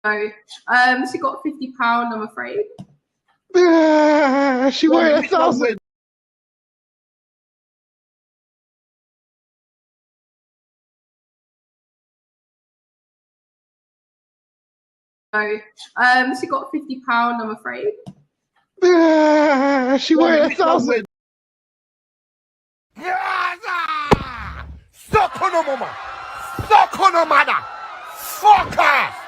She got £50, I'm afraid. She weighed 1,000. She got £50, I'm afraid. She weighed 1,000. Suck on a mama. Suck on a mother. Fuck off.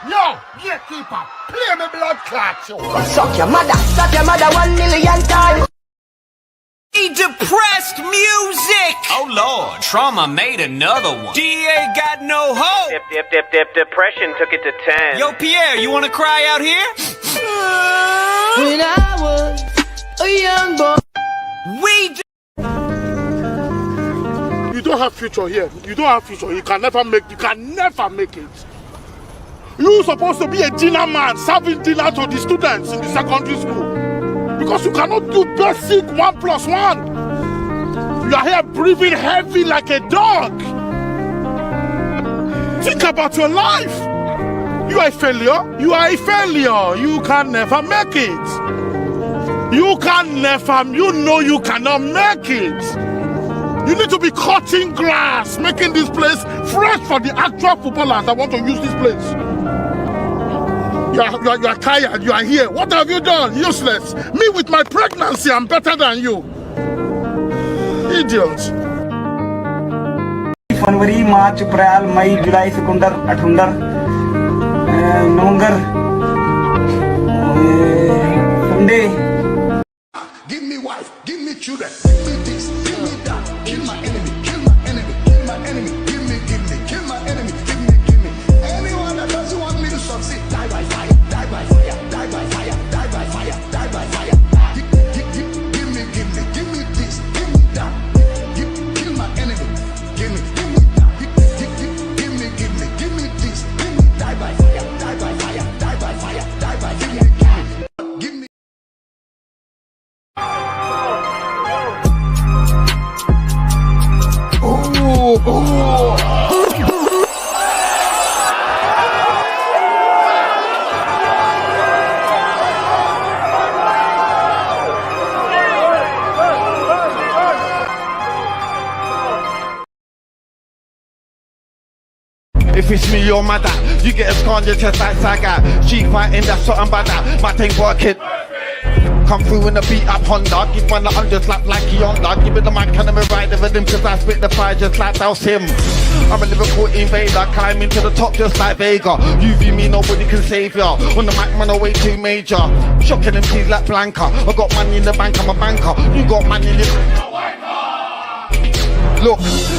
Yo, gatekeeper, play me blood clot, yo. Suck your mother 1 million times. Depressed music. Oh Lord, Trauma made another one. DA got no hope. Depression took it to 10. Yo, Pierre, you wanna cry out here? When I was a young boy, You don't have future here. You don't have future. You can never make it. You're supposed to be a dinner man, serving dinner to the students in the secondary school. Because you cannot do basic 1+1. You are here breathing heavy like a dog. Think about your life. You are a failure. You are a failure. You can never make it. You know you cannot make it. You need to be cutting grass, making this place fresh for the actual footballers that want to use this place. You are tired, you are here. What have you done? Useless. Me with my pregnancy, I'm better than you. Idiot. February, March, April, May, July, September, October, November, Sunday. Give me wife, give me children, give me this, give me that. Kill my enemy, kill my enemy, kill my enemy. Give me, kill my enemy, give me. Anyone that doesn't want me to succeed, die by fire, die by fire, die by fire, die by fire, die by fire. Give me this, give me that. Kill my enemy, give me that. Give me this, give me die by fire, die by fire, die by fire, die by fire. Give me. If it's me or my dad, you get a scar on your chest like Saga. She fighting, that's something bad that. My thing working. Come through in a beat up Honda. Give one the 100 slap like Yonda. Give it the mic and I'm a ride with him, cause I spit the fire just like douse him. I'm a Liverpool invader, climbing to the top just like Vega. UV me, nobody can save ya. On the mic, man, I way too major. Shocking them keys like Blanca. I got money in the bank, I'm a banker. You got money in the... Look,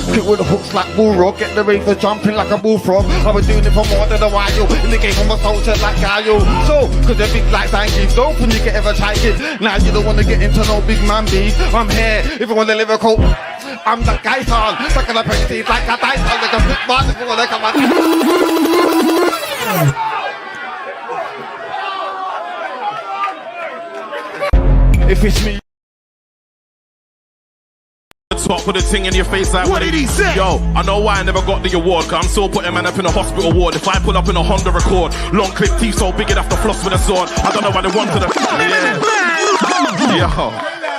quick with the hooks like bullrock. Get the razor jumping like a bullfrog. I was doing it for more than a while. In the game, I'm a soldier like Gaio. So, cause they're big like Zangief. Dope when you get ever tight it. Now you don't wanna get into no big man beef. I'm here, if you want a lyrical. I'm that guy, son. Sucking up his teeth like a dice. I'm like a big man if you wanna come on. If it's me. Top put a thing in your face like what did he say? Yo, I know why I never got the award, cause I'm still putting man up in a hospital ward. If I pull up in a Honda Accord, long clip teeth so big enough to floss with a sword. I don't know why they wanted to. Yeah. Yo,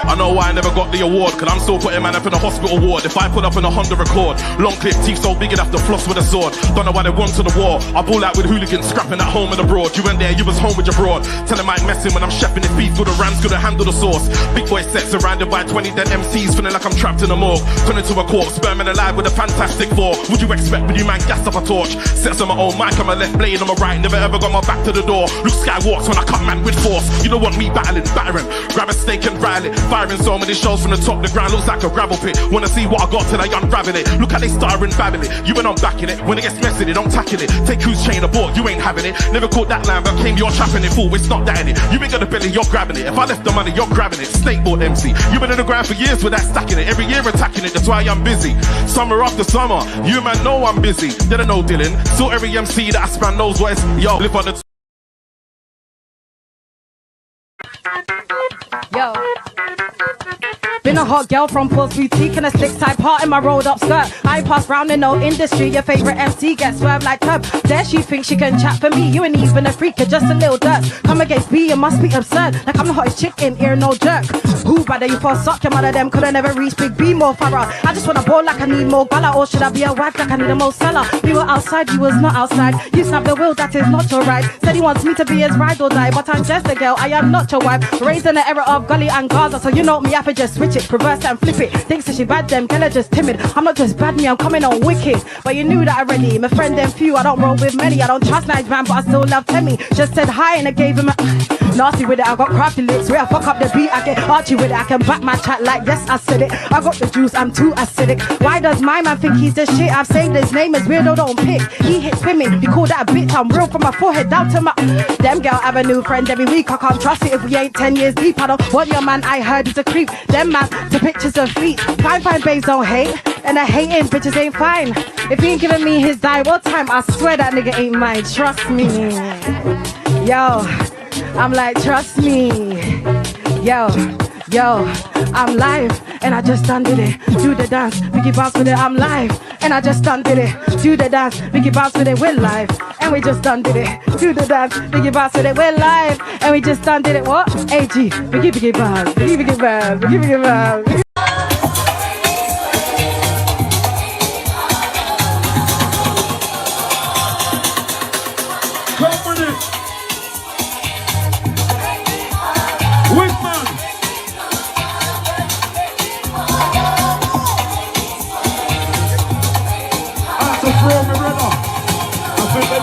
I know why I never got the award, cause I'm still putting man up in a hospital ward. If I pull up in a Honda Accord, long clip teeth so big enough to floss with a sword. Don't know why they wanted the war. I ball out with hooligans scrapping at home and abroad. You went there, you was home with your broad. Tell him I ain't messing when I'm chefing his beef with the rams, couldn't handle the sauce. Big boy set surrounded by 20 dead MCs, feeling like I'm trapped in a morgue. Turn into a corpse, sperm and alive with a fantastic four. Would you expect when you man gas up a torch? Sets on my own mic, on my left blade, on my right. Never ever got my back to the door. Luke Skywalks when I come man with force. You don't want me battering. Grab a stake and rally. Firing so many shows from the top, the ground looks like a gravel pit. Wanna see what I got till I unravel it. Look how they starring babbling it. You and I'm backing it. When it gets messy, they don't tackle it. Take whose chain aboard, you ain't having it. Never caught that line, but came you're trapping it. Fool, it's not that in it. You ain't got the belly, you're grabbing it. If I left the money, you're grabbing it. Snakeboard MC. You been in the ground for years without stacking it. Every year attacking it, that's why I'm busy. Summer after summer, you man know I'm busy. They don't know Dylan. So every MC that I span knows what it's. Yo, live on the. Yo. Been a hot girl from Paul's Boutique and a slick side part in my rolled up skirt. I ain't pass round in no industry. Your favorite MC gets swerved like curb. There she thinks she can chat for me. You ain't even a freak, you're just a little dirt. Come against me, you must be absurd. Like I'm the hottest chick in here, no jerk. Who better you for suck? Your mother them coulda never reached Big B more thorough. I just wanna ball like I need more gala. Or should I be a wag like I need a more seller? We were outside, you was not outside. You snapped the wheel, that is not your right. Said he wants me to be his ride or die, but I'm just a girl, I am not your wife. Raised in the era of Gully and Gaza, so you know me, I could just switch it, reverse it and flip it. Thinks that she bad, them girl are just timid. I'm not just bad, me, I'm coming on wicked. But you knew that already. My friend them few, I don't roll with many. I don't trust Nige man, but I still love Temmie. Just said hi and I gave him a nasty with it. I got crafty lips, where I fuck up the beat, I get archy with it. I can back my chat like yes, I said it. I got the juice, I'm too acidic. Why does my man think he's the shit? I've saved his name as weirdo, don't pick. He hits women, he called that a bitch. I'm real from my forehead down to my them girl have a new friend every week. I can't trust it if we ain't 10 years deep. I don't want your man, I heard he's a creep. Them man to pictures of feet. Fine babes don't hate, and I hating bitches ain't fine. If he ain't giving me his die, what time? I swear that nigga ain't mine, trust me. Yo, I'm like, trust me. Yo, I'm live, and I just done did it. Do the dance, Biggie bounce with it. I'm live, and I just done did it. Do the dance, Biggie bounce with it. We're live, and we just done did it. Do the dance, Biggie bounce with it. We're live, and we just done did it. What? AG, Biggie bounce, Biggie bounce, Biggie bounce.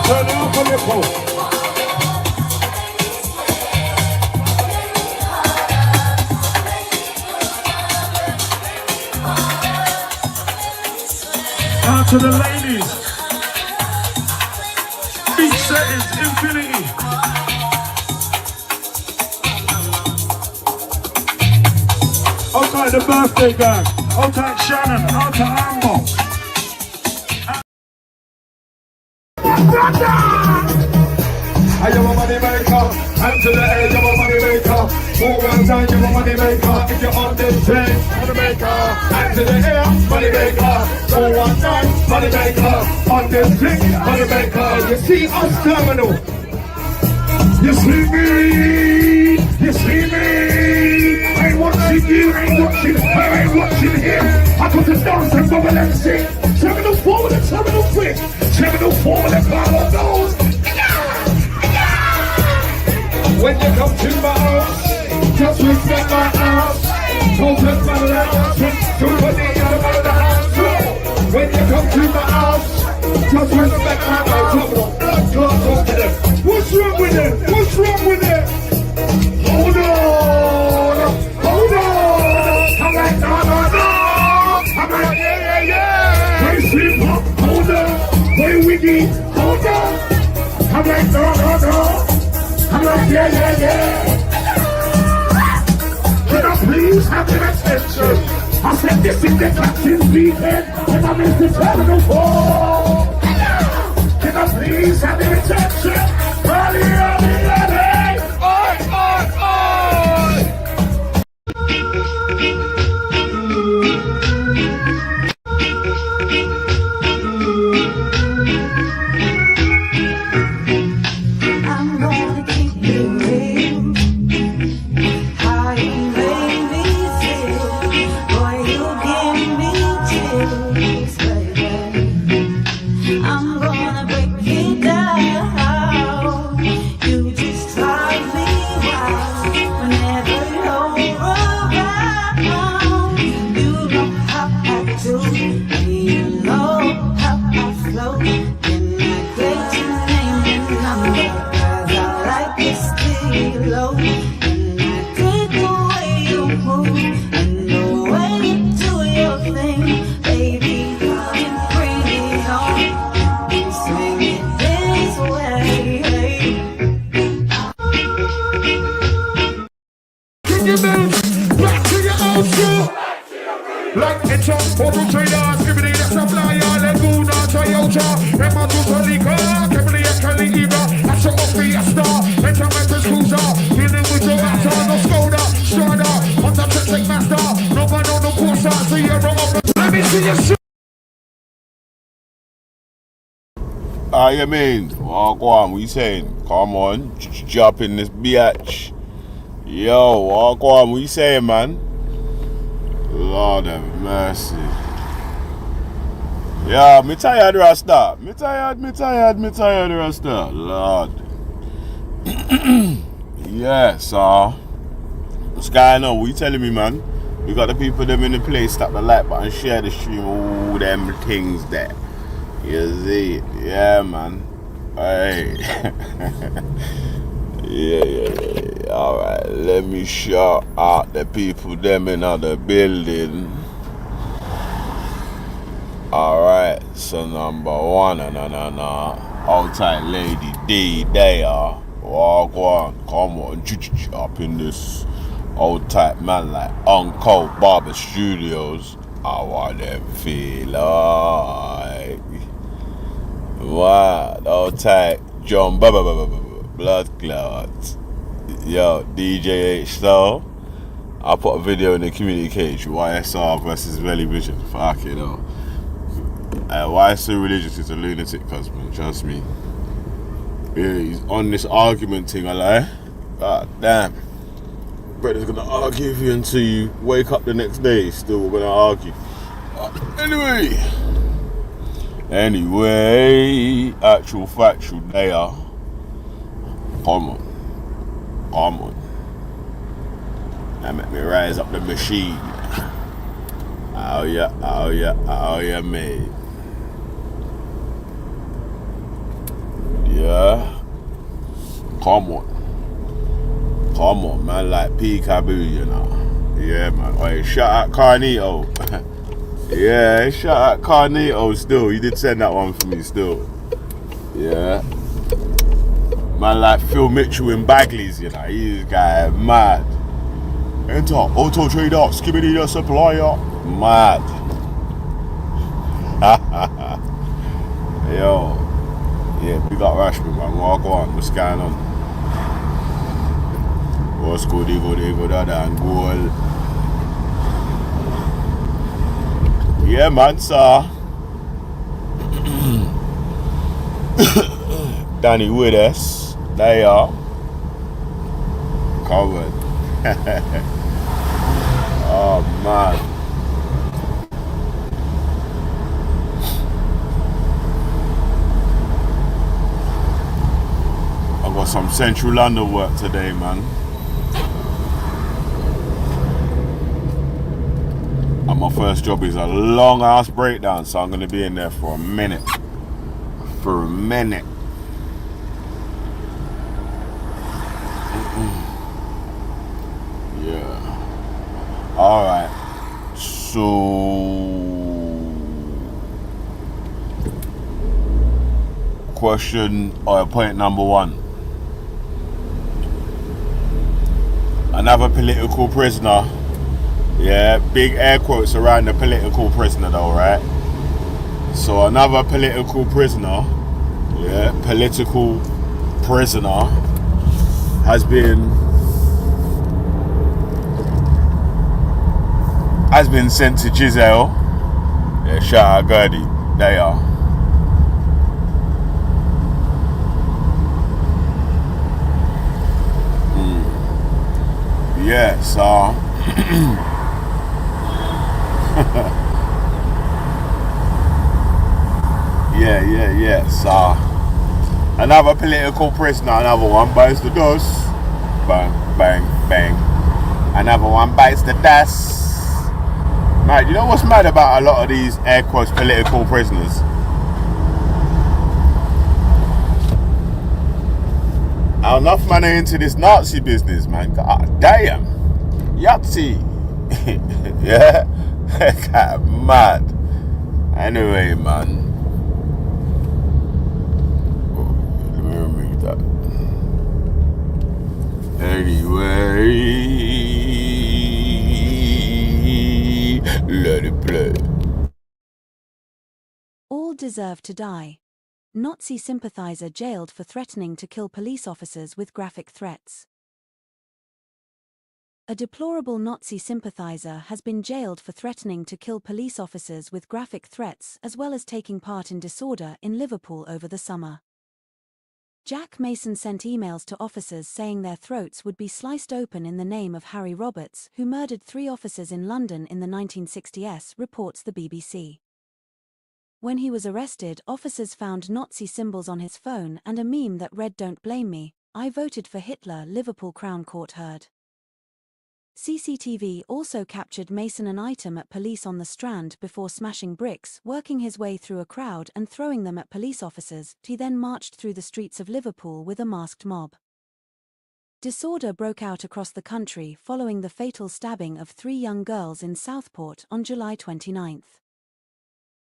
Turn up on your pole. Out to the ladies. Beach settings, infinity. Okay, the birthday gang. Okay, Shannon. Out to Ammo. I am a money maker, and to the edge of a money maker. For one time you're a money maker. If you're on this train, money maker. And to the air, money maker. For one time, money maker. On this train, money maker. You see us terminal. You see me. You see me. I ain't watching you, I ain't watching her, I ain't watching him. I got to dance and bubble and sing. Terminal 4 with a terminal 3. Terminal 4 with a power nose. When you come to my house, just respect my house. Don't touch my house. Somebody out of the house. When you come to my house, just respect my house. Talk to them. What's wrong with them? What's wrong with them? Hold on. Hold on. I'm like, no, no, no. I'm like, yeah. Hey, sleep up. Hold on. Hey, Wiggy. Hold on. I'm like, no, no, no. I'm like, yeah. Can I please have your attention? I said, this is the captain's weekend, and I'm in the terminal 4. Can I please have your attention? Early. Oi. Like it's a photo trader, skibbity, that's a flyer, Laguna, Toyota, Emma Tutalica, Kemley, Kaliva, that's a Fiesta, it's a Mental Cruiser, dealing with your master, no Skoda, Strada, on the Patrick Master, nobody. You mean? Oh, go on, what you saying? Come on, jump in this bitch. Yo, oh, go on, what you saying, man? Lord have mercy. Yeah, me tired, Rasta. Me tired, Rasta. Lord. Yeah, so what's going on? What you telling me, man? You got the people them in the place, tap the like button, share the stream, all them things there. You see it? Yeah, man. Hey. Yeah. Alright, let me shout out the people them in the building. Alright, so number one, outside Lady D, they are. Walk on, come on, up in this old type man like Uncle Barber Studios. I want them feel like what old type John Blood Clots. Yo, DJ H Star. I put a video in the community cage, YSR versus Belly Vision. Fuck it all. Why is so religious? He's a lunatic, husband. Trust me. Yeah, he's on this argument thing, I lie. God damn. Brother's gonna argue with you until you wake up the next day. Still gonna argue. Anyway, actual factual, they are. Come on. That make me rise up the machine. Oh yeah, mate. Yeah. Come on, man, like peekaboo, you know. Yeah, man. Wait, shout out Carnito. Yeah, shout out Carnito still. You did send that one for me still. Yeah. Man, like Phil Mitchell in Bagley's, you know. He's guy mad. Enter Auto Trader, Skibbity the Supplier. Mad. Yo. Yeah, we got Rashman, man. Walk on. What's going on? What's good, go, that and goal. Yeah, man, sir. Danny with us. There you are. Covered. Oh, man. I got some Central London work today, man. And my first job is a long ass breakdown, so I'm gonna be in there for a minute. Yeah. Alright. So question or point number one. Another political prisoner. Yeah, big air quotes around the political prisoner though, right? So another political prisoner, has been sent to Giselle. Yeah, shout out Gertie. They are. Yeah, so yeah. So another political prisoner, another one bites the dust. Bang, bang, bang. Another one bites the dust. Man, you know what's mad about a lot of these air quotes political prisoners? How enough man are into this Nazi business, man. God damn. Yahtzee. Yeah. God, mad. Anyway, man. Let me remove that. Anyway. Let it play. All deserve to die. Nazi sympathizer jailed for threatening to kill police officers with graphic threats. A deplorable Nazi sympathizer has been jailed for threatening to kill police officers with graphic threats as well as taking part in disorder in Liverpool over the summer. Jack Mason sent emails to officers saying their throats would be sliced open in the name of Harry Roberts, who murdered 3 officers in London in the 1960s, reports the BBC. When he was arrested, officers found Nazi symbols on his phone and a meme that read "Don't blame me, I voted for Hitler." Liverpool Crown Court heard. CCTV also captured Mason an item at police on the Strand before smashing bricks, working his way through a crowd and throwing them at police officers. He then marched through the streets of Liverpool with a masked mob. Disorder broke out across the country following the fatal stabbing of 3 young girls in Southport on July 29.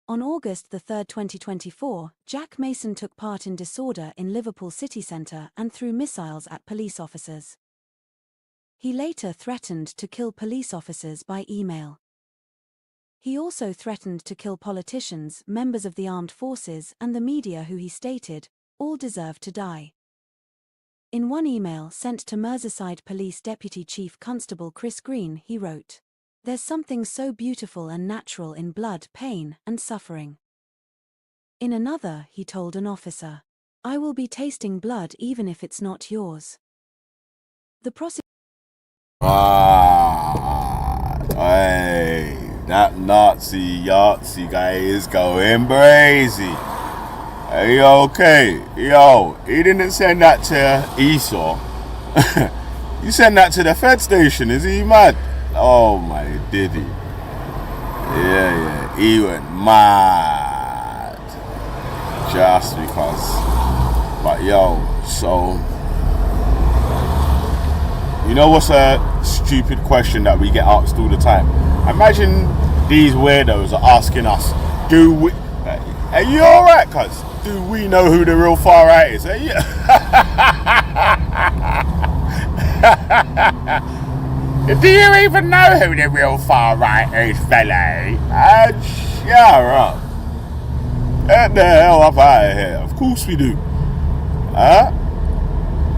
On August 3, 2024, Jack Mason took part in disorder in Liverpool city centre and threw missiles at police officers. He later threatened to kill police officers by email. He also threatened to kill politicians, members of the armed forces, and the media who he stated, all deserve to die. In one email sent to Merseyside Police Deputy Chief Constable Chris Green, he wrote, "There's something so beautiful and natural in blood, pain, and suffering." In another, he told an officer, "I will be tasting blood even if it's not yours." The prosecutor Hey, that Nazi Yahtzee guy is going crazy. Hey, okay, yo, he didn't send that to Esau. He sent that to the Fed station. Is he mad? Oh my, did he? Yeah, he went mad just because. But yo, so. You know what's a stupid question that we get asked all the time? Imagine these weirdos are asking us, do we... Are you alright, cuz? Do we know who the real far right is? Are you... Do you even know who the real far right is, fella? Shut up. Get the hell up out of here. Of course we do. Huh?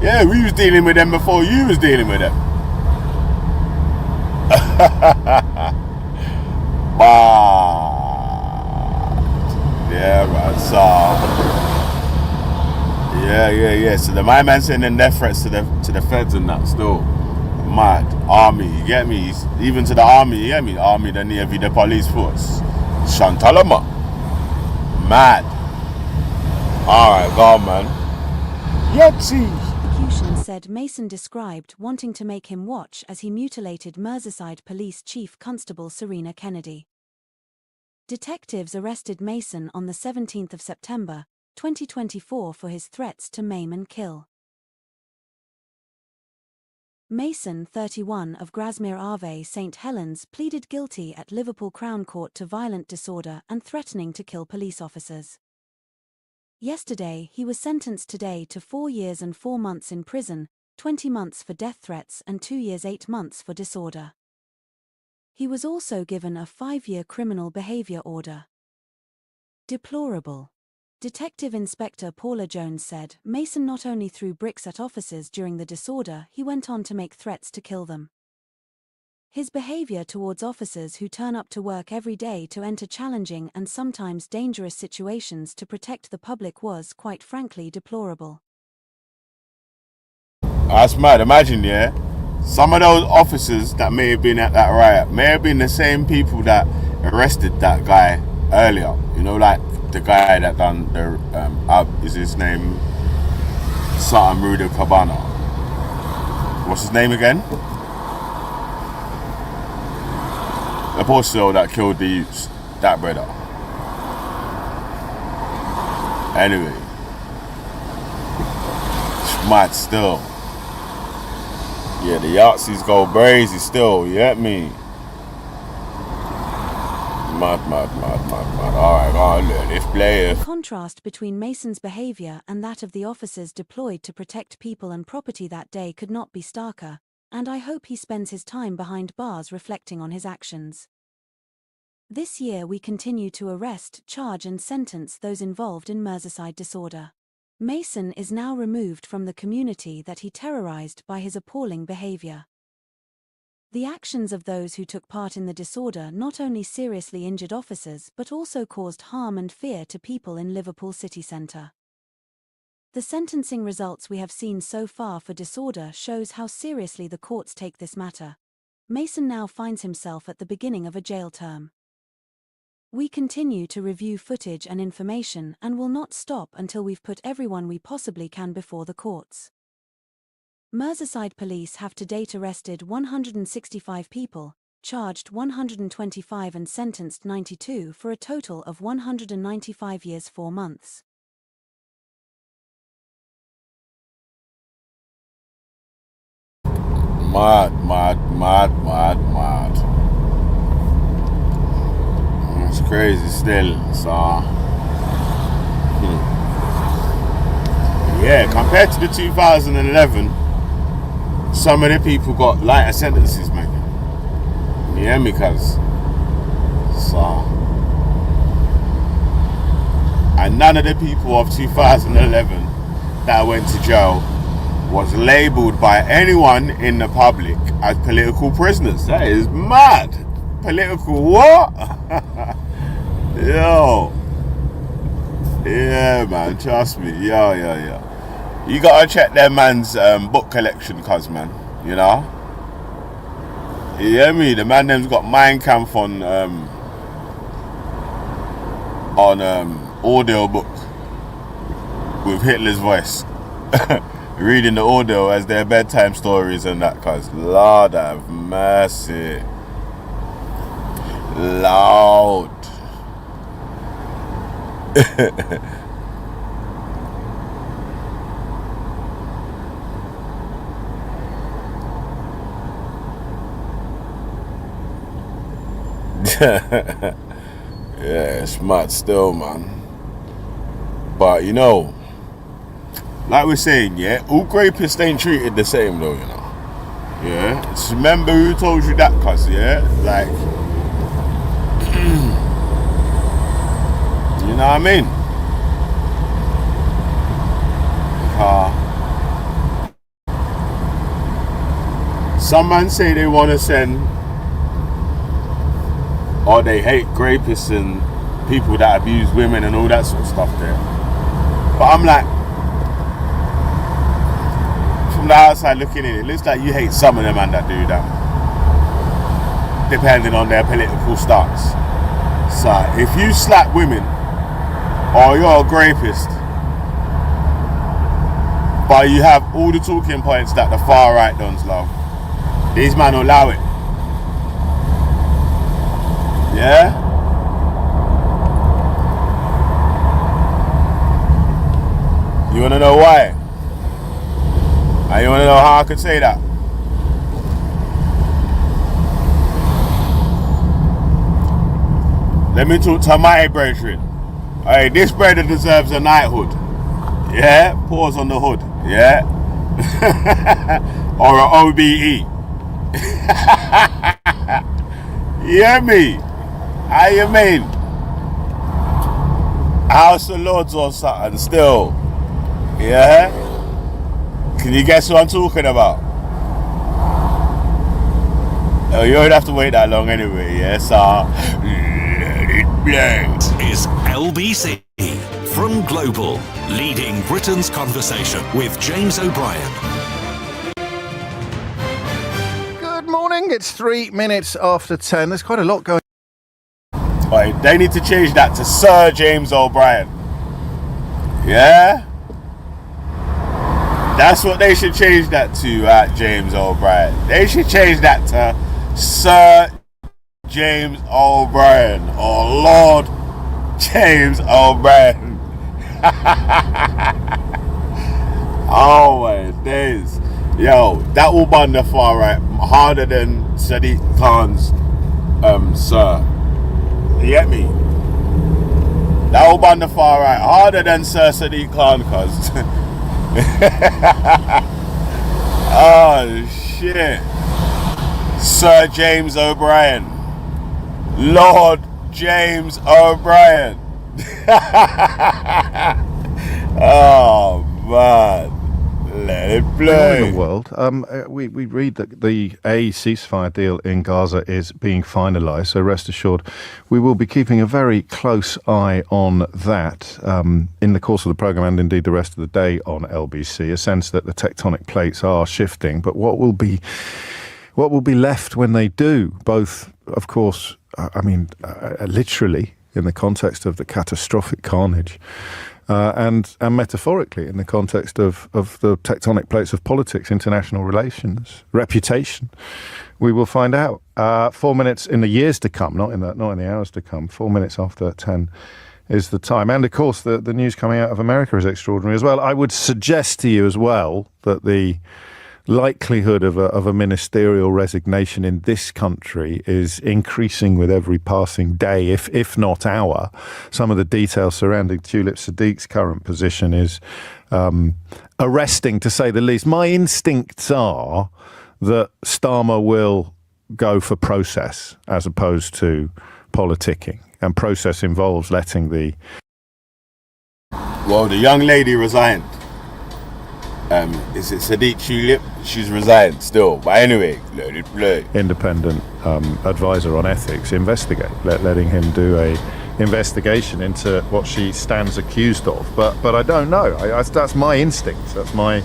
Yeah, we was dealing with them before you was dealing with them. Yeah, man, so yeah. So my man sending death threats to the feds and that still. Mad. Army, you get me? Even to the army, you get me? Army, the Navy, the police force. Shantalama. Mad. Alright, go on, man. Yahtzee. Prosecution said Mason described wanting to make him watch as he mutilated Merseyside Police Chief Constable Serena Kennedy. Detectives arrested Mason on the 17th of September, 2024 for his threats to maim and kill. Mason, 31, of Grasmere Ave, St Helens, pleaded guilty at Liverpool Crown Court to violent disorder and threatening to kill police officers. Yesterday, he was sentenced today to 4 years and 4 months in prison, 20 months for death threats and 2 years 8 months for disorder. He was also given a 5-year criminal behaviour order. Deplorable. Detective Inspector Paula Jones said, Mason not only threw bricks at officers during the disorder, he went on to make threats to kill them. His behavior towards officers who turn up to work every day to enter challenging and sometimes dangerous situations to protect the public was, quite frankly, deplorable. That's mad. Imagine, yeah, some of those officers that may have been at that riot may have been the same people that arrested that guy earlier. You know, like the guy that done the, is his name Satan Ruda Cabana? What's his name again? The apostle that killed the youths, that brother. Anyway, it's mad still. Yeah, the Yahtzees go crazy still, you get me? Mad. Alright, go on, let's play it. The contrast between Mason's behavior and that of the officers deployed to protect people and property that day could not be starker, and I hope he spends his time behind bars reflecting on his actions. This year we continue to arrest, charge and sentence those involved in Merseyside disorder. Mason is now removed from the community that he terrorized by his appalling behavior. The actions of those who took part in the disorder not only seriously injured officers but also caused harm and fear to people in Liverpool city centre. The sentencing results we have seen so far for disorder shows how seriously the courts take this matter. Mason now finds himself at the beginning of a jail term. We continue to review footage and information and will not stop until we've put everyone we possibly can before the courts. Merseyside police have to date arrested 165 people, charged 125 and sentenced 92 for a total of 195 years 4 months. Mad. It's crazy still. So, yeah, compared to the 2011, some of the people got lighter sentences, man. You hear me, cuz? So, and none of the people of 2011 that went to jail was labelled by anyone in the public as political prisoners. That is mad. Political what? Yo. Yeah, man, trust me. Yo. You gotta check their man's book collection, cuz, man. You know? You hear me? The man them's got Mein Kampf on audio book with Hitler's voice. Reading the audio as their bedtime stories and that, cuz. Lord have mercy. Loud. Yeah, it's mad still, man. But you know, like we're saying, yeah, all grapists ain't treated the same though, you know. Yeah, just remember who told you that, cuz, yeah? Like, you know what I mean? Some man say they want to send, or they hate grapists and people that abuse women and all that sort of stuff there. But I'm like, from the outside looking in, it looks like you hate some of them man that do that, depending on their political stance. So if you slap women, or you're a grapist, but you have all the talking points that the far right dons love, these men allow it. Yeah? You wanna know why? And you wanna know how I could say that? Let me talk to my brethren. Hey, this brother deserves a knighthood. Yeah? Pause on the hood. Yeah? Or an OBE. You hear me? How you mean? House of Lords or something still. Yeah? Can you guess who I'm talking about? Oh, you don't have to wait that long anyway, yeah? So, let it play. Is LBC from Global, leading Britain's conversation with James O'Brien. Good morning, it's 3 minutes after 10. There's quite a lot going on. Right, they need to change that to Sir James O'Brien. Yeah? That's what they should change that to, James O'Brien. They should change that to Sir James O'Brien or Lord James O'Brien. Oh my days. Yo, that will burn the far right harder than Sadiq Khan's Sir. You get me? That will burn the far right harder than Sir Sadiq Khan, cuz. Oh shit. Sir James O'Brien. Lord James O'Brien. Oh man. Let it In the world, we read that the ceasefire deal in Gaza is being finalised, so rest assured we will be keeping a very close eye on that in the course of the programme and indeed the rest of the day on LBC, a sense that the tectonic plates are shifting, but what will be left when they do, both, of course, literally in the context of the catastrophic carnage, and metaphorically in the context of the tectonic plates of politics, international relations, reputation, we will find out. 4 minutes in the years to come, not in the hours to come. 4 minutes after 10 is the time. And of course, the news coming out of America is extraordinary as well. I would suggest to you as well that the likelihood of a ministerial resignation in this country is increasing with every passing day, if not hour. Some of the details surrounding Tulip Sadiq's current position is arresting, to say the least. My instincts are that Starmer will go for process as opposed to politicking, and process involves letting the... Well, the young lady resigned. Is it Sadiq Tulip? She's resigned still. But anyway, independent advisor on ethics investigate, letting him do a investigation into what she stands accused of. But I don't know. That's my instinct. That's my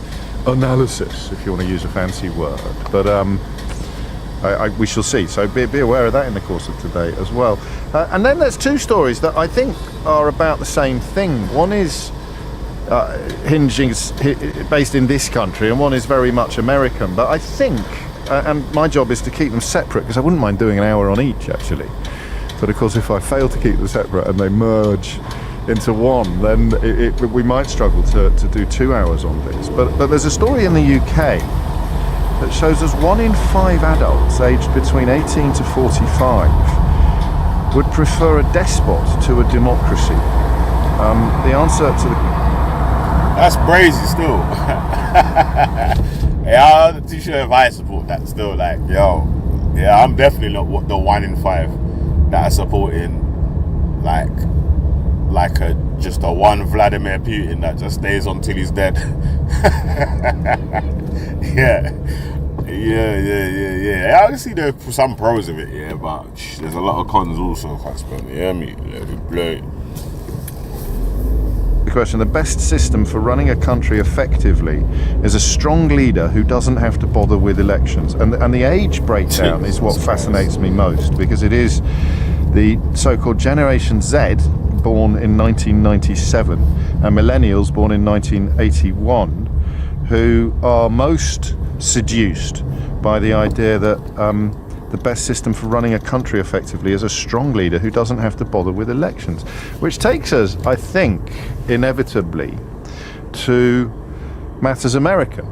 analysis, if you want to use a fancy word. But we shall see. So be aware of that in the course of today as well. And then there's two stories that I think are about the same thing. One is based in this country, and one is very much American. But I think, and my job is to keep them separate, because I wouldn't mind doing an hour on each, actually. But of course, if I fail to keep them separate and they merge into one, then we might struggle to do 2 hours on this. But there's a story in the UK that shows us 1 in 5 adults aged between 18 to 45 would prefer a despot to a democracy. The answer to the... That's crazy still. Yeah, I'm not too sure if I support that still. Like, I'm definitely not the 1 in 5 that are supporting like just a one Vladimir Putin that just stays until he's dead. Yeah. I can see there's some pros of it, but there's a lot of cons also. You hear me? The question: the best system for running a country effectively is a strong leader who doesn't have to bother with elections. And the age breakdown is what fascinates me most, because it is the so-called Generation Z, born in 1997, and millennials born in 1981, who are most seduced by the idea that the best system for running a country effectively is a strong leader who doesn't have to bother with elections. Which takes us, I think, inevitably to matters American,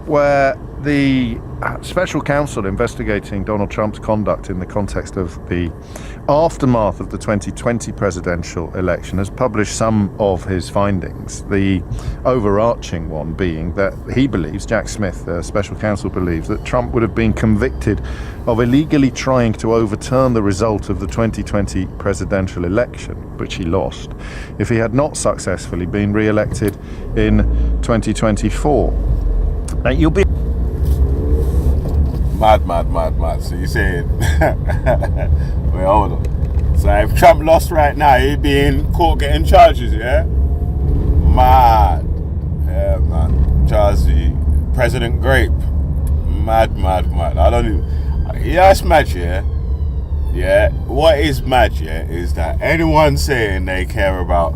where the special counsel investigating Donald Trump's conduct in the context of the aftermath of the 2020 presidential election has published some of his findings. The overarching one being that he believes, Jack Smith, the special counsel, believes that Trump would have been convicted of illegally trying to overturn the result of the 2020 presidential election, which he lost, if he had not successfully been re-elected in 2024. Now, you'll be... Mad. So you're saying... Wait, hold on. So if Trump lost right now, he'd be in court getting charges, yeah? Mad. Yeah, man. Charles, President Grape. Mad. I don't even... Yeah, it's mad, yeah? Yeah. What is mad, yeah, is that anyone saying they care about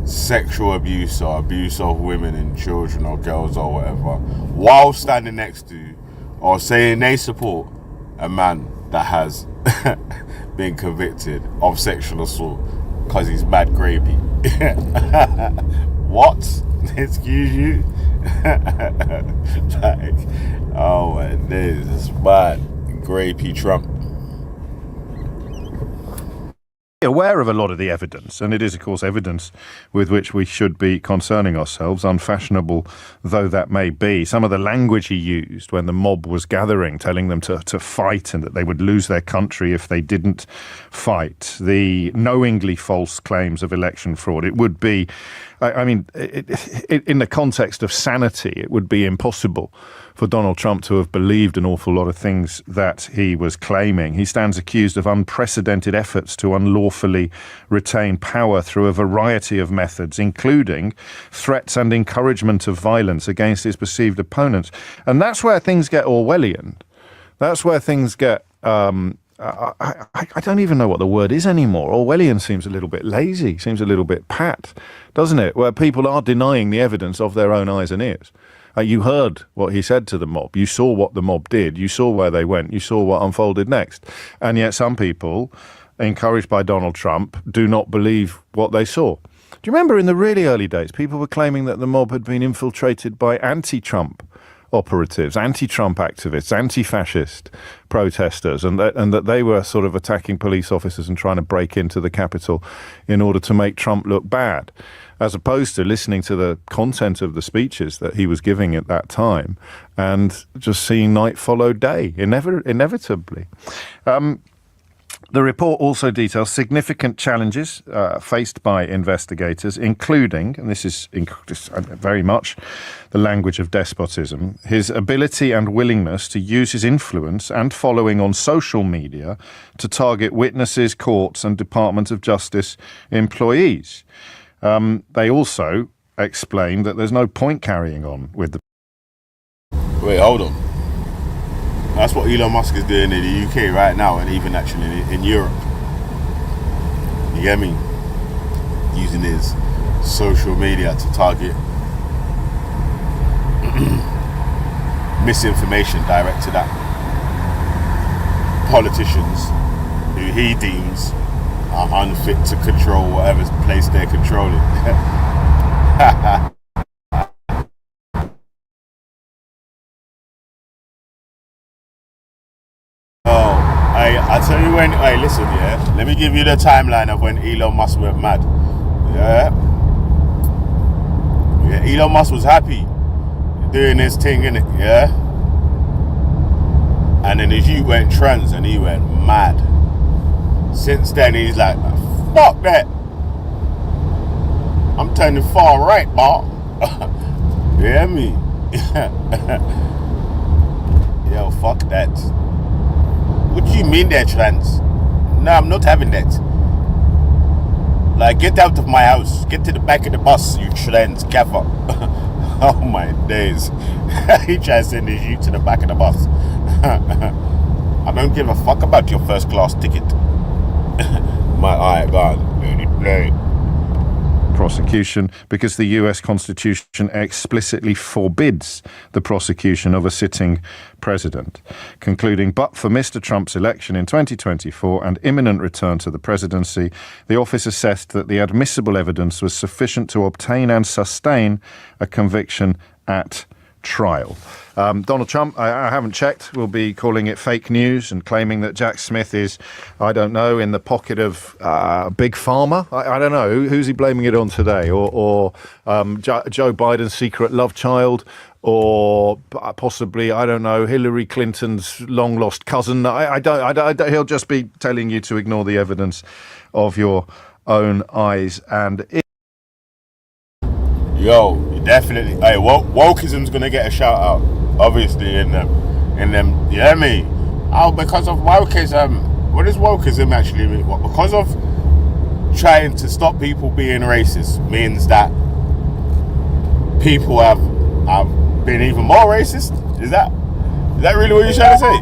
sexual abuse or abuse of women and children or girls or whatever, while standing next to or saying they support a man that has been convicted of sexual assault because he's mad grapey. What? Excuse you? Like, oh my days, it's mad. Grapey Trump. Aware of a lot of the evidence, and it is, of course, evidence with which we should be concerning ourselves, unfashionable though that may be. Some of the language he used when the mob was gathering, telling them to fight and that they would lose their country if they didn't fight. The knowingly false claims of election fraud. It would be I mean, in the context of sanity, it would be impossible for Donald Trump to have believed an awful lot of things that he was claiming. He stands accused of unprecedented efforts to unlawfully retain power through a variety of methods, including threats and encouragement of violence against his perceived opponents. And that's where things get Orwellian. That's where things get... I don't even know what the word is anymore. Orwellian seems a little bit lazy, seems a little bit pat, doesn't it? Where people are denying the evidence of their own eyes and ears. You heard what he said to the mob. You saw what the mob did. You saw where they went. You saw what unfolded next. And yet some people, encouraged by Donald Trump, do not believe what they saw. Do you remember in the really early days, people were claiming that the mob had been infiltrated by anti-Trump operatives, anti-Trump activists, anti-fascist protesters, and that they were sort of attacking police officers and trying to break into the Capitol in order to make Trump look bad, as opposed to listening to the content of the speeches that he was giving at that time and just seeing night follow day, inevitably. The report also details significant challenges faced by investigators, including, and this is very much the language of despotism, his ability and willingness to use his influence and following on social media to target witnesses, courts, and Department of Justice employees. They also explain that there's no point carrying on with the... Wait, hold on. That's what Elon Musk is doing in the UK right now, and even actually in Europe. You get me? Using his social media to target misinformation directed at politicians who he deems are unfit to control whatever place they're controlling. I tell you when, hey, listen, yeah, let me give you the timeline of when Elon Musk went mad. Yeah, Elon Musk was happy doing his thing, innit, yeah? And then his youth went trans and he went mad. Since then, he's like, fuck that. I'm turning far right, Mark. You hear me? Yo, fuck that. What do you mean they're trans? No, I'm not having that. Like, get out of my house. Get to the back of the bus, you trans gaffer. Oh my days. He tries to send his youth to the back of the bus. I don't give a fuck about your first class ticket. My eye, God. Prosecution, because the US Constitution explicitly forbids the prosecution of a sitting president, concluding, but for Mr. Trump's election in 2024 and imminent return to the presidency, the office assessed that the admissible evidence was sufficient to obtain and sustain a conviction at trial. Donald Trump, I haven't checked, will be calling it fake news and claiming that Jack Smith is, I don't know, in the pocket of Big Pharma. I don't know. Who's he blaming it on today? Or Joe Biden's secret love child? Or possibly, I don't know, Hillary Clinton's long-lost cousin? I don't, he'll just be telling you to ignore the evidence of your own eyes and ears. Yo, definitely. Hey, wokeism's gonna get a shout out, obviously, in them. You hear me? Oh, because of wokeism. What does wokeism actually mean? What, because of trying to stop people being racist means that people have been even more racist? Is that really what you're trying to say?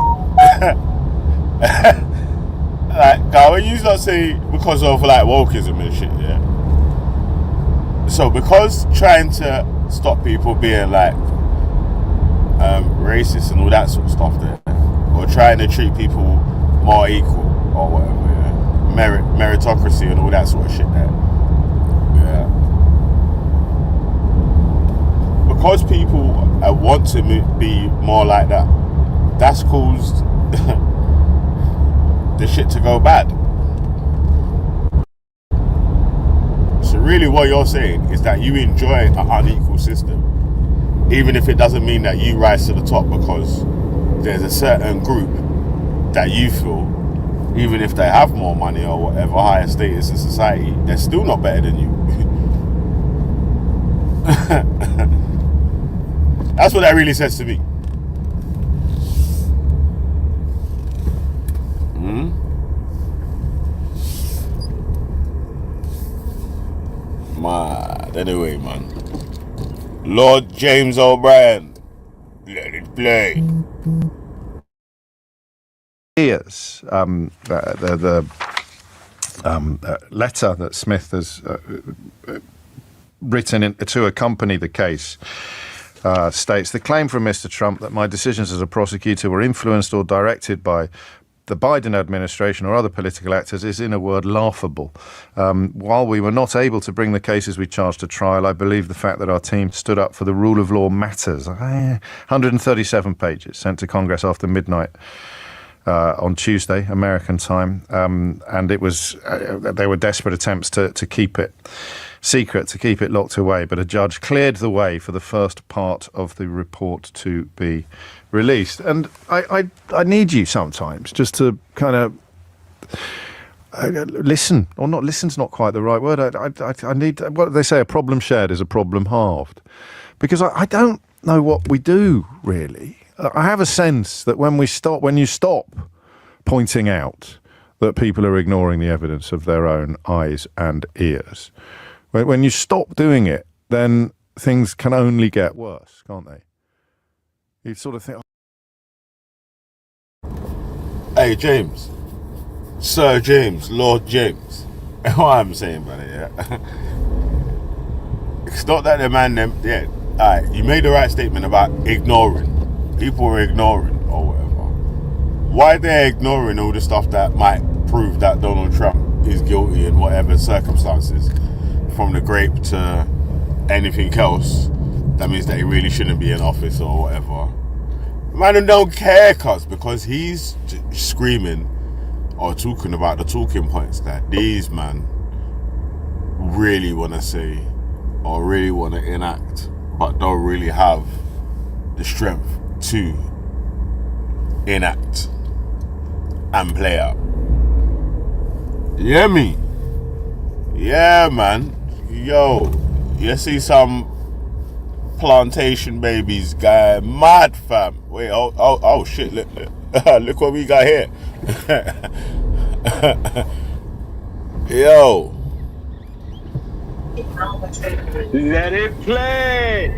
Like, when you not say because of like wokeism and shit, yeah. So because trying to stop people being like racist and all that sort of stuff there, or trying to treat people more equal or whatever, yeah. Meritocracy and all that sort of shit there, yeah. Because people want to be more like that, that's caused the shit to go bad. So really what you're saying is that you enjoy an unequal system, even if it doesn't mean that you rise to the top, because there's a certain group that you feel, even if they have more money or whatever, higher status in society, they're still not better than you. That's what that really says to me. Mad. Anyway, man. Lord James O'Brien. Let it play. Years, the letter that Smith has written to accompany the case states the claim from Mr. Trump that my decisions as a prosecutor were influenced or directed by the Biden administration or other political actors is, in a word, laughable. While we were not able to bring the cases we charged to trial, I believe the fact that our team stood up for the rule of law matters. 137 pages sent to Congress after midnight on Tuesday, American time, and it was there were desperate attempts to keep it secret, to keep it locked away, but a judge cleared the way for the first part of the report to be released. And I need you sometimes just to kind of listen, or not listen's not quite the right word. I need, what they say, a problem shared is a problem halved, because I don't know what we do really. I have a sense that when you stop pointing out that people are ignoring the evidence of their own eyes and ears, when you stop doing it, then things can only get worse, can't they? You sort of think, hey, James. Sir James, Lord James. What I'm saying, brother, yeah? It's not that the man, yeah, alright, you made the right statement about ignoring. People are ignoring or whatever. Why they're ignoring all the stuff that might prove that Donald Trump is guilty in whatever circumstances, from the grape to anything else, that means that he really shouldn't be in office or whatever. Man don't care, cuz, because he's screaming or talking about the talking points that these man really want to say or really want to enact, but don't really have the strength to enact and play out. You hear me? Yeah, man. Yo, you see some plantation babies guy mad, fam. Wait, oh shit, look look what we got here. Yo, let it play.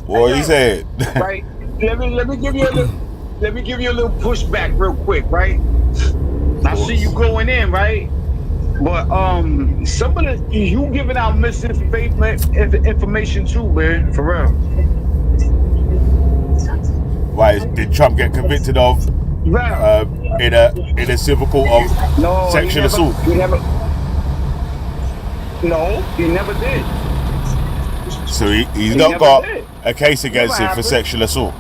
What you said? Right. Let me give you a little pushback real quick, right? I see you going in, right? But some of you giving out misinformation too, man, for real. Why did Trump get convicted of in a civil court of sexual assault? No, he never did. So he's not got a case against him for sexual assault.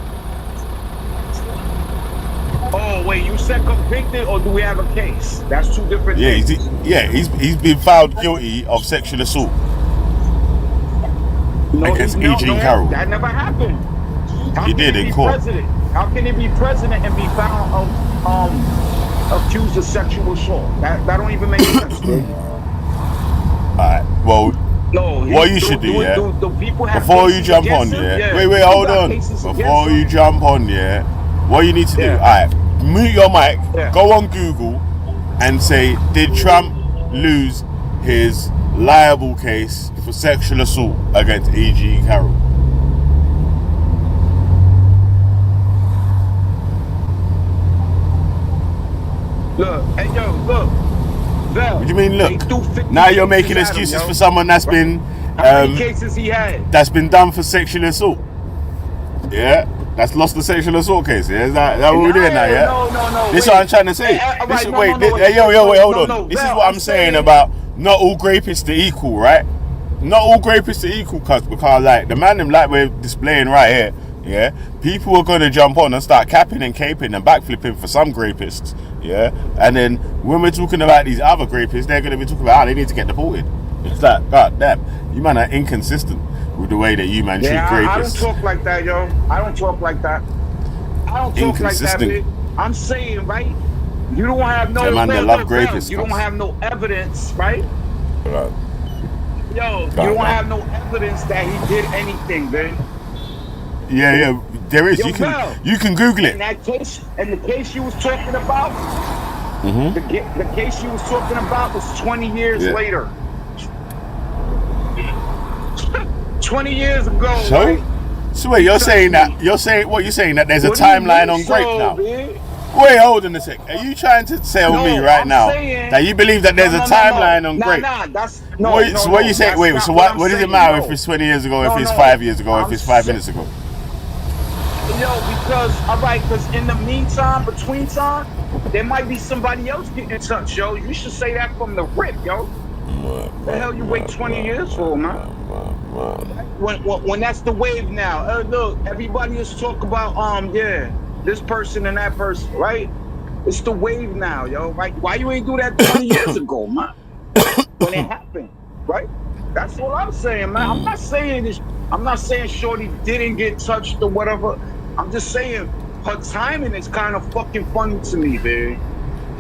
Oh wait, you said convicted, or do we have a case? That's two different things. He's been found guilty of sexual assault against E.G. Carroll. That never happened. He did in court. How can he be president and be found accused of sexual assault? That don't even make sense. Alright, well, what you should do, before you jump on, wait, hold on. Before you jump on, what you need to do, alright, mute your mic, go on Google and say, did Trump lose his liable case for sexual assault against E.G. Carroll? Look, hey yo, look. What do you mean, look? Now you're making excuses for someone that's been how many cases he had? That's been done for sexual assault. Yeah? That's lost the sexual assault case. Yeah? Is that what we're doing now, yeah? No. This is what I'm trying to say. Wait, hold on. This is what I'm saying about not all grapists are equal, right? Not all grapists are equal, because like the man them like we're displaying right here, yeah, people are gonna jump on and start capping and caping and backflipping for some grapists, yeah, and then when we're talking about these other grapists, they're gonna be talking about how they need to get deported. It's like, god damn, you man are inconsistent with the way that you man treat grapists. I don't talk like that, yo. I don't talk like that. Bitch. I'm saying, right? You don't have no man, they love grapists. You don't have no evidence, right? Yo, you don't have no evidence that he did anything, man. Yeah, there is. Yo, You can Google it. In the case you was talking about, the case you was talking about was 20 years later. 20 years ago, right? So wait, you're saying that there's a timeline on Grape now? Man? Wait, hold on a sec. Are you trying to tell me right now that you believe that there's a timeline on Grape? So what are you saying? Wait, so what does it matter if it's 20 years ago, if it's 5 years ago, if it's 5 minutes ago? Yo, because in the meantime, between time, there might be somebody else getting in touch, yo. You should say that from the rip, yo. What the hell you wait 20 years for, man? When that's the wave now. Look, everybody is talking about, this person and that person, right? It's the wave now, yo, right? Why you ain't do that 20 years ago, man? When it happened, right? That's what I'm saying, man. I'm not saying Shorty didn't get touched or whatever. I'm just saying her timing is kind of fucking funny to me, man.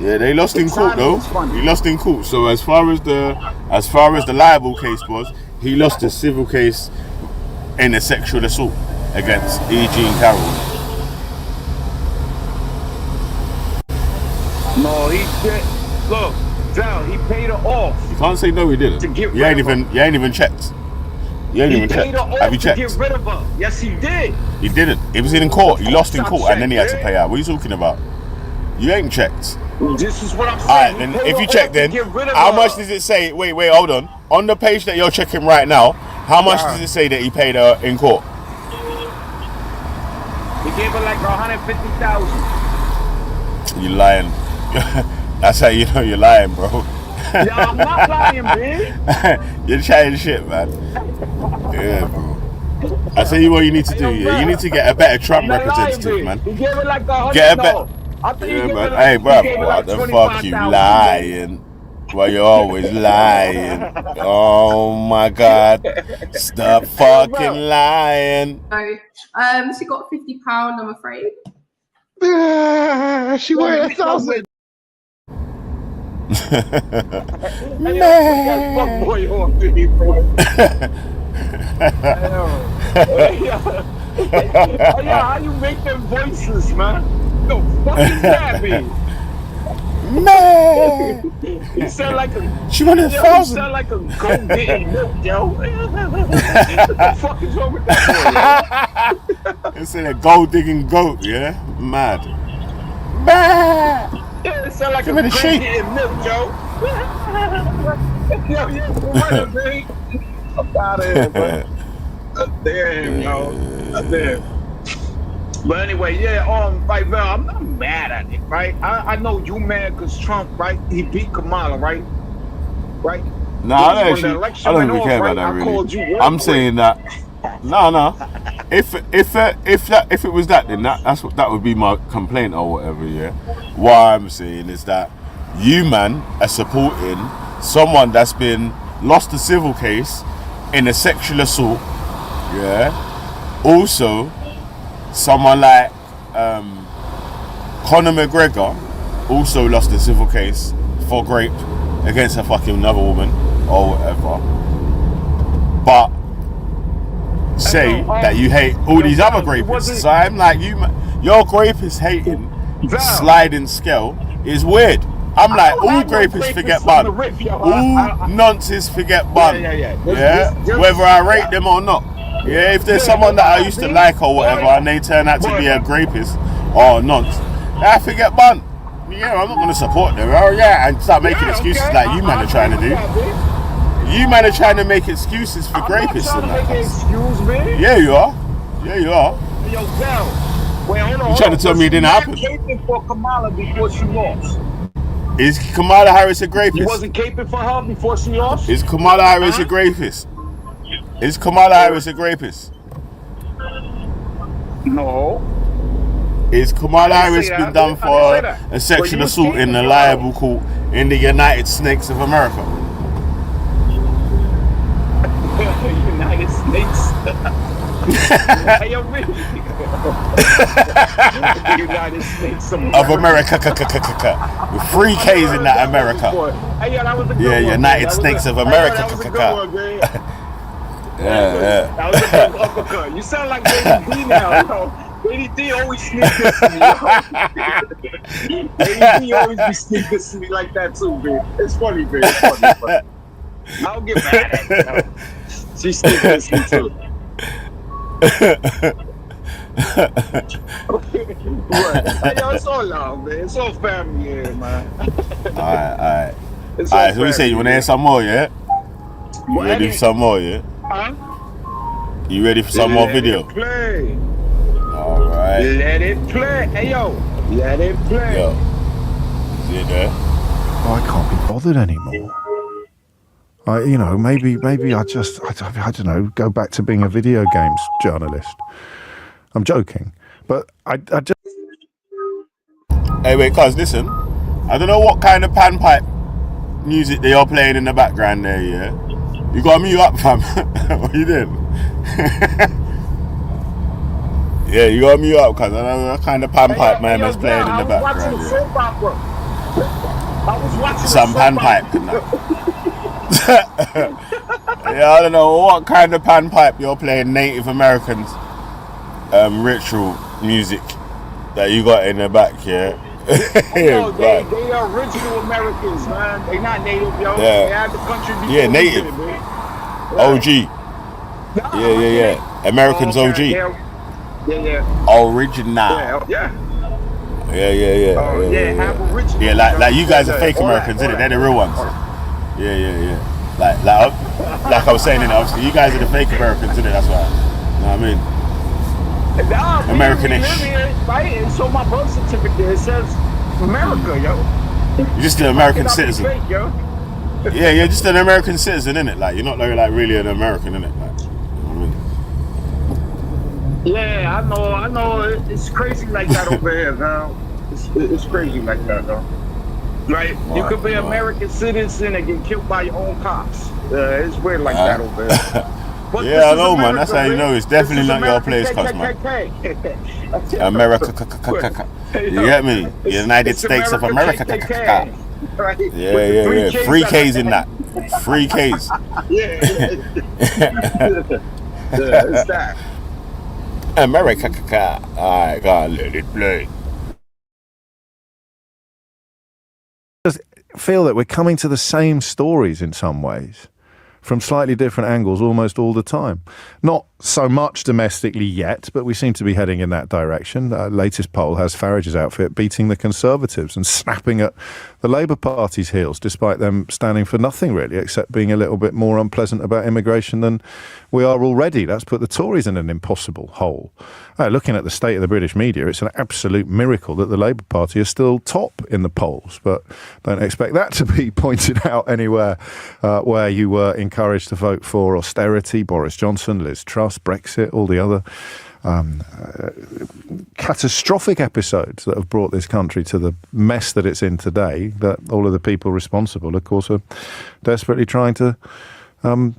Yeah, they lost in court though. He lost in court. So as far as the libel case was, he lost the civil case in a sexual assault against E. Jean Carroll. No, he did. Look, Val, he paid her off. You can't say no, he didn't. You ain't even checked. You ain't even checked. Have you checked? To get rid of her. Yes, he did. He didn't. It was in court. He lost in court, and then he had to pay out. What are you talking about? You ain't checked. This is what I'm saying. Alright, then if you check, then how much does it say? Wait, hold on. On the page that you're checking right now, how much does it say that he paid her in court? He gave her like 150,000. You lying? That's how you know you're lying, bro. Yeah, I'm not lying, man. You're chatting shit, man. Yeah, bro. I tell you what you need to do. Yeah, you need to get a better Trump representative, man. He gave her like 100. Get a better. Yeah, man. Hey, bro, what the fuck you lying? Why you always lying? Oh my God! Stop fucking lying. No, she got £50. I'm afraid. She weighed 1,000. How you make them voices, man? No, fuck is that, man? Man, he sound like a. She wanted 1,000. He sound like a goat getting milk, yo. What the fuck is wrong with that boy? It's a gold digging goat, yeah? Mad. Yeah, it sound like a goat getting milk, yo. Yo, man. I'm out of here, bro. Damn, yo. Damn. But anyway, right, Val, I'm not mad at it, right? I know you mad because Trump, right? He beat Kamala, right? Right? No, I don't even care about that, really. I'm saying that. No. If it was that, then that would be my complaint or whatever, yeah. What I'm saying is that you, man, are supporting someone that's been lost a civil case in a sexual assault, yeah. Also, someone like Conor McGregor also lost a civil case for rape against a fucking another woman or whatever. But say that you hate all these other rapists. So I'm like, your rapist hating sliding scale is weird. I'm like, all rapists forget bun. All nonsense forget bun. Yeah? Whether I rate them or not. Yeah, if there's someone that I used to like or whatever and they turn out to be a rapist or nonce, I forget bun. Yeah, I'm not going to support them. Oh yeah, and start making excuses like you man are trying to do. You man are trying to make excuses for rapists and that. Excuse me? Yeah, you are. Yeah, you are. Yo, Val, wait, hold on. You trying to tell me it didn't happen? Caping for Kamala before she lost. Is Kamala Harris a rapist? You wasn't caping for her before she lost? Is Kamala Harris a rapist? Is Kamala Harris a rapist? No. Is Kamala Harris been done for a sexual assault in a liable court in the United States of America? United States. The United States of America. With 3 K's in that America. Hey, yo, that was a good Yeah, one, United man. States of Hey, yo, America. that was a good one, man. Yeah. That was a good uppercut. You sound like Lady D now, yo. Lady D always sneak this to me, yo. Lady D always be sneak this to me like that too, man. It's funny, man. It's funny. I don't get mad at her, yo. She sneak this me too. Hey, yo, it's all love, man. It's all family here, man. Alright. It's Alright, all so we say you wanna hear some more, yeah? You ready for some more, yeah? Huh? You ready for some more video? Let it play. Alright. Let it play. Hey, yo. Let it play. Yo. See it there? Oh, I can't be bothered anymore. Maybe I don't know, go back to being a video games journalist. I'm joking, but I just. Hey, wait, cuz, listen. I don't know what kind of panpipe music they are playing in the background there, yeah? You got me up, fam. What you doing? Yeah, you got me up, cuz. I don't know what kind of panpipe man that's playing in the background. I was watching some panpipe. Yeah, I don't know what kind of panpipe you're playing Native Americans ritual music that you got in the back here. No, they are original Americans, man. They not native, yo. Yeah. They had the country before. Yeah, native. OG. Yeah. Americans OG. Yeah. Original. Yeah. Yeah. Aboriginal. Yeah, like you guys are fake Americans, innit? They're the real ones. Yeah. Like I was saying, obviously, you guys are the fake Americans, innit? That's why. You know what I mean? American-ish. Right? And so my birth certificate, it says America, yo. You're just an American citizen. Fake, yo. Yeah, you're just an American citizen, innit? Like, you're not like really an American, innit? Like, you know what I mean? Yeah, I know. It's crazy like that over here, man. It's crazy like that, though. Right? You could be an American citizen and get killed by your own cops. It's weird like that over here. But yeah, I know, man. That's how you know. It's definitely not your place, cuz, man. America. You get me? United States of America. Yeah. 3 K's in that. 3 K's. Yeah, it's that. America. Alright, God, let it play. I feel that we're coming to the same stories in some ways, from slightly different angles almost all the time. Not so much domestically yet, but we seem to be heading in that direction. The latest poll has Farage's outfit beating the Conservatives and snapping at the Labour Party's heels, despite them standing for nothing really, except being a little bit more unpleasant about immigration than we are already. That's put the Tories in an impossible hole. Looking at the state of the British media, it's an absolute miracle that the Labour Party is still top in the polls, but don't expect that to be pointed out anywhere where you were encouraged to vote for austerity, Boris Johnson, Liz Truss, Brexit, all the other catastrophic episodes that have brought this country to the mess that it's in today, that all of the people responsible, of course, are desperately trying to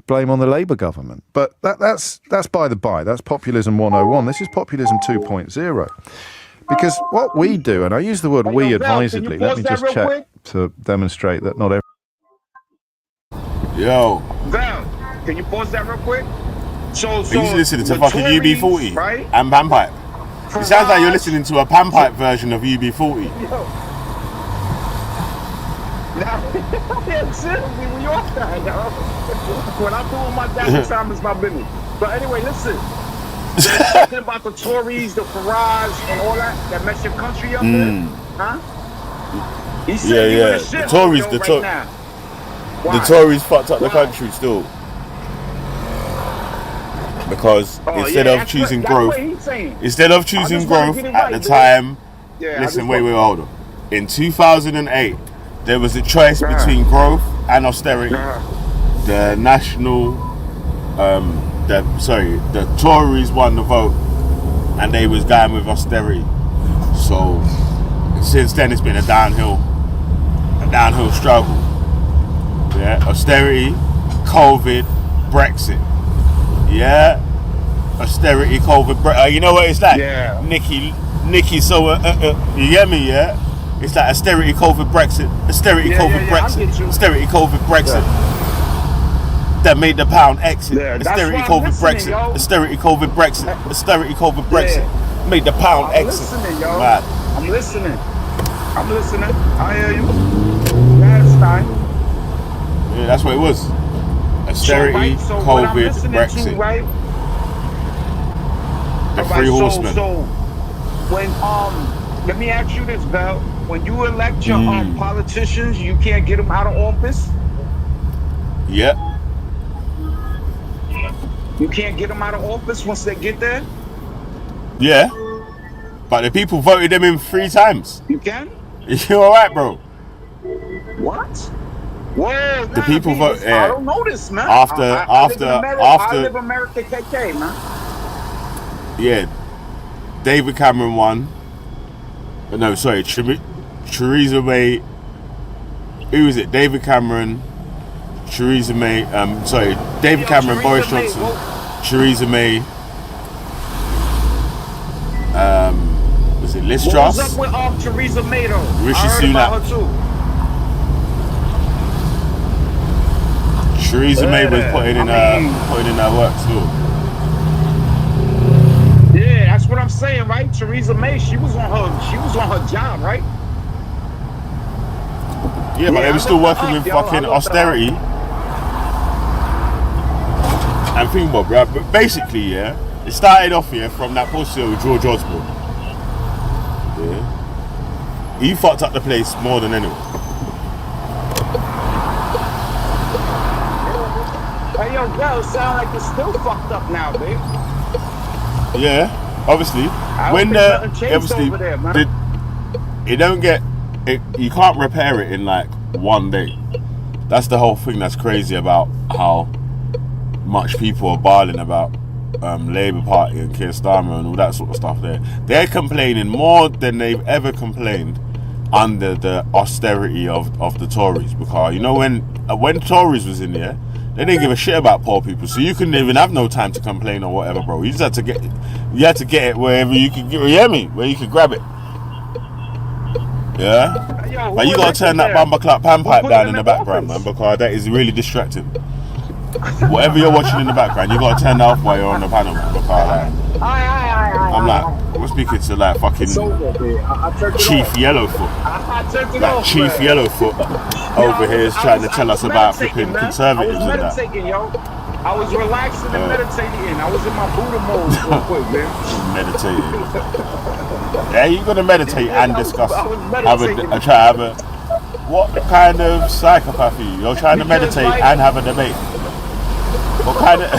blame on the Labour government. But that's by the by. That's populism 101. This is populism 2.0. Because what we do, and I use the word we advisedly, let me just check to demonstrate that not every... Yo. Val, can you pause that real quick? So He's listening to fucking Tories, UB40 right? and panpipe. It sounds like you're listening to a panpipe version of UB40. Yeah, seriously, we off that, yo. When I'm doing my damn time, it's my business. But anyway, listen. They're talking about the Tories, the Farage, and all that mess your country up there. Huh? He said Yeah. The Tories, the Tories fucked up the country still. Because instead of choosing growth at the time, listen, wait, hold on. In 2008, there was a choice between growth and austerity. The the Tories won the vote, and they was going with austerity. So since then, it's been a downhill struggle. Yeah, austerity, COVID, Brexit. Yeah, austerity, COVID. You know what it's like? Yeah. Nikki. So you get me? Yeah. It's like austerity, COVID, Brexit. Austerity, COVID, Brexit. Austerity, COVID, Brexit. That made the pound exit. Austerity, COVID, Brexit. Austerity, COVID, Brexit. Austerity, COVID, Brexit. Made the pound exit. Listening, yo. Mad. I'm listening. I hear you. Last time. Yeah, that's what it was. Austerity, COVID, Brexit. The three horsemen. So when let me ask you this, Val. When you elect your politicians, you can't get them out of office. Yep. You can't get them out of office once they get there. Yeah. But the people voted them in 3 times. You can? You alright, bro? What? Well, the people vote. I don't know this, man. After I live America KK, man. Yeah, David Cameron won. No, sorry, Theresa May. Who was it? David Cameron, Theresa May. David Cameron, Boris Johnson, Theresa May. Was it Liz Truss? What was up with Theresa May though? Rishi Sunak. Theresa May was putting in her work too. Yeah, that's what I'm saying, right? Theresa May, she was on her job, right? Yeah, but they were still working with fucking austerity. And think about, bro, but basically, yeah, it started off here from that pussy with George Osborne. Yeah, he fucked up the place more than anyone. Hey, yo, girl, sound like it's still fucked up now, babe. Yeah, obviously. It don't get it. You can't repair it in like one day. That's the whole thing. That's crazy about how much people are barling about Labour Party and Keir Starmer and all that sort of stuff. They're complaining more than they've ever complained under the austerity of the Tories, because you know when Tories was in there, they didn't give a shit about poor people, so you couldn't even have no time to complain or whatever, bro. You just had to get it wherever you could get. You hear me? Where you could grab it. Yeah, but you gotta turn that bumper clap pan pipe down in the background, man, because that is really distracting. Whatever you're watching in the background, you gotta turn that off while you're on the panel, man, because I'm like, we're speaking to like fucking Chief Yellowfoot. Like Chief Yellowfoot over here is trying to tell us about flipping conservatives and that. I was relaxing and meditating. I was in my Buddha mode real quick, man. Meditating. Yeah, you're gonna meditate and discuss. What kind of psychopath are you? You're trying to meditate and have a debate. What kind of?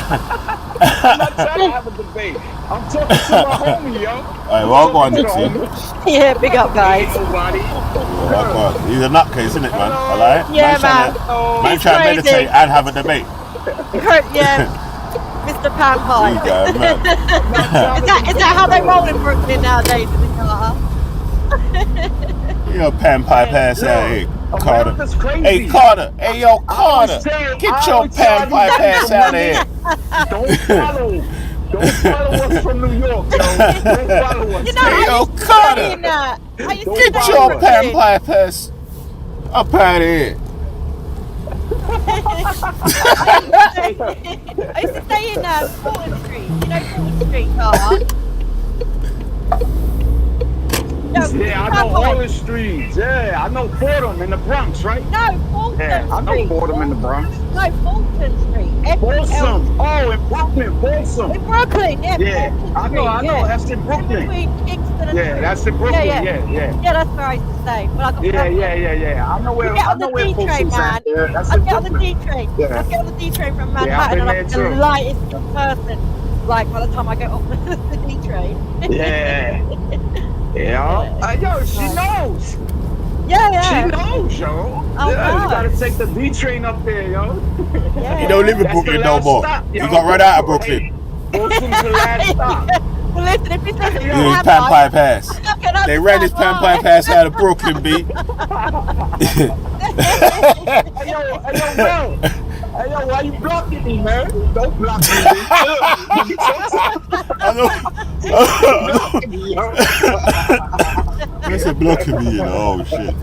I'm not trying to have a debate. I'm talking to my homie, yo. Alright, well, go on, Nixie. Yeah, big up, guys. He's a nutcase, isn't it, man? Alright? Yeah, man. Man trying to meditate and have a debate. Yeah, Mr. Pan Pie. You go, man. Is that how they roll in Brooklyn nowadays in the car? You're a pan pie pass out here, Carter. Hey, Carter. Hey, yo, Carter. Get your pan pie pass out of here. Don't follow us from New York, yo. Don't follow us. Hey, yo, Carter. Get your pan pie pass up out of here. I used to stay in Fulton Street. You know Fulton Street, Carter? Yeah, I know all the streets. Yeah, I know Fordham in the Bronx, right? No, Fulton Street. Yeah, I know Fordham in the Bronx. No, Fulton Street. Folsom. Oh, in Brooklyn, Folsom. In Brooklyn, yeah. Yeah, I know. That's in Brooklyn. Between Kingston and that's in Brooklyn. Yeah, that's where I used to stay. When I got yeah. I know where. Get on the D train, man. I get on the D train. I get on the D train from Manhattan, and I'm the lightest person. Like by the time I get off the D train. Yeah. Yeah. Yo, she knows. Yeah. She knows, yo. Oh, you gotta take the D train up there, yo. Yeah. You don't live in Brooklyn no more. You got right out of Brooklyn. Folsom's the last stop. Well, listen, if it's Pan Pie Pass. They ran this Pan Pie Pass out of Brooklyn, B. Yo, Hey, yo, why you blocking me, man? Don't block me, bitch. Blocking me, yo. I said blocking me, you know. Oh shit.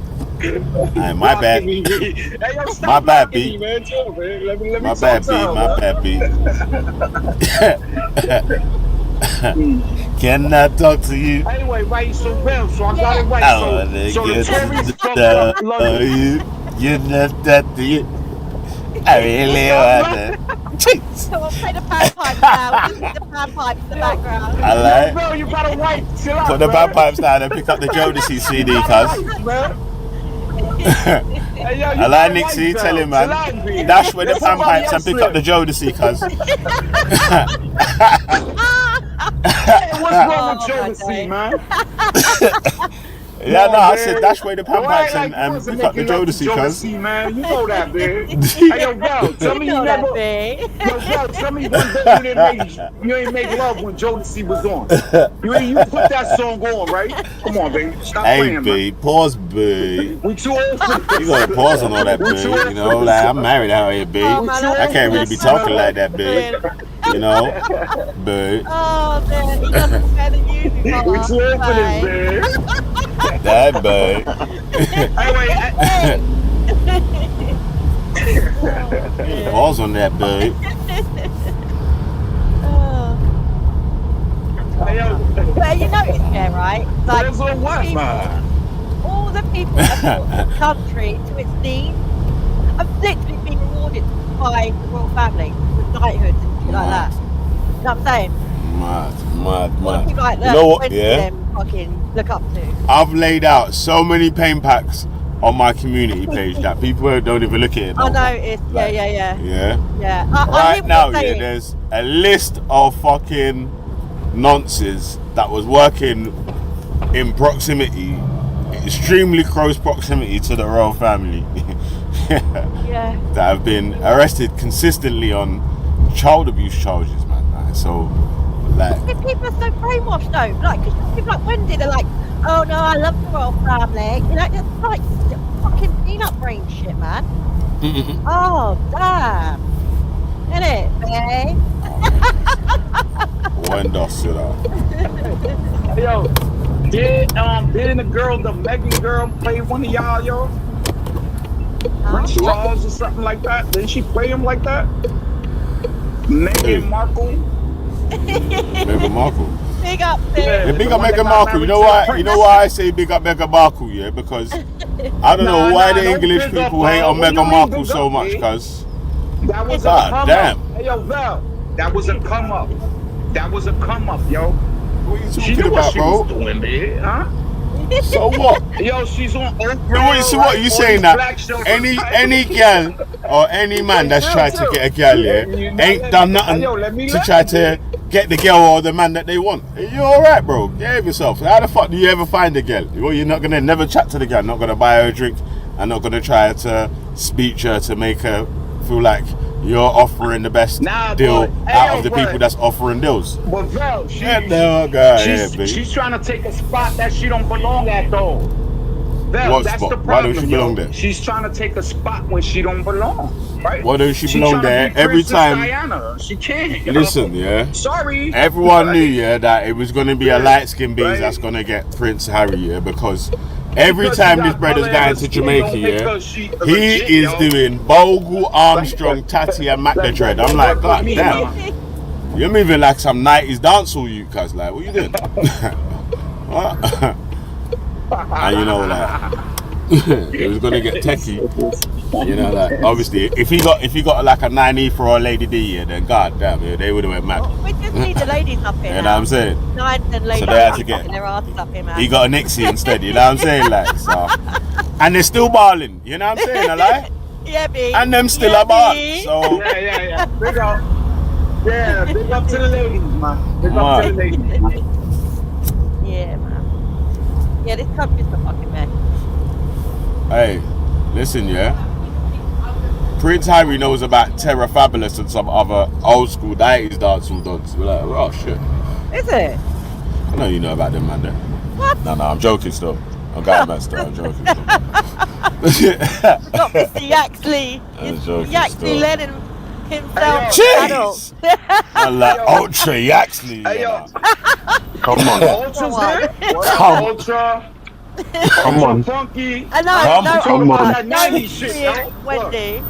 Hey, my bad. Me. Hey, yo, stop My bad, blocking B. me, man. Chill, man. Let me My talk bad, to B. her, My man. bad, B. Can I talk to you? Anyway, right, so well, so I got it right. I So wanna the get Tories to from know London. you know that you. I really wanna. So we'll play the bagpipes now. We'll the bagpipes in the background. I like. Yo, bro, you gotta wipe. Chill out, Put the man. bagpipes down and pick up the Jodeci CD, You cuz. gotta wipe, man. Hey, yo, I like Nixie, tell him, man. Dash with the pan pipes and pick up the Jodeci, cuz. Hey, what's wrong with Jodeci, man? Yeah, Come no, on, I said man. dash with the pan Don't pipes act like and you wasn't pick up the making love to Jodeci, cuz. Jodeci, man. You know that, man. Hey, yo, Val, tell me you never. Yo, Val, tell me one day you ain't make love when Jodeci was on. You put that song on, right? Come on, baby. Stop Hey, playing, B, man. pause, B. We too old for this. You gotta pause on all that, B. You know, like, I'm married out here, B. I can't really be talking like that, B. You know? B. Oh, man. He doesn't better than you do, We too old for this, man. That, B. Pause on that, B. Well, you notice, yeah, right? Like, all the people that brought the country to its knees have literally been rewarded by the royal family with knighthood and shit like that. You know what I'm saying? Mad. People like You that, know what, when yeah? them fucking look up to. I've laid out so many pain packs on my community page that people don't even look at it. I noticed, Like, yeah. Yeah. I Right hear what now, you're yeah, saying. there's a list of fucking nonces that was working in proximity, extremely close proximity to the royal family. Yeah. That have been arrested consistently on child abuse charges, man. Like, so, like, Because people are so brainwashed though. Like, because people like Wendy, they're like, oh no, I love the royal family. You know, it's like fucking peanut brain shit, man. Oh, damn. Innit, babe? Wenda sit out. Yo, didn't the girl, the Megan girl, play one of y'all, yo? Prince Charles or something like that? Didn't she play him like that? Meghan Markle? Meghan Markle. Big up, babe. Yeah, big up Meghan Markle. You know why? You know why I say big up Meghan Markle? Yeah, because I don't know why the English people hate on Meghan Markle so much. Cause that was God damn. Hey, yo, Val, that was a come up. That was a come up, yo. What are you She talking knew what about, she bro? was doing, man, huh? So what? Yo, she's on Oprah. So what? You saying that any girl or any man that's tried to get a girl, yeah, ain't done nothing to try to get the girl or the man that they want? You alright, bro? Behave yourself. How the fuck do you ever find a girl? Well, you're not gonna never chat to the girl, not gonna buy her a drink, and not gonna try to speak to her to make her feel like you're offering the best deal out of the people that's offering deals. But Val, she's trying to take a spot that she don't belong at, though. Val, What that's spot? the problem. Why don't she belong there? She's trying to take a spot where she don't belong, right? Why don't she belong trying to there be every Princess time? Diana. She can't. Listen, yeah. Sorry. Everyone knew, yeah, that it was going to be a light-skinned bees that's going to get Prince Harry, yeah, because every time this brother's going to Jamaica, yeah, he is doing Bogle, Armstrong, Tatty, and Mac the Dread. I'm like, God damn. You're moving like some 90s dancehall, you cuz. Like, what you doing? What? And you know, like, it was going to get techie. You know, like, obviously, if he got like a 90 for a Lady D, yeah, then God damn, yeah, they would have went mad. We just need the ladies up here. You know what I'm saying? Nines and ladies So they had to get their asses up here, man. He got a Nixie instead, you know what I'm saying? Like, so. And they're still balling, you know what I'm saying? I like? Yeah, B. And them still a ball. So Yeah. Big up. Yeah, big up to the ladies, man. Big up to the ladies. Yeah, man. Yeah, this country's a fucking mess. Hey, listen, yeah. Prince Harry knows about Terra Fabulous and some other old school 90s dancehall dons. We're like, oh shit. Is it? I know you know about them, man. There. What? No, I'm joking still. I'm going back still. I'm joking. Got Mr. Yaxley. I'm joking Yaxley still. Lennon himself. Jeez! I like Ultra Yaxley. Hey, yo. Come on. Ultra's there? What up, Come. Ultra? Come on. Funky. I know, Come on. That 90s shit, yo. Wendy.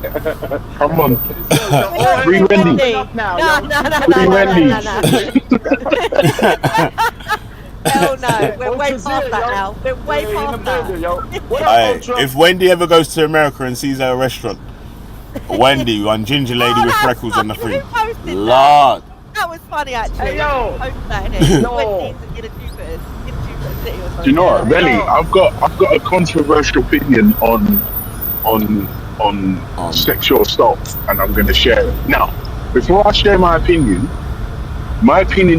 Come on. Free Wendy. No. Free Wendy. Hell no, we're way past that now. We're way past that. Hey, if Wendy ever goes to America and sees her restaurant, Wendy, one ginger lady with freckles on the front. Lord. That was funny actually. Hey, yo. Wendy's in a Jupiter City or something. Do you know what, Belly? I've got a controversial opinion on sexual assault, and I'm going to share it. Now, before I share my opinion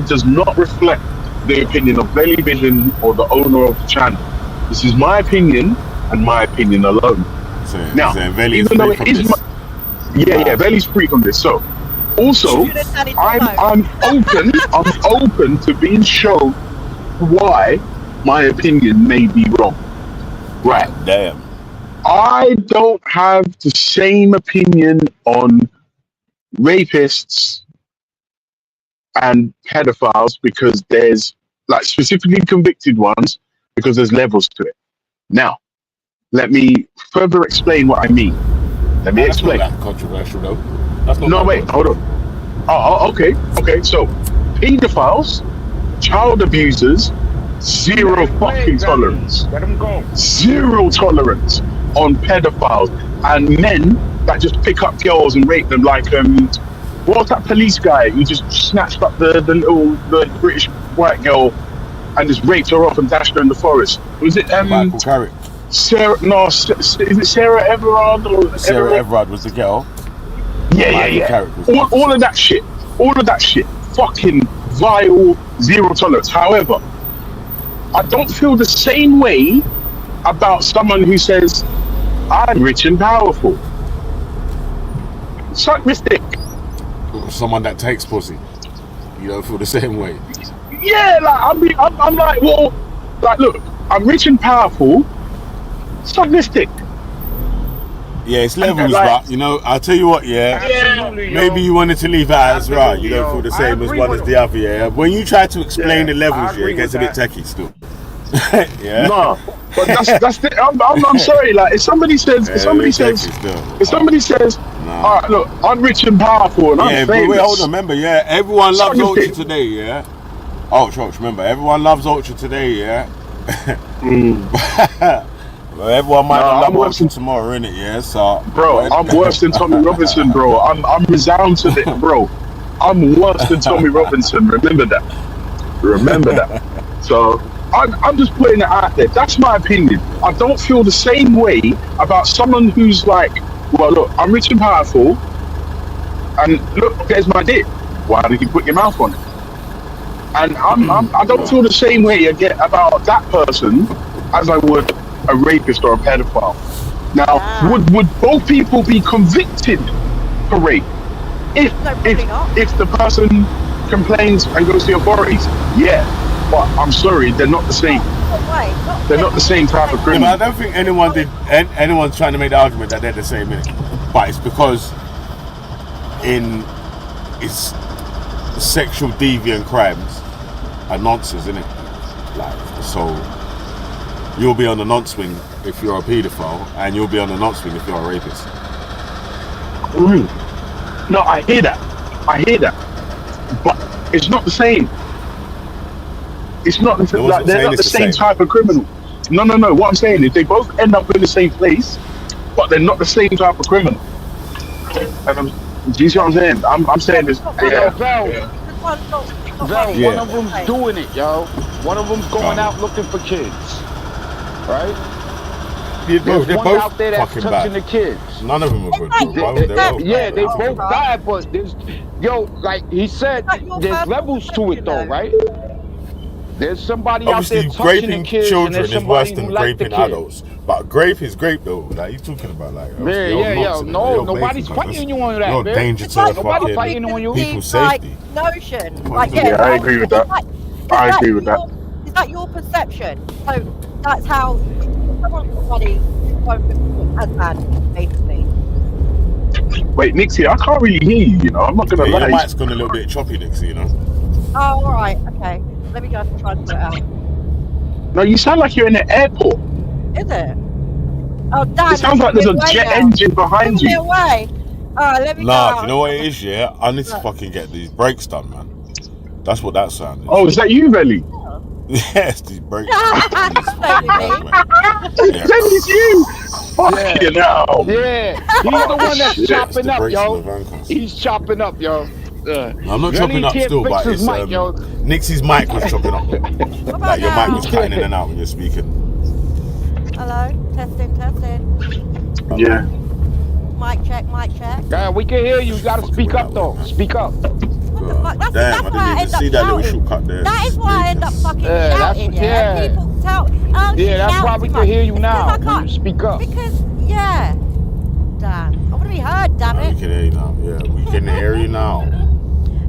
does not reflect the opinion of Belly Vision or the owner of the channel. This is my opinion and my opinion alone. Now, even though it is Belly's free from this. So, also, I'm open to being shown why my opinion may be wrong. Right. Damn. I don't have the same opinion on rapists and pedophiles because there's like specifically convicted ones because there's levels to it. Now, let me further explain what I mean. Let me explain. That's not that controversial though. That's not no, wait, hold on. Oh, okay. So, pedophiles, child abusers, zero fucking tolerance. Let them go. Zero tolerance on pedophiles and men that just pick up girls and rape them like what was that police guy who just snatched up the British white girl and just raped her off and dashed her in the forest? Was it Michael Carrick? Sarah? No, is it Sarah Everard? Or Sarah Everard was the girl. Yeah. All of that shit. Fucking vile, zero tolerance. However, I don't feel the same way about someone who says, I'm rich and powerful. Suck this dick. Someone that takes pussy. You don't feel the same way. Yeah, like I'm like, well, like, look, I'm rich and powerful. Suck this dick. Yeah, it's levels, but you know, I'll tell you what, maybe you wanted to leave out as right. You don't feel the same as one as the other, yeah. When you try to explain the levels, it gets a bit techie still. Yeah. No, but that's the, I'm sorry. Like, if somebody says, all right, look, I'm rich and powerful, and I'm famous. Wait, hold on, remember, everyone loves Ultra today, yeah. Oh, Church, remember, everyone loves Ultra today, yeah. Well, everyone might not love Ultra tomorrow, innit? Yeah, so. Bro, I'm worse than Tommy Robinson, bro. I'm resounding it, bro. I'm worse than Tommy Robinson. Remember that. So. I'm just putting it out there. That's my opinion. I don't feel the same way about someone who's like, well, look, I'm rich and powerful, and look, there's my dick. Why did you put your mouth on it? And I don't feel the same way about that person as I would a rapist or a pedophile. Now, would both people be convicted for rape if the person complains and goes to the authorities? Yeah. But I'm sorry, they're not the same. They're not the same type of criminal. I don't think anyone's trying to make the argument that they're the same, innit? But it's because it's sexual deviant crimes are nonsense, innit? Like, so you'll be on the nonce swing if you're a paedophile, and you'll be on the nonce swing if you're a rapist. No, I hear that, but it's not the same. It's not like they're not the same type of criminal. No. What I'm saying is they both end up in the same place, but they're not the same type of criminal. And do you see what I'm saying? I'm saying this. One of them's doing it, yo. One of them's going out looking for kids, right? There's one out there that's touching the kids. None of them are good, bro. They both died, but there's, like he said, there's levels to it, though, right? There's somebody obviously, out there touching raping the kids, children is worse than raping adults. But grape is grape, though. Like, he's talking about, like, nobody's fighting you on that, you're man. danger to Nobody's fighting on you. People's safety. Notion. I agree with that. I agree with that. Is that your perception? So that's how everybody as man, basically. Wait, Nixie, I can't really hear you. You know, I'm not gonna Yeah, lie. your mic's gone a little bit choppy, Nixie. You know. Oh, all right. Okay. Let me go and try to sort it out. No, you sound like you're in an airport. Is it? Oh, damn. It sounds like there's a jet engine behind you. Away. All right, let me go Nah, out. do you know what it is? Yeah, I need to fucking get these brakes done, man. That's what that sound is. Oh, is that you, Belly? Yes, these brakes. That is you. Fuck you now. Yeah, he's the one that's Shit. chopping up, brakes yo. in the van cars. He's chopping up, yo. I'm not chopping up still, but it's mic, yo. Nixie's mic was chopping up. Like your mic was cutting in and out when you're speaking. Hello, testing. Yeah. Mic check. Yeah, we can hear you. You gotta speak up, though. Speak up. That's Damn, I didn't even see that little shortcut there. That is why I end up fucking shouting, yeah. People tell, Yeah, that's why we can hear you now when you speak up. Because, yeah. Damn. I want to be heard, damn We it. can hear you now. Yeah, we can hear you now.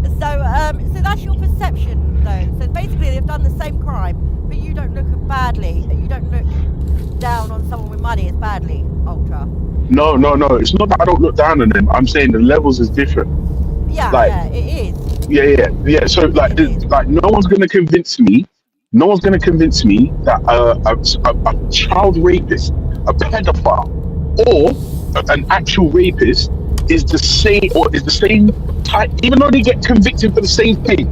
So that's your perception, though. So basically, they've done the same crime, but you don't look badly. You don't look down on someone with money as badly, Ultra. No. It's not that I don't look down on them. I'm saying the levels is different. Yeah, Like, yeah, it is. Yeah. So like no one's gonna convince me. No one's gonna convince me that a child rapist, a pedophile, or an actual rapist is the same type. Even though they get convicted for the same thing,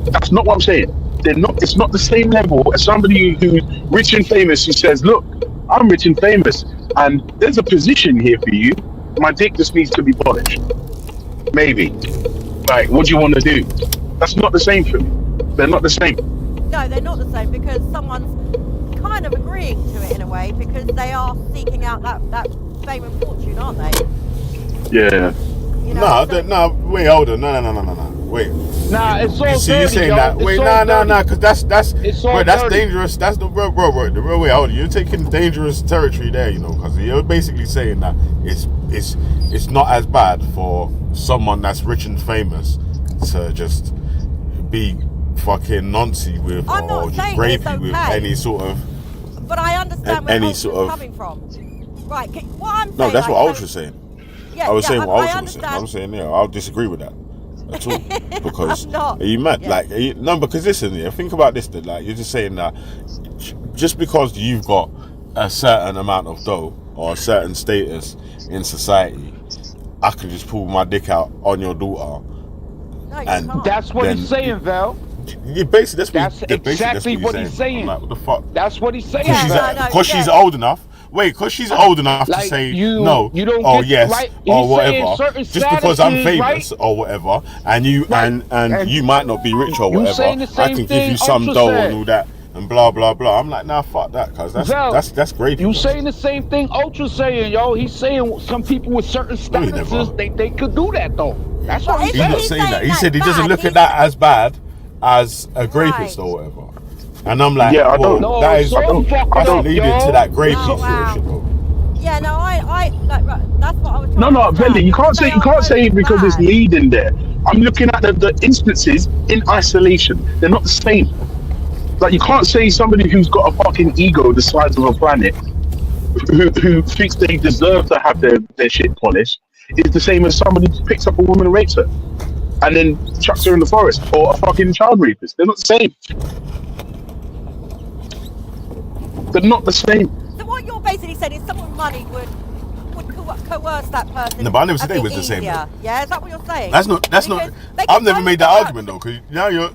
that's not what I'm saying. They're not. It's not the same level as somebody who's rich and famous who says, "Look, I'm rich and famous, and there's a position here for you. My dick just needs to be polished." Maybe. Like, what do you want to do? That's not the same for me. They're not the same. No, they're not the same because someone's kind of agreeing to it in a way because they are seeking out that fame and fortune, aren't they? Yeah. You know, No, wait, hold on. No. Wait. Nah, it's all You see, you're dirty, saying yo. that. It's Wait, all no, dirty. because that's It's all bro, that's dirty. dangerous. That's the bro. The real way, hold on. You're taking dangerous territory there, you know, because you're basically saying that it's not as bad for someone that's rich and famous to just be fucking noncy with or just rapey with any sort of. But I understand where any Ultra's sort of. coming from. Right, what I'm saying. No, that's like, what Ultra's saying. Yeah, I was saying what I Ultra was saying. I'm saying I'll disagree with that at all because not. are you mad? Yeah. Like no, because listen, think about this. That like you're just saying that just because you've got a certain amount of dough or a certain status in society, I can just pull my dick out on your daughter. No, and that's what he's saying, Val. Yeah, basically, that's exactly what he's saying. I'm like, what the fuck? That's what he's saying. Because she's old enough. Wait, because she's old enough to say no, you don't or get, yes, right? or He's whatever. Just because I'm famous, right? or whatever, and you and you might not be rich or whatever, I can give you some dough and all that, and blah blah blah. I'm like, nah, fuck that, cause that's great. You saying the same thing Ultra's saying, yo. He's saying some people with certain statuses, they could do that though. That's what he's not saying that. He said he doesn't look at that as bad as a rapist or whatever. And I'm like, yeah, I well, don't. that is I don't lead into that gravy situation. Yeah, no, I that's what I was trying No, to Velly, you can't say because it's leading there. I'm looking at the instances in isolation. They're not the same. Like, you can't say somebody who's got a fucking ego the size of a planet, who thinks they deserve to have their shit polished, is the same as somebody who picks up a woman and rapes her, and then chucks her in the forest, or a fucking child rapist. They're not the same. They're not the same. So what you're basically saying is someone with money would coerce that person. No, but I never said they was the same. Yeah, is that what you're saying? That's not. I've never made that argument though, because now you're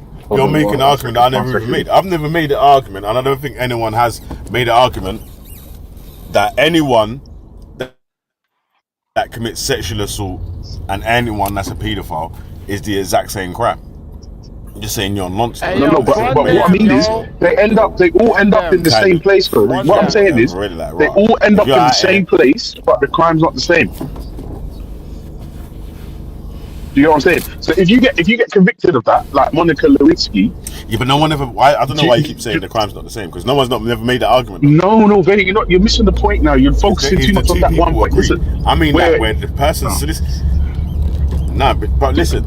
making an argument that I never even made. I've never made an argument, and I don't think anyone has made an argument that anyone that commits sexual assault and anyone that's a paedophile is the exact same crime. I'm just saying you're nonsense. No, but what I mean is they all end up in the same place though. What I'm saying is they all end up in the same place, but the crime's not the same. Do you know what I'm saying? So if you get convicted of that, like Monica Lewinsky. Yeah, but no one ever. I don't know why you keep saying the crime's not the same, because no one's never made that argument. No, Vinny, you're missing the point now. You're focusing too much on that one point. Listen, I mean that where the person. So this. Nah, but listen.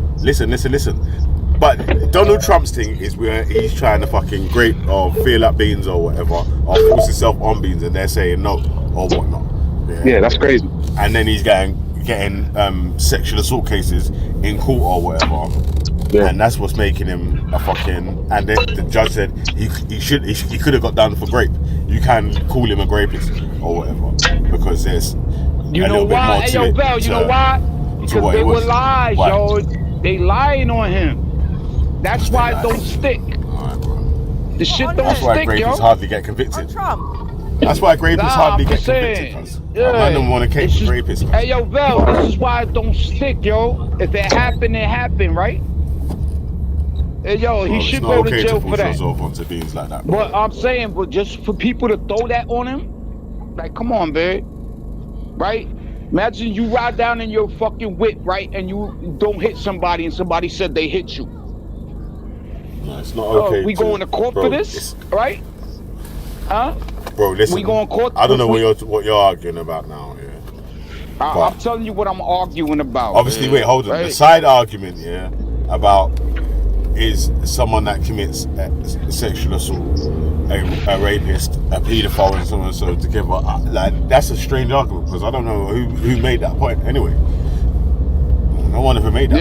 But Donald Trump's thing is where he's trying to fucking grape or feel up beans or whatever, or force himself on beans, and they're saying no or whatnot. Yeah, that's crazy. And then he's getting getting sexual assault cases in court or whatever. Yeah. And that's what's making him a fucking. And the judge said he could have got done for grape. You can call him a rapist or whatever because there's a little bit more to it. Yo, Bell, you know why? Because they were lies, yo. They lying on him. That's why it don't stick. Alright, bro. The shit don't That's why stick, yo. rapists hardly get convicted. That's why rapists hardly get convicted. Yeah. Man don't want to case rapists. Hey, yo, Bell, this is why it don't stick, yo. If it happened, it happened, right? Hey, yo, he should go to jail for that. Onto beings like that, but I'm saying, but just for people to throw that on him, like, come on, babe. Right? Imagine you ride down in your fucking whip, right, and you don't hit somebody, and somebody said they hit you. No, it's not okay. We going to court for this, right? Huh? Bro, listen. We going to court. I don't know what you're arguing about now. Yeah. I'm telling you what I'm arguing about. Obviously, wait, hold on. Right? The side argument, yeah, about is someone that commits sexual assault, a rapist, a paedophile, and so on and so together. Like, that's a strange argument because I don't know who made that point anyway. No one ever made that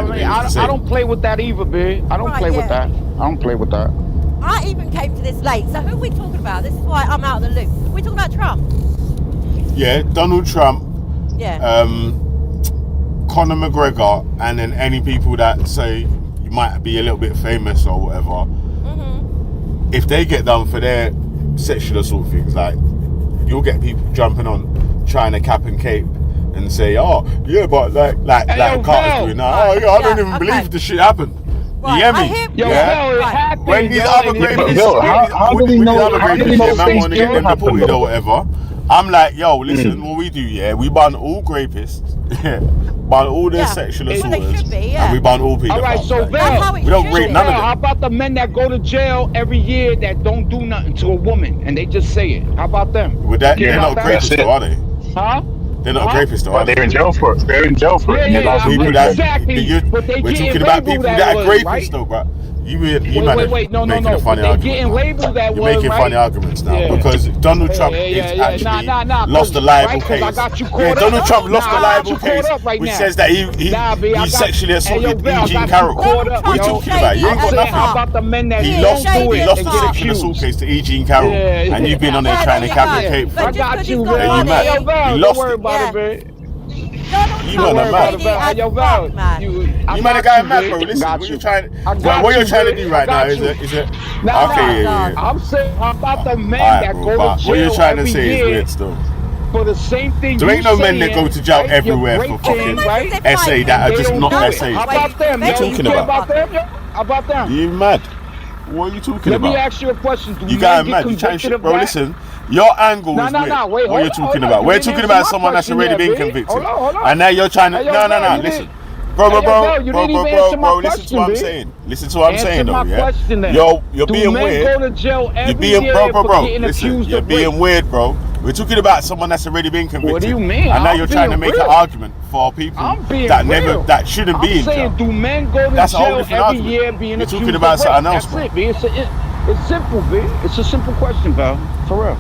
point. Yeah, I don't play with that either, babe. I don't play with that. I don't play with that. I even came to this late. So who are we talking about? This is why I'm out of the loop. Are we talking about Trump? Yeah, Donald Trump. Yeah. Conor McGregor, and then any people that say you might be a little bit famous or whatever. Mm-hmm. If they get done for their sexual assault things, like you'll get people jumping on trying to cap and cape and say, "Oh, yeah, but like Carter's doing now. Oh, yeah, I don't even believe the shit happened." Right. You hear me? It happened. When these other rapists, how do we know? How do we know man want to get them deported or whatever? I'm like, yo, listen, what we do, yeah, we ban all rapists, ban all their sexual assaulters, and we ban all people. All right, so Val, we don't rate none of them. How about the men that go to jail every year that don't do nothing to a woman and they just say it? How about them? With that, they're not rapists, though, are they? Huh? They're not rapists, though, are they? They're in jail for it. They're in jail for it. Exactly. We're talking about people that are rapists, though, bro. You wait, no. They're getting labeled that You're word, making funny arguments now because Donald Trump actually lost the libel case. Donald Trump lost the libel case, which says that he sexually assaulted E. Jean Carroll. What are you talking about? You ain't got nothing. He lost the sexual assault case to E. Jean Carroll, and you've been on there trying to cap and cape. I got you, man. You mad? You lost it. You know that man. Yo, Val, you man, a guy mad, bro. Listen, what you're trying to do right now is it? Okay, yeah. I'm saying, how about the men that go to jail? What you're trying to say is weird still. For the same thing. There ain't no men that go to jail everywhere for fucking SA that are just not SA. How about them? What are you talking about? How about them? You mad? What are you talking about? Let me ask you a question. You guys mad? You trying shit, bro? Listen. Your angle is weird. Wait, what are you talking about? We're talking about someone that's already been convicted. And now you're trying to... No. Listen. Bro. Listen to what I'm saying. Listen to what I'm saying, though, yeah? You're being weird. You're being... Bro. Listen, you're being weird, bro. We're talking about someone that's already been convicted. What do you mean? And now you're trying to make an argument for people that shouldn't be in jail. Do men go to jail every year being accused of rape? You're talking about something else, bro. It's simple, B. It's a simple question, pal. For real.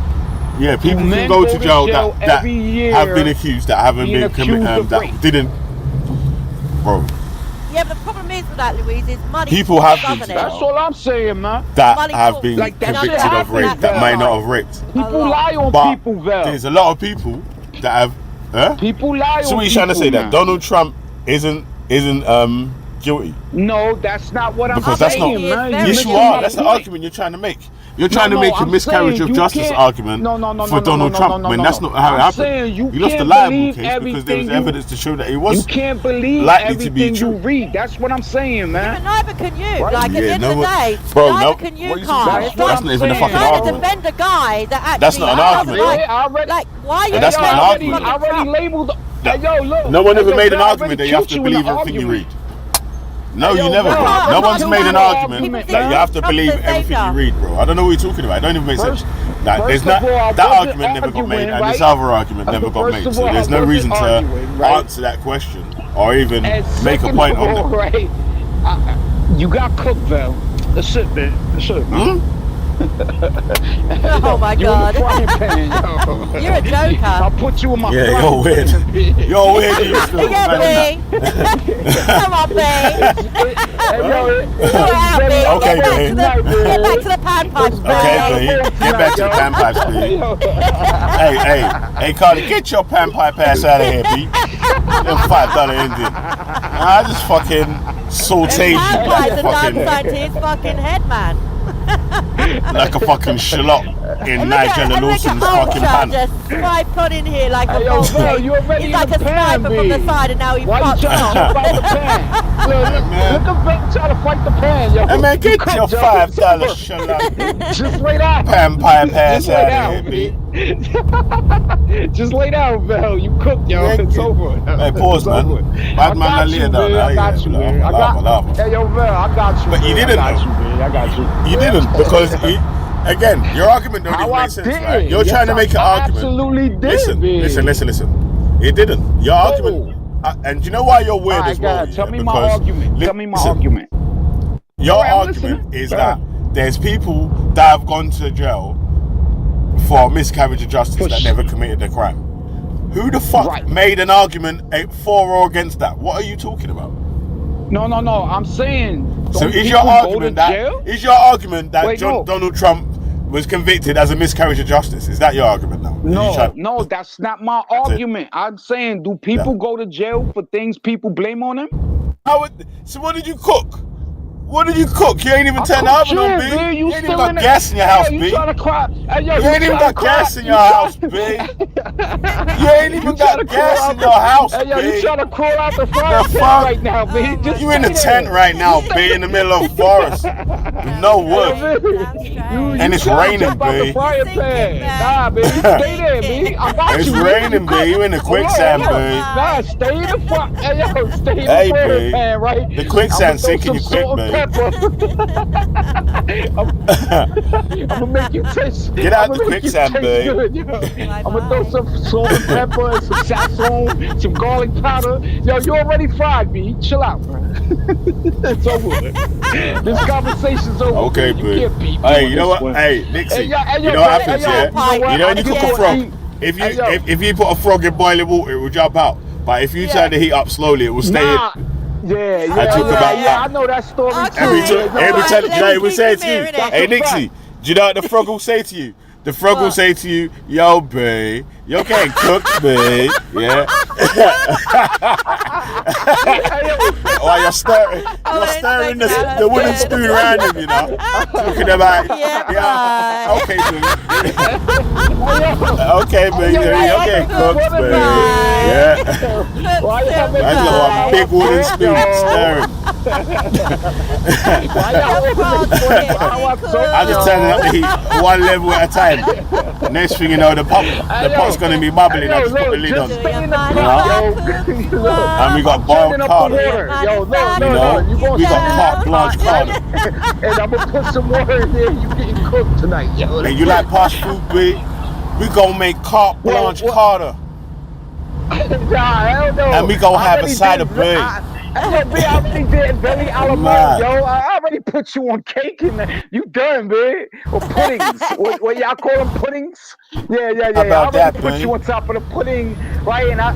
Yeah, people can go to jail that have been accused, that haven't been convicted, that didn't. Bro. Yeah, but the problem is with that, Louise, is money. People have been. That's all I'm saying, man. That have been convicted of rape, that might not have raped. People lie on people, Val. There's a lot of people that have. People lie on people. So what are you trying to say? That Donald Trump isn't guilty? No, that's not what I'm saying. Because that's not. Yes, you are. That's the argument you're trying to make. You're trying to make a miscarriage of justice argument for Donald Trump when that's not how it happened. He lost the libel case because there was evidence to show that it was likely to be true. You read. That's what I'm saying, man. But neither can you. Like at the end of the day, neither can you, Carl. That's not even a fucking argument. Defend a guy that actually. That's not an argument. Like, why are you? That's not an argument. I already labeled. Yo, look. No one ever made an argument that you have to believe everything you read. No, you never, bro. No one's made an argument that you have to believe everything you read, bro. I don't know what you're talking about. It don't even make sense. There's not that argument never got made, and this other argument never got made. So there's no reason to answer that question or even make a point on it. You got cooked, Val. That's it, man. That's it. Oh my You God. in the frying pan, yo. You're a joker. I'll put you in my Yeah, frying you're weird. pan. You're weird. You still. Yeah, B. Come on, B. Hey, yo, Okay, B. Get back to the pan pipes, B. Okay, B. Get back to the pan pipes, B. Hey, Carly, get your pan pipe ass out of here, B. Them $5 Indian. I just fucking sauteed you Pan like pipes a are done fucking, signed to his fucking head, man. like a fucking shallot in Nigel Lawson's fucking pan. Just swipe on in here like a Yo, bullshit. bro, you're already He's like in a the pan, sniper from the B. side and now he Why you fucks trying to off. jump out the pan? Look at Ben trying to fight the pan, yo. Hey man, get your $5 shallot. Just lay down. Pan pipe ass Just lay out down, of here, B. Just lay down, Val. You cooked, yo. It's over. Hey, pause, man. Bad man, I lay down. I got you, man. I got. Hey, yo, Val, I got you. But you didn't, I got you, man. I got you. You didn't, because again, your argument don't even make sense, right? You're trying to make an argument. Absolutely did. Listen. It didn't. Your argument, and you know why you're weird as well? Tell me my argument. Tell me my argument. Your argument is that there's people that have gone to jail for miscarriage of justice that never committed a crime. Who the fuck made an argument for or against that? What are you talking about? No. I'm saying. So is your argument that Donald Trump was convicted as a miscarriage of justice? Is that your argument now? No, that's not my argument. I'm saying, do people go to jail for things people blame on them? So what did you cook? What did you cook? You ain't even turned the oven on, B. You ain't even got gas in your house, B. You ain't even got gas in your house, B. You ain't even got gas in your house, B. You trying to crawl out the fire pit right now, B. You in the tent right now, B, in the middle of the forest. With no wood. And it's raining, B. Nah, B. Stay there, B. I got it's you. It's raining, B. You in the quicksand, B. Nah, stay in the fire. Stay in the frying pan, right? The quicksand sinking you quick, B. I'm gonna make you taste. Get out the quicksand, babe. I'm gonna throw some salt and pepper and some sazon, some garlic powder. Yo, you already fried, B. Chill out, bro. It's over. This conversation's over. Okay, B. you can't beat me. Hey, you know what? Hey, Nixie. You know what happens, yeah? You know when you cook a frog, if you put a frog in boiling water, it will jump out. But if you turn the heat up slowly, it will stay in. I know that story Every time, you know, it will say to you, hey Nixie, do you know what the frog will say to you? The frog will say to you, yo, babe, you're getting cooked, babe. Yeah. While you're stirring the wooden spoon around him, you know. Talking about, okay, babe. Okay, babe, you're getting cooked, babe. Yeah. That's like a big wooden spoon stirring. I'm just turning up the heat one level at a time. Next thing you know, the pot's gonna be bubbling. I just put the lid on. You know? And we got boiled carder. We got carte blanche carder. And I'm gonna put some water in there. You getting cooked tonight, yo. Hey, you like posh food, B? We gonna make carte blanche carder. Nah, hell no. And we gonna have a side of bread. I already did belly alamar, yo. I already put you on cake in there. You done, man. Or puddings. what y'all call them, puddings? Yeah. How I about already that, put man? you on top of the pudding, right? And I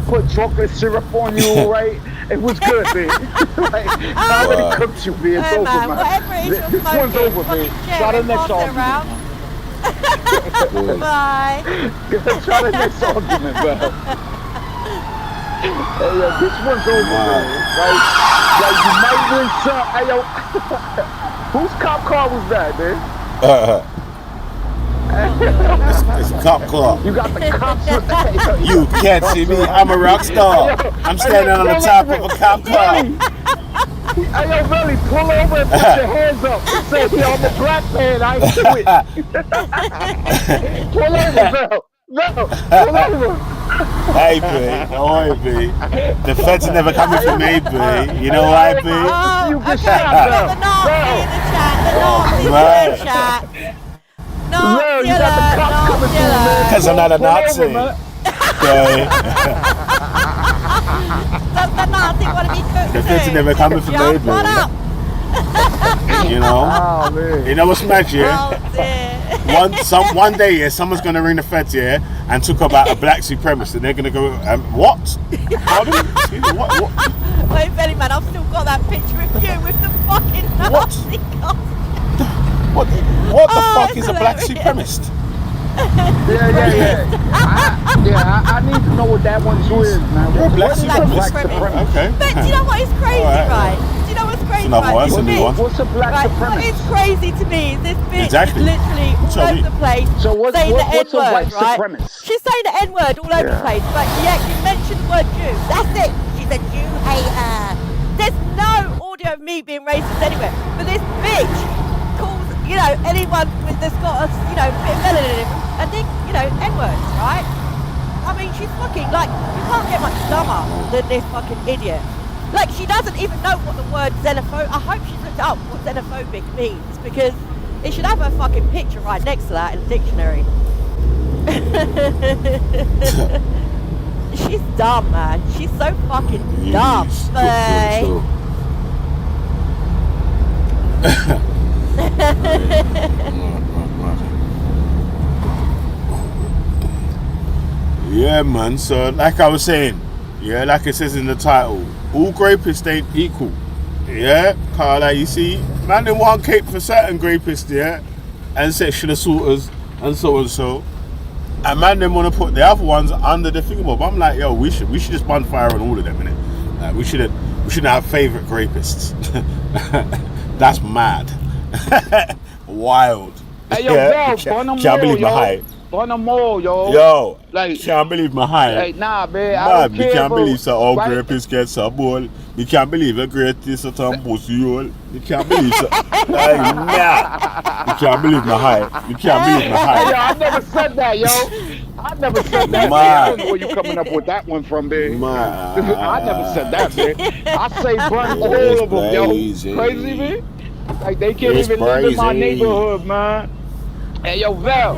put chocolate syrup on you, right? It was good, man. Like, I already cooked you, man. It's over, man. This one's over, man. Try the next argument. Bye. Try the next argument, man. Hey, yo, this one's over, man. Right? Like, you might win some. Hey, yo, whose cop car was that, man? It's a cop car. You got the cops. You can't see me. I'm a rock star. I'm standing on the top of a cop car. Hey, yo, Billy, pull over and put your hands up. And say, yo, I'm a black man. I ain't quit. Pull over, Bill. No, pull over. Hey, B, don't worry, B. The feds are never coming for me, B. You know why, B? You get shot, No, you got the cops coming through, man. Because I'm not a Nazi. Okay. Does the Nazi want to be cooked? The feds are never coming for me, B. Shut up. You know? Oh, man. You know what's mad, yeah? Oh, dear. One day, yeah, someone's gonna ring the feds, yeah, and talk about a black supremacist, and they're gonna go, what? Pardon? What? Wait, Belly Man, I've still got that picture of you with the fucking Nazi costume. What the fuck is a black supremacist? I need to know what that one's is, man. Black What is a supremacist. black supremacist? Okay. But do you know what is crazy, right? Do you know what's crazy, right? That's a new one. What's a black Right, supremacist? what is crazy to me is this bitch Exactly. is literally all over the place So what's saying the a N-word, white right? supremacist? She's saying the N-word all over the place, but yet you mentioned the word Jew. That's it. She's a Jew hater. There's no audio of me being racist anywhere, but this bitch calls, you know, anyone that's got a, you know, bit of melanin in them, and think, you know, N-words, right? I mean, she's fucking, like, you can't get much dumber than this fucking idiot. Like, she doesn't even know what the word xenophobic, I hope she's looked up what xenophobic means, because it should have her fucking picture right next to that in the dictionary. She's dumb, man. She's so fucking dumb. Yeah, man. So, like I was saying, yeah, like it says in the title, all grapists ain't equal. Yeah, Carla, you see, man, they want cape for certain grapists, yeah, and sexual assaulters and so and so. And man, they want to put the other ones under the fingerboard. But I'm like, yo, we should just ban fire on all of them, innit? Like, we shouldn't have favorite grapists. That's mad. Wild. Hey, yo, Yeah, can't believe my height. Burn them all, yo. Yo, like, can't believe my height. Hey, nah, man, I Man, don't we care, can't bro. believe so all Right? grapists get some ball. We can't believe a greatest at some pussy hole. We can't believe so. Like, nah. We can't believe my height. We can't believe my Hey, height. yo, I never said that, yo. I never said that, man. I don't know where you coming up with that one from, man. I never said that, man. I say burn all of them, yo. Crazy, man? Like, they can't It's even live in my crazy. neighborhood, man. Hey, yo, Val,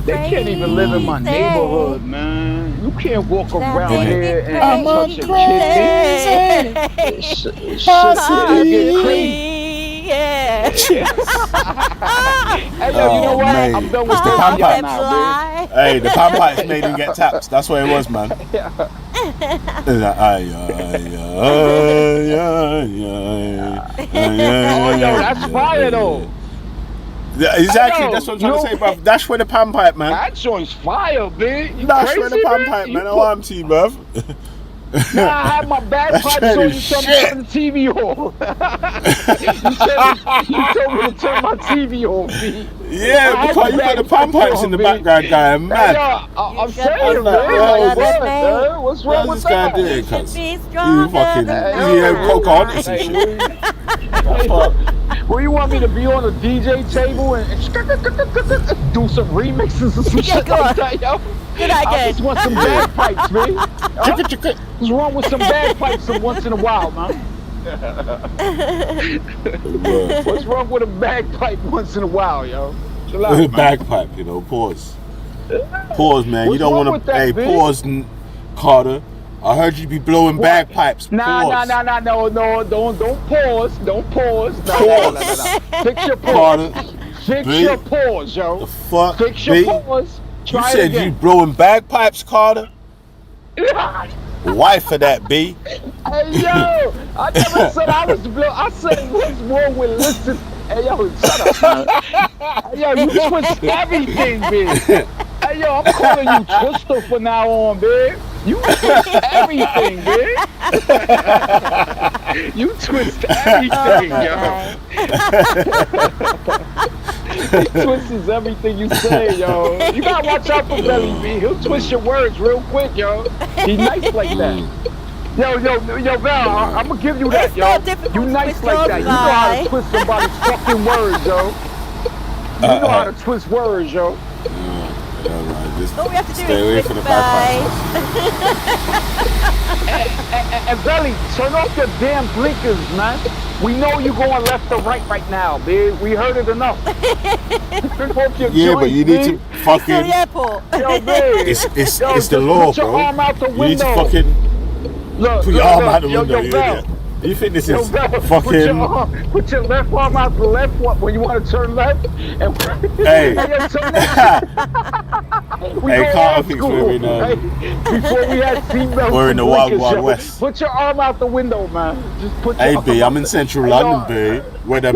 they can't even live in my neighborhood, man. You can't walk around here and touch a kid. Shit get crazy. Yeah. Hey, yo, you know what? man. I'm done with It's the the pampa Pampers. now, man. Hey, the Pampers made him get taps. That's what it was, man. It's like, Oh, yo, that's fire, though. Yeah, exactly, Yo, that's what I'm trying to say, bruv. Dash for the pan pipe, man. That joint's fire, man. You Dash crazy, for the pan pipe, man. I want to, bruv. Nah, I had my bagpipes That's on. You told me to shit. turn the TV off. you told me to turn my TV off, B. Yeah, because you got the pan pipes in the background, guy. I'm mad. Hey, yo, I'm saying, I'm man. like, yo, Like, what, what's wrong with this guy that? doing, cuz? Be You stronger. fucking, yeah, Pocahontas and shit. Well, you want me to be on a DJ table and do some remixes or some shit go like on. that, yo? Do that I again. just want some bagpipes, man. What's wrong with some bagpipes once in a while, man? What's wrong with a bagpipe once in a while, yo? Chill out, man. Bagpipe, you know, pause. Pause, man. What's You don't wrong want with to, that, hey, bitch? pause, Carter. I heard you be blowing bagpipes. Nah, Pause. don't pause. Don't pause. Nah, Pause. nah. Fix your Carter. pause. Fix B. your pause, yo. The fuck, Fix your B? pause. You Try it said you again. blowing bagpipes, Carter? Wife for that, B. Hey, yo, I never said I was blow. I said what's wrong with listen. Hey, yo, shut up, man. Hey, yo, you twist everything, bitch. Hey, yo, I'm calling you Twister from now on, bitch. You twist everything, bitch. You twist everything, yo. He twists everything you say, yo. You gotta watch out for Belly B. He'll twist your words real quick, yo. He's nice like that. Yo, Val, I'm gonna give you that, It's yo. not difficult You to nice twist like your that. You know how lie. to twist somebody's fucking words, yo. You know how to twist words, yo. Just All we have to do stay is away twist from the bye. bagpipes. And Belly, turn off your damn blinkers, man. We know you going left or right now, babe. We heard it enough. Turn off your Yeah, but you need joints, to To the fucking. airport. Yo, babe. It's Yo, the just law, put your bro. arm out the You need to window. fucking Look, put your arm out the window, yo, you Val. idiot. You think this Yo, is bro, fucking? Put your left arm out the left one when you want to turn left. And Hey. Hey, yo, turn left. We Hey, go Carter old thinks school, we're in, right? Before we had seatbelts. we're in and the Wild blinkers, Wild yo. West. Put your arm out the window, man. Just put your Hey, arm B, out I'm in the- central Hey, London, yo, B, where the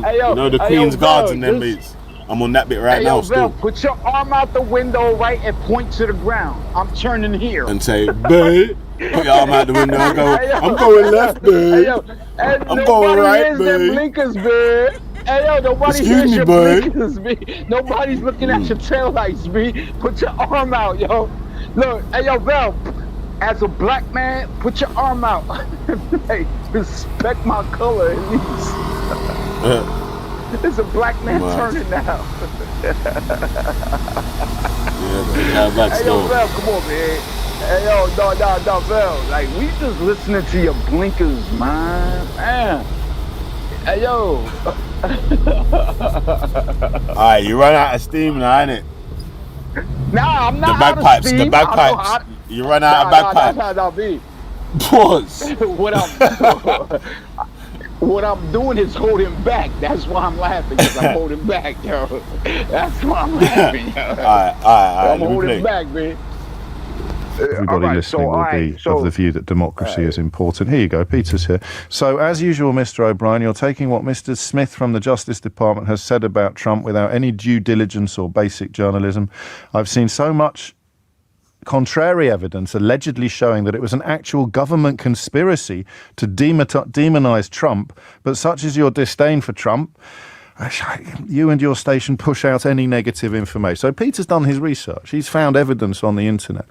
Hey, yo, you know, the hey, yo, Queen's Guards Vel, and them just- beats. I'm on that bit right Hey, now yo, Vel, still. put your arm out the window, right, and point to the ground. I'm turning here. And say, B, put your arm out the window and go, Hey, yo, I'm going left, B. Hey, yo, and I'm going nobody right, hears them B. blinkers, B. Hey, yo, nobody Excuse hears me, your boy. blinkers, B. Nobody's looking at your taillights, B. Put your arm out, yo. Look, hey, yo, Vel, as a black man, put your arm out. Hey, respect my color, at least. It's a black man turning now. Yeah, that's Hey, yo, dope. Vel, come on, man. Hey, yo, no, Vel. Like, we just listening to your blinkers, man. Hey, yo. Alright, you run out of steam now, innit? Nah, I'm The not bagpipes, out of the steam. bagpipes. You run out of bagpipes. Nah, B. Pause. What I'm doing is holding back. That's why I'm laughing, because I'm holding back, yo. That's why I'm laughing, yo. Alright, I'm let me holding play. back, man. Everybody listening will be of the view that democracy is important. Here you go, Peter's here. So, as usual, Mr. O'Brien, you're taking what Mr. Smith from the Justice Department has said about Trump without any due diligence or basic journalism. I've seen so much contrary evidence allegedly showing that it was an actual government conspiracy to demonize Trump, but such is your disdain for Trump, you and your station push out any negative information. So Peter's done his research. He's found evidence on the internet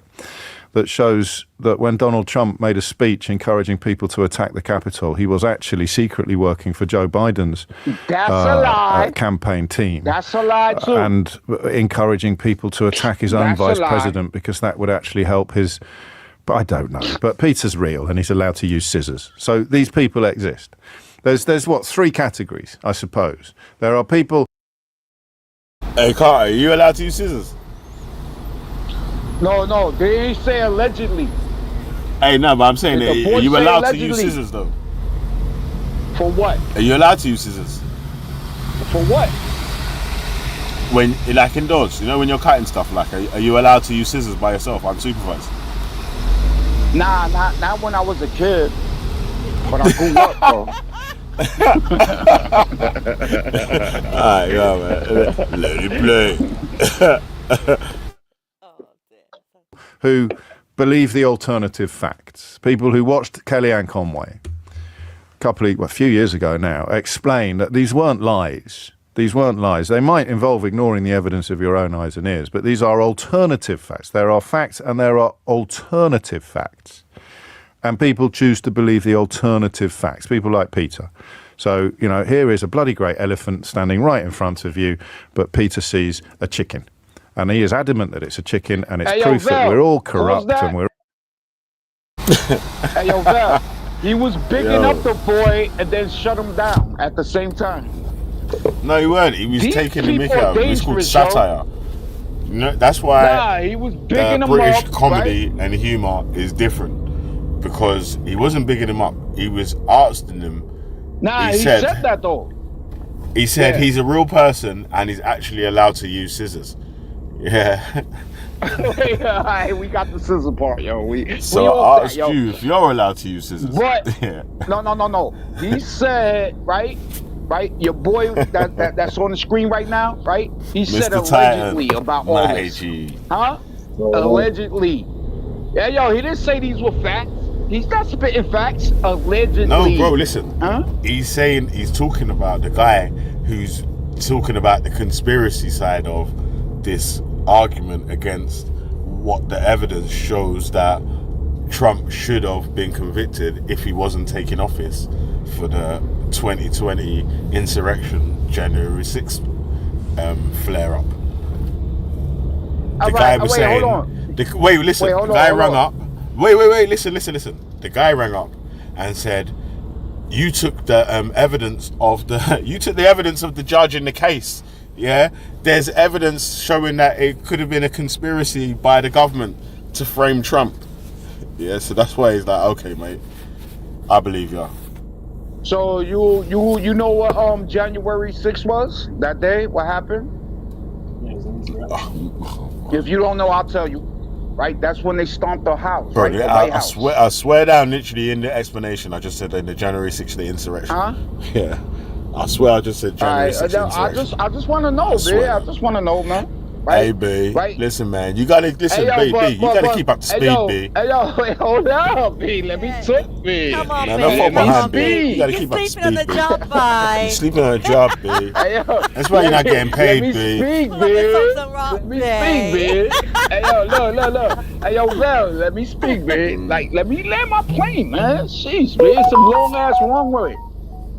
that shows that when Donald Trump made a speech encouraging people to attack the Capitol, he was actually secretly working for Joe Biden's campaign team. That's a lie, too. And encouraging people to attack his own That's a vice lie. president because that would actually help his... But I don't know. But Peter's real and he's allowed to use scissors. So these people exist. There's what, 3 categories, I suppose. There are people... Hey, Carter, are you allowed to use scissors? No, they ain't say allegedly. Hey, no, but I'm saying, Did the are boys you say allowed to use allegedly? scissors, though? For what? Are you allowed to use scissors? For what? When, like indoors, you know, when you're cutting stuff, like, are you allowed to use scissors by yourself, unsupervised? Nah, not when I was a kid. But I grew up, bro. Alright, yeah, man. Let it play. who believe the alternative facts. People who watched Kellyanne Conway a few years ago now explain that these weren't lies. These weren't lies. They might involve ignoring the evidence of your own eyes and ears, but these are alternative facts. There are facts and there are alternative facts. And people choose to believe the alternative facts, people like Peter. So, you know, here is a bloody great elephant standing right in front of you, but Peter sees a chicken. And he is adamant that it's a chicken, and it's proof that we're all corrupt and we're... Hey, yo, Val, he was bigging up the boy and then shut him down at the same time. No, he weren't. He was These taking the mick people are out of him. It's called dangerous, yo. satire. You know, that's why Nah, he was bigging him British up, comedy and humour is different. Because he wasn't bigging him up. He was asking him. Nah, he said that, though. He said Yeah. he's a real person and he's actually allowed to use scissors. Yeah. Alright, we got the scissor part, yo. We So off I asked that, yo. you if you're allowed to use scissors. But Yeah. no. He said, right, your boy that's on the screen right now, right? He said Mr. allegedly Titan, about all my this. G. Huh? Allegedly. Yeah, yo, he didn't say these were facts. He's not spitting facts. Allegedly. No, bro, listen. Huh? He's talking about the guy who's talking about the conspiracy side of this argument against what the evidence shows that Trump should have been convicted if he wasn't taking office for the 2020 insurrection, January 6th flare-up. The guy was saying... Hold on. The guy rang up. Wait, listen. The guy rang up and said, you took the evidence of the judge in the case. Yeah, there's evidence showing that it could have been a conspiracy by the government to frame Trump. Yeah, so that's why he's like, okay, mate, I believe, yeah. So you know what January 6th was that day? What happened? If you don't know, I'll tell you. Right, that's when they stomped the house. Bro, right, the White House. I swear down, literally in the explanation, I just said in the January 6th, the insurrection. Huh? Yeah, I swear I just said January 6th insurrection. I just want to know, man. I just want to know, man. Right? Hey, B. Right? Listen, man. You gotta listen, hey, yo, B. You gotta keep up to speed, B. Hey, yo, wait, hold up, B. Let me talk, B. Come on, No, B. no fault behind, B. B. You gotta You're keep up to sleeping on speed, the B. job, bye. You're sleeping on a job, B. Hey, yo, That's why you're not getting paid, let B. me speak, B. Let me speak, B. Hey, yo, look. Hey, yo, Val, let me speak, B. Like, let me land my plane, man. Jeez, B. It's a long-ass runway.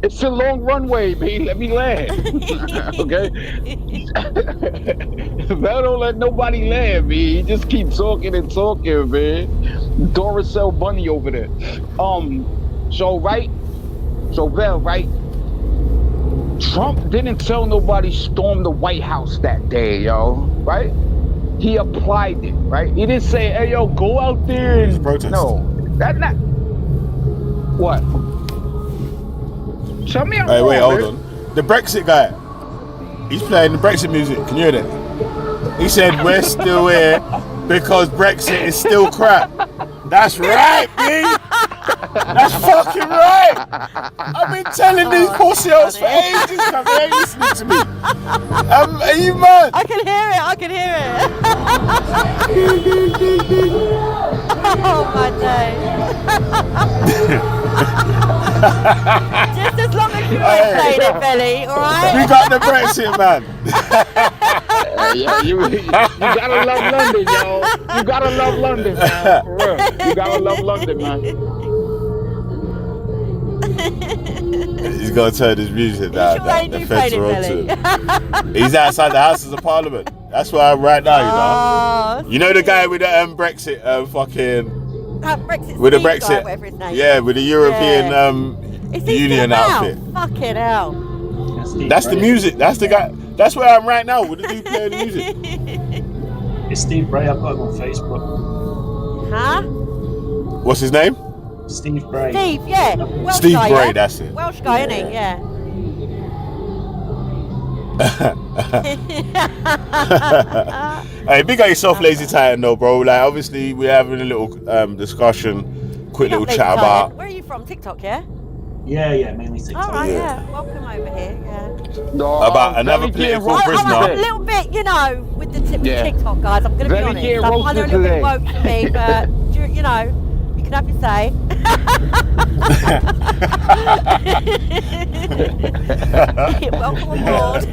It's a long runway, B. Let me land. Okay? Val don't let nobody land, B. He just keep talking and talking, man. Duracell bunny over there. So Val, right? Trump didn't tell nobody storm the White House that day, yo. Right? He applied it, right? He didn't say, hey, yo, go out there and protest. No, that's not. What? Tell me I'm Hey, wait, wrong, hold on. The Brexit guy, he's playing the Brexit music. Can you hear that? He said, we're still here because Brexit is still crap. That's right, B. That's fucking right. I've been telling these pussy-hoes for ages, man. They ain't listening to me. Are you mad? I can hear it. Oh, my days. Just as long as you ain't played it, Billy, alright? We got the Brexit, man. You gotta love London, yo. You gotta love London, man. For real. You gotta love London, man. He's gonna turn his music down. The feds are on to him. He's outside the Houses of Parliament. That's where I'm right now, you know. You know the guy with the Brexit Brexit with the Steve Brexit, guy, whatever his name yeah, with the European Is he Union still outfit. out? Fucking hell. That's the music. That's the guy. That's where I'm right now with the dude playing the music. It's Steve Bray. I've got him on Facebook. Huh? What's his name? Steve Bray. Steve, yeah. Welsh Steve guy, Bray, yeah? that's it. Welsh guy, isn't he? Yeah. Hey, big up yourself, Lazy Titan, though, bro. Like, obviously, we're having a little discussion, quick little chat about. Where are you from? TikTok, yeah? Yeah, mainly TikTok. All right, yeah. Welcome over here, yeah. About another political prisoner. I'm a little bit, you know, with the TikTok guys. I'm going to be honest. I find they're a little bit woke for me, but you know, you can have your say. Welcome aboard.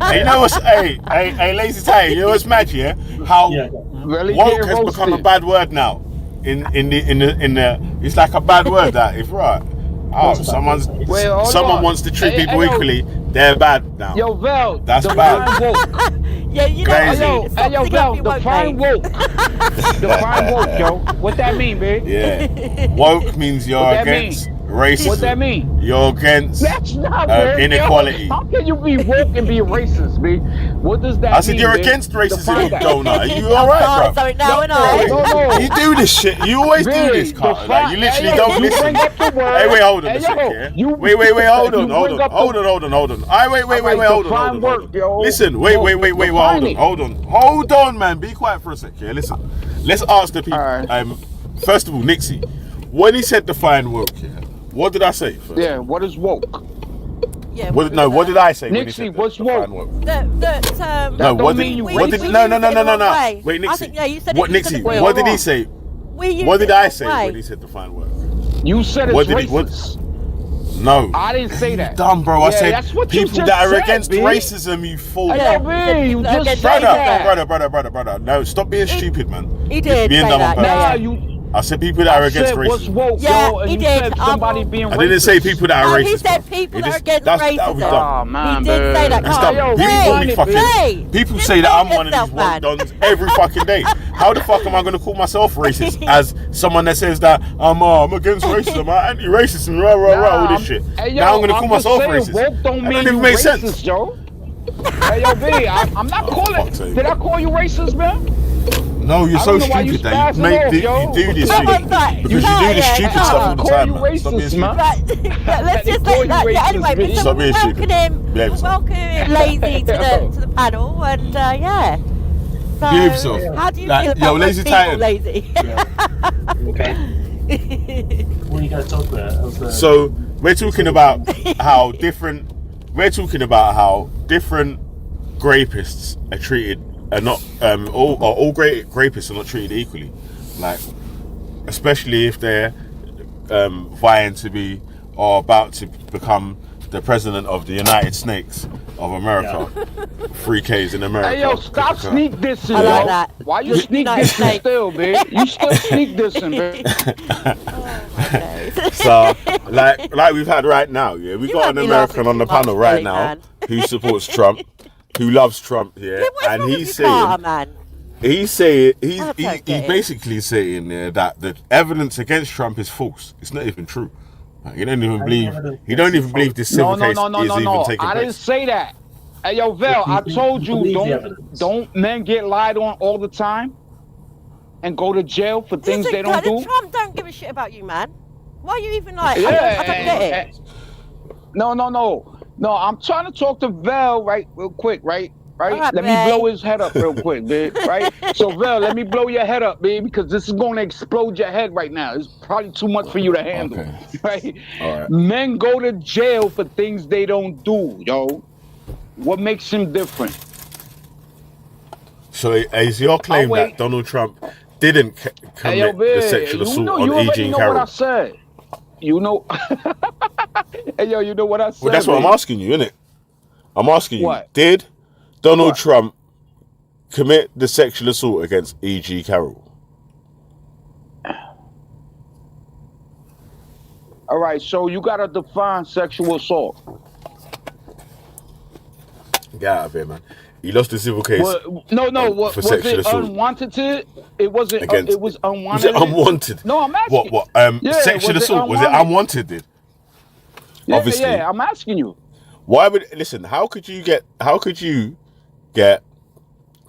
Hey, you know what's hey, Lazy Titan, you know what's mad, yeah? How woke has become a bad word now. In the it's like a bad word that if right. Oh, someone wants to treat people equally, they're bad now. Yo, Val, that's bad. Yeah, you know, yo, Val, define woke. Define woke, yo. What that mean, babe? Yeah. Woke means you're against racism. What that mean? You're against inequality. Yo, how can you be woke and be racist, B? What does that mean? I said you're against racism, donut. Are you alright, bro? No. You do this shit. You always do this, Carter. Like, you literally don't listen. Hey, wait, hold on a sec, yeah? Wait, hold on. Alright, wait, hold on. Listen, wait, hold on, man. Be quiet for a sec, yeah? Listen, let's ask the people. First of all, Nixie, when he said define woke, yeah, what did I say first? Yeah, what is woke? Yeah. What did I say? Nixie, what's woke? No, what did no. Wait, Nixie. I think, yeah, you said what, Nixie? What did he say? What did I say when he said define woke? You said it's racist. No. I didn't say that. Dumb, bro. I said that's what people that are against racism, you fool. You just said that. Brother. No, stop being stupid, man. He did say that. I said people that are against racism. What's woke, yeah, yo, and he you did. said somebody being racist. I didn't say people that are racist. He said people that are against racism. Oh, man, he did say that. People say that I'm one of these woke dons every fucking day. How the fuck am I going to call myself racist as someone that says that I'm against racism, I'm anti-racist, and all this shit? Now I'm going to call myself racist. That don't even make sense. Yo. Hey, yo, B, I'm not calling. Did I call you racist, man? No, you're I so don't know why you stupid that you spazzing make off, you yo. do this Come thing on, right. because you do this stupid stuff all the Call time, you man. Stop being racist, stupid. man. Right. Yeah, let's just Call let you that. Yeah. racist, Anyway, bitch. so Stop we'll being stupid. Behave yourself. welcome him, Lazy, to the panel, and yeah. So, Behave yourself. how do you Like, feel about yo, roast Lazy beef, Titan. Lazy? What are you guys talking about? So we're talking about how different. We're talking about how different grapists are treated, are not all great grapists are not treated equally. Like, especially if they're vying to be or about to become the president of the United States of America. 3Ks in America. Hey, yo, stop sneak dissing, I like yo. that. Why you sneak dissing still, bitch? You still sneak dissing, bitch. So, like we've had right now, yeah, we got an American on the panel right now man. who supports Trump, who loves Trump, yeah, and he's saying, Carter, man? he's basically saying there that the evidence against Trump is false. It's not even true. Like, he don't even believe this civil case is even taking I didn't place. say that. Hey, yo, Vel, I told you don't men get lied on all the time and go to jail for things they don't do? Trump don't give a shit about you, man. Why are you even like? Yeah, I don't get it. No. I'm trying to talk to Vel real quick, right? Right, let me blow his head up real quick, bitch. Right? So Vel, let me blow your head up, babe, because this is gonna explode your head right now. It's probably too much for you to handle. Okay. Right? All right. Men go to jail for things they don't do, yo. What makes him different? So is your claim that Donald Trump didn't commit the sexual assault on E. Jean know Carroll? what I said. You know. Hey, yo, you know what I said? Well, that's what I'm asking you, innit? I'm asking you, What? did Donald Trump commit the sexual assault against E.G. Carroll? All right, so you gotta define sexual assault. Get out of here, man. He lost the civil case. No. for Was sexual it assault. Unwanted? It wasn't. Against, it was unwanted. Was it unwanted? No, I'm asking. What? Yeah, Sexual was it assault? Was it unwanted? Did? Yeah, Obviously. yeah. I'm asking you. Why would listen? How could you get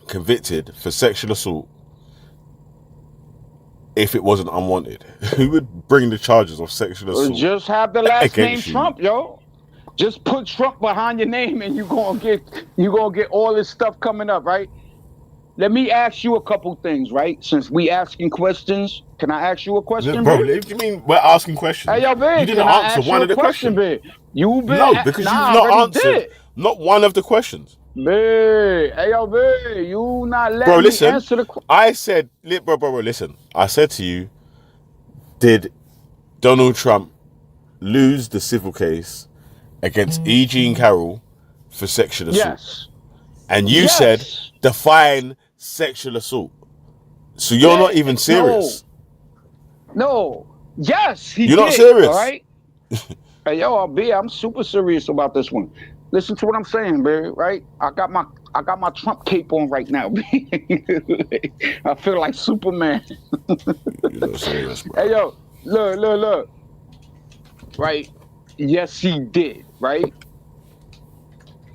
convicted for sexual assault if it wasn't unwanted? Who would bring the charges of sexual assault? Just have the last name against you? Trump, yo. Just put Trump behind your name, and you gonna get all this stuff coming up, right? Let me ask you a couple things, right? Since we asking questions, can I ask you a question, Bro, babe? if you mean we're asking questions? Hey, yo, babe, you didn't can I answer ask one you of the a question, questions. babe? You been No, because nah, you've I not already answered did. not one of the questions. Babe, hey, yo, babe, you not letting Bro, me listen. answer the question. I said, bro, listen. I said to you, did Donald Trump lose the civil case against E. Jean Carroll for sexual assault? Yes. And you said, define sexual assault. So you're not even serious. No. Yes, he You're did. not serious. All right. Hey, yo, I'm super serious about this one. Listen to what I'm saying, baby. Right? I got my Trump cape on right now. I feel like Superman. You're not serious, bro. Hey, yo, look. Right? Yes, he did. Right?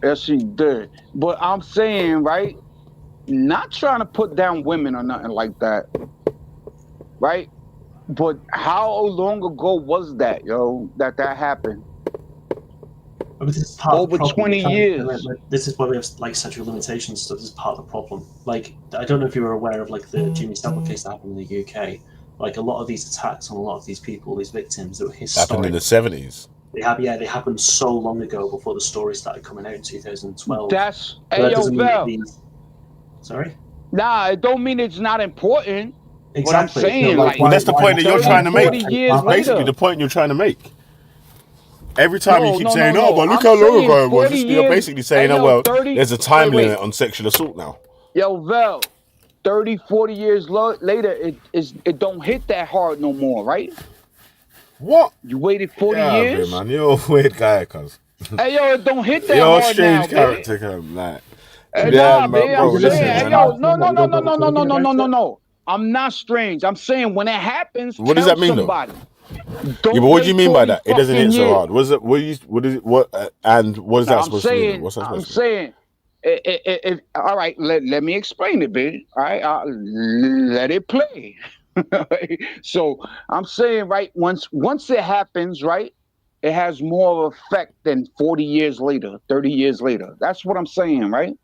Yes, he did. But I'm saying, right? Not trying to put down women or nothing like that. Right? But how long ago was that, yo, that happened? I mean, this is part Over of the problem. 20 years. This is why we have like statute of limitations stuff. This is part of the problem. Like, I don't know if you were aware of like the Jimmy Savile case that happened in the UK. Like a lot of these attacks on a lot of these people, these victims, that were historic. Happened in the 70s. They happened so long ago before the story started coming out in 2012. That's But hey, yo, Val. Sorry? Nah, it don't mean it's not important. Exactly. What I'm saying, No, like, well, that's the point that you're trying to make. 40 years Basically, later. the point you're trying to make. Every time you keep saying, no. but look I'm how long saying ago it was, 40 you're basically saying, years, oh, well, 30 there's a time wait. limit on sexual assault now. Yo, Val, 30, 40 years later, it don't hit that hard no more, right? What? You waited 40 years? Man, you're a weird guy, cuz. Hey, yo, it don't hit that You're hard a strange now, character, cuz. Like, Hey, yeah, nah, man, man, bro, I'm listen, saying, hey, man. yo, no. I'm not strange. I'm saying when it happens, What does tell that mean, somebody. Yeah, but what do you mean by that? It doesn't hit so hard. What is it? What is it? And what is that supposed to mean? What's that supposed to mean? I'm saying, All right, let me explain it, baby. All right, let it play. So I'm saying, right, once it happens, right, it has more effect than 40 years later, 30 years later. That's what I'm saying, right?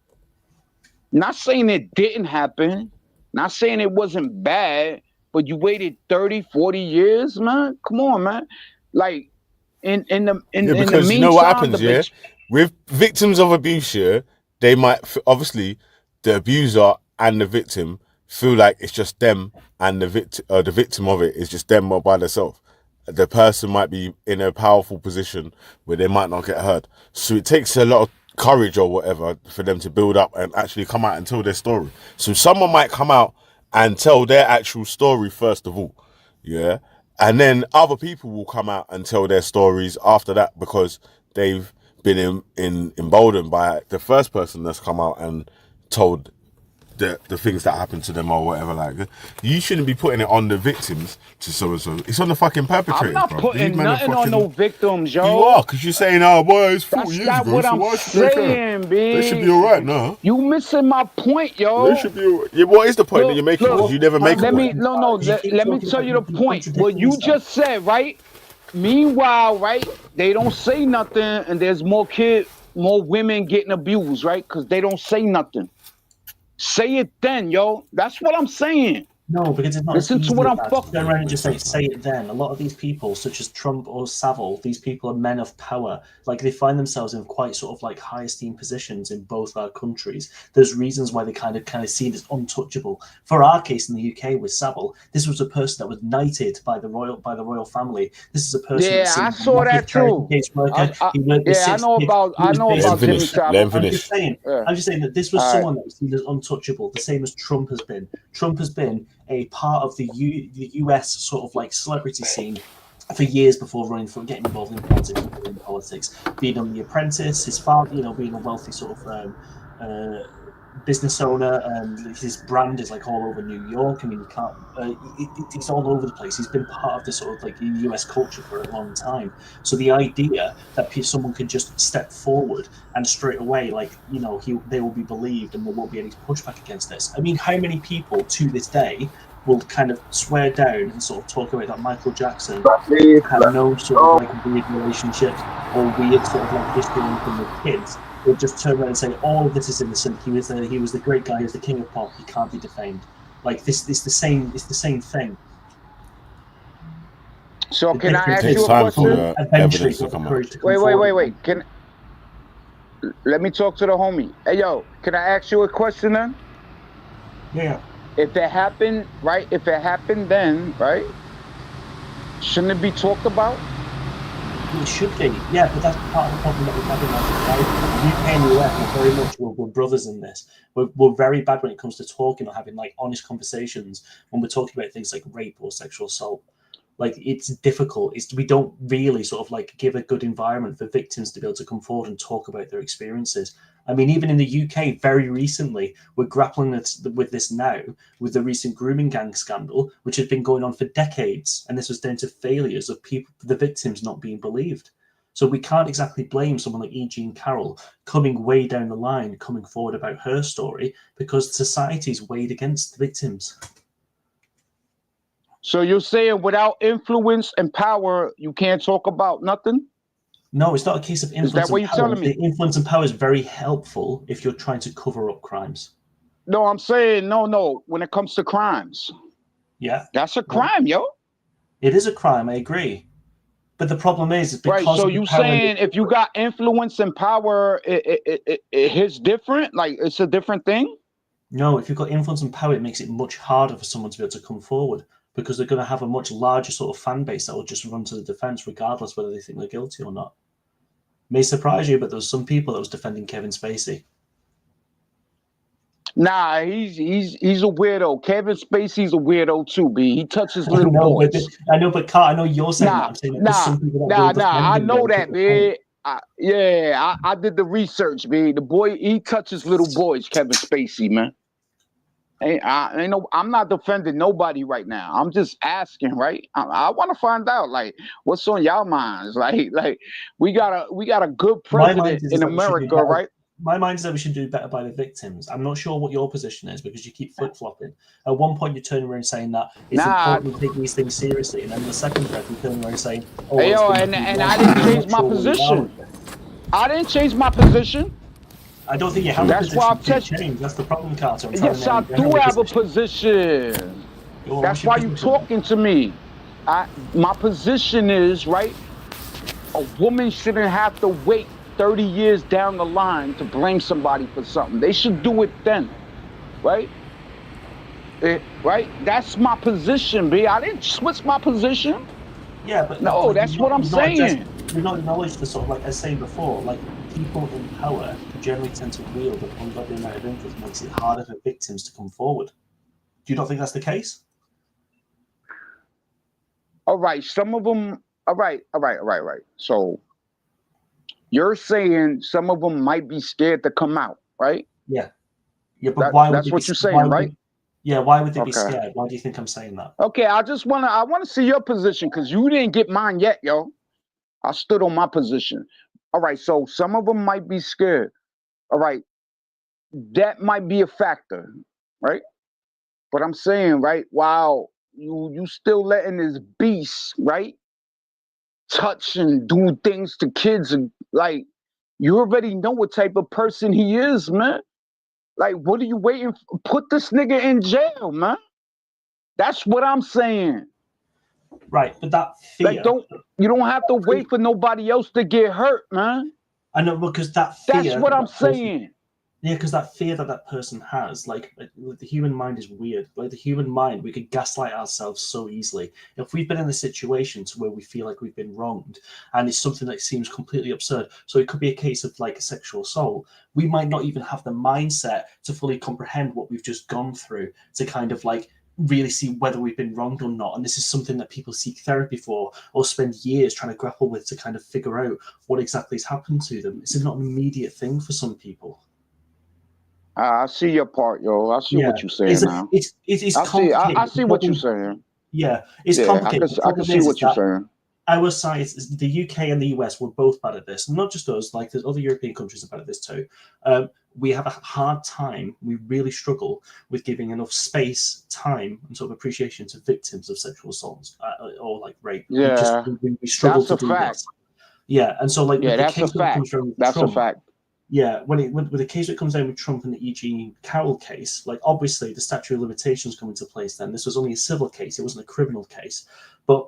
Not saying it didn't happen, not saying it wasn't bad, but you waited 30, 40 years, man. Come on, man. Like in Yeah, the because you know what meantime, happens, yeah? With victims of abuse, yeah, they might, obviously, the abuser and the victim feel like it's just them and the victim of it is just them all by themselves. The person might be in a powerful position where they might not get hurt. So it takes a lot of courage or whatever for them to build up and actually come out and tell their story. So someone might come out and tell their actual story first of all, yeah? And then other people will come out and tell their stories after that because they've been emboldened by the first person that's come out and told the things that happened to them or whatever. Like, you shouldn't be putting it on the victims to so and so. It's on the fucking perpetrators, I'm not bro. putting nothing on no victims, yo. You are, because you're saying, oh, boy, it's 40 That's years not ago. what so I'm why should they care? saying, B. They should be all right now. You missing my point, yo. They should be all right. Yeah, what is the point that you're making? Because you never make a point. Let me tell you the point. What you just said, right? Meanwhile, right, they don't say nothing, and there's more women getting abused, right? Because they don't say nothing. Say it then, yo. That's what I'm saying. No, because it's not. Listen to what I'm fucking. Go around and just say it then. A lot of these people, such as Trump or Savile, these people are men of power. Like, they find themselves in quite sort of like high esteemed positions in both our countries. There's reasons why they kind of seen as untouchable. For our case in the UK with Savile, this was a person that was knighted by the royal family. This is a person. Yeah, I saw that too. I know about Jimmy Savile. I'm just saying that this was someone that was seen as untouchable, the same as Trump has been. Trump has been a part of the US sort of like celebrity scene for years before getting involved in politics, being on The Apprentice, his father, being a wealthy sort of business owner, and his brand is like all over New York. I mean, it's all over the place. He's been part of this sort of like US culture for a long time. So the idea that someone can just step forward and straight away, like, they will be believed and there won't be any pushback against this. I mean, how many people to this day will kind of swear down and sort of talk about that Michael Jackson had no sort of like weird relationship or weird sort of like history from the kids? They'll just turn around and say, "All of this is innocent. He was the great guy. He was the king of pop. He can't be defamed." Like, this is the same. It's the same thing. So can I ask you a question? Wait. Let me talk to the homie. Hey, yo, can I ask you a question then? Yeah. If it happened, right? If it happened then, right? Shouldn't it be talked about? It should be, yeah, but that's part of the problem that we're having now. UK and the US are very much, we're brothers in this. We're very bad when it comes to talking or having like honest conversations when we're talking about things like rape or sexual assault. Like, it's difficult. We don't really sort of like give a good environment for victims to be able to come forward and talk about their experiences. I mean, even in the UK, very recently, we're grappling with this now with the recent grooming gang scandal, which had been going on for decades. And this was down to failures of people, the victims not being believed. So we can't exactly blame someone like E. Jean Carroll coming way down the line, coming forward about her story, because society's weighed against the victims. So you're saying without influence and power, you can't talk about nothing? No, it's not a case of influence. Is that what you're telling me? The influence and power is very helpful if you're trying to cover up crimes. No, I'm saying no. When it comes to crimes, yeah, that's a crime, yo. It is a crime. I agree, but the problem is because right. So you saying if you got influence and power, it hits different? Like, it's a different thing? No, if you've got influence and power, it makes it much harder for someone to be able to come forward, because they're going to have a much larger sort of fan base that will just run to the defense regardless whether they think they're guilty or not. May surprise you, but there was some people that was defending Kevin Spacey. Nah, he's a weirdo. Kevin Spacey's a weirdo too, B. He touches little boys. I know, but Carl, I know you're saying that. I'm saying that there's some people that I know that, B. I did the research, B. The boy, he touches little boys, Kevin Spacey, man. I'm not defending nobody right now. I'm just asking, right? I want to find out, like, what's on y'all minds. Like we got a good president in America, right? My mind is that we should do better by the victims. I'm not sure what your position is because you keep flip-flopping. At one point, you turn around saying that it's important to take these things seriously, and then the second breath, you turn around saying, "Oh, Hey, well, yo, and I didn't change my position. I didn't change my position. I don't think you have a That's why position I've to change. That's the problem, Carter. Yes, I do have a position. That's why you talking to me. My position is, right, a woman shouldn't have to wait 30 years down the line to blame somebody for something. They should do it then, right? Right? That's my position, B. I didn't switch my position. Yeah, but no, that's what I'm saying. You're not acknowledge the sort of, like I was saying before, like people in power generally tend to wield an ungodly amount of influence, makes it harder for victims to come forward. Do you not think that's the case? All right, some of them. All right. So you're saying some of them might be scared to come out, right? Yeah. Yeah, but why? That's what you're saying, right? Yeah. Why would they be scared? Why do you think I'm saying that? Okay, I want to see your position because you didn't get mine yet, yo. I stood on my position. All right, so some of them might be scared. All right, that might be a factor, right? But I'm saying, right, wow, you still letting this beast, right, touch and do things to kids, and like you already know what type of person he is, man. Like, what are you waiting for? Put this nigga in jail, man. That's what I'm saying. Right, but that fear. Like, you don't have to wait for nobody else to get hurt, man. I know, because that fear. That's what I'm saying. Yeah, because that fear that person has, like the human mind is weird. Like the human mind, we could gaslight ourselves so easily. If we've been in a situation to where we feel like we've been wronged, and it's something that seems completely absurd, so it could be a case of like a sexual assault, we might not even have the mindset to fully comprehend what we've just gone through to kind of like really see whether we've been wronged or not. And this is something that people seek therapy for or spend years trying to grapple with to kind of figure out what exactly has happened to them. It's not an immediate thing for some people. I see your part, yo. I see what you're saying now. It's complicated. I see what you're saying. Yeah, it's complicated. I can see what you're saying. Our sides, the UK and the US, were both bad at this. And not just us, like there's other European countries are bad at this too. We have a hard time. We really struggle with giving enough space, time, and sort of appreciation to victims of sexual assaults or like rape. Yeah, we struggle that's to a do fact. this. Yeah, and so like that's a fact. That's a fact. Yeah, with the case that comes down with Trump and the E.G. Carroll case, like obviously the statute of limitations come into place then. This was only a civil case, it wasn't a criminal case. But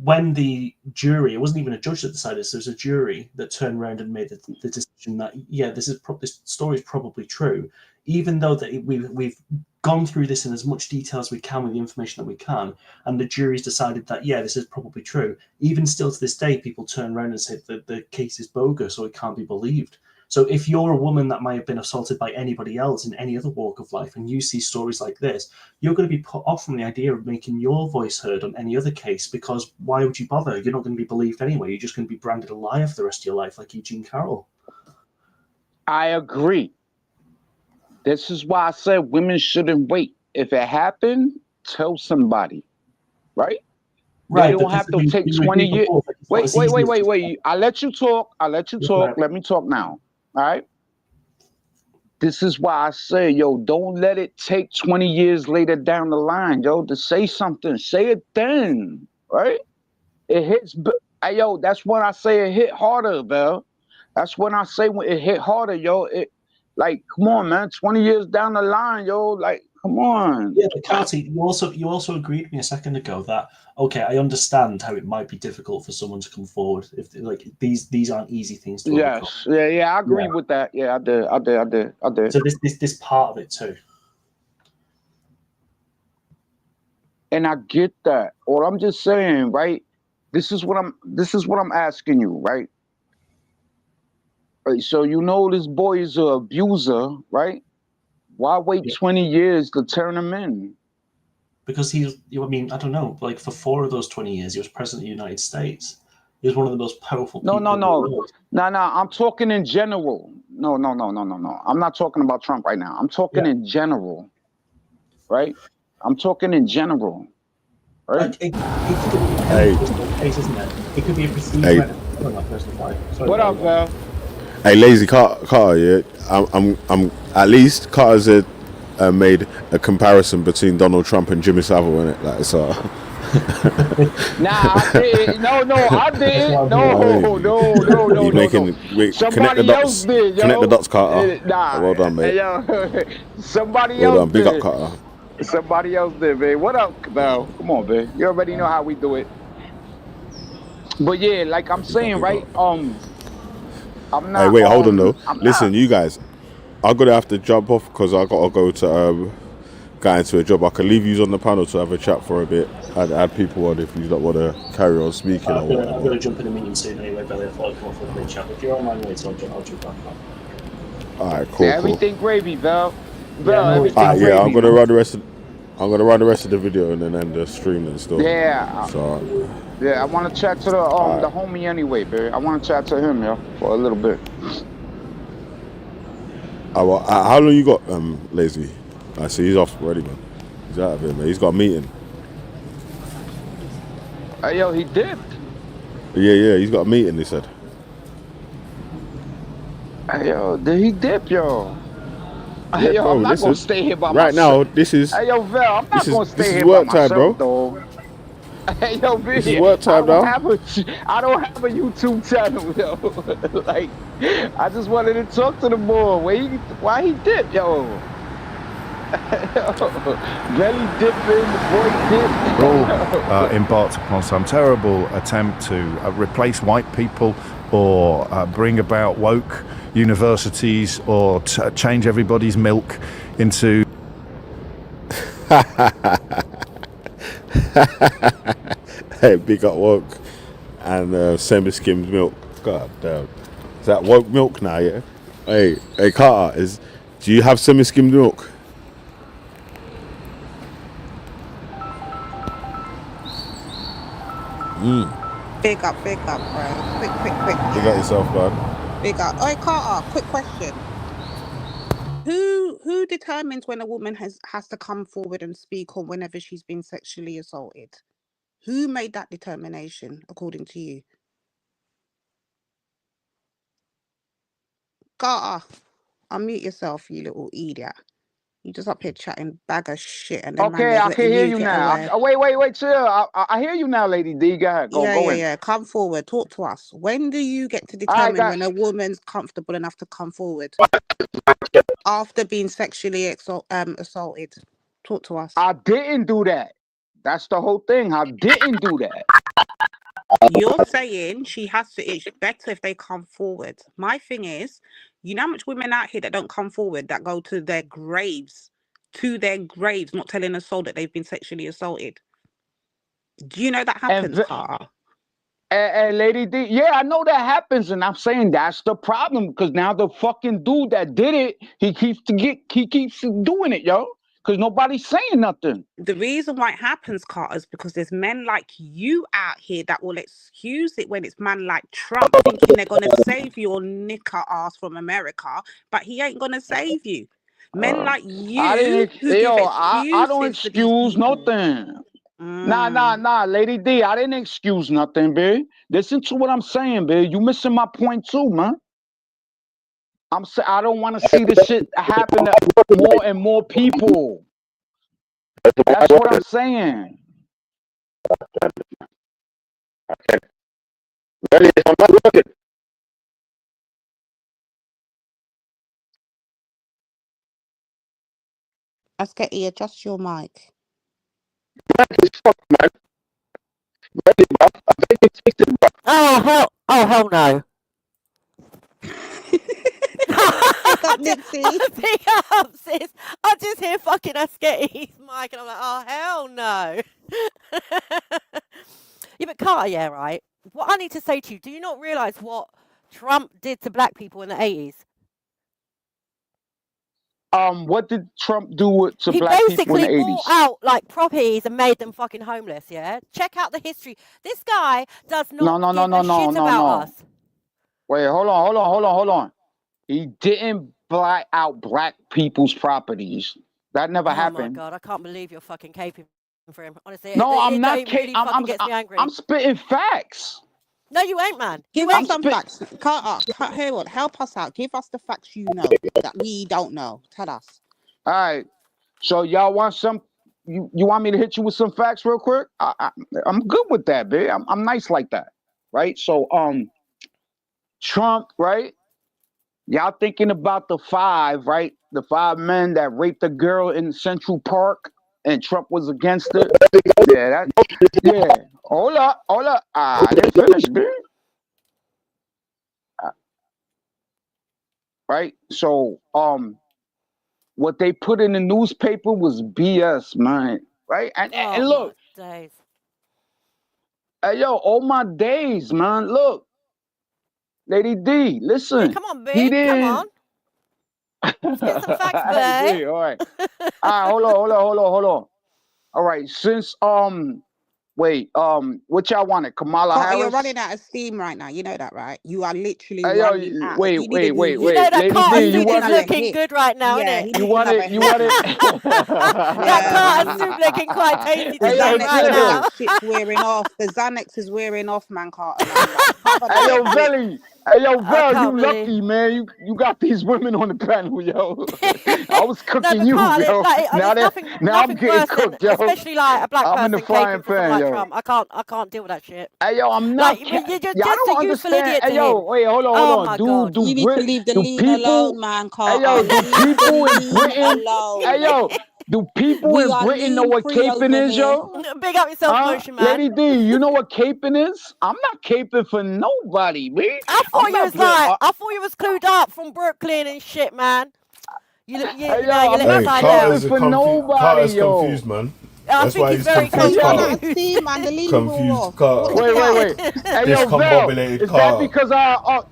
when the jury, it wasn't even a judge that decided this, there was a jury that turned around and made the decision that, yeah, this story is probably true. Even though that we've gone through this in as much detail as we can with the information that we can, and the jury's decided that, yeah, this is probably true. Even still to this day, people turn around and say that the case is bogus or it can't be believed. So if you're a woman that might have been assaulted by anybody else in any other walk of life and you see stories like this, you're going to be put off from the idea of making your voice heard on any other case, because why would you bother? You're not going to be believed anyway. You're just going to be branded a liar for the rest of your life like Eugene Carroll. I agree. This is why I said women shouldn't wait. If it happened, tell somebody, right? Right. They don't have to take 20 years. Wait. I let you talk. Let me talk now. All right. This is why I say, yo, don't let it take 20 years later down the line, yo, to say something. Say it then, right? It hits. Yo, that's when I say it hit harder, Val. That's when I say when it hit harder, yo. It, like, come on, man. 20 years down the line, yo, like, come on. Yeah, but Carty, you also agreed with me a second ago that, okay, I understand how it might be difficult for someone to come forward if like these aren't easy things to overcome. Yeah, I agree with that. Yeah, I did. So this part of it too. And I get that. Or I'm just saying, right? This is what I'm asking you, right? Right. So you know this boy is an abuser, right? Why wait 20 years to turn him in? Because I don't know, like for 4 of those 20 years, he was president of the United States. He was one of the most powerful people. No. I'm talking in general. No. I'm not talking about Trump right now. I'm talking in general, right? I'm talking in general, right? It could be a case, isn't it? It could be a procedure. What up, Val? Hey, lazy Carter, yeah. I'm at least Carter's made a comparison between Donald Trump and Jimmy Savile in it. Like, so. Nah, I didn't. No, I didn't. No. He's making connect the Somebody else dots. did, yo. Connect the dots, Carter. Nah, Well done, mate. yo. Somebody Well else done. Big up, did. Carter. Somebody else did, man. What up, Cabell? Come on, man. You already know how we do it. But yeah, like I'm saying, right? I'm not. Hey, wait, hold on though. I'm Listen, not. you guys, I'm gonna have to jump off because I gotta go to get into a job. I can leave you on the panel to have a chat for a bit and add people on if you don't want to carry on speaking or I'm whatever. going to jump in a meeting soon anyway, Billy. I thought I'd come off with a quick chat. If you're online later, I'll jump back on. All right, cool. Everything gravy, Val. Yeah, I'm gonna run the rest of the video and then end the stream and stuff. Yeah. So, Yeah, I want to chat to the homie anyway, baby. I want to chat to him, yo, for a little bit. how long you got, Lazy? I see he's off already, man. He's out of it, man. He's got a meeting. Hey, yo, he dipped. Yeah, he's got a meeting. He said. Hey, yo, did he dip, yo? Yeah, Hey, yo, bro, I'm not listen. gonna stay here by Right myself. now, this is. Hey, yo, Val, I'm not gonna this stay is here work by time, bro. myself, though. Hey, yo, This is B, work time now. I don't have a YouTube channel, yo. Like, I just wanted to talk to the boy. Why he dipped, yo? Belly dipping, the boy dipped. All embarked upon some terrible attempt to replace white people or bring about woke universities or change everybody's milk into. Hey, big up woke and semi-skimmed milk. God damn, is that woke milk now? Yeah. Hey, Carter, do you have semi-skimmed milk? Big up, bro. Quick. You got yourself, man. Big up. Oh, Carter, quick question. Who determines when a woman has to come forward and speak on whenever she's been sexually assaulted? Who made that determination, according to you? Carter, unmute yourself, you little idiot. You just up here chatting bag of shit and then man, Okay, I can letting hear you you get now. away. Wait, chill. I hear you now, Lady D. Go ahead. Go in. Yeah. Come forward. Talk to us. When do you get to I determine when a woman's comfortable enough to come forward after being sexually assaulted? Talk to us. I didn't do that. That's the whole thing. I didn't do that. You're saying she has to. It's better if they come forward. My thing is, you know how much women out here that don't come forward, that go to their graves, not telling a soul that they've been sexually assaulted. Do you know that happens, Carter? And Lady D, yeah, I know that happens, and I'm saying that's the problem because now the fucking dude that did it, he keeps doing it, yo, because nobody's saying nothing. The reason why it happens, Carter, is because there's men like you out here that will excuse it when it's man like Trump thinking they're gonna save your knicker ass from America, but he ain't gonna save you. Men like you I don't excuse nothing. Nah, Lady D, I didn't excuse nothing, babe. Listen to what I'm saying, babe. You missing my point too, man. I don't want to see this shit happen to more and more people. That's what I'm saying. Askety, adjust your mic. Oh hell no. Big up, sis. I just hear fucking Asketti's mic and I'm like, oh hell no. Yeah, but Carter, yeah, right. What I need to say to you, do you not realise what Trump did to black people in the 80s? What did Trump do to He black people in the 80s? basically bought out like properties and made them fucking homeless, yeah? Check out the history. This guy does not give a shit about us. Wait, hold on. He didn't buy out black people's properties. That never happened. Oh my God, I can't believe you're fucking caping for him. Honestly, No, I'm not really fucking gets me angry. I'm spitting facts. No, you ain't, man. Give You us ain't. some facts. Harold, help us out. Give us the facts you know that we don't know. Tell us. All right. So y'all want some? You want me to hit you with some facts real quick? I'm good with that, babe. I'm nice like that, right? So Trump, right? Y'all thinking about the 5, right? The 5 men that raped a girl in Central Park, and Trump was against it. Yeah, Hold up. I didn't finish, babe. Right? So what they put in the newspaper was BS, man. Right? And look, days. hey yo, all my days, man. Look, Lady D, listen. Yeah, come on, He B. didn't. Come on. Let's get some facts, Hey, babe. B, all right. Hold on. All right, since wait, what y'all wanted? Kamala Carter, Harris? you're running out of steam right now. You know that, right? You are literally Hey, yo, running out. wait. You know that Lady Carter D, you suit is want looking hit? good right now, Yeah, innit? he needs another hit. That Carter suit looking quite tasty The to me Xanax right and all now. that shit's wearing off. The Xanax is wearing off, man, Carter. Man. Like, you can't run Hey out yo, of hit. Velly. Hey yo, I Vel, can't you believe. lucky, man. You got these women on the panel, yo. I was No, cooking but you, Carter, yo. like, Now there's I'm nothing getting worse than, cooked, yo. especially like a black I'm in the person frying caping for someone pan, like yo. Trump. I can't deal with that shit. Hey yo, I'm Like, not. you're Y'all just a don't youthful understand. idiot to Hey yo, him. wait, hold Oh on. my god. You need to leave the Do lean people? alone, man, Hey Carter. yo, You do need to people in leave Britain? alone. Hey yo, do people We in are Britain know lean what free caping over is, here. yo? Big up yourself, motion man. Lady D, you know what caping is? I'm not caping for nobody, man. I thought I'm you not was clued up from Brooklyn and shit, man. You Hey, you yo, know you I'm let not me slide down. caping for nobody, Carter's yo. confused, man. I That's think why he's he's very confused, He's run out Carter. of steam, man. The lean wore Confused off. Carter. What's the Wait. Hey yo, Vel, Discombobulated is that Carter. because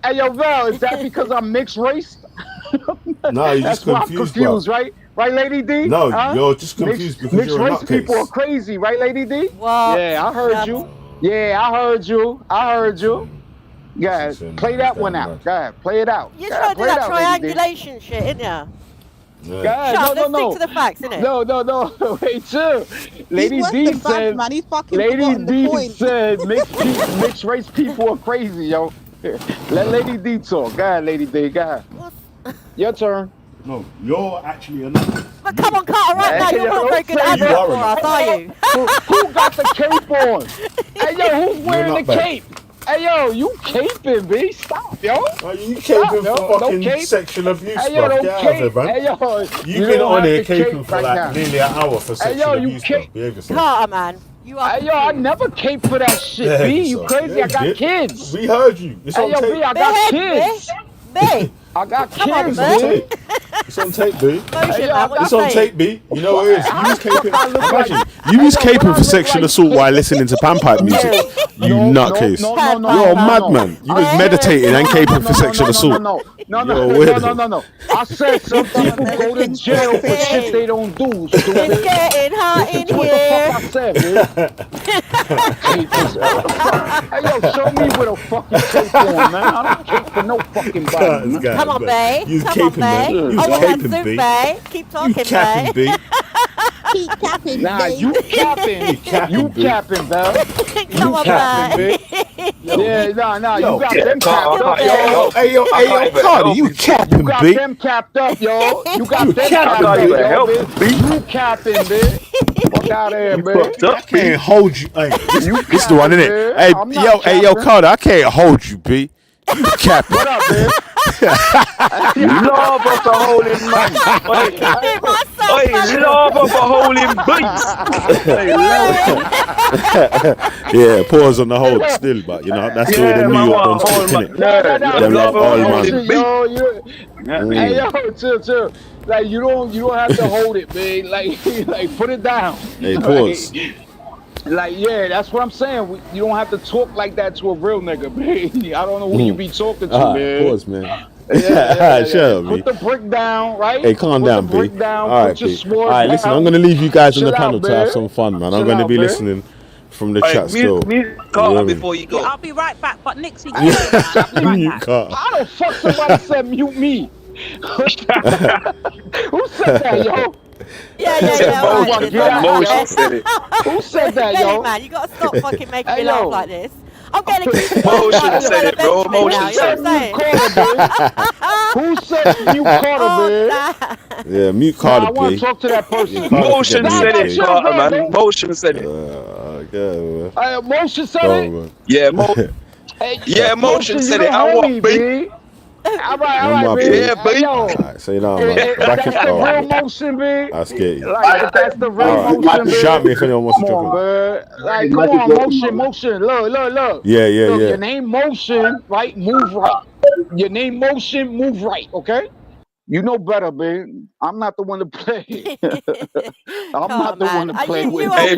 hey yo, Vel, is that because I'm mixed race? No, you're just That's why I'm confused, bro. confused, right? Right, Lady D? No, Huh? you're just confused because Mixed you're a race people are nutcase. crazy, right, Lady D? What? Yeah, I heard you. Yeah, I heard you. Yeah, play that one out. Go ahead, play it out. You're Go ahead, trying to do play it that out, Lady D. triangulation shit, ain't ya? Go ahead. Shut up, let's stick to the facts, innit? No. Wait, chill. He's Lady worse D than Babs, said. man. He's fucking Lady forgotten the D point. said mixed race people are crazy, yo. Let Lady D talk. Go ahead, Lady D. Go ahead. Your turn. No, you're actually a nutcase. But come on, Carter, right now, you're not very good advocate for us, are you? Who got the cape on? Hey, yo, who's wearing the cape? Hey, yo, you caping, B. Stop, yo. You caping for fucking sexual abuse, hey, yo, bro. don't Get out of here, cape. man. Hey, yo, You've been on here caping cape for right like now. nearly an hour for Hey, sexual yo, you abuse, bro. Behave yourself. Carter, man, you are Hey, yo, I never cape for that shit, Behave B. You yourself. crazy? Yeah, I got bitch. kids. We heard you. It's Hey, on yo, tape. B, I got kids. B. I got Come on, kids, It's on B. tape. It's on tape, B. Motion, man, what It's you on saying? tape, B. You know what it is. You was caping. Imagine. You was Hey, yo, caping what I for look sexual like assault while listening to panpipe music. You nutcase. You're a madman. You was meditating and caping for sexual assault. No. I said some people go to jail for shit they don't do. It's getting hot in What the here. fuck I said, man? Hey, yo, show me with a fucking cape on, man. I don't cape for no fucking body, man. Come on, bae. You was Come on, caping, man. bae. You I was want that caping, soup, B. bae. Keep talking, You capping, bae. B. Keep capping, Nah, you capping. You capping, Val. Come on, capping, bae. Yeah, nah. Yo, You got them capped up, yo. yo. Hey, yo, Cardi, you capping, You got B. them capped up, yo. You got You them capping, capped B. up, yo, bitch. You capping, bitch. Fuck out of here, bitch. I can't hold you. Hey, this is the one, capping, innit? man. Hey, yo, Carter, I can't hold you, B. You capping. What up, bitch? Love of a holy man. Oi, love of a holy beast. Yeah, pause on the hold still, but you know, that's the way the New York ones speak, innit? Them love all man. Hey, yo, chill. Like you don't have to hold it, man. Like put it down. Hey, pause. Like, yeah, that's what I'm saying. You don't have to talk like that to a real nigga, man. I don't know who you be talking to, man. Pause, man. Yeah. Shut up, B. Put the brick down, right? Hey, calm down, B. Down, All right, put your B. swords All right, listen, down. I'm going to leave you guys on the Chill panel out, to have man. some fun, man. I'm Chill going to out, be man. listening from the chat still. Carter before you go. Yeah, I'll be right back, but Nixie, Mute Carter. How the fuck somebody said mute me? Who said that, yo? Yeah. Motion said it. Who said that, yo? Man, you gotta stop fucking making me laugh like this. I'm getting accused of Motion said it, bro. Motion said it. Who said mute Carter, man? Yeah, mute Nah, Carter, I want B. to talk to that person. Motion said it, chill, Carter, man. man. Motion said it. Okay, man. Motion said Go it. on, man. Yeah, Motion You said the it. I homie, what, B? B. All right, No more, B. B. Yeah, B. Yo, Alright, say no, man. if Back that's it the up. real motion, B. That's scary. Like, if that's the real Alright, motion, B. shout me if anyone wants Come to on, jump in. man. Like, come on, motion. Look. Yeah. Look, your name motion, right? Move right. Your name motion, move right, okay? You know better, man. I'm not the one to play. I'm not the one to play with. Hey,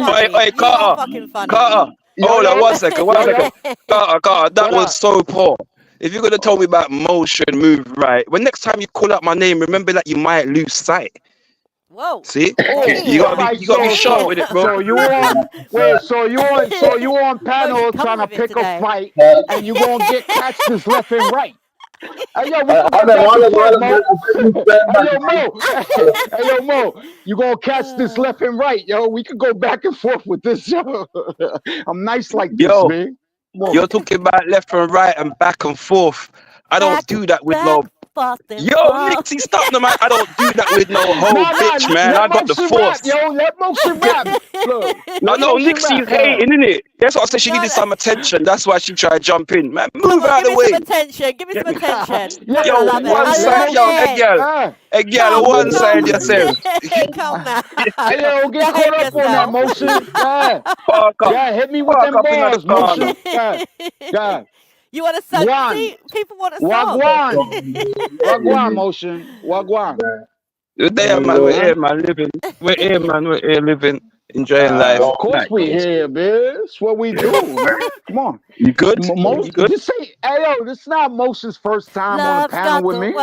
Carter. Carter. Hold on, 1 second. Carter, that was so poor. If you're gonna tell me about motion, move right. When next time you call out my name, remember that you might lose sight. Whoa. See? You gotta be sharp with it, bro. So you on panel trying to pick a fight, and you gonna get catch this left and right. Hey yo, we go back and forth, Mo. Hey yo, Mo, you gonna catch this left and right, yo. We could go back and forth with this, yo. I'm nice like this, Yo, man. you're talking about left and right and back and forth. I don't do that with no. Yo, Nixie, stop the man. I don't do that with no whole bitch, man. I got the force. Let motion rap. Look, I know Nixie's hating, innit? That's what I said. She needed some attention. That's why she tried to jump in. Man, move out of the way. Give me some attention. Yo, one side, yo, hey, girl, one side yourself. Come now. Hey, yo, get caught up on that motion. Yeah, hit me with them bars, motion. Yeah. You want a song? See, people want a song. Wagwan, motion. Wagwan. You're there, man. We're here, man. Living. We're here, man. We're here, living. Enjoying life. Of course we here, man. That's what we do, man. Come on. You good? You good? Just say, hey, yo, this is not Motion's first time on the panel with me.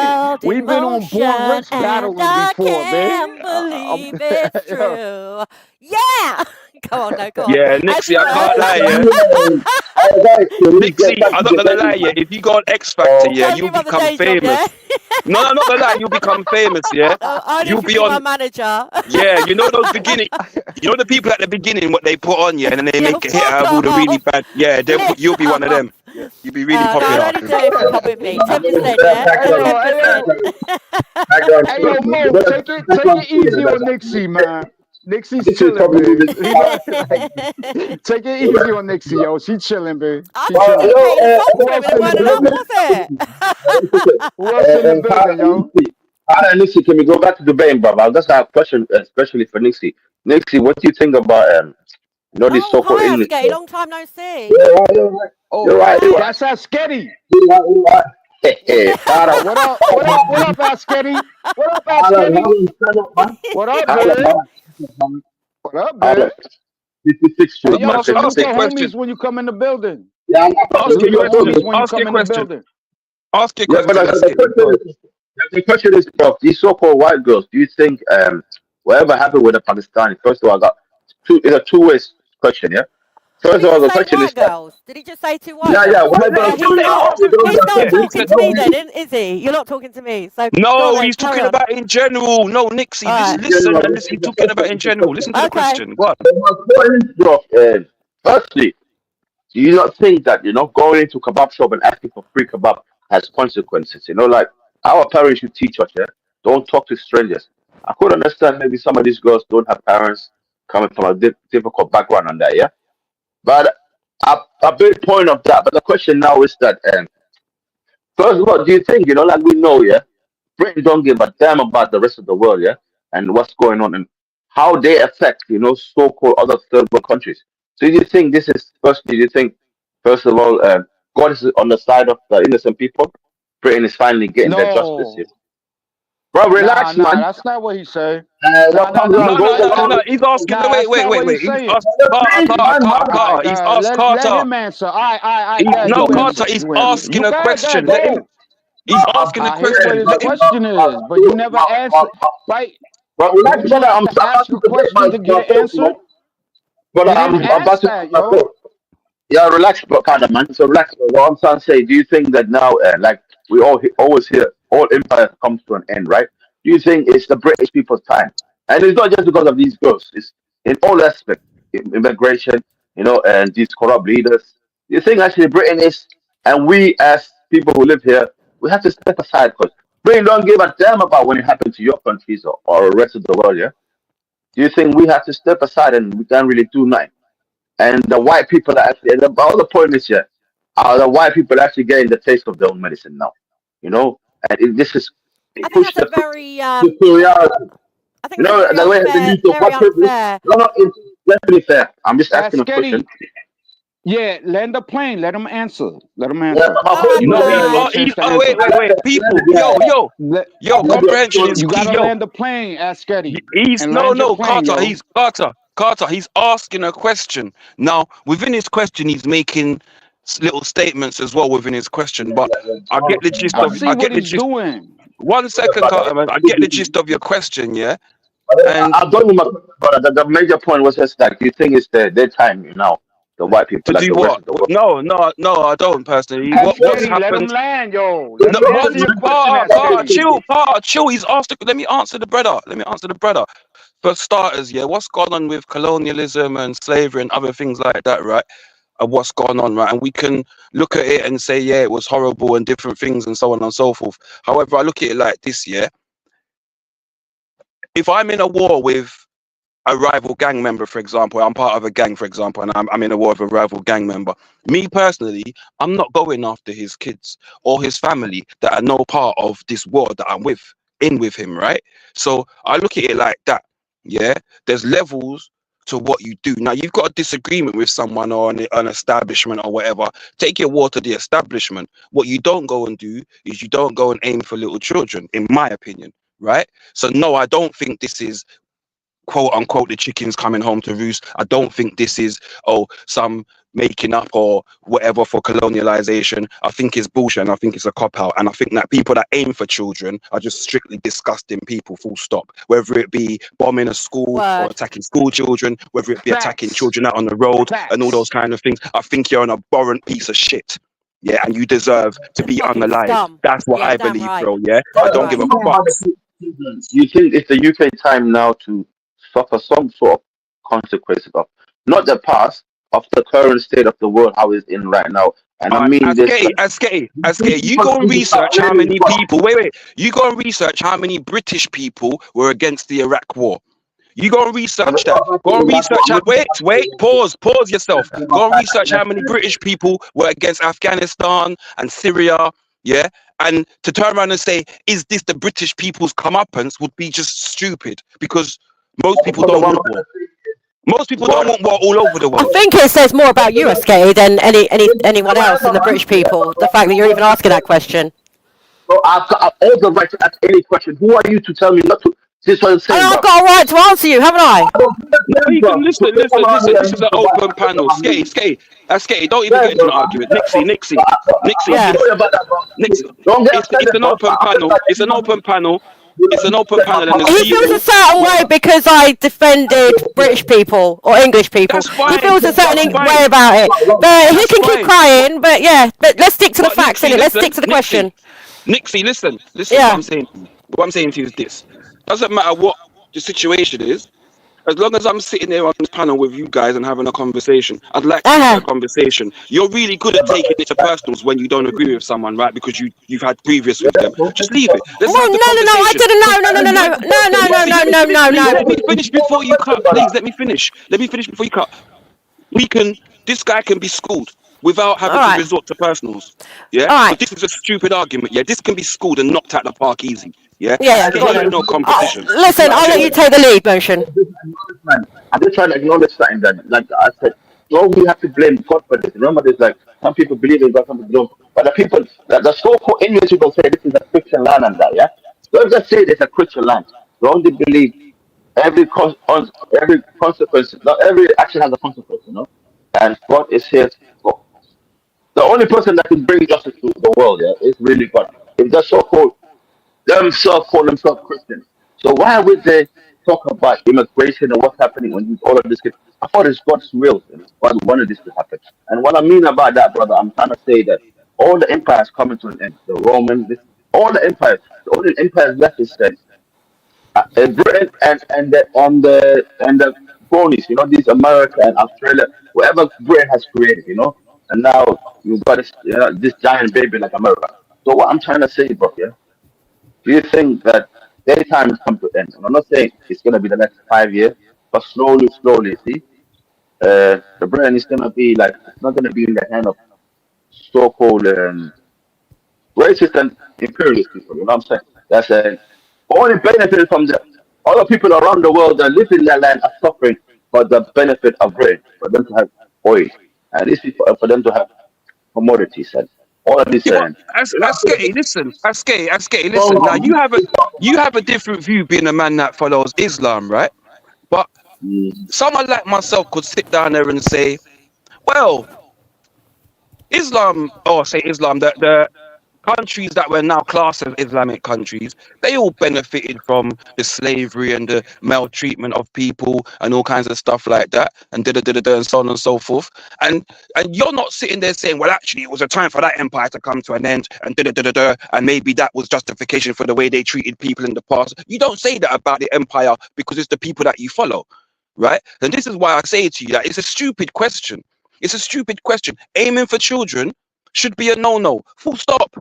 We've been on Born Rich battling before, man. Believe it's true. Yeah. Come on, no, come on. Yeah, Nixie, I can't lie, yeah. Nixie, I'm not gonna lie, yeah. If you go on X Factor, yeah, you'll become famous. No, I'm not gonna lie, you'll become famous, yeah. You'll be on. My manager. Yeah, you know those beginning. You know the people at the beginning, what they put on, yeah, and then they make it hit out of all the really bad. Yeah, you'll be one of them. You'll be really popular. No, I only do it if you come with me. 10%, yeah. 10%. Hey, yo, Mo, take it easy on Nixie, man. Nixie's chilling, man. Take it easy on Nixie, yo. She chilling, man. Who else in the building, yo? Nixie, can we go back to the debate, bro? I'll just have a question, especially for Nixie. Nixie, what do you think about these so-called English? Hi, long time no see. You're right. That's Asketti. What up, Asketti? What up, Asketti? What up, man? What up, man? This is 6 Yo, salute your homies when you come in the building. Yeah, ask your question. Ask your question. The question is, bro, these so-called white girls, do you think whatever happened with the Pakistani? First of all, it's a two-way question, yeah? First of all, the question is... girls? Did he just say two white girls? Yeah. He's not talking to me then, is he? You're not talking to me. So no, he's talking about in general. No, Nixie, listen. He's talking about in general. Listen to the question. What? Firstly, do you not think that, going into a kebab shop and asking for free kebab has consequences? Like, our parents should teach us, yeah? Don't talk to strangers. I could understand maybe some of these girls don't have parents coming from a difficult background on that, yeah? But a big point of that. But the question now is that, first of all, do you think, like we know, yeah, Britain don't give a damn about the rest of the world, yeah, and what's going on and how they affect, so-called other third world countries. So do you think this is, first of all, God is on the side of the innocent people? Britain is finally getting their justice here. Bro, relax, man. That's not what he said. No. He's asking. Wait. He's asked Carter. He's asked Carter. Let him answer. No, Carter. He's asking a question. He's asking a question. What his question is, but you never answer. Right? Bro, relax, brother. I'm asking a question to get an answer. But I'm about to. Yeah, relax, kind of man. So relax. What I'm trying to say, do you think that now, like we always hear, all empire comes to an end, right? Do you think it's the British people's time? And it's not just because of these girls. It's in all aspects, immigration, and these corrupt leaders, You think actually Britain is, and we as people who live here, we have to step aside because Britain don't give a damn about when it happened to your countries or the rest of the world, yeah? Do you think we have to step aside and we can't really do nothing? And the white people are actually, and the other point is here, are the white people actually getting the taste of their own medicine now? You know, and this is I think push that's the a very superiority. I think You that's know, very the way the unfair. need to Very what privilege. unfair. No, it's definitely fair. I'm just asking a Sketty, question. yeah, land the plane. Let him answer. Let him Yeah, answer. but my Alright, point No, is, he's, Get a guys. chance to oh, answer. wait. People, yo, comprehension is You key, gotta yo. land the plane, Sketty, He's and land your plane, Carter. yo. Carter. He's asking a question. Now, within his question, he's making little statements as well within his question. But I get the gist I of. see I what get the he's gist. doing. 1 second, Carter, man. I get the gist of your question, yeah. And I don't know, but the major point was just that you think it's their time now, the white people, to like do the rest what? of the world. No, I don't personally. What's Sketty, let him happened? land, yo. Let No, him answer your question, Carter, Sketty. chill. He's asked. Let me answer the brother. For starters, yeah, what's gone on with colonialism and slavery and other things like that, right? And what's gone on, right? And we can look at it and say, yeah, it was horrible and different things and so on and so forth. However, I look at it like this, yeah. If I'm in a war with a rival gang member, for example, I'm part of a gang, for example, and I'm in a war with a rival gang member. Me personally, I'm not going after his kids or his family that are no part of this war that I'm in with him, right? So I look at it like that. Yeah, there's levels to what you do. Now you've got a disagreement with someone or an establishment or whatever. Take your war to the establishment. What you don't go and do is you don't go and aim for little children, in my opinion, right? So no, I don't think this is quote unquote the chickens coming home to roost. I don't think this is some making up or whatever for colonialization. I think it's bullshit and I think it's a cop out, and I think that people that aim for children are just strictly disgusting people, full stop. Whether it be bombing a school or attacking school children, whether it be attacking children out on the road and all those kind of things, I think you're an abhorrent piece of shit. Yeah, and you deserve to be unalive. scum. That's what Yeah, I damn believe, right. bro. Yeah, I don't give a fuck. You think it's the UK time now to suffer some sort of consequences of not the past, of the current state of the world, how it's in right now. And I mean this. Sketty, you go and research how many people. Wait. You go and research how many British people were against the Iraq War. You go and research that. Go and research how. Wait. Pause yourself. Go and research how many British people were against Afghanistan and Syria. Yeah. And to turn around and say, is this the British people's comeuppance, would be just stupid, because most people don't want war. Most people don't want war all over the world. I think it says more about you, Sketty, than anyone else than the British people. The fact that you're even asking that question. So I've got all the right to ask any question. Who are you to tell me not to? This one saying, I've got a right to answer you, haven't I? No, you can listen. This is an open panel. Sketty, don't even get into an argument. Nixie. It's an open panel. It's an open panel. And he feels a certain way because I defended British people or English people. He feels a certain way about it. But he can keep crying. But yeah, but let's stick to the facts, innit? Let's stick to the question. Nixie, listen. What I'm saying to you is this: doesn't matter what the situation is. As long as I'm sitting there on this panel with you guys and having a conversation, I'd like to have a conversation. You're really good at taking it to personals when you don't agree with someone, right? Because you've had previous with them. Just leave it. No, I didn't. No. Let me finish before you cut, please. Let me finish before you cut. This guy can be schooled without having to resort to personals. Yeah? But this is a stupid argument. Yeah, this can be schooled and knocked out the park easy. Yeah? No competition. Listen, I'll let you take the lead, Motion. I'm just trying to acknowledge something that, like I said, don't we have to blame God for this? Remember, there's like some people believe in God, some people don't. But the people, the so-called English people say this is a Christian land and that, yeah? Don't just say it's a Christian land. Don't they believe every consequence, not every action has a consequence, you know? And God is here. The only person that can bring justice to the world, yeah, is really God. It's just so-called call themselves Christians. So why would they talk about immigration and what's happening when all of this? I thought it's God's will and God wanted this to happen. And what I mean about that, brother, I'm trying to say that all the empires coming to an end. The Roman, all the empires. The only empires left is that Britain and the cronies. You know, these America and Australia, whatever Britain has created. You know, and now you've got this giant baby like America. So what I'm trying to say, bro, yeah, do you think that their time has come to end? And I'm not saying it's going to be the next 5 years, but slowly, see, the Britain is going to be like, it's not going to be in the hand of so-called racist and imperialist people. You know what I'm saying? That's only benefit from the other people around the world that live in that land are suffering for the benefit of Britain, for them to have oil, and these people for them to have commodities and all of this. Askei, listen. Now you have a different view being a man that follows Islam, right? But someone like myself could sit down there and say, well, Islam, the countries that were now classed as Islamic countries, they all benefited from the slavery and the maltreatment of people and all kinds of stuff like that, and and so on and so forth. And you're not sitting there saying, well, actually, it was a time for that empire to come to an end, and and maybe that was justification for the way they treated people in the past. You don't say that about the empire because it's the people that you follow, right? And this is why I say to you that it's a stupid question. It's a stupid question. Aiming for children should be a no-no. Full stop.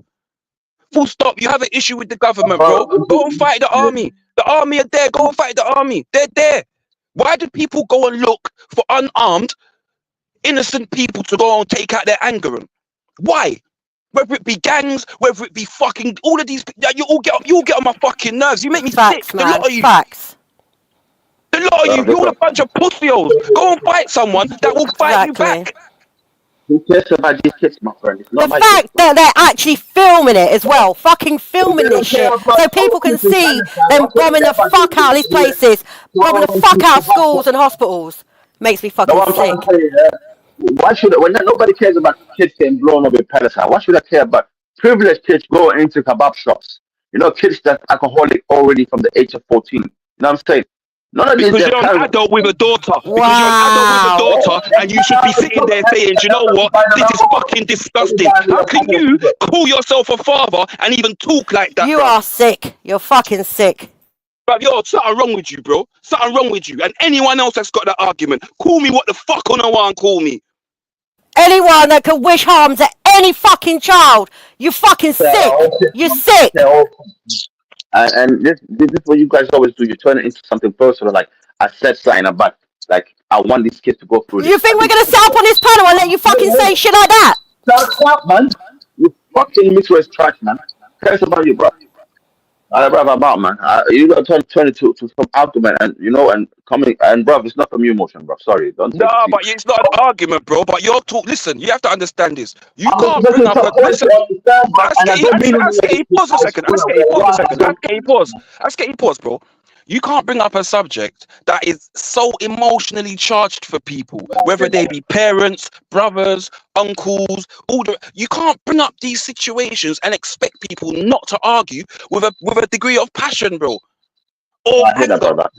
Full stop. You have an issue with the government, bro. Go and fight the army. The army are there. Go and fight the army. They're there. Why do people go and look for unarmed, innocent people to go and take out their anger on? Why? Whether it be gangs, whether it be fucking all of these, you all get on my fucking nerves. You make me sick. Man. The lot of you. Facts. The lot of you, you're all a bunch of pussios. Go and fight someone that will fight you back. Who cares about these kids, my friend? It's not the fact that they're actually filming it as well, fucking filming this shit, so people can see them bombing the fuck out of these places, bombing the fuck out of schools and hospitals, makes me fucking sick. Why should when nobody cares about kids getting blown up in Palestine? Why should I care about privileged kids going into kebab shops? You know, kids that's alcoholic already from the age of 14. You know what I'm saying? None of because you're an adult with a daughter. Because you're an adult with a daughter, and you should be sitting there saying, "Do you know what? This is fucking disgusting. How can you call yourself a father and even talk like that?" You are sick. You're fucking sick. But yo, something wrong with you, bro. Something wrong with you. And anyone else that's got that argument, call me what the fuck on a one. Call me. Anyone that can wish harm to any fucking child, you fucking sick. You're sick. And this is what you guys always do. You turn it into something personal. Like I said something about, like I want these kids to go through. You think we're gonna sit up on this panel and let you fucking say shit like that? Stop, man. You fucking misread trash, man. Cares about you, bro. About man. You gotta turn it to some argument, and you know, and coming and bro, it's not from you, motion, bro. Sorry, don't. No, but it's not an argument, bro. But you're talk. Listen, you have to understand this. You can't bring up a listen. Pause a second. Pause, bro. You can't bring up a subject that is so emotionally charged for people, whether they be parents, brothers, uncles, you can't bring up these situations and expect people not to argue with a degree of passion, bro. Or anger.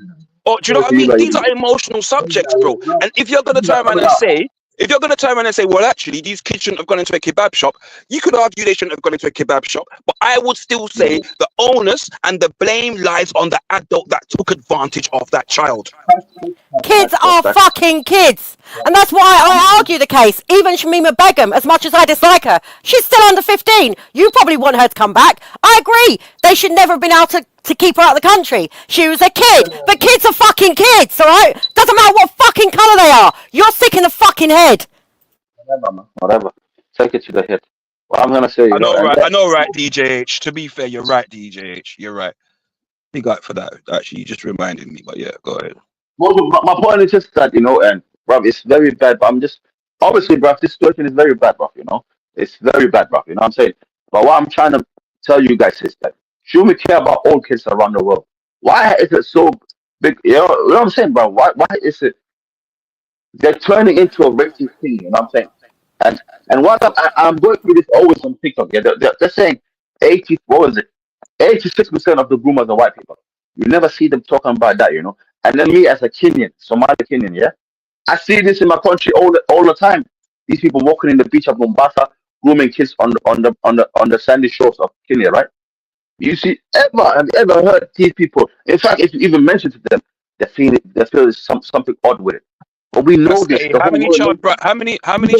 Or do you know what I mean? These are emotional subjects, bro. And if you're gonna turn around and say, well, actually, these kids shouldn't have gone into a kebab shop, you could argue they shouldn't have gone into a kebab shop, but I would still say the onus and the blame lies on the adult that took advantage of that child. Kids are fucking kids. And that's why I argue the case. Even Shamima Begum, as much as I dislike her, she's still under 15. You probably want her to come back. I agree. They should never have been able to keep her out of the country. She was a kid. But kids are fucking kids, alright? Doesn't matter what fucking colour they are. You're sick in the fucking head. Whatever. Take it to the head. What I'm gonna say, I know, right, DJH. To be fair, you're right, DJH. You're right. Big up for that. Actually, you just reminded me. But yeah, go ahead. Well, my point is just that, you know, and bruv, it's very bad. But I'm just obviously, bruv, this situation is very bad, bruv. You know, it's very bad, bruv. You know what I'm saying? But what I'm trying to tell you guys is that should we care about all kids around the world? Why is it so big? You know what I'm saying, bruv? Why is it they're turning into a racist thing? You know what I'm saying? And what I'm going through this always on TikTok. Yeah, they're saying 86% of the groomers are white people. You never see them talking about that, you know. And then me as a Kenyan, Somali Kenyan, yeah, I see this in my country all the time. These people walking in the beach of Mombasa, grooming kids on the sandy shores of Kenya, right? You see, have you ever heard these people? In fact, if you even mention to them, they feel something odd with it. But we know this. How many child brides? How many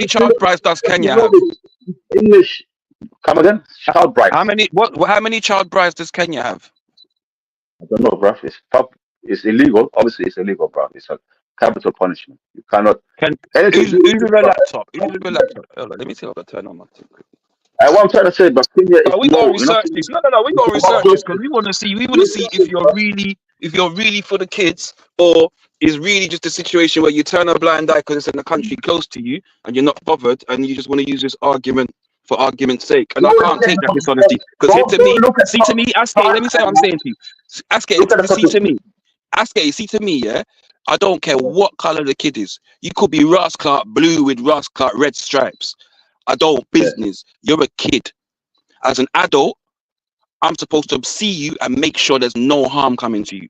child brides does Kenya have? English. Come again? Child brides. How many child brides does Kenya have? I don't know, bruv. It's illegal. Obviously, it's illegal, bruv. It's a capital punishment. You cannot. Who's with a laptop? Who's with a laptop? Hold on, let me see if I can turn on my thing. What I'm trying to say, but Kenya is we gotta low, research this. No, we gotta research this because we want to see if you're really for the kids, or is really just a situation where you turn a blind eye because it's in a country close to you and you're not bothered and you just want to use this argument for argument's sake. And I can't take that dishonesty because let me say what I'm saying to you. See to me, yeah. I don't care what color the kid is. You could be Ross Clark blue with Ross Clark red stripes. I don't business. You're a kid. As an adult, I'm supposed to see you and make sure there's no harm coming to you.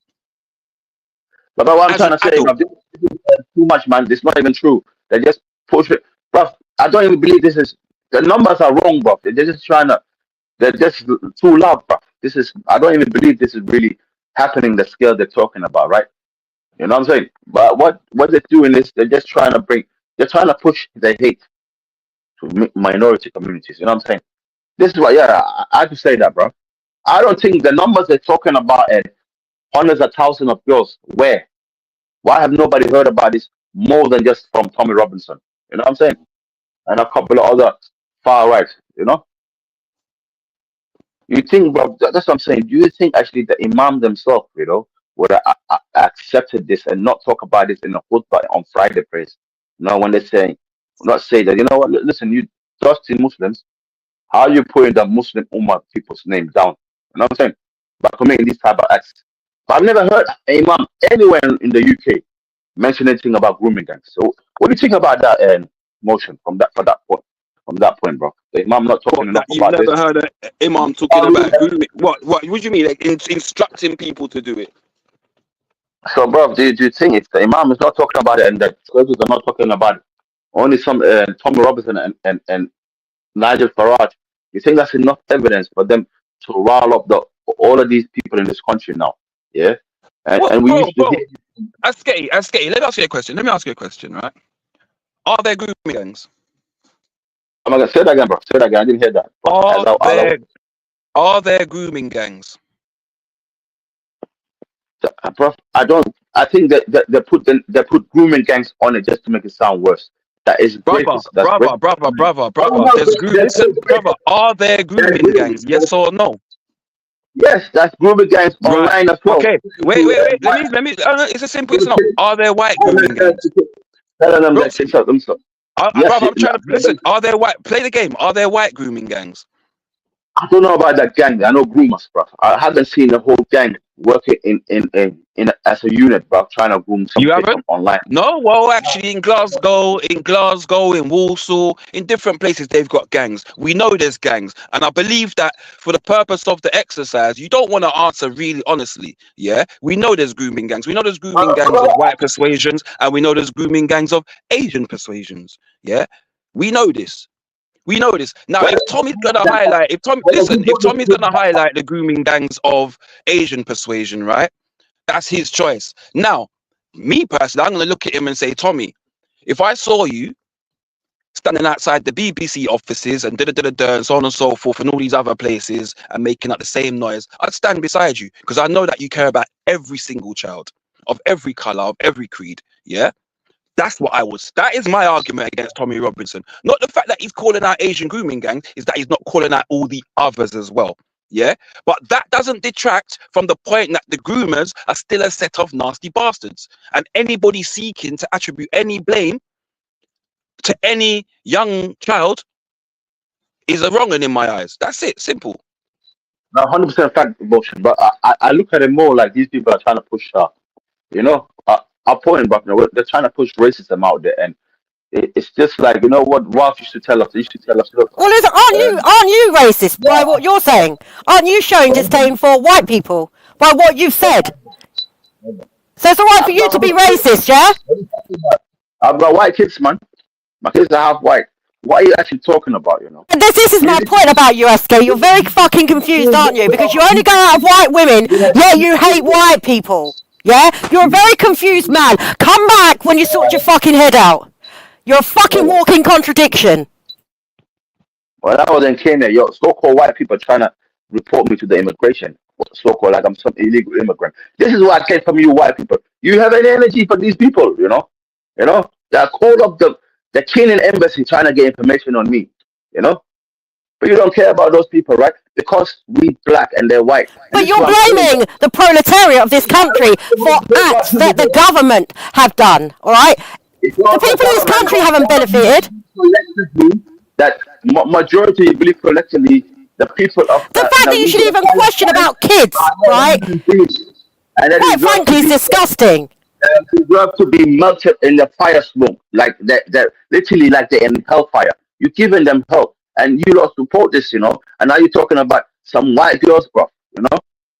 But what I'm trying to say, bro, this is too much, man. It's not even true. They just push it, bro. I don't even believe this is. The numbers are wrong, bro. They're just trying to. They're just too loud, bro. This is. I don't even believe this is really happening. The scale they're talking about, right? You know what I'm saying? But what they're doing is they're just trying to bring. They're trying to push the hate to minority communities. You know what I'm saying? This is why, I have to say that, bro. I don't think the numbers they're talking about are hundreds of thousands of girls. Where? Why have nobody heard about this more than just from Tommy Robinson? You know what I'm saying? And a couple of other far right, you know? You think, bro, that's what I'm saying. Do you think actually the Imam themselves, you know, would have accepted this and not talk about this in the khutbah on Friday prayers? No, when they're saying, not say that, you know what, listen, you dusty Muslims, how are you putting the Muslim Ummah people's name down? You know what I'm saying? By committing these type of acts. But I've never heard Imam anywhere in the UK mention anything about grooming gangs. So what do you think about that motion from that point, bro? The Imam not talking enough about this. You've never heard an Imam talking about grooming? What do you mean? Like instructing people to do it? So, bro, do you think if the Imam is not talking about it and the scholars are not talking about it, only some Tommy Robinson and Nigel Farage, you think that's enough evidence for them to rile up all of these people in this country now? Yeah, and we used to hear. Askei, let me ask you a question. Right? Are there grooming gangs? I'm gonna say that again, bro. Say that again. I didn't hear that. Are there grooming gangs? Bro, I think that they put grooming gangs on it just to make it sound worse. That is brother. Listen, brother. Are there grooming gangs? Yes or no? Yes, that's grooming gangs online as well. Okay, wait. Let me. It's a simple. It's not. Are there white grooming gangs? Tell them brother, I'm trying to listen. Are there white? Play the game. Are there white grooming gangs? I don't know about that gang. I know groomers, bro. I haven't seen the whole gang working in as a unit, bro, trying to groom some online. No, well, actually, in Glasgow, in Warsaw, in different places, they've got gangs. We know there's gangs, and I believe that for the purpose of the exercise, you don't want to answer really honestly. Yeah, we know there's grooming gangs. We know there's grooming gangs of white persuasions, and we know there's grooming gangs of Asian persuasions. Yeah, we know this. Now, if Tommy's gonna highlight, if Tommy's gonna highlight the grooming gangs of Asian persuasion, right? That's his choice. Now, me personally, I'm gonna look at him and say, Tommy, if I saw you standing outside the BBC offices and and so on and so forth, and all these other places and making up the same noise, I'd stand beside you because I know that you care about every single child of every color, of every creed. Yeah. That is my argument against Tommy Robinson. Not the fact that he's calling out Asian grooming gang, is that he's not calling out all the others as well. Yeah. But that doesn't detract from the point that the groomers are still a set of nasty bastards. And anybody seeking to attribute any blame to any young child is a wrong one in my eyes. That's it. Simple. Now, 100% fact motion, but I look at it more like these people are trying to push our point, but they're trying to push racism out there, and it's just like, you know what Ralph used to tell us. Look, well, aren't you racist by what you're saying? Aren't you showing disdain for white people by what you've said? So it's all right for you to be racist, yeah? I've got white kids, man. My kids are half white. What are you actually talking about, you know? And this is my point about you, SK. You're very fucking confused, aren't you? Because you only go out of white women, yet you hate white people. Yeah? You're a very confused man. Come back when you sort your fucking head out. You're a fucking walking contradiction. When I was in Kenya, so-called white people trying to report me to the immigration. So-called like I'm some illegal immigrant. This is what I get from you white people. You have any energy for these people, you know? You know? They called up the Kenyan embassy trying to get information on me, you know? But you don't care about those people, right? Because we black and they're white. But you're blaming the proletariat of this country for acts that the government have done, all right? The people in this country haven't benefited. That majority believe collectively the people of the fact that you should even question about kids, right? Quite frankly, is disgusting. They deserve to be melted in the fire smoke, like that. Literally, like they're in hellfire. You're giving them help, and you don't support this, you know. And now you're talking about some white girls, bro. You know.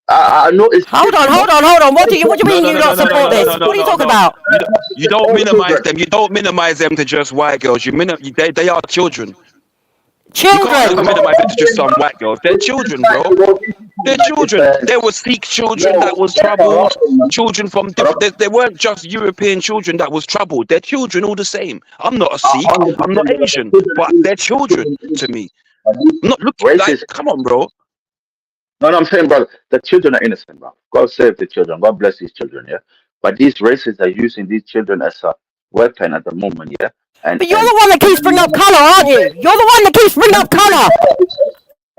I know it's. Hold on. What do you mean you don't support this? What are you talking about? You don't minimize them. You don't minimize them to just white girls. They are children. Children. You can't minimize it to just some white girls. They're children, bro. They're children. They were Sikh children that was troubled. Children from different. They weren't just European children that was troubled. They're children all the same. I'm not a Sikh. I'm not Asian, but they're children to me. I'm not looking like. Come on, bro. No, I'm saying, brother, the children are innocent, bro. God save the children. God bless these children, yeah. But these racists are using these children as a weapon at the moment, yeah. But you're the one that keeps bringing up color, aren't you? You're the one that keeps bringing up color.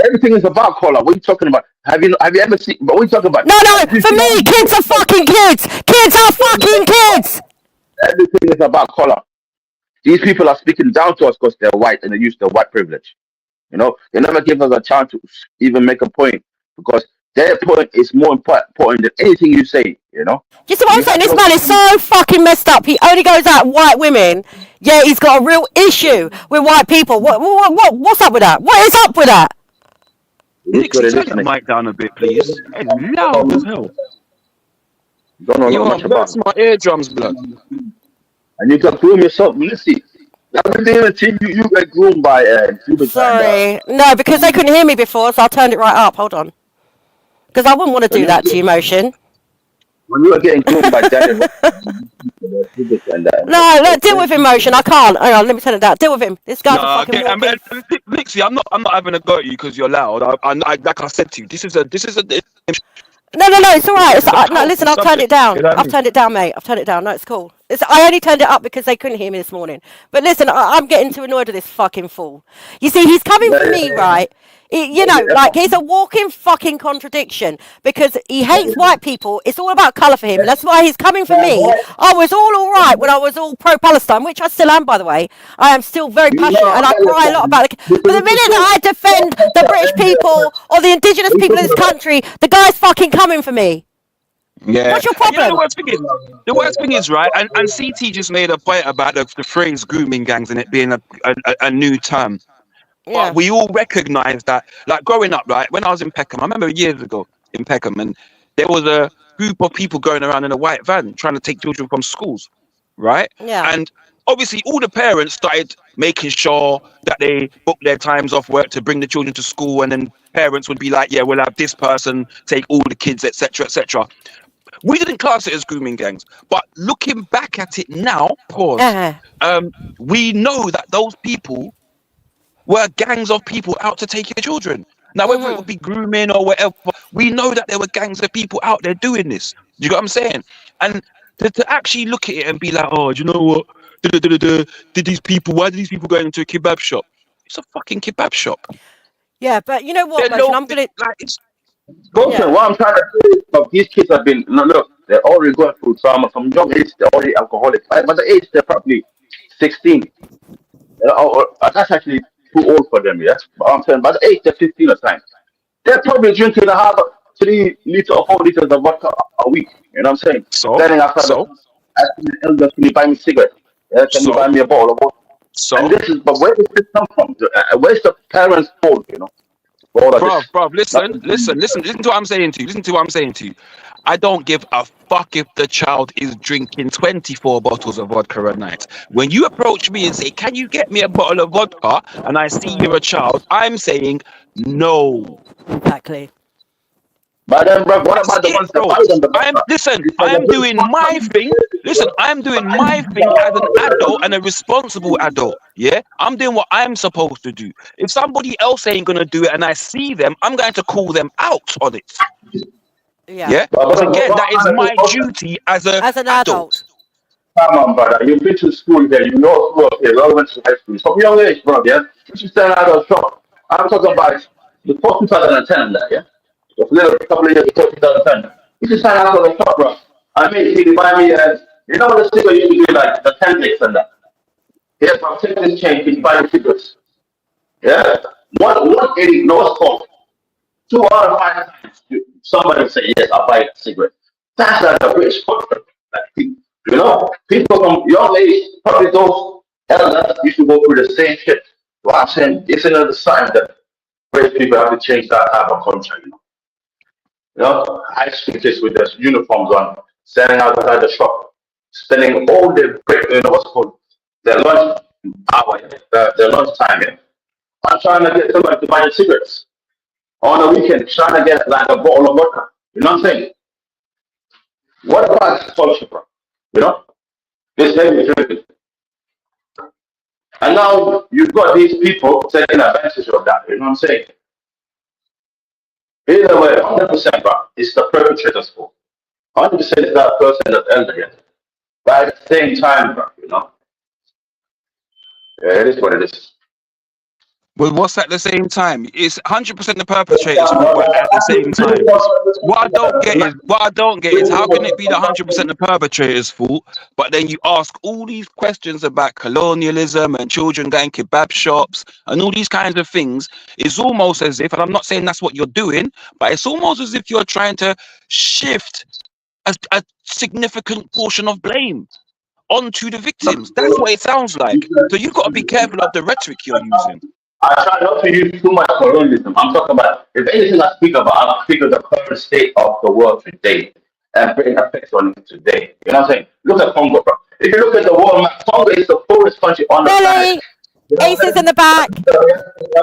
Everything is about color. What are you talking about? Have you ever seen? What are you talking about? No. For me, kids are fucking kids. Kids are fucking kids. Everything is about color. These people are speaking down to us because they're white and they use their white privilege. You know, they never give us a chance to even make a point because their point is more important than anything you say. You know. You see what I'm saying? This man is so fucking messed up. He only goes at white women. Yeah, he's got a real issue with white people. What's up with that? What is up with that? Nixie, turn the mic down a bit, please. It's loud as hell. Don't know much about. That's my eardrums, blood. And you can groom yourself, Missy. You get groomed by Sorry, no, because they couldn't hear me before, so I turned it right up. Hold on, because I wouldn't want to do that to you, Motion. When you were getting groomed by Daniel. No, look, deal with him, Motion. I can't. Hang on, let me turn it down. Deal with him. This guy's a fucking walking. Nixie, I'm not having a go at you because you're loud. Like I said to you, this is a. No, it's all right. No, listen, I've turned it down. I've turned it down, mate. I've turned it down. No, it's cool. I only turned it up because they couldn't hear me this morning. But listen, I'm getting too annoyed with this fucking fool. You see, he's coming for me, right? He's a walking fucking contradiction because he hates white people. It's all about colour for him. That's why he's coming for me. I was all right when I was all pro-Palestine, which I still am, by the way. I am still very passionate and I cry a lot about it. But the minute that I defend the British people or the indigenous people in this country, the guy's fucking coming for me. Yeah. What's your problem? You know, the worst thing is, right, and CT just made a point about the phrase grooming gangs and it being a new term. Yeah. But we all recognise that, like growing up, right, when I was in Peckham, I remember years ago in Peckham, and there was a group of people going around in a white van trying to take children from schools, right? Yeah. And obviously all the parents started making sure that they booked their times off work to bring the children to school, and then parents would be like, yeah, we'll have this person take all the kids, etc., etc. We didn't class it as grooming gangs, but looking back at it now, we know that those people were gangs of people out to take your children. Now, whether it would be grooming or whatever, we know that there were gangs of people out there doing this. Do you get what I'm saying? And to actually look at it and be like, oh, do you know what? Why did these people go into a kebab shop? It's a fucking kebab shop. Yeah, but you know what, Motion? I'm gonna. What I'm trying to say is, these kids have been look, they're already going through trauma from young age. They're already alcoholic. By the age they're probably 16. That's actually too old for them, yeah. But I'm saying by the age they're 15 or something, they're probably drinking 3 liters or 4 liters of vodka a week. You know what I'm saying? Standing after asking the elders, can you buy me a cigarette? Yeah, can you buy me a bottle of water? And this is, but where does this come from? Where's the parents' fault? You know? Bruv, listen to what I'm saying to you. I don't give a fuck if the child is drinking 24 bottles of vodka a night. When you approach me and say, can you get me a bottle of vodka? And I see you're a child, I'm saying no. Exactly. But then, bro, what That's about the it, ones that bro. buy them? I'm doing my thing. Listen, I'm doing my thing as an adult and a responsible adult. Yeah, I'm doing what I'm supposed to do. If somebody else ain't gonna do it and I see them, I'm going to call them out on it. Yeah. Yeah, because again, that is my duty as a As an adult. Come on, brother. You've been to school here. You know school here. You all went to high school. From young age, bro, yeah? You should stand out of shop. I'm talking about before 2010 and that, yeah? Just a little couple of years before 2010. You should stand out of the shop, bro. I mean, he buy me, you know the sticker you do, like the 10 mix and that? Yeah, bro, take this chain, can you buy the stickers? Yeah? One idiot knows called. 2 out of 5 times, somebody say, yes, I'll buy a cigarette. That's like a rich culture. Like, you know, people from young age, probably those elders used to go through the same shit. So I'm saying it's another sign that rich people have to change that type of culture, you know. You know, high school kids with their uniforms on, standing outside the shop, spending all their break, you know, what's called their lunch hour, their lunch time, yeah. I'm trying to get somebody to buy the cigarettes. On the weekend, trying to get like a bottle of vodka. You know what I'm saying? What about this culture, bro? You know? This heavy drinking. And now you've got these people taking advantage of that. You know what I'm saying? Either way, 100%, bro, it's the perpetrator's fault. 100% is that person that's elder here. But at the same time, bro, you know? Yeah, it is what it is. But what's at the same time? It's 100% the perpetrator's fault, but at the same time, what I don't get is how can it be the 100% the perpetrator's fault, but then you ask all these questions about colonialism and children going kebab shops and all these kinds of things. It's almost as if, and I'm not saying that's what you're doing, but it's almost as if you're trying to shift a significant portion of blame onto the victims. That's what it sounds like. So you've got to be careful of the rhetoric you're using. I try not to use too much colonialism. I'm talking about, if anything I speak about, I speak of the current state of the world today and bring effects on it today. You know what I'm saying? Look at Congo, bro. If you look at the world map, Congo is the poorest country on the planet. Ace is in the back.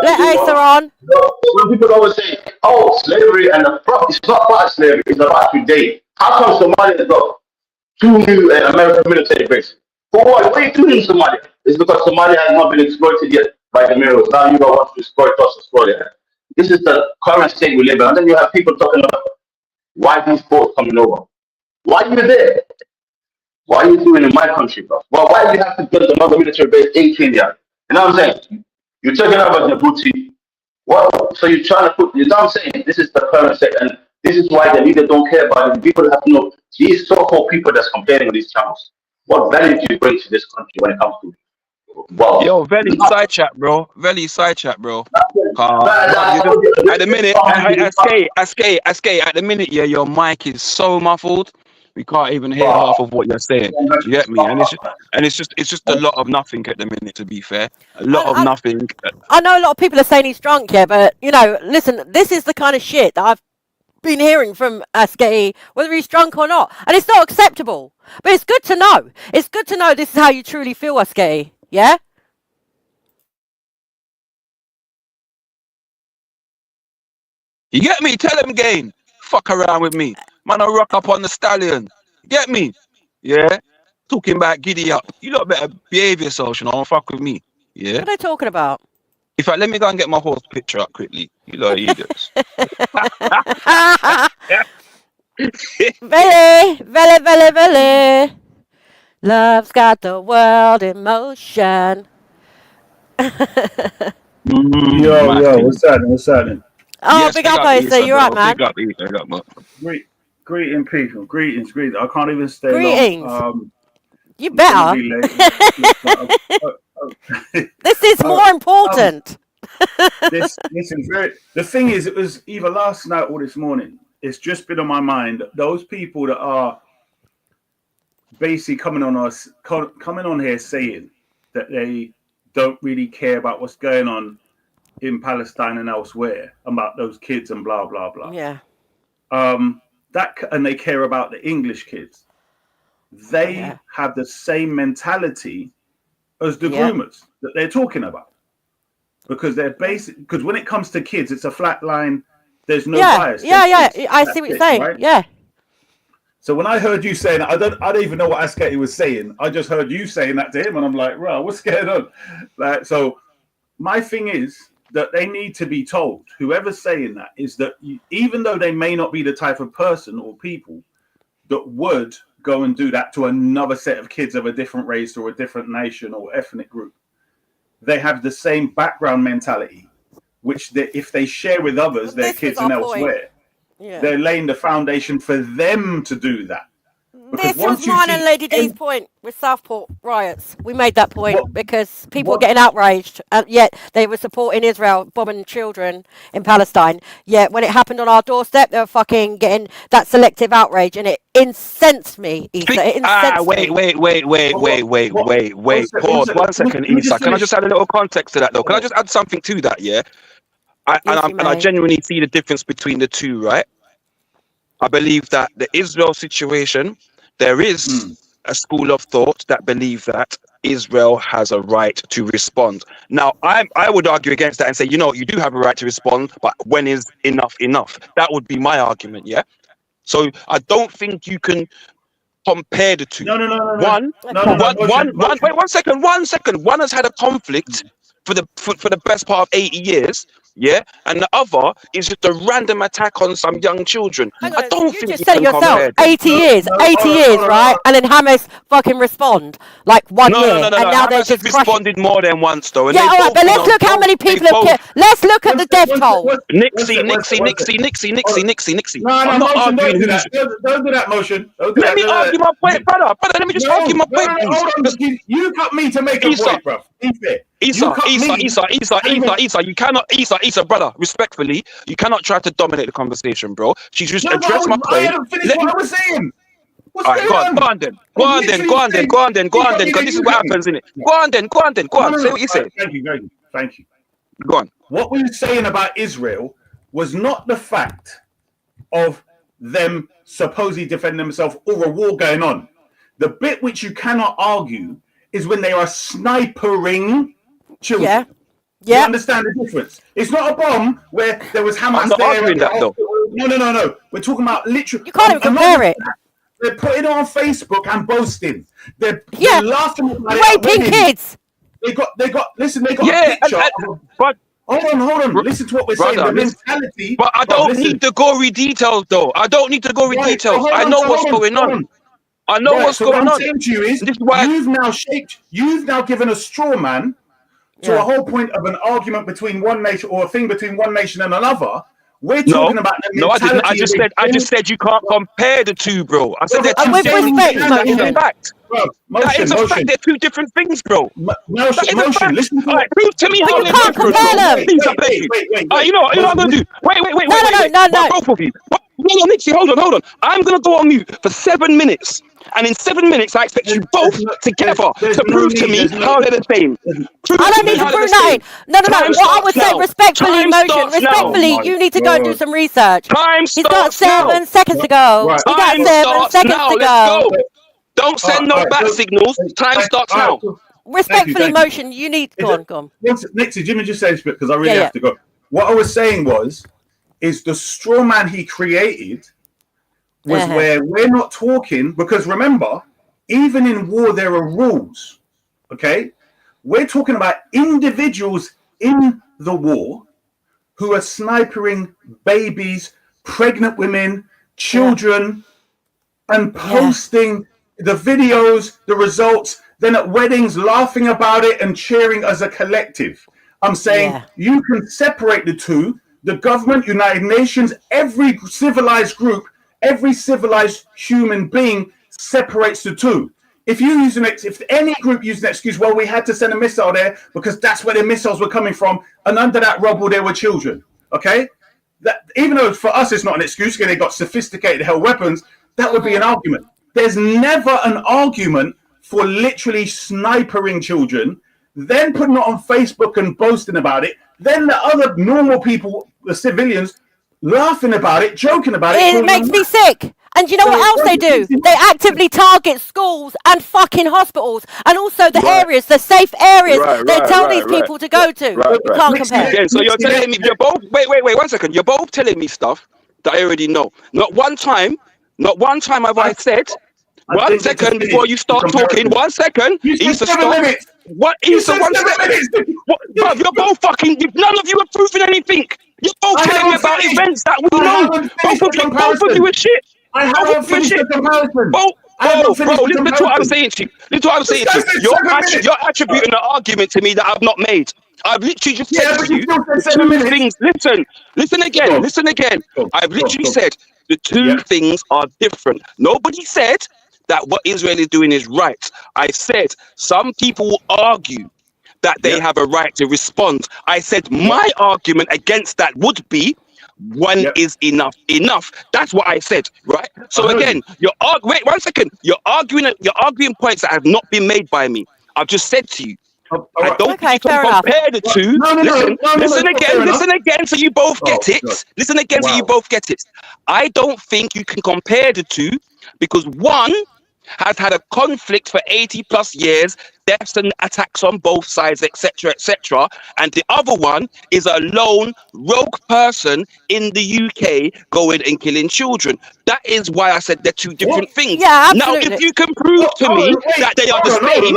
Let Ace on. You know, when people always say, oh, slavery and the it's not about slavery, it's about today. How come Somalia got 2 new American military bases? For what? Why are you doing in Somalia? It's because Somalia has not been exploited yet by the minerals. Now you don't want to exploit us, Australia. This is the current state we live in. And then you have people talking about why these boats coming over. Why are you there? What are you doing in my country, bro? Well, why do you have to build another military base in Kenya? You know what I'm saying? You're talking about Djibouti. What? So you're trying to put, you know what I'm saying? This is the current state. And this is why the media don't care about it. People have to know these so-called people that's complaining on these channels. What value do you bring to this country when it comes to Yo, very side chat, bro. Very side chat, bro. At the minute, I skate. At the minute, yeah, your mic is so muffled. We can't even hear half of what you're saying. Do you get me? And it's just a lot of nothing at the minute. To be fair, a lot of nothing. I know a lot of people are saying he's drunk, yeah, but you know, listen, this is the kind of shit that I've been hearing from Askey, whether he's drunk or not, and it's not acceptable. But it's good to know. It's good to know this is how you truly feel, Askey. Yeah. You get me? Tell him again. Fuck around with me, man. I rock up on the stallion. Get me? Yeah. Talking about giddy up. You lot better behave yourself, you know. Don't fuck with me. Yeah. What are they talking about? In fact, let me go and get my horse picture up quickly. You lot are idiots. Vele. Love's got the world in motion. Yo, what's happening? Oh, yes, big up, Issa. You're right, man. Big up, man. Greeting, people. Greetings. I can't even stay Greetings. long. You better. This is more important. This is very. The thing is, it was either last night or this morning. It's just been on my mind. Those people that are basically coming on here saying that they don't really care about what's going on in Palestine and elsewhere about those kids and blah blah blah. Yeah. And they care about the English kids. They have the same mentality as the groomers that they're talking about, because they're basic. Because when it comes to kids, it's a flat line. There's no Yeah, bias. yeah, yeah. There's I that's see what you're it, saying. right? Yeah. So when I heard you saying, I don't even know what Asketi was saying. I just heard you saying that to him, and I'm like, "Bro, what's going on?" Like, so my thing is that they need to be told. Whoever's saying that is that even though they may not be the type of person or people that would go and do that to another set of kids of a different race or a different nation or ethnic group, they have the same background mentality, which if they share with others, their kids and elsewhere, they're laying the foundation for them to do that. Because This was mine and Lady D's point with Southport riots. We made that point because people were getting outraged, and yet they were supporting Israel bombing children in Palestine. Yet when it happened on our doorstep, they were fucking getting that selective outrage, and it incensed me, Issa. It incensed Wait. Pause 1 second, Issa. Can I just add a little context to that, though? Can I just add something to that, yeah? I genuinely see the difference between the two, right? I believe that the Israel situation, there is a school of thought that believe that Israel has a right to respond. Now, I would argue against that and say, you do have a right to respond, but when is enough enough? That would be my argument, yeah? So I don't think you can compare the two. No. Wait, 1 second. 1 second. One has had a conflict for the best part of 80 years, yeah, and the other is just a random attack on some young children. I don't think just you said can it yourself. compare 80 years, right? And then Hamas fucking respond like 1 year, and now they're Hamas just has responded more than once, though. And yeah, they all right, both, but let's look how many people have killed. Let's look at the death toll. Nixie. I'm not arguing who's. Don't do that, Motion. Let me argue my point, brother. Let me just argue my point. Hold on. You cut me to make a point, bro. Issa, you cannot, brother, respectfully, you cannot try to dominate the conversation, bro. She just addressed my point. I haven't finished what I was saying. All right, go on then, because this is what happens, isn't it? Go on, say what you say. Thank you. Go on. What we were saying about Israel was not the fact of them supposedly defending themselves or a war going on. The bit which you cannot argue is when they are snipering children. Yeah. You understand the difference? It's not a bomb where there was Hamas I'm not there. arguing that, though. No. We're talking about literally. You can't even compare it. They're putting it on Facebook and boasting. They're laughing about it. Raping kids. They got a picture. But hold on. Listen to what we're saying. The mentality. But I don't need the gory details, though. I know what's going on. I know what's going on. What I'm saying to you is, you've now given a straw man to a whole point of an argument between one nation or a thing between one nation and another. We're talking about the mentality. No, I didn't. I just said you can't compare the two, bro. I said they're two different things. Fact. That is a fact. They're two different things, bro. Motion. Listen to it. Prove to me how they're different, bro. Please, I beg you. You know what I'm gonna do? Wait. No. Both of you. No, Nixie, hold on. I'm gonna go on mute for 7 minutes. And in 7 minutes, I expect you both together to prove to me how they're the same. I don't need to prove nothing. No. What I would say, respectfully, you need to go and do some research. He's got 7 seconds to go. He got 7 seconds to go. Don't send no bat signals. Time starts now. Respectfully, Motion, you need. Go on. Nixie, Jimmy just said this bit because I really have to go. What I was saying is the straw man he created was where we're not talking, because remember, even in war there are rules, okay? We're talking about individuals in the war who are snipering babies, pregnant women, children, and posting the videos, the results, then at weddings laughing about it and cheering as a collective. I'm saying you can separate the two. The government, United Nations, every civilized group, every civilized human being separates the two. If any group uses an excuse, well, we had to send a missile there because that's where the missiles were coming from, and under that rubble there were children. Okay, that even though for us it's not an excuse because they got sophisticated hell weapons, that would be an argument. There's never an argument for literally snipering children, then putting it on Facebook and boasting about it. Then the other normal people, the civilians, laughing about it, joking about it. It makes me sick. And you know what else they do? They actively target schools and fucking hospitals, and also the areas, the safe areas they tell these people to go to. You can't compare. Again, so you're telling me you're both. Wait, 1 second. You're both telling me stuff that I already know. Not one time have I said. 1 second before you start talking. 1 second. Issa, stop. What? Issa, 1 second. Bruv, you're both fucking. None of you are proving anything. You're both telling me about events that we know. Both of you are shit. I haven't finished the comparison. Bro, listen to what I'm saying to you. Listen to what I'm saying to you. You're attributing an argument to me that I've not made. I've literally just said to you the 2 things. Listen again. I've literally said the 2 things are different. Nobody said that what Israel is doing is right. I said some people will argue that they have a right to respond. I said my argument against that would be one is enough. That's what I said, right? So again, wait 1 second. You're arguing points that have not been made by me. I've just said to you. I don't think you can compare the two. Listen again, so you both get it. Listen again, so you both get it. I don't think you can compare the two because one has had a conflict for 80 plus years, deaths and attacks on both sides, etc., and the other one is a lone rogue person in the UK going and killing children. That is why I said they're 2 different things. Yeah, now, if you can prove to me that they are the same,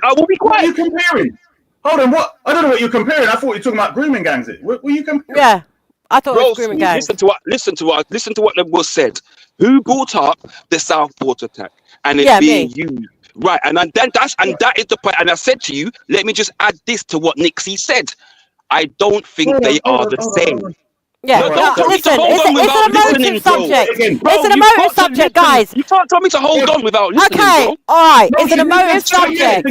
I will be quiet. What are you comparing? Hold on, what? I don't know what you're comparing. I thought you were talking about grooming gangs. What were you comparing? Yeah, I thought it was grooming gangs. Listen to what was said. Who brought up the Southport attack and it being used? Right, and that is the point. And I said to you, let me just add this to what Nixie said. I don't think they are the same. Yeah, listen, it's an emotive subject. It's an emotive subject, guys. You can't tell me to hold on without listening, okay, alright, it's an emotive subject.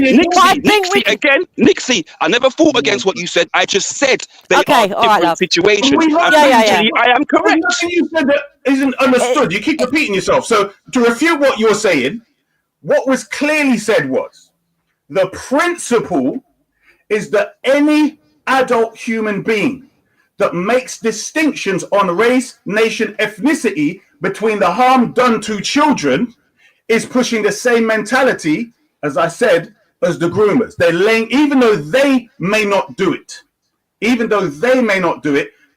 Nixie, I never fought against what you said. I just said they are different situations. I am correct. Nothing you said that isn't understood. You keep repeating yourself. So to refute what you're saying, what was clearly said was the principle is that any adult human being that makes distinctions on race, nation, ethnicity between the harm done to children is pushing the same mentality, as I said, as the groomers. They're laying, even though they may not do it,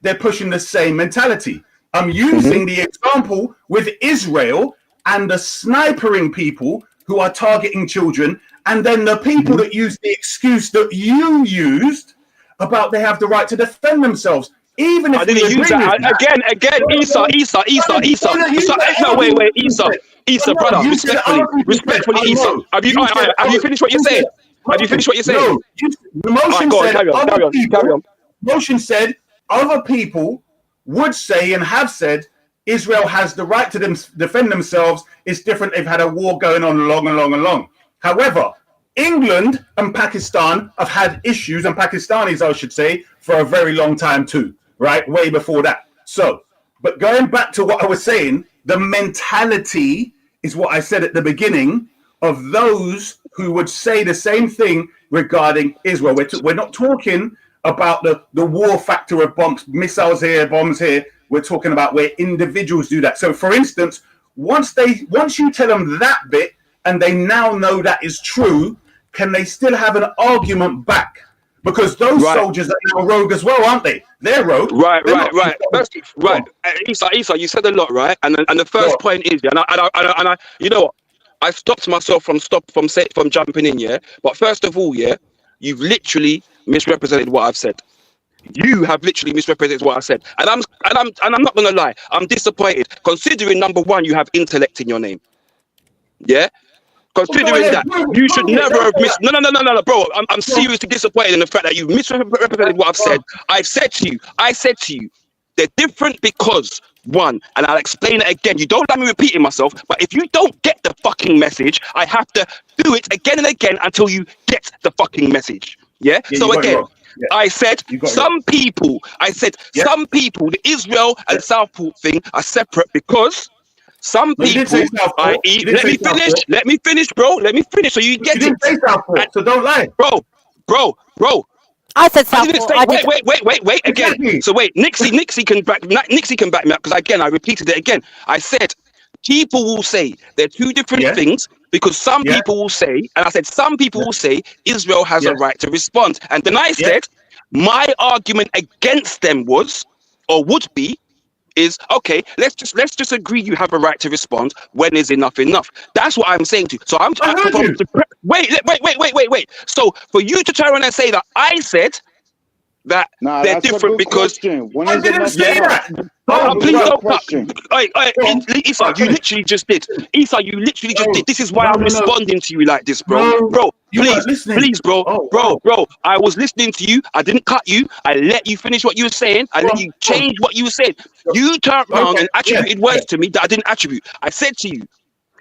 they're pushing the same mentality. I'm using the example with Israel and the snipering people who are targeting children, and then the people that use the excuse that you used about they have the right to defend themselves. Even if I didn't use that again, Issa. No, wait, Issa, brother, respectfully, Issa. Have you finished what you're saying? Have you finished what you're saying? No, the motion said carry on. Motion said other people would say and have said Israel has the right to defend themselves. It's different. They've had a war going on long. However, England and Pakistan have had issues, and Pakistanis, I should say, for a very long time too, right? Way before that. So, but going back to what I was saying, the mentality is what I said at the beginning of those who would say the same thing regarding Israel. We're not talking about the war factor of bombs, missiles here, bombs here. We're talking about where individuals do that. So, for instance, once you tell them that bit and they now know that is true, can they still have an argument back? Because those soldiers are now rogue as well, aren't they? They're rogue. Right. Issa, you said a lot, right? And the first point is, and I, you know what? I stopped myself from jumping in, yeah. But first of all, yeah, you've literally misrepresented what I've said. You have literally misrepresented what I said, and I'm not gonna lie. I'm disappointed, considering number one, you have intellect in your name. Yeah. Considering that, you should never have No, bro. I'm seriously disappointed in the fact that you misrepresented what I've said. I said to you, they're different because one, and I'll explain it again. You don't like me repeating myself, but if you don't get the fucking message, I have to do it again and again until you get the fucking message. Yeah. So again. Yeah. I said some people, the Israel and Southport thing are separate because some people, let me finish, bro. Let me finish so you get it. Say Southport, so don't lie. Bro. I said Southport. Wait again. So wait, Nixie can back me up because again, I repeated it again. I said people will say they're two different things because some people will say, and I said some people will say Israel has a right to respond, and then I said my argument against them was or would be is okay. Let's just agree you have a right to respond. When is enough enough? That's what I'm saying to you. So wait. So for you to turn around and say that I said that they're different because when is enough enough? please don't cut. Issa, you literally just did. Issa, you literally just did. This is why I'm responding to you like this, bro. Bro, please, bro. I was listening to you. I didn't cut you. I let you finish what you were saying. I let you change what you were saying. You turned around and attributed words to me that I didn't attribute. I said to you,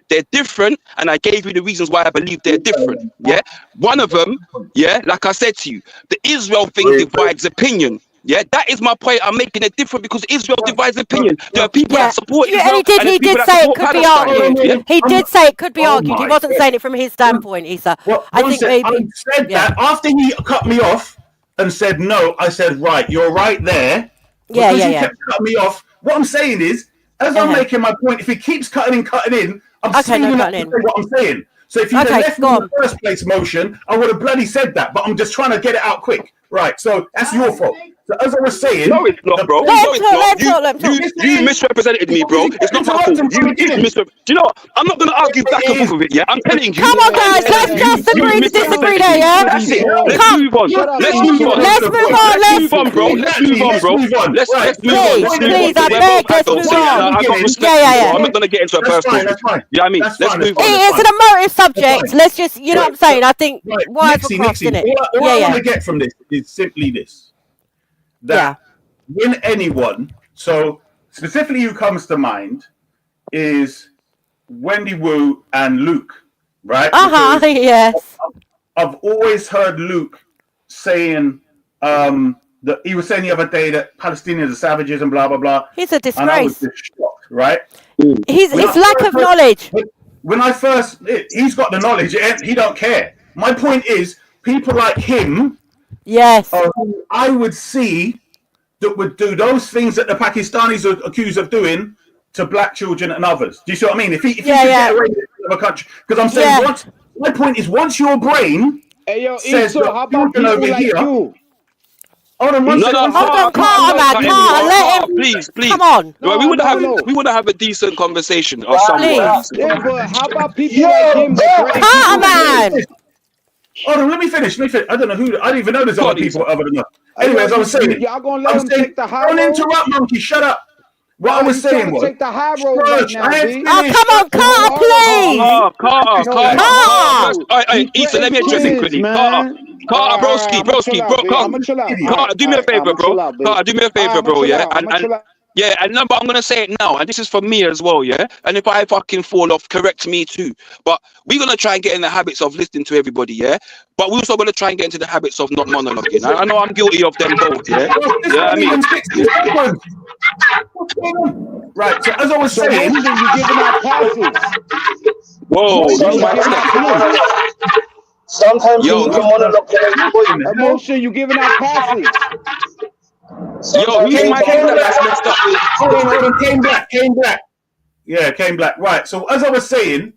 they're different, and I gave you the reasons why I believe they're different. Yeah, one of them, like I said to you, the Israel thing divides opinion. Yeah, that is my point. I'm making it different because Israel divides opinion. There are people that support Israel. And he did say it could be argued. He did say it could be argued. He wasn't saying it from his standpoint, Issa. I think maybe. I said that after he cut me off and said no. I said right, you're right there. Because he kept cutting me off. What I'm saying is, as I'm making my point, if he keeps cutting in, I'm speeding up to say what I'm saying. So if you had left me in the first place motion, I would have bloody said that. But I'm just trying to get it out quick. Right. So that's your fault. So as I was saying, no, it's not, bro. You misrepresented me, bro. It's not my fault. You misrepresented. Do you know what? I'm not going to argue back and forth with it. Yeah, I'm telling you. Come on, guys. Let's just agree to disagree there. Yeah. That's it. Let's move on. Let's move on. Let's move on, bro. Let's move on, bro. Let's move on. Please, I beg. Let's move on. I got respect. I'm not going to get into a personal. Yeah, I mean, let's move on. It's an emotive subject. Let's just, you know what I'm saying? I think why for crossing it. All I want to get from this is simply this. That when anyone, so specifically who comes to mind is Wendy Wu and Luke, right? Yes. I've always heard Luke saying that he was saying the other day that Palestinians are savages and blah blah blah. He's a disgrace. And I was just shocked, right? His lack of knowledge. When I first, he's got the knowledge and he don't care. My point is, people like him. Yes. I would see that would do those things that the Pakistanis are accused of doing to black children and others. Do you see what I mean? If he could get away with it in a country, because I'm saying my point is once your brain says Issa, how about people over like here. you? Hold on, hold on, let him. Please. Come on. We want to have a decent conversation or something. Yeah, but how about people like him? Man. Hold on, let me finish. I don't know who. I don't even know there's other people other than us. Anyway, as I was saying, y'all gonna let him take the high road? Don't interrupt, monkey. Shut up. What I was saying was, take the high road right now, come on, Carter, please. Carter. Issa, let me address it quickly. Carter, broski. Carter, do me a favor, bro. Carter, do me a favor, bro. Yeah, and number, I'm gonna say it now, and this is for me as well, yeah. And if I fucking fall off, correct me too. But we're gonna try and get in the habits of listening to everybody, yeah. But we're also gonna try and get into the habits of not monologuing. I know I'm guilty of them both, yeah. Yeah, I mean. Right. So as I was saying, you're giving out passes. Whoa. Sometimes you can monologue. Emotion, you giving out passes. Yo, he's my game that's messed up. Came black. Yeah, came black. Right. So as I was saying,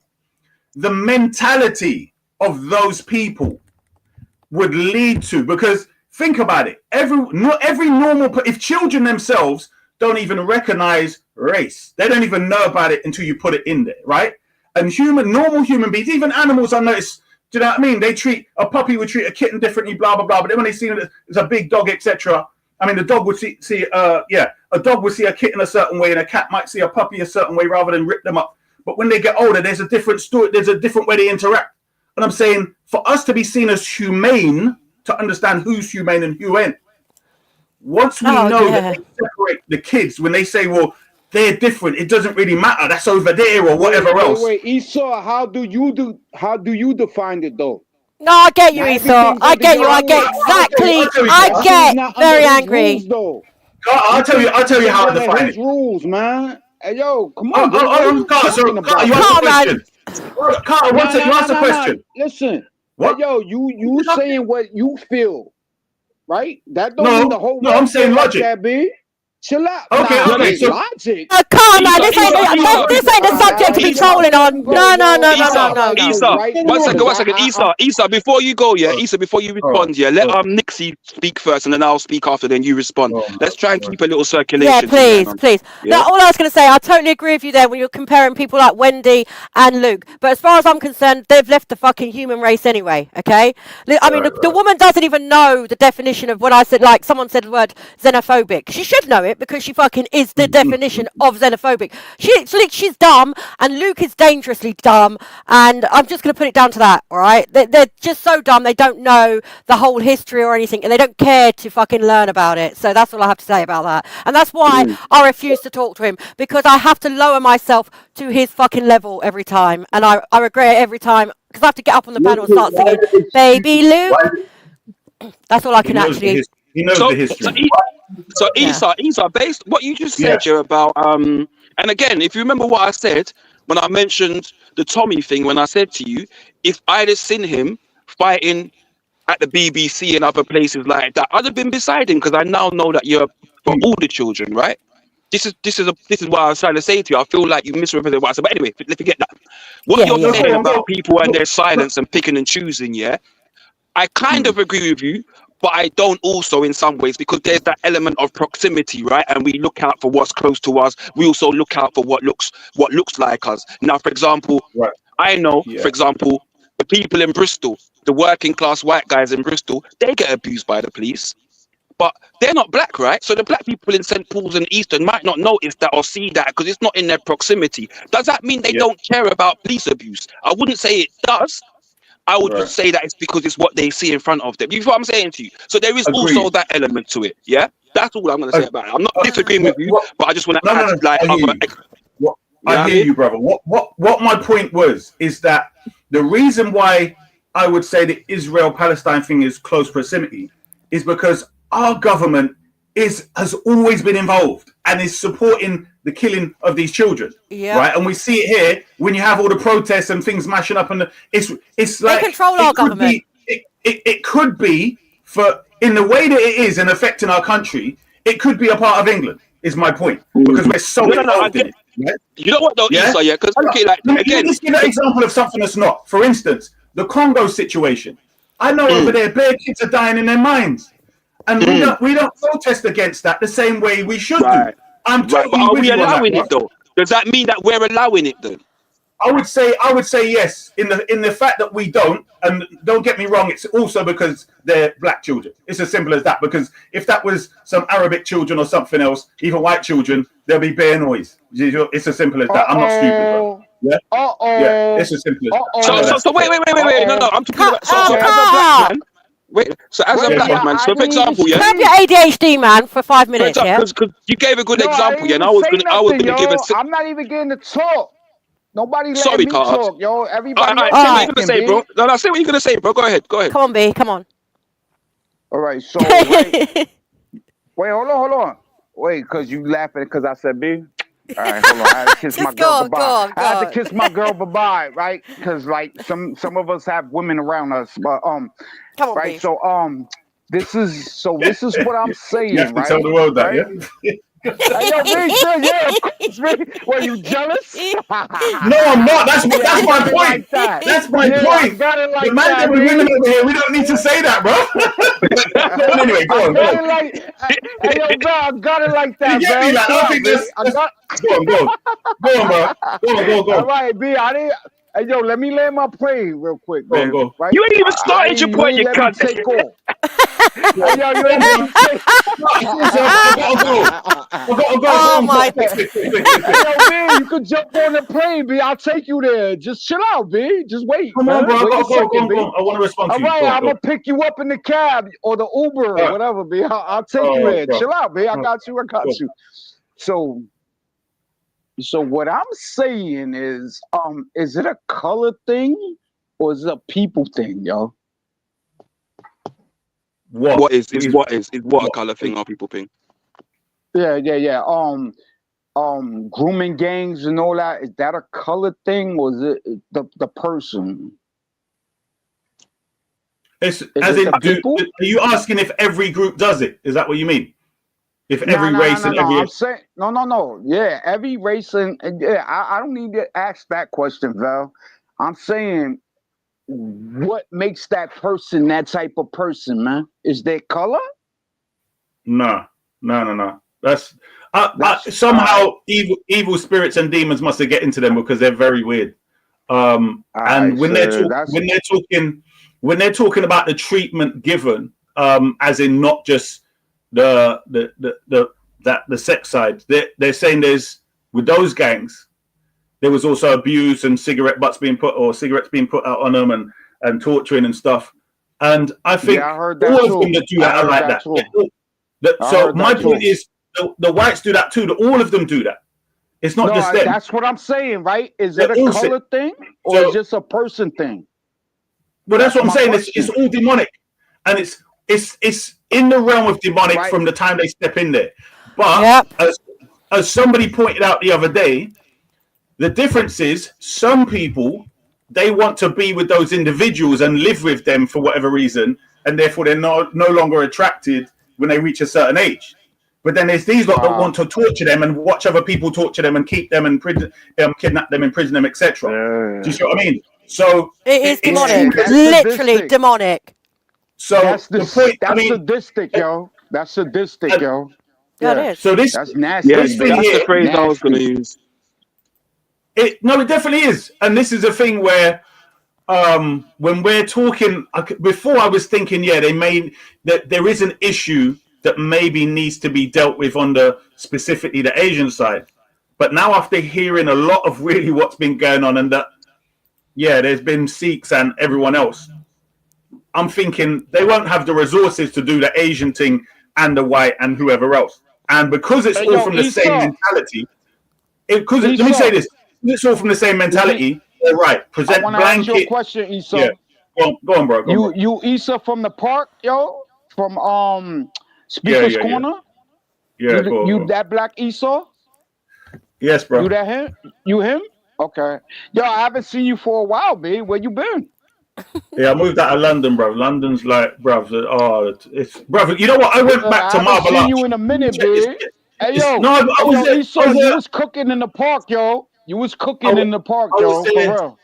the mentality of those people would lead to, because think about it. Not every normal, if children themselves don't even recognize race, they don't even know about it until you put it in there, right? And normal human beings, even animals, I notice. Do you know what I mean? They treat a puppy would treat a kitten differently, blah blah blah. But then when they see it as a big dog, etc. I mean, the dog would see a dog would see a kitten a certain way, and a cat might see a puppy a certain way, rather than rip them up. But when they get older, there's a different story. There's a different way they interact. And I'm saying, for us to be seen as humane, to understand who's humane and who ain't. Once we know that they separate the kids, when they say, well, they're different, it doesn't really matter. That's over there or whatever else. Wait, Esau, how do you define it though? No, I get you, Esau. I get you. I get exactly. I get very angry. I'll tell you how to define it. Rules, man. Hey, yo, come on. Carter, you asked a question. Listen. What? Hey, yo, you saying what you feel, right? That don't mean the whole. No, I'm saying logic. That, Chill out. Okay, Nah, okay, so logic. Come on, this ain't the Nah, subject to be Isa, trolling on. No. One second. Isa, before you go, Isa, before you respond, let Nixie speak first, and then I'll speak after. Then you respond. Let's try and keep a little circulation. Yeah, please. Yeah? Now, all I was going to say, I totally agree with you there when you're comparing people like Wendy and Luke. But as far as I'm concerned, they've left the fucking human race anyway, okay? I mean, the woman doesn't even know the definition of what I said, like someone said the word xenophobic. She should know it because she fucking is the definition of xenophobic. She's dumb, and Luke is dangerously dumb, and I'm just going to put it down to that, all right? They're just so dumb, they don't know the whole history or anything, and they don't care to fucking learn about it. So that's all I have to say about that. And that's why I refuse to talk to him, because I have to lower myself to his fucking level every time, and I regret it every time, because I have to get up on the panel and start singing Baby Luke. That's all I can actually. He knows the history. So Isa, based what you just said here about and again, if you remember what I said when I mentioned the Tommy thing, when I said to you, if I'd have seen him fighting at the BBC and other places like that, I'd have been beside him, because I now know that you're for all the children, right? This is what I was trying to say to you. I feel like you misrepresented what I said. But anyway, let's forget that. What you're saying about people and their silence and picking and choosing, I kind of agree with you, but I don't also in some ways, because there's that element of proximity, right? And we look out for what's close to us. We also look out for what looks like us. Now, for example, I know, for example, the people in Bristol, the working class white guys in Bristol, they get abused by the police. But they're not black, right? So the black people in St. Paul's and Eastern might not notice that or see that because it's not in their proximity. Does that mean they don't care about police abuse? I wouldn't say it does. I would just say that it's because it's what they see in front of them. You know what I'm saying to you? So there is also that element to it. Yeah, that's all I'm going to say about it. I'm not disagreeing with you, but I just want to add like I hear you, brother. What my point was is that the reason why I would say the Israel-Palestine thing is close proximity is because our government has always been involved and is supporting the killing of these children, right? And we see it here when you have all the protests and things mashing up, and it's like they control our government. It could be for in the way that it is and affecting our country. It could be a part of England. Is my point, because we're so involved in it. Right? You know what though, Isa? Yeah, because let's give an example of something that's not. For instance, the Congo situation. I know over there, bare kids are dying in their minds. And we don't protest against that the same way we should do. I'm totally but are with we you on allowing that, it though? Does that mean that we're allowing it then? I would say yes. In the fact that we don't, and don't get me wrong, it's also because they're black children. It's as simple as that. Because if that was some Arabic children or something else, even white children, there'll be bare noise. It's as simple as that. I'm not stupid, bro. Yeah. Yeah. It's as simple as that. So wait. No. I'm talking about so as a black man. Wait, so as a black man, so for example, Curb your ADHD, man, for 5 minutes, Because you gave a good example, and I was going to give a. I'm not even getting to talk. Nobody let me Carl. talk, yo. Everybody. All right, say what you're gonna say, bro. No, say what you're gonna say, bro. Go ahead. Come on, B. Come on. All right, so wait, hold on. Wait, because you laughing because I said B. All right, hold on. I had to kiss my girl goodbye. I had to kiss my girl goodbye, right? Because like some of us have women around us, but Come on, right. B. So this is what I'm saying, You have to right? tell the world that, right? Yo, me too, yeah, of course, man. Were you jealous? No, I'm not. That's my point. Like that. That's my point. I got it like the man that with women over here, we don't need to say that, bro. Anyway, go on. Hey, yo, bro, I got it like that, You get me, man? I think this. Go on, bro. Go on. All right, B. I didn't. Hey, yo, let me land my plane real quick, man. Go. Right? You ain't even started your point, you cunt. Take off. Hey, yo, you ain't even take Oh my God. Yo, man, you could jump on the plane, B. I'll take you there. Just chill out, B. Just wait. Come on, bro. Wait a second, B. Go. I want to respond to you. All right, I'm going to pick you up in the cab or the Uber or whatever, B. I'll take you there. Bro. Chill out, B. I got you. So what I'm saying is it a color thing or is it a people thing, yo? What is a color thing or people thing? Yeah. Grooming gangs and all that, is that a color thing or is it the person? Are you asking if every group does it? Is that what you mean? If No, every no, no, race no, and no. every I'm saying no. Yeah, every race and yeah. I don't need to ask that question, Val. I'm saying, what makes that person that type of person, man? Is their color? no. That's That's somehow evil spirits and demons must have get into them because they're very weird. And when they're talking about the treatment given, as in not just the sex side, they're saying there's with those gangs, there was also abuse and cigarettes being put out on them and torturing and stuff. And I think I heard that all too. of them that do that are like that. So my point is, the whites do that too. All of them do that. It's not just them. That's what I'm saying, right? Is it a They're all sick. color thing or is it just a person thing? Well, that's what I'm my saying. question. It's all demonic, and it's in the realm of demonic from the time they step in there. But as somebody pointed out the other day, the difference is some people, they want to be with those individuals and live with them for whatever reason, and therefore they're no longer attracted when they reach a certain age. But then there's these lot that want to torture them and watch other people torture them and keep them in prison, kidnap them, imprison them, etc. Do you see what I mean? So it is demonic, literally demonic. So that's the point. That's sadistic, yo. That's sadistic, yo. Yeah, it is. So this that's nasty. Yeah, that's the phrase I was going to use. It definitely is, and this is a thing where when we're talking before, I was thinking, that there is an issue that maybe needs to be dealt with on specifically the Asian side. But now after hearing a lot of really what's been going on and that, there's been Sikhs and everyone else, I'm thinking they won't have the resources to do the Asian thing and the white and whoever else. And because it's all from the same mentality, let me say this, it's all from the same mentality, they're right. Present I want to ask you a blanket. question, Issa. Yeah. Go on, bro. You Issa from the park, yo? From Speaker's Corner? Yeah, you that black Issa? Yes, bro. You that him? You him? Okay. Yo, I haven't seen you for a while, B. Where you been? Yeah, I moved out of London, bro. London's like, bro, it's brother. You know what? I went back to I Marble haven't seen Arch. you in a minute, B. Hey, yo. No, I was there. Issa, you was cooking in the park, yo. You was cooking in the park, yo. For real.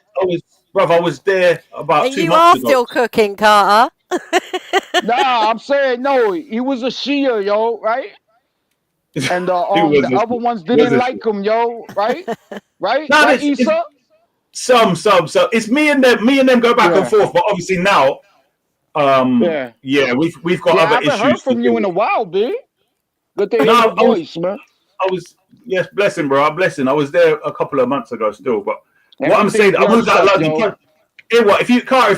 I was there about and 2 you months are still cooking, Carter. Nah, I'm saying no. He was a Shia, yo, right? And the other ones didn't like him, yo, right? Right? No, right, Issa? Some. It's me and them go back and forth, but obviously now, we've got other issues. I haven't heard from you in a while, B. Good to hear your voice, man. Yes, blessing, bro. Blessing. I was there a couple of months ago still, but what I'm saying, I moved out of London. If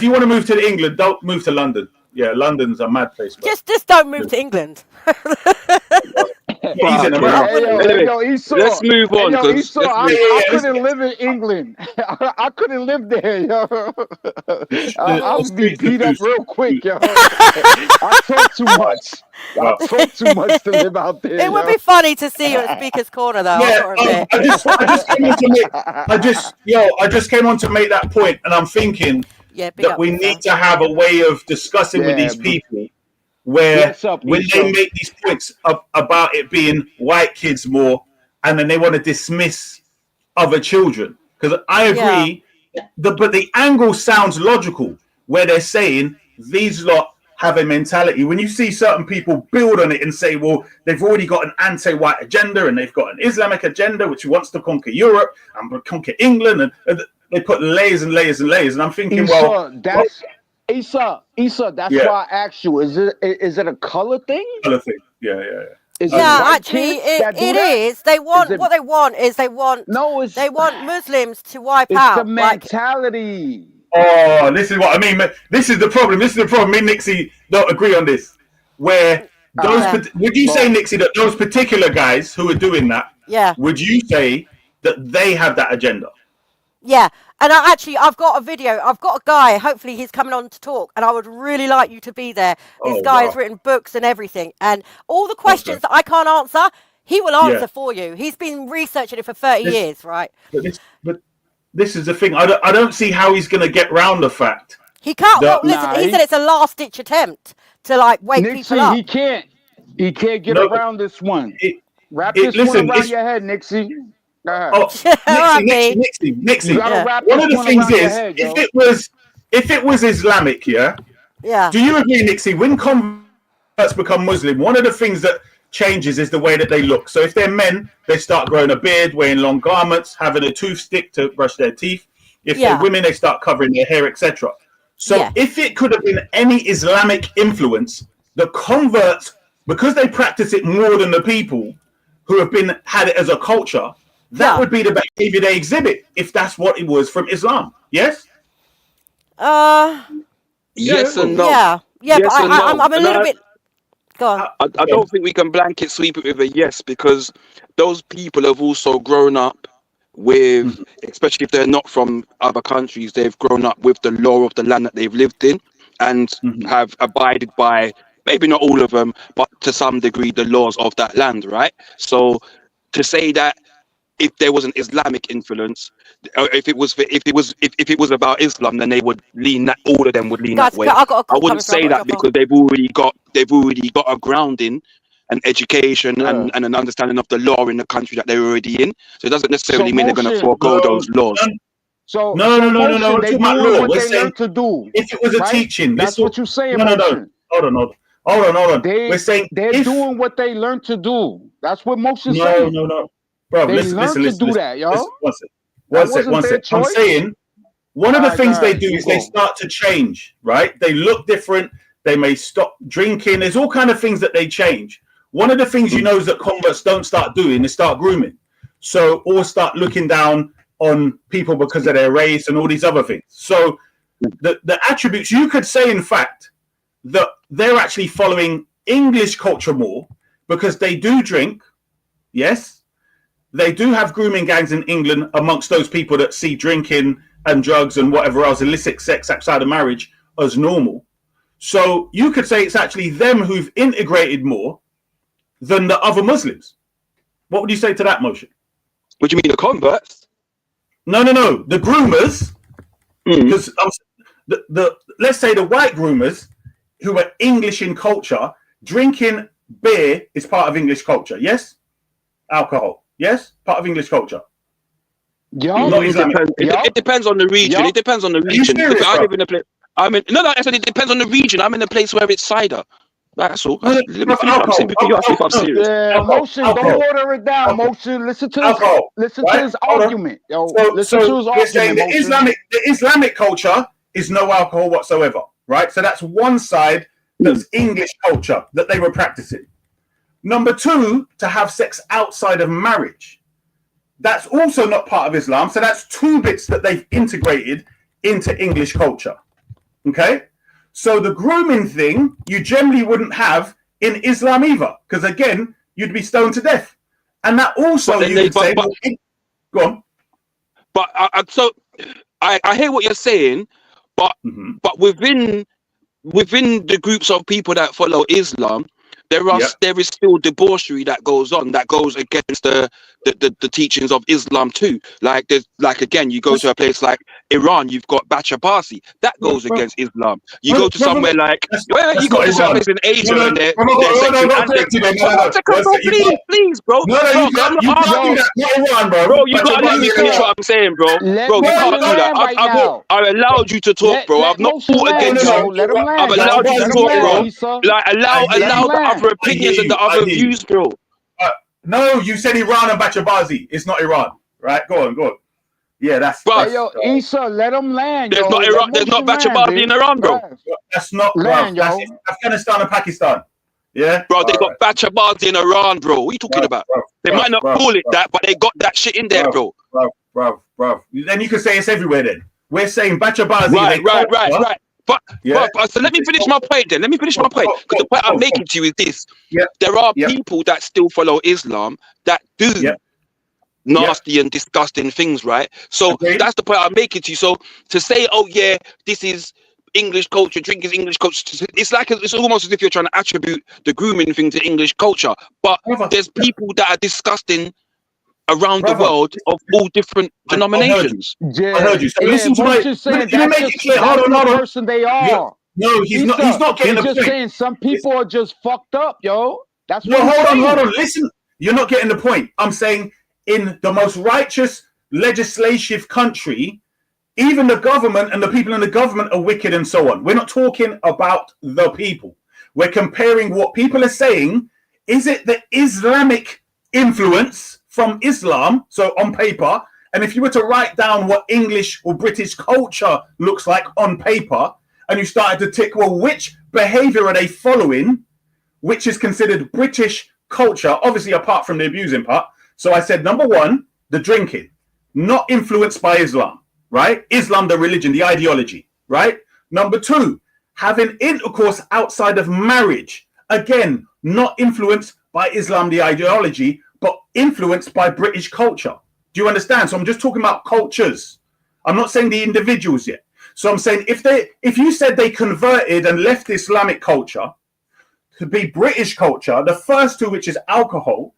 you want to move to England, don't move to London. Yeah, London's a mad place. Bro. Just don't move to England. Let's move on. I couldn't live in England. I couldn't live there, yo. I'll be beat up real quick, yo. I talk too much. I talk too much to live out there. It would be funny to see you at Speaker's Corner, though. Yeah, I just came on to make that point, and I'm thinking that we need to have a way of discussing with these people where when they make these points about it being white kids more, and then they want to dismiss other children. Because I agree, but the angle sounds logical, where they're saying these lot have a mentality. When you see certain people build on it and say, well, they've already got an anti-white agenda and they've got an Islamic agenda which wants to conquer Europe and conquer England, and they put layers and layers and layers. And I'm thinking, Issa, that's why I asked you. Is it a color thing? Color thing. Yeah. Actually, it is. They want what they want is they want Muslims to wipe out. It's the mentality. Oh, this is what I mean. This is the problem. Me and Nixie don't agree on this. Where would you say, Nixie, that those particular guys who are doing that? Yeah. Would you say that they have that agenda? Yeah, and I've got a video. I've got a guy. Hopefully, he's coming on to talk, and I would really like you to be there. This guy has written books and everything, and all the questions that I can't answer, he will answer for you. He's been researching it for 30 years, right? But this is the thing. I don't see how he's going to get round the fact. He can't. Listen, he said it's a last-ditch attempt to wake people up. He can't. He can't get No, around this one. Wrap it- this listen, one around it's- your head, Nixie. Go ahead. Oh, Nixie. You gotta wrap One this of the one things around your is, head, yo. if it was Islamic, yeah. Yeah. Do you agree, Nixie? When converts become Muslim, one of the things that changes is the way that they look. So if they're men, they start growing a beard, wearing long garments, having a toothstick to brush their teeth. If they're women, they start covering their hair, etc. So if it could have been any Islamic influence, the converts, because they practice it more than the people who have had it as a culture, that would be the behavior they exhibit if that's what it was from Islam. Yes? Yes and no. Yeah, Yes but and no. I'm a And little bit. Go on. I don't think we can blanket sweep it with a yes, because those people have also grown up with, especially if they're not from other countries, they've grown up with the law of the land that they've lived in and have abided by, maybe not all of them, but to some degree, the laws of that land, right? So to say that if there was an Islamic influence, or if it was about Islam, then they would lean that, all of them would lean Guys, that way. I got a I call wouldn't coming through, say I've got that to jump because they've already got a grounding and education and an understanding of the law in the country that they're already in. So it doesn't necessarily mean they're going to forego those laws. So No. We're they talking about doing law. what We're they saying learned to do. if it was a right? teaching, That's what you're saying. No. Motion. Hold on. We're saying they're doing what they learned to do. That's what Motion's no, saying. Bro, They listen. learned to do that, yo. One sec. I'm saying one of the things they do is they start to change, right? They look different. They may stop drinking. There's all kind of things that they change. One of the things you know is that converts don't start doing is start grooming. So, or start looking down on people because of their race and all these other things. So the attributes, you could say, in fact, that they're actually following English culture more because they do drink. Yes, they do have grooming gangs in England amongst those people that see drinking and drugs and whatever else, illicit sex outside of marriage, as normal. So you could say it's actually them who've integrated more than the other Muslims. What would you say to that, Motion? What do you mean, the converts? No. The groomers, because let's say the white groomers who are English in culture, drinking beer is part of English culture. Yes, alcohol. Yes, part of English culture. It depends on the region. It depends on the region. Serious, I live in a place. I said it depends on the region. I'm in a place where it's cider. That's all. Let me finish what I'm saying because you asked me if I'm serious. Yeah, Motion, don't water it down, Motion. Listen to his argument, yo. Listen to his we're saying argument, the Islamic culture is no alcohol whatsoever, right? So that's one side that's English culture that they were practicing. Number two, to have sex outside of marriage. That's also not part of Islam. So that's two bits that they've integrated into English culture. Okay? So the grooming thing, you generally wouldn't have in Islam either. Because again, you'd be stoned to death. And that also, go on. But I hear what you're saying, but within the groups of people that follow Islam, there is still debauchery that goes on, that goes against the teachings of Islam too. Like again, you go to a place like Iran, you've got Bachabasi, that goes against Islam. You go to somewhere like you go to some place in Asia and they're please, bro. I'm not asking. Bro, you gotta let me finish what I'm saying, bro. Bro, you can't do that. I allowed you to talk, bro. I've not fought against you. I've allowed you to talk, bro. Like allow the other opinions and the other views, bro. No, you said Iran and Bachabazi. It's not Iran, right? Go on. Yeah, that's. Hey, yo, Issa, let them land. There's not Iran. There's not Bachabazi in Iran, bro. That's not land, yo. That's Afghanistan and Pakistan. Yeah, bro. They got Bachabazi in Iran, bro. What are you talking about? They might not call it that, but they got that shit in there, bro. Bro. Then you could say it's everywhere. Then we're saying Bachabazi. Right. But so let me finish my point then. Because the point I'm making to you is this. There are people that still follow Islam that do nasty and disgusting things, right? So that's the point I'm making to you. So to say, oh yeah, this is English culture, drink is English culture, it's almost as if you're trying to attribute the grooming thing to English culture. But there's people that are disgusting around the world of all different denominations. I heard you. So listen to my saying you make it clear. Hold on. Person they are. No, he's not getting the just point. Saying some people are just fucked up, yo. That's No, what hold on. Listen, you're not getting the point. I'm saying in the most righteous legislative country, even the government and the people in the government are wicked and so on. We're not talking about the people. We're comparing what people are saying. Is it the Islamic influence from Islam? So on paper, and if you were to write down what English or British culture looks like on paper, and you started to tick, well, which behavior are they following, which is considered British culture, obviously apart from the abusing part. So I said, number one, the drinking, not influenced by Islam, right? Islam, the religion, the ideology, right? Number two, having intercourse outside of marriage, again, not influenced by Islam, the ideology, but influenced by British culture. Do you understand? So I'm just talking about cultures. I'm not saying the individuals yet. So I'm saying if you said they converted and left Islamic culture to be British culture, the first two, which is alcohol,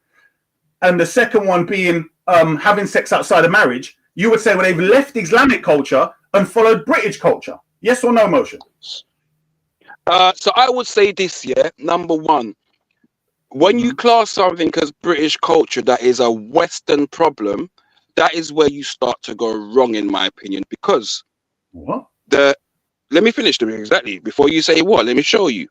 and the second one being having sex outside of marriage, you would say, well, they've left Islamic culture and followed British culture. Yes or no, Motion? So I would say this, yeah. Number one, when you class something as British culture that is a Western problem, that is where you start to go wrong, in my opinion, because let me finish exactly before you say what. Let me show you.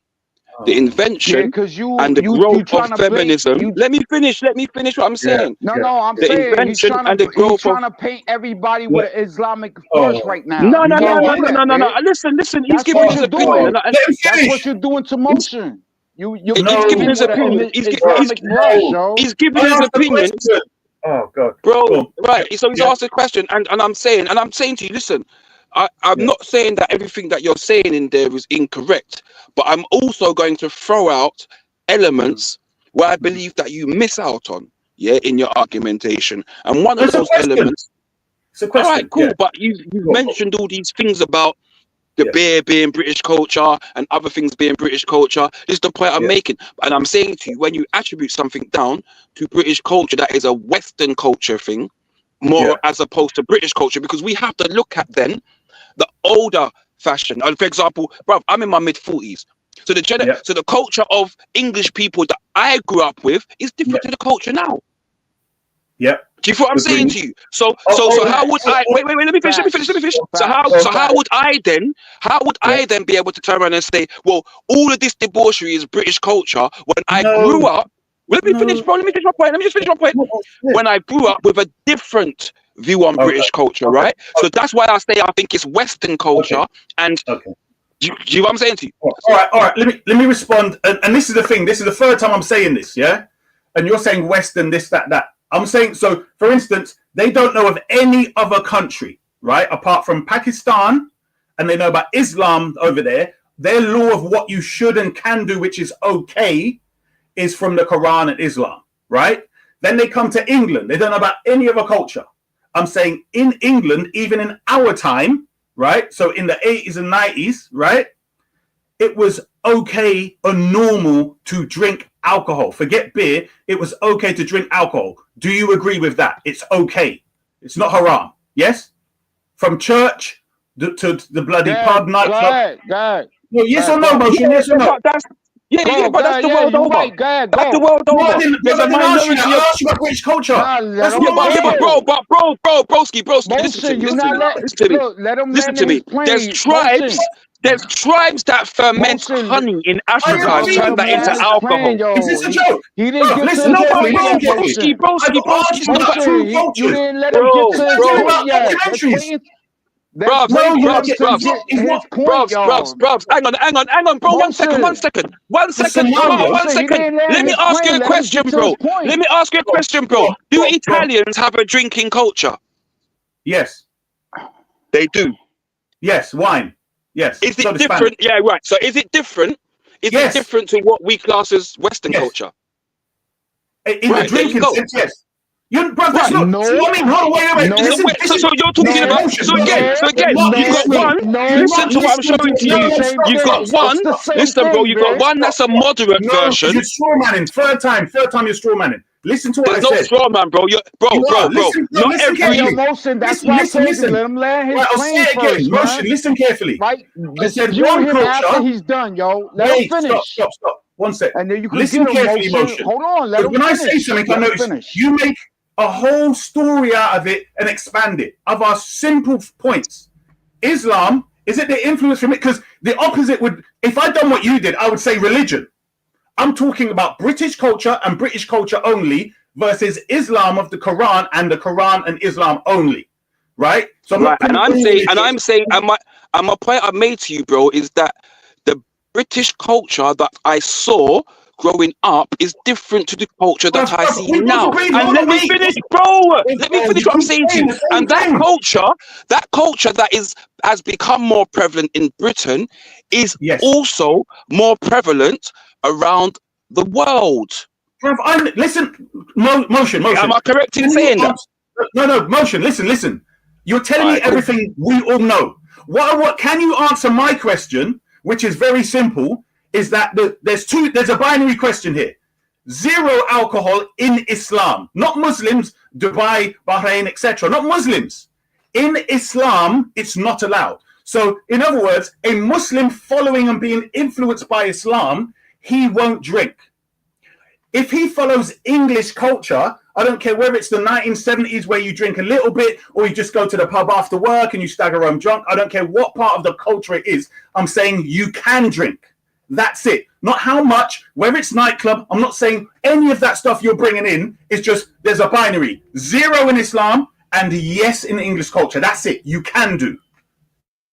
The invention and the growth of feminism. Let me finish what I'm saying. I'm the saying invention and the growth trying to paint everybody with an Islamic brush right now. No. Listen. He's giving his opinion. That's what you're doing to Motion. You're he's giving his opinion. He's giving his opinion. Oh God, bro. Right. So he's asked a question, and I'm saying to you, listen. I'm not saying that everything that you're saying in there is incorrect, but I'm also going to throw out elements where I believe that you miss out on, in your argumentation. And one of those elements. It's a question. All right, cool. But you mentioned all these things about the beer being British culture and other things being British culture. This is the point I'm making. And I'm saying to you, when you attribute something down to British culture, that is a Western culture thing, more as opposed to British culture, because we have to look at then the older fashion. For example, bruv, I'm in my mid-40s. So the culture of English people that I grew up with is different to the culture now. Yeah. Do you feel what I'm saying to you? So how would I wait, let me finish. So how would I then be able to turn around and say, well, all of this debauchery is British culture when I grew up? Let me finish my point. When I grew up with a different view on British culture, right? So that's why I say I think it's Western culture. And do you know what I'm saying to you? All right. Let me respond. And this is the thing. This is the third time I'm saying this, yeah? And you're saying Western, this, that. I'm saying, so for instance, they don't know of any other country, right? Apart from Pakistan, and they know about Islam over there. Their law of what you should and can do, which is okay, is from the Quran and Islam, right? Then they come to England. They don't know about any other culture. I'm saying in England, even in our time, right? So in the 80s and 90s, right? It was okay and normal to drink alcohol. Forget beer. It was okay to drink alcohol. Do you agree with that? It's okay. It's not haram. Yes? From church to the bloody pub nightclub. No, yes or no, Motion? Yes or no? But that's the world over. Right, that's the world over. There's a minority. I asked you about British culture. But broski, listen to me. There's tribes that ferment honey in Africa and turn that into alcohol. Is this a joke? He didn't get listen, broski. You didn't let him get to his point yet. Brubs, hang on, bro. One second. Let me ask you a question, bro. Do Italians have a drinking culture? Yes. They do. Yes, wine. Yes. Is it different? Yeah, right. So is it different? Is it different to what we class as Western culture? In the drinking sense, yes. That's not. No. I mean, hold on, wait. So you're talking about. So again, you've got one. Listen to what I'm showing to you. You've got one. Listen, bro. You've got one that's a moderate version. You're straw manning. Third time you're straw manning. Listen to what I said. There's no straw man, bro. Bro. Not every. That's why I told you, let him land his plane first, Motion, listen carefully. Right? I said you one him culture. after he's done, yo. Let him finish. Stop. One sec. And then you can Listen get carefully, emotion. Motion. Hold on, let him When I finish. say something, I Let him notice finish. you make a whole story out of it and expand it. I've asked simple points. Islam, is it the influence from it? Because the opposite would, if I'd done what you did, I would say religion. I'm talking about British culture and British culture only versus Islam of the Quran and the Quran and Islam only. Right? So I'm Right, not and I'm putting saying, all and my point I made to you, bro, is that the British culture that I saw growing up is different to the culture that I see now. And let me finish, bro. Let me finish what I'm saying to you. And that culture that has become more prevalent in Britain is also more prevalent around the world. Listen, Motion. Am I correct in saying that? No, Motion. Listen. You're telling me everything we all know. What can you answer my question, which is very simple, is that there's a binary question here. 0 alcohol in Islam, not Muslims, Dubai, Bahrain, etc. Not Muslims. In Islam, it's not allowed. So, in other words, a Muslim following and being influenced by Islam, he won't drink. If he follows English culture, I don't care whether it's the 1970s where you drink a little bit or you just go to the pub after work and you stagger home drunk. I don't care what part of the culture it is. I'm saying you can drink. That's it. Not how much, whether it's nightclub. I'm not saying any of that stuff you're bringing in. It's just there's a binary. 0 in Islam and yes in English culture. That's it. You can do.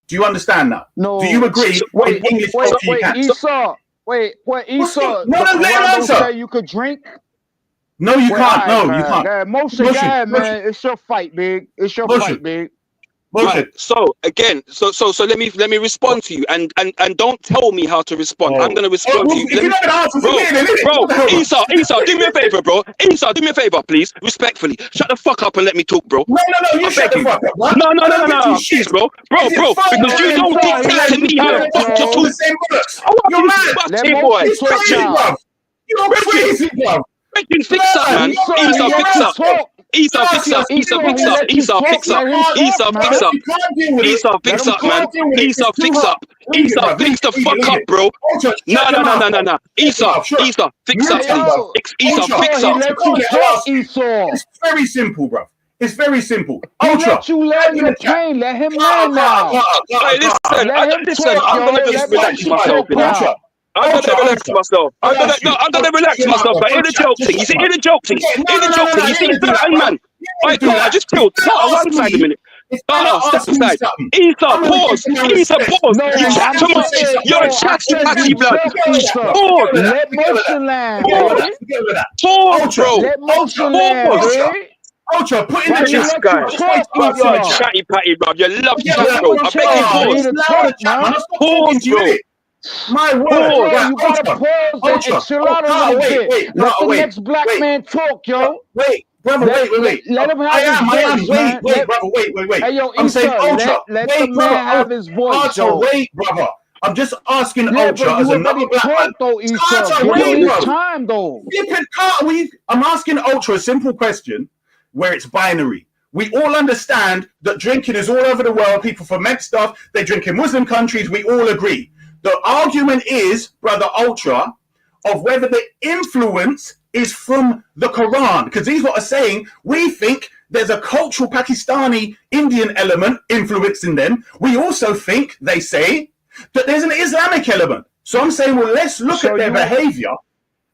Do you understand that? No. Do you agree? Wait, English culture you can. Esau. Esau. No, the let him Quran answer. don't say you could drink. No, you can't. No, you can't. Yeah, Motion, man. It's your fight, big. It's your fight, big. Right. So again, so let me respond to you, and don't tell me how to respond. I'm gonna respond to you. Esau, do me a favor, bro. Esau, do me a favor, please, respectfully. Shut the fuck up and let me talk, bro. No, you shut the fuck up. No, please, bro, because you don't dictate to me how the fuck to talk. You're mad. Boy. It's crazy, bro. You're crazy, bro. Fix up, man. Esau, fix up. Esau, fix up. Esau, fix up. Esau, fix up. Esau, fix up. Esau, fix up, man. Esau, fix up. Esau, fix the fuck up, bro. No. Esau, fix up, please. Esau, fix up. It's very simple, bro. It's very simple. Ultra. Let you learn your pain. Let him learn now. Hey, listen. I'm gonna just relax myself now. I'm gonna relax myself. I'm gonna relax myself. But in the joke thing, you see, in the joke thing, you see, it's that man. Alright, cool. I just killed. One side a minute. Step aside. Esau, pause. Esau, pause. You chat too much. You're a chatty patty blood. Pause. Let motion land. Pause, bro. Let motion land. Ultra, put in the chat, guys. You're a chatty patty, bro. You love chat, bro. I beg you, pause. Pause, bro. My word, you gotta pause and chill out a little bit. Let the next black man talk, yo. Wait, brother, wait. Let him have his voice. Wait, brother, wait. Hey, yo, I'm saying Ultra. Let the man have his voice, yo. Wait, brother. I'm just asking Ultra as another black man. Time, though. I'm asking Ultra a simple question where it's binary. We all understand that drinking is all over the world. People ferment stuff. They drink in Muslim countries. We all agree. The argument is, brother Ultra, of whether the influence is from the Quran. Because these what are saying, we think there's a cultural Pakistani Indian element influencing them. We also think, they say, that there's an Islamic element. So I'm saying, well, let's look at their behavior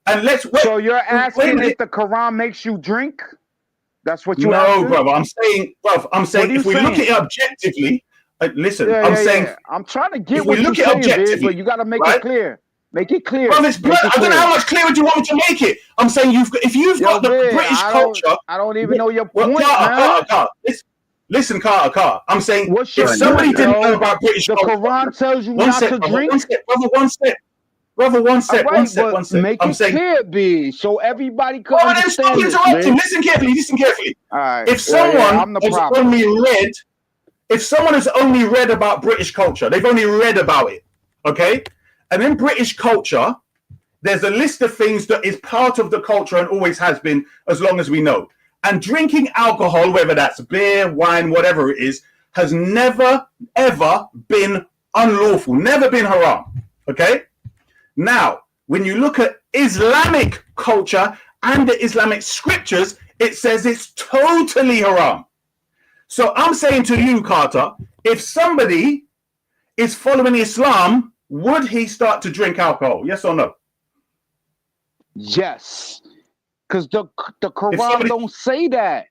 and let's... So you're asking if the Quran makes you drink? That's what you're asking? No, brother. I'm saying if we look at it objectively... Listen, I'm saying I'm trying to get what you're saying, objectively, but you got to make it clear. Make it clear. Bro, it's blood. I don't know how much clearer do you want me to make it. I'm saying if you've got the British culture, I don't even know your point, Carter. Listen, Carter. I'm saying if somebody didn't know about British culture, the Quran tells you not to drink. Brother, one step. Make it clear, B, so everybody can understand. Listen carefully. All right. If someone has only read. If someone has only read about British culture, they've only read about it, okay? And in British culture, there's a list of things that is part of the culture and always has been as long as we know. And drinking alcohol, whether that's beer, wine, whatever it is, has never, ever been unlawful, never been haram, okay? Now, when you look at Islamic culture and the Islamic scriptures, it says it's totally haram. So I'm saying to you, Carter, if somebody is following Islam, would he start to drink alcohol? Yes or no? Yes. Because the Quran don't say that.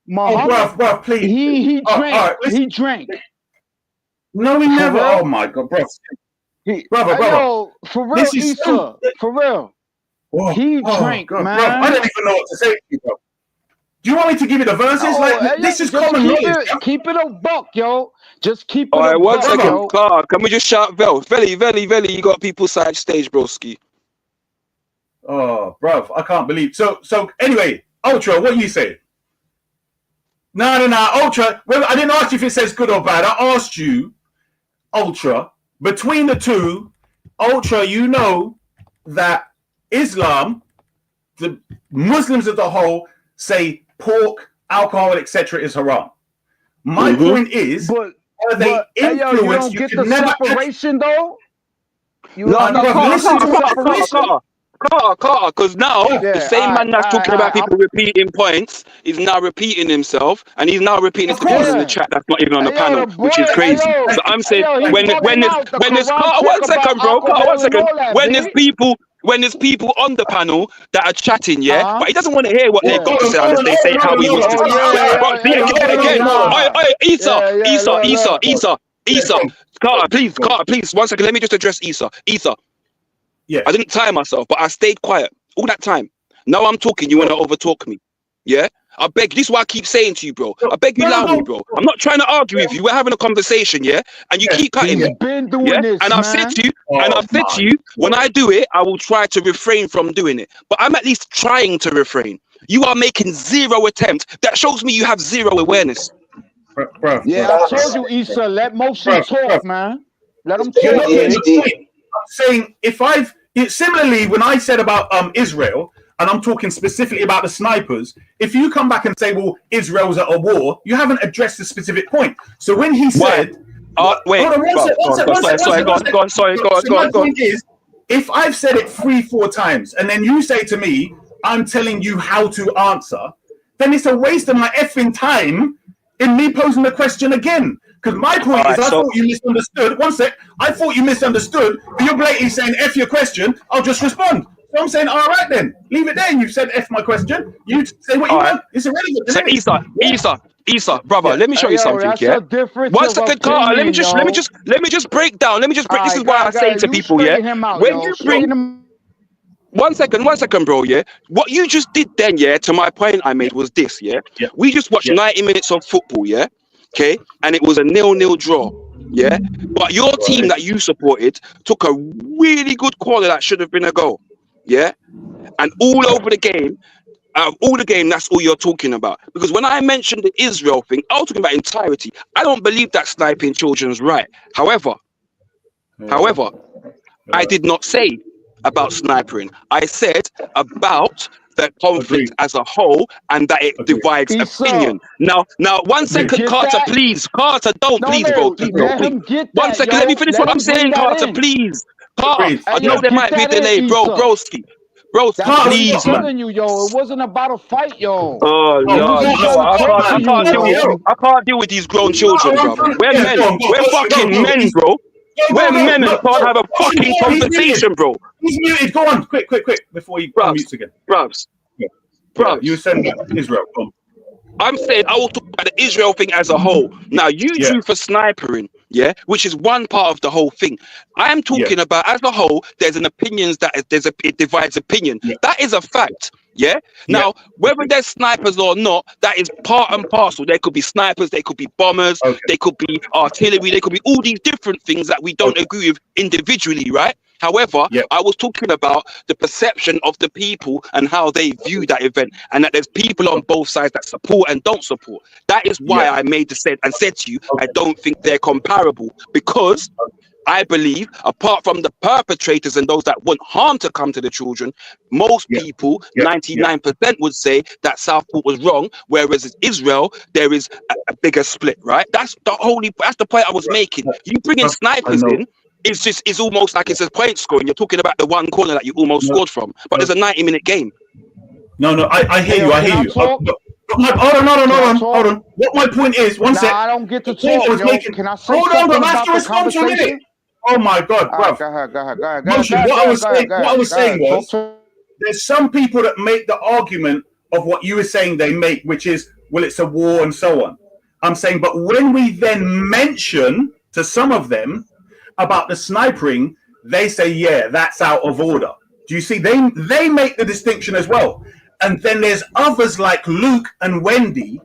Muhammad, oh, bro, please. He drank. Right, he drank. No, he never. Real? Oh my God, bro. Brother. Yo, for real, Issa. For real. He drank, God, man. Bro, I don't even know what to say to you, bro. Do you want me to give you the verses? This is common knowledge. Keep it a buck, yo. Just keep it All right, a one buck, second. yo. Car, can we just shout Vel? Veli, you got people side stage, broski. Oh, bro, I can't believe. So anyway, Ultra, what you say? No, Ultra. Well, I didn't ask you if it says good or bad. I asked you, Ultra, between the two, Ultra, you know that Islam, the Muslims as a whole, say pork, alcohol, etc. is haram. My point is, are they influenced? You don't get the separation, though? Carter, because now the same man that's talking about people repeating points is now repeating himself, and he's now repeating it to people in the chat that's not even on the panel, which is crazy. So I'm saying when there's Carter, 1 second, bro, Carter, 1 second. When there's people on the panel that are chatting, but he doesn't want to hear what they've got to say unless they say how he wants to. Issa, Carter, please, 1 second. Let me just address Issa. Yeah. I didn't tire myself, but I stayed quiet all that time. Now I'm talking, you want to overtalk me. Yeah? I beg, this is what I keep saying to you, bro. I beg you allow me, bro. I'm not trying to argue with you. We're having a conversation, yeah? And you keep cutting me. And I've said to you, when I do it, I will try to refrain from doing it. But I'm at least trying to refrain. You are making zero attempt. That shows me you have zero awareness. I told you, Issa, let Motion talk, man. Let him talk. I'm saying similarly when I said about Israel, and I'm talking specifically about the snipers, if you come back and say, well, Israel's at a war, you haven't addressed the specific point. So when he said, wait, hold on, sorry, go on. My point is, if I've said it 3-4 times, and then you say to me, I'm telling you how to answer, then it's a waste of my effing time in me posing the question again. Because my point is, I thought you misunderstood. 1 sec. I thought you misunderstood, but you're blatantly saying F your question. I'll just respond. So I'm saying, all right then, leave it there. You've said F my question. You say what you want. It's irrelevant. So Issa, brother, let me show you something. Yeah. 1 second, Carter. Let me just break down. This is why I say to people, yeah. When you bring 1 second, bro, yeah? What you just did then, yeah, to my point I made was this, yeah? We just watched 90 minutes of football, yeah? Okay? And it was a 0-0 draw, yeah? But your team that you supported took a really good corner that should have been a goal, yeah? And all over the game, that's all you're talking about. Because when I mentioned the Israel thing, I was talking about entirety. I don't believe that sniping children's right. However, I did not say about sniping. I said about the conflict as a whole and that it divides opinion. Now, 1 second, Carter, please. Carter, don't, please, bro. 1 second, let me finish what I'm saying, Carter, please. Carter, I know there might be a delay, broski. Bro, please, man. It wasn't about a fight, yo. Oh, no, I can't deal with these grown children, bro. We're men. We're fucking men, bro. We're men and can't have a fucking conversation, bro. He's muted. Go on, quick, before he mutes again. Bruvs. You said Israel. I'm saying I will talk about the Israel thing as a whole. Now, you drew for snipering, yeah, which is one part of the whole thing. I am talking about as a whole. There's an opinions that it divides opinion. That is a fact. Yeah. Now, whether there's snipers or not, that is part and parcel. There could be snipers, there could be bombers, there could be artillery, there could be all these different things that we don't agree with individually, right? However, I was talking about the perception of the people and how they view that event, and that there's people on both sides that support and don't support. That is why I made the set and said to you, I don't think they're comparable, because I believe, apart from the perpetrators and those that want harm to come to the children, most people, 99% would say that Southport was wrong, whereas in Israel, there is a bigger split, right? That's the point I was making. You bring in snipers in, it's almost like it's a point scoring. You're talking about the one corner that you almost scored from, but there's a 90-minute game. No, I hear you. I hear you. Hold on. What my point is, one sec. I don't get to talk, yo. Can I say something about the conversation? Oh my God, bro. Go ahead. Motion, what I was saying was, there's some people that make the argument of what you were saying they make, which is, well, it's a war and so on. I'm saying, but when we then mention to some of them about the snipering, they say, yeah, that's out of order. Do you see? They make the distinction as well. And then there's others like Luke and Wendy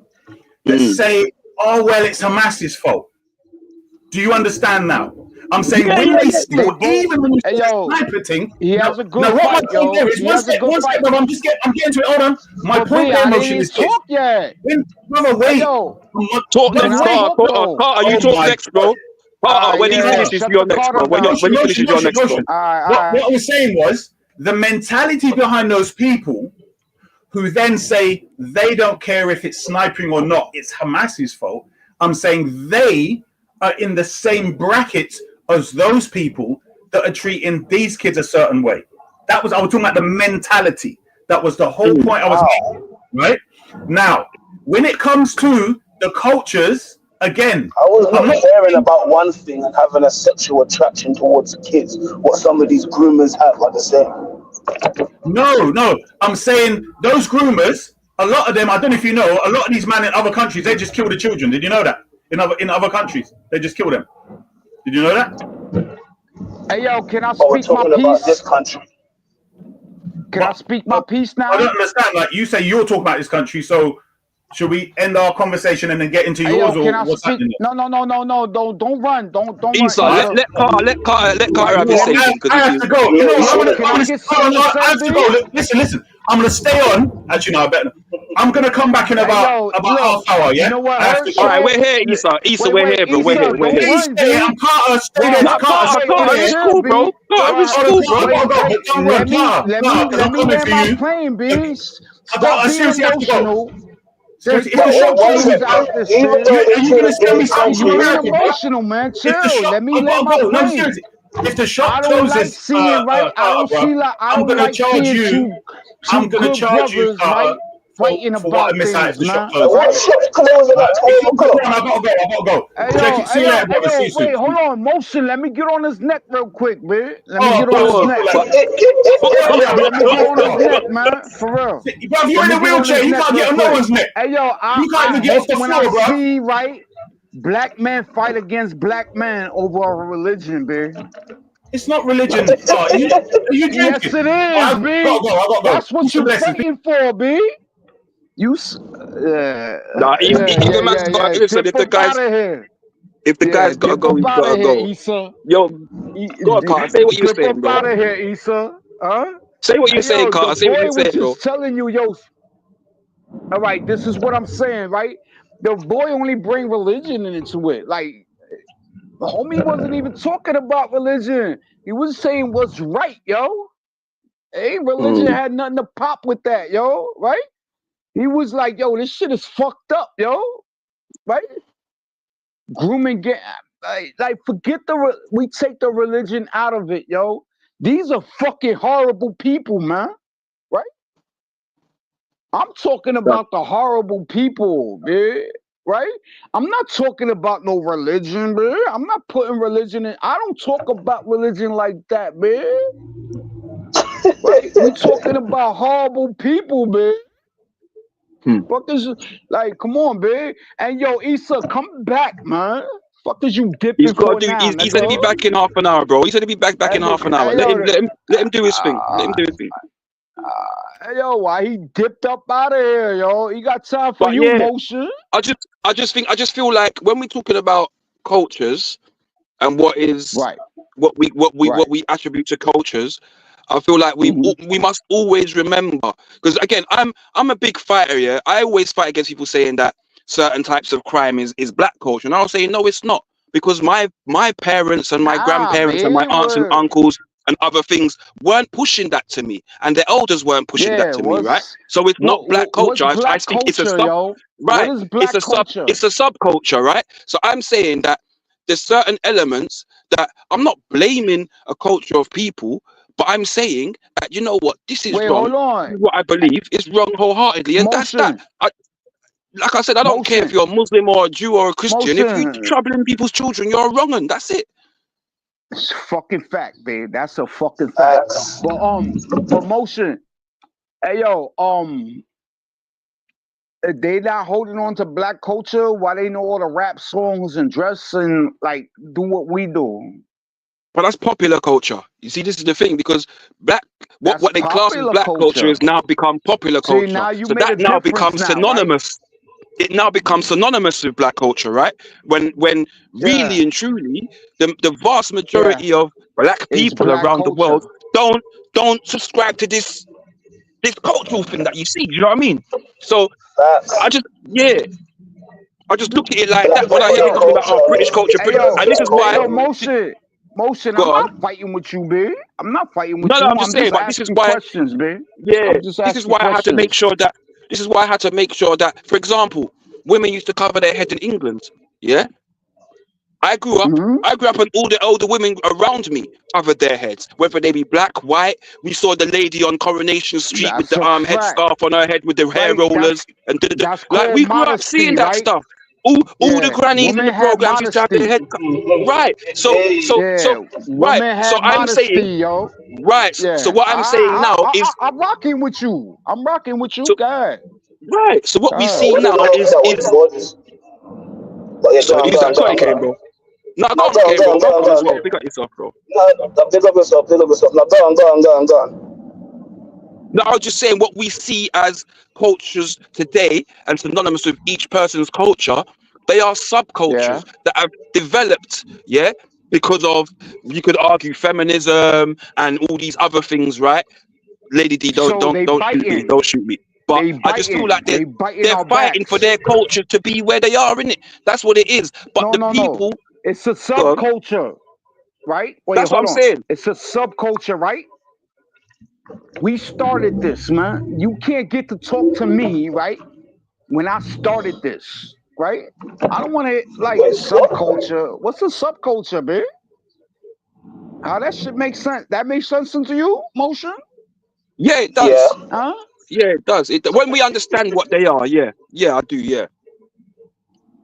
that say, oh, well, it's Hamas's fault. Do you understand now? I'm saying even when you say sniper thing, he has a good now what fight, my point there is, one step, bro, I'm getting to it, hold on. My point there, Motion, is this. Brother, wait. Talk next, Carter, you talk next, bro. Carter, when he finishes, you're next, bro. When he finishes, you're next, bro. What I was saying was, the mentality behind those people who then say they don't care if it's sniping or not, it's Hamas's fault. I'm saying they are in the same bracket as those people that are treating these kids a certain way. I was talking about the mentality. That was the whole point I was making, right? Now, when it comes to the cultures, again, I was not caring about one thing and having a sexual attraction towards the kids. What some of these groomers have, like I said. No. I'm saying those groomers, a lot of them, I don't know if you know, a lot of these men in other countries, they just kill the children. Did you know that? In other countries, they just kill them. Did you know that? Hey, yo, can I speak my piece? About this country. Can I speak my piece now? I don't understand. Like, you say you're talking about this country, so should we end our conversation and then get into yours, or what's happening? No. Don't run. Don't Isa, run. let Carter have his say. I have to go. You know, I have to go. Listen. I'm gonna stay on. Actually, no, I better. I'm gonna come back in about half hour. Yeah. You know what? All right, we're here, Isa. We're here, bro. We're here. I'm Carter. Stay there. Carter, it's cool, bro. Carter, it's cool, bro. Let me land my plane, B. Stop being emotional. Seriously, if the shot closes out, are you gonna send me something? You're emotional, man. Chill. Let me land my plane. If the shot closes, I don't like closes, seeing right. I don't like seeing I'm gonna charge you, right? Fighting about things, man. What shot's closing at 12 o'clock? I gotta go. Wait, hold on, Motion. Let me get on his neck real quick, man. Let me get on his neck. Let me get on his neck, man. For real. Bro, you in a wheelchair, you can't get on no one's neck. Hey, yo, you can't even get off the floor, bro. See, right? Black men fight against black men over a religion, man. It's not religion. Are you drinking? Yes, it is, B. I gotta go. That's what you're fighting for, B. You. Nah, the man's got to listen. If the guy's got to go, he's got to go. Issa. Yo, go on, Carter. Say what you're saying, bro. Get out of here, Issa. Huh? Say what you're saying, Carter. Say what you're saying, bro. Just telling you, yo. All right, this is what I'm saying, right? The boy only bring religion into it. Like, the homie wasn't even talking about religion. He was saying what's right, yo. Hey, religion had nothing to pop with that, yo, right? He was like, yo, this shit is fucked up, yo, right? Grooming, like forget we take the religion out of it, yo. These are fucking horrible people, man, right? I'm talking about the horrible people, man. Right? I'm not talking about no religion, man. I'm not putting religion in. I don't talk about religion like that, man. Right? We're talking about horrible people, man. Fuck is like, come on, man. And yo, Issa, come back, man. Fuck is you dipping? He's got to do. He's going to be back in half an hour, bro. He's going to be back in half an hour. Let him do his thing. Let him do his thing. Yo, why he dipped up out of here, yo? He got time for Motion. I just feel like when we're talking about cultures and what we attribute to cultures, I feel like we must always remember, because again, I'm a big fighter. Yeah, I always fight against people saying that certain types of crime is black culture, and I'll say no, it's not, because my parents and my grandparents and my aunts and uncles and other things weren't pushing that to me, and the elders weren't pushing that to me, right? So it's not black culture. I think it's a it's a subculture, right? So I'm saying that there's certain elements that I'm not blaming a culture of people, but I'm saying that, you know what, this is Wait, wrong. hold on. What I believe is wrong wholeheartedly, and that's that. Like I said, I don't care if you're a Muslim or a Jew or a Christian. If you're troubling people's children, you're wrong, and that's it. It's a fucking fact, babe. That's a fucking fact. But Motion, hey yo, they not holding on to black culture while they know all the rap songs and dress and like do what we do. But that's popular culture. You see, this is the thing, because what they class as popular black culture has now become popular See, culture. now you So made a that now difference becomes now, right? synonymous. It now becomes synonymous with black culture, right? When really and truly, the vast majority of black people black around the world culture. don't subscribe to this cultural thing that you see. Do you know what I mean? So I just look at it like that when I hear people talking about British culture, and this is why. Motion, Go I'm on. not fighting with you, babe. I'm not fighting with No, you. I'm just saying, but this is why. Questions, babe. Yeah, I'm just this is asking why I had to make questions. sure that. This is why I had to make sure that, for example, women used to cover their head in England. Yeah, I grew up. I grew up, and all the older women around me covered their heads, whether they be black, white. We saw the lady on Coronation Street with the headscarf on her head with the hair rollers, and like we grew up seeing that stuff. All the grannies in the programs used to have their head right. So right. So I'm saying right. So what I'm saying now is I'm rocking with you. I'm rocking with you. So, God. Right. So what we see now is sorry, use that. Sorry, Kane, bro. No, go on, Kane, bro. Welcome as well. Pick up yourself, bro. Pick up yourself. Now go on. No, I was just saying what we see as cultures today and synonymous with each person's culture, they are subcultures that have developed, because of, you could argue, feminism and all these other things, right? Lady D, don't shoot me. But I just feel like they're fighting for their culture to be where they are, innit? That's what it is. But people, it's a subculture, right? Wait, that's what I'm saying. It's a subculture, right? We started this, man. You can't get to talk to me, right? When I started this, right? I don't want to like subculture. What's a subculture, bitch? How that shit makes sense? That makes sense to you, Motion? Yeah, it does. Yeah. Huh? Yeah, it does. When we understand what they are, yeah, I do, yeah.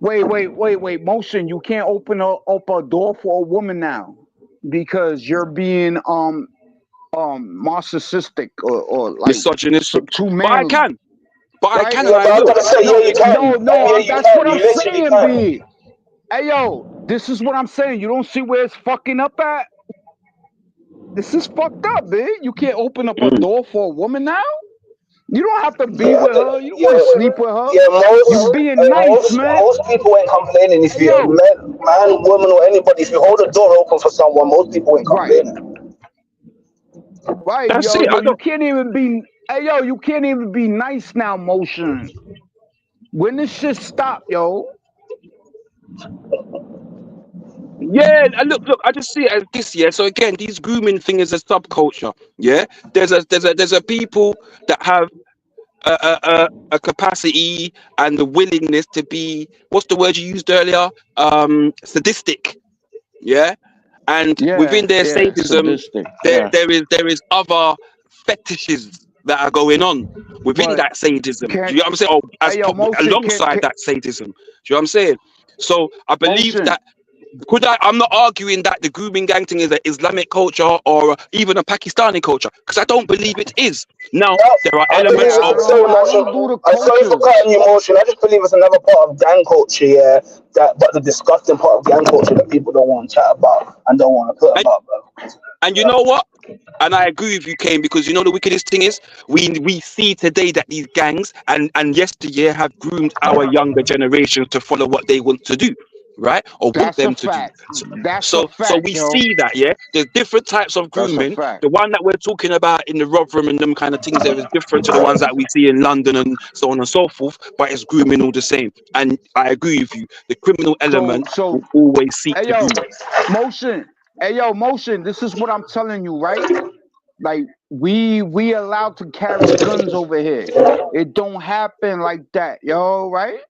Wait, Motion. You can't open up a door for a woman now because you're being narcissistic or like misogynistic. Too manly. But I can. Right? I can. And I will. That's what I'm saying, B. Hey, yo, this is what I'm saying. You don't see where it's fucking up at? This is fucked up, B. You can't open up a door for a woman now? You don't have to be with her. You don't want to sleep with her. You being nice, man. Most people ain't complaining if you're man, woman, or anybody. If you hold the door open for someone, most people ain't complaining. Right, That's yo, it. but you can't even be. Hey, yo, you can't even be nice now, Motion. When this shit stop, yo? Yeah, and look, I just see it as this, yeah. So again, these grooming thing is a subculture, yeah. There's a people that have a capacity and the willingness to be, what's the word you used earlier? Sadistic, yeah. And within their sadism, there is other fetishes that are going on within that sadism. Do you know what I'm saying? Alongside that sadism. Do you know what I'm saying? So I believe that. I'm not arguing that the grooming gang thing is an Islamic culture or even a Pakistani culture, because I don't believe it is. Now, there are elements of... I'm sorry for cutting you, Motion. I just believe it's another part of gang culture, yeah, but the disgusting part of gang culture that people don't want to chat about and don't want to put about, bro. And you know what? And I agree with you, Kane, because you know the wickedest thing is we see today that these gangs and yesteryear have groomed our younger generations to follow what they want to do. Right, or want them to do. So we see that, yeah. There's different types of grooming. The one that we're talking about in the Rotherham and them kind of things there is different to the ones that we see in London and so on and so forth. But it's grooming all the same. And I agree with you. The criminal element will always seek to groom. Motion. Hey, yo, Motion. This is what I'm telling you, right? Like we allowed to carry guns over here. It don't happen like that, yo, right?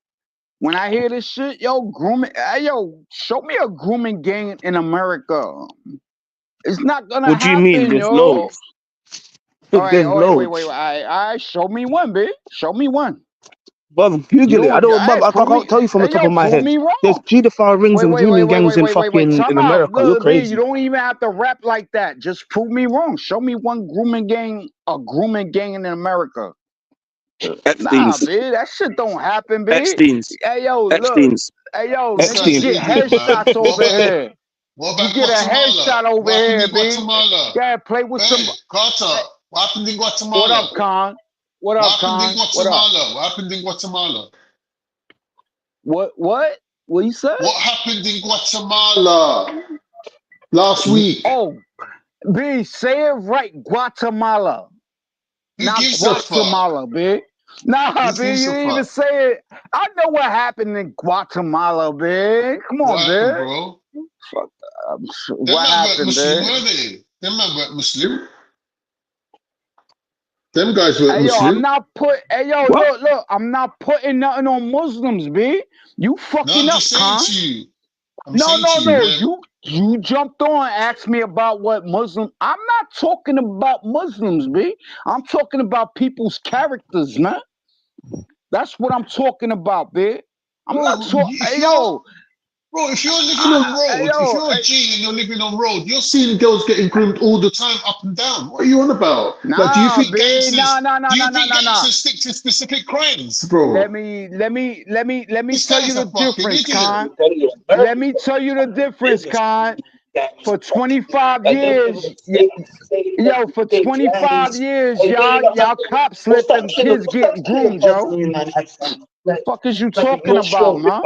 When I hear this shit, yo, grooming, yo, show me a grooming gang in America. It's not gonna What do you happen, mean? There's yo. loads. All right, There's wait. loads. All right, show me one, bitch. Show me one. Bruv, Google it. I don't. Hey, Bruv, I prove can't me. tell you from the Hey, top yo, of my prove head. me There's wrong. paedophile rings and grooming gangs in fucking in Time out. America. You're Look, B, you crazy. don't even have to rap like that. Just prove me wrong. Show me one grooming gang in America. Nah, Epstein's. B, that shit don't happen, B. Epstein's. Hey, yo, look. Epstein's. Hey, yo, Epstein. niggas get headshots over here. What You about get a Guatemala? headshot over What happened here, in B. Guatemala? Yeah, play with Hey, some. Carter, what happened in Guatemala? What up, Con? What up, happened in Con? What up? Guatemala? What happened in Guatemala? What? What you said? What happened in Guatemala last week? Oh, B, say it right, Guatemala. Who Not gives a fuck? Guatemala, B. Nah, Who B, gives you a didn't even fuck? say it. I know what happened in Guatemala, B. Come on, What happened, B. bro? Fuck. Them What man weren't happened, Muslim, B? were they? Them man weren't Muslim. Them guys weren't Hey, yo, I'm Muslim. not put. Hey, yo, What? look. I'm not putting nothing on Muslims, B. You No, fucking I'm up, just saying Con. to you. I'm No, saying no, to you, no. yeah. You jumped on and asked me about what Muslim. I'm not talking about Muslims, B. I'm talking about people's characters, man. That's what I'm talking about, B. I'm Bro, not talking. if Hey, you're yo. bro, if you're living on Hey, road, if yo. you're a G and you're living on road, you're seeing girls getting groomed all the time, up and down. What are you on about? Like, do you Nah, think B. Nah. gangsters stick to specific crimes, bro? Let me This tell you guy's a the fucking difference, idiot. Con. Let me tell you the difference, Con. For 25 years, yo, for 25 years, y'all cops let them kids get groomed, yo. Fuck is you talking about, man?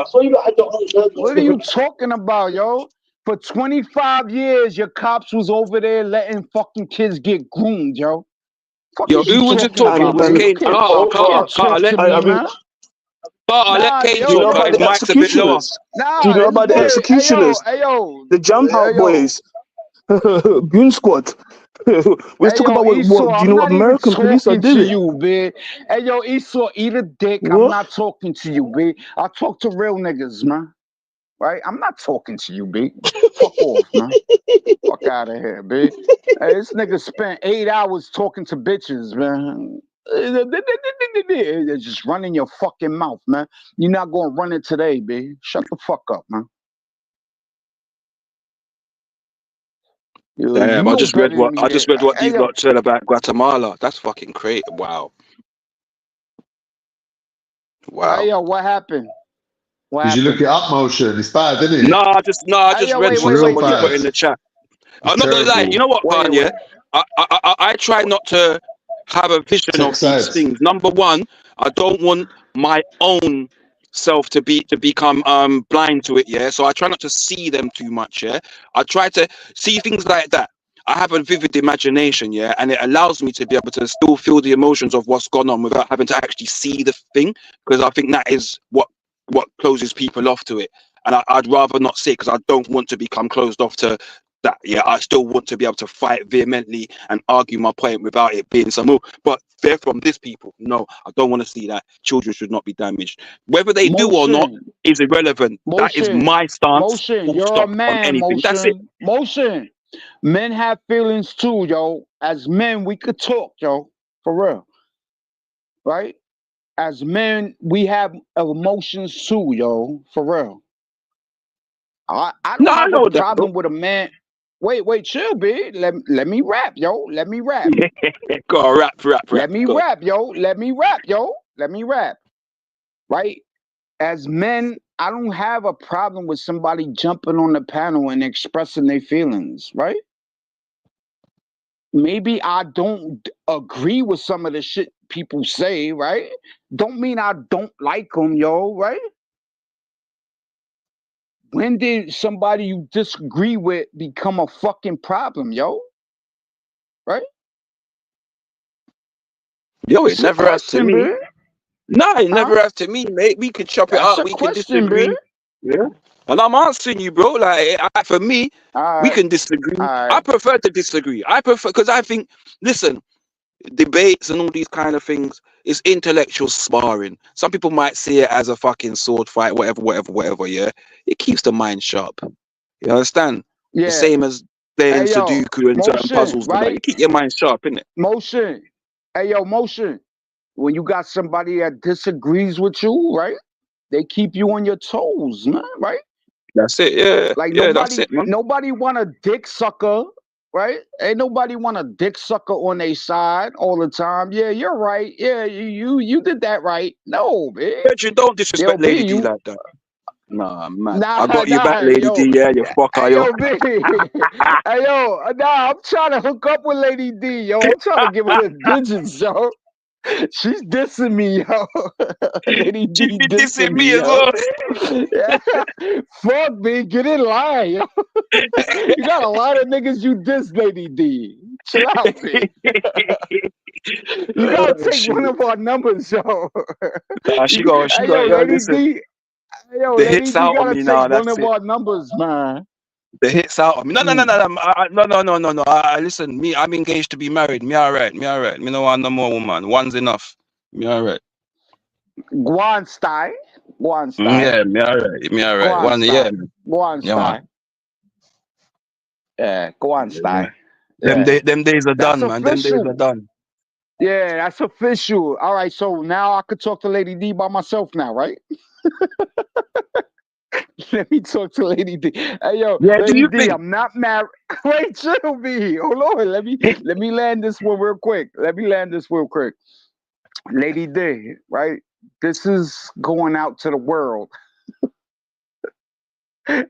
What are you talking about, yo? For 25 years, your cops was over there letting fucking kids get groomed, yo. Fuck Yo, is you who was you talking talking about, to? man? You Kane? can't Carter, talk let to me, man. Carter, let Nah, Kane Do you know talk. about His the mic's a bit lower. executioners? Nah, Do you know it's about the good. executioners? Hey, yo. The Jump Out Hey, yo. Boys. Goon Squad. Let's Hey, talk yo, about Esau, do you I'm know what not even American police are talking to doing? you, B. Hey, yo, Esau, eat a dick. I'm What? not talking to you, B. I talk to real niggas, man. Right? I'm not talking to you, B. Fuck off, man. Fuck out of here, B. Hey, this nigga spent 8 hours talking to bitches, man. Just running your fucking mouth, man. You're not gonna run it today, B. Shut the fuck up, man. You Damn, I know just read better than what me. I just read what Hey, these yo. lot said about Guatemala. That's fucking great. Wow. Wow. Hey, yo, what happened? What Did you look happened? it up, Motion? It's bad, isn't it? No, I Hey, just yo, read wait, what wait, wait, somebody chill. put in the chat. It's I'm not gonna lie. terrible. You know what, Wait, Kanye? I try not to have a vision Take of these sides. things. Number one, I don't want my own self to become blind to it. Yeah, so I try not to see them too much. Yeah, I try to see things like that. I have a vivid imagination, yeah, and it allows me to be able to still feel the emotions of what's gone on without having to actually see the thing, because I think that is what closes people off to it. And I'd rather not see it because I don't want to become closed off to that. Yeah, I still want to be able to fight vehemently and argue my point without it being some more. But they're from this people. No, I don't want to see that. Children should not be damaged. Whether they do or not Motion, is irrelevant. That is motion, my stance. motion. Full You're a stop on man, anything. That's it. motion. Men have feelings too, yo. As men, we could talk, yo. For real. Right? As men, we have emotions too, yo. For real. I No, don't I have a know that, problem bro. with a man. Wait, chill, B. Let me rap, yo. Let me rap. Go on, rap. Let me Go on. rap, yo. Let me rap, yo. Let me rap. Right? As men, I don't have a problem with somebody jumping on the panel and expressing their feelings, right? Maybe I don't agree with some of the shit people say, right? Don't mean I don't like them, yo, right? When did somebody you disagree with become a fucking problem, yo? Right? Yo, it It's a never has to question, me. bro. No, it Huh? never has to me, mate. We can chop it That's up. a We can question, bro. disagree. Yeah. And I'm answering you, bro. Like, for me, All we right. can disagree. All I right. prefer to disagree. I prefer, because I think, listen, debates and all these kind of things. It's intellectual sparring. Some people might see it as a fucking sword fight, whatever. Yeah, it keeps the mind sharp. You understand? Yeah. The same as playing Hey, yo, Sudoku and certain Motion, puzzles. Like, right? you keep your mind sharp, innit? Motion. Hey, yo, Motion. When you got somebody that disagrees with you, right? They keep you on your toes, man, right? That's it. Yeah, Like yeah, that's it, man. nobody want a dick sucker, right? Ain't nobody want a dick sucker on their side all the time. Yeah, you're right. Yeah, you did that right. No, man. You don't disrespect Lady D like that. Nah, man. I got you back, Lady D. Yeah, you fucker, Hey, yo. yo, B. Hey, yo, nah, I'm trying to hook up with Lady D, yo. I'm trying to give her the digits, yo. She's dissing me, yo. Lady D She dissing me as yo. well. Yeah. Fuck, me. Get in line, yo. You got a lot of niggas you diss, Lady D. Chill out, B. You gotta take one of our numbers, yo. She got, yo, Lady listen. D. Yo, The Lady hits D out on gotta me take now. one That's of it. our numbers, man. The hits out on me. No. Listen, me, I'm engaged to be married. Me alright. Me no want no more woman. One's enough. Me alright. Guanstein. Yeah, me alright. One, yeah. Guanstein. Yeah, Guanstein. Yeah. Them days are That's done, man. Them days official. are done. Yeah, that's official. All right, so now I could talk to Lady D by myself now, right? Let me talk to Lady D. Hey, yo, Yeah, Lady D, I'm not married. Wait, chill, B. Hold on. Let me land this one real quick. Lady D, right? This is going out to the world. Hey,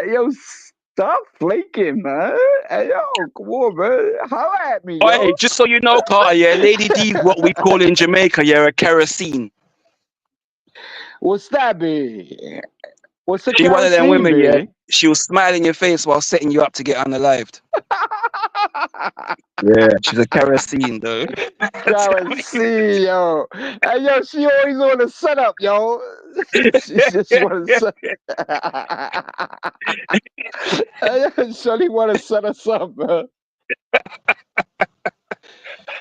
yo, stop flaking, man. Hey, yo, come on, man. Holla at me, yo. Hey, just so you know, Carter, yeah, Lady D is what we call in Jamaica, yeah, a kerosene. What's that, B? What's a She one of them women, B? yeah. She will smile in your face while setting you up to get unalived. Yeah, she's a kerosene, though. Kerosene, yo. Hey, yo, she always on the setup, yo. She just want to set. Hey, yo, Shorty want to set us up, man.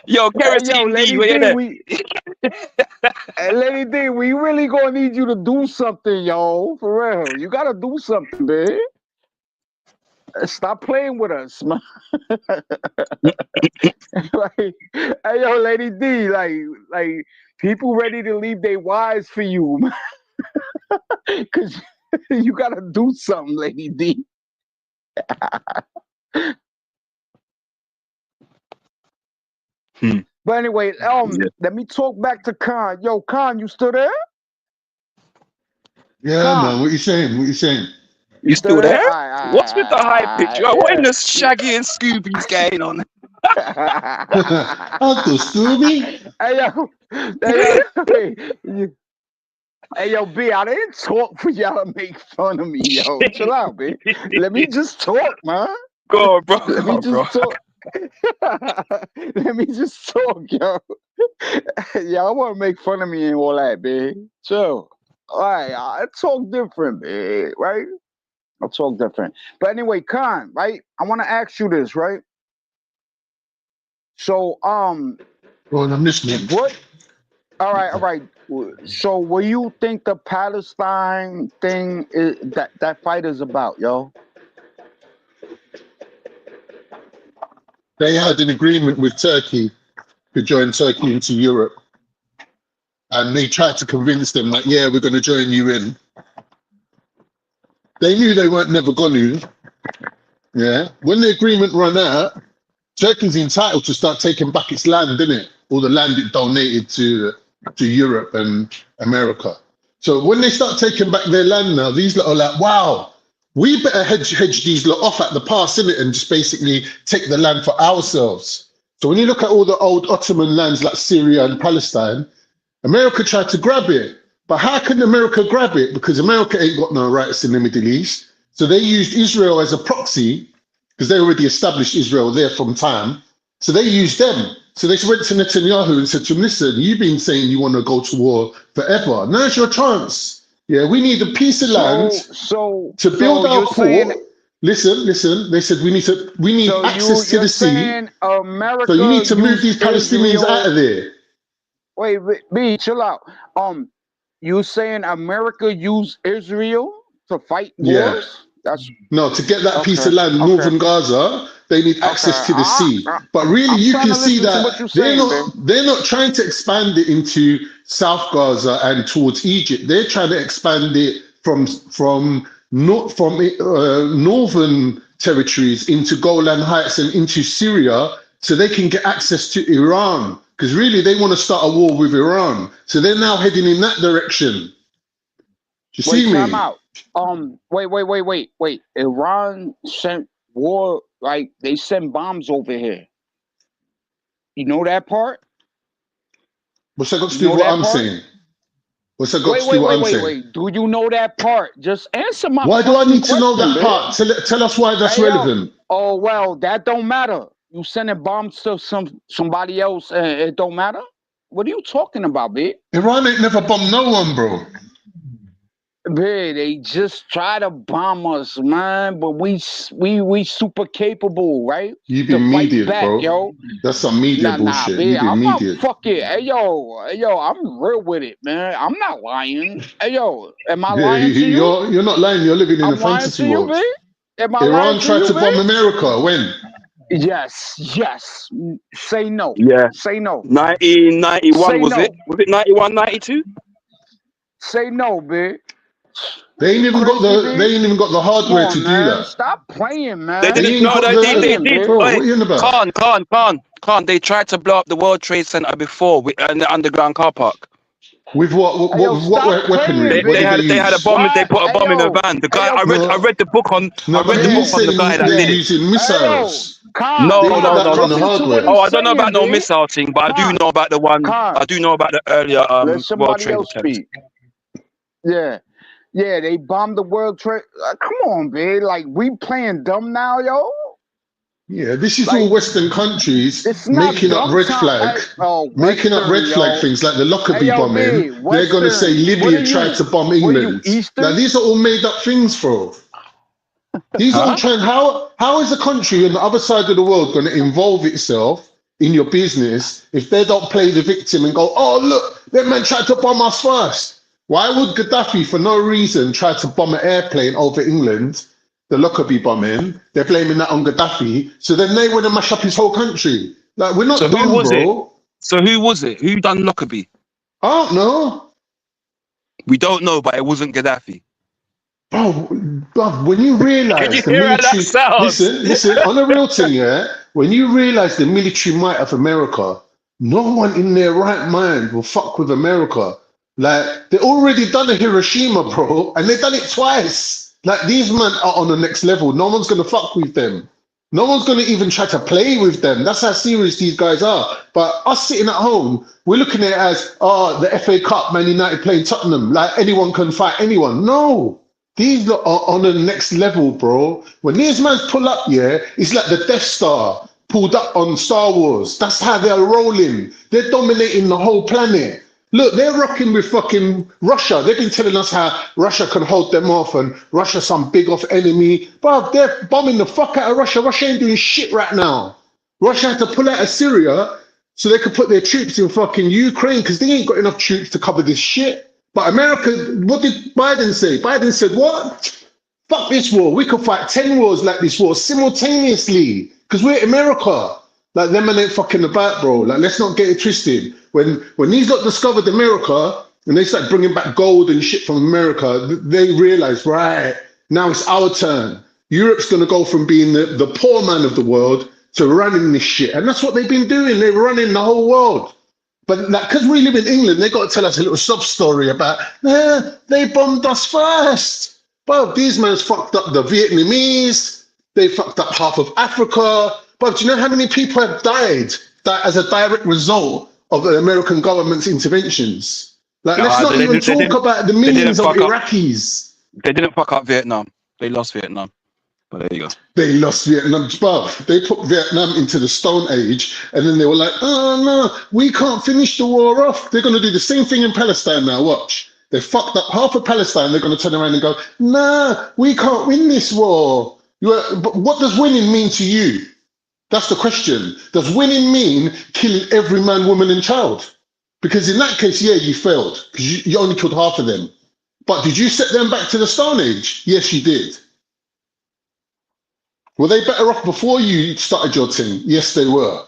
Yo, kerosene hey, yo, Lady D, where D, hey, Lady D, we really gonna need you to do something, yo. For real, you gotta do something, man. Stop playing with us, man. Like, hey, yo, Lady D, like people ready to leave their wives for you, man. Cause you gotta do something, Lady D. But anyway, let me talk back to Khan. Yo, Khan, you still there? Yeah, Khan. man. What you saying? You still there? Aye, What's with the high pitch? What in the Shaggy and Scooby's going on? Uncle Scooby? Hey, yo, B, I didn't talk for y'all to make fun of me, yo. Chill out, B. Let me just talk, man. Go on, bro. Let me just talk. Let me just talk, yo. Y'all want to make fun of me and all that, B. Chill. All right, I talk different, B, right? I talk different. But anyway, Khan, right? I want to ask you this, right? So, Well, I'm listening. What? All right. So, what do you think the Palestine thing is that fight is about, yo? They had an agreement with Turkey to join Turkey into Europe. And they tried to convince them that, yeah, we're going to join you in. They knew they weren't never going to. Yeah. When the agreement ran out, Turkey's entitled to start taking back its land, didn't it? All the land it donated to Europe and America. So when they start taking back their land now, these lot are like, wow, we better hedge these lot off at the pass, innit? And just basically take the land for ourselves. So when you look at all the old Ottoman lands like Syria and Palestine, America tried to grab it. But how can America grab it? Because America ain't got no rights in the Middle East. So they used Israel as a proxy, because they already established Israel there from time. So they used them. So they went to Netanyahu and said to him, listen, you've been saying you want to go to war forever. Now's your chance. Yeah, we need a piece of land to build our port. Listen. They said we need So access to you're the sea. saying America So you need to move these Palestinians Israel. out of there. Wait, B, chill out. You saying America use Israel to fight Yeah. wars? That's No, to get that piece of okay. land, Okay. northern Gaza, they need access to the sea. But really, I'm you trying can to see listen to what that you're saying, babe. they're not trying to expand it into South Gaza and towards Egypt. They're trying to expand it from northern territories into Golan Heights and into Syria, so they can get access to Iran. Because really, they want to start a war with Iran. So they're now heading in that direction. You see me? Time out. Wait. Iran sent war, like they send bombs over here. You know that part? What's that got to do with what I'm saying? What's that got to do with what I'm saying? Wait. Do you know that part? Just answer my Why do I need to know that babe. part? Tell us why that's relevant. Oh, well, that don't matter. You sending bombs to somebody else and it don't matter? What are you talking about, babe? Iran ain't never bombed no one, bro. Babe, they just try to bomb us, man. But we super capable, right? You been mediated, bro. Yo. That's some media bullshit. Babe, You been I'm not mediated. fucking. Hey, yo, I'm real with it, man. I'm not lying. Hey, yo, am I Yeah, lying to you? you're not lying. You're living in I'm a lying fantasy to you, world. babe? Am I Iran lying tried to bomb America. When? Yes. Say no. Yeah. Say no. 1991 Say was no. it? Was it 91, 92? Say no, babe. They ain't even got the hardware to do that. Stop playing, man. They didn't. No, they did. Bro, what are you on about? Khan. They tried to blow up the World Trade Center before in the underground car park. With what weaponry? They had a bomb. They put a bomb in a van. The guy I read the book on. No, but he's saying the guy that they're did it. using missiles. No. Hardware. Oh, I don't know about no missile thing, but I do know about the one. I do know about the earlier Let somebody World else Trade attempt. speak. Yeah, they bombed the World Trade. Come on, babe. Like, we playing dumb now, yo? Yeah, this is all Western countries making up red flag things like the Lockerbie bombing. They're going to say Libya tried to bomb England. Like, these are all made up things, bro. These are all trying. How is a country on the other side of the world going to involve itself in your business if they don't play the victim and go, oh, look, that man tried to bomb us first? Why would Gaddafi, for no reason, try to bomb an airplane over England, the Lockerbie bombing? They're blaming that on Gaddafi. So then they want to mash up his whole country. Like, we're not dumb, bro. So who was it? Who done Lockerbie? I don't know. We don't know, but it wasn't Gaddafi. Bro, when you realise the military... Listen, on a real thing, yeah? When you realise the military might of America, no one in their right mind will fuck with America. Like, they already done a Hiroshima, bro, and they've done it twice. Like, these men are on the next level. No one's going to fuck with them. No one's going to even try to play with them. That's how serious these guys are. But us sitting at home, we're looking at it as, the FA Cup, Man United playing Tottenham. Like, anyone can fight anyone. No. These are on the next level, bro. When these men pull up, it's like the Death Star pulled up on Star Wars. That's how they're rolling. They're dominating the whole planet. Look, they're rocking with fucking Russia. They've been telling us how Russia can hold them off and Russia's some big off enemy. But they're bombing the fuck out of Russia. Russia ain't doing shit right now. Russia had to pull out of Syria so they could put their troops in fucking Ukraine because they ain't got enough troops to cover this shit. But America, what did Biden say? Biden said, what? Fuck this war. We could fight 10 wars like this war simultaneously because we're America. Like, them and ain't fucking about, bro. Like, let's not get it twisted. When these lot discovered America and they started bringing back gold and shit from America, they realized, right, now it's our turn. Europe's going to go from being the poor man of the world to running this shit. And that's what they've been doing. They're running the whole world. But like, because we live in England, they got to tell us a little sob story about, they bombed us first. Well, these men fucked up the Vietnamese. They fucked up half of Africa. But do you know how many people have died as a direct result of the American government's interventions? Like, let's not even talk about the millions of Iraqis. They didn't fuck up Vietnam. They lost Vietnam. But there you go. They lost Vietnam. Bruv, they put Vietnam into the Stone Age, and then they were like, oh, no, we can't finish the war off. They're going to do the same thing in Palestine now. Watch. They fucked up half of Palestine. They're going to turn around and go, nah, we can't win this war. But what does winning mean to you? That's the question. Does winning mean killing every man, woman, and child? Because in that case, yeah, you failed because you only killed half of them. But did you set them back to the Stone Age? Yes, you did. Were they better off before you started your thing? Yes, they were.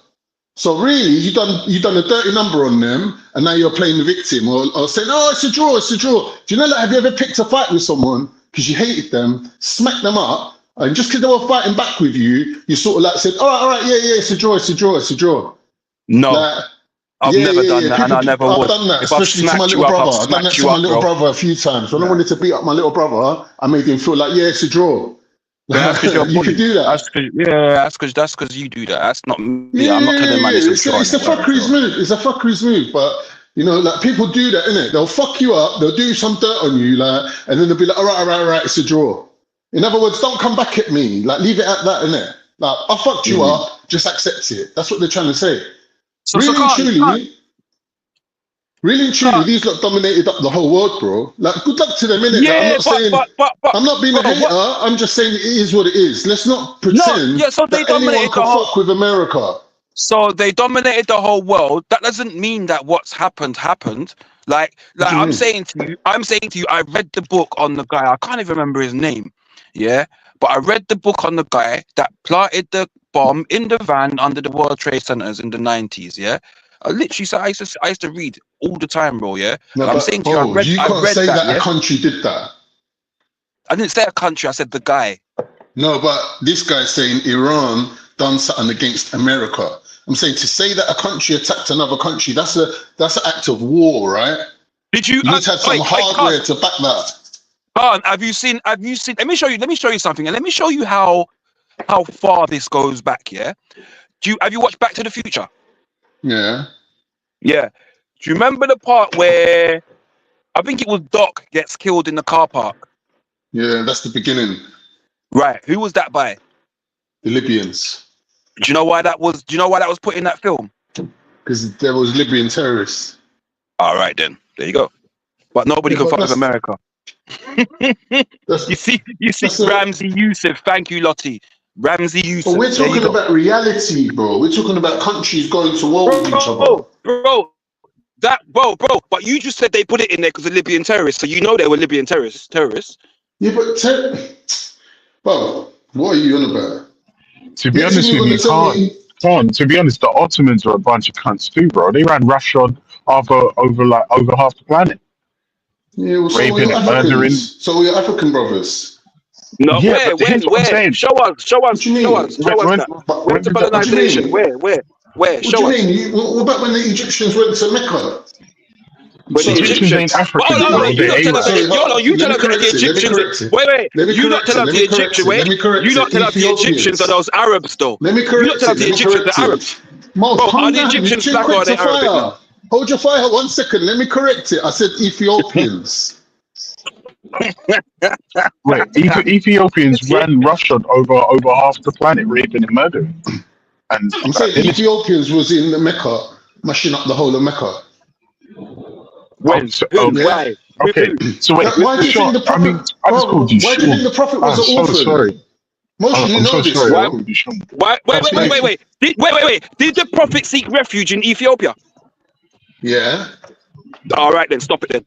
So really, you done a dirty number on them, and now you're playing the victim or saying, "Oh, it's a draw, it's a draw." Do you know that? Have you ever picked a fight with someone because you hated them, smacked them up, and just because they were fighting back with you, you sort of like said, all right, yeah, it's a draw, it's a draw, it's a draw. No. Like, I've never done that, and I never would. I've done that, If I've especially to my smacked little you up, brother. I've I've done that smacked to you my up, little bro. brother a few times. When I wanted to beat up my little brother, I made him feel like, yeah, it's a draw. That's because you're You could do that. That's because you do that. That's not me. I'm not telling man it's a draw. It's a fuckery's move. It's a fuckery's move. But you know, like people do that, innit? They'll fuck you up. They'll do some dirt on you, like, and then they'll be like, all right, it's a draw. In other words, don't come back at me. Like, leave it at that, innit? Like, I fucked you up. Just accept it. That's what they're trying to say. Really and truly, these lot dominated up the whole world, bro. Like, good luck to them, innit? Yeah, I'm not being a hater. I'm just saying it is what it is. Let's not pretend so they that anyone can fuck with America. So they dominated the whole world. That doesn't mean that what's happened. Like I'm saying to you, I read the book on the guy. I can't even remember his name. Yeah, but I read the book on the guy that planted the bomb in the van under the World Trade Centers in the 90s. Yeah, I literally, so I used to read all the time, bro. Yeah, no, I'm saying to you, I read that a country did that. I didn't say a country. I said the guy. No, but this guy's saying Iran done something against America. I'm saying to say that a country attacked another country, that's an act of war, right? Did you? You need to have some hardware to back that. Have you seen? Let me show you something, and let me show you how far this goes back. Yeah. Have you watched Back to the Future? Yeah. Yeah. Do you remember the part where I think it was Doc gets killed in the car park? Yeah, that's the beginning. Right. Who was that by? The Libyans. Do you know why that was put in that film? Because there was Libyan terrorists. All right then. There you go. But nobody can fuck with America. you see Ramsey Youssef. Thank you, Lottie. Ramsey Youssef. But we're talking about reality, bro. We're talking about countries going to war with each other. Bro. But you just said they put it in there because of Libyan terrorists. So you know they were Libyan terrorists. Yeah, but bro, what are you on about? To be honest with you, to be honest, the Ottomans are a bunch of cunts too, bro. They ran roughshod over half the planet. Yeah, well, raping and murdering. So we're African brothers. No, yeah, where? Show us. When's the colonization? Where? What do you mean? What about when the Egyptians went to Mecca? When the Egyptians ain't African, you tell us that the Egyptians. Wait. You not tell us the Egyptians. Wait. You not tell us the Egyptians are those Arabs, though. Let me correct you not tell us the Egyptians are Arabs. Are the Egyptians black or are they Arabic? Hold your fire 1 second. Let me correct it. I said Ethiopians. Wait, Ethiopians ran roughshod over half the planet, raping and murdering. And I'm saying Ethiopians was in Mecca, mashing up the whole of Mecca. When? Why? Okay, so wait. Why do you think the prophet? Why do you think the prophet was an orphan? Sorry. Most you know this. Wait. Did the prophet seek refuge in Ethiopia? Yeah. All right then. Stop it.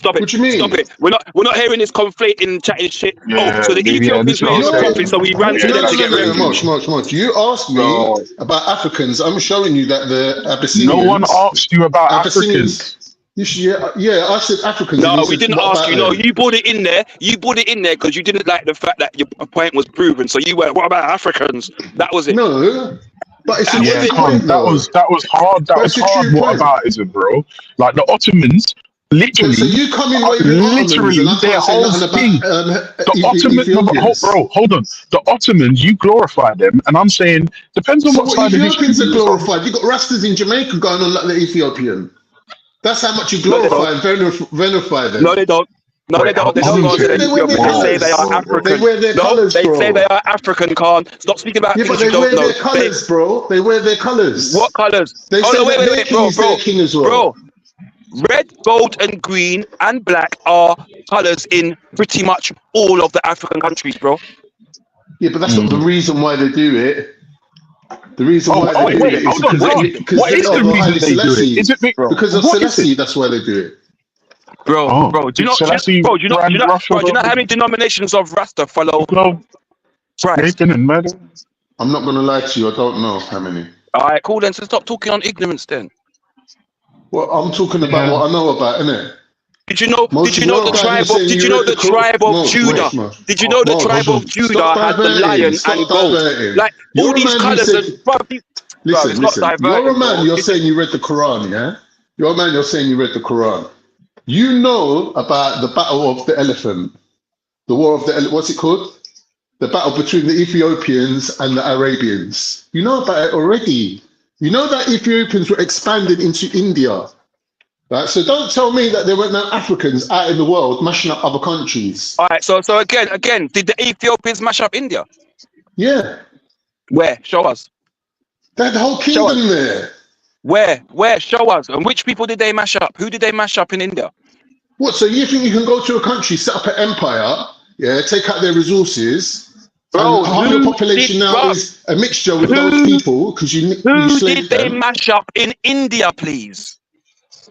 What do you mean? Stop it. We're not hearing this conflating, chatting shit. Yeah, so the Ethiopians were the prophet, so we ran to them to get refuge. Much. You asked me about Africans. I'm showing you that the Abyssinians. No one asked you about Africans. Yeah, I said Africans. No, we didn't ask you. No, you brought it in there. You brought it in there because you didn't like the fact that your point was proven. So you went, "What about Africans?" That was it. No, but it's that was hard. That was hard. Whataboutism, bro. Like the Ottomans. Literally, so you come in literally their whole thing. The Ottomans, hold on. The Ottomans, you glorify them, and I'm saying depends on what side of history. Ethiopians are glorified. You got Rastas in Jamaica going on like the Ethiopian. That's how much you glorify and verify them. No, they don't. They don't go to the Ethiopian. They say they are African. They wear their colours, bro. They say they are African, Khan. Stop speaking about things you don't know. They wear their colours, bro. They wear their colours. What colours? They say wait, bro. King as well. Bro. Red, gold, and green and black are colours in pretty much all of the African countries, bro. Yeah, but that's not the reason why they do it. The reason why they do it is hold on, because what is the reason they do it? Is it because of Selassie? That's why they do it. Bro, do you know how many denominations of Rasta follow Christ? I'm not gonna lie to you, I don't know how many. Alright, cool then, so stop talking on ignorance then. Well, I'm talking about what I know about, innit? Did you know the tribe of Judah? Did you know the tribe of Judah had the lion and goat? Like all these colours Listen. You're a man, you're saying you read the Quran, yeah? You're a man, you're saying you read the Quran. You know about the battle of the elephant, the war of the what's it called? The battle between the Ethiopians and the Arabians. You know about it already. You know that Ethiopians were expanded into India. Right? So don't tell me that there weren't no Africans out in the world mashing up other countries. Alright, so again, did the Ethiopians mash up India? Yeah. Where? Show us. They had the whole kingdom there. Where? Show us. And which people did they mash up? Who did they mash up in India? What, so you think you can go to a country, set up an empire, yeah, take out their resources, bro, and half the population now is a mixture with those people because you did they mash up in India, please?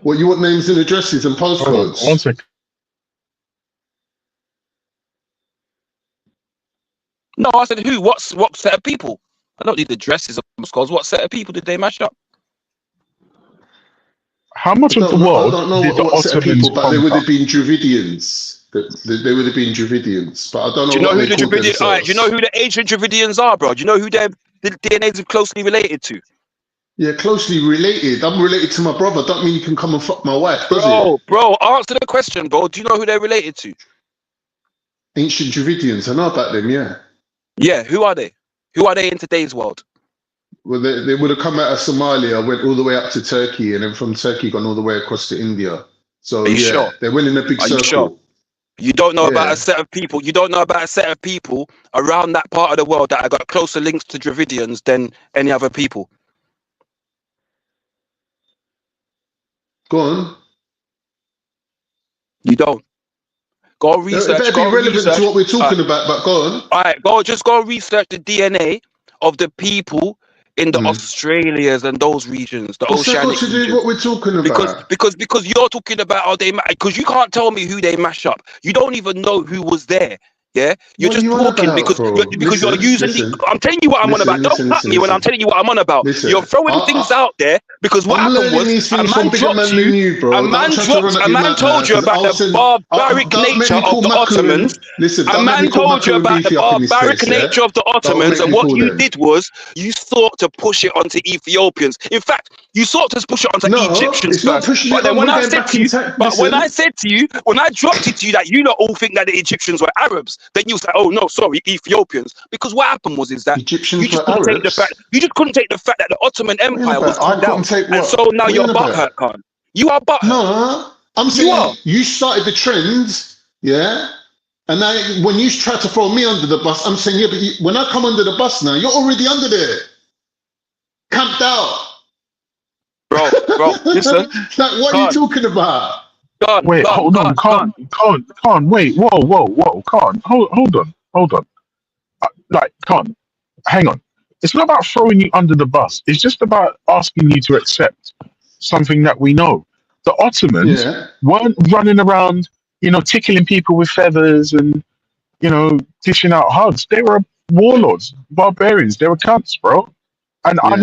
What, you want names and addresses and postcodes? One second. No, I said who? What set of people? I don't need addresses or postcodes. What set of people did they mash up? How much of the world I don't know what set of people, but they would have been Dravidians. They would have been Dravidians, but I don't know. Do you know who the Dravidians are? Do you know who the ancient Dravidians are, bro? Do you know who the DNAs are closely related to? Yeah, closely related. I'm related to my brother. Don't mean you can come and fuck my wife, does it? Bro, answer the question, bro. Do you know who they're related to? Ancient Dravidians. I know about them, yeah. Yeah, who are they? Who are they in today's world? Well, they would have come out of Somalia, went all the way up to Turkey, and then from Turkey gone all the way across to India. So are you sure? They went in a big circle. You sure? You don't know about a set of people. You don't know about a set of people around that part of the world that have got closer links to Dravidians than any other people. Go on. You don't. Go research. That'd be relevant to what we're talking about, but go on. All right, go research the DNA of the people in the Australias and those regions, the oceanic What's that got to do with what we're talking about? Because you're talking about because you can't tell me who they mash up. You don't even know who was there. Yeah, you're just talking because you're using. I'm telling you what I'm on about. Don't cut me when I'm telling you what I'm on on about. You're throwing things out there because what happened was a man dropped you. A man told you about the barbaric nature of the Ottomans. A man told you about the barbaric nature of the Ottomans, and what you did was you sought to push it onto Ethiopians. In fact, you sought to push it onto Egyptians first. But then when I said to you, when I dropped it to you that you not all think that the Egyptians were Arabs, then you say, "Oh no, sorry, Ethiopians." Because what happened was that Egyptians you just couldn't take the fact that the Ottoman Empire was cut down, and so now you're butthurt, Khan. You are butthurt. No, I'm saying you started the trends, yeah. And now when you try to throw me under the bus, I'm saying, yeah, but when I come under the bus now, you're already under there, camped out. Bro, listen. Like, what are you talking about? Wait, hold on, Khan, wait, whoa, Khan, hold on. Khan, hang on. It's not about throwing you under the bus. It's just about asking you to accept something that we know. The Ottomans weren't running around, tickling people with feathers and, dishing out hugs. They were warlords, barbarians. They were cunts, bro. And I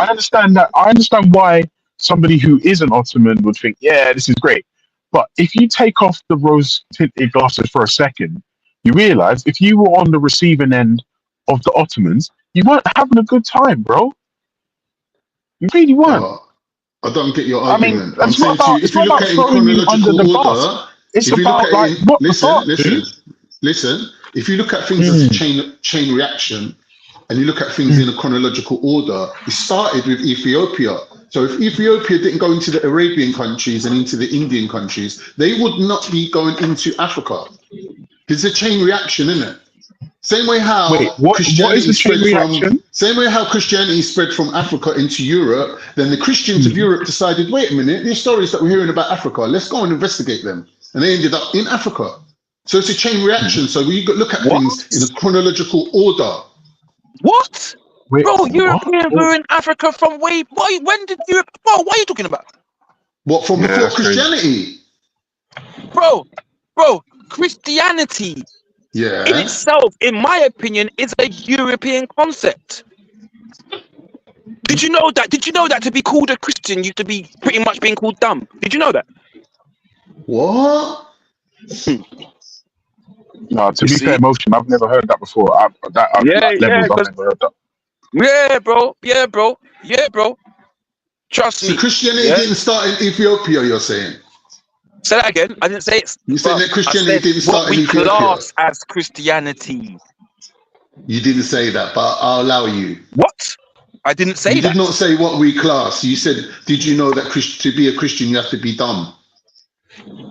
understand that. I understand why somebody who isn't Ottoman would think, yeah, this is great. But if you take off the rose-tinted glasses for a second, you realize if you were on the receiving end of the Ottomans, you weren't having a good time, bro. You really weren't. I don't get your argument. I'm saying to you, if you look at it in chronological order, it's about listen. If you look at things as a chain reaction, and you look at things in a chronological order, it started with Ethiopia. So if Ethiopia didn't go into the Arabian countries and into the Indian countries, they would not be going into Africa. It's a chain reaction, isn't it? Same way how Christianity spread from Africa into Europe, then the Christians of Europe decided, wait a minute, these stories that we're hearing about Africa, let's go and investigate them. And they ended up in Africa. So it's a chain reaction. So you look at things in a chronological order. What? Wait, bro, Europeans were in Africa from way. When did Europe? Bro, what are you talking about? What, from before Christianity? Bro, Christianity in itself, in my opinion, is a European concept. Did you know that? Did you know that to be called a Christian, you to be pretty much being called dumb? Did you know that? What? No, to be fair, Motion, I've never heard that before. I've never heard that. Yeah, bro. Trust me. So Christianity didn't start in Ethiopia, you're saying? Say that again. I didn't say it. You saying that Christianity didn't start in Ethiopia? What we class as Christianity. You didn't say that, but I'll allow you. What? I didn't say that. You did not say what we class. You said, did you know that to be a Christian, you have to be dumb?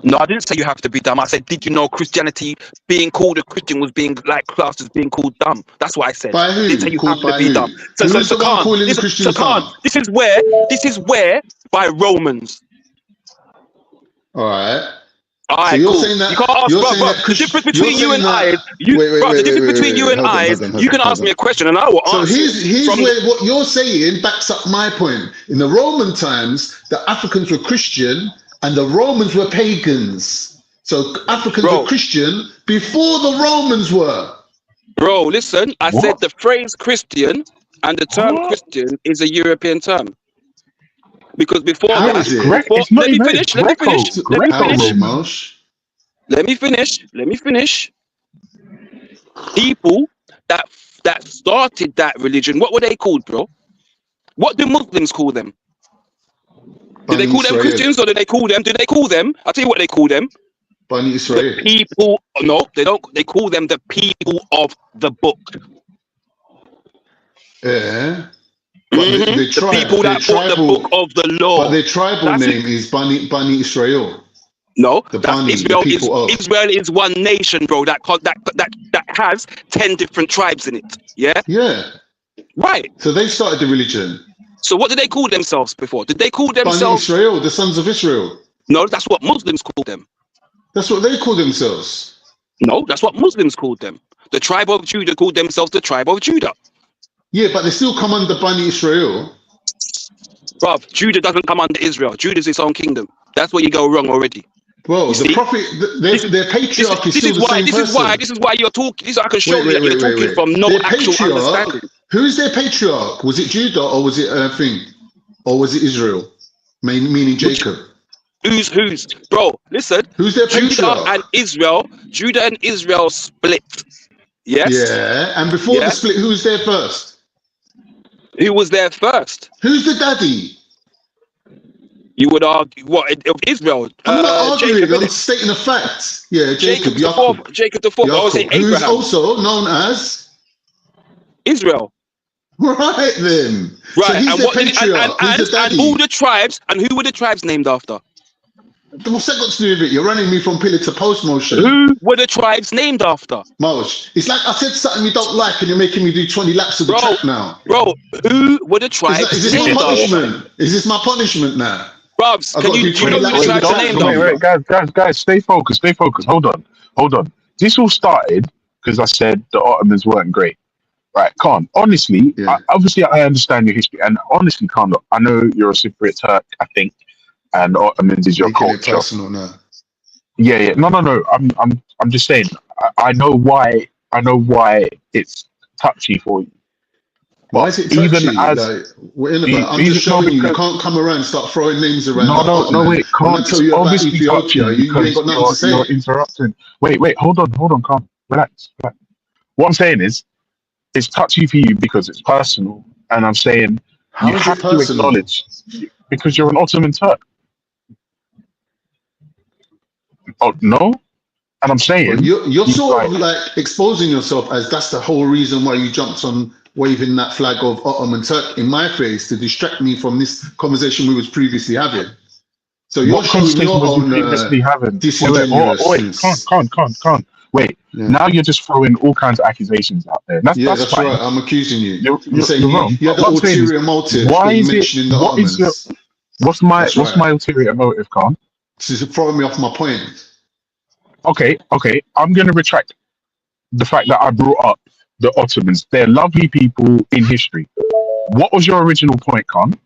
No, I didn't say you have to be dumb. I said, did you know Christianity, being called a Christian, was being like classed as being called dumb? That's what I said. By who? I didn't say you have to be dumb. So This is where by Romans. All right. Alright, so you're cool. saying that you can't ask, you're bro, saying bro, that the difference between you and I is the difference between you and I is you can ask me a question and I will answer. So here's where what you're saying backs up my point. In the Roman times, the Africans were Christian and the Romans were pagans. So Africans were Christian before the Romans were. Bro, listen, I said the phrase Christian and the term Christian is a European term. Because before that, let me finish. People that started that religion, what were they called, bro? What do Muslims call them? Do they call them Christians or do they call them? I'll tell you what they call them. Bani Israel. The people, no, they don't. They call them the people of the book. Yeah. The people that brought the book of the law. But their tribal name is Bani Israel. No, Israel is one nation, bro. That has 10 different tribes in it. Yeah. Yeah. Right. So they started the religion. So what did they call themselves before? Did they call themselves Bani Israel, the sons of Israel? No, that's what Muslims call them. That's what they call themselves. No, that's what Muslims called them. The tribe of Judah called themselves the tribe of Judah. Yeah, but they still come under Bani Israel. Bruv, Judah doesn't come under Israel. Judah's its own kingdom. That's where you go wrong already. Well, the prophet, their patriarch is still the same person. This is why you're talking. I can show you that you're talking from no actual understanding. Who's their patriarch? Was it Judah or was it or was it Israel? Meaning Jacob. Who's? Bro, listen. Who's their patriarch? Judah and Israel split. Yes? Yeah, and before the split, who was there first? Who was there first? Who's the daddy? You would argue what of Israel? I'm not arguing. Jacob, I'm stating a fact. Yeah, Jacob the fourth. Jacob the fourth. I would say Abraham. Who's also known as Israel. Right then. Right, so he's and the what patriarch. and all the tribes, and who were the tribes named after? What's that got to do with it? You're running me from pillar to post, Motion. Who were the tribes named after? Mosh, it's like I said something you don't like and you're making me do 20 laps of the track now. Bro, who were the tribes is this named my punishment? after? Is this my punishment now? Bobs, do you know who the tribes are named after? Wait, guys, stay focused. Hold on. This all started because I said the Ottomans weren't great. Right, Khan, honestly, obviously I understand your history, and honestly, Khan, I know you're a Cypriot Turk, I think, and Ottomans is your culture. Personal now. Yeah. No. I'm just saying. I know why it's touchy for you. Why is it touchy? I'm just showing you can't come around and start throwing names around. No, wait, When I tell you about Ethiopia, you ain't got nothing to say. You're interrupting. Wait, hold on, calm. Relax. What I'm saying is, it's touchy for you because it's personal, and I'm saying you have to acknowledge because you're an Ottoman Turk. Oh no, and I'm saying you're sort of like exposing yourself as that's the whole reason why you jumped on waving that flag of Ottoman Turk in my face to distract me from this conversation we was previously having. So you're showing your own disingenuousness. Can't. Wait, now you're just throwing all kinds of accusations out there. That's fine. Right. I'm accusing you. You're saying wrong. You have an ulterior motive. Why is it? What's my ulterior motive, Khan? This is throwing me off my point. Okay. I'm going to retract the fact that I brought up the Ottomans. They're lovely people in history. What was your original point, Khan?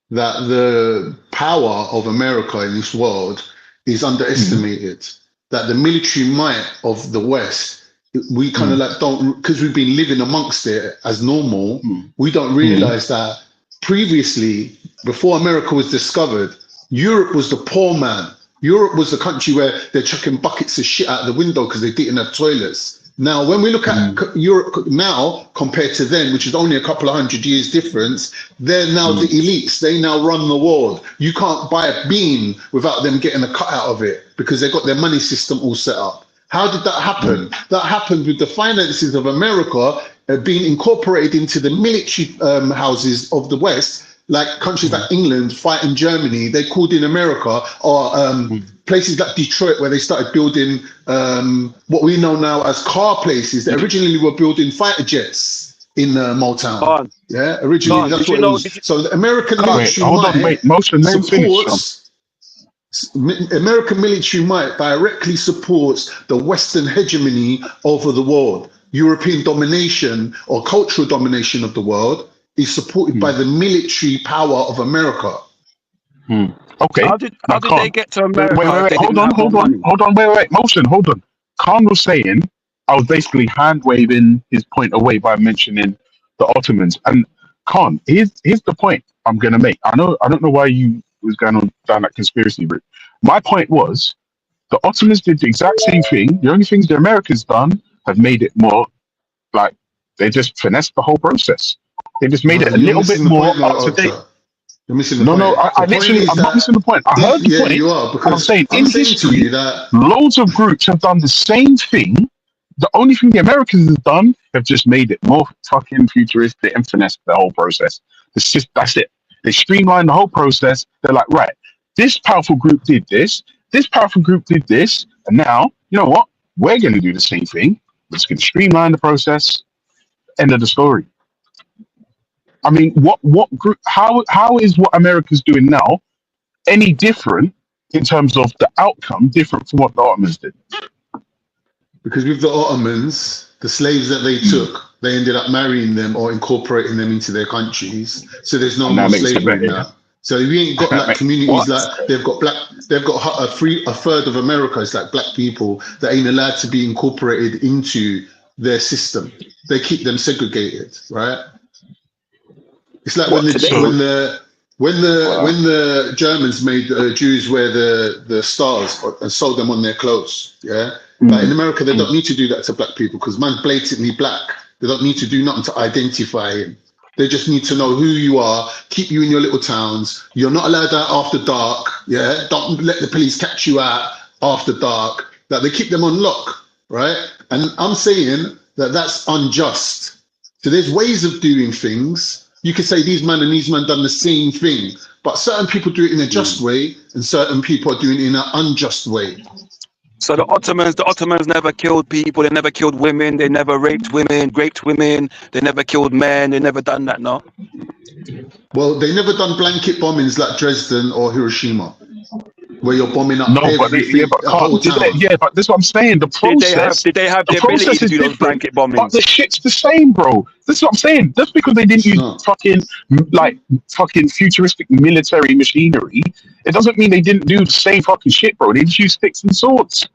That the power of America in this world is underestimated. That the military might of the West, we kind of like don't, because we've been living amongst it as normal, we don't realize that previously, before America was discovered, Europe was the poor man. Europe was the country where they're chucking buckets of shit out the window because they didn't have toilets. Now, when we look at Europe now compared to then, which is only a couple of 100 years difference, they're now the elites. They now run the world. You can't buy a bean without them getting a cut out of it because they've got their money system all set up. How did that happen? That happened with the finances of America being incorporated into the military houses of the West, like countries like England fighting Germany. They called in America, or places like Detroit, where they started building what we know now as car places. They originally were building fighter jets in Motown. Yeah, originally that's what it was. So the American military American military might directly supports the Western hegemony over the world. European domination or cultural domination of the world is supported by the military power of America. Okay. How did they get to America? Wait. Hold on. Motion, hold on. Khan was saying, I was basically hand waving his point away by mentioning the Ottomans. And Khan, here's the point I'm gonna make. I don't know why you was going on down that conspiracy route. My point was the Ottomans did the exact same thing. The only things the Americans done have made it more like they just finessed the whole process. They just made it a little bit more up to date. You're missing the point. I'm not missing the point. I heard the point. You are, because I'm saying in history, to you that loads of groups have done the same thing. The only thing the Americans have done have just made it more fucking futuristic and finessed the whole process. That's it. They streamlined the whole process. They're like, right, this powerful group did this powerful group did this, and now, you know what? We're going to do the same thing. We're just going to streamline the process. End of the story. I mean, what group? How is what America's doing now any different in terms of the outcome, different from what the Ottomans did? Because with the Ottomans, the slaves that they took, they ended up marrying them or incorporating them into their countries. So there's no more slavery now. So we ain't got like communities like they've got a third of America is like black people that ain't allowed to be incorporated into their system. They keep them segregated, right? It's like when the Germans made Jews wear the stars and sold them on their clothes, yeah. But in America, they don't need to do that to black people because man's blatantly black. They don't need to do nothing to identify him. They just need to know who you are, keep you in your little towns. You're not allowed out after dark, yeah. Don't let the police catch you out after dark. That they keep them on lock, right? And I'm saying that that's unjust. So there's ways of doing things. You could say these man done the same thing, but certain people do it in a just way and certain people are doing it in an unjust way. So the Ottomans never killed people, they never killed women, they never raped women, they never killed men, they never done that, no? Well, they never done blanket bombings like Dresden or Hiroshima, where you're bombing up everything. But that's what I'm saying. The process. Did they have the ability to do those blanket bombings? But the shit's the same, bro. That's what I'm saying. Just because they didn't use fucking futuristic military machinery, it doesn't mean they didn't do the same fucking shit, bro. They just use sticks and swords.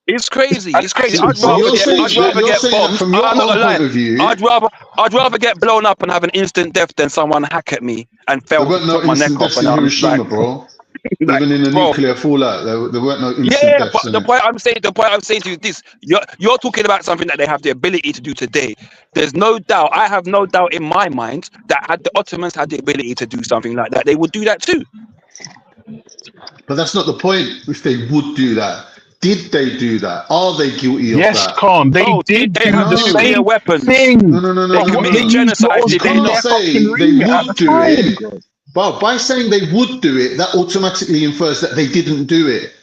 It's crazy. It's crazy. I'd rather get blown up and have an instant death than someone hack at me and cut my neck off. In Hiroshima, bro. Even in the nuclear fallout, there weren't no instant deaths. But the point I'm saying to you is this: you're talking about something that they have the ability to do today. There's no doubt. I have no doubt in my mind that had the Ottomans had the ability to do something like that, they would do that too. But that's not the point. If they would do that, did they do that? Are they guilty of that? Yes, Khan. They did do the same thing. No. They committed genocide. They would do it. But by saying they would do it, that automatically infers that they didn't do it.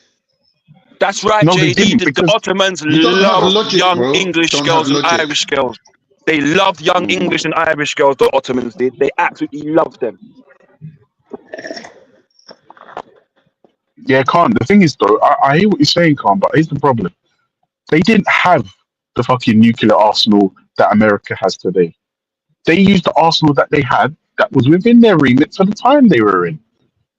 That's right, JD. The Ottomans loved young English girls and Irish girls. They loved young English and Irish girls, the Ottomans did. They absolutely loved them. Yeah, Khan. The thing is, though, I hear what you're saying, Khan, but here's the problem. they didn't have the fucking nuclear arsenal that America has today. They used the arsenal that they had that was within their remit for the time they were in.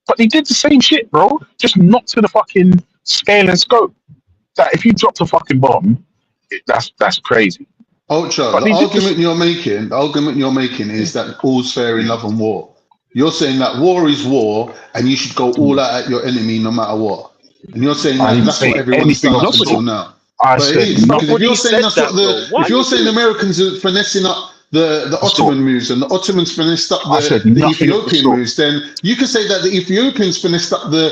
But they did the same shit, bro. Just not to the fucking scale and scope. That if you dropped a fucking bomb, that's crazy. Ultra, But the argument you're making is that all's fair in love and war. You're saying that war is war and you should go all out at your enemy no matter what. And you're saying I that didn't that's say what everyone's anything done of up the until sort. now. I But said it is, because if Nobody you're saying said that's that, what bro. if you're saying the Americans are finessing up the Ottoman moves and the Ottomans finessed up I said the nothing of the Ethiopian sort. moves, then you can say that the Ethiopians finessed up the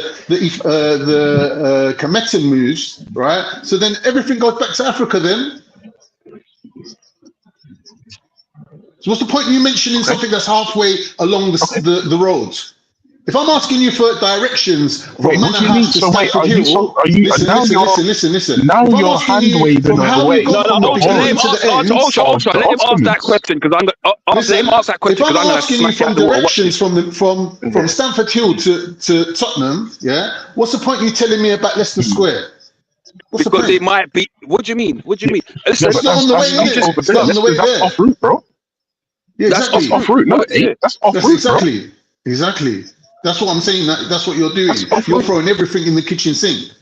Kemetan moves, right? So then everything goes back to Africa then. So what's the point of you mentioning something that's halfway along the road? If I'm asking you for directions from Wait, what Manor do you mean? House to So wait, Stamford Hill, listen. Now If I'm you're asking hand you waving from how we away go from the Ultra, let beginning him to ask, the end, Ultra, let him ask that question because I'm gonna let him ask that question if I'm because I'm gonna asking you smack it out from the water. Watch directions this. from Stamford Hill to Tottenham, yeah, what's the point you telling me about Leicester Square? What's the Because point? it might be. What do you mean? What do you mean? Listen, It's not on the way, is it? It's not on the way That's there. off route, bro. Yeah, That's exactly. off route. No, Yeah. that's off That's route, bro. exactly. That's what I'm saying. That's what you're doing. You're throwing everything in the kitchen sink.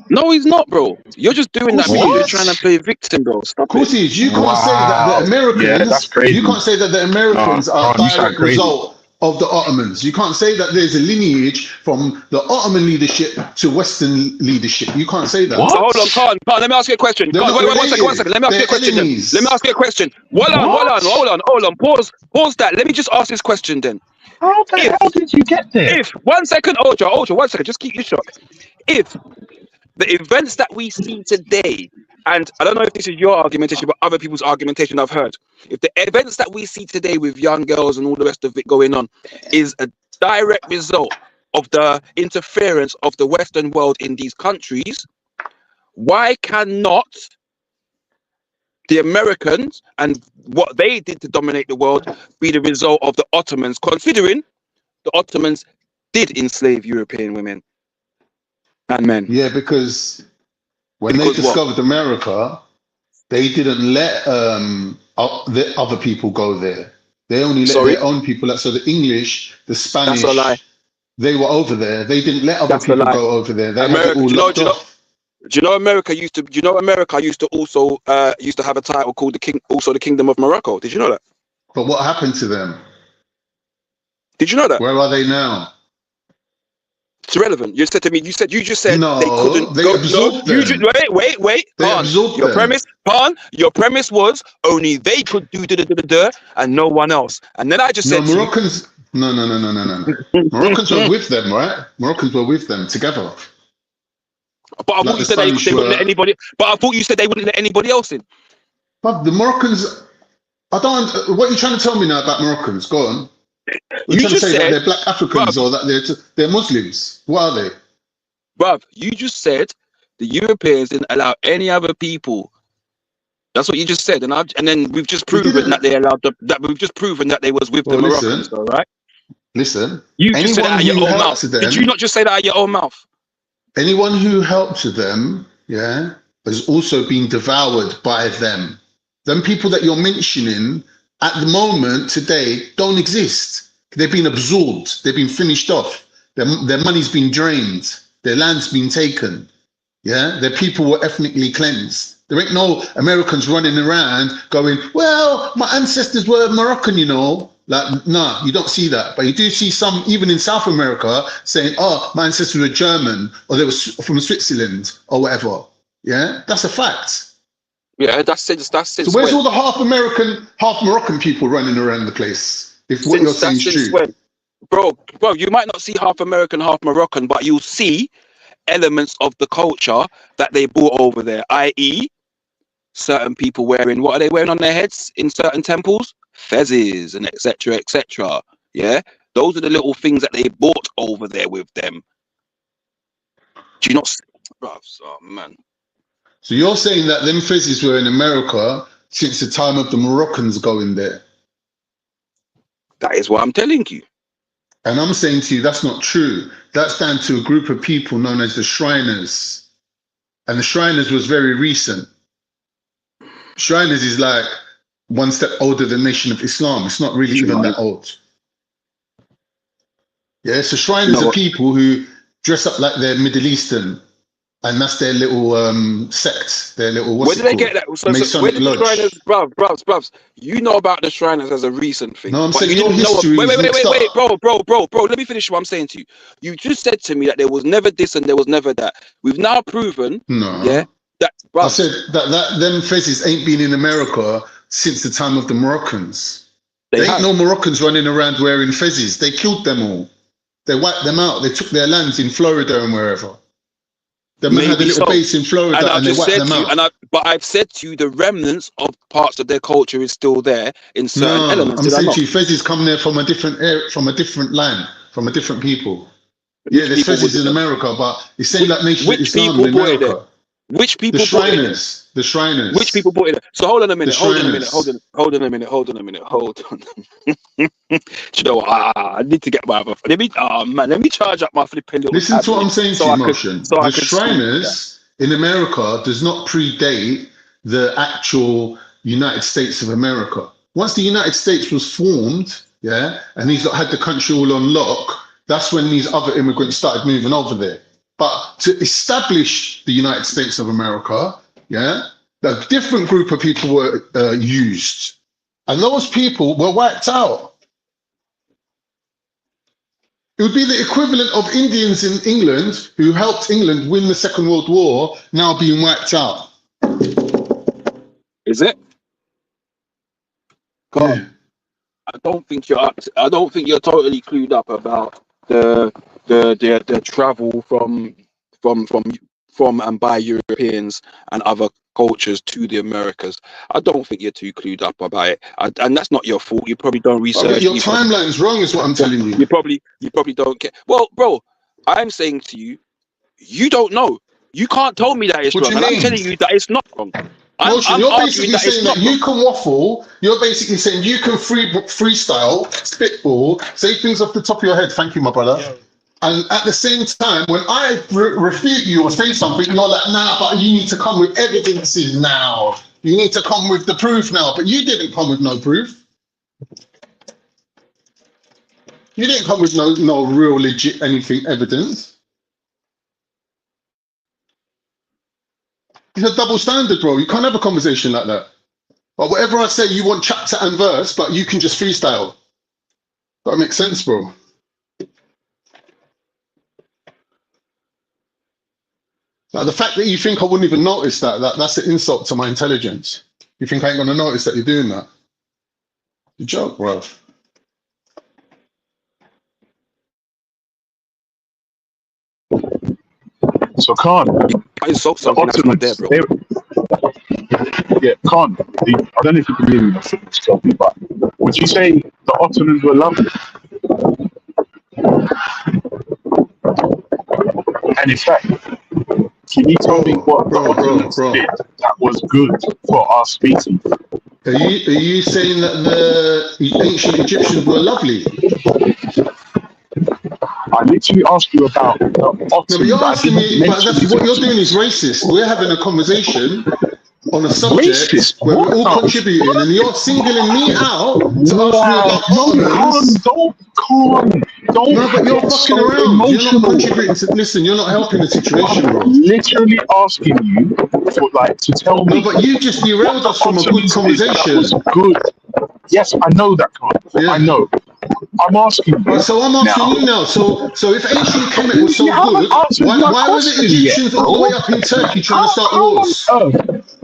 No, he's not, bro. You're just doing that because you're trying to play victim, bro. Stop Of course it. he is. You can't say that the Americans. Yeah, that's crazy. You can't say that the Americans are a you sound direct crazy. result of the Ottomans. You can't say that there's a lineage from the Ottoman leadership to Western leadership. You can't say that. So hold on, Khan. Let me ask you a question. They're Khan, not wait, one related. second. Let me ask you a They're question enemies. then. Let me ask you a question. Hold on. Pause that. Let me just ask this question then. How the hell did you get there? If 1 second, Ultra, 1 second, just keep your shock. If the events that we see today, and I don't know if this is your argumentation, but other people's argumentation I've heard, if the events that we see today with young girls and all the rest of it going on is a direct result of the interference of the Western world in these countries, why cannot the Americans and what they did to dominate the world be the result of the Ottomans, considering the Ottomans did enslave European women and men? Yeah, because when they discovered America, they didn't let the other people go there. They only let their own people. So the English, the Spanish, That's a lie. they were over there. They didn't let other That's a people lie. go over there. They America, had it all locked off. Do you know America used to also have a title called the Kingdom of Morocco? Did you know that? But what happened to them? Did you know that? Where are they now? It's irrelevant. You said to me. You just said no, they couldn't they go. Absorbed No, them. Wait. They Khan, absorbed your them. premise. Khan, your premise was only they could do and no one else. And then I just said Moroccans. No. Moroccans were with them, right? Moroccans were with them together. But I thought you said they wouldn't let anybody. But I thought you said they wouldn't let anybody else in. But the Moroccans, I don't. What are you trying to tell me now about Moroccans? Go on. You're trying to say that they're black Africans or that they're Muslims. What are they? Bruv, you just said the Europeans didn't allow any other people. That's what you just said, and then we've just proven that they allowed that. We've just proven that they was with the Moroccans, though, right? Listen, you just said that out of your own mouth. Did you not just say that out of your own mouth? Anyone who helped them, yeah, has also been devoured by them. Them people that you're mentioning at the moment today don't exist. They've been absorbed. They've been finished off. Their money's been drained. Their land's been taken. Yeah, their people were ethnically cleansed. There ain't no Americans running around going, well, my ancestors were Moroccan, you know. Like, nah, you don't see that. But you do see some, even in South America, saying, oh, my ancestors were German or they were from Switzerland or whatever. Yeah, that's a fact. Yeah, that's it. So where's all the half American, half Moroccan people running around the place? If what you're saying is true. Bro, you might not see half American, half Moroccan, but you'll see elements of the culture that they brought over there, i.e., certain people wearing, what are they wearing on their heads in certain temples? Fezzes and etc. etc. Yeah, those are the little things that they brought over there with them. Do you not, bro? Oh man. So you're saying that them fezzes were in America since the time of the Moroccans going there? That is what I'm telling you. And I'm saying to you, that's not true. That's down to a group of people known as the Shriners. And the Shriners was very recent. Shriners is like one step older than Nation of Islam. It's not really even that old. Yeah, so Shriners are people who dress up like they're Middle Eastern, and that's their little sect, their little Where did they get that? So where did the Shriners, bruvs? You know about the Shriners as a recent thing. No, I'm but saying you your don't know. history is mixed up. Wait, bro. Let me finish what I'm saying to you. You just said to me that there was never this and there was never that. We've now proven, that I said that them fezzes ain't been in America since the time of the Moroccans. There ain't no Moroccans running around wearing fezzes. They killed them all. They wiped them out. They took their lands in Florida and wherever. The man had a little base in Florida and they wiped them out. But I've said to you, the remnants of parts of their culture is still there in certain elements. I'm saying to you, fezzes come there from a different area, from a different land, from a different people. Yeah, there's fezzes in America, but it's saying like Nation of Islam in America. Which people? The Shriners. The Shriners. Which people put it? So hold on a minute. The Hold on a minute. Shriners. Hold on a minute. Hold on. Do you know what? I need to get my. Let me charge up my flipping little. Listen to what I'm saying to you, Motion. So the Shriners in America does not predate the actual United States of America. Once the United States was formed, and he's had the country all on lock, that's when these other immigrants started moving over there. But to establish the United States of America, a different group of people were used. And those people were wiped out. It would be the equivalent of Indians in England who helped England win the Second World War now being wiped out. Is it? God, I don't think you're totally clued up about the travel from and by Europeans and other cultures to the Americas. I don't think you're too clued up about it, and that's not your fault. You probably don't research. Your timeline's wrong, is what I'm telling you. You probably don't care. Well, bro, I'm saying to you, you don't know. You can't tell me that it's wrong, and I'm telling you that it's not wrong. Motion, you're basically saying that you can waffle. You're basically saying you can freestyle, spitball, say things off the top of your head. Thank you, my brother. Yeah. And at the same time, when I refute you or say something, you're like, nah, but you need to come with evidences now. You need to come with the proof now. But you didn't come with no proof. You didn't come with no real legit anything evidence. It's a double standard, bro. You can't have a conversation like that. But whatever I say, you want chapter and verse, but you can just freestyle. That makes sense, bro. Now, the fact that you think I wouldn't even notice that's an insult to my intelligence. You think I ain't going to notice that you're doing that? It's a joke, bro. So Khan, the Ottomans, Khan, I don't know if you can hear me, but would you say the Ottomans were lovely? And in fact, can you tell me what the Ottomans did that was good for our species? Are you saying that the ancient Egyptians were lovely? I literally asked you about the Ottomans. No, but you're asking me, but that's what you're doing is racist. We're having a conversation on a subject where we're all contributing, and you're singling me out to ask me about Ottomans. Don't. No, but you're fucking around. Emotional. You're not contributing to. Listen, you're not helping the situation, bro. I'm literally asking you for to tell me. No, but you just derailed us from a good conversation. That was good. Yes, I know that, Khan. Yeah. I know. I'm asking you. So I'm asking you now. So if ancient Kemet was so good, why were the Egyptians all the way up in Turkey trying to start wars?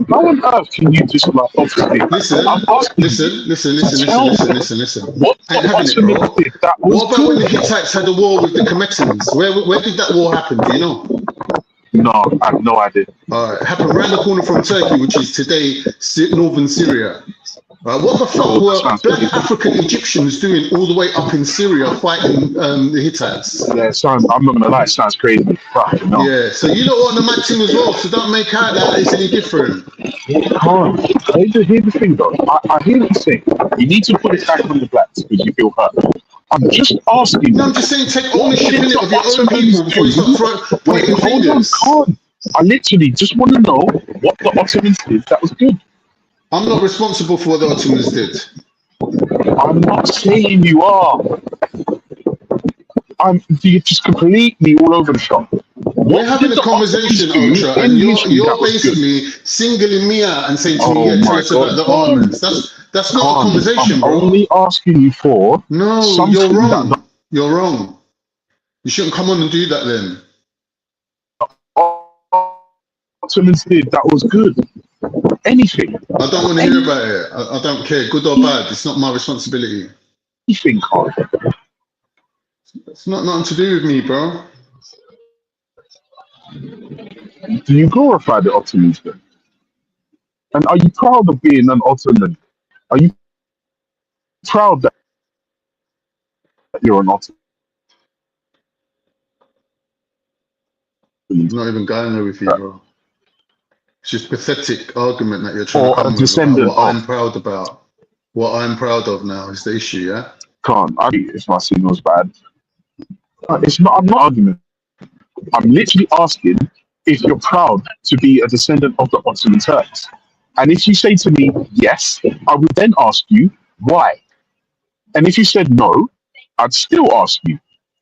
How on earth can you just obviously listen? I'm asking Listen. What about when the Hittites had a war with the Kemetans? Where did that war happen? Do you know? No, I have no idea. It happened around the corner from Turkey, which is today northern Syria. What the fuck were black African Egyptians doing all the way up in Syria fighting the Hittites? Yeah, I'm not gonna lie, it sounds crazy. Yeah, so you know what the match team as well, so don't make out that it's any different. Here's the thing though, I hear what you're saying. You need to put it back on the blacks because you feel hurt. I'm just asking. No, I'm just saying take ownership in it of your own people before you start pointing fingers. Hold on, I literally just want to know what the Ottomans did that was good. I'm not responsible for what the Ottomans did. I'm not saying you are. You're just completely all over the shop. We're having a conversation, Ultra, and you're basically singling me out and saying to me, "Yeah, tell us about the Ottomans." That's not a conversation, bro. I'm only asking you for No, you're wrong. You're wrong. You shouldn't come on and do that then. Ottomans did that was good. Anything. I don't want to hear about it. I don't care, good or bad. It's not my responsibility. Anything, Carl. It's not nothing to do with me, bro. Do you glorify the Ottomans then? And are you proud of being an Ottoman? Are you proud that you're an Ottoman? I'm not even going there with you, bro. It's just pathetic argument that you're trying Or to come a with about descendant what I'm proud about. What I'm proud of now is the issue, yeah? Can't. If my signal's bad. It's not. I'm not arguing. I'm literally asking if you're proud to be a descendant of the Ottoman Turks. And if you say to me, yes, I would then ask you, why? And if you said no, I'd still ask you,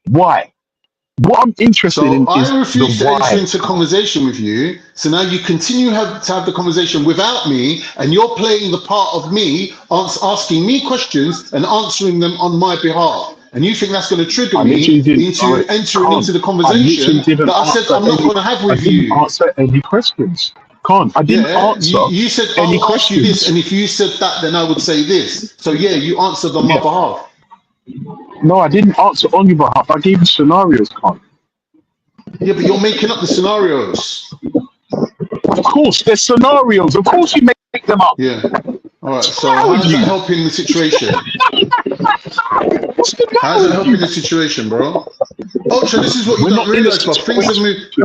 why? What I'm interested in is I refuse the to why. enter into conversation with you. So now you continue to have the conversation without me, and you're playing the part of me, asking me questions and answering them on my behalf. And you think that's going to trigger me into entering into the conversation that I said I'm not going to have with you. I didn't answer any questions. I didn't answer You said any I'll ask you questions. this, and if you said that, then I would say this. So yeah, you answered on my behalf. No, I didn't answer on your behalf. I gave you scenarios, Con. Yeah, but you're making up the scenarios. Of course, there's scenarios. Of course, you make them up. Yeah. All right. So how's that helping the situation? How's it helping the situation, bro? Ultra, this is what you don't realize, bro. Things have moved.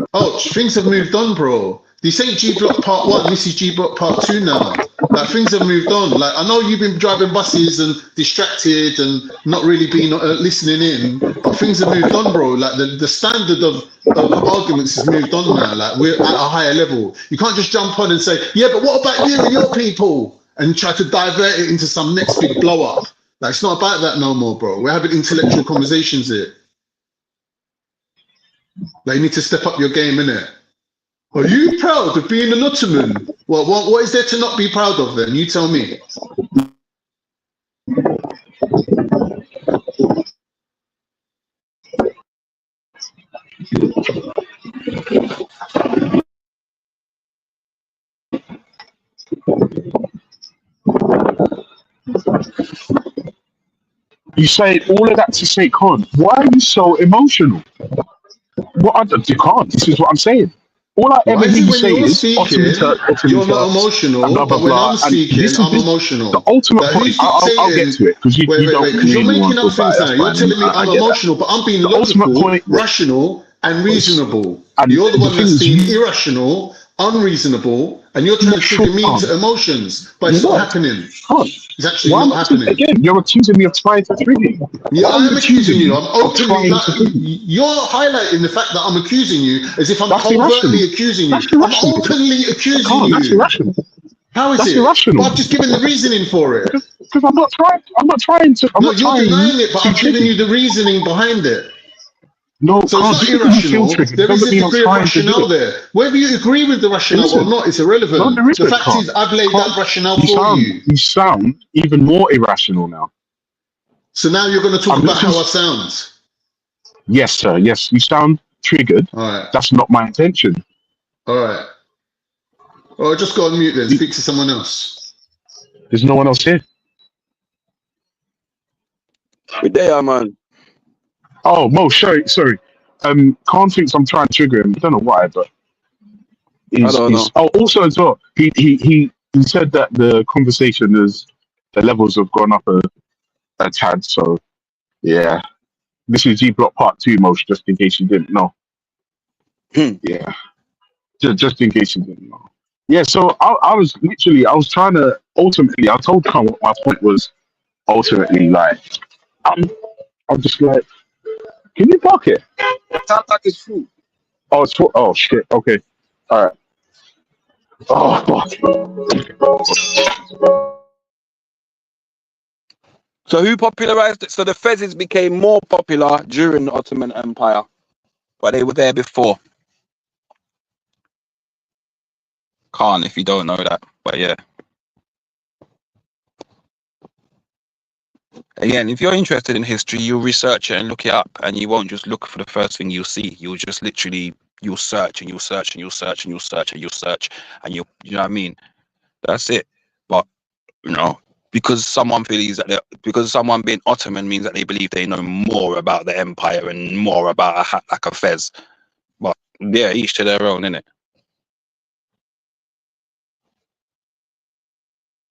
Things have moved on, bro. This ain't G Block Part 1. This is G Block Part 2 now. Like, things have moved on. Like, I know you've been driving buses and distracted and not really been listening in, but things have moved on, bro. Like, the standard of arguments has moved on now. Like, we're at a higher level. You can't just jump on and say, yeah, but what about you and your people? And try to divert it into some next big blow up. Like, it's not about that no more, bro. We're having intellectual conversations here. Like, you need to step up your game, innit? Are you proud of being an Ottoman? Well, what is there to not be proud of then? You tell me. You say all of that to say, Con, why are you so emotional? You can't. This is what I'm saying. All I ever hear you say is Ottoman Turks, you're not emotional, blah, blah, but when blah, I'm speaking, I'm emotional. The ultimate point, I'll get to it, because you don't because really you're making want up things now. You're telling me I'm emotional, but I'm being logical, rational, and reasonable. You're the one that's being irrational, unreasonable, and you're trying to trigger me into emotions, but it's not happening. It's actually not happening. Again, you're accusing me of trying to trigger you. Yeah, I'm accusing you. I'm openly. You're highlighting the fact that I'm accusing you as if I'm covertly accusing you. I'm openly accusing you. That's irrational. How is That's it? irrational. But I've just given the reasoning for it. Because I'm not trying to. No, you're denying it, but I'm giving you the reasoning behind it. No, so it's not irrational. There is a degree of rationale there. Whether you agree with the rationale or not, it's irrelevant. No, there isn't, the fact is, I've laid that rationale for you. You sound even more irrational now. So now you're going to talk about how I sound. Yes, sir. Yes, you sound triggered. All right. That's not my intention. All right. Oh, just go on mute then. Speak to someone else. There's no one else here. Good day, man. Oh, Mo, sorry. Khan thinks I'm trying to trigger him. I don't know why, but I don't know. Oh, also as well, he said that the conversation is the levels have gone up a tad. So yeah, this is G Block Part 2, Mo, just in case you didn't know. Yeah, just in case you didn't know. Yeah, so I was trying to ultimately. I told Khan what my point was. Ultimately, like I'm just like. Can you block it? Sounds like it's food. Oh, it's oh shit. Okay, all right. So who popularized it? So the Fezes became more popular during the Ottoman Empire, but they were there before. Khan, if you don't know that, but yeah. Again, if you're interested in history, you'll research it and look it up, and you won't just look for the first thing you'll see. You'll just literally you'll search and you'll search and you'll search and you'll search and you'll search and you know what I mean. That's it. But you know, because someone believes that because someone being Ottoman means that they believe they know more about the empire and more about a hat like a fez. But yeah, each to their own, innit?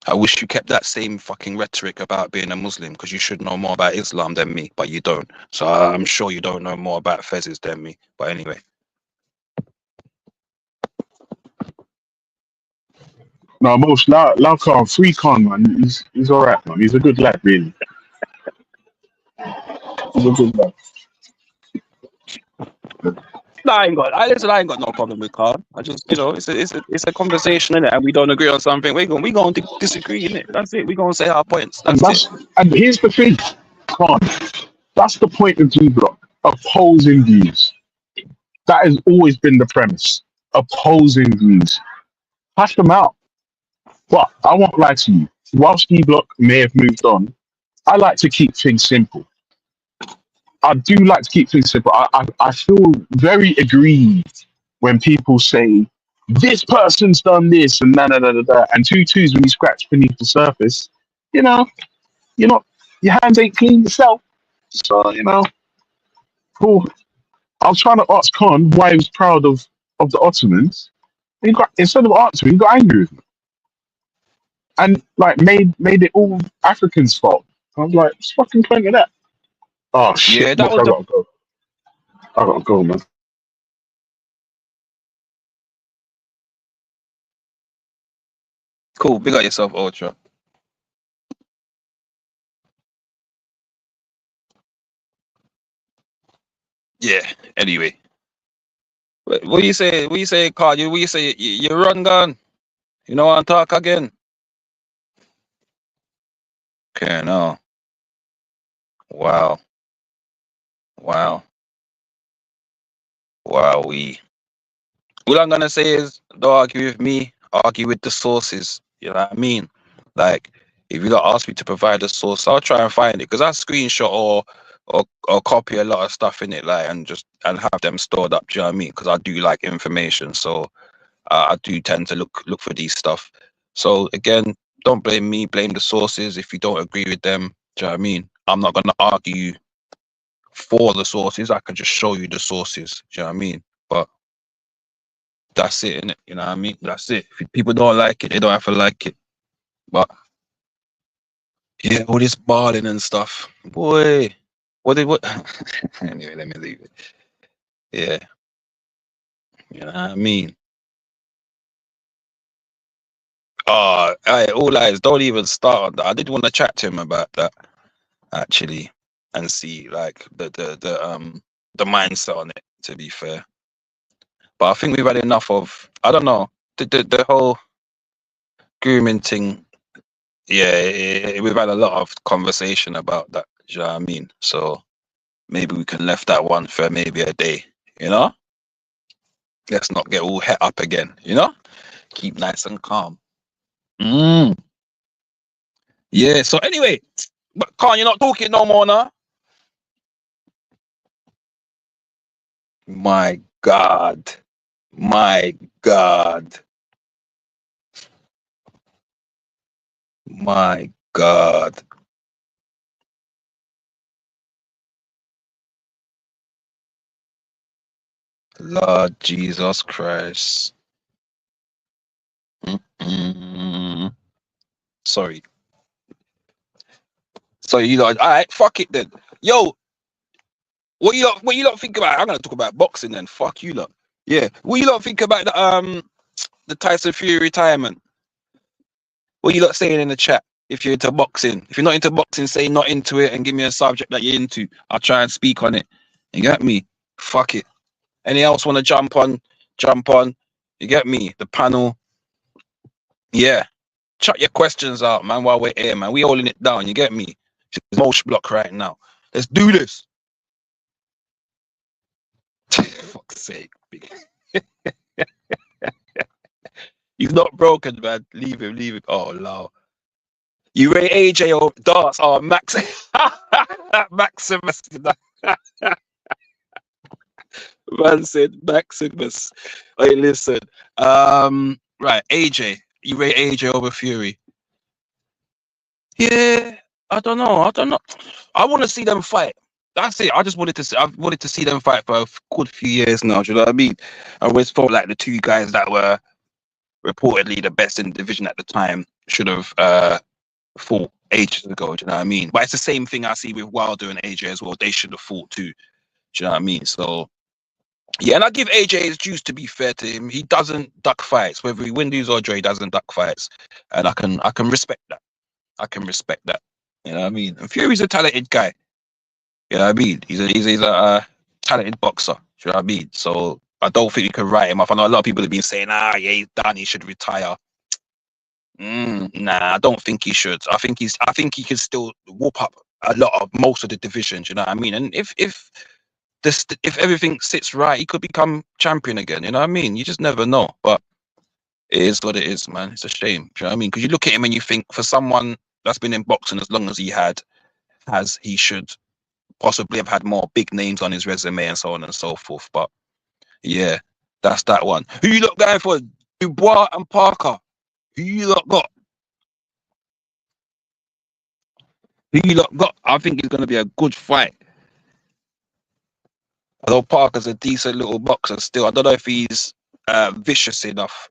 I wish you kept that same fucking rhetoric about being a Muslim, because you should know more about Islam than me, but you don't. So I'm sure you don't know more about fezzes than me. But anyway. No, most Khan, free Khan, man. He's alright, man. He's a good lad, really. He's a good lad. No, I ain't got no problem with Khan. I just, you know, it's a conversation, innit? And we don't agree on something. We gonna disagree, innit? That's it. We gonna say our points. And here's the thing, Khan. That's the point of G Block. Opposing views. That has always been the premise. Opposing views. Hash them out. But I won't lie to you. Whilst G Block may have moved on, I like to keep things simple. I do like to keep things simple. I feel very aggrieved when people say, this person's done this and da da da da da. And two twos, when you scratch beneath the surface, you know, you're not, your hands ain't clean yourself. So, you know, cool. I was trying to ask Khan why he was proud of the Ottomans. He got, instead of answering, he got angry with me. And like made it all Africans' fault. I was like, it's fucking plenty of that. Oh shit! Yeah, that Look, was I gotta go. I gotta go, man. Cool. Big up yourself, Ultra. Yeah. Anyway, what you say? What you say, Carl? What you say? You run gun. You know want to talk again? Okay, no. Wow. Wow. Wowee. What I'm gonna say is, don't argue with me. Argue with the sources. You know what I mean? Like, if you don't ask me to provide a source, I'll try and find it, because I screenshot or copy a lot of stuff in it, like, and have them stored up. Do you know what I mean? Because I do like information, so I do tend to look for these stuff. So again, don't blame me. Blame the sources. If you don't agree with them, do you know what I mean? I'm not gonna argue for the sources. I can just show you the sources. Do you know what I mean? But that's it, innit? You know what I mean? That's it. If people don't like it, they don't have to like it. But yeah, all this balling and stuff, boy. What? Anyway, let me leave it. Yeah, you know what I mean. Oh, all eyes. Don't even start on that. I did want to chat to him about that actually, and see like the mindset on it. To be fair, but I think we've had enough of. I don't know the whole grooming thing. Yeah, we've had a lot of conversation about that. Do you know what I mean? So maybe we can left that one for maybe a day. You know, let's not get all het up again. You know, keep nice and calm. Yeah. So anyway, but Khan, you're not talking no more now. My God. My God. My God. Lord Jesus Christ. Sorry. So you know, all right, fuck it then. Yo, what you lot think about? I'm gonna talk about boxing then. Fuck you lot. Yeah. What you lot think about the Tyson Fury retirement? What you lot saying in the chat? If you're into boxing. If you're not into boxing, say not into it and give me a subject that you're into. I'll try and speak on it. You get me? Fuck it. Any else want to jump on? You get me? The panel. Yeah. Chuck your questions out, man, while we're here, man. We holding it down, you get me? It's Mosh block right now. Let's do this. Fuck's sake. He's not broken, man. Leave him. Oh, no. You rate AJ or darts? Oh, Max. Maximus. Man said Maximus. Hey, listen. Right, AJ. You rate AJ over Fury? Yeah, I don't know. I want to see them fight. That's it. I've wanted to see them fight for a good few years now. Do you know what I mean? I always felt like the two guys that were reportedly the best in the division at the time should have fought ages ago. Do you know what I mean? But it's the same thing I see with Wilder and AJ as well. They should have fought too. Do you know what I mean? So yeah, and I give AJ his dues, to be fair to him. He doesn't duck fights. Whether he wins, lose, or draw, he doesn't duck fights. And I can respect that. I can respect that. You know what I mean? And Fury's a talented guy. You know what I mean? He's a talented boxer. You know what I mean? So I don't think you can write him off. I know a lot of people have been saying, yeah, he's done, he should retire. Nah, I don't think he should. I think he can still whoop up most of the divisions, you know what I mean? And if everything sits right, he could become champion again, you know what I mean? You just never know. But it is what it is, man. It's a shame. Do you know what I mean? Because you look at him and you think, for someone that's been in boxing as long as he should possibly have had more big names on his resume and so on and so forth. But yeah, that's that one. Who you lot going for? Dubois and Parker. Who you lot got? I think it's going to be a good fight. Although Parker's a decent little boxer still. I don't know if he's vicious enough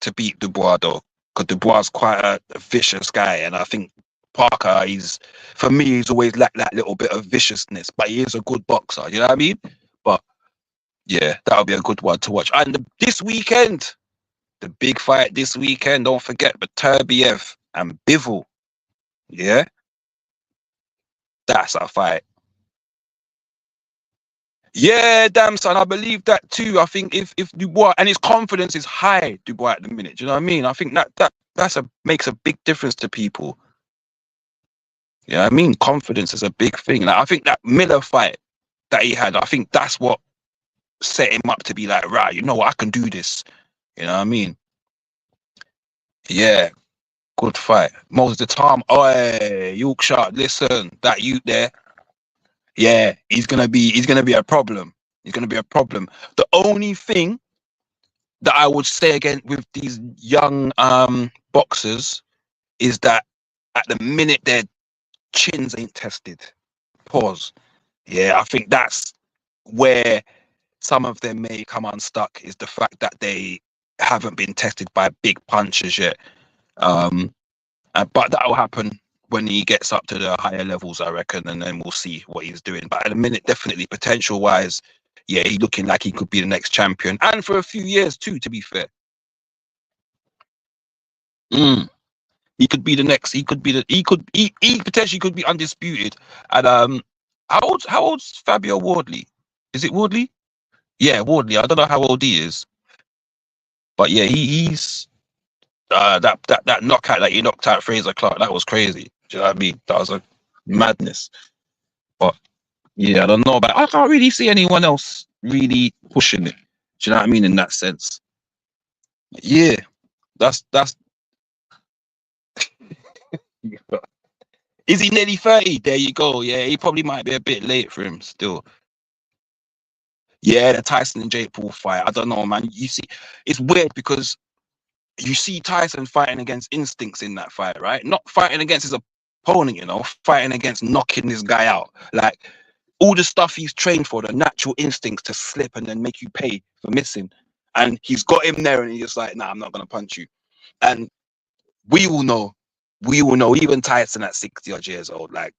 to beat Dubois though. Because Dubois is quite a vicious guy. And I think Parker, for me, he's always lacked that little bit of viciousness. But he is a good boxer. You know what I mean? But yeah, that'll be a good one to watch. And this weekend, the big fight this weekend, don't forget, Beterbiev and Bivol. Yeah? That's a fight. Yeah, damn son, I believe that too. I think if Dubois, and his confidence is high, Dubois at the minute. Do you know what I mean? I think that makes a big difference to people. Yeah, I mean, confidence is a big thing. Like, I think that Miller fight that he had, I think that's what set him up to be like, right, you know what, I can do this. You know what I mean? Yeah, good fight. Most of the time, Yorkshire, listen, that youth there, yeah, he's gonna be a problem. He's gonna be a problem. The only thing that I would say again with these young boxers is that at the minute their chins ain't tested. Pause. Yeah, I think that's where some of them may come unstuck, is the fact that they haven't been tested by big punches yet. But that will happen when he gets up to the higher levels, I reckon, and then we'll see what he's doing. But at the minute, definitely potential wise, yeah, he's looking like he could be the next champion, and for a few years too, to be fair. He could be the next. He potentially could be undisputed. And how old's Fabio Wardley? Is it Wardley? Yeah, Wardley. I don't know how old he is, but yeah, he's that knockout that he knocked out Fraser Clark. That was crazy. Do you know what I mean? That was a madness. But yeah, I don't know about. I can't really see anyone else really pushing it. Do you know what I mean? In that sense. Yeah, that's. Is he nearly 30? There you go. Yeah, he probably might be a bit late for him still. Yeah, the Tyson and Jake Paul fight. I don't know, man. You see, it's weird because you see Tyson fighting against instincts in that fight, right? Not fighting against his opponent, you know, fighting against knocking this guy out. Like, all the stuff he's trained for, the natural instincts to slip and then make you pay for missing. And he's got him there and he's just like, nah, I'm not going to punch you. And we all know, even Tyson at 60 odd years old, like,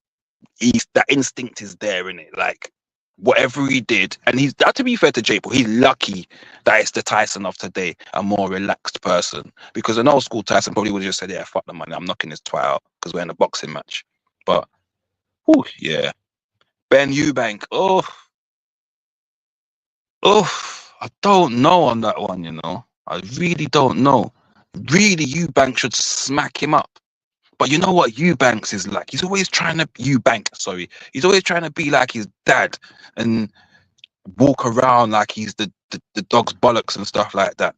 that instinct is there in it. Like, whatever he did, and he's, to be fair to Jake Paul, he's lucky that it's the Tyson of today, a more relaxed person. Because an old school Tyson probably would have just said, yeah, fuck the money, I'm knocking this twat out because we're in a boxing match. But, yeah. Ben Eubank, I don't know on that one, you know. I really don't know. really Eubanks should smack him up. But you know what Eubanks is like? He's always trying to He's always trying to be like his dad and walk around like he's the dog's bollocks and stuff like that.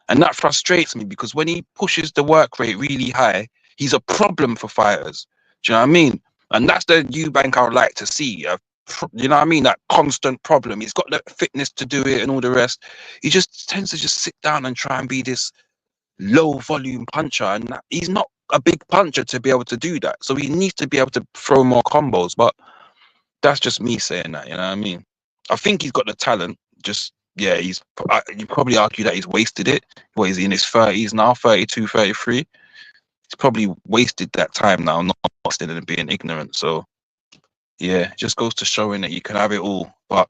And that frustrates me because when he pushes the work rate really high, he's a problem for fighters. Do you know what I mean? And that's the Eubank I would like to see. You know what I mean? That constant problem. He's got the fitness to do it and all the rest. He just tends to just sit down and try and be this low volume puncher, and he's not a big puncher to be able to do that. So he needs to be able to throw more combos. But that's just me saying that. You know what I mean? I think he's got the talent. Just you probably argue that he's wasted it. What is he in his 30s now? 32, 33. He's probably wasted that time now, not wasted and being ignorant. So yeah, it just goes to showing that you can have it all, but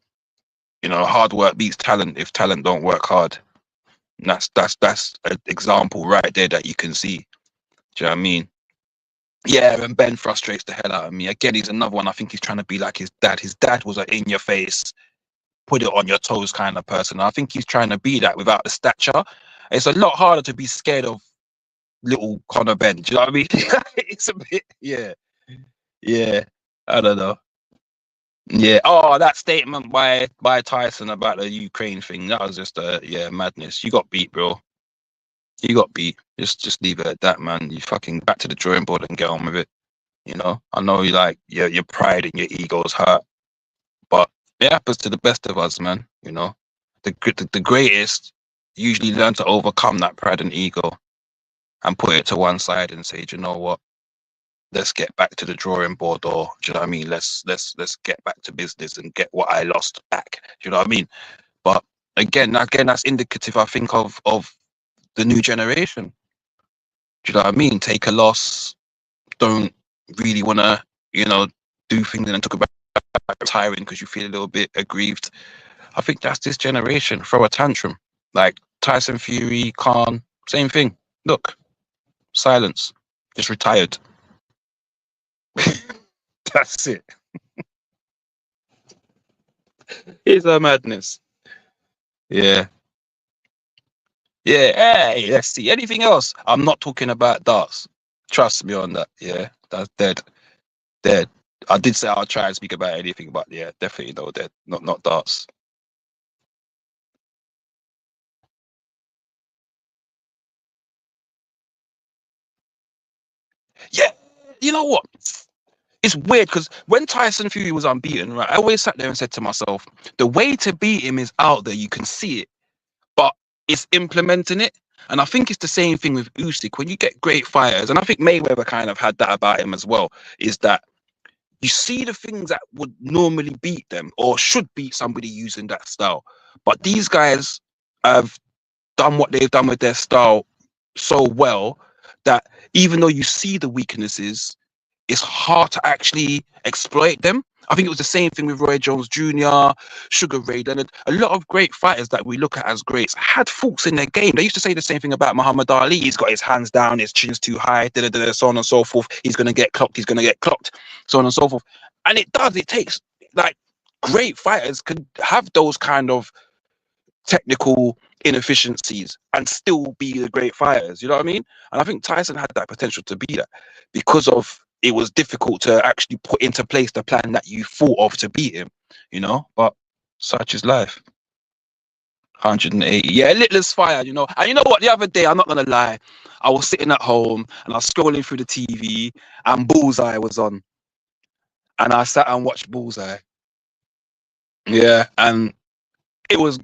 you know, hard work beats talent if talent don't work hard. And that's an example right there that you can see. Do you know what I mean? Yeah, and Ben frustrates the hell out of me. Again, he's another one. I think he's trying to be like his dad. His dad was an in-your-face, put it on your toes kind of person. I think he's trying to be that without the stature. It's a lot harder to be scared of little Conor Ben. Do you know what I mean? It's a bit, yeah. I don't know. Yeah. Oh, that statement by Tyson about the Ukraine thing. That was just madness. You got beat, bro. You got beat. Just leave it at that, man. You fucking back to the drawing board and get on with it. You know. I know you like your pride and your ego's hurt, but it happens to the best of us, man. You know, the greatest usually learn to overcome that pride and ego and put it to one side and say, do you know what? Let's get back to the drawing board, or do you know what I mean? Let's get back to business and get what I lost back. Do you know what I mean? But again, that's indicative, I think, of the new generation. Do you know what I mean? Take a loss, don't really want to, do things and then talk about retiring because you feel a little bit aggrieved. I think that's this generation. Throw a tantrum. Like Tyson Fury, Khan, same thing. Look, silence. Just retired. That's it. It's a madness. Yeah. Hey, let's see. Anything else? I'm not talking about darts. Trust me on that. Yeah, that's dead. I did say I'll try and speak about anything, but yeah, definitely no dead. Not darts. Yeah, you know what? It's weird because when Tyson Fury was unbeaten, right, I always sat there and said to myself, the way to beat him is out there. You can see it, but it's implementing it. And I think it's the same thing with Usyk. When you get great fighters, and I think Mayweather kind of had that about him as well, is that you see the things that would normally beat them or should beat somebody using that style. But these guys have done what they've done with their style so well that even though you see the weaknesses, it's hard to actually exploit them. I think it was the same thing with Roy Jones Jr., Sugar Ray Leonard. A lot of great fighters that we look at as greats had faults in their game. They used to say the same thing about Muhammad Ali. He's got his hands down, his chin's too high, so on and so forth. He's going to get clocked, so on and so forth. And it takes, like, great fighters could have those kind of technical inefficiencies and still be the great fighters. You know what I mean? And I think Tyson had that potential to be that because of it was difficult to actually put into place the plan that you thought of to beat him, but such is life. 180. Yeah, Littler's fired, And you know what? The other day, I'm not going to lie, I was sitting at home and I was scrolling through the TV and Bullseye was on. And I sat and watched Bullseye. Yeah, and it was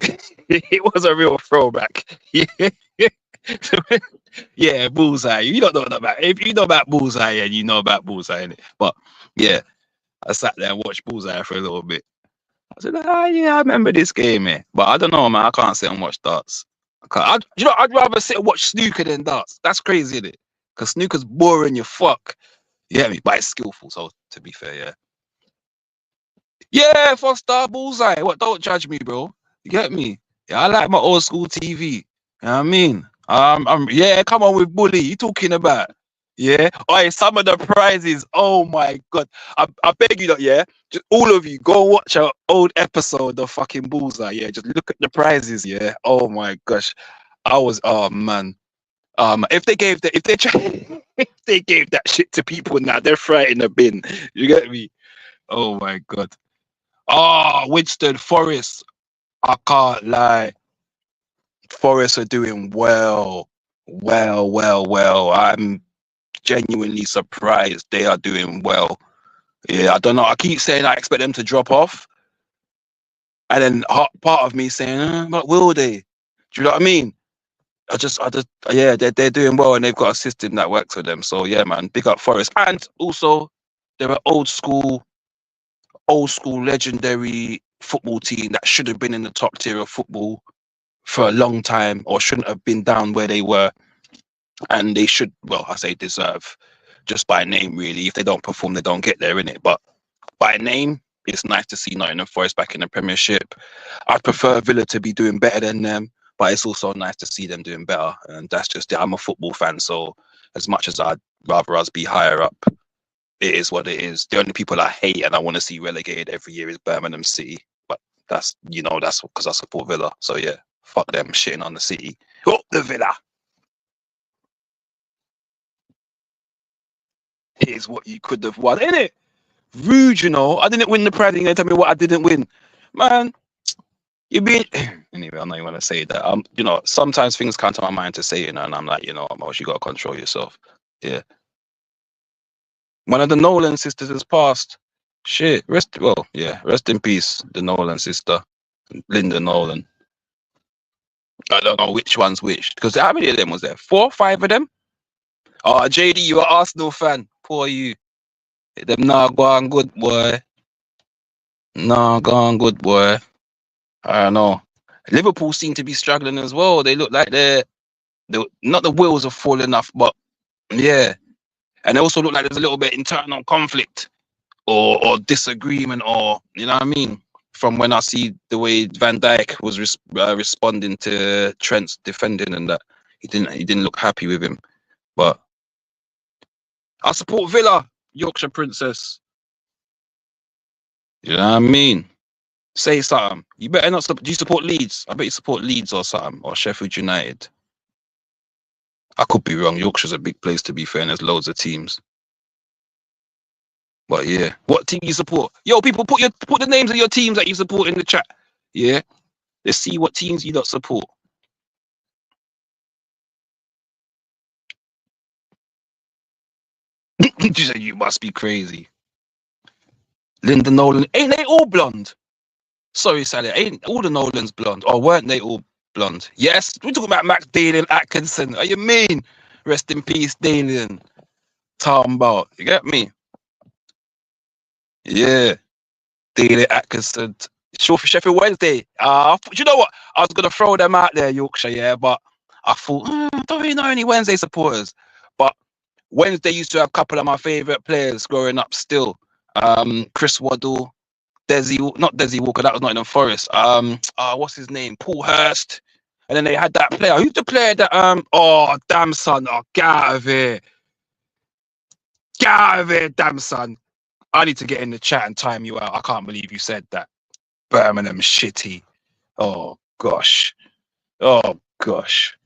a real throwback. Yeah, Bullseye. You don't know about if you know about Bullseye, and you know about Bullseye, innit? But yeah, I sat there and watched Bullseye for a little bit. I said, yeah, I remember this game, man. But I don't know, man. I can't sit and watch darts. I'd rather sit and watch snooker than darts. That's crazy, innit? Because snooker's boring, you fuck. You get me? But it's skillful, so to be fair, yeah. Yeah, Foster, Bullseye. What? Don't judge me, bro. You get me? Yeah, I like my old school TV. You know what I mean? Yeah, come on with Bully. You talking about? Yeah. Oh, some of the prizes. Oh my god. I beg you that, yeah. Just all of you go watch our old episode of fucking Bullseye. Yeah, just look at the prizes, yeah. Oh my gosh. Oh man. If they gave that, if they gave that shit to people now, they're right in the bin. You get me? Oh my god. Oh, Winston Forest. I can't lie. Forest are doing well. I'm genuinely surprised they are doing well. Yeah, I don't know. I keep saying I expect them to drop off, and then part of me saying, but will they? Do you know what I mean? Yeah, they're doing well, and they've got a system that works for them. So yeah, man, big up Forest. And also, they're an old school legendary football team that should have been in the top tier of football for a long time, or shouldn't have been down where they were. And they should, well, I say deserve, just by name, really. If they don't perform, they don't get there, innit? But by name, it's nice to see Nottingham Forest back in the Premiership. I'd prefer Villa to be doing better than them, but it's also nice to see them doing better. And that's just it. I'm a football fan, so as much as I'd rather us be higher up, it is what it is. The only people I hate and I want to see relegated every year is Birmingham City. But that's because I support Villa. So yeah, fuck them shitting on the City. Oh, the Villa. Here's what you could have won, innit? Rude, you know. I didn't win the Pride. You're gonna tell me what I didn't win, man. You be anyway. I'm not even gonna say that. Sometimes things come to my mind to say, and I'm like, Mosh, you gotta control yourself. Yeah. One of the Nolan sisters has passed. Shit. Rest in peace, the Nolan sister, Linda Nolan. I don't know which one's which, because how many of them was there? 4 or 5 of them? Oh, JD, you an Arsenal fan. Poor you. Them not going good, boy. Not going good, boy. I don't know. Liverpool seem to be struggling as well. They look like they're not the wheels are falling off, but yeah. And they also look like there's a little bit internal conflict or disagreement, or you know what I mean? From when I see the way Van Dijk was responding to Trent's defending, and that he didn't look happy with him. But I support Villa, Yorkshire Princess. You know what I mean? Say something. You better not. Do you support Leeds? I bet you support Leeds or something, or Sheffield United. I could be wrong. Yorkshire's a big place, to be fair, and there's loads of teams. But yeah, what team you support? Yo, people, put the names of your teams that you support in the chat. Yeah, let's see what teams you don't support. You say you must be crazy. Linda Nolan, ain't they all blonde? Sorry, Sally, ain't all the Nolans blonde, or weren't they all blonde? Yes, we're talking about Max Dalian Atkinson. Are you mean? Rest in peace, Dalian. Talking about, you get me? Yeah, Dalian Atkinson. Sure, for Sheffield Wednesday. You know what? I was gonna throw them out there, Yorkshire, yeah, but I thought I don't really know any Wednesday supporters. But Wednesday used to have a couple of my favourite players growing up. Still, Chris Waddle. Not Desi Walker, that was Nottingham Forest. What's his name? Paul Hurst. And then they had that player. Who's the player that damn son, get out of here. Get out of here, damn son. I need to get in the chat and time you out. I can't believe you said that. Birmingham shitty. Oh gosh. Oh gosh.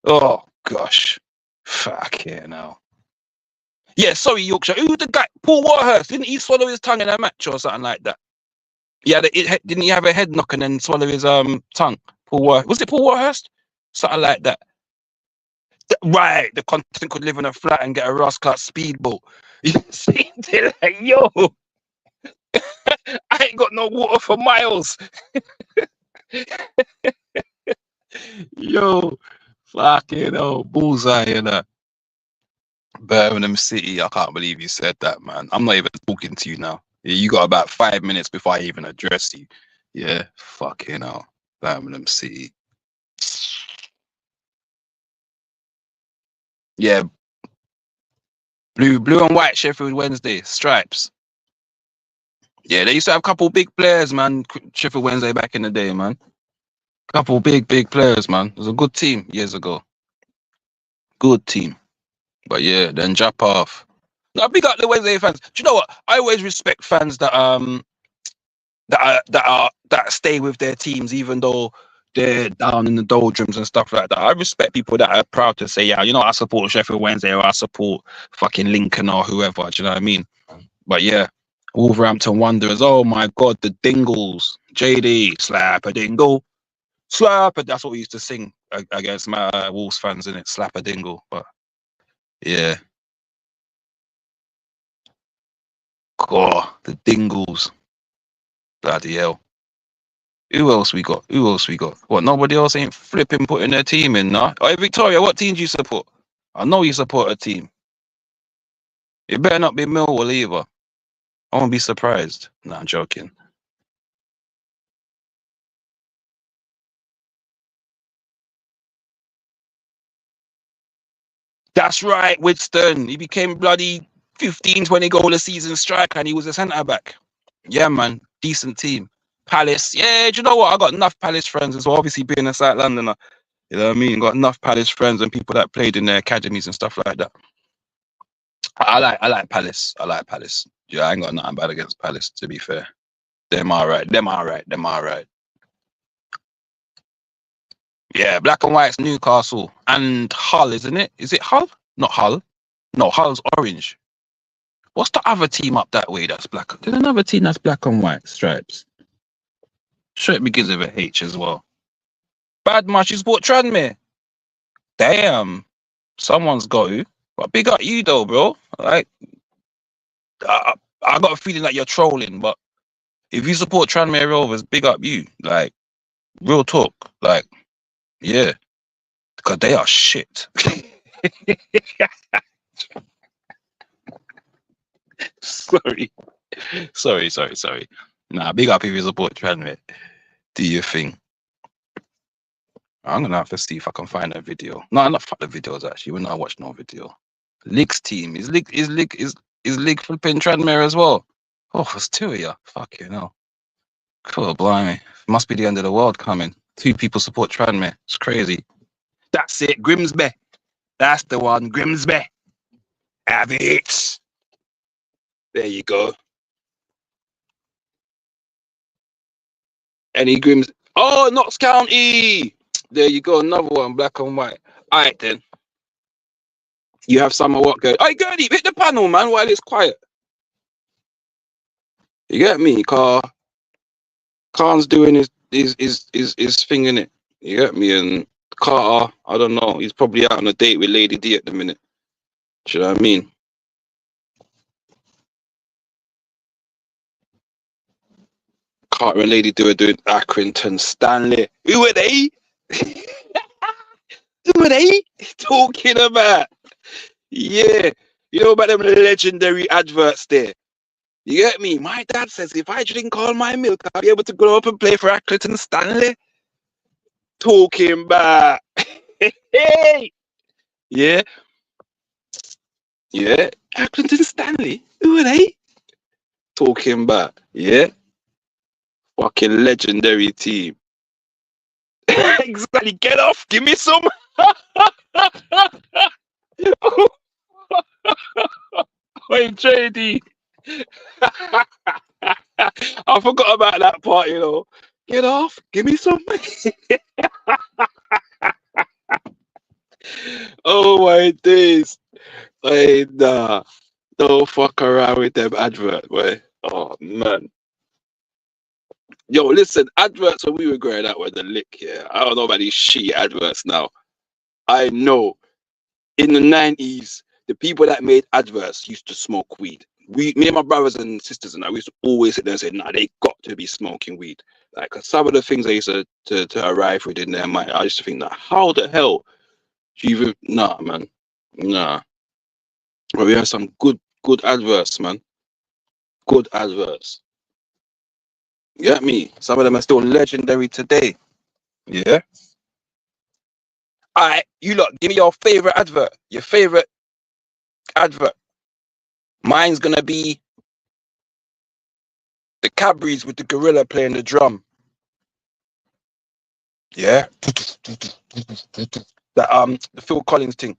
Oh gosh. Fuck it now. Yeah, sorry, Yorkshire. Who the guy? Paul Waterhurst. Didn't he swallow his tongue in a match or something like that? Yeah, didn't he have a head knock and then swallow his tongue? Was it Paul Waterhurst? Something like that. Right, the content could live in a flat and get a Ross cut speedboat. You see, they're like, yo, I ain't got no water for miles. Yo, fucking hell, bullseye, you know. Birmingham City, I can't believe you said that, man. I'm not even talking to you now. You got about 5 minutes before I even address you. Yeah, fucking hell. Birmingham City. Yeah. Blue and white Sheffield Wednesday. Stripes. Yeah, they used to have a couple big players, man. Sheffield Wednesday back in the day, man. Couple big players, man. It was a good team years ago. Good team. But yeah, then drop off. No, big up the Wednesday fans. Do you know what? I always respect fans that stay with their teams, even though there down in the doldrums and stuff like that. I respect people that are proud to say, yeah, you know, I support Sheffield Wednesday or I support fucking Lincoln or whoever. Do you know what I mean? But yeah, Wolverhampton Wanderers. Oh my God, the Dingles. JD, slap a dingle. Slap it. That's what we used to sing against my Wolves fans, innit? Slap a dingle. But yeah. God, the Dingles. Bloody hell. Who else we got? Who else we got? What, nobody else ain't flipping putting their team in, nah? Hey, Victoria, what team do you support? I know you support a team. It better not be Millwall either. I won't be surprised. Nah, I'm joking. That's right, Winston. He became bloody 15, 20 goal a season striker and he was a centre-back. Yeah, man. Decent team. Palace. Yeah, do you know what? I got enough Palace friends as well. Obviously, being a South Londoner. You know what I mean? Got enough Palace friends and people that played in their academies and stuff like that. I like Palace. I like Palace. Yeah, I ain't got nothing bad against Palace, to be fair. Them alright. Yeah, Black and White's Newcastle and Hull, isn't it? Is it Hull? Not Hull. No, Hull's orange. What's the other team up that way that's black? There's another team that's black and white stripes. Sure, it begins with a H as well. Bad much, you bought Tranmere. Damn. Someone's got you. But big up you though, bro. Like, I got a feeling that you're trolling, but if you support Tranmere Rovers, big up you. Like, real talk. Like, yeah. Because they are shit. Sorry. Nah, big up if you support Tranmere. Do your thing. I'm gonna have to see if I can find a video. No, not fuck the videos actually. We're not watching no video. League's team is League flipping Tranmere as well. Oh, it's two of you. Fucking hell. Cool, blimey. Must be the end of the world coming. 2 people support Tranmere. It's crazy. That's it, Grimsby. That's the one, Grimsby. Have it. There you go. Any Grims? Oh, Notts County. There you go, another one, black and white. All right then. You have some of what go. Hey, Gertie, hit the panel, man, while it's quiet. You get me? Khan's doing his thing in it. You get me? And Carter, I don't know. He's probably out on a date with Lady D at the minute. Do you know what I mean? Carter and Lady D are doing Accrington Stanley. Who are they? Who are they talking about? Yeah. You know about them legendary adverts there. You get me? My dad says if I drink all my milk, I'll be able to grow up and play for Accrington Stanley. Talking about. Hey! Yeah. Yeah. Accrington Stanley. Who are they? Talking about. Yeah. Fucking legendary team. Exactly. Get off. Give me some. Wait, JD. I forgot about that part, you know. Get off. Give me some. Oh my days. Hey, nah. Don't fuck around with them adverts, boy. Oh man. Yo, listen, adverts when we were growing up were the lick, yeah. I don't know about these shitty adverts now. I know in the 90s, the people that made adverts used to smoke weed. Me and my brothers and sisters and I, we used to always sit there and say, nah, they got to be smoking weed. Like, some of the things they used to arrive with in their mind, I used to think, nah, how the hell do you even, nah, man, nah. But we have some good adverts, man. Good adverts. You get me? Some of them are still legendary today. Yeah? Alright, you lot, give me your favorite advert. Your favorite advert. Mine's gonna be the Cadbury's with the gorilla playing the drum. Yeah? The Phil Collins thing.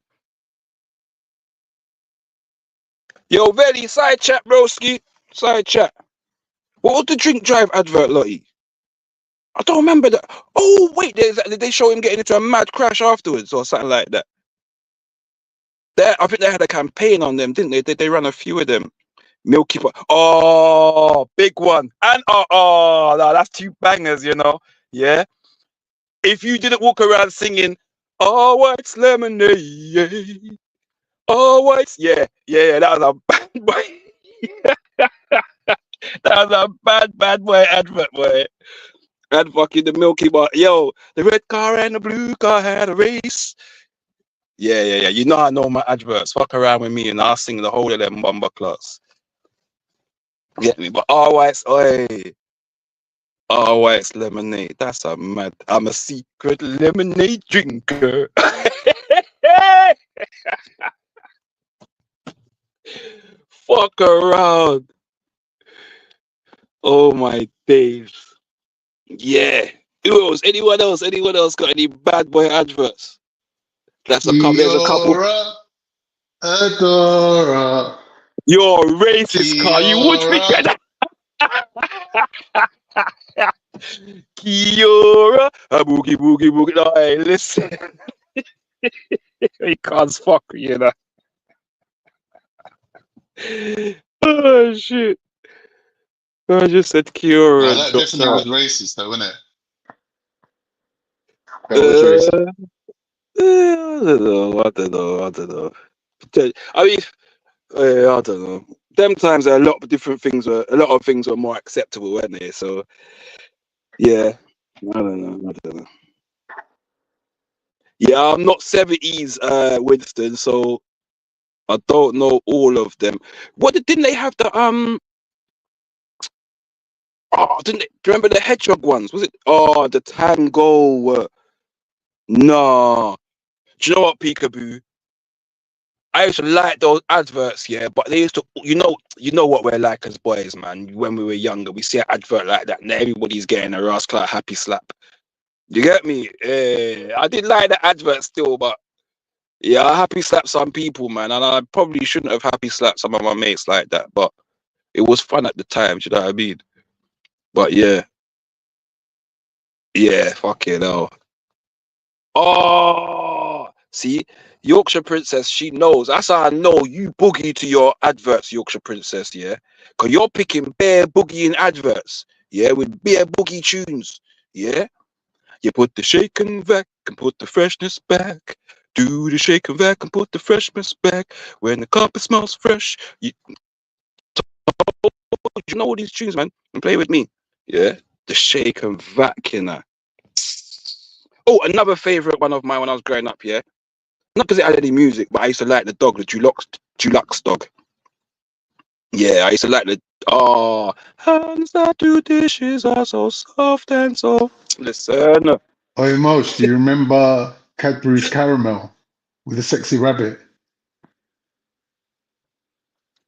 Yo, Velly, side chat, broski. Side chat. What was the drink drive advert, Lottie? I don't remember that. Oh wait, did they show him getting into a mad crash afterwards or something like that? I think they had a campaign on them, didn't they? They ran a few of them. Milky Bar. Oh, big one. And no, that's two bangers, you know. Yeah. If you didn't walk around singing, "Oh, it's lemonade," oh, it's yeah, that was a bad boy. That was a bad boy advert, boy. And fucking the Milky Bar. Yo, the red car and the blue car had a race. Yeah. You know I know my adverts. Fuck around with me and I'll sing the whole of them bomber class. Get me? But it's lemonade. That's a mad. I'm a secret lemonade drinker. Fuck around. Oh my days. Yeah. Who else? Anyone else? Anyone else got any bad boy adverts? There's a couple. Adora. You're a racist, car. You would figure that. Kiora. A boogie. No, hey, listen. You can't fuck, you know. Oh, shit. I just said Kiora. No, that definitely was racist, though, wasn't it? That was racist. I don't know. I mean, I don't know. Them times, a lot of things were more acceptable, weren't they? So, yeah, I don't know. Yeah, I'm not 70s Winston, so I don't know all of them. Didn't they have the do you remember the hedgehog ones? Was it the Tango? No. Do you know what, Peekaboo? I used to like those adverts, yeah, but they used to, you know what we're like as boys, man. When we were younger, we see an advert like that, and everybody's getting a rascal happy slap. You get me? I did like the advert still, but yeah, I happy slapped some people, man, and I probably shouldn't have happy slapped some of my mates like that, but it was fun at the time. Do you know what I mean? But yeah, fucking hell. Oh, see, Yorkshire Princess, she knows. That's how I know you boogie to your adverts, Yorkshire Princess, yeah? Because you're picking bare boogieing adverts, yeah, with bare boogie tunes, yeah? You put the shake and vac and put the freshness back. Do the shake and vac and put the freshness back. When the carpet smells fresh, you know all these tunes, man, and play with me, yeah? The shake and vac, you know. Oh, another favorite one of mine when I was growing up, yeah? Not because it had any music, but I used to like the dog, the Dulux dog. Yeah, I used to like the hands that do dishes are so soft and so. Listen. Oh, Mosh, do you remember Cadbury's Caramel with the sexy rabbit?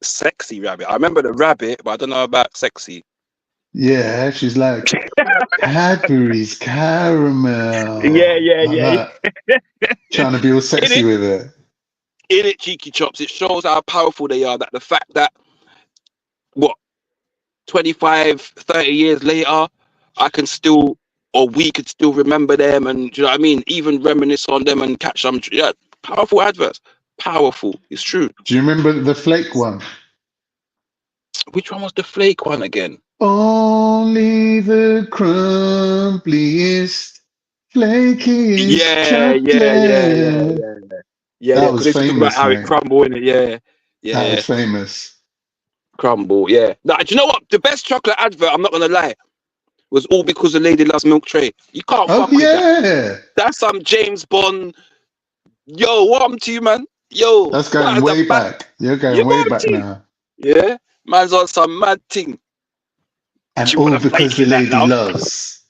Sexy rabbit. I remember the rabbit, but I don't know about sexy. Yeah, she's like Cadbury's Caramel. Yeah. Trying to be all sexy with it. In it, cheeky chops, it shows how powerful they are. That the fact that, 25, 30 years later, we could still remember them, and do you know what I mean? Even reminisce on them and catch them. Yeah, powerful adverts. Powerful. It's true. Do you remember the flake one? Which one was the flake one again? Only the crumbliest, flakiest chocolate. Yeah, that was famous. About how it crumbled, innit? Yeah. That was famous. Crumble, yeah. Now, do you know what? The best chocolate advert, I'm not gonna lie, was all because the lady loves milk tray. You can't fuck with that. That's some James Bond. Yo, what happened to you, man? Yo, that's going way back. You're going way back now. Yeah, man's on some mad thing. And all because the lady loves.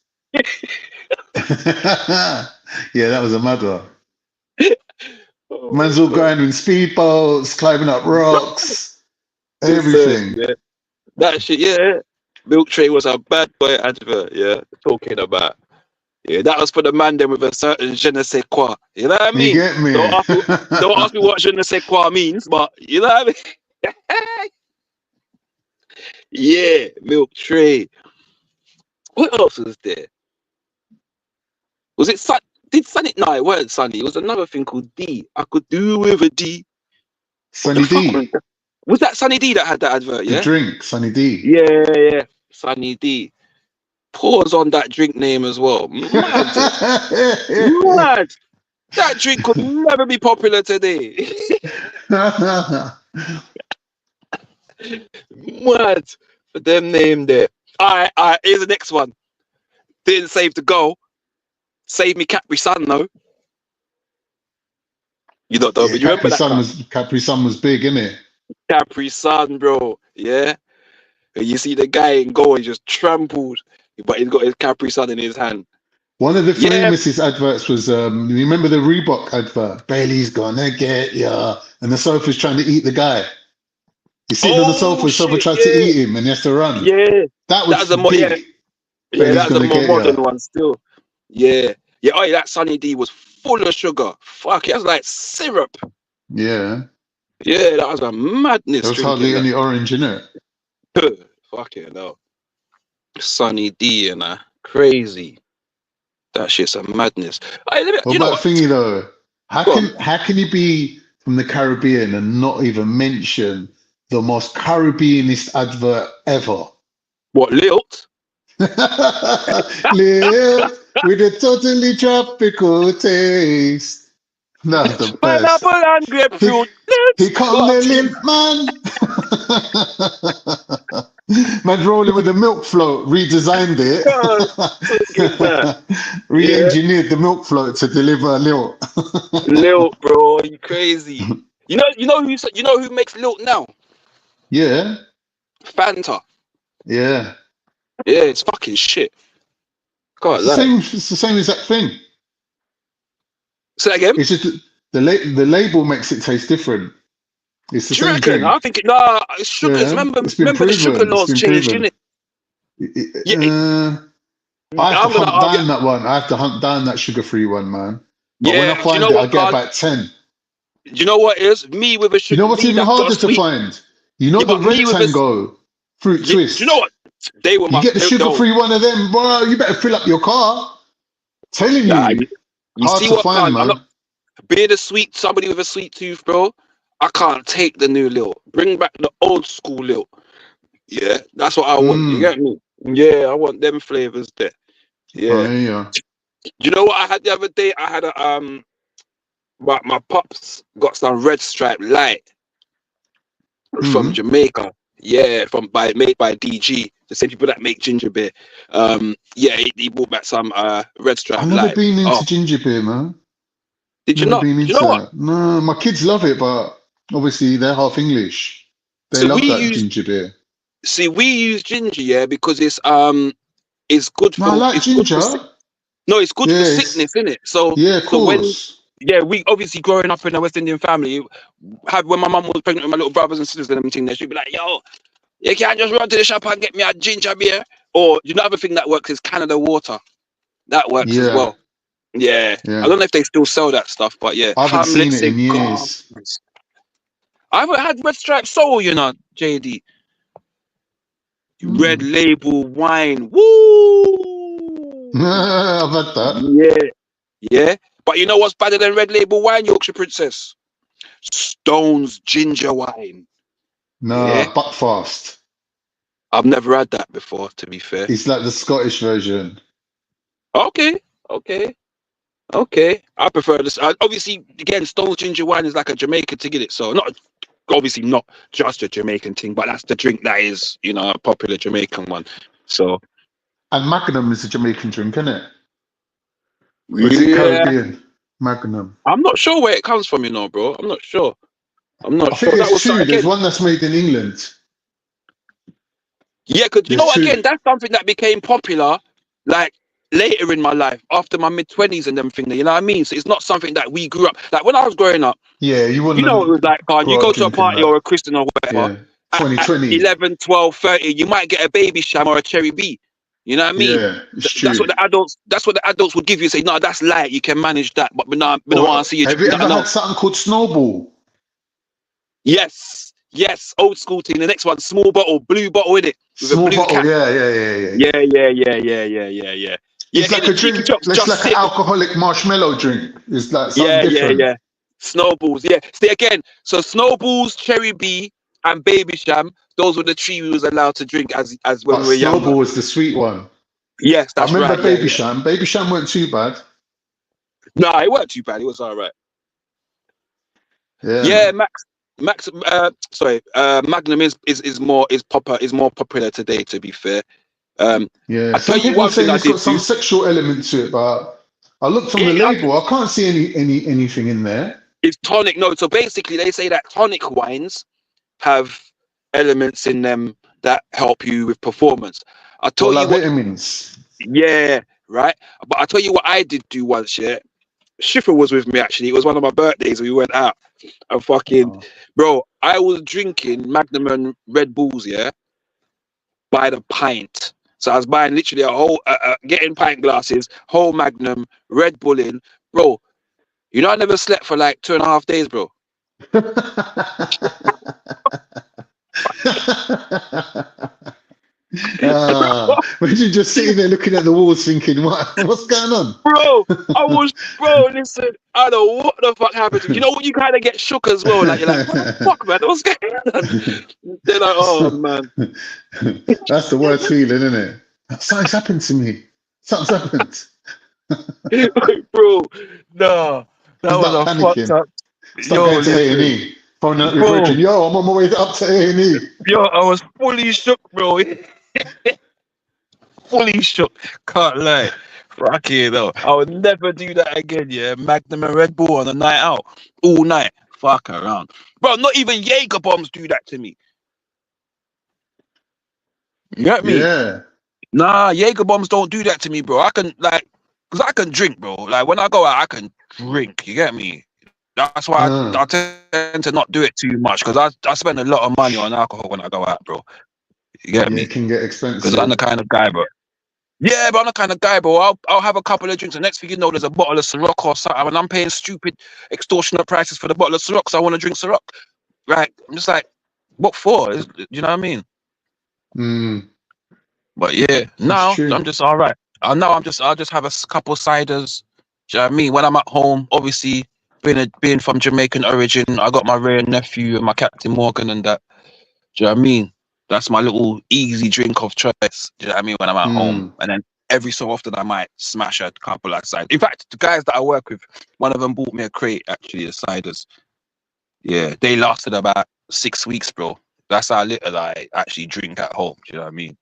Yeah, that was a mad one. Man's all going in speedboats, climbing up rocks, everything. Yeah. That shit, yeah. Milk tray was a bad boy advert, yeah. Talking about. Yeah, that was for the man then with a certain je ne sais quoi. You know what I mean? You get me? Don't ask me what je ne sais quoi means, but you know what I mean? Yeah, milk tray. What else was there? Was it Sun? Did Sunny? No, it weren't Sunny. It was another thing called D. I could do with a D. Sunny D. Was that Sunny D that had that advert? The Yeah. drink, Sunny D. Yeah. Sunny D. Pause on that drink name as well. Mad. Mad. That drink could never be popular today. Mad. For them name there. All right. Here's the next one. Didn't save the goal. Save me Capri Sun though. You don't know, but you remember that? Capri Sun was big, innit? Capri Sun, bro. Yeah. And you see the guy in goal, he just trampled, but he's got his Capri Sun in his hand. One of the famous adverts was, you remember the Reebok advert? Bailey's gonna get ya. And the sofa's trying to eat the guy. He's sitting on the sofa, the sofa tries to eat him and he has to run. Yeah. That was a more, big. that's a more modern one still. Yeah. Yeah, oh, that Sunny D was full of sugar. Fuck, it was like syrup. Yeah. Yeah, that was a madness. There was hardly any orange in it. Fuck it, no. Sunny D and crazy. That shit's a madness. What about thingy though? How can you be from the Caribbean and not even mention the most Caribbeanist advert ever? What, Lilt? Lilt with a totally tropical taste. That's the best. Pineapple and grapefruit. He called the Lilt man. Man's rolling with the milk float, redesigned it. Re-engineered the milk float to deliver Lilt. Lilt, bro, you crazy. You know who makes Lilt now? Yeah. Fanta. Yeah. Yeah, it's fucking shit. It's the same exact thing. Say that again? It's just the label makes it taste different. It's the same thing. I think it's sugar. Yeah, Remember it's been the sugar proven. laws It's been changed, proven. innit? I have to hunt down that one. I have to hunt down that sugar-free one, man. But when I find it, I get about 10. You know what it is? Me with a sugar. You know what's even harder to find? You know the Red Tango fruit twist. You know what? You get the sugar-free one of them, bro. You better fill up your car. Telling you, hard to find, man. Being somebody with a sweet tooth, bro. I can't take the new Lilt. Bring back the old school Lilt. Yeah, that's what I want. You get me? Yeah, I want them flavors there. Yeah. You know what I had the other day? I had my pops got some Red Stripe Light from Jamaica. Yeah, made by DG, the same people that make ginger beer. He brought back some Red Stripe Light. I've never been into ginger beer, man. Did you not? You know what? No, my kids love it, but obviously they're half English. They love that ginger beer. See, we use ginger, because it's good for. No, I like ginger. It's good for sickness, isn't it? So of course. We obviously growing up in a West Indian family. When my mum was pregnant with my little brothers and sisters and everything, she'd be like, "Yo, you can't just run to the shop and get me a ginger beer." Or another thing that works is Canada Water. That works as well. Yeah. I don't know if they still sell that stuff, but yeah. I haven't seen it in years. I haven't had Red Stripe Soul, JD. Red Label wine. Woo! I've had that. Yeah. But you know what's better than Red Label wine, Yorkshire Princess? Stone's ginger wine. No, Buckfast. I've never had that before, to be fair. It's like the Scottish version. Okay. I prefer this. Obviously, again, Stone's ginger wine is like a Jamaican thing, it? So not just a Jamaican thing, but that's the drink that is, a popular Jamaican one. So. And Magnum is a Jamaican drink, isn't it? Or is it Caribbean? Magnum. I'm not sure where it comes from, bro. I'm not sure. I think there's two. There's one that's made in England. Yeah, because again, that's something that became popular, like, later in my life, after my mid-20s and everything, you know what I mean? So it's not something that we grew up, like when I was growing up, you wouldn't it was like, you go to a party or a Christian or whatever, 2020. At 11, 12, 30, you might get a baby sham or a cherry B. You know what I mean? Yeah, that's what the adults would give you, say, no, that's light, you can manage that, but we don't want to see you. Have you ever had something called Snowball? Yes, old school thing. The next one, small bottle, blue bottle in it. Small bottle, yeah. Yeah. Yeah, It's like in a the cheeky drink. chops, It's just like an sit. alcoholic marshmallow drink. It's like something Yeah, different. yeah. Snowballs, yeah. See again. So Snowballs, Cherry B, and Baby Sham. Those were the three we was allowed to drink as when But we were younger. Snowball was the sweet one. Yes, I that's remember right. Yeah, Baby yeah. Sham. Baby Sham weren't too bad. Nah, it wasn't too bad. It was all right. Yeah, Yeah, man. Magnum is more popular today. To be fair, Yeah. I tell Some you people one thing saying I it's got did some do. sexual element to it, but I looked on the label. I can't see anything in there. It's tonic. No, so basically they say that tonic wines have elements in them that help you with performance. I Well, tell you like what. vitamins. Yeah, right. But I tell you what I did do once. Yeah, Schiffer was with me actually. It was one of my birthdays. We went out and fucking, bro. I was drinking Magnum and Red Bulls. Yeah, by the pint. So I was buying literally a whole, getting pint glasses, whole Magnum, Red Bull in, bro. You know I never slept for like 2.5 days, bro. When you just sitting there looking at the walls thinking, what's going on? Bro, listen, I don't know what the fuck happened to me. You know when you kind of get shook as well, like you're like, what the fuck, man? What's going on? They're like, oh man. That's the worst feeling, isn't it? Something's happened to me. Something's happened. Bro, nah, that was a fucked up. Start going to A&E. Phone out with Bridget. Yo, I'm on my way up to A&E. Yo, I was fully shook, bro. Fully shook. Can't lie. Fuck it though. I would never do that again, yeah. Magnum and Red Bull on a night out. All night. Fuck around. Bro, not even Jaeger bombs do that to me. You get me? Yeah. Nah, Jaeger bombs don't do that to me, bro. I can because I can drink, bro. Like when I go out, I can drink. You get me? That's why I tend to not do it too much because I spend a lot of money on alcohol when I go out, bro. You get me? It can get expensive. Because I'm the kind of guy, bro. Yeah, but I'm the kind of guy, bro. I'll have a couple of drinks, and next thing you know, there's a bottle of Ciroc or something, and I'm paying stupid, extortionate prices for the bottle of Ciroc. So I want to drink Ciroc, right? I'm just like, what for? You know what I mean? But yeah, now I'm just all right. I'll just have a couple ciders. Do you know what I mean? When I'm at home, obviously being from Jamaican origin, I got my rare nephew and my Captain Morgan and that. Do you know what I mean? That's my little easy drink of choice. Do you know what I mean? When I'm at home, and then every so often I might smash a couple of ciders. In fact, the guys that I work with, one of them bought me a crate actually of ciders. Yeah, they lasted about 6 weeks, bro. That's how little I actually drink at home. Do you know what I mean?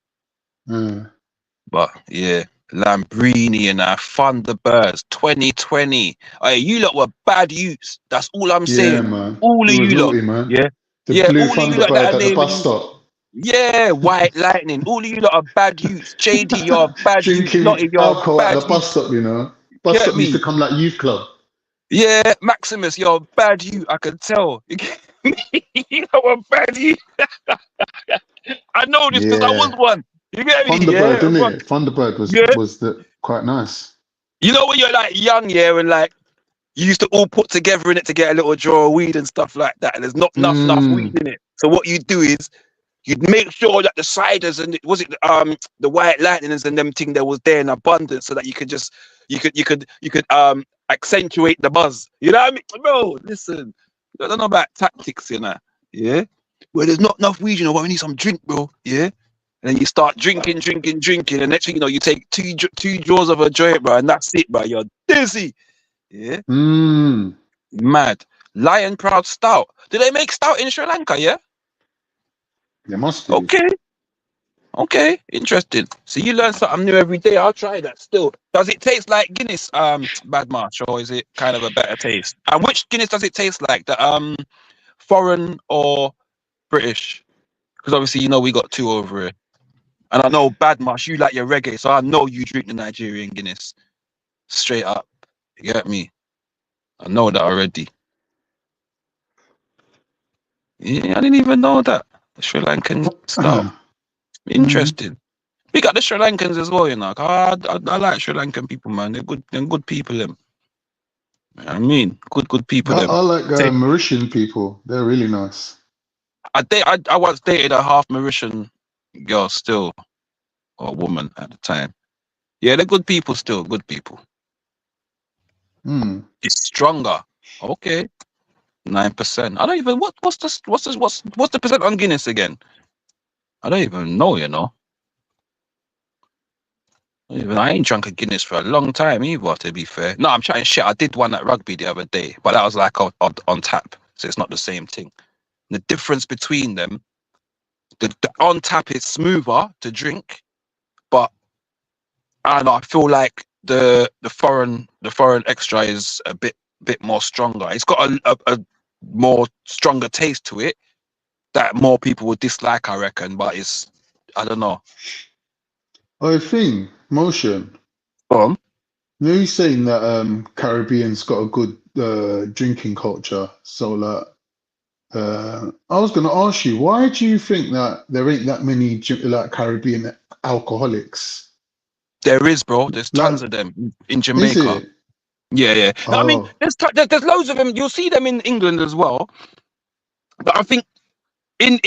But yeah, Lambrini and Thunderbirds 2020. Hey, you lot were bad youths. That's all I'm saying. Yeah, man. All of It was you lot. naughty, man. Yeah. The blue all of you lot that Thunderbird are at the bus naming. stop. Yeah, White Lightning. All of you lot are bad youths. JD, you're a bad youth. Drinking Lottie, you're a alcohol at bad the bus youth. stop, you know. Bus Get stop used me? to come like youth club. Yeah, Maximus, you're a bad youth. I can tell. You're a bad youth. I know this because I was one. You get me? Thunderbird, Yeah. didn't it? Thunderbird was quite nice. You know when you're like young, yeah, and like you used to all put together in it to get a little jar of weed and stuff like that, and there's not enough weed in it. So what you do is you'd make sure that the ciders and the White Lightnings and them thing that was there in abundance, so that you could accentuate the buzz. You know what I mean, bro? Listen, I don't know about tactics, you know. Yeah, where there's not enough weed, you know, but we need some drink, bro. Yeah. And then you start drinking, and next thing you know, you take two draws of a joint, bro, and that's it, bro. You're dizzy. Yeah. Mad. Lion Proud Stout. Do they make stout in Sri Lanka? Yeah. They must do. Okay. Interesting. So you learn something new every day. I'll try that still. Does it taste like Guinness, Bad March, or is it kind of a better taste? And which Guinness does it taste like? The foreign or British? Because obviously, you know, we got two over here. And I know Bad March, you like your reggae, so I know you drink the Nigerian Guinness. Straight up. You get me? I know that already. Yeah, I didn't even know that. The Sri Lankan style. Interesting. We got the Sri Lankans as well, you know. I like Sri Lankan people, man. They're good people, them. You know what I mean? Good people, them. I like Mauritian people. They're really nice. I once dated a half Mauritian girl still, or woman at the time. Yeah, they're good people still. Good people. Hmm. It's stronger. Okay. 9%. I don't even what's the percent on Guinness again? I don't even know, you know. I ain't drunk a Guinness for a long time either, to be fair. No, I'm chatting shit. I did one at rugby the other day, but that was like on tap, so it's not the same thing. The difference between them, the on tap is smoother to drink, but I don't know, I feel like the foreign extra is a bit more stronger. It's got a more stronger taste to it that more people would dislike, I reckon. But it's, I don't know. I think motion. You know, you're saying that Caribbean's got a good drinking culture. So I was gonna ask you, why do you think that there ain't that many like Caribbean alcoholics? There is, bro. There's tons of them in Jamaica. Is it? Yeah. No, I mean, Oh. there's loads of them. You'll see them in England as well. But I think in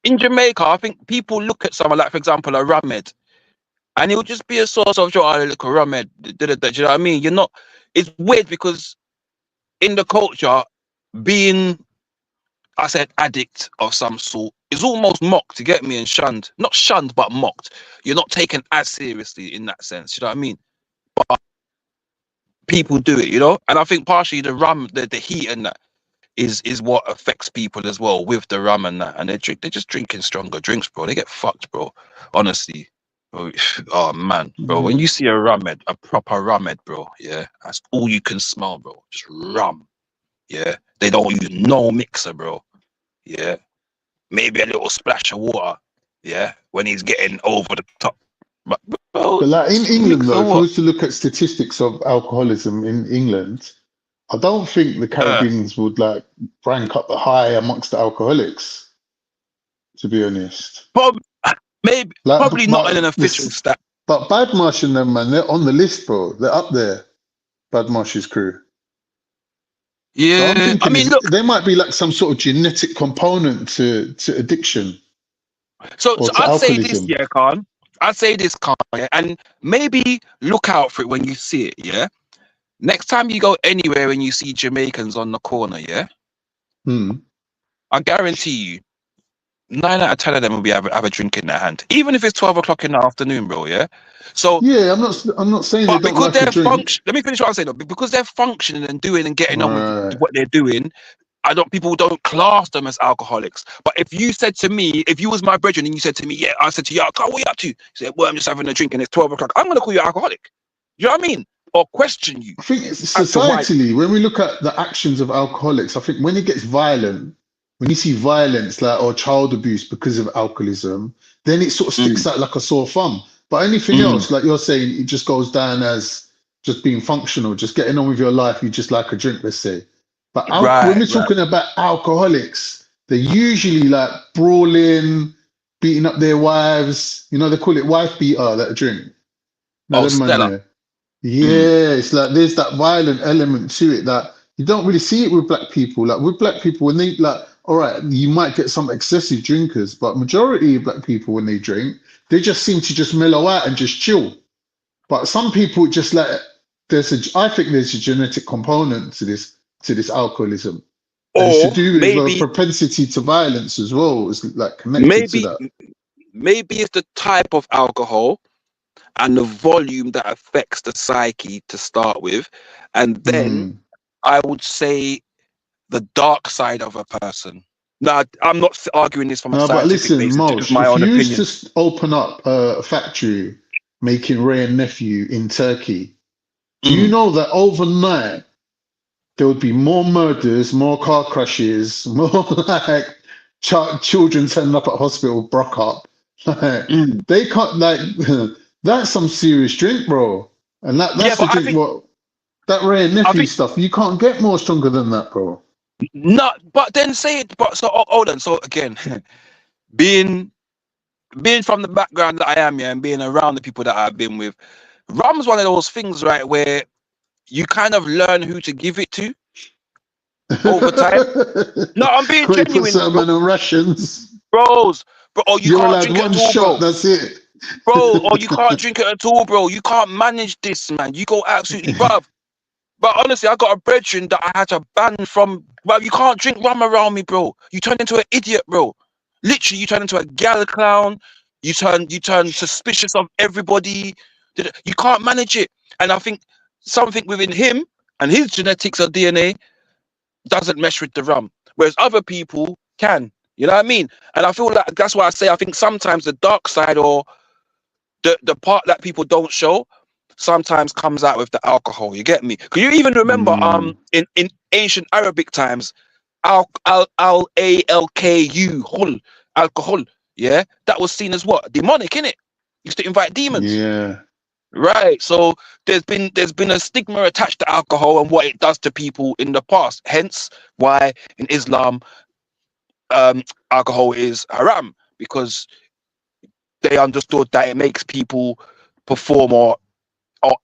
Jamaica, I think people look at someone like, for example, a Ramed, and it will just be a source of joy. Oh, look, a Ramed. Do you know what I mean? You're not. It's weird because in the culture, being, I said, addict of some sort is almost mocked. You get me? And shunned. Not shunned, but mocked. You're not taken as seriously in that sense. You know what I mean? But people do it, you know. And I think partially the rum, the heat and that is what affects people as well with the rum and that. And they're just drinking stronger drinks, bro. They get fucked, bro. Honestly. Oh man, bro. When you see a proper rumhead, bro, yeah, that's all you can smell, bro. Just rum. Yeah. They don't use no mixer, bro. Yeah. Maybe a little splash of water. Yeah. When he's getting over the top. But bro, like in England, though, if what? we was to look at statistics of alcoholism in England, I don't think the Caribbeans would like rank up the high amongst the alcoholics. To be honest, Maybe like, probably not in an official stat. But Badmarsh and them, man, they're on the list, bro. They're up there. Badmarsh's crew. Yeah, so I'm thinking I mean, look, there might be like some sort of genetic component to addiction. So I'd say this, alcoholism. yeah, Khan. I'd say this, Khan, yeah? And maybe look out for it when you see it, yeah? Next time you go anywhere and you see Jamaicans on the corner, yeah? I guarantee you, 9 out of 10 of them will be have a drink in their hand, even if it's 12 o'clock in the afternoon, bro. Yeah. So yeah, I'm not saying they don't like a drink. Let me finish what I'm saying. Though, because they're functioning and doing and getting on with what they're doing, people don't class them as alcoholics. But if you said to me, if you was my brethren and you said to me, yeah, I said to you, what are you up to? You said, well, I'm just having a drink and it's 12 o'clock. I'm gonna call you alcoholic. You know what I mean? Or question you. I think societally, when we look at the actions of alcoholics, I think when it gets violent. When you see violence or child abuse because of alcoholism, then it sort of sticks out like a sore thumb. But anything else, like you're saying, it just goes down as just being functional, just getting on with your life. You just like a drink, let's say. But when we're talking about alcoholics, they're usually like brawling, beating up their wives. You know, they call it wife beater, that drink. Stella. Yeah, it's like there's that violent element to it that you don't really see it with black people. Like with black people, when they all right, you might get some excessive drinkers, but majority of black people, when they drink, they just seem to just mellow out and just chill. But some people just I think there's a genetic component to this alcoholism. And it's to do with a propensity to violence as well. It's like connected to that. Maybe it's the type of alcohol and the volume that affects the psyche to start with. And then I would say the dark side of a person. Now, I'm not arguing this from a scientific basis. Mosh, my own opinion. If you used to open up a factory making Ray and Nephew in Turkey, do you know that overnight there would be more murders, more car crashes, more like children turning up at hospital, broke up? They can't that's some serious drink, bro. And that's the drink. That Ray and Nephew stuff, you can't get more stronger than that, bro. No, but then say it. But so hold on. So again, being from the background that I am, yeah, and being around the people that I've been with, rum's one of those things, right, where you kind of learn who to give it to over time. No, I'm being genuine. Put some on Russians, bros. Bro, you You're can't allowed drink one it at all, shot. bro. That's it. bro, or you can't drink it at all, bro. You can't manage this, man. You go absolutely, bruv. But honestly, I got a brethren that I had to ban from. Well, you can't drink rum around me, bro. You turn into an idiot, bro. Literally, you turn into a gal clown. You turn suspicious of everybody. You can't manage it. And I think something within him and his genetics or DNA doesn't mesh with the rum, whereas other people can. You know what I mean? And I feel like that's why I say I think sometimes the dark side or the part that people don't show sometimes comes out with the alcohol. You get me? Can you even remember in ancient Arabic times, alku, alcohol, yeah, that was seen as what? Demonic, innit? Used to invite demons. Yeah. Right. So there's been a stigma attached to alcohol and what it does to people in the past. Hence why in Islam alcohol is haram, because they understood that it makes people perform or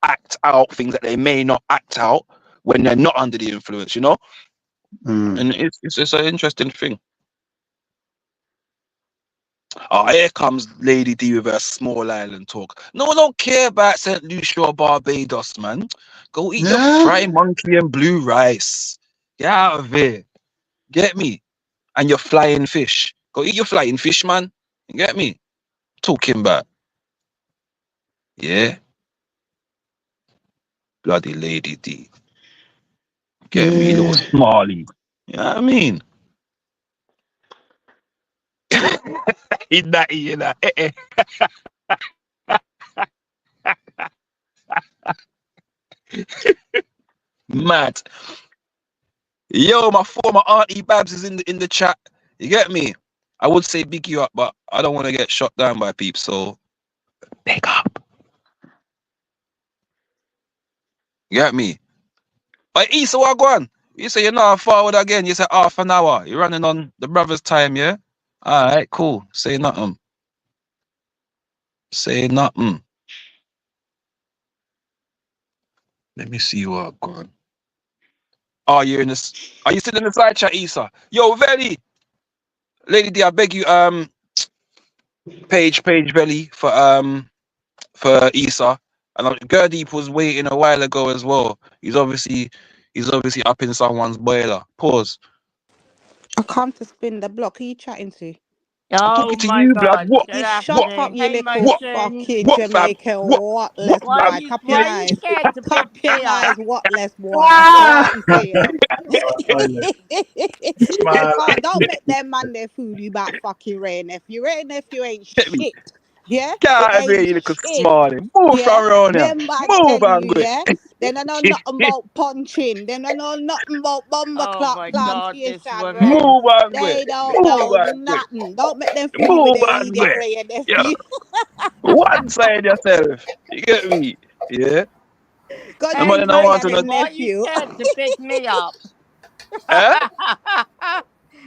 act out things that they may not act out when they're not under the influence, you know? And it's an interesting thing. Oh, here comes Lady D with her small island talk. No, I don't care about St. Lucia or Barbados, man. Go eat your fried monkey and blue rice. Get out of here. Get me? And your flying fish. Go eat your flying fish, man. You get me? Talking about. Yeah. Bloody Lady D. Get me, little Smalley. You know what I mean? He's not, you know. Mad. Yo, my former auntie Babs is in the chat. You get me? I would say big you up, but I don't want to get shot down by peeps, so big up. You get me? But Issa, what go on? You say you're not forward again. You say half an hour. You're running on the brother's time, yeah? Alright, cool. Say nothing. Say nothing. Let me see what go on. Oh, you're in this. Are you still in the side chat, Issa? Yo, Veli. Lady D, I beg you, page Veli for Issa. And Gurdeep was waiting a while ago as well. He's obviously up in someone's boiler. Pause. I come to spin the block. Who you chatting to? I'm talking to you, blood. What? You shut up, you little fucking What, fam? Jamaican What? whatless What, boy. Tap Why your are you eyes. scared to Tap pick your me up? eyes, whatless boy. That's what I'm saying. Don't make them man their food you about fucking rain. If you ain't shit. Yeah? Get It out of here, ain't you little shit. smarty. Move Yeah? around here. Remember I Move tell on, you, quick. yeah? Then I know nothing about punching. Then I know nothing about bomber Oh clock my God, this plantation. woman. Move on, They quick. don't Move know on, quick. nothing. Don't make them fool you with Move their on, idiot quick. rain. Yeah. One side yourself. You get me? Yeah. God, I'm Hey, on the one to Mason, the. why are you scared to pick me up? Eh?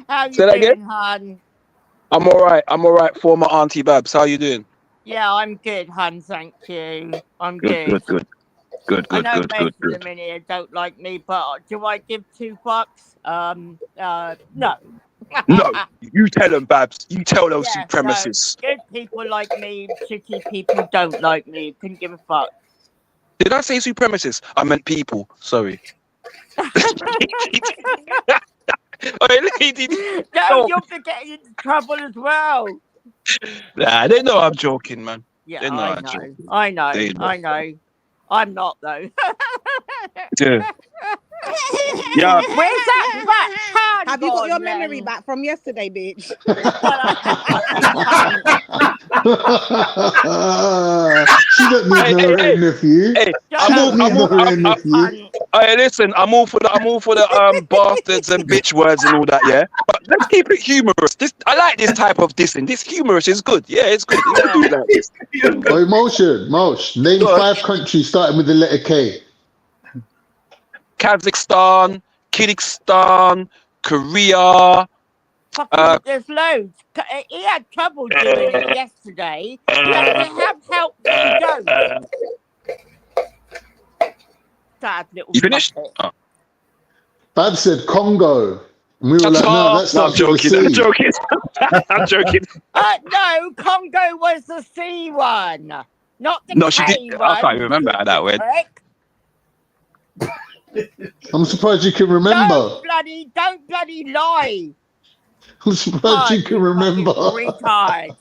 How you Say that again? doing, hon? I'm alright. Former Auntie Babs, how you doing? Yeah, I'm good, hon. Thank you. I'm Good. I know most of them in here don't like me, but do I give $2? No. No, you tell them, Babs. You tell those Yeah, no. supremacists. Good people like me, shitty people don't like me. Couldn't give a fuck. Did I say supremacists? I meant people. Sorry. Hey, lady. No, you'll be getting into trouble as well. Nah, they know I'm joking, man. Yeah, They know I I'm know. joking. I know. They know. I know. I'm not though. Yeah. Yeah. Where's that fat pan have you got your gone, memory then? back from yesterday, bitch? She don't need no rain nephew. She don't need no rain nephew. Hey, listen, I'm all for the bastards and bitch words and all that, yeah. But let's keep it humorous. I like this type of dissing. This humorous is good. Yeah, it's good. You can do like this. Oh, Mosh. Name 5 countries starting with the letter K. Kazakhstan, Kyrgyzstan, Korea. Fucking, there's loads. He had trouble doing it yesterday. He had to have help from Ghost. Sad little. You finished? Bab said Congo. And we were like, no, that starts with a C. I'm joking. I'm joking. No, Congo was the C one, not the No, K she did. one. I can't remember how that went. I'm surprised you can remember. Don't bloody lie. I'm surprised you can remember. Retard.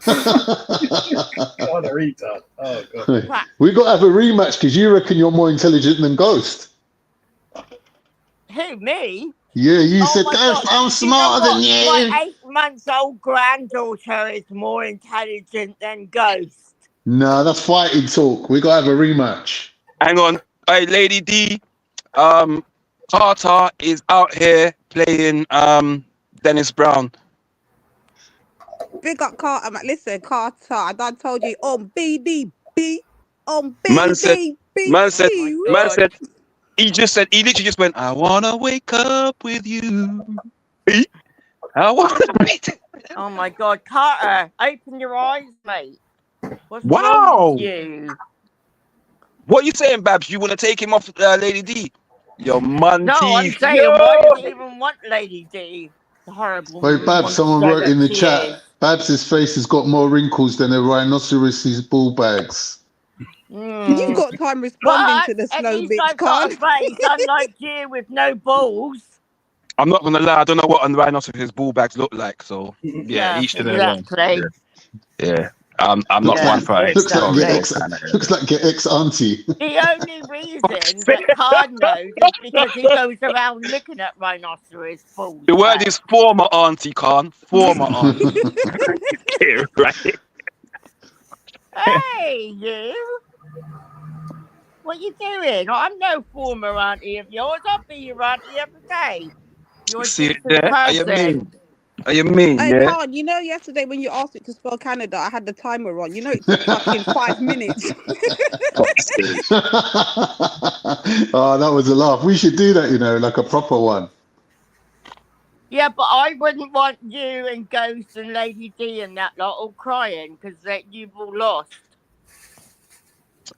What a retard. Oh, God. We got to have a rematch because you reckon you're more intelligent than Ghost. Who, me? Yeah, you said, my Ghost, God. I'm smarter than you. My 8-month-old granddaughter is more intelligent than Ghost. No, that's fighting talk. We got to have a rematch. Hang on. Hey, Lady D. Carter is out here playing Dennis Brown. Big up Carter, man. Listen, Carter, I done told you on BDB. On Man said, BDB. he literally just went, I wanna wake up with you. I wanna Oh my God, Carter, open your eyes, mate. What's Wow. wrong with you? What are you saying, Babs? You want to take him off Lady D? Your man. No, I'm saying, why does he even want Lady D? The horrible. Wait, Babs, someone wrote in the chat, Babs' face has got more wrinkles than a rhinoceros's ball bags. You've got time responding to the slow bitch, I've got a face, unlike you, with no balls. I'm not gonna lie, I don't know what a rhinoceros ball bags look like, so yeah, each to their own. Yeah. I'm not one for it. Looks like your ex-auntie. The only reason that Card knows is because he goes around looking at rhinoceros balls. The word is former auntie, Khan. Former auntie. Okay, right. Hey, you. What you doing? I'm no former auntie of yours. I'll be your auntie every day. You're a See it decent there? Are you person. mean? Are you mean? Hey, Yeah. Khan, you know yesterday when you asked it to spell Canada, I had the timer on. You know it took fucking 5 minutes. Oh, that was a laugh. We should do that, like a proper one. Yeah, but I wouldn't want you and Ghost and Lady D and that lot all crying because you've all lost.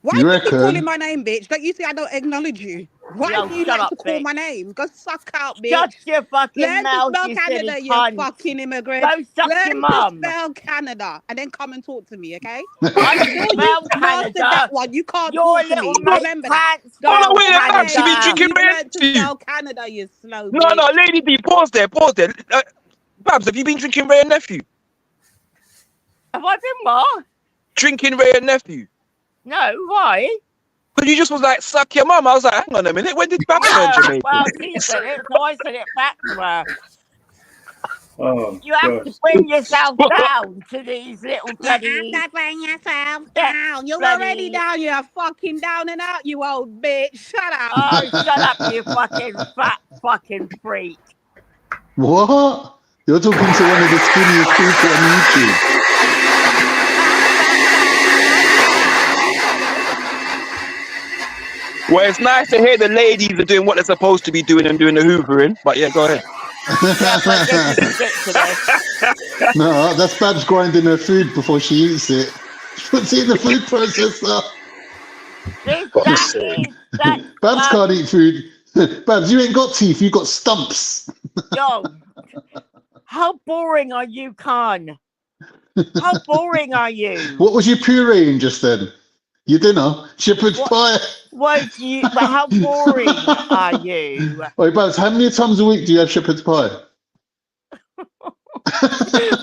Why You do you keep reckon? calling my name, bitch? Don't you see I don't acknowledge you? Why Yo, do you shut like up, to call bitch. my name? Go suck out, bitch. Shut your fucking Learn mouth, to spell you Canada, silly you cunt. fucking immigrant. Go suck Learn your to mum. spell Canada and then come and talk to me, okay? I can Until spell you mastered Canada. that one, you can't Your talk to little me. mate Remember can't that. spell Oh, no, wait, Babs, you been Canada. drinking You've learned to Ray? spell Canada, you slow No, bitch. Lady D, pause there. Babs, have you been drinking Ray and Nephew? Have I been what? Drinking Ray and Nephew? No, why? But you just was like, suck your mum. I was like, hang on a minute, when did Babs learn Jamaican? Well, she said it, so I said it back to her. Oh, You have to bring yourself down to these little bloody... You have to bring yourself down. You're bloody- already down. You're fucking down and out, you old bitch. Shut up. Oh, shut up, you fucking fat fucking freak. What? You're talking to one of the skinniest people on YouTube. Well, it's nice to hear the ladies are doing what they're supposed to be doing and doing the hoovering. But yeah, go ahead. Yeah, but this is ridiculous. No, that's Babs grinding her food before she eats it. She puts it in the food processor. Babs can't eat food. Babs, you ain't got teeth, you got stumps. Yo, how boring are you, Khan? How boring are you? What was your puree in just then? Your dinner? Shepherd's pie? But how boring are you? Wait, Babs, how many times a week do you have shepherd's pie?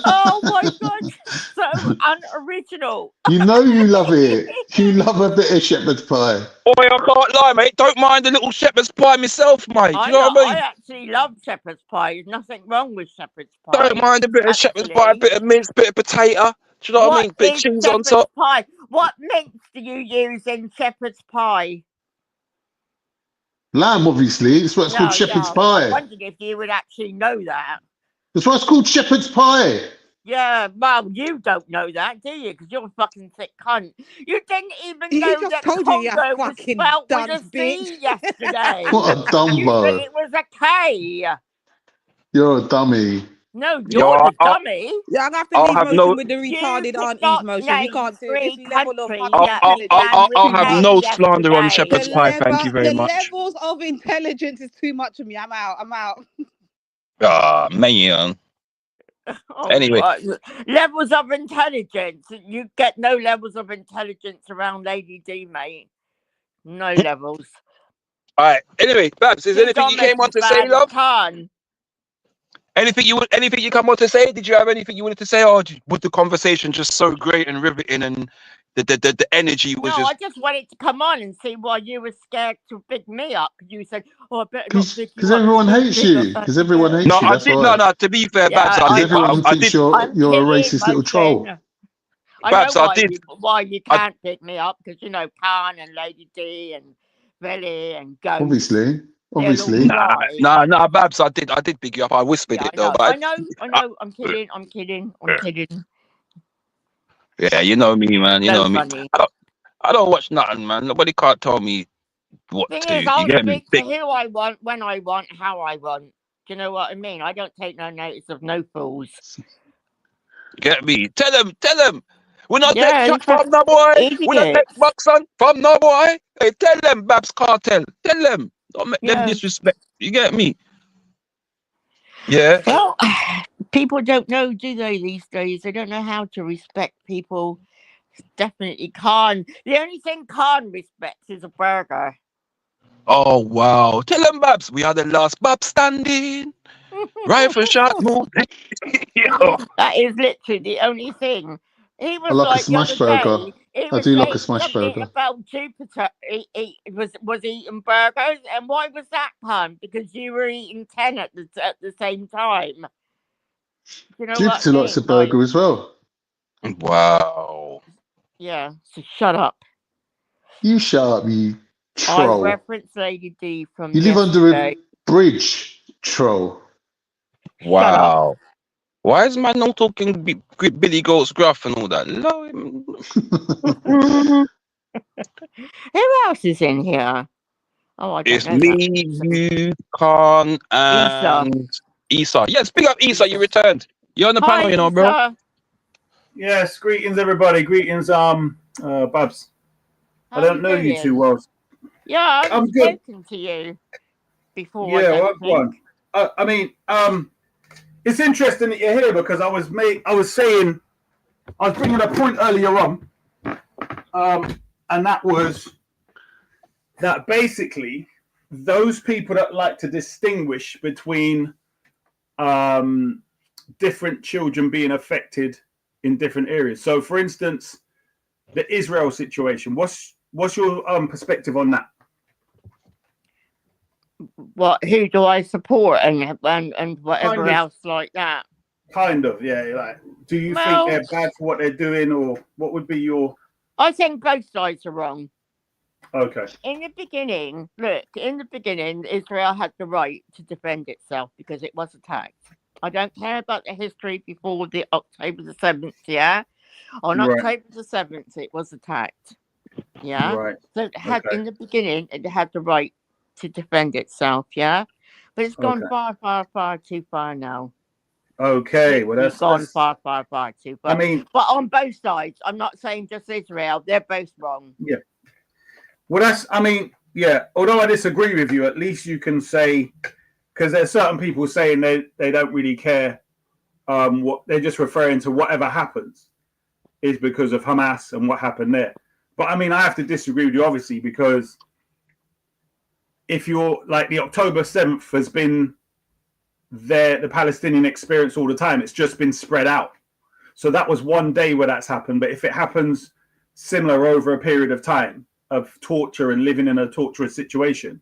Oh my God, so unoriginal. You know you love it. You love a bit of shepherd's pie. Boy, I can't lie, mate. Don't mind the little shepherd's pie myself, mate. Do you know what I mean? I actually love shepherd's pie. There's nothing wrong with shepherd's pie. Don't mind a bit of shepherd's pie, a bit of mince, bit of potato. Do you know what I mean? Bit of cheese on top. Pie? What mince do you use in shepherd's pie? Lamb, obviously. That's why it's called shepherd's pie. I wondered if you would actually know that. That's why it's called shepherd's pie. Yeah, well, you don't know that, do you? Because you're a fucking thick cunt. You didn't even know that Congo was spelled with a C yesterday. What a dumbo. You said it was a K. You're a dummy. No, you're the dummy. Yeah, I'm going to have to leave motion with the retarded aunties motion. You can't do this level of I'll have no slander on shepherd's pie. Thank you very much. The levels of intelligence is too much for me. I'm out. Man. Oh, Anyway, levels of intelligence. You get no levels of intelligence around Lady D, mate. No levels. all right. Anyway, Babs, is there She's anything you came almost on as to say, bad as love? Khan. Anything you come on to say? Did you have anything you wanted to say, or was the conversation just so great and riveting, and the energy was No, just? I just wanted to come on and see why you were scared to pick me up. You said, "Oh, I better not pick you Because up." everyone Don't hates pick up you. that Because everyone girl. hates No, you. I That's did. No, why. no. To be fair, Yeah, Babs, I Because did. everyone I thinks did. you're I'm a kidding. racist I'm little troll. kidding. I know Babs, I did. why you I, can't pick me up, because you know Khan and Lady D and Billy and Ghost. Obviously. They'll all Obviously. fly. nah, Babs, I did pick you up. I whispered Yeah, it though, but I know. I'm kidding. I'm kidding. yeah, you know me, man. You So know me. funny. I don't watch nothing, man. Nobody can't tell me what Thing to. is, You I'll get me? speak to who I want, when I want, how I want. Do you know what I mean? I don't take no notice of no fools. Get me? Tell them. We're not Yeah, take it's chat from no boy. We're not idiots. take box on from no boy. Hey, tell them, Babs Cartel. Tell them. Don't make them Yeah. disrespect. You get me? Yeah. Well, people don't know, do they, these days? They don't know how to respect people. Definitely Khan. The only thing Khan respects is a burger. Oh wow. Tell them, Babs. We are the last Babs standing. Rifle shot move. Yo. That is literally the only thing. He I was like a like the smash other burger. day, he I was do like a saying smash something burger. about Jupiter. He was eating burgers, and why was that, Khan? Because you were eating 10 at the same time. You know what I Jupiter likes a mean? Like, burger as well. Wow. yeah. So shut up. You shut up, you I troll. referenced Lady D from You live under yesterday. a bridge, troll. Wow. Why is man not talking Billy Goat's gruff and all that? Who else is in here? Oh, I don't It's know me, that. you, Khan, Issa. and Issa. Yes, big up Issa. You returned. You're on the Hi, panel, you know, bro. Issa. Yes, greetings everybody. Greetings, Babs. How I don't you know you too doing? well. Yeah, I I'm haven't good. spoken to you before. Yeah, I well, don't think. I mean, it's interesting that you're here because I was bringing a point earlier on, and that was that basically those people that like to distinguish between different children being affected in different areas. So, for instance, the Israel situation. What's your perspective on that? What? Who do I support and whatever Kind of. else like that? Kind of, yeah. Like, do you Well, think they're bad for what they're doing, or what would be your? I think both sides are wrong. Okay. In the beginning, Israel had the right to defend itself because it was attacked. I don't care about the history before the October the 7th, yeah? On Right. October the 7th, it was attacked, yeah? Right. So it had, Okay. in the beginning, it had the right to defend itself, yeah? But it's gone Okay. far too far now. Okay, well It's gone far too far. I mean, but on both sides, I'm not saying just Israel, they're both wrong. yeah. Well, yeah. Although I disagree with you, at least you can say, because there's certain people saying they don't really care. What they're just referring to whatever happens is because of Hamas and what happened there. But I mean, I have to disagree with you, obviously, because if you're like the October 7th has been the Palestinian experience all the time, it's just been spread out. So that was one day where that's happened. But if it happens similar over a period of time of torture and living in a torturous situation,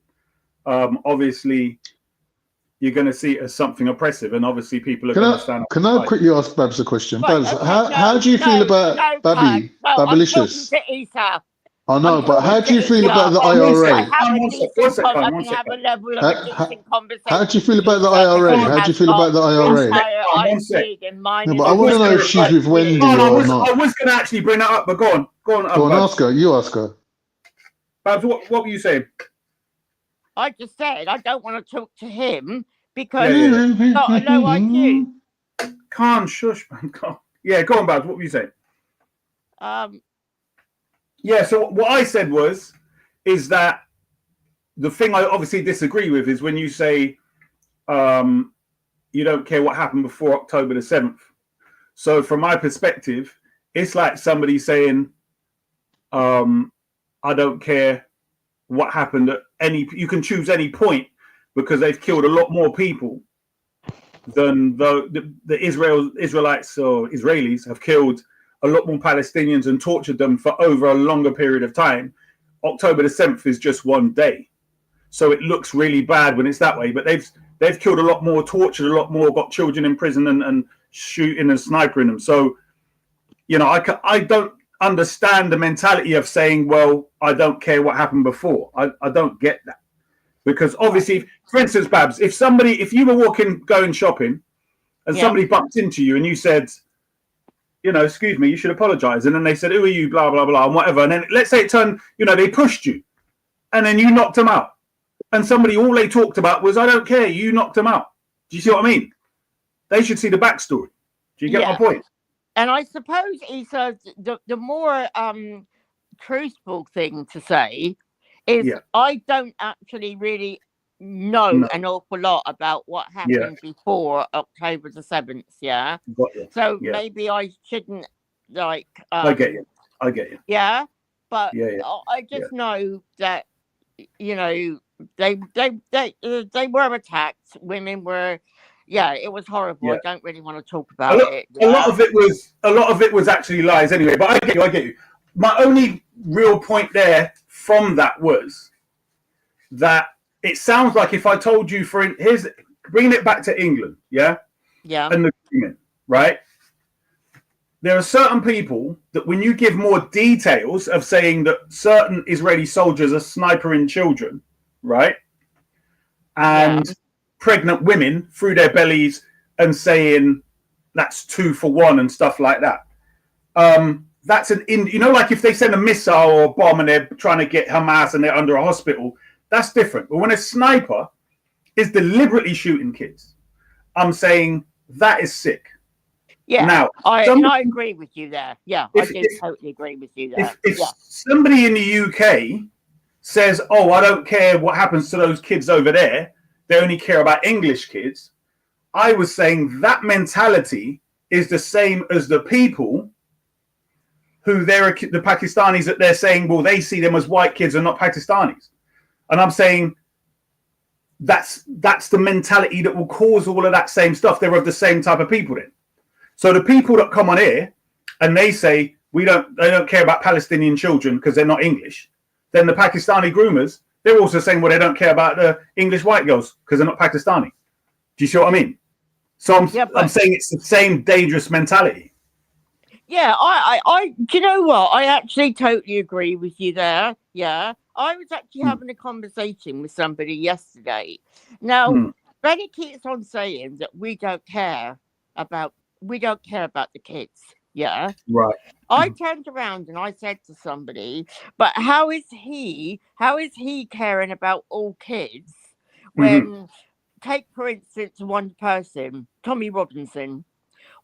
obviously you're going to see it as something oppressive, and obviously people are going to stand up. Can I quickly ask Babs a question? Right, Babs, okay, how do you feel about Babby, I'm Babylicious? talking to Isa. I know, but how do you feel about the I IRA? can have a level of a decent conversation. How do you feel about the IRA? How do you feel about the IRA? No, but I want to know if she's with Wendy or not. I was going to actually bring that up, but go on. Go on, ask her. You ask her. Babs, what were you saying? I just said I don't want to talk to him because he's got a low IQ. Can't shush, man. Can't. Yeah, go on, Babs. What were you saying? Yeah, so what I said is that the thing I obviously disagree with is when you say you don't care what happened before October the 7th. So from my perspective, it's like somebody saying, I don't care what happened at you can choose any point because they've killed a lot more people than the Israelites or Israelis have killed a lot more Palestinians and tortured them for over a longer period of time. October the 7th is just one day. So it looks really bad when it's that way, but they've killed a lot more, tortured a lot more, got children in prison and shooting and snipering them. So, you know, I don't understand the mentality of saying, well, I don't care what happened before. I don't get that. Because obviously, for instance, Babs, if you were going shopping and somebody bumped into you and you said, you know, excuse me, you should apologize. And then they said, who are you, blah, blah, blah, and whatever. And then let's say it turned, you know, they pushed you and then you knocked them out. And all they talked about was, I don't care, you knocked them out. Do you see what I mean? They should see the backstory. Do you get my point? And I suppose the more truthful thing to say is I don't actually really know an awful lot about what happened before October the 7th. Yeah. So maybe I shouldn't like. I get you. Yeah, but I just know that they were attacked. Women were. Yeah, it was horrible. I don't really want to talk about it. A lot of it was actually lies anyway. But I get you. My only real point there from that was that it sounds like if I told you bringing it back to England, and the agreement, right? There are certain people that when you give more details of saying that certain Israeli soldiers are snipering children, right, and pregnant women through their bellies and saying that's 2 for 1 and stuff like that. That's like if they send a missile or a bomb and they're trying to get Hamas and they're under a hospital, that's different. But when a sniper is deliberately shooting kids, I'm saying that is sick. Yeah. Now, I agree with you there. Yeah, I do totally agree with you there. If somebody in the UK says, "Oh, I don't care what happens to those kids over there. They only care about English kids," I was saying that mentality is the same as the people who the Pakistanis that they're saying, well, they see them as white kids and not Pakistanis. And I'm saying that's the mentality that will cause all of that same stuff. They're of the same type of people then. So the people that come on here and they say they don't care about Palestinian children because they're not English, then the Pakistani groomers, they're also saying, well, they don't care about the English white girls because they're not Pakistani. Do you see what I mean? So I'm saying it's the same dangerous mentality. Yeah, I do you know what? I actually totally agree with you there. Yeah. I was actually having a conversation with somebody yesterday. Now, Benny keeps on saying that we don't care about the kids. Yeah. Right. I turned around and I said to somebody, but how is he caring about all kids when take for instance one person, Tommy Robinson.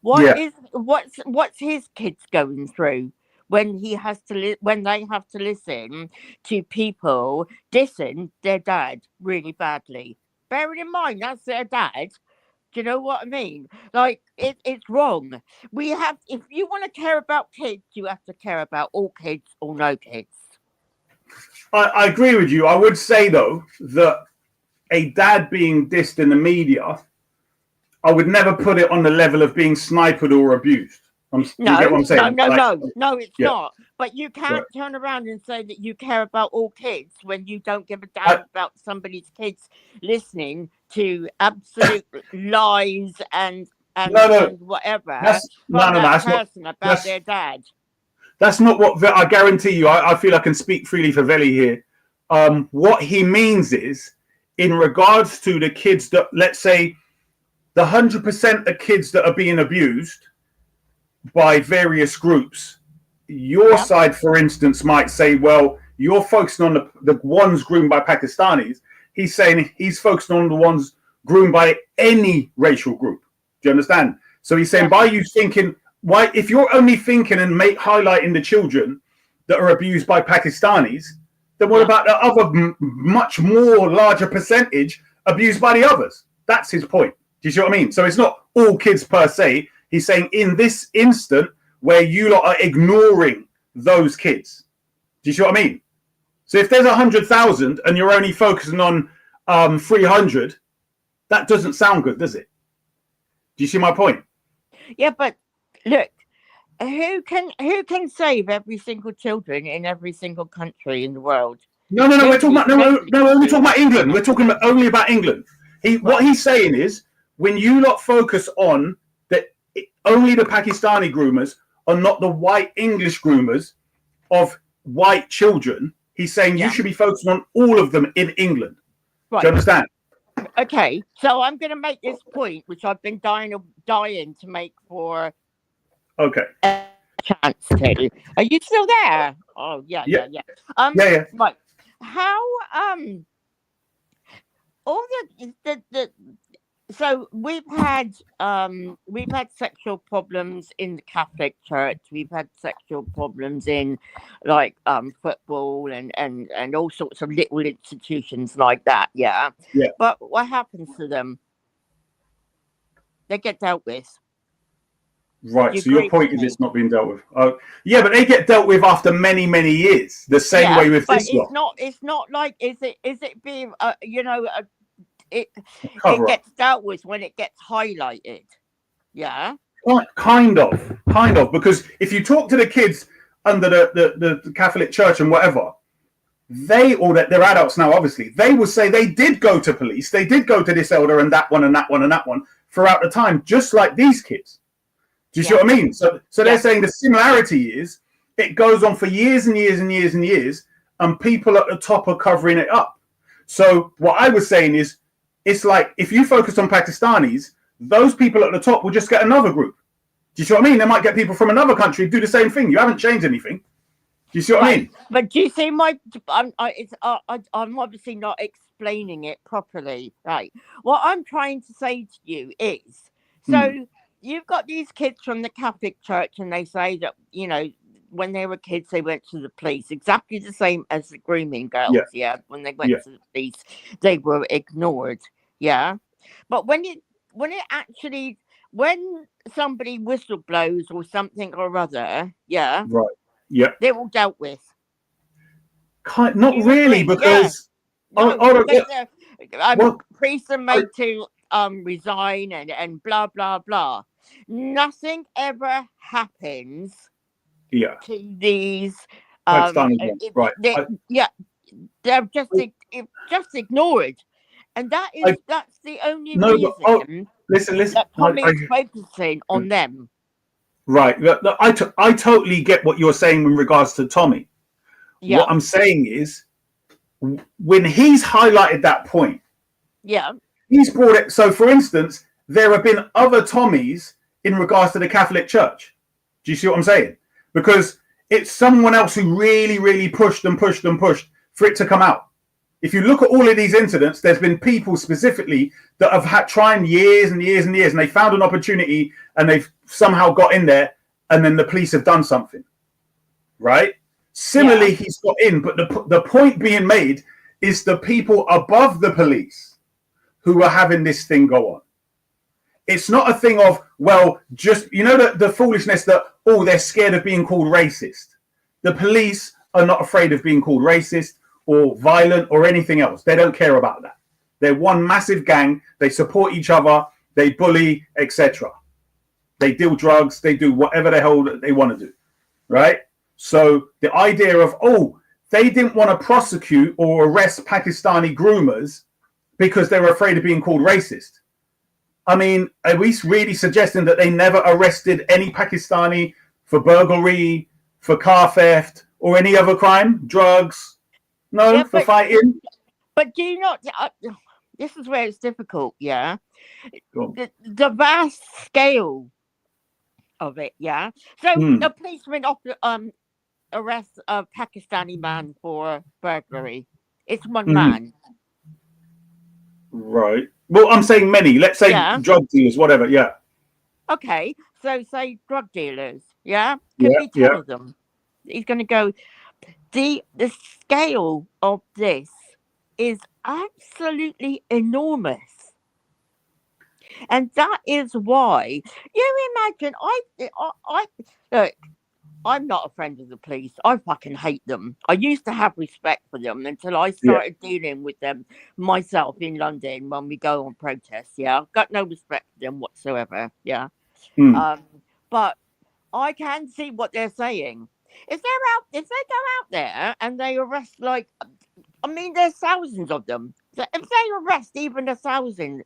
What's his kids going through when he has to when they have to listen to people dissing their dad really badly? Bearing in mind that's their dad. Do you know what I mean? Like it's wrong. If you want to care about kids, you have to care about all kids or no kids. I agree with you. I would say though that a dad being dissed in the media, I would never put it on the level of being sniped or abused. You get what I'm saying? No, it's not. But you can't turn around and say that you care about all kids when you don't give a damn about somebody's kids listening to absolute lies and whatever about their dad. That's not what I guarantee you. I feel I can speak freely for Veli here. What he means is in regards to the kids that, let's say, the 100% of kids that are being abused by various groups, your side, for instance, might say, well, you're focusing on the ones groomed by Pakistanis. He's saying he's focusing on the ones groomed by any racial group. Do you understand? So he's saying by you thinking, if you're only thinking and highlighting the children that are abused by Pakistanis, then what about the other much more larger percentage abused by the others? That's his point. Do you see what I mean? So it's not all kids per se. He's saying in this instant where you lot are ignoring those kids. Do you see what I mean? So if there's 100,000 and you're only focusing on 300, that doesn't sound good, does it? Do you see my point? Yeah, but look, who can save every single children in every single country in the world? No. We're talking about we're only talking about England. We're talking only about England. What he's saying is when you lot focus on that, only the Pakistani groomers are not the white English groomers of white children. He's saying you should be focusing on all of them in England. Right. Do you understand? Okay, so I'm going to make this point, which I've been dying to make for a chance to. Are you still there? Oh, yeah. Right. How all the so we've had sexual problems in the Catholic Church. We've had sexual problems in like football and all sorts of little institutions like that. Yeah. But what happens to them? They get dealt with. Right. So your point is it's not being dealt with. Yeah, but they get dealt with after many, many years. The same way with this one. It's not like is it being it Cover gets dealt with when it gets highlighted. Yeah. Kind of, because if you talk to the kids under the Catholic Church and whatever, they're adults now, obviously, they will say they did go to police, they did go to this elder and that one and that one and that one throughout the time, just like these kids. Do you see what I mean? So they're saying the similarity is it goes on for years and years and years and years, and people at the top are covering it up. So what I was saying is, it's like if you focus on Pakistanis, those people at the top will just get another group. Do you see what I mean? They might get people from another country do the same thing. You haven't changed anything. Do you see what I mean? But do you see I'm obviously not explaining it properly. Right. What I'm trying to say to you is, so you've got these kids from the Catholic Church and they say that, when they were kids, they went to the police, exactly the same as the grooming girls. Yeah. When they went to the police, they were ignored. Yeah. But when somebody whistleblows or something or other, they're all dealt with. Not really, because priests are made to resign and blah blah blah. Nothing ever happens. To these, right? They're just ignored, and that's the only reason. Listen. That Tommy's focusing on them. Right. I totally get what you're saying in regards to Tommy. Yeah. What I'm saying is, when he's highlighted that point, he's brought it. So, for instance, there have been other Tommies in regards to the Catholic Church. Do you see what I'm saying? Because it's someone else who really, really pushed and pushed and pushed for it to come out. If you look at all of these incidents, there's been people specifically that have had trying years and years and years, and they found an opportunity and they've somehow got in there, and then the police have done something, right? Similarly, he's got in, but the point being made is the people above the police who are having this thing go on. It's not a thing of, well, just, the foolishness that, they're scared of being called racist. The police are not afraid of being called racist or violent or anything else. They don't care about that. They're one massive gang. They support each other. They bully, etc. They deal drugs. They do whatever the hell they want to do, right? So the idea of, they didn't want to prosecute or arrest Pakistani groomers because they were afraid of being called racist. I mean, are we really suggesting that they never arrested any Pakistani for burglary, for car theft, or any other crime? Drugs? No, for fighting? But do you not... this is where it's difficult, yeah? The vast scale of it, yeah? So the policeman arrests a Pakistani man for burglary. It's one man. Right. Well, I'm saying many. Let's say drug dealers, whatever. Yeah. Okay. So say drug dealers. Yeah. Could be 10 of them. He's going to go. The scale of this is absolutely enormous. And that is why you imagine I look, I'm not a friend of the police. I fucking hate them. I used to have respect for them until I started dealing with them myself in London when we go on protests. Yeah, I've got no respect for them whatsoever. Yeah, but I can see what they're saying. If they go out there and they arrest I mean, there's thousands of them. So if they arrest even 1,000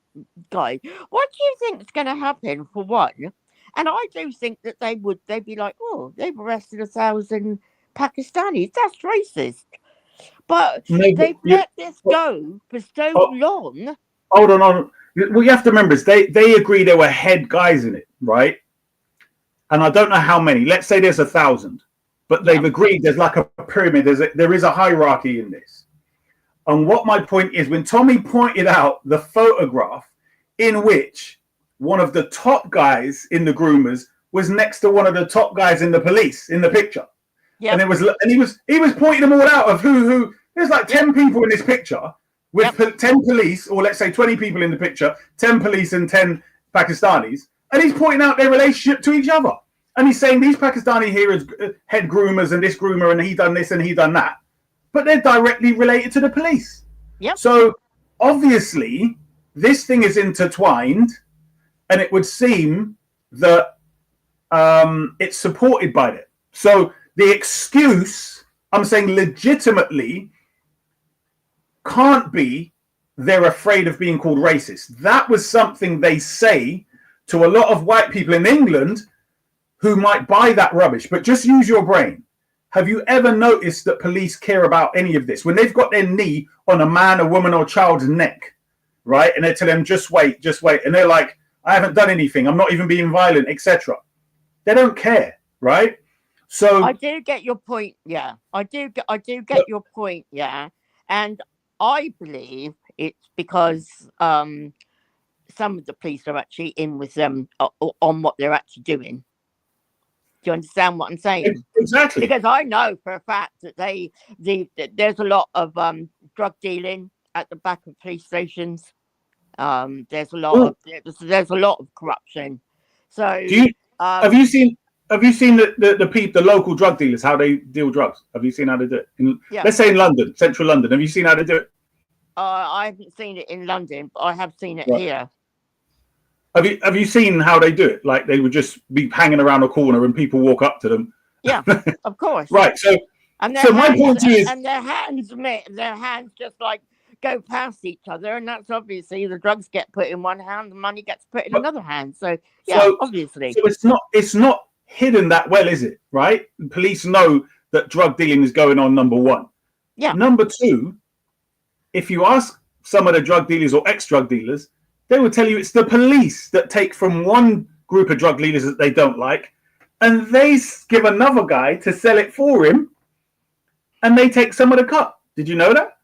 guys, what do you think is going to happen for one? And I do think that they'd be like, oh, they've arrested 1,000 Pakistanis. That's racist. But they've let this go for so long. Hold on. What you have to remember is they agree there were head guys in it, right? And I don't know how many. Let's say there's 1,000, but they've agreed there's like a pyramid. There is a hierarchy in this. And what my point is, when Tommy pointed out the photograph in which one of the top guys in the groomers was next to one of the top guys in the police in the picture, and he was pointing them all out of who. There's like 10 people in this picture with 10 police, or let's say 20 people in the picture, 10 police and 10 Pakistanis, and he's pointing out their relationship to each other, and he's saying these Pakistani here is head groomers and this groomer and he done this and he done that. But they're directly related to the police. So obviously this thing is intertwined, and it would seem that it's supported by it. So the excuse, I'm saying legitimately, can't be they're afraid of being called racist. That was something they say to a lot of white people in England who might buy that rubbish. But just use your brain. Have you ever noticed that police care about any of this? When they've got their knee on a man, a woman, or child's neck, right? And they tell them, just wait. And they're like, I haven't done anything. I'm not even being violent, etc. They don't care, right? So I do get your point. Yeah, I do get your point. Yeah. And I believe it's because some of the police are actually in with them on what they're actually doing. Do you understand what I'm saying? Exactly. Because I know for a fact that there's a lot of drug dealing at the back of police stations. There's a lot of corruption. So have you seen the local drug dealers, how they deal drugs? Have you seen how they do it? Let's say in London, central London. Have you seen how they do it? I haven't seen it in London, but I have seen it here. Have you seen how they do it? Like they would just be hanging around a corner and people walk up to them. Yeah, of course. Right. So my point is, and their hands just like go past each other, and that's obviously the drugs get put in one hand, the money gets put in another hand. So obviously. So it's not hidden that well, is it? Right? The police know that drug dealing is going on. Number one. Yeah. Number two, if you ask some of the drug dealers or ex-drug dealers, they will tell you it's the police that take from one group of drug dealers that they don't like, and they give another guy to sell it for him, and they take some of the cut. Did you know that?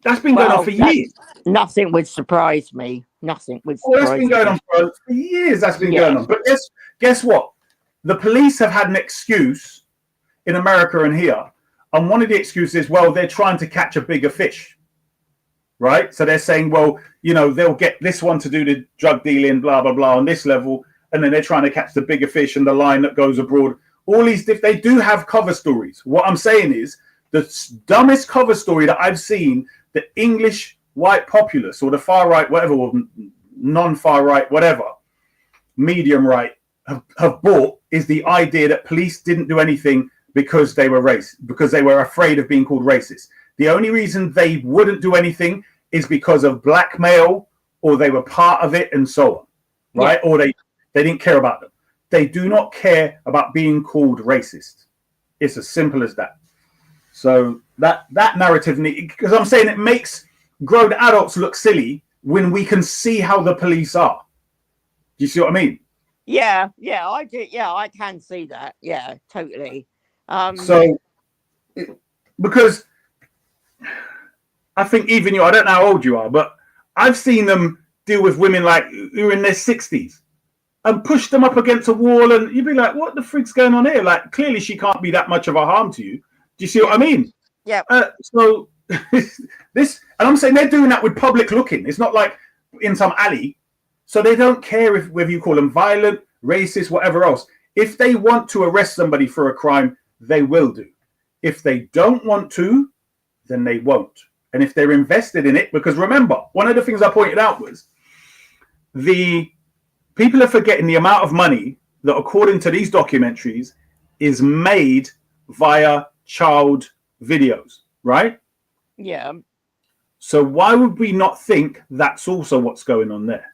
That's been going on for years. Nothing would surprise me. Nothing would surprise me. That's been going on for years. That's been going on. But guess what? The police have had an excuse in America and here, and one of the excuses is, well, they're trying to catch a bigger fish. Right, so they're saying, well, they'll get this one to do the drug dealing, blah blah blah, on this level, and then they're trying to catch the bigger fish and the line that goes abroad. All these, they do have cover stories. What I'm saying is, the dumbest cover story that I've seen, the English white populace or the far right, whatever, or non-far right, whatever, medium right, have bought is the idea that police didn't do anything because they were because they were afraid of being called racist. The only reason they wouldn't do anything is because of blackmail, or they were part of it and so on, right? Or they didn't care about them. They do not care about being called racist. It's as simple as that. So that narrative, because I'm saying it makes grown adults look silly when we can see how the police are. Do you see what I mean? Yeah, I do. Yeah, I can see that. Yeah, totally. Because I think even I don't know how old you are, but I've seen them deal with women like who are in their 60s and push them up against a wall, and you'd be like, what the freak's going on here? Like, clearly she can't be that much of a harm to you. Do you see what I mean? Yeah. So this, and I'm saying they're doing that with public looking. It's not like in some alley. So they don't care whether you call them violent, racist, whatever else. If they want to arrest somebody for a crime, they will do. If they don't want to, then they won't. And if they're invested in it, because remember, one of the things I pointed out was the people are forgetting the amount of money that, according to these documentaries, is made via child videos, right? Yeah. So why would we not think that's also what's going on there?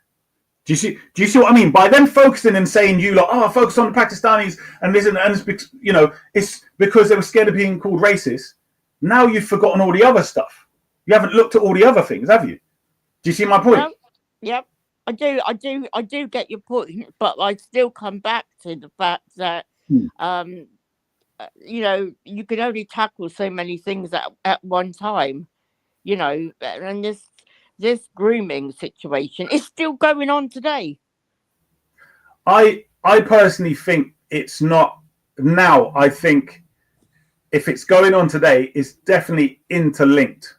Do you see what I mean? By them focusing and saying you like, oh, focus on the Pakistanis and this and it's, you know, it's because they were scared of being called racist. Now you've forgotten all the other stuff. You haven't looked at all the other things, have you? Do you see my point? Yep. I do get your point, but I still come back to the fact that you know, you can only tackle so many things at one time, you know, and this grooming situation is still going on today. I personally think it's not now. I think if it's going on today, it's definitely interlinked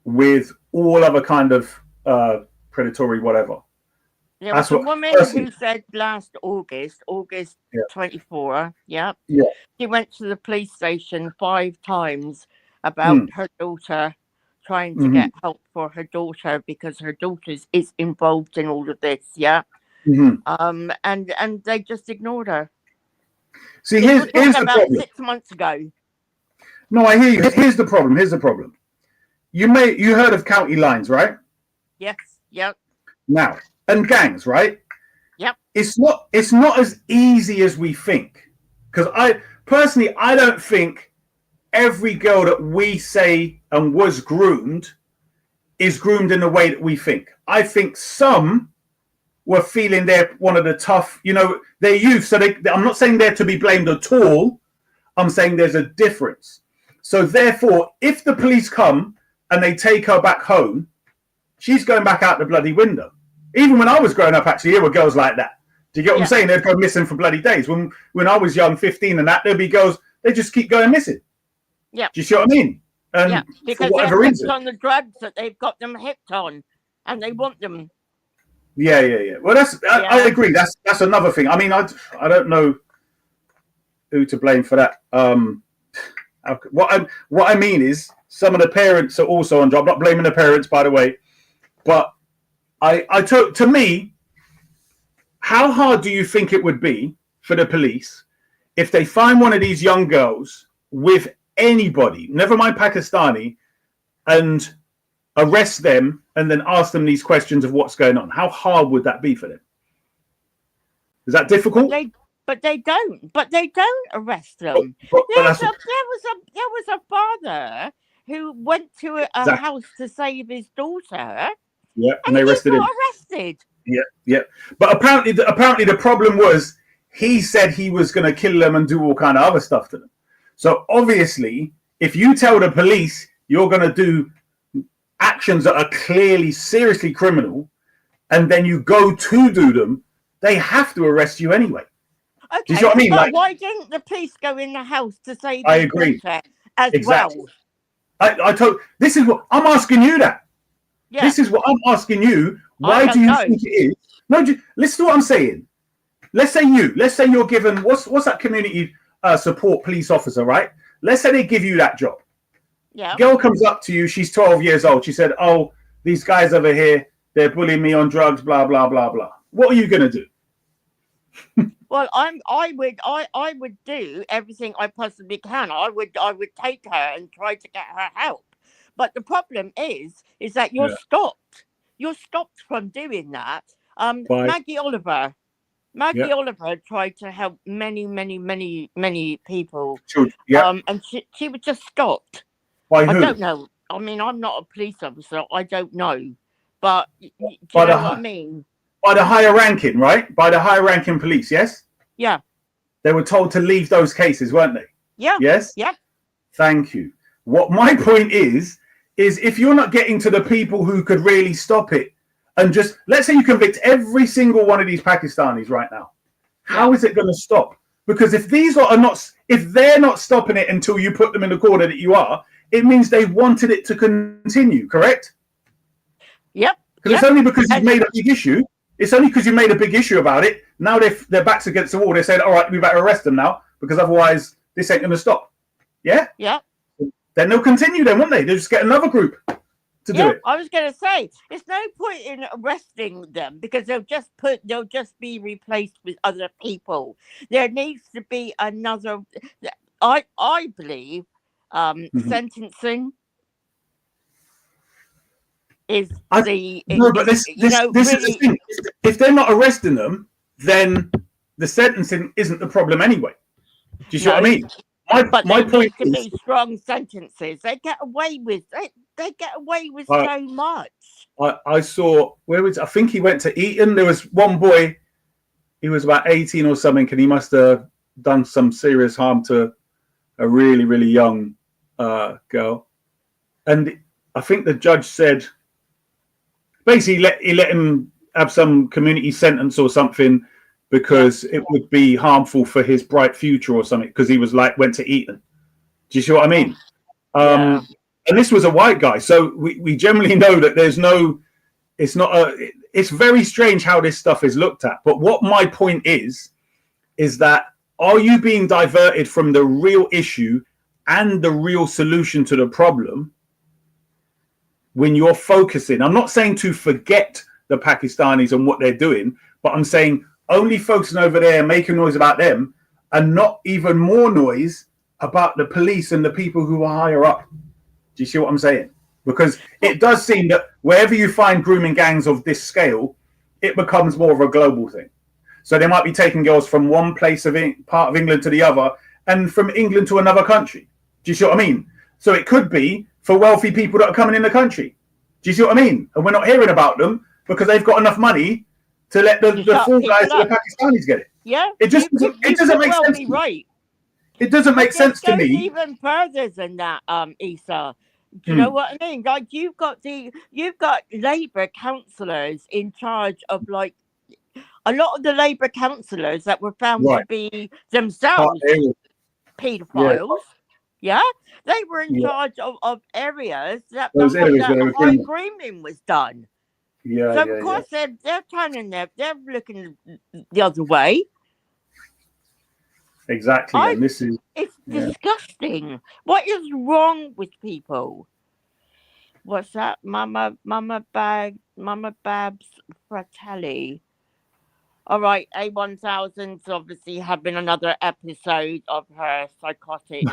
with all other kind of predatory whatever. There was a woman who said last August 24, she went to the police station 5 times about her daughter, trying to get help for her daughter because her daughter is involved in all of this, and they just ignored her. See, here's the about problem. 6 months ago. No, I hear you. Here's the problem. You heard of county lines, right? Yes. Yep. Now, and gangs, right? Yep. It's not as easy as we think. Because I don't think every girl that we say and was groomed is groomed in the way that we think. I think some were feeling they're one of the tough, you know, they're youth. So I'm not saying they're to be blamed at all. I'm saying there's a difference. So therefore, if the police come and they take her back home, she's going back out the bloody window. Even when I was growing up, actually, there were girls like that. Do you get what I'm saying? They'd go missing for bloody days. When I was young, 15 and that, there'd be girls, they just keep going missing. Yeah. Do you see what I mean? And because for whatever they're reason. hooked on the drugs that they've got them hooked on, and they want them. Yeah. Well, I agree. That's another thing. I mean, I don't know who to blame for that. What I mean is some of the parents are also on job. I'm not blaming the parents, by the way, but I took, to me, how hard do you think it would be for the police if they find one of these young girls with anybody, never mind Pakistani, and arrest them and then ask them these questions of what's going on? How hard would that be for them? Is that difficult? But they don't arrest them. But there was a father who went to a house to save his daughter. Yeah, and they arrested him. Arrested. Yeah. But apparently the problem was he said he was going to kill them and do all kind of other stuff to them. So obviously, if you tell the police you're going to do actions that are clearly seriously criminal, and then you go to do them, they have to arrest you anyway. Okay, do you see what I mean? But why didn't the police go in the house to save I his agree. daughter as Exactly. well? This is what I'm asking you. Yeah. This is what I'm asking you. Why do you think it is? No, listen to what I'm saying. Let's say you're given what's that community support police officer, right? Let's say they give you that job. Yeah. Girl comes up to you. She's 12 years old. She said, "Oh, these guys over here, they're bullying me on drugs. Blah blah blah blah." What are you gonna do? Well, I would do everything I possibly can. I would take her and try to get her help. But the problem is that you're stopped. You're stopped from doing that. Maggie Oliver tried to help many people. And she was just stopped. By who? I don't know. I mean, I'm not a police officer. I don't know. But do you know what I mean? By the higher ranking, right? By the higher ranking police, yes? Yeah. They were told to leave those cases, weren't they? Yeah. Yes? Yeah. Thank you. What my point is if you're not getting to the people who could really stop it, and just, let's say you convict every single one of these Pakistanis right now, how is it going to stop? Because if they're not stopping it until you put them in the corner that you are, it means they wanted it to continue, correct? Yep. Because it's only because you've made a big issue It's only because you made a big issue about it. Now their backs against the wall. They said, all right, we better arrest them now because otherwise this ain't going to stop. Yeah? Yeah. Then they'll continue then, won't they? They'll just get another group to do it. I was going to say, there's no point in arresting them because they'll just be replaced with other people. There needs to be another. I believe sentencing is but this is the thing. If they're not arresting them, then the sentencing isn't the problem anyway. Do you see what I mean? My point is, be strong sentences. They get away with so much. I saw I think he went to Eton. There was one boy. He was about 18 or something, and he must have done some serious harm to a really, really young girl. And I think the judge said, basically, he let him have some community sentence or something because it would be harmful for his bright future or something because he was went to Eton. Do you see what I mean? And this was a white guy, so we generally know that it's very strange how this stuff is looked at. But what my point is that are you being diverted from the real issue and the real solution to the problem when you're focusing? I'm not saying to forget the Pakistanis and what they're doing, but I'm saying only focusing over there, making noise about them, and not even more noise about the police and the people who are higher up. Do you see what I'm saying? Because it does seem that wherever you find grooming gangs of this scale, it becomes more of a global thing. So they might be taking girls from one place part of England to the other, and from England to another country. Do you see what I mean? So it could be for wealthy people that are coming in the country. Do you see what I mean? And we're not hearing about them because they've got enough money to let the full guys, the Pakistanis, get it. Yeah, it doesn't make sense. Right. It doesn't make sense to me. Even further than that, Issa. Do you know what I mean? Like you've got Labour councillors in charge of a lot of the Labour councillors that were found to be themselves paedophiles. Yeah, they were in charge of areas that the high grooming was done. Yeah, so of course they're turning they're looking the other way. Exactly, and this is disgusting. What is wrong with people? What's that, Mama Babs Fratelli? All right, A1000's obviously having another episode of her psychotic.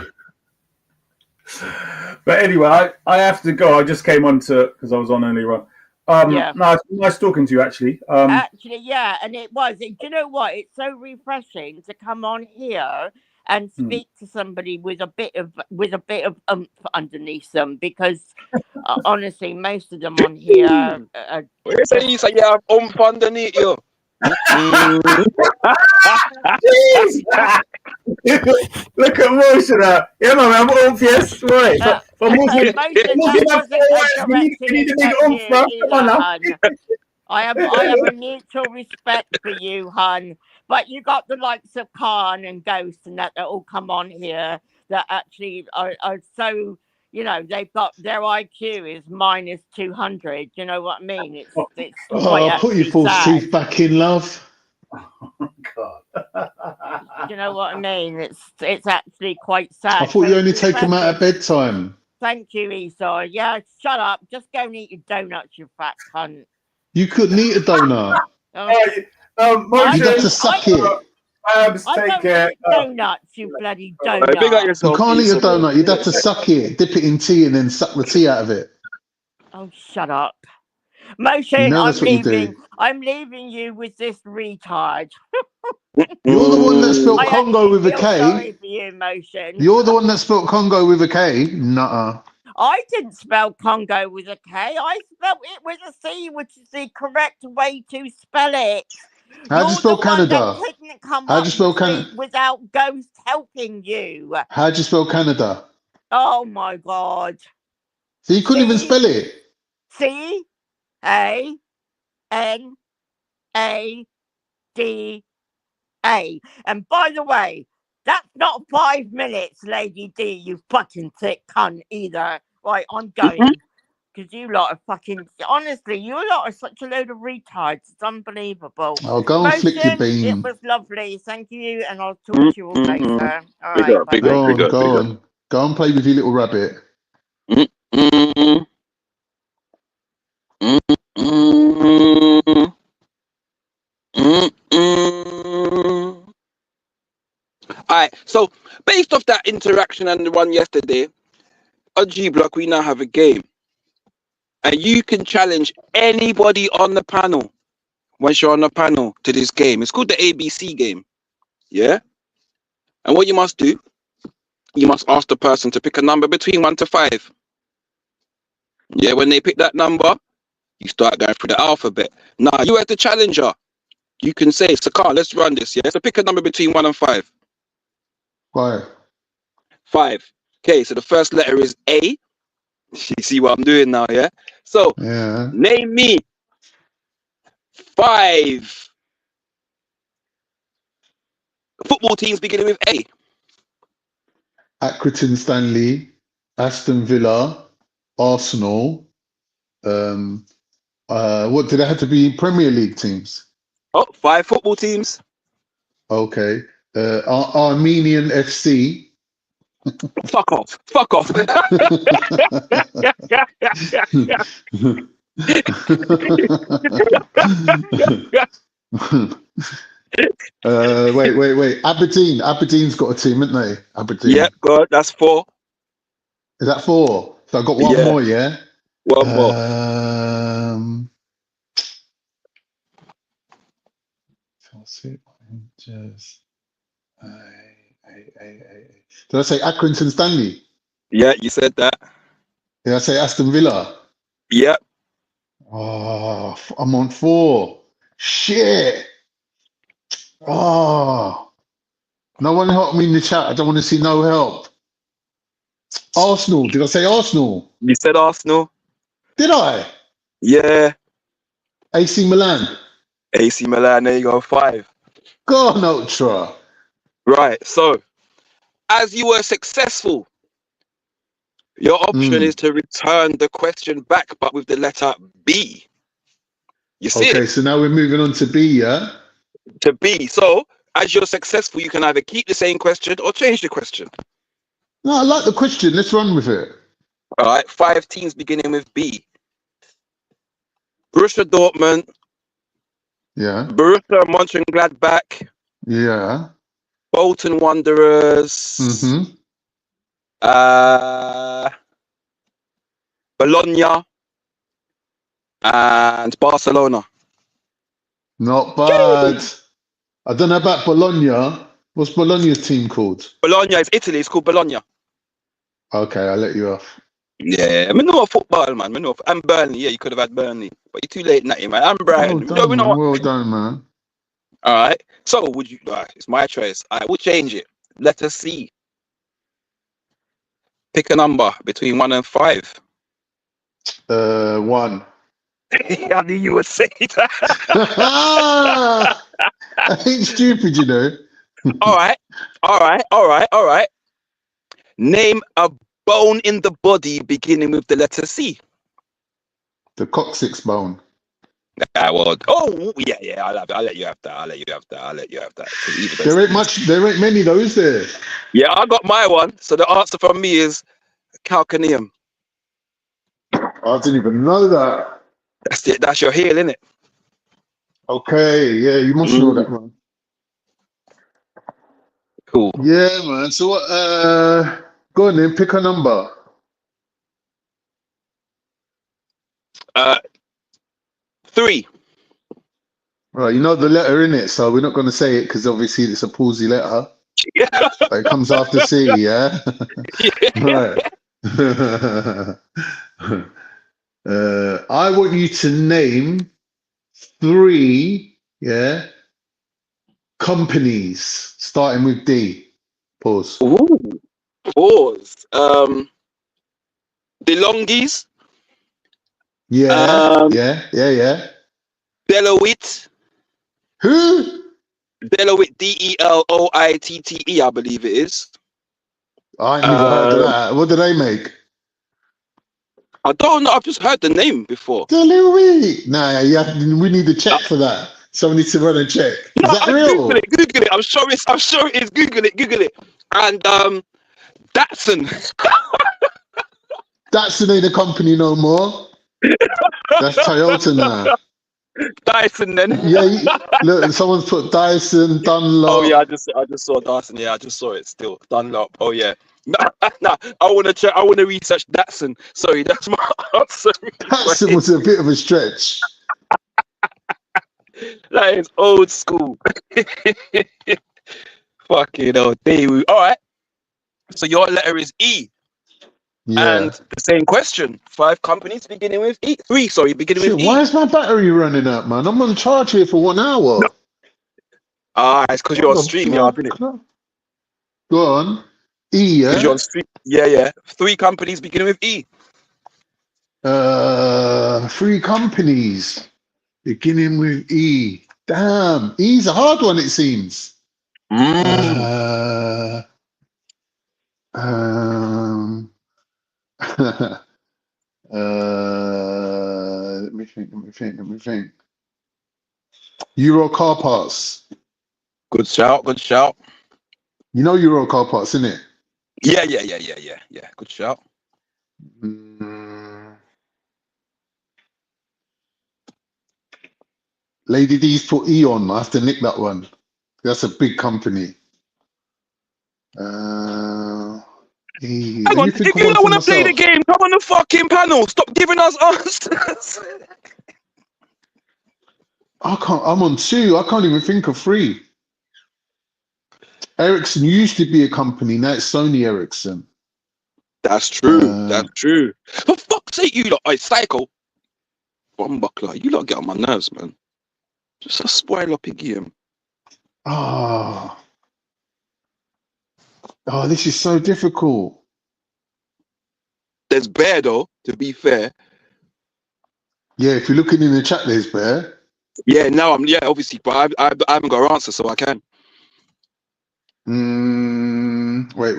But anyway, I have to go. I just came on because I was on earlier on. No, it's nice talking to you, actually. Actually, yeah, and it was. Do you know what? It's so refreshing to come on here and speak to somebody with a bit of oomph underneath them, because honestly, most of them on here. You say you have oomph underneath you. Look at motion. Yeah, man, I'm oomph. Yes, right. For motion, I have a mutual respect for you, hun. But you got the likes of Khan and Ghost and that all come on here that actually are so, they've got their IQ is minus 200. You know what I mean? It's I'll put your false teeth back in, love. Oh, God. You know what I mean? It's actually quite sad. I thought you only take them out at bedtime. Thank you, Esau. Yeah, shut up. Just go and eat your donuts, you fat cunt. You couldn't eat a donut. You'd have to suck it. Take care. Donuts, you bloody donut. You can't eat a donut. You'd have to suck it, dip it in tea, and then suck the tea out of it. Oh, shut up. Motion, I'm leaving you with this retard. You're the one that spelled Congo with a K. Sorry for you, Motion. You're the one that spelled Congo with a K. Nuh-uh. I didn't spell Congo with a K. I spelled it with a C, which is the correct way to spell it. How do you spell Canada? How do you spell Canada? Without Ghost helping you. How do you spell Canada? Oh my God. So you couldn't even spell it. C-A-N-A-D-A. And by the way, that's not 5 minutes, Lady D, you fucking thick cunt either. Right, I'm going. Because you lot are fucking, honestly, you lot are such a load of retards. It's unbelievable. Oh, go and flick your Motion, it bean. was lovely. Thank you, and I'll talk to you all later. All Big right, up, big up, Go big on, up, go big up. on. Go and play with your little rabbit. Alright, so based off that interaction and the one yesterday, on G Block we now have a game. And you can challenge anybody on the panel once you're on the panel to this game. It's called the ABC game. Yeah? And what you must do, you must ask the person to pick a number between 1 to 5. Yeah, when they pick that number, you start going through the alphabet. Now, you as the challenger, you can say, Sakar, let's run this, yeah? So pick a number between 1 and 5. 5. 5. Okay, so the first letter is A. You see what I'm doing now, yeah? So, Yeah. name me 5 football teams beginning with A. Accrington Stanley, Aston Villa, Arsenal. What did it have to be? Premier League teams. Oh, 5 football teams. Okay. Armenian FC. Fuck off. Fuck off. Wait. Aberdeen. Aberdeen's got a team, haven't they? Aberdeen. Yeah, good. That's 4. Is that 4? So I got one more, yeah? One more. Did I say Accrington Stanley? Yeah, you said that. Did I say Aston Villa? Yep. Oh, I'm on 4. Shit. Oh. No one help me in the chat. I don't want to see no help. Arsenal. Did I say Arsenal? You said Arsenal. Did I? Yeah. AC Milan. AC Milan, there you go, 5. Go on, Ultra. Right, so as you were successful, your option is to return the question back, but with the letter B. You see Okay, it? so now we're moving on to B, yeah? To B. So as you're successful, you can either keep the same question or change the question. No, I like the question. Let's run with it. All right, 5 teams beginning with B. Borussia Dortmund. Yeah. Borussia Mönchengladbach. Yeah. Bolton Wanderers. Bologna. And Barcelona. Not bad. I don't know about Bologna. What's Bologna's team called? Bologna is Italy. It's called Bologna. Okay, I'll let you off. Yeah, I know football, man. I know. And Burnley. Yeah, you could have had Burnley, but you're too late, Natty, man. I'm Brighton. Well done, man. All right. So, would you? It's my choice. I will change it. Let us see. Pick a number between 1 and 5. 1. I knew you would say that. I ain't stupid, you know. All right. Name a bone in the body beginning with the letter C. The coccyx bone. Yeah, well, yeah. I'll let you have that. There ain't many though, is there? Yeah, I got my one. So the answer from me is calcaneum. I didn't even know that. That's it. That's your heel, innit? Okay, yeah, you must know that, man. Cool. Yeah, man. So what? Go on then. Pick a number. 3. Right, you know the letter in it, so we're not going to say it because obviously it's a palsy letter. Yeah. It comes after C, yeah? Right. I want you to name 3, companies starting with D. Pause. Ooh. Pause. DeLonghi's. Yeah. Deloitte. Who? Deloitte, Deloitte, I believe it is. I ain't never heard of that. What do they make? I don't know. I've just heard the name before. Louis. Nah, we need to check for that. Someone needs to run a check. No, Is that Google real? it. I'm sure it is. Google it. And Datsun. Datsun ain't a company no more. That's Toyota now. Dyson then. Yeah, look, someone's put Dyson, Dunlop. Oh yeah, I just saw Dyson. Yeah, I just saw it still. Dunlop. Oh yeah. Nah, I want to check. I want to research Datsun. Sorry, that's my answer. Datsun was a bit of a stretch. That is old school. Fucking hell, Daewoo. All right. So your letter is E. Yeah. And the same question. 5 companies beginning with E. 3, sorry, beginning with E. Why is my battery running out, man? I'm on charge here for 1 hour. No. It's because you're on stream, innit? Go on. E, yeah? You're on stream. Yeah. 3 companies beginning with E. 3 companies beginning with E. Damn, E's a hard one, it seems. Let me think. Euro car parts. Good shout. You know Euro car parts, innit? Yeah. Good shout. Lady D's put E on. I have to nick that one. That's a big company. E. Hang on, if you don't want to play the game, come on the fucking panel. Stop giving us answers. I can't. I'm on 2. I can't even think of 3. Ericsson used to be a company. Now it's Sony Ericsson. That's true. That's true. For fuck's sake, you lot, psycho. Bumbuckler, you lot get on my nerves, man. Just a spoiler piggy. Oh, this is so difficult. There's bear though, to be fair. Yeah, if you're looking in the chat, there's bear. Yeah, now obviously, but I haven't got an answer, so I can. Wait.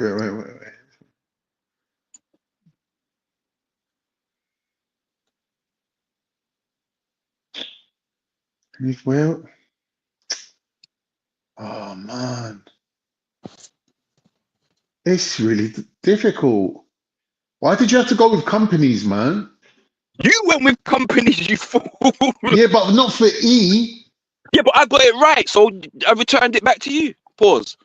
Well, oh man, it's really difficult. Why did you have to go with companies, man? You went with companies, you fool. Yeah, but not for E. Yeah, but I got it right, so I returned it back to you. Pause.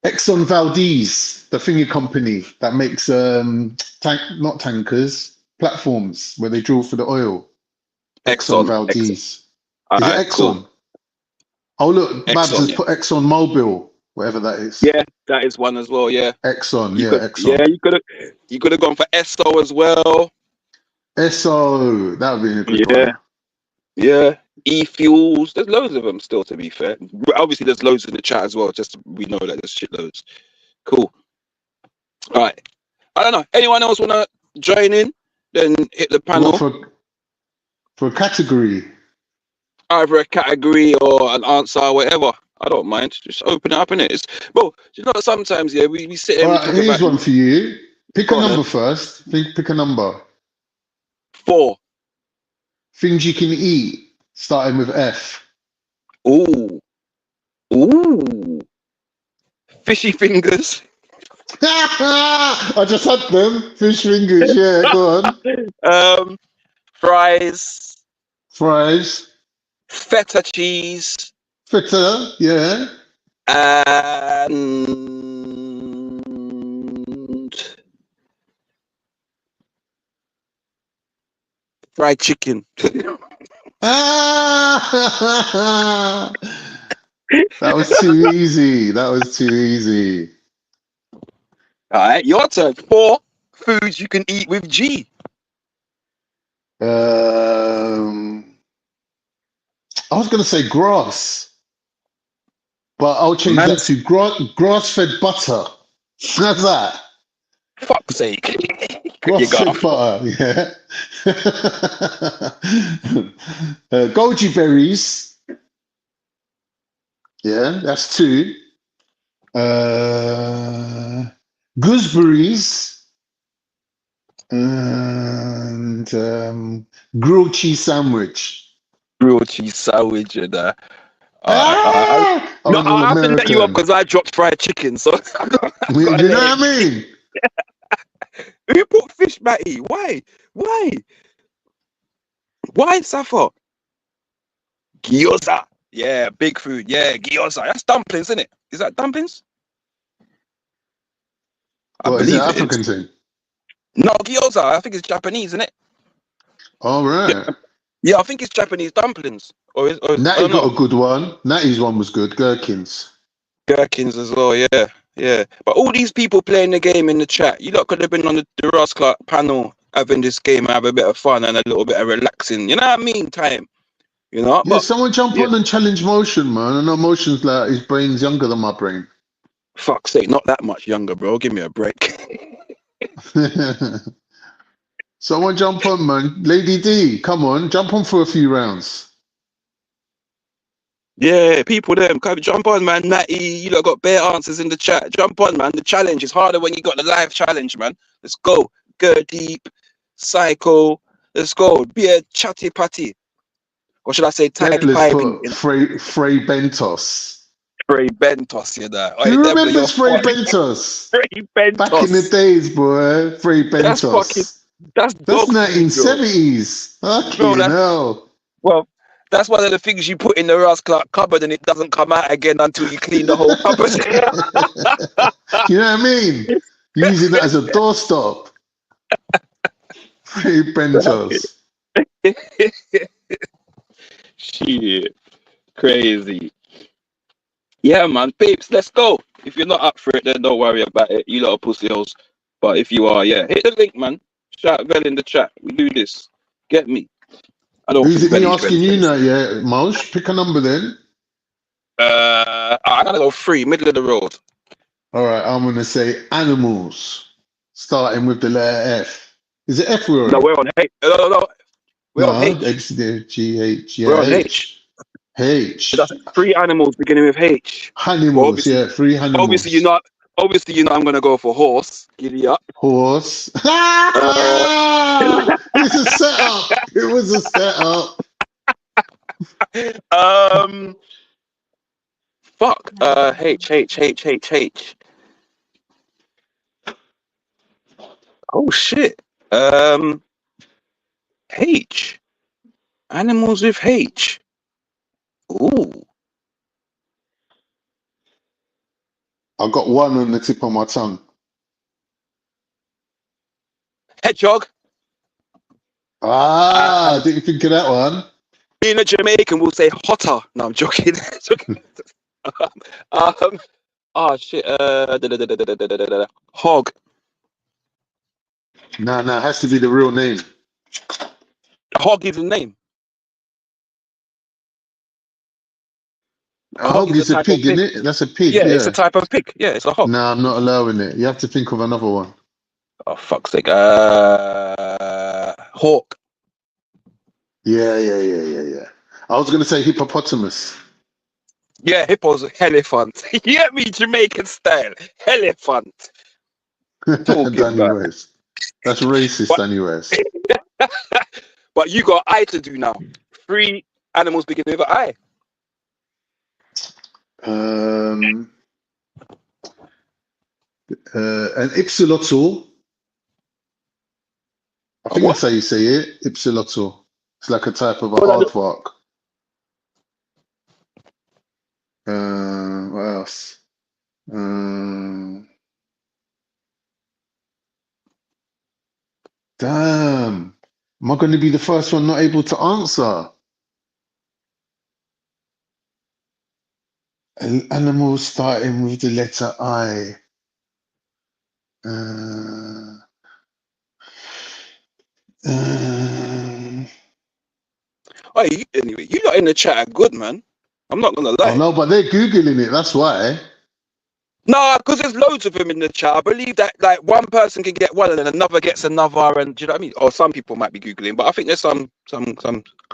Exxon Valdez, the thingy company that makes not tankers, platforms where they drill for the oil. Exxon Valdez. Is it Exxon? Cool. Oh look, Babs has put Exxon Mobil, whatever that is. Yeah, that is one as well. Yeah. Exxon. Yeah, you could have gone for Esso as well. Esso, that would be a good one. Yeah. E-fuels. There's loads of them still, to be fair. Obviously, there's loads in the chat as well. Just we know that there's shitloads. Cool. All right. I don't know. Anyone else want to join in? Then hit the panel. For a category. Either a category or an answer, whatever. I don't mind. Just open it up, innit? Bro, you know, sometimes, we sit here. All right, here's one for you. Pick a number first. Pick a number. 4. Things you can eat. Starting with F. Ooh. Fishy fingers. I just had them. Fish fingers, yeah, go on. Fries. Feta cheese. Feta, yeah. And fried chicken. That was too easy. All right, your turn. 4 foods you can eat with G. I was going to say grass, but I'll change that to grass-fed butter. How's that? Fuck's sake. Grass-fed butter, yeah. Goji berries. Yeah, that's 2. gooseberries, and grilled cheese sandwich. Grilled cheese sandwich and Oh, no, I'm I have to let you up American. because I dropped fried chicken, so I've got Do you know what I mean? Who put fish, Matty? Why? Why Safa? Gyoza. Yeah, big food. Yeah, gyoza. That's dumplings, isn't it? Is that dumplings? I What is it, believe it African is. thing? No, gyoza. I think it's Japanese, isn't it? All right. Yeah, I think it's Japanese dumplings. Or I Natty don't got know. a good one. Natty's one was good. Gherkins. Gherkins as well, yeah. But all these people playing the game in the chat, you lot could have been on the Ross Clark panel having this game and have a bit of fun and a little bit of relaxing. You know what I mean? Time. You know? Yeah, But someone jump on and challenge Motion, man. I know Motion's like his brain's younger than my brain. fuck's sake, not that much younger, bro. Give me a break. Someone jump on, man. Lady D, come on, jump on for a few rounds. Yeah, people them, come jump on, man. Natty, you lot got bare answers in the chat. Jump on, man. The challenge is harder when you got the live challenge, man. Let's go. Go deep, psycho. Let's go. Be a chatty patty. Or should I say tidy Deblers piping? put Frey Bentos. Frey Bentos, you know. Who Debler, remembers you're Frey funny. Bentos? Frey Bentos. Back in the days, boy. Frey That's fucking. Bentos. That's That's dog food, bro. 1970s. Bro, Fucking hell. Well, that's one of the things you put in the Ross Clark cupboard and it doesn't come out again until you clean the whole cupboard. You know what I mean? Using that as a doorstop. Frey Bentos. Shit. Crazy. Yeah, man. Peeps, let's go. If you're not up for it, then don't worry about it. You lot are pussy holes. But if you are, yeah, hit the link, man. Shout Vel in the chat. We do this. Get me. I don't Who's think it me Velly's asking you ready. now, yeah? Mosh, pick a number then. I gotta go 3, middle of the road. All right, I'm going to say animals, starting with the letter F. Is it F we're No, on? we're on H. No. We're on H. X, G, H, yeah, We're on H. H. That's 3 animals beginning with H. Animals, yeah, 3 animals. Obviously, I'm gonna go for horse. Giddy up. Horse. It's a setup. It was a setup. Fuck. H. Oh shit. H. Animals with H. Ooh. I've got one on the tip of my tongue. Hedgehog. I didn't think of that one. Being a Jamaican, we'll say hotter. No, I'm joking. Oh shit. Hog. No, it has to be the real name. Hog is a name. A hog is a pig, isn't it? That's a pig. Yeah, it's a type of pig. Yeah, it's a hog. No, I'm not allowing it. You have to think of another one. Oh, fuck's sake. Hawk. Yeah. I was going to say hippopotamus. Yeah, hippo's elephant. You get me? Jamaican style. Elephant. Danny West. That's racist, Danny West. But you got I to do now. 3 animals beginning with I. An ipsilotl. I think that's how you say it. Ipsilotl. It's like a type of a aardvark. What else? Damn. Am I going to be the first one not able to answer? An animal starting with the letter I. Anyway, you lot in the chat are good, man. I'm not gonna lie. Oh no, but they're Googling it, that's why. No, because there's loads of them in the chat. I believe that like one person can get one and then another gets another, and do you know what I mean? Or some people might be Googling, but I think there's some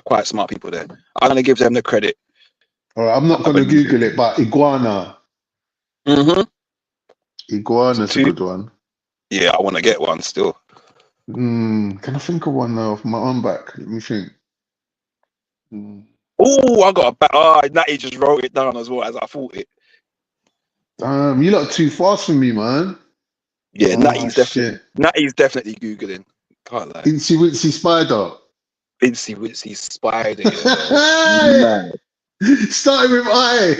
quite smart people there. I'm gonna give them the credit. All right, I'm not going to Google it, but iguana. Iguana's a good one. Yeah, I want to get one still. Can I think of one now off my own back? Let me think. Oh, I got a back. Oh, Natty just wrote it down as well as I thought it. You lot are too fast for me, man. Yeah, Natty's shit. definitely Googling. Can't lie. Incy Wincy Spider. Incy Wincy Spider. Hey! Starting with I.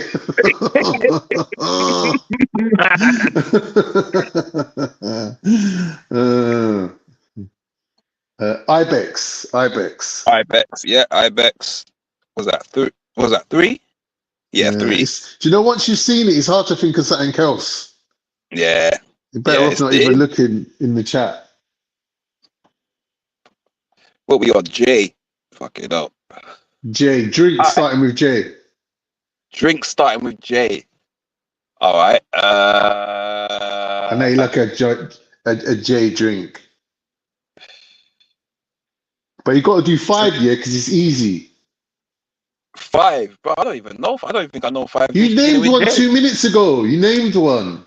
Ibex. Yeah, Ibex. Was that three? Yeah, 3. Do you know, once you've seen it, it's hard to think of something else. Yeah. You're better off not even looking in the chat. What we got? J. Fuck it up. J. Drink starting with J. Drink starting with J. All right. I know you like a J drink. But you got to do 5, yeah, because it's easy. 5, bro. I don't even know. I don't think I know 5. You named one 2 minutes ago. You named one.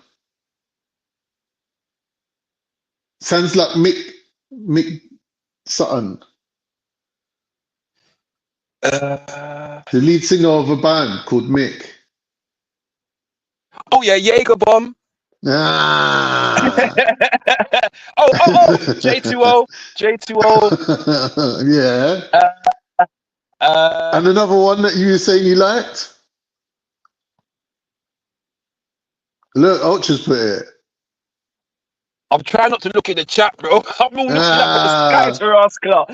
Sounds like Mick Sutton. The lead singer of a band called Mick. Oh yeah, Jaeger Bomb. Ah. oh, J2O. Yeah. And another one that you were saying you liked? Look, Ultra's put it. I'm trying not to look in the chat, bro. I'm all looking up at the sky to ask her.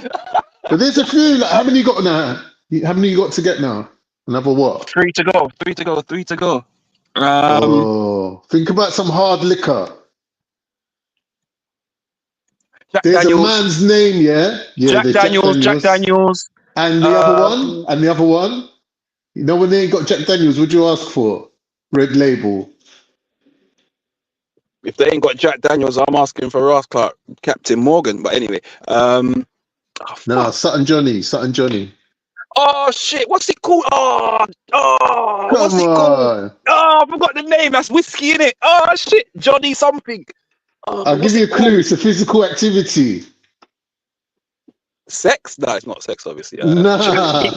But there's a few. Like, how many you got now? How many you got to get now? Another what? 3 to go. Think about some hard liquor. Jack There's Daniels. a man's name, yeah? Jack Daniels. And the other one? You know when they ain't got Jack Daniels, what'd you ask for? Red Label. If they ain't got Jack Daniels, I'm asking for Ross Clark, Captain Morgan. But anyway, Sutton Johnny. Oh shit! What's it called? What's it called? I forgot the name. That's whiskey, innit? Oh shit! Johnny something. I'll give you a clue. It's a physical activity. Sex? No, it's not sex, obviously. Nah.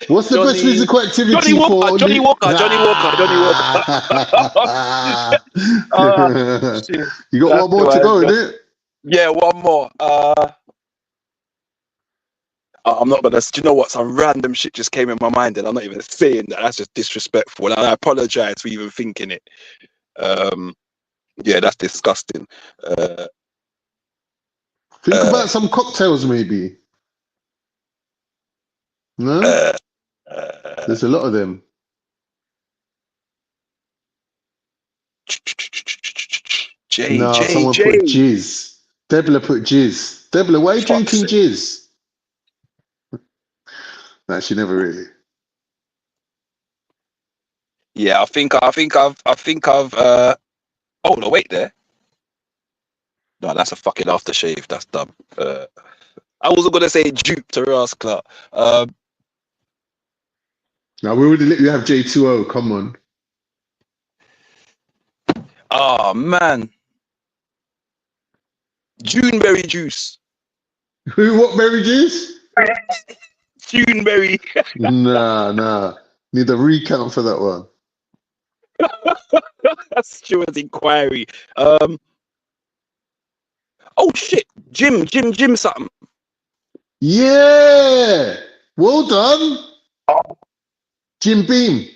What's the best physical activity Johnny Walker. You got one more to go, innit? Yeah, one more. I'm not gonna. Do you know what? Some random shit just came in my mind, and I'm not even saying that. That's just disrespectful, and I apologize for even thinking it. Yeah, that's disgusting. Think about some cocktails, maybe. No, there's a lot of them. Someone put jizz. Debla put jizz. Debla, why are you drinking jizz? No, she never really. Yeah, I think I've. Oh no, wait there. No, that's a fucking aftershave. That's dumb. I wasn't gonna say dupe to Ross Clark. Now we already let you have J2O. Come on. Oh man. Juneberry juice. What berry juice? Juneberry. Nah. Need a recount for that one. That's Stuart's inquiry. Oh shit, Jim something. Yeah, well done. Jim Beam,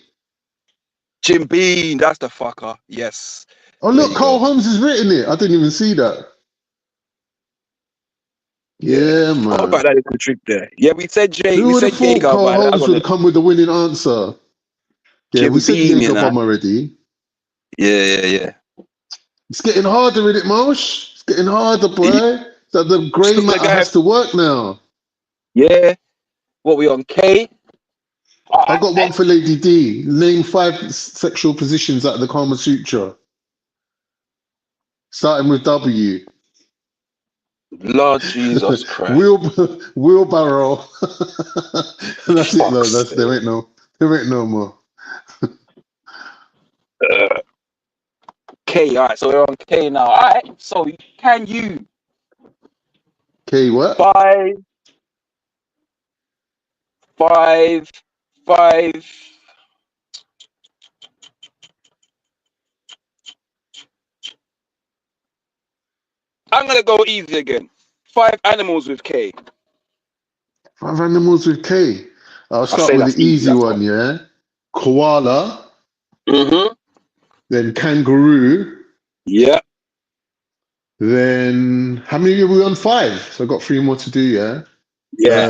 that's the fucker. Yes. Oh look, Carl Holmes has written it. I didn't even see that. Yeah, man. How about that little trick there? Yeah, we said Jay. Who We would have said thought Jaeger. Carl Holmes would have come with the winning answer? Yeah, Jim we said Beam, Jaeger bomb already. Yeah. It's getting harder, isn't it, Mosh? It's getting harder, boy. So the grey matter has to work now. Yeah. What we on, K? I got one for Lady D. Name 5 sexual positions out of the Kama Sutra. Starting with W. Lord Jesus Christ. Wheelbarrow. That's it though. There ain't no more. K. All right, so we're on K now. All right, so can you K what? five. I'm gonna go easy again. 5 animals with K. 5 animals with K. I'll start say with that's the easy, easy that's one, yeah? Koala. Mm-hmm. Then kangaroo. Yeah. Then, how many are we on? 5. So I've got 3 more to do, yeah? Yeah.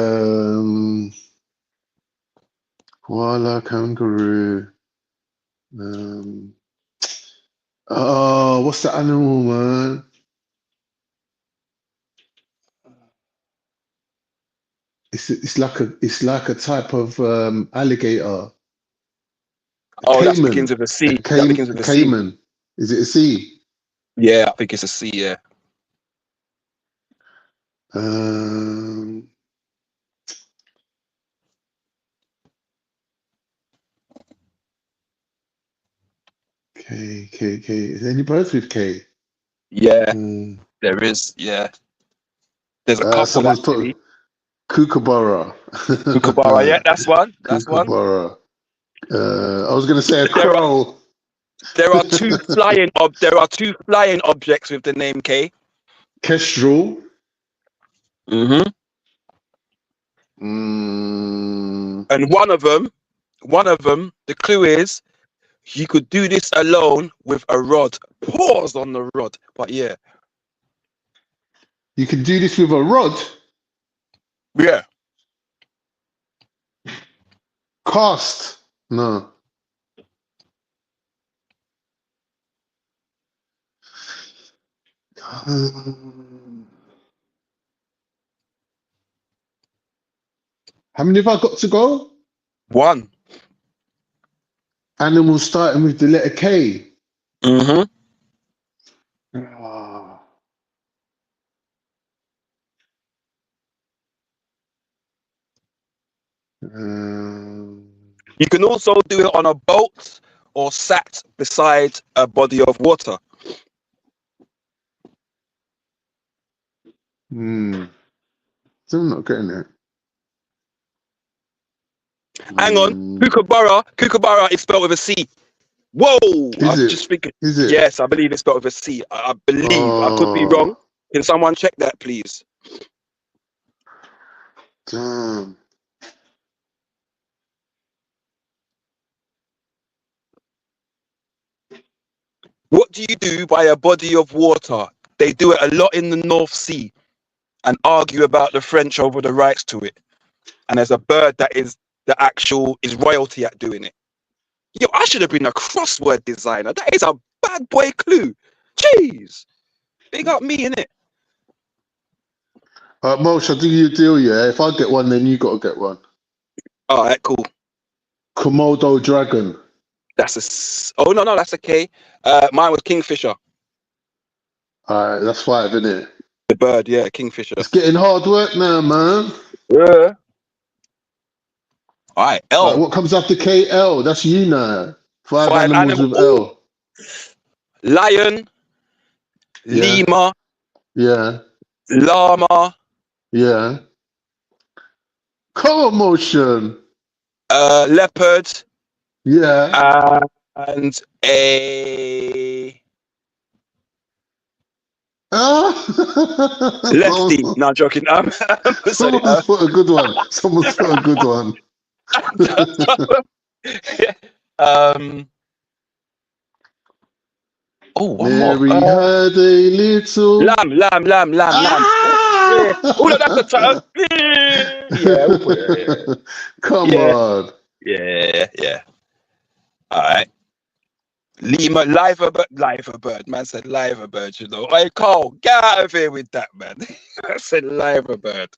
Koala, kangaroo. Oh, what's the animal, man? It's like a type of alligator. Oh, that Cayman. begins with a C. A That begins with a C. cayman. Is it a C? Yeah, I think it's a C, yeah. K. Is there any birds with K? Yeah, there is, yeah. There's a couple Someone's actually. put Kookaburra. Kookaburra, yeah, that's one. That's one. Kookaburra. I was gonna say a crow. There are two flying objects with the name K. Kestrel. Mm-hmm. And one of them, the clue is you could do this alone with a rod. Pause on the rod, but yeah. You can do this with a rod? Yeah. Cast. No. How many have I got to go? 1. Animals starting with the letter K. Mm-hmm. You can also do it on a boat or sat beside a body of water. Still not getting it. Hang on. Kookaburra is spelled with a C. Whoa! Is it? Just thinking. Is it? Yes, I believe it's spelled with a C. I believe. I could be wrong. Can someone check that, please? Damn. What do you do by a body of water? They do it a lot in the North Sea and argue about the French over the rights to it. And there's a bird that is royalty at doing it. Yo, I should have been a crossword designer. That is a bad boy clue. Jeez. Big up me, innit? Mosh, I'll do you a deal, yeah? If I get one, then you got to get one. All right, cool. Komodo dragon. Oh, no, that's a K. Mine was kingfisher. All right, that's 5, isn't it? The bird, yeah, kingfisher. It's getting hard work now, man. Yeah. All right, L. Right, what comes after KL? That's you now. 5 animals with L. Lion. Yeah. Lemur. Yeah. Llama. Yeah. Color motion. Leopard. Yeah. And a lefty. No, I'm joking. Someone's put a good one. Someone's put a good one. Mary had a little lamb. Oh, that's the time. Yeah, we'll put it. Come on. Yeah. All right. Lima, live a bird. Man said live a bird, you know. Hey, Carl, get out of here with that, man. I said live a bird.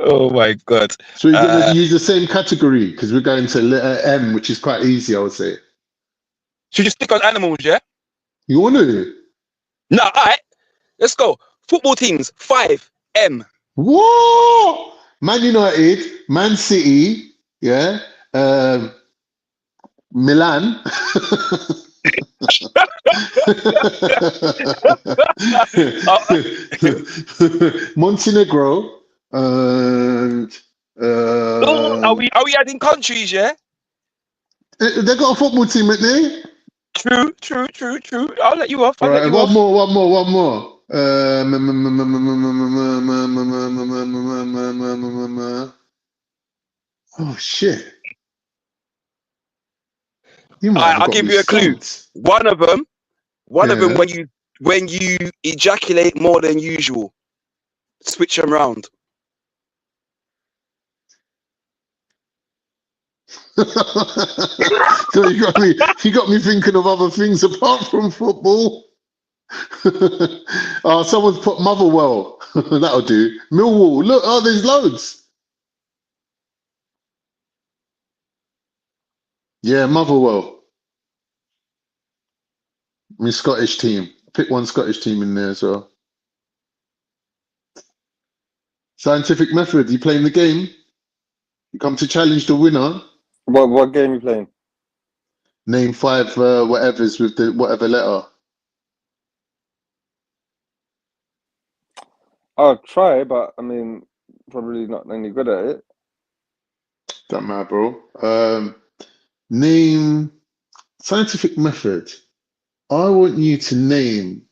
Oh, my God. So we're going to use the same category because we're going to letter M, which is quite easy, I would say. Should you stick on animals, yeah? You want to? No, all right. Let's go. Football teams, 5, M. Whoa! Man United, Man City, yeah. Milan. Montenegro and Are we adding countries? Yeah. they got a football team, ain't they? True. I'll let you off. All right, one more. Oh shit! You might have I'll got give me you a clue. stumped. One of them, when you ejaculate more than usual, switch them round. So you got me thinking of other things apart from football. Someone's put Motherwell. That'll do. Millwall. Look, there's loads. Yeah, Motherwell. I mean, Scottish team. Pick one Scottish team in there as well. Scientific method. You playing the game? You come to challenge the winner. What game are you playing? Name 5 whatevers with the whatever letter. I'll try, but I mean, probably not any good at it. Don't matter, bro. Name scientific method. I want you to name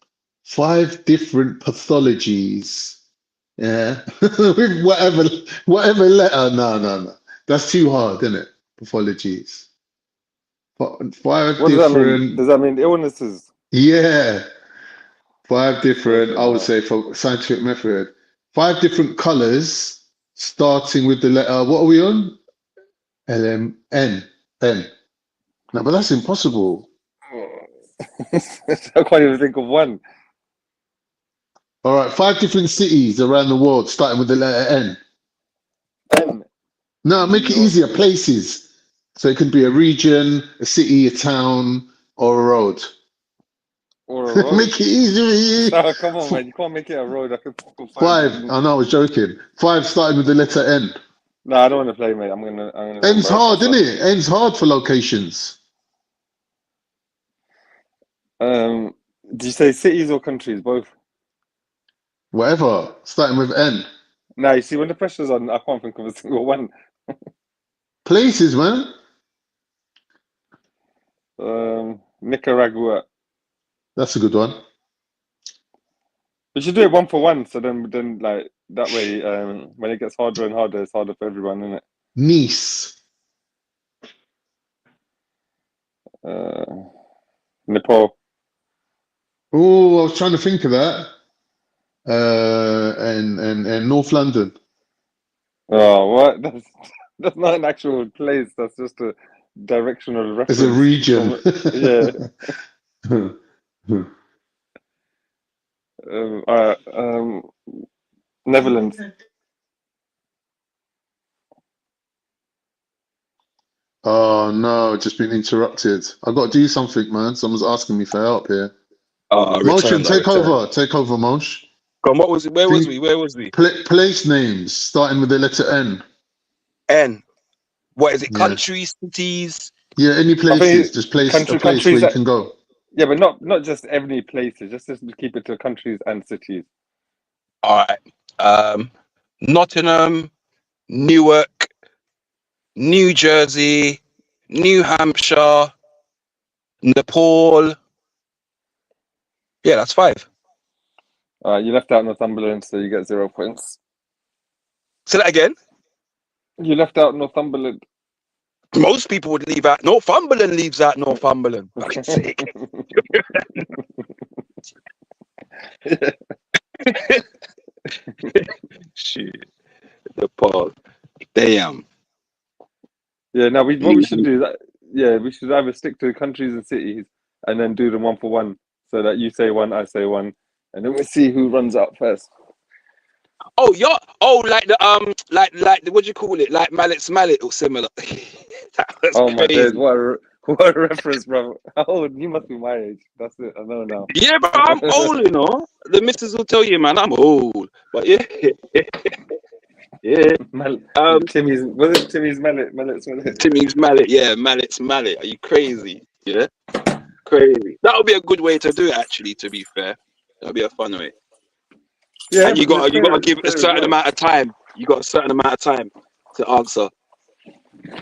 5 different pathologies. Yeah, with whatever letter. No. That's too hard, isn't it? Pathologies. 5 What different. does that mean? Does that mean illnesses? Yeah. 5 different, I would say, for scientific method. 5 different colors, starting with the letter, what are we on? N. No, but that's impossible. I can't even think of one. All right, 5 different cities around the world, starting with the letter N. N. No, make it easier. Places. So it can be a region, a city, a town, or a road. Or a road. Make it easier. No, come on, man. You can't make it a road. I can 5. I know, I was joking. 5 starting with the letter N. No, I don't want to play, mate. I'm gonna. N's hard, isn't it? N's hard for locations. Did you say cities or countries? Both. Whatever. Starting with N. No, you see, when the pressure's on, I can't think of a single one. Places, man. Nicaragua. That's a good one. We should do it 1 for 1. So then like that way, when it gets harder and harder, it's harder for everyone, isn't it? Nice. Nepal. Oh, I was trying to think of that. And North London. Oh, what? That's not an actual place. That's just a directional reference. It's a region. Netherlands. Oh no, just been interrupted. I've got to do something, man. Someone's asking me for help here. Motion, take over, Mosh. Come, what was it? Where was we? Place names starting with the letter N. N. What is it? Countries, cities? Yeah, any places. Just place a place where you can go. Yeah, but not just any places. Just keep it to countries and cities. All right. Nottingham, Newark, New Jersey, New Hampshire, Nepal. Yeah, that's 5. You left out Northumberland, so you get 0 points. Say that again. You left out Northumberland. Most people would leave out Northumberland. Leaves out Northumberland. Fuck's sake. Shit. Nepal. Damn. Yeah. Now what we should do that. Yeah, we should either stick to countries and cities, and then do them 1 for 1, so that you say 1, I say 1, and then we see who runs out first. Oh, like the like the, what do you call it? Like Mallet's Mallet or similar. That was crazy. My days, what a reference, bro. Oh, you must be my age. That's it. I know now. Yeah, but I'm old, you know. The missus will tell you, man, I'm old. But yeah. Yeah. Timmy's Mallet? Mallet's Mallet. Timmy's Mallet, yeah, Mallet's Mallet. Are you crazy? Yeah. Crazy. That would be a good way to do it, actually, to be fair. That would be a fun way. Yeah, And you because got to it's give it a fair as certain well. amount of time. You got a certain amount of time to answer.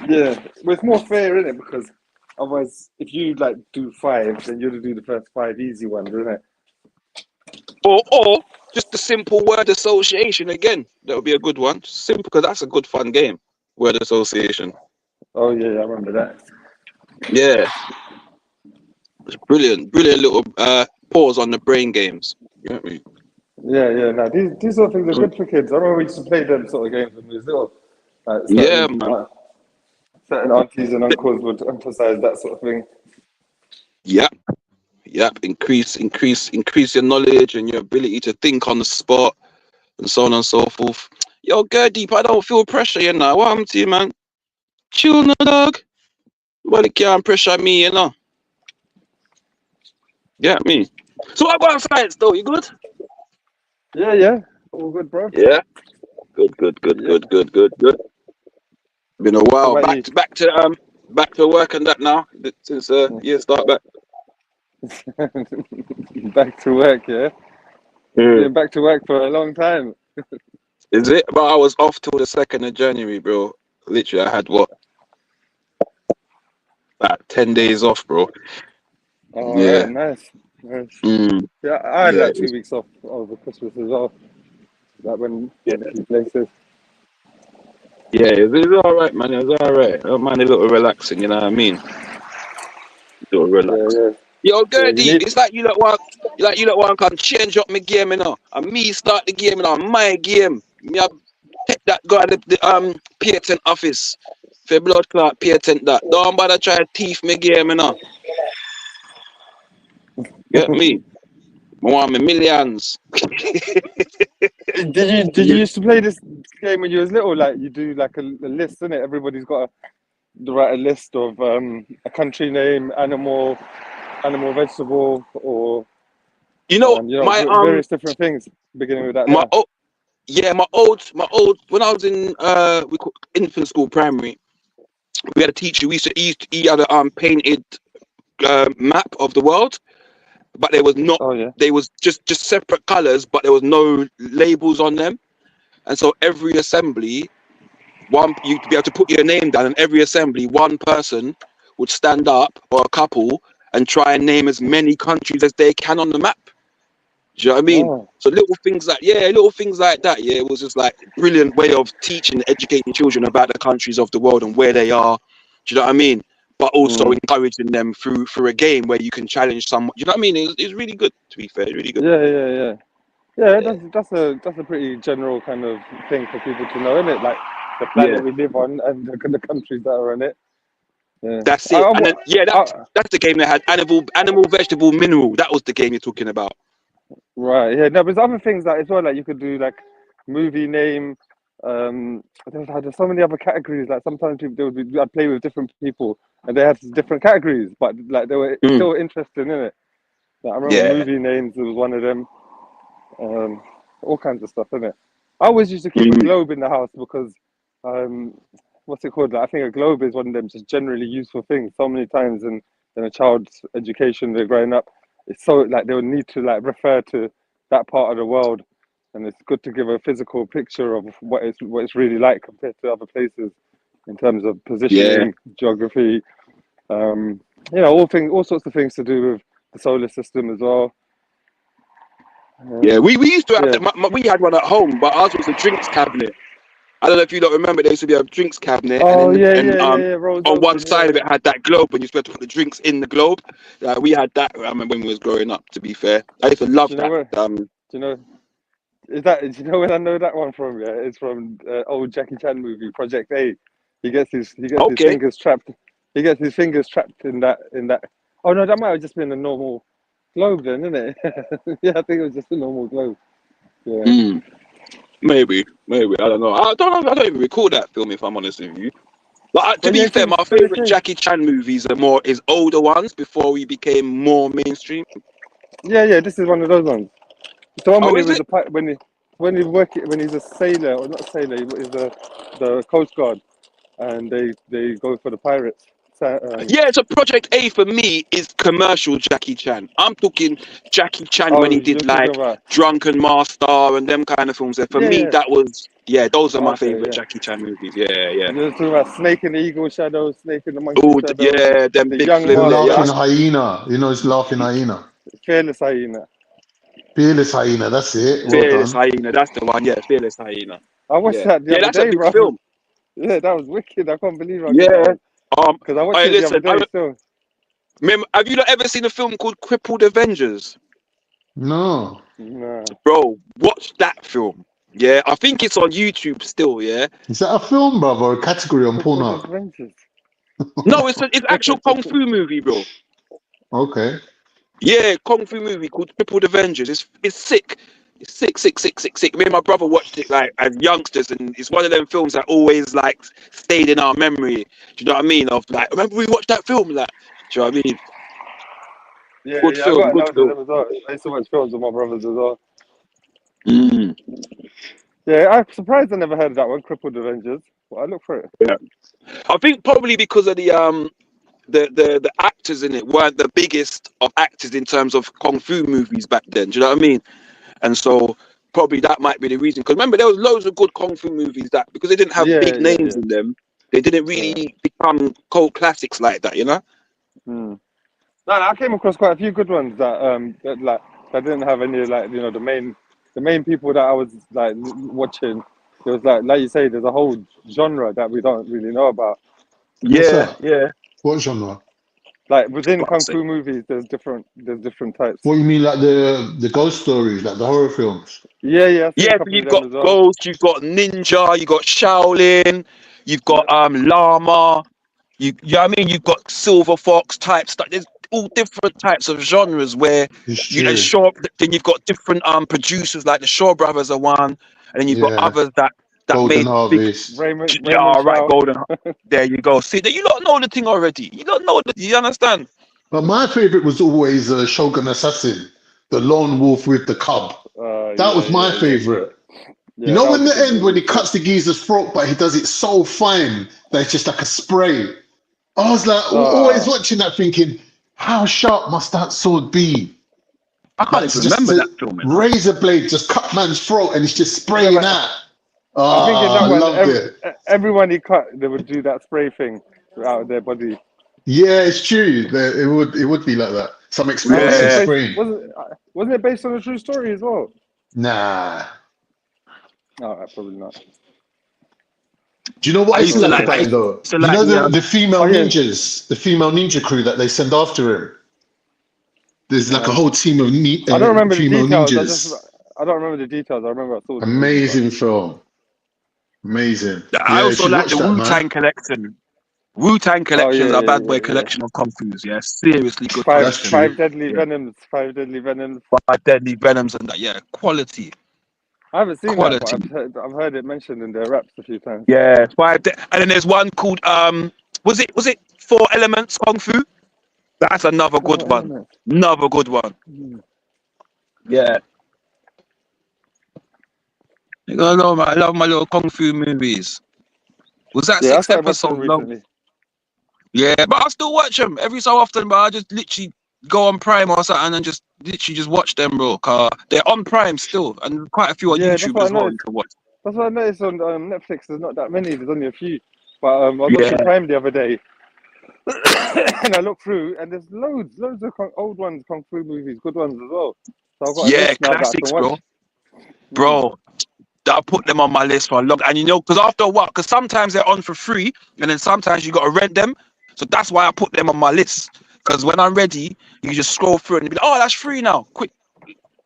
Yeah, well, it's more fair, isn't it? Because otherwise, if you like do 5, then you'll do the first 5 easy ones, isn't it? Or just the simple word association again. That would be a good one. Simple, because that's a good fun game. Word association. Oh yeah, I remember that. Yeah. It's brilliant. Brilliant little pause on the brain games. You know what I mean? Yeah. Now these sort of things are good for kids. I remember we used to play them sort of games when we was little. Like Yeah, man. certain aunties and uncles would emphasize that sort of thing. Yep. Increase your knowledge and your ability to think on the spot and so on and so forth. Yo, Deep, I don't feel pressure, you know. What happened to you, man? Chill, no, dog. Nobody can't pressure me, you know. Get me. So what about science, though? You good? Yeah. All good, bro. Yeah. Good. Been a while. Back to work and that now. Since year start back. Back to work, yeah. Been back to work for a long time. Is it? But I was off till the 2nd of January, bro. Literally, I had what? About 10 days off, bro. Oh, Yeah. right, nice. Yeah, I had Yeah. like 2 weeks off over Christmas as well. Like when a few places. Yeah, it's all right, man. It's all right. I don't mind a little relaxing, you know what I mean? A little relax. Yeah. Yo, Yeah, you Gertie, need... it's like you lot want come change up my game, you know. And me start the game, you know, my game. Me I take that guy at the patent office for blood clot patent that. Don't bother try to thief my game, you know. Get me? I want me millions. Did you used to play this game when you was little? Like you do like a list, innit? Everybody's got to write a list of a country name, animal, vegetable, or my various different things. Beginning with that. my old when I was in infant school, primary, we had a teacher. He had a painted map of the world, but there was not. They was just separate colors, but there was no labels on them. And so every assembly, you'd be able to put your name down, and every assembly, one person would stand up or a couple and try and name as many countries as they can on the map. Do you know what I mean? So little things like that. Yeah, it was just like a brilliant way of teaching, educating children about the countries of the world and where they are. Do you know what I mean? But also encouraging them through a game where you can challenge someone. Do you know what I mean? It's really good. To be fair, really good. Yeah. That's a pretty general kind of thing for people to know, isn't it? Like the planet we live on and the countries that are on it. Yeah. That's it. And then, that's the game that had animal, vegetable, mineral. That was the game you're talking about. Right. Yeah. No, but there's other things that as well. Like you could do like movie name. There's so many other categories. Like sometimes I'd play with different people and they had different categories, but like they were still interesting, innit? Like, I remember movie names. There was one of them. All kinds of stuff, innit? I always used to keep a globe in the house because, what's it called? Like, I think a globe is one of them just generally useful things. So many times in a child's education, they're growing up, it's so like they would need to like refer to that part of the world, and it's good to give a physical picture of what it's really like compared to other places in terms of positioning, geography, all sorts of things to do with the solar system as well. Yeah, we used to have we had one at home, but ours was a drinks cabinet. I don't know if you don't remember, there used to be a drinks cabinet, on one side of it had that globe, and you supposed to put the drinks in the globe. We had that. I remember when we was growing up. To be fair, I used to love that. Do you know where I know that one from? Yeah, it's from old Jackie Chan movie Project A. He gets his fingers trapped. He gets his fingers trapped in that. Oh no, that might have just been a normal globe then, isn't it? Yeah, I think it was just a normal globe. Yeah. Maybe. I don't know. I don't even recall that film, if I'm honest with you. But to be fair, my favorite Jackie Chan movies are his older ones before he became more mainstream. Yeah. This is one of those ones. It's the one when he's a sailor, or not sailor, he's the Coast Guard, and they go for the pirates. Yeah, so Project A for me is commercial Jackie Chan. I'm talking Jackie Chan when he you're did talking like about Drunken Master and them kind of films. And for me, yeah. that was those are my Okay, favorite yeah. Jackie Chan movies. Yeah. You're talking about Snake in the Eagle shadow, Snake in the monkey Oh, shadow, yeah, them the big young The films. one, Yeah, laughing hyena. You know, it's laughing hyena. Fearless Hyena. Fearless hyena. That's it. Well Fearless done. Hyena. That's the one. Yeah, Fearless Hyena. I watched Yeah, that the yeah, other that's a day, big bro. film. Yeah, that was wicked. I can't believe how good that Yeah. was. Because I watched Hey, it the other listen. day still. Have you not ever seen a film called Crippled Avengers? No. No. Bro, watch that film. Yeah, I think it's on YouTube still. Yeah. Is that a film, brother, or a category on Crippled Pornhub? Adventures. No, it's actual kung fu movie, bro. Okay. Yeah, kung fu movie called Crippled Avengers. It's sick. It's sick. Me and my brother watched it like as youngsters, and it's one of them films that always like stayed in our memory. Do you know what I mean? Of like, remember we watched that film? Like, do you know what I mean? Yeah, Good I got film, a good note of film. them as well. I used to watch films with my brothers as well. Mm. Yeah, I'm surprised I never heard of that one, Crippled Avengers. Well, I look for it. Yeah, I think probably because of the actors in it weren't the biggest of actors in terms of kung fu movies back then. Do you know what I mean? And so probably that might be the reason. Because remember, there was loads of good kung fu movies that because they didn't have Yeah. big names in them, they didn't really become cult classics like that. You know? No, I came across quite a few good ones that didn't have any the main people that I was like watching. There was like you say, there's a whole genre that we don't really know about. What's that? Yeah. What genre? Like within kung fu movies, there's different types. What you mean, like the ghost stories, like the horror films? Yeah, I've seen a Yeah, so couple of you've them got as well. Ghost, you've got Ninja, you've got Shaolin, you've got Llama, you know what I mean? You've got Silver Fox type stuff. There's all different types of genres where It's you and true. Shaw. Then you've got different producers like the Shaw Brothers are one, and then you've got Yeah. others that Golden made big. Harvest. Raymond Yeah, all right, Chow. Golden. There you go. See, you don't know the thing already. You don't know you understand? But my favorite was always Shogun Assassin, the lone wolf with the cub. That was my favorite. You know, in the end, when he cuts the geezer's throat, but he does it so fine that it's just like a spray. I was like, always watching that, thinking, how sharp must that sword be? I can't even remember that film. Razor blade just cut man's throat and it's just spraying out. I think in I that one, loved it. everyone he cut, they would do that spray thing out of their body. Yeah, it's true. It would be like that. Some explosive spraying. Wasn't it based on a true story as well? Nah. No, probably not. Do you know what I used to like about it it though? You know the female ninjas, the female ninja crew that they send after him. There's like a whole team of I don't remember the female details. ninjas. I don't remember the details. I remember I saw. Amazing film. Amazing. I Yeah, also you like should the watch that, Wu-Tang man. collection. Wu-Tang collection is a bad boy collection of kung fu's. Yeah, seriously good. Five deadly venoms. 5 deadly venoms. 5 deadly venoms and that. Yeah, quality. I haven't seen Quality. that, but I've heard it mentioned in their raps a few times. Yeah, and then there's one called was it 4 Elements Kung Fu? That's another good one. Another good one. Yeah. You gotta know, man, I love my little kung fu movies. Was that 6 episodes long? Yeah, but I still watch them every so often. But I just literally go on Prime or something and just literally watch them, bro. Cause they're on Prime still, and quite a few on YouTube as well. You can watch. That's what I noticed on Netflix. There's not that many. There's only a few. But I was watching Prime the other day, and I looked through, and there's loads of old ones, kung fu movies, good ones as well. So I've got a list now classics, that I can watch. Bro. I put them on my list for a long, and you know, because after a while, because sometimes they're on for free, and then sometimes you got to rent them. So that's why I put them on my list. Because when I'm ready, you just scroll through and be like, oh, that's free now. Quick,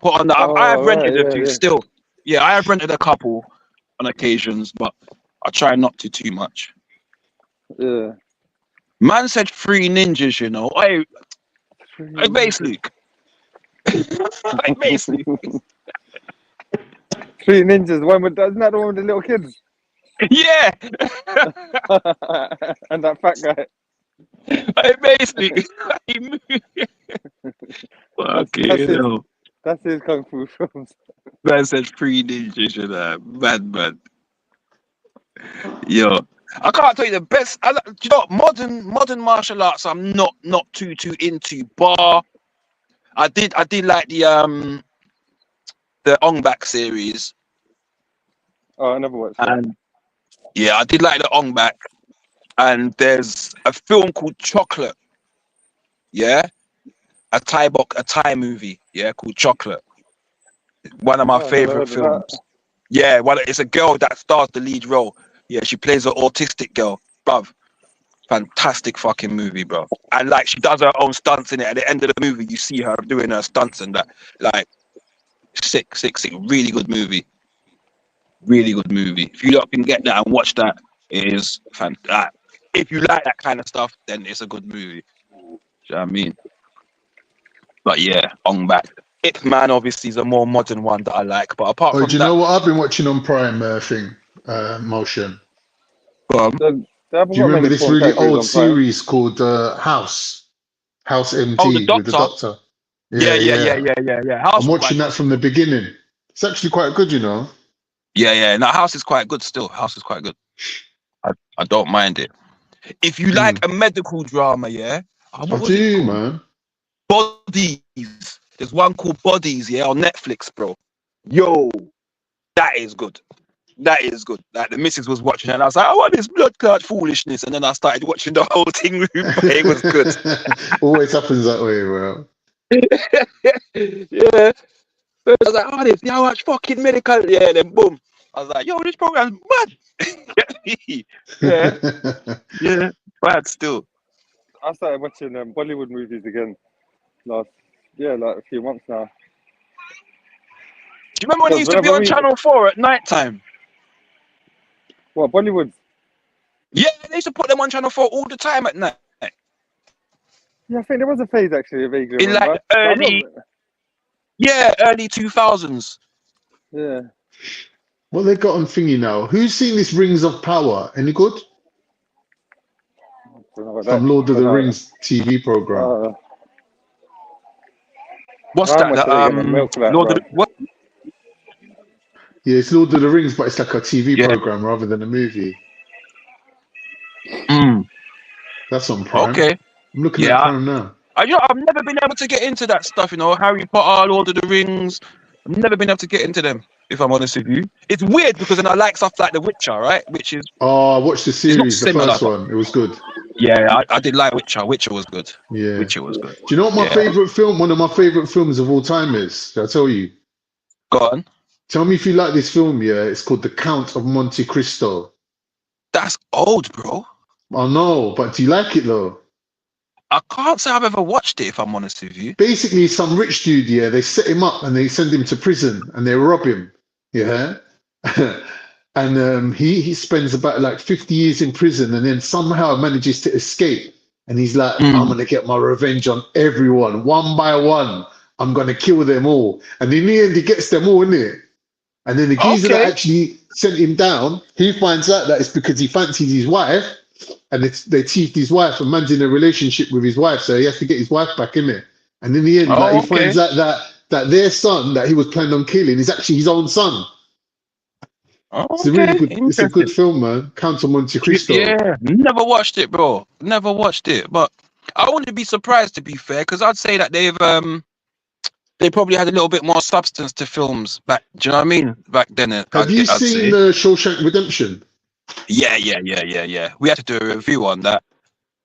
put on that. I have rented a few still. Yeah, I have rented a couple on occasions, but I try not to too much. Yeah. Man said 3 ninjas, you know. Hey, base Luke. Hey, base Luke. 3 ninjas. Isn't that the one with the little kids? Yeah. And that fat guy. Hey, basically. That's his kung fu films. Man said 3 ninjas, you know. Man. Yo. I can't tell you the best. You know, modern martial arts. I'm not too into. Bar. I did like the Ong Bak series. Oh, I never watched that. And yeah, I did like the Ong Bak. And there's a film called Chocolate. Yeah, a Thai movie. Yeah, called Chocolate. One of my Oh, never favorite heard of that. films. Yeah, it's a girl that stars the lead role. Yeah, she plays an autistic girl, bruv. Fantastic fucking movie, bro. And like she does her own stunts in it. At the end of the movie, you see her doing her stunts and that. Like, sick. Really good movie. Really good movie. If you lot can get that and watch that, it is fantastic. If you like that kind of stuff, then it's a good movie. Do you know what I mean? But yeah, Ong Bak. Ip Man obviously is a more modern one that I like. But apart Oh, from do you that, know what I've been watching on Prime Motion? They haven't Do got you remember many this porn really categories old on Prime. series called House the MD with the Doctor. Doctor? Yeah. House I'm is quite watching that good. from the beginning. It's actually quite good, you know. Yeah. No, House is quite good still. House is quite good. I don't mind it. If you like a medical drama, yeah. I What was do, it called? man. Bodies. There's one called Bodies, yeah, on Netflix, bro. Yo, that is good. That is good. Like the missus was watching and I was like, I want this blood clot foolishness. And then I started watching the whole thing with but it was good. Always happens that way, bro. Yeah. I was like, oh, this how much fucking medical. Yeah, then boom. I was like, yo, this program's mad. Get me? Yeah. Bad still. I started watching Bollywood movies again like a few months now. Do you remember when it used to be on Channel 4 at night time? What, Bollywood? Yeah, they used to put them on Channel 4 all the time at night. Yeah, I think there was a phase actually, I vaguely In remember. like early 2000s. Yeah. What they got on thingy now? Who's seen this Rings of Power? Any good? From Lord of the Rings TV program. What's that? Lord of the, what? Yeah, it's Lord of the Rings, but it's like a TV program rather than a movie. That's on Prime. Okay. I'm looking at Prime now. I've never been able to get into that stuff, you know, Harry Potter, Lord of the Rings. I've never been able to get into them, if I'm honest with you. It's weird because then I like stuff like The Witcher, right? Which is... Oh, I watched the series, the similar, first one. It was good. Yeah, I did like Witcher. Witcher was good. Yeah. Witcher was good. Do you know what my favourite film, one of my favourite films of all time is? Shall I tell you? Go on. Tell me if you like this film, yeah? It's called The Count of Monte Cristo. That's old, bro. I know, but do you like it though? I can't say I've ever watched it, if I'm honest with you. Basically, some rich dude, yeah, they set him up and they send him to prison and they rob him, yeah? And he spends about like 50 years in prison and then somehow manages to escape. And he's like, I'm going to get my revenge on everyone, one by one. I'm going to kill them all. And in the end, he gets them all, innit? And then the geezer that actually sent him down, he finds out that it's because he fancies his wife. And they teased his wife, and man's in a relationship with his wife, so he has to get his wife back, innit? And in the end, he finds out that their son that he was planning on killing is actually his own son. It's a really good. It's a good film, man. Count of Monte Cristo. Yeah, never watched it, bro. Never watched it, but I wouldn't be surprised, to be fair, because I'd say that they probably had a little bit more substance to films back. Do you know what I mean? Back then, have you seen Shawshank Redemption? Yeah. We had to do a review on that.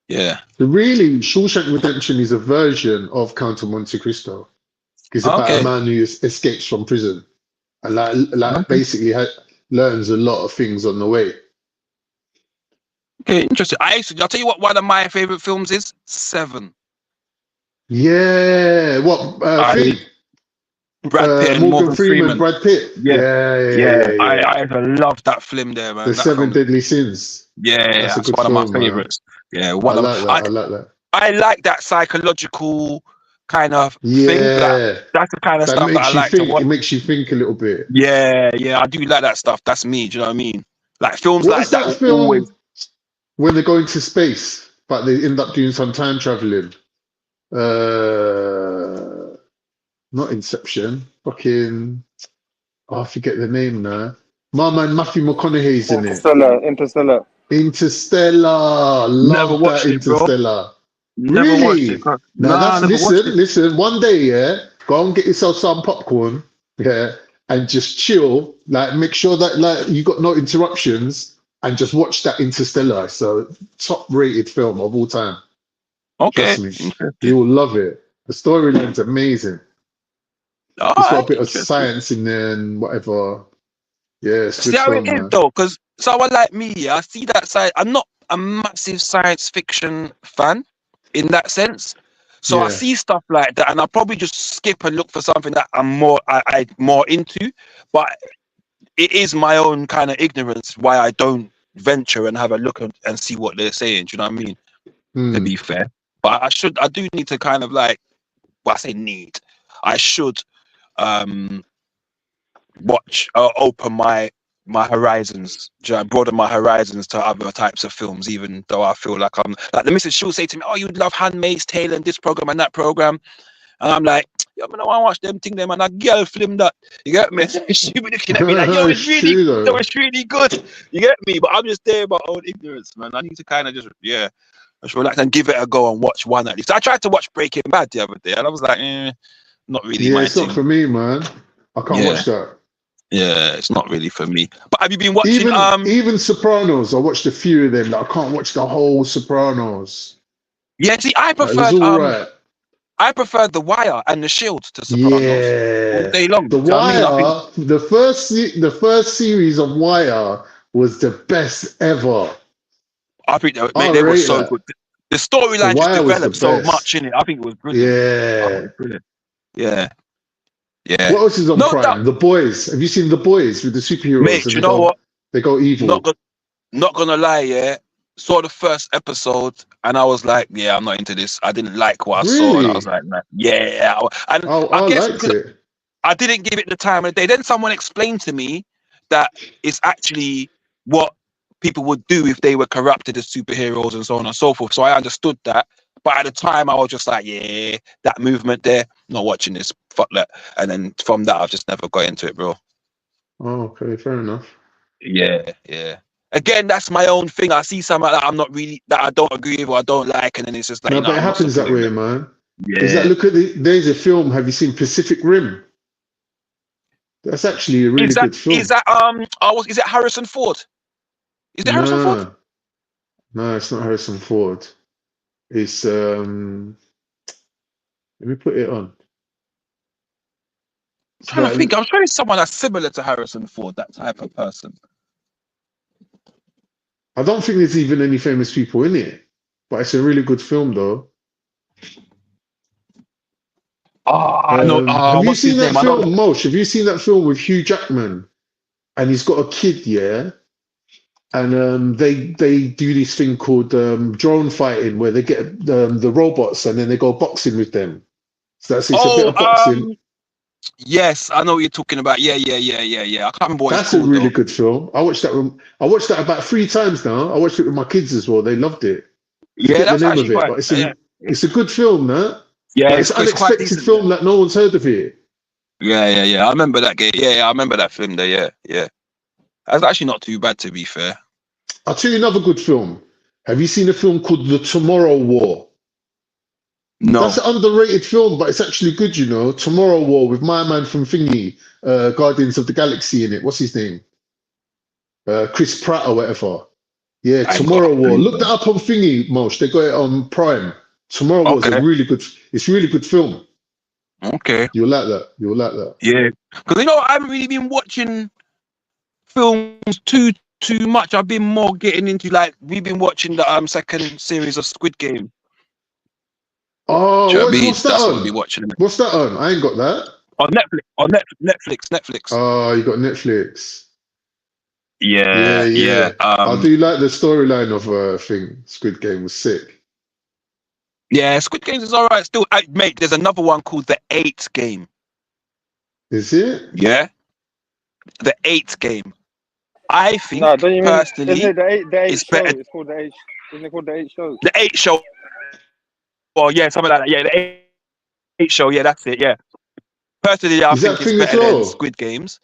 Yeah. Really, Shawshank Redemption is a version of Count of Monte Cristo. It's about a man who escapes from prison and basically learns a lot of things on the way. Okay, interesting. I'll tell you what one of my favorite films is. Seven. Yeah. What thing? Brad Pitt and Morgan Freeman. Brad Pitt. Yeah. I love that film there, man. The Seven Deadly Sins. Yeah, that's one of my favorites. Man. Yeah, I like that. I like that psychological kind of thing. That's the kind of stuff that I like to watch. It makes you think a little bit. Yeah, I do like that stuff. That's me. Do you know what I mean? Like films What's like that film when they're going to space, but they end up doing some time traveling? Not Inception. Fucking, I forget the name now. My man Matthew McConaughey's in it. Interstellar. Interstellar. Never Love that watched it, bro. Interstellar. Never watched Really? it. Bro. Now Nah, that's never watched it. listen. One day, yeah, go and get yourself some popcorn, yeah, and just chill. Like, make sure that like you got no interruptions, and just watch that Interstellar. So top-rated film of all time. Okay. Trust me, you will love it. The storyline's amazing. It's got a bit of science in there and whatever. Yeah, it's See good how it film, is man. though, because someone like me, yeah, I see that side. I'm not a massive science fiction fan in that sense. So I Yeah. see stuff like that, and I'll probably just skip and look for something that I'm more more into. But it is my own kind of ignorance why I don't venture and have a look and see what they're saying. Do you know what I mean? To be fair, but I do need to kind of like, well, I say need. I should open my horizons, broaden my horizons to other types of films, even though I feel like I'm like the missus, she'll say to me, oh, you'd love Handmaid's Tale and this program and that program, and I'm like, yo, man, I want to watch them thing them and a girl film that, you get me? She be looking at me like, yo, it's really good, yo, it's really good, you get me? But I'm just there about own ignorance, man. I need to kind of just relax and give it a go and watch one at least. I tried to watch Breaking Bad the other day and I was like, not really Yeah, my it's thing. not for me, man. I can't watch that. Yeah, it's not really for me. But have you been watching even Sopranos? I watched a few of them. Like, I can't watch the whole Sopranos. Yeah, see, I prefer I prefer The Wire and The Shield to Sopranos all day long. The Wire, the first series of Wire was the best ever. I think they were so good. The storyline just developed so much in it. I think it was brilliant. Yeah. Yeah. What else is on Prime? The Boys. Have you seen The Boys with the superheroes? Mate, and you know what? They go evil. Not gonna lie, yeah. Saw the first episode and I was like, yeah, I'm not into this. I didn't like what I saw, and I was like, nah, yeah. And I guess liked it. I didn't give it the time of the day. Then someone explained to me that it's actually what people would do if they were corrupted as superheroes and so on and so forth. So I understood that. But at the time, I was just like, yeah, that movement there, not watching this, fuck that. And then from that, I've just never got into it, bro. Oh, okay, fair enough. Yeah. Again, that's my own thing. I see something that that I don't agree with or I don't like, and then it's just like, No, but it happens that way, man. Yeah. Is that there's a film, have you seen Pacific Rim? That's actually a really good film. Is it Harrison Ford? Is it Harrison Ford? No, it's not Harrison Ford. It's let me put it on. I'm trying to think. I'm trying to someone that's similar to Harrison Ford, that type of person. I don't think there's even any famous people in it, but it's a really good film, though. I know. Have you seen that film, Mosh? Have you seen that film with Hugh Jackman? And he's got a kid, yeah. And they do this thing called drone fighting, where they get the robots and then they go boxing with them. So it's a bit of boxing. Yes, I know what you're talking about. Yeah. I can't remember what That's a really good film. I watched that about 3 times now. I watched it with my kids as well. They loved it. Yeah, that's the name actually of it, quite. but it's a good film, no? Yeah, it's an unexpected film that no one's heard of it. Yeah. I remember that game. Yeah, I remember that film there. Yeah. That's actually not too bad, to be fair. I'll tell you another good film. Have you seen a film called The Tomorrow War? No. That's an underrated film, but it's actually good, you know. Tomorrow War with my man from Thingy, Guardians of the Galaxy in it. What's his name? Chris Pratt or whatever. Yeah, Tomorrow War. Look that up on Thingy, Mosh. They got it on Prime. Tomorrow War is a really good film. Okay. You'll like that. Yeah. Because, I haven't really been watching films too much. I've been more getting into, we've been watching the second series of Squid Game. Oh, what's that on? What we're watching. What's that on? I ain't got that. On Netflix. On Netflix. Oh, you got Netflix. Yeah. I do like the storyline of Squid Game was sick. Yeah, Squid Games is alright still. Mate, there's another one called The 8th Game. Is it? Yeah. The 8th Game. I think personally, it's better. It's called the 8. Isn't it called the 8 Show? The 8 Show. Well, yeah, something like that. Yeah, the 8 Show. Yeah, that's it. Yeah. Personally, I think it's better than Squid Games,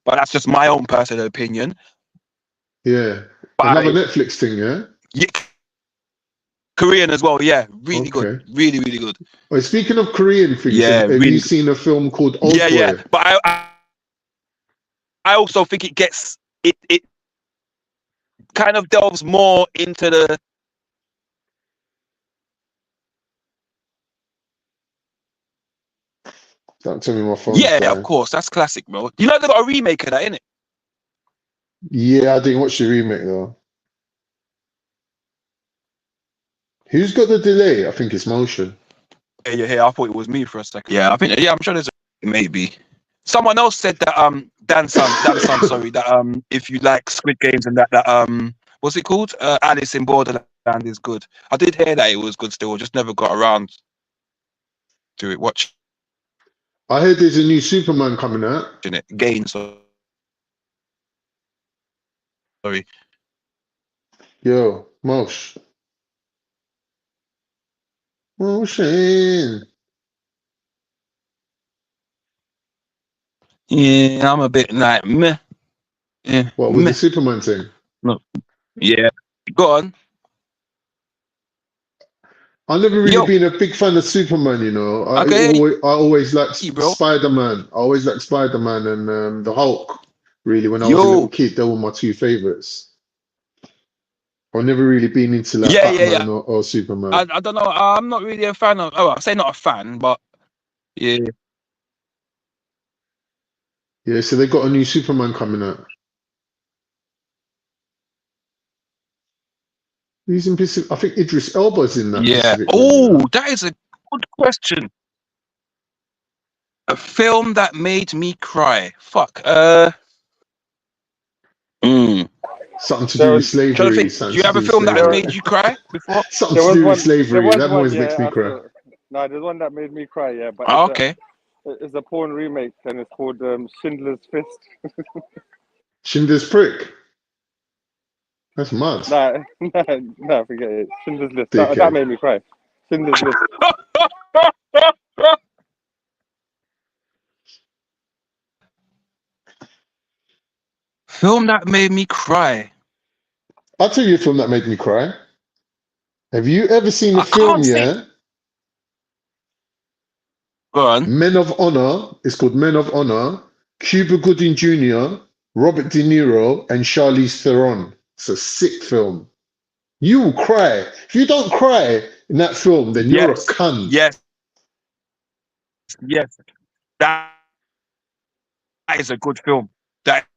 but that's just my own personal opinion. Yeah. Another Netflix thing, yeah? Yeah, Korean as well. Yeah, really good. Really, really good. Well, speaking of Korean things, Yeah, have really you good. seen a film called Old Yeah, Boy? yeah. But I also think it kind of delves more into the. Don't tell me my phone's Yeah, of dying. course. That's classic, bro. You know they got a remake of that, innit? Yeah, I didn't watch the remake though. Who's got the delay? I think it's Motion. Yeah. I thought it was me for a second. Yeah, I think. Yeah, I'm sure there's maybe. Someone else said that Dan Son, sorry, that if you like Squid Games and that what's it called? Alice in Borderland is good. I did hear that it was good still, just never got around to it. Watching I heard there's a new Superman coming out. it again, so sorry. Yo, Motion. Yeah, I'm a bit like meh. Yeah. What with the Superman thing? No. Yeah. Go on. I've never really been a big fan of Superman, you know. I always liked Spider-Man. I always liked Spider-Man and the Hulk. Really, when I was a little kid, they were my two favorites. I've never really been into like Batman or Superman. I don't know. I'm not really a fan of. Oh, I say not a fan, but yeah. Yeah, so they got a new Superman coming out. Who's in Pacific? I think Idris Elba's in that. Yeah. Pacific Oh, that is a good question. A film that made me cry. Fuck. Something to do with slavery. Do you have a film that has made you cry before? Something to do with slavery. That always makes me cry. No, there's one that made me cry. Yeah, but it's a porn remake, and it's called Schindler's Fist. Schindler's Prick. That's mad. Nah, forget it. Schindler's List. That made me cry. Schindler's List. Film that made me cry. I'll tell you a film that made me cry. Have you ever seen the film, yeah? Go on. Men of Honor. It's called Men of Honor. Cuba Gooding Jr., Robert De Niro, and Charlize Theron. It's a sick film. You will cry. If you don't cry in that film, then you're a cunt. Yes. That is a good film. That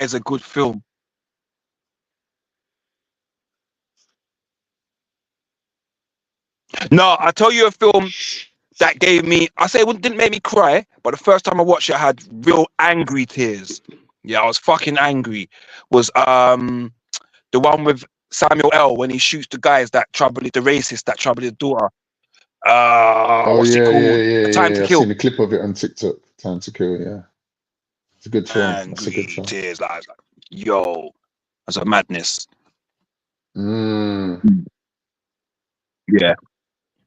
is a good film. No, I'll tell you a film that gave me, I say it didn't make me cry, but the first time I watched it, I had real angry tears. Yeah, I was fucking angry. Was the one with Samuel L. when he shoots the guys the racist that trouble his daughter. What's it called? Time to Kill. I've seen a clip of it on TikTok. Time to Kill, yeah. It's a good film. Angry It's a good film. tears. Like, yo, that's a madness.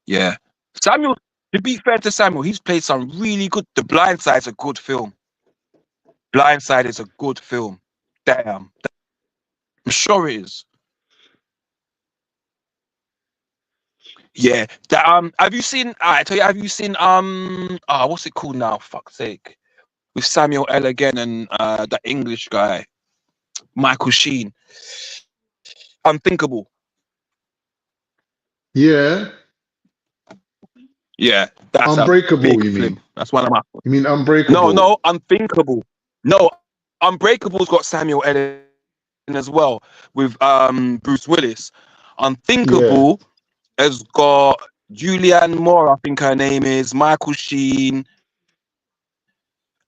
Yeah. Samuel, to be fair to Samuel, he's played some really good. The Blind Side is a good film. Blind Side is a good film. Damn. I'm sure it is. Yeah. That have you seen have you seen what's it called now? Fuck's sake. With Samuel L. again and that English guy, Michael Sheen. Unthinkable. Yeah. Yeah, that's Unbreakable, a big you film. mean? That's one of my. You mean Unbreakable? No, Unthinkable. No, Unbreakable's got Samuel L. in as well with Bruce Willis. Unthinkable has got Julianne Moore, I think her name is, Michael Sheen,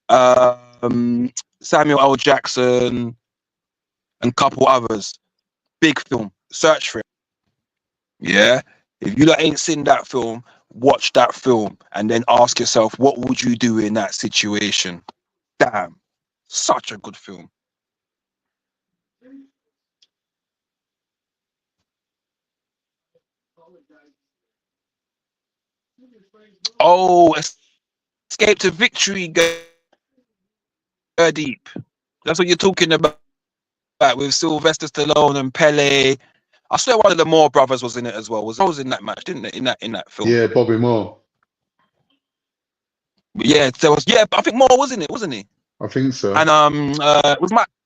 Samuel L. Jackson, and a couple others. Big film. Search for it. Yeah. If you ain't seen that film, watch that film and then ask yourself, what would you do in that situation? Damn. Such a good film. Oh, Escape to Victory, Deep. That's what you're talking about. like with Sylvester Stallone and Pele. I swear one of the Moore brothers was in it as well. Was in that match, didn't it? In that film. Yeah, Bobby Moore. Yeah, there was. Yeah, I think Moore was in it, wasn't he? I think so. And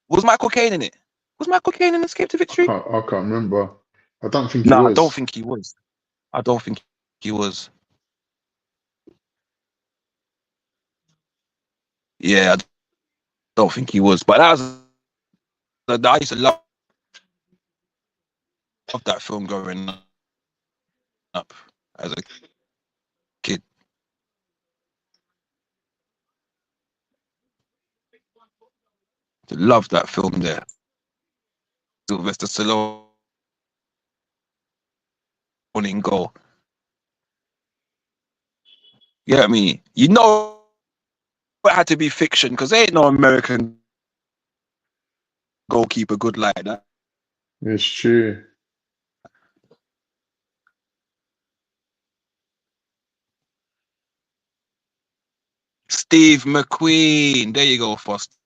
was Michael Caine in it? Was Michael Caine in Escape to Victory? I can't remember. I don't think he No, was. I don't think he was. I don't think he was. Yeah, I don't think he was. But that was. I used to love that film growing up as a kid. Love that film there. Sylvester Stallone in goal. Yeah, I mean, you know, it had to be fiction because there ain't no American goalkeeper good like that. It's true. Steve McQueen. There you go, Foster.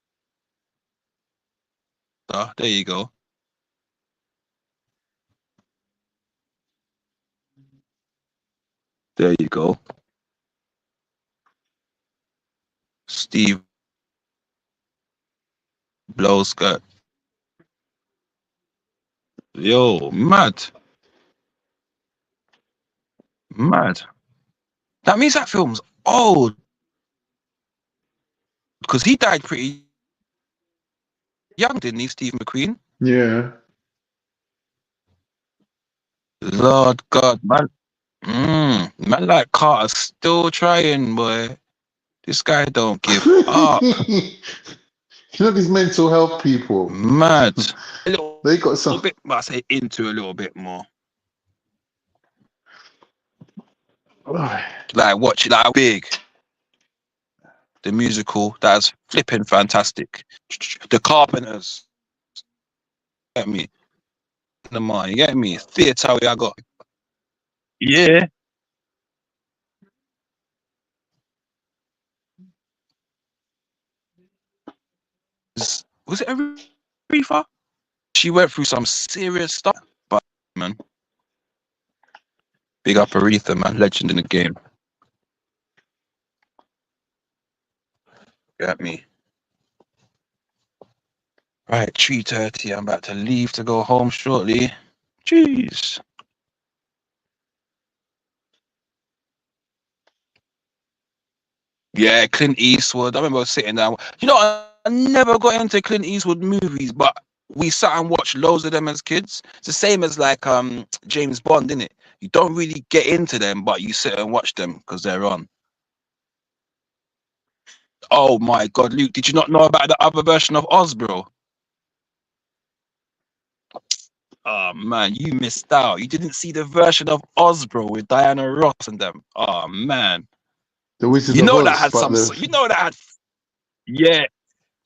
There you go. There you go. Steve Blowskirt. Yo, mad. Mad. That means that film's old. Because he died pretty young, didn't he, Steve McQueen? Yeah. Lord God, man. Man like Carter's still trying, boy. This guy don't give up. You know these mental health people. Mad. They got some. Bit, I say into a little bit more. Like watch it, like Big. The musical, that's flipping fantastic. The Carpenters. Get me. The man, you get me? Theatre I got. Yeah. Was it Aretha? She went through some serious stuff, but man. Big up Aretha, man. Legend in the game. Get me. Right, 3:30. I'm about to leave to go home shortly. Jeez. Yeah, Clint Eastwood. I remember sitting down. You know, I never got into Clint Eastwood movies, but we sat and watched loads of them as kids. It's the same as like James Bond, isn't it? You don't really get into them, but you sit and watch them because they're on. Oh my God, Luke, did you not know about the other version of Oz, bro? Oh man, you missed out. You didn't see the version of Oz, bro, with Diana Ross and them. Oh man. The Wizard You of know Oz, that had but some. the, You know that had. Yeah,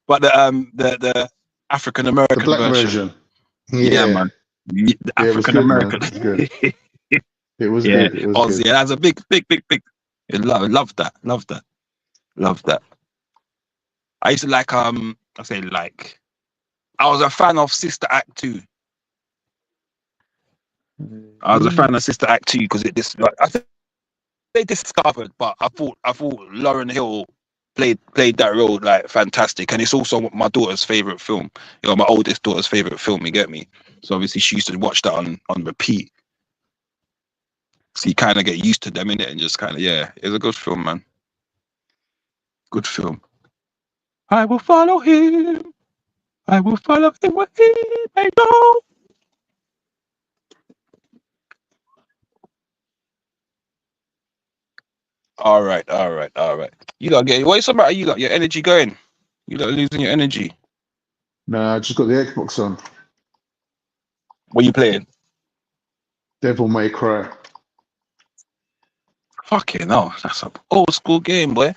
but the African American the black version. Yeah, man. The it was African good, man. American. It was good. It was Yeah, good. It was Oz. good. Yeah, that's a big. Love that. Love that. I used to like I say like. I was a fan of Sister Act 2. I was a fan of Sister Act 2 because I think they discovered, but I thought Lauryn Hill played that role like fantastic, and it's also my daughter's favorite film. You know, my oldest daughter's favorite film. You get me? So obviously she used to watch that on repeat. So you kind of get used to them in it, and just kind of it's a good film, man. Good film. I will follow him. I will follow him where he may go. All right. You gotta get what's about you got your energy going. You not losing your energy. Nah, I just got the Xbox on. What are you playing? Devil May Cry. Fucking hell, that's an old school game, boy.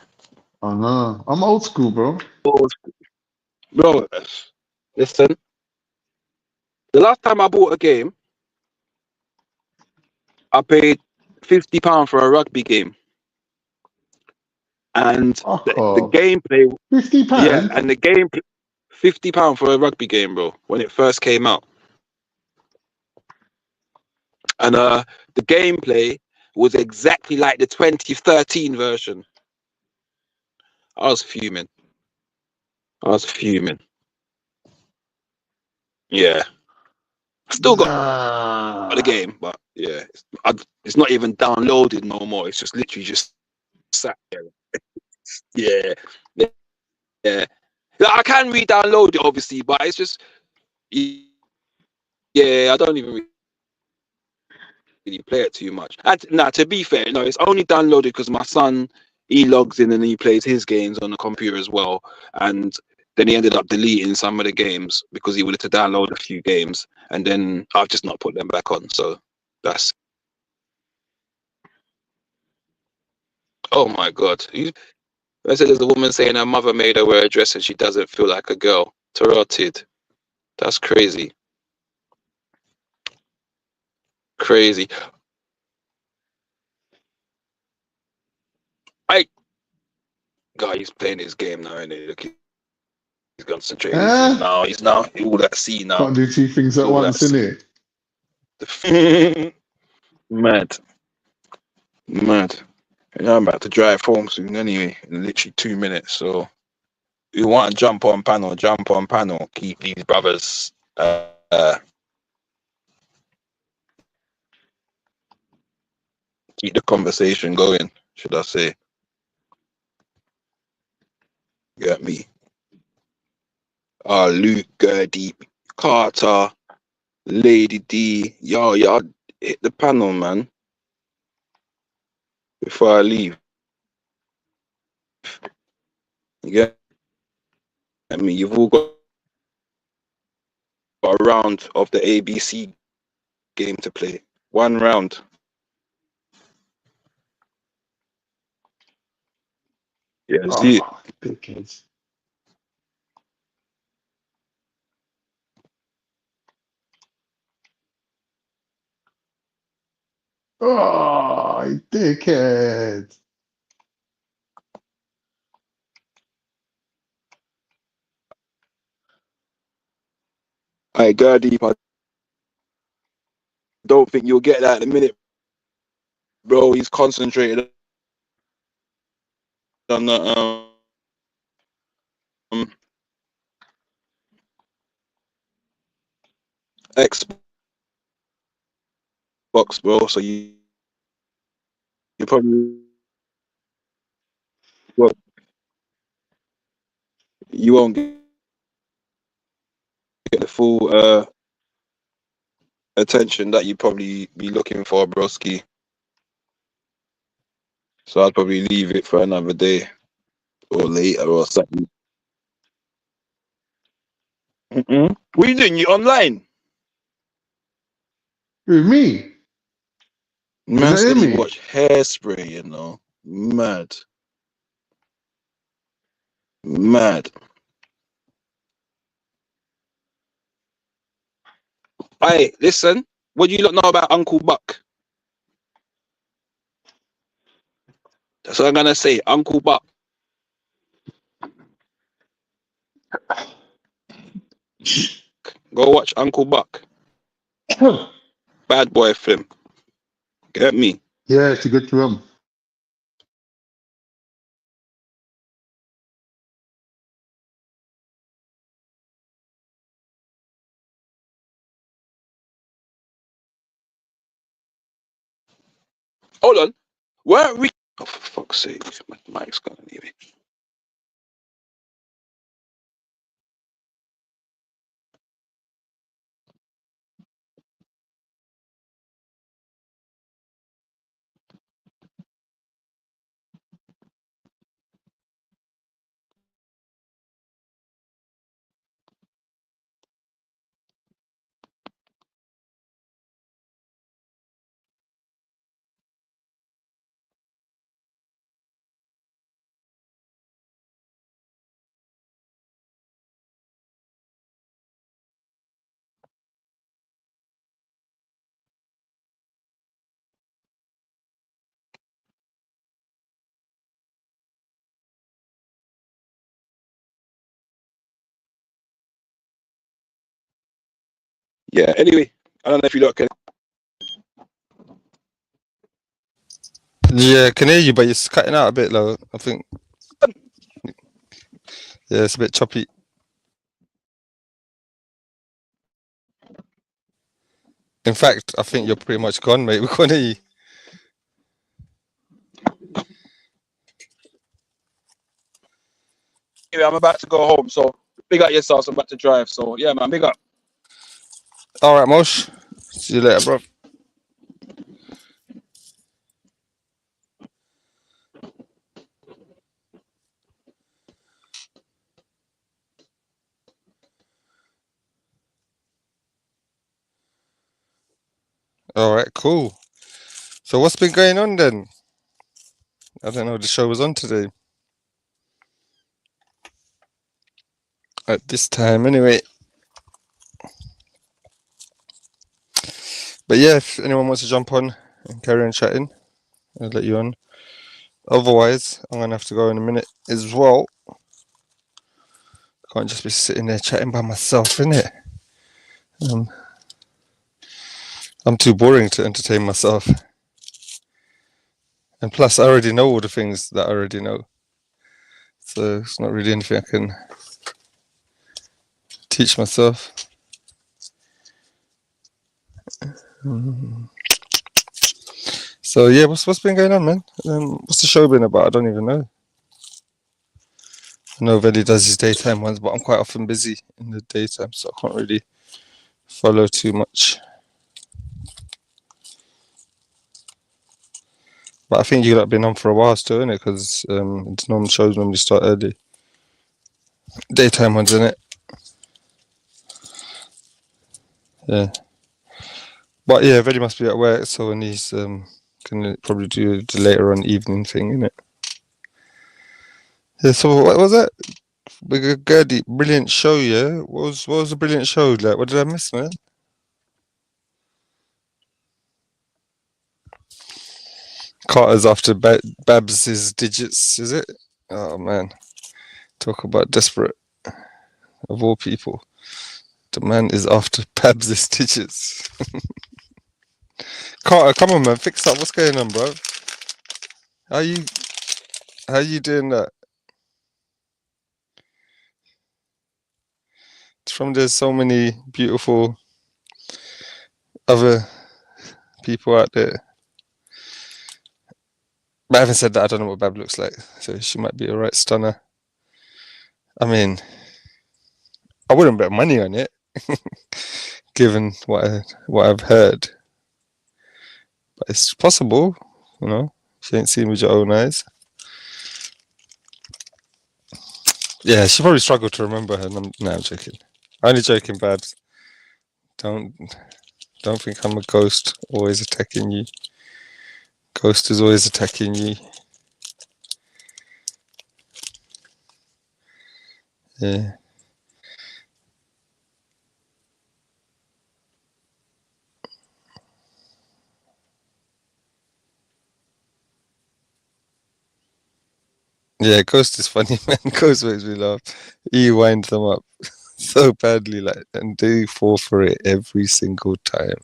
I know. I'm old school, bro. Old school. Bro, listen. The last time I bought a game, I paid £50 for a rugby game. And the gameplay £50? Yeah, and the gameplay £50 for a rugby game, bro, when it first came out. And the gameplay was exactly like the 2013 version. I was fuming. Yeah. I still got the game, but yeah, it's not even downloaded no more. It's just literally just sat there. Yeah. Yeah. Like, I can re-download it, obviously, but it's just, yeah, I don't even really play it too much. And to be fair, no, it's only downloaded because my son, he logs in and he plays his games on the computer as well. And then he ended up deleting some of the games because he wanted to download a few games, and then I've just not put them back on. So that's. Oh my God. I said there's a woman saying her mother made her wear a dress and she doesn't feel like a girl. Tarotted. That's crazy. Crazy. God, he's playing his game now, isn't he? Look, he's concentrating. He's now all that sea now. Can't do two things at once, innit? Mad. And I'm about to drive home soon anyway, in literally 2 minutes. So you want to jump on panel. Keep these brothers keep the conversation going, should I say. You get me? Luke, Gertie, Carter, Lady D. Y'all hit the panel, man. Before I leave. You get me? You've all got a round of the ABC game to play. 1 round. Yeah, see it. Dickheads. Oh, dickhead. Alright, Gertie, I don't think you'll get that in a minute, bro. He's concentrated on the Xbox, bro. So you probably you won't get the full attention that you probably be looking for, broski. So I'd probably leave it for another day or later or something. What are you doing? You online? Who, me? Man Can you said hear he me? watched Hairspray, you know. Mad. Hey, listen. What do you lot know about Uncle Buck? That's what I'm gonna say. Uncle Buck. Go watch Uncle Buck. Bad boy film. Get me? Yeah, it's a good film. Hold on. Weren't we? Oh, for fuck's sake. My mic's gonna leave it. Yeah. Anyway, I don't know if you lot can. Yeah, I can hear you, but it's cutting out a bit, though. I think. Yeah, it's a bit choppy. In fact, I think you're pretty much gone, mate. We can't hear you. Anyway, I'm about to go home, so big up yourself. I'm about to drive, so yeah, man, big up. All right, Mosh. See you later, bro. All right, cool. So what's been going on then? I don't know. The show was on today. At this time, anyway. But yeah, if anyone wants to jump on and carry on chatting, I'll let you on. Otherwise, I'm gonna have to go in a minute as well. Can't just be sitting there chatting by myself, innit? I'm too boring to entertain myself. And plus, I already know all the things that I already know. So it's not really anything I can teach myself. So yeah, what's been going on, man? What's the show been about? I don't even know. I know Veli does his daytime ones, but I'm quite often busy in the daytime, so I can't really follow too much. But I think you got been on for a while still, innit? Because the normal shows normally start early. Daytime ones, innit? Yeah. But yeah, Veli must be at work, so when he's gonna probably do the later on evening thing, innit? Yeah, so what was that? Big Gertie, brilliant show, yeah? What was the brilliant show? Like, what did I miss, man? Carter's after Babs's digits, is it? Oh man, talk about desperate of all people. The man is after Babs's digits. Carter, come on, man, fix up. What's going on, bro? How you doing that? It's from there's so many beautiful other people out there. But having said that, I don't know what Bab looks like, so she might be a right stunner. I mean, I wouldn't bet money on it, given what I've heard. But it's possible, you know. If you ain't seen with your own eyes. Yeah, she probably struggled to remember her. No, I'm joking. Only joking, Babs. Don't think I'm a ghost always attacking you. Ghost is always attacking you. Yeah. Yeah, Ghost is funny, man. Ghost makes me laugh. He winds them up so badly, like, and they fall for it every single time.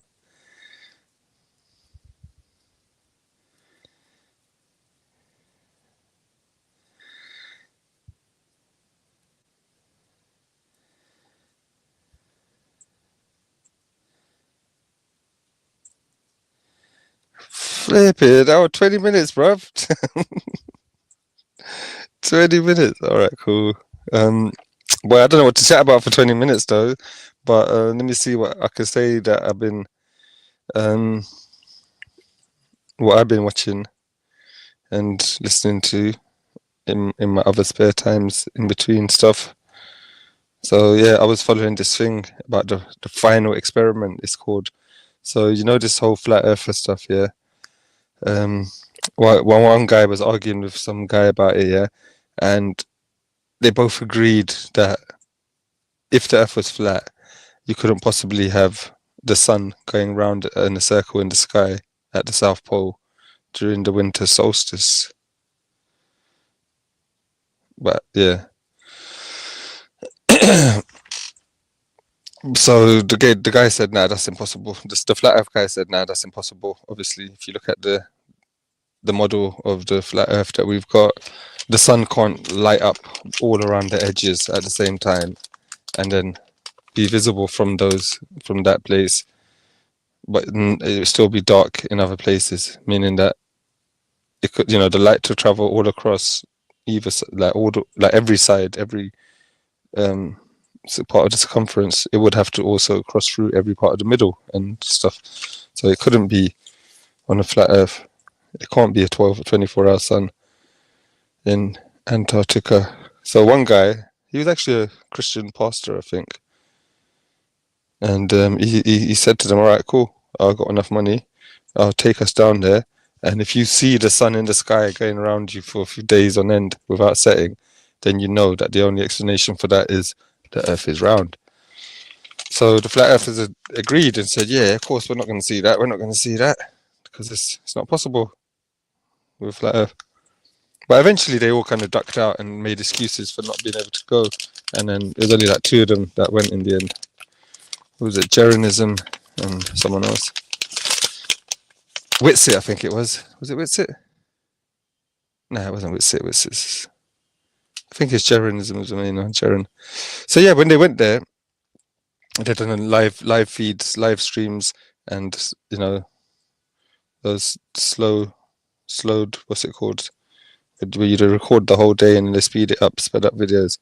Flip it. Oh, 20 minutes, bruv. 20 minutes. All right, cool. Well, I don't know what to chat about for 20 minutes though, but let me see what I can say that I've been, what I've been watching and listening to in my other spare times in between stuff. So yeah, I was following this thing about the final experiment, it's called. So you know this whole flat earther stuff, yeah. One guy was arguing with some guy about it, yeah, and they both agreed that if the Earth was flat, you couldn't possibly have the sun going round in a circle in the sky at the South Pole during the winter solstice. But yeah. So the guy said, "Nah, that's impossible." The flat Earth guy said, "Nah, that's impossible." Obviously, if you look at the model of the flat Earth that we've got, the sun can't light up all around the edges at the same time, and then be visible from that place, but it would still be dark in other places, meaning that it could, the light to travel all across either like every side, every part of the circumference, it would have to also cross through every part of the middle and stuff. So it couldn't be on a flat Earth. It can't be a 12 or 24-hour sun in Antarctica. So one guy, he was actually a Christian pastor, I think, and he said to them, "All right, cool. I've got enough money. I'll take us down there. And if you see the sun in the sky going around you for a few days on end without setting, then you know that the only explanation for that is the Earth is round." So the flat earthers agreed and said, "Yeah, of course, we're not going to see that. We're not going to see that because it's not possible with flat Earth." But eventually they all kind of ducked out and made excuses for not being able to go. And then it was only like two of them that went in the end. Who was it? Jeranism and someone else. Whitsit, I think it was. Was it Whitsit? No, it wasn't Whitsit. Whitsit's. I think it's Jeranism was the main one. Jeran. So yeah, when they went there, they done live feeds, live streams, and those slowed. What's it called? Where you record the whole day and they sped up videos.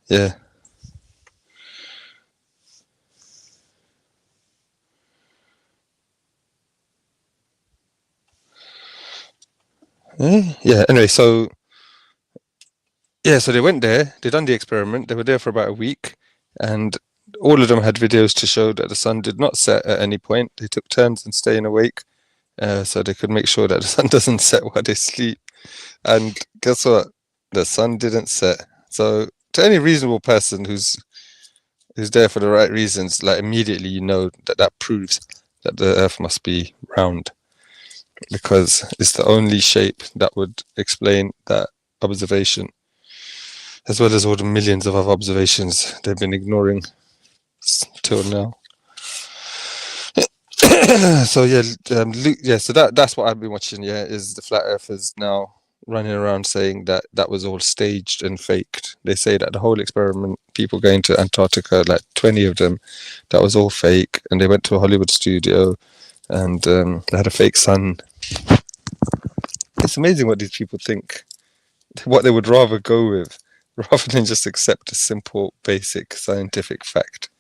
Yeah. Yeah. Anyway, so they went there. They done the experiment. They were there for about a week, and all of them had videos to show that the sun did not set at any point. They took turns in staying awake, so they could make sure that the sun doesn't set while they sleep. And guess what? The sun didn't set. So to any reasonable person who's there for the right reasons, like immediately you know that proves that the Earth must be round, because it's the only shape that would explain that observation, as well as all the millions of other observations they've been ignoring till now. So so that's what I've been watching. Yeah, is the flat earthers now running around saying that was all staged and faked. They say that the whole experiment, people going to Antarctica, like 20 of them, that was all fake, and they went to a Hollywood studio and they had a fake sun. It's amazing what these people think, what they would rather go with, rather than just accept a simple, basic scientific fact.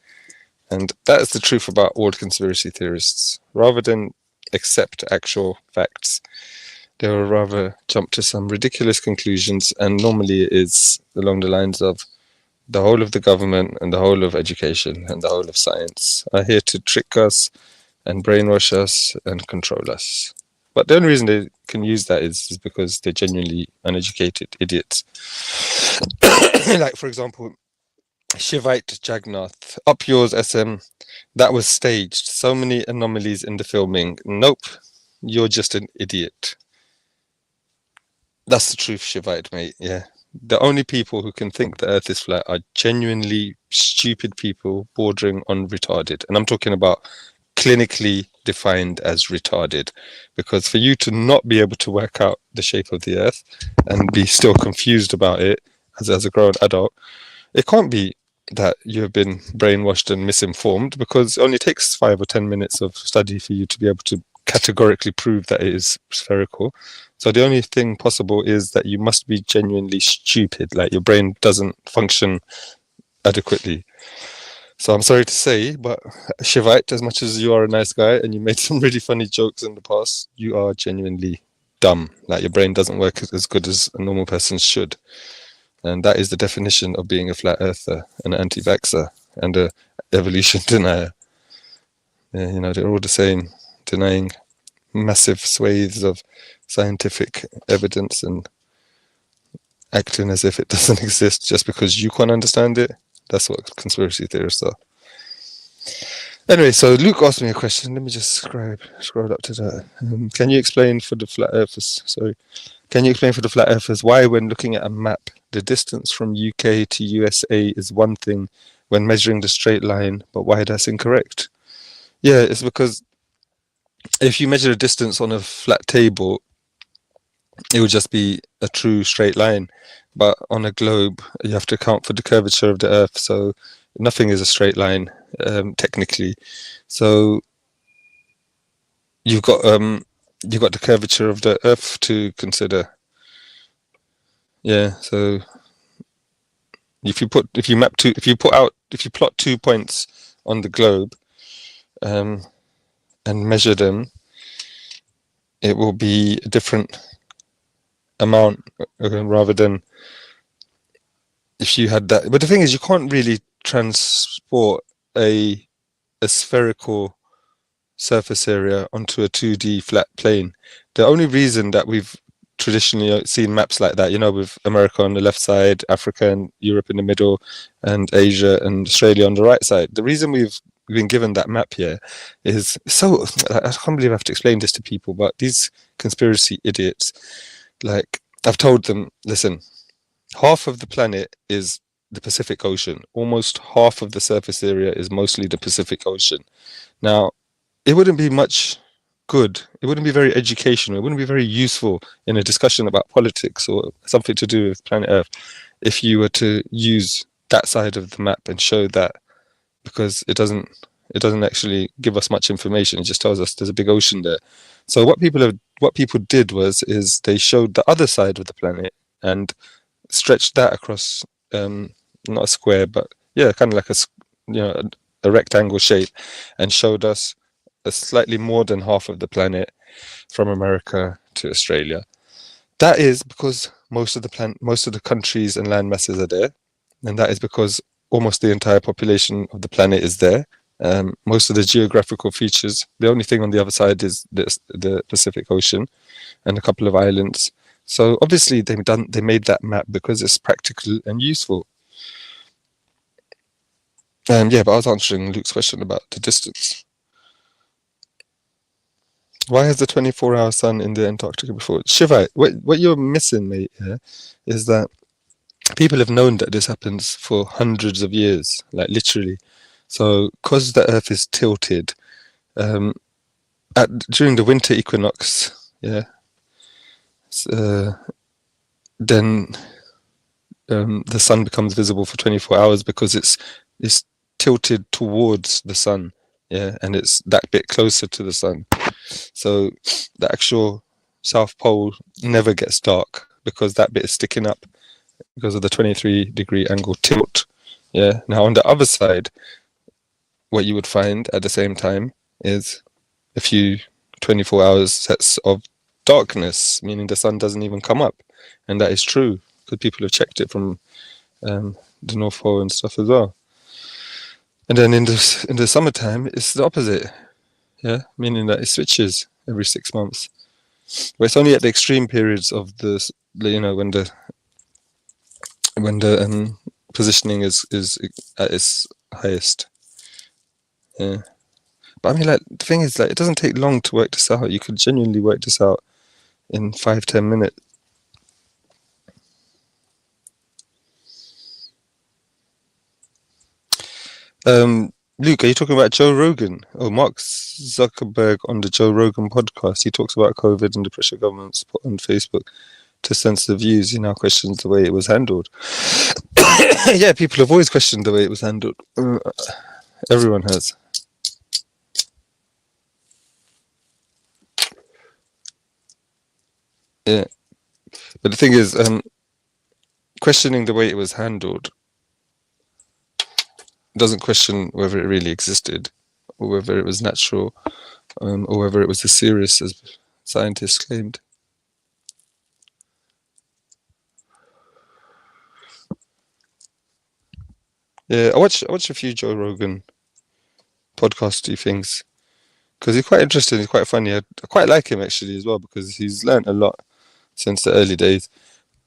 And that is the truth about all conspiracy theorists. Rather than accept actual facts, they will rather jump to some ridiculous conclusions, and normally it is along the lines of the whole of the government and the whole of education and the whole of science are here to trick us and brainwash us and control us. But the only reason they can use that is because they're genuinely uneducated idiots. Like, for example, Shivite Jagannath, Up Yours SM, that was staged. So many anomalies in the filming. Nope, you're just an idiot. That's the truth, Shivite, mate. Yeah. The only people who can think the Earth is flat are genuinely stupid people bordering on retarded. And I'm talking about clinically defined as retarded. Because for you to not be able to work out the shape of the Earth and be still confused about it as a grown adult, it can't be that you have been brainwashed and misinformed, because it only takes 5 or 10 minutes of study for you to be able to categorically prove that it is spherical. So the only thing possible is that you must be genuinely stupid, like your brain doesn't function adequately. So I'm sorry to say, but Shivite, as much as you are a nice guy and you made some really funny jokes in the past, you are genuinely dumb. Like, your brain doesn't work as good as a normal person should. And that is the definition of being a flat earther, an anti-vaxxer, and a evolution denier. Yeah, they're all the same, denying massive swathes of scientific evidence and acting as if it doesn't exist just because you can't understand it. That's what conspiracy theorists are. Anyway, so Luke asked me a question. Let me just scroll up to that. Can you explain for the flat earthers? Can you explain for the flat earthers why, when looking at a map, the distance from UK to USA is one thing, when measuring the straight line, but why that's incorrect. Yeah, it's because if you measure a distance on a flat table, it would just be a true straight line. But on a globe, you have to account for the curvature of the Earth. So nothing is a straight line, technically. So you've got the curvature of the Earth to consider. Yeah. So if you plot 2 points on the globe, and measure them, it will be a different amount rather than if you had that. But the thing is, you can't really transport a spherical surface area onto a 2D flat plane. The only reason that we've traditionally seen maps like that, with America on the left side, Africa and Europe in the middle, and Asia and Australia on the right side, the reason we've been given that map here is so, I can't believe I have to explain this to people, but these conspiracy idiots, like, I've told them, listen, half of the planet is the Pacific Ocean. Almost half of the surface area is mostly the Pacific Ocean. Now, it wouldn't be much good. It wouldn't be very educational. It wouldn't be very useful in a discussion about politics or something to do with planet Earth if you were to use that side of the map and show that, because it doesn't actually give us much information. It just tells us there's a big ocean there. So what people did is they showed the other side of the planet and stretched that across, not a square, but yeah, kind of like a rectangle shape, and showed us a slightly more than half of the planet from America to Australia. That is because most of the countries and land masses are there, and that is because almost the entire population of the planet is there. Most of the geographical features, the only thing on the other side is the Pacific Ocean and a couple of islands. So obviously they made that map because it's practical and useful. Yeah, but I was answering Luke's question about the distance. Why has the 24-hour sun in the Antarctica before? Shivai, what you're missing, mate, is that people have known that this happens for hundreds of years, like literally. So, because the Earth is tilted, during the winter equinox, then the sun becomes visible for 24 hours because it's tilted towards the sun, and it's that bit closer to the sun. So the actual South Pole never gets dark because that bit is sticking up because of the 23-degree angle tilt. Yeah. Now on the other side, what you would find at the same time is a few 24 hours sets of darkness, meaning the sun doesn't even come up. And that is true because people have checked it from the North Pole and stuff as well. And then in the summertime, it's the opposite. Yeah, meaning that it switches every 6 months. But it's only at the extreme periods of when the positioning is at its highest. Yeah. But I mean, like, the thing is, like, it doesn't take long to work this out. You could genuinely work this out in 5-10 minutes. Luke, are you talking about Joe Rogan? Oh, Mark Zuckerberg on the Joe Rogan podcast. He talks about COVID and the pressure governments put on Facebook to censor views. He now questions the way it was handled. Yeah, people have always questioned the way it was handled. Everyone has. Yeah. But the thing is, questioning the way it was handled doesn't question whether it really existed or whether it was natural, or whether it was as serious as scientists claimed. Yeah, I watch a few Joe Rogan podcasty things because he's quite interesting. He's quite funny. I quite like him actually as well because he's learned a lot since the early days.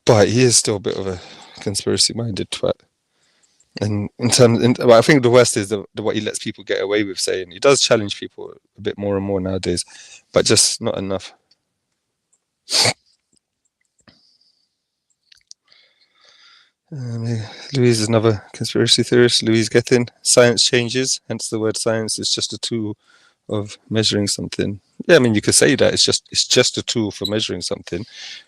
But he is still a bit of a conspiracy-minded twat. And but I think the worst is what he lets people get away with saying. He does challenge people a bit more and more nowadays, but just not enough. Louise is another conspiracy theorist. Louise Gethin. Science changes, hence the word science is just a tool of measuring something. Yeah, I mean, you could say that it's just a tool for measuring something,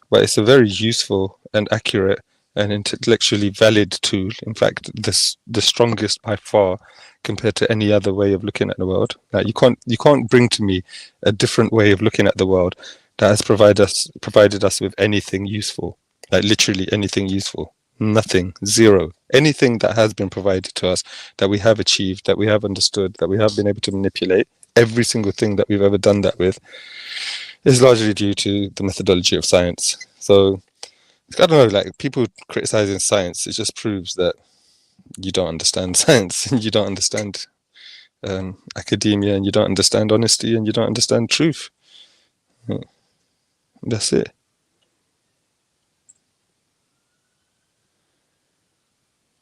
but it's a very useful and accurate and intellectually valid tool. In fact, the strongest by far compared to any other way of looking at the world. Like you can't bring to me a different way of looking at the world that has provided us with anything useful. Like literally anything useful. Nothing. Zero. Anything that has been provided to us, that we have achieved, that we have understood, that we have been able to manipulate, every single thing that we've ever done that with is largely due to the methodology of science. So I don't know, like people criticizing science, it just proves that you don't understand science and you don't understand academia and you don't understand honesty and you don't understand truth. That's it.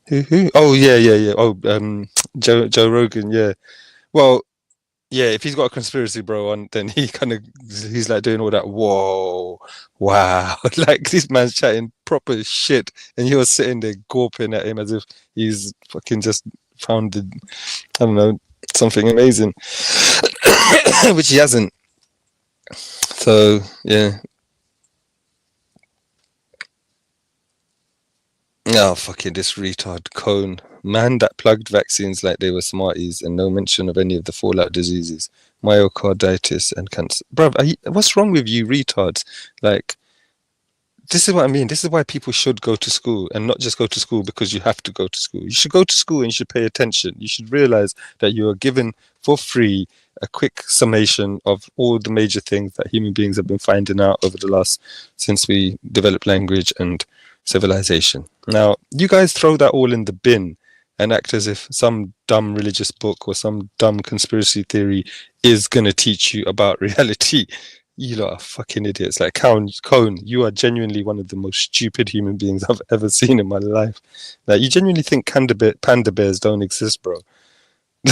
Who? Oh yeah. Oh, Joe Rogan. Yeah. Well, yeah. If he's got a conspiracy bro on, then he's like doing all that. Whoa, wow! Like this man's chatting proper shit, and you're sitting there gawping at him as if he's fucking just found the, I don't know, something amazing, which he hasn't. So yeah. Oh, fucking this retard Cone. Man that plugged vaccines like they were smarties and no mention of any of the fallout diseases, myocarditis and cancer. Bruv, what's wrong with you retards? Like, this is what I mean. This is why people should go to school and not just go to school because you have to go to school. You should go to school and you should pay attention. You should realize that you are given for free a quick summation of all the major things that human beings have been finding out over the last, since we developed language and civilization. Now, you guys throw that all in the bin and act as if some dumb religious book or some dumb conspiracy theory is going to teach you about reality. You lot are fucking idiots. Like, Cone, you are genuinely one of the most stupid human beings I've ever seen in my life. Like, you genuinely think panda bears don't exist, bro?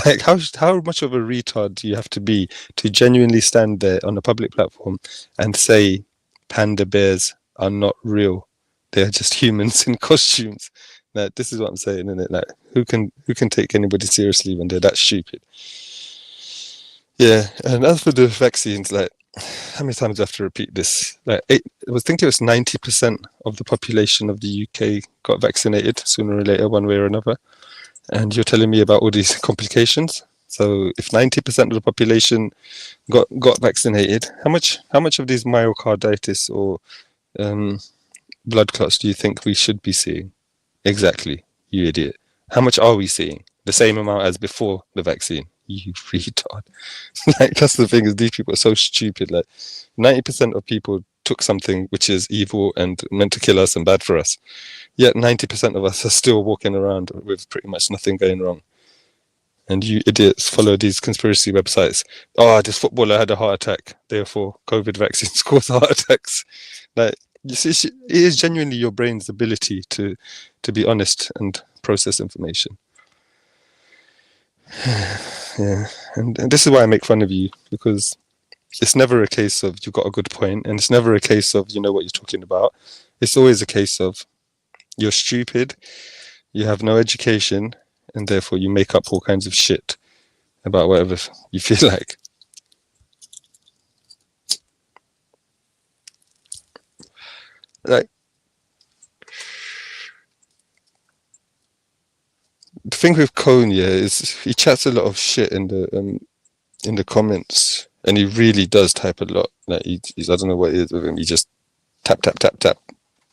Like, how much of a retard do you have to be to genuinely stand there on a public platform and say panda bears are not real? They're just humans in costumes. Like, this is what I'm saying, isn't it? Like, who can take anybody seriously when they're that stupid? Yeah, and as for the vaccines, like, how many times do I have to repeat this? Like, I think it was 90% of the population of the UK got vaccinated sooner or later, one way or another. And you're telling me about all these complications. So if 90% of the population got vaccinated, how much of these myocarditis or blood clots do you think we should be seeing? Exactly, you idiot. How much are we seeing? The same amount as before the vaccine. You retard. Like, that's the thing, is these people are so stupid. Like, 90% of people took something which is evil and meant to kill us and bad for us. Yet 90% of us are still walking around with pretty much nothing going wrong. And you idiots follow these conspiracy websites. Oh, this footballer had a heart attack, therefore COVID vaccines cause heart attacks. Like, you see, it is genuinely your brain's ability to be honest and process information. Yeah, and this is why I make fun of you, because it's never a case of you got a good point, and it's never a case of you know what you're talking about. It's always a case of you're stupid, you have no education, and therefore you make up all kinds of shit about whatever you feel like. Like, the thing with Konya is he chats a lot of shit in the comments, and he really does type a lot. Like, he's I don't know what it is with him. He just tap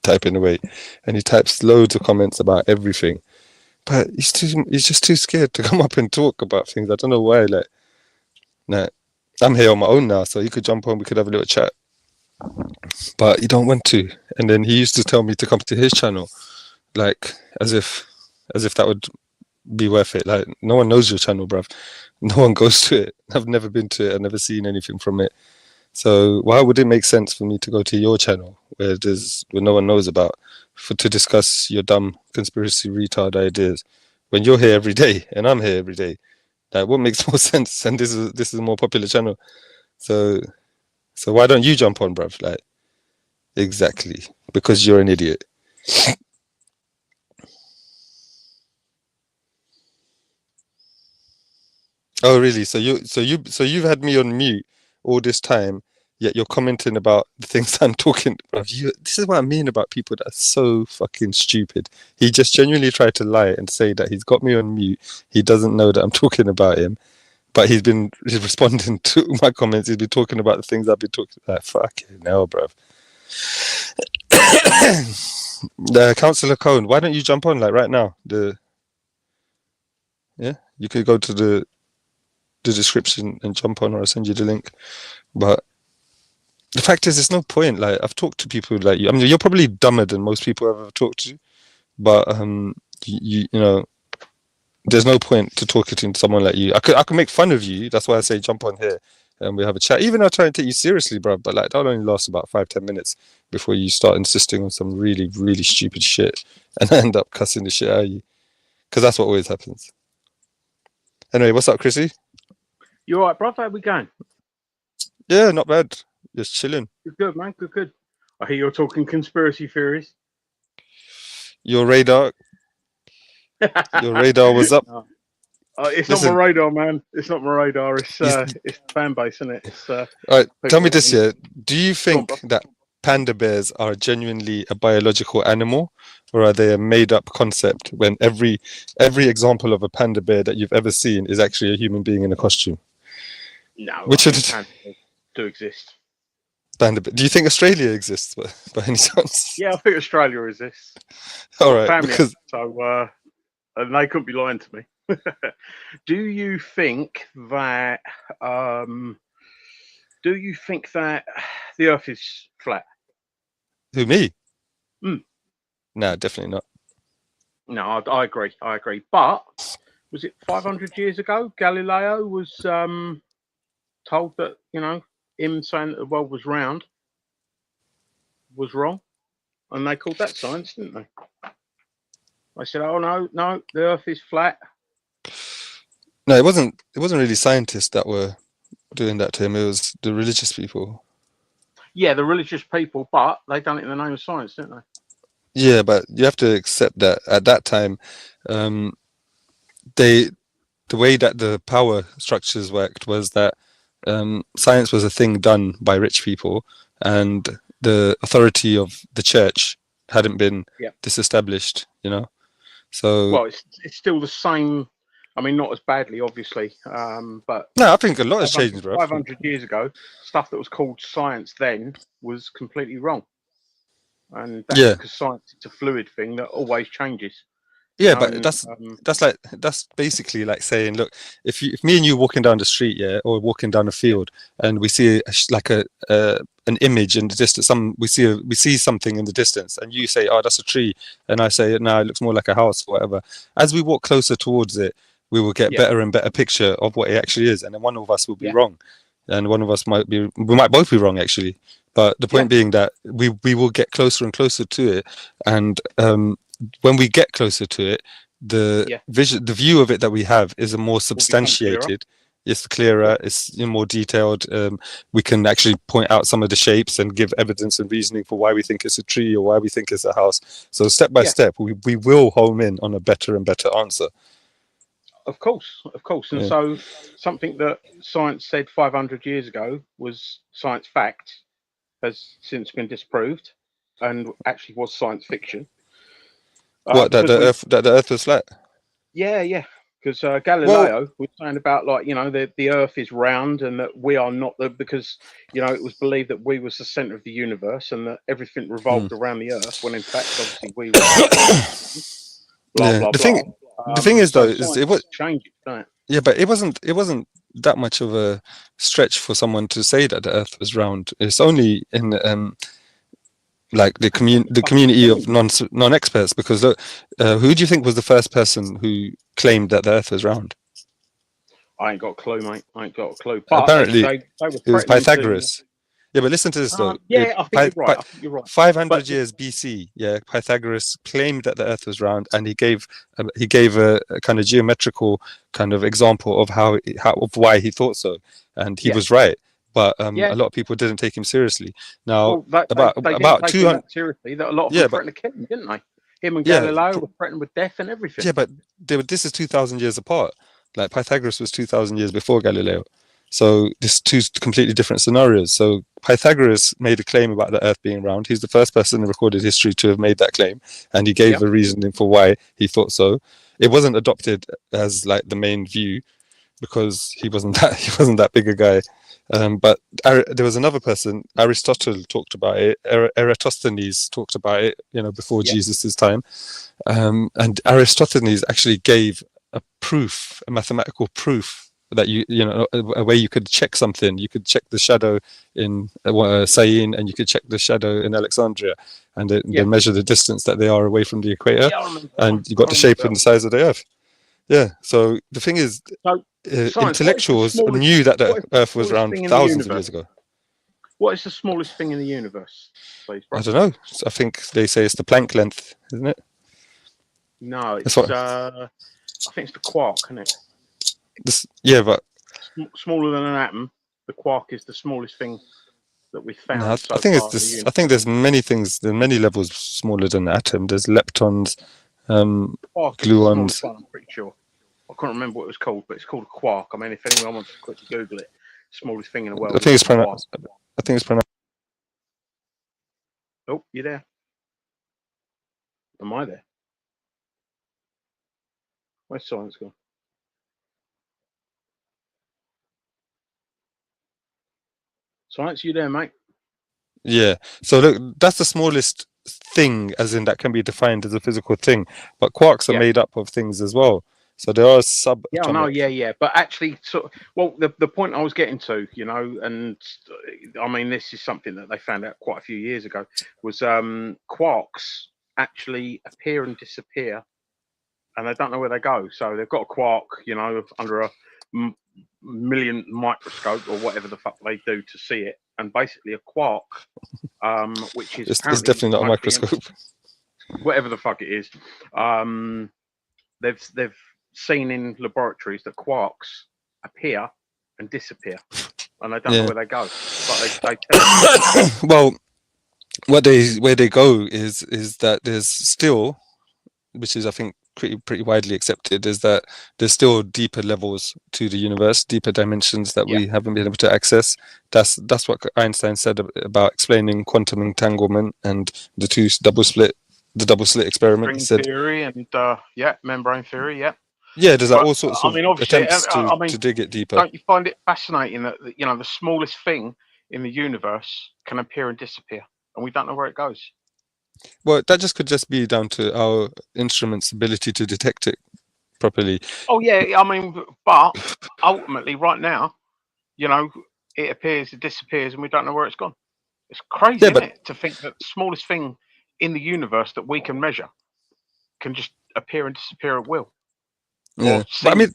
typing away, and he types loads of comments about everything. But he's just too scared to come up and talk about things. I don't know why. Like, nah, I'm here on my own now, so he could jump on. We could have a little chat, but he don't want to. And then he used to tell me to come to his channel, like as if that would be worth it. Like, no one knows your channel, bruv. No one goes to it. I've never been to it. I've never seen anything from it. So why would it make sense for me to go to your channel where no one knows about, to discuss your dumb conspiracy retard ideas when you're here every day and I'm here every day? Like, what makes more sense? And this is a more popular channel. So why don't you jump on, bruv? Like, exactly, because you're an idiot. Oh, really? So you've had me on mute all this time, yet you're commenting about the things I'm talking about. This is what I mean about people that are so fucking stupid. He just genuinely tried to lie and say that he's got me on mute. He doesn't know that I'm talking about him, but he's responding to my comments. He's been talking about the things I've been talking about. Fucking hell, bruv. Councillor Cohn, why don't you jump on like right now? You could go to the description and jump on, or I'll send you the link. But the fact is, there's no point. Like, I've talked to people like you. I mean, you're probably dumber than most people I've ever talked to, but you know, there's no point to talking to someone like you. I could make fun of you. That's why I say jump on here and we have a chat. Even though I try and take you seriously, bro, but like that'll only last about 5-10 minutes before you start insisting on some really, really stupid shit and I end up cussing the shit out of you, because that's what always happens. Anyway, what's up, Chrissy? You alright, bro? How we going? Yeah, not bad. Just chilling. Good, man. Good. I hear you're talking conspiracy theories. Your radar was up. It's Listen, not my radar, man. It's not my radar. It's the fan base, isn't it? It's all right, tell me this, yeah. Do you think that panda bears are genuinely a biological animal, or are they a made-up concept when every example of a panda bear that you've ever seen is actually a human being in a costume? No, Which pandas do exist. Panda bear. Do you think Australia exists by any chance? Yeah, I think Australia exists. All right, family, because so and they couldn't be lying to me. Do you think that the Earth is flat? who, me? Mm. No, definitely not. No, I agree. But was it 500 years ago? Galileo was told that, him saying that the world was round was wrong, and they called that science, didn't they? I said, "Oh no, the Earth is flat." No, it wasn't really scientists that were doing that to him. It was the religious people. Yeah, the religious people, but they done it in the name of science, didn't they? Yeah, but you have to accept that at that time, the way that the power structures worked was that science was a thing done by rich people, and the authority of the church hadn't been disestablished. So well, it's still the same. I mean, not as badly, obviously, but no, I think a lot has changed, bro. 500 years ago, stuff that was called science then was completely wrong, and that's because science is a fluid thing that always changes. Yeah, but that's basically like saying, look, if me and you walking down the street, or walking down a field, and we see an image in the distance, we see something in the distance, and you say, oh, that's a tree, and I say, no, it looks more like a house, or whatever. As we walk closer towards it, we will get better and better picture of what it actually is, and then one of us will be wrong, and one of us we might both be wrong actually. But the point being that we will get closer and closer to it, and when we get closer to it, the view of it that we have is a more substantiated. It's clearer. It's more detailed. We can actually point out some of the shapes and give evidence and reasoning for why we think it's a tree or why we think it's a house. So step by step, we will home in on a better and better answer. Of course. And so something that science said 500 years ago was science fact has since been disproved, and actually was science fiction. What, that the Earth was flat? Yeah. Because Galileo was saying about the Earth is round, and that we are not because it was believed that we was the center of the universe and that everything revolved around the Earth, when in fact obviously we were The thing is, though, is it was changing, don't it? Yeah, but it wasn't that much of a stretch for someone to say that the Earth was round. It's only in like the community of non-experts, because who do you think was the first person who claimed that the Earth was round? I ain't got a clue, mate. I ain't got a clue. But apparently, it was Pythagoras. Yeah, but listen to this though. I think you're right. 500 years BC, Pythagoras claimed that the Earth was round, and he gave a kind of geometrical kind of example of of why he thought so, and he was right. But a lot of people didn't take him seriously. Now, about 200 seriously, that a lot of them threatened to kill him, didn't they? Him and Galileo were threatened with death and everything. Yeah, but this is 2,000 years apart. Like Pythagoras was 2,000 years before Galileo. So this two completely different scenarios. So Pythagoras made a claim about the Earth being round. He's the first person in recorded history to have made that claim, and he gave a reasoning for why he thought so. It wasn't adopted as like the main view because he wasn't that big a guy. But there was another person, Aristotle talked about it. Eratosthenes talked about it, before Jesus's time. And Aristophanes actually gave a proof, a mathematical proof that a way you could check something. You could check the shadow in Syene, and you could check the shadow in Alexandria, and they measure the distance that they are away from the equator, and you got the shape and the size of the Earth. Yeah. So the thing is, intellectuals knew that the Earth was round thousands of years ago. What is the smallest thing in the universe, please, bro? I don't know. I think they say it's the Planck length, isn't it? No, it's I think it's the quark, isn't it? But smaller than an atom. The quark is the smallest thing that we've found. No, I think it's this. I think there's many things. There's many levels smaller than an atom. There's leptons, gluons. I'm pretty sure. I can't remember what it was called, but it's called a quark. I mean, if anyone wants to quickly Google it, smallest thing in the world. I think it's pronounced. Oh, you there? Am I there? Where's science gone? Science, you there, mate? Yeah. So look, that's the smallest thing, as in that can be defined as a physical thing. But quarks are made up of things as well. So there are sub. Yeah, I know. Yeah. But actually, the point I was getting to, and I mean, this is something that they found out quite a few years ago, was quarks actually appear and disappear, and they don't know where they go. So they've got a quark, under a million microscope or whatever the fuck they do to see it, and basically a quark, which is it's definitely not a microscope. Whatever the fuck it is, they've seen in laboratories that quarks appear and disappear, and they don't know where they go. But they well, where they go is that there's still, which is I think pretty widely accepted, is that there's still deeper levels to the universe, deeper dimensions that we haven't been able to access. That's what Einstein said about explaining quantum entanglement and the double slit experiment. He said, theory and membrane theory, there's like all sorts of attempts to dig it deeper. Don't you find it fascinating that the smallest thing in the universe can appear and disappear, and we don't know where it goes? Well, that could just be down to our instrument's ability to detect it properly. Oh yeah, I mean, but ultimately, right now, it appears, it disappears, and we don't know where it's gone. It's crazy, isn't it, to think that the smallest thing in the universe that we can measure can just appear and disappear at will. Yeah, but I mean,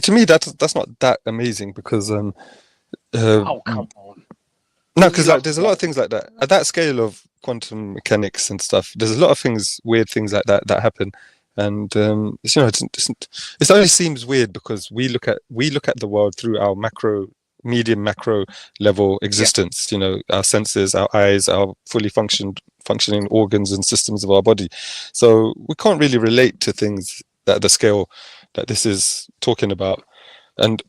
to me, that's not that amazing because oh, come on. No, because there's a lot of things like that at that scale of quantum mechanics and stuff. There's a lot of weird things like that happen, and it only seems weird because we look at the world through our medium macro level existence. Our senses, our eyes, our fully functioning organs and systems of our body. So we can't really relate to things at the scale that this is talking about, and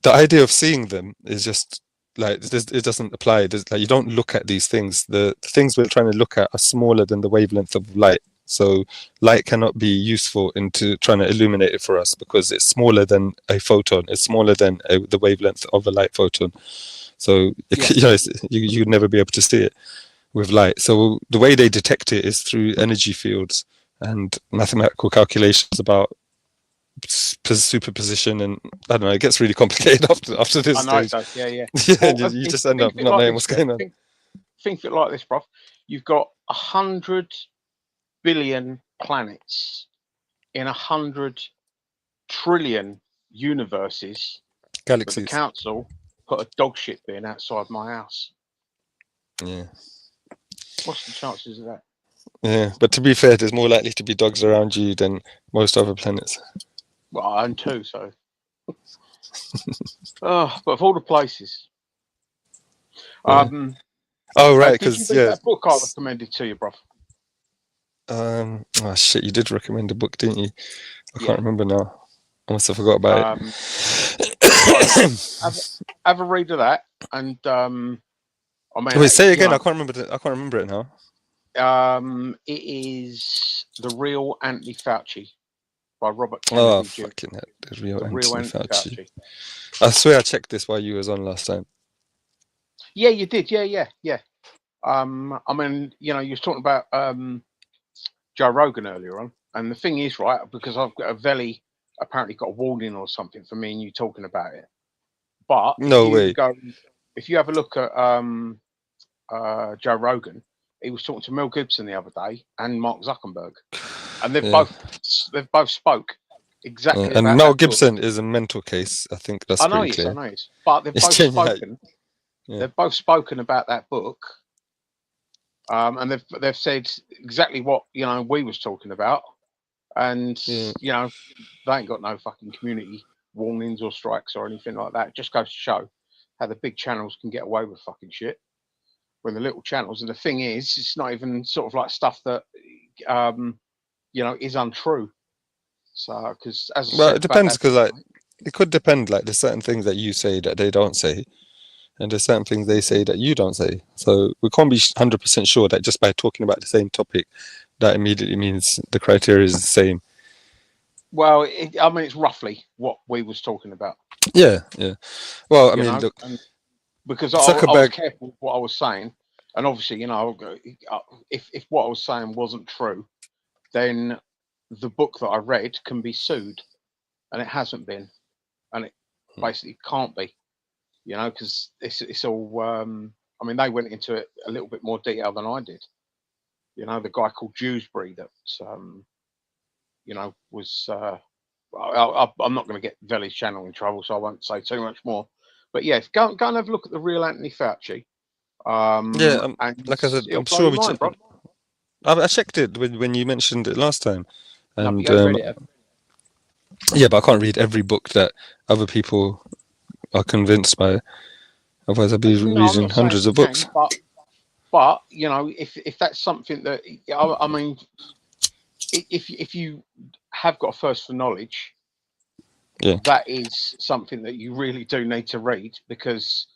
the idea of seeing them is just like it doesn't apply. You don't look at these things. The things we're trying to look at are smaller than the wavelength of light. So light cannot be useful into trying to illuminate it for us because it's smaller than a photon. It's smaller than the wavelength of a light photon. So you'd never be able to see it with light. So the way they detect it is through energy fields and mathematical calculations about superposition, and I don't know, it gets really complicated after this stage. It does. Yeah. Well, you just end up not knowing what's going on. Think it like this, bruv. You've got 100 billion planets in 100 trillion universes. Galaxies. The council put a dog shit bin outside my house. Yeah. What's the chances of that? Yeah, but to be fair, there's more likely to be dogs around you than most other planets. Well, I own two, so. But of all the places. Yeah. Oh right, because that book I recommended to you, bro. Oh shit, you did recommend a book, didn't you? I can't remember now. I must have forgot about have a read of that, and I mean, Wait, say it you again. know, I can't remember it now. it is The Real Anthony Fauci by Robert Oh, Kennedy Jr. fucking hell. The real The Real Anthony Anthony Fauci. Fauci. I swear I checked this while you was on last time. Yeah, you did. Yeah. I mean, you know, you was talking about Joe Rogan earlier on, and the thing is, right, because I've got apparently got a warning or something for me and you talking about it. But No way. if you have a look at Joe Rogan, he was talking to Mel Gibson the other day and Mark Zuckerberg, and they've Yeah. both spoke exactly And about Mel that book. Gibson is a mental case. I think that's I know pretty he is, clear. I know he is. But they've It's both genuine, like, spoken. yeah. They've both spoken about that book, and they've said exactly what we was talking about, and they ain't got no fucking community warnings or strikes or anything like that. It just goes to show how the big channels can get away with fucking shit when the little channels. And the thing is, it's not even sort of like stuff that is untrue. So, because as I Well, said it about depends, that, because like it could depend. Like there's certain things that you say that they don't say, and there's certain things they say that you don't say. So we can't be 100% sure that just by talking about the same topic, that immediately means the criteria is the same. well, I mean, it's roughly what we was talking about. Yeah. Well, I You mean, know, look, and because I was Zuckerberg. careful with what I was saying, and obviously, if what I was saying wasn't true, then the book that I read can be sued, and it hasn't been, and it basically can't be, because it's all. I mean, they went into it a little bit more detail than I did. The guy called Dewsbury that was. I'm not going to get Veli's channel in trouble, so I won't say too much more. But yes, go and have a look at The Real Anthony Fauci. Yeah, and like I said, it'll I'm blow sure your mind, bro. I checked it when you mentioned it last time, No, but and you haven't read it, have you? yeah, but I can't read every book that other people are convinced by. Otherwise, I'd be No, I'm reading not saying hundreds you of books. can, but if that's something that I mean, if you have got a thirst for knowledge, Yeah. that is something that you really do need to read, because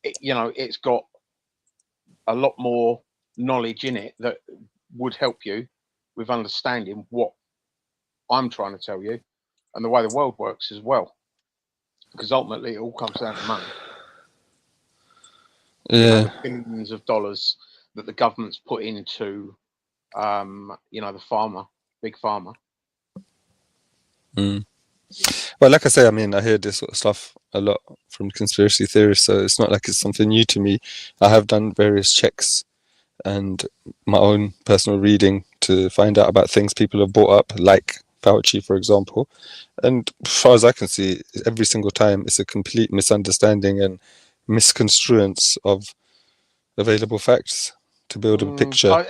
it's got a lot more knowledge in it that would help you with understanding what I'm trying to tell you and the way the world works as well, because ultimately it all comes down to money. Yeah. The billions of dollars that the government's put into the big pharma. Well, like I say, I mean, I hear this sort of stuff a lot from conspiracy theorists, so it's not like it's something new to me. I have done various checks and my own personal reading to find out about things people have brought up, like Fauci, for example. And as far as I can see, every single time it's a complete misunderstanding and misconstruence of available facts to build a picture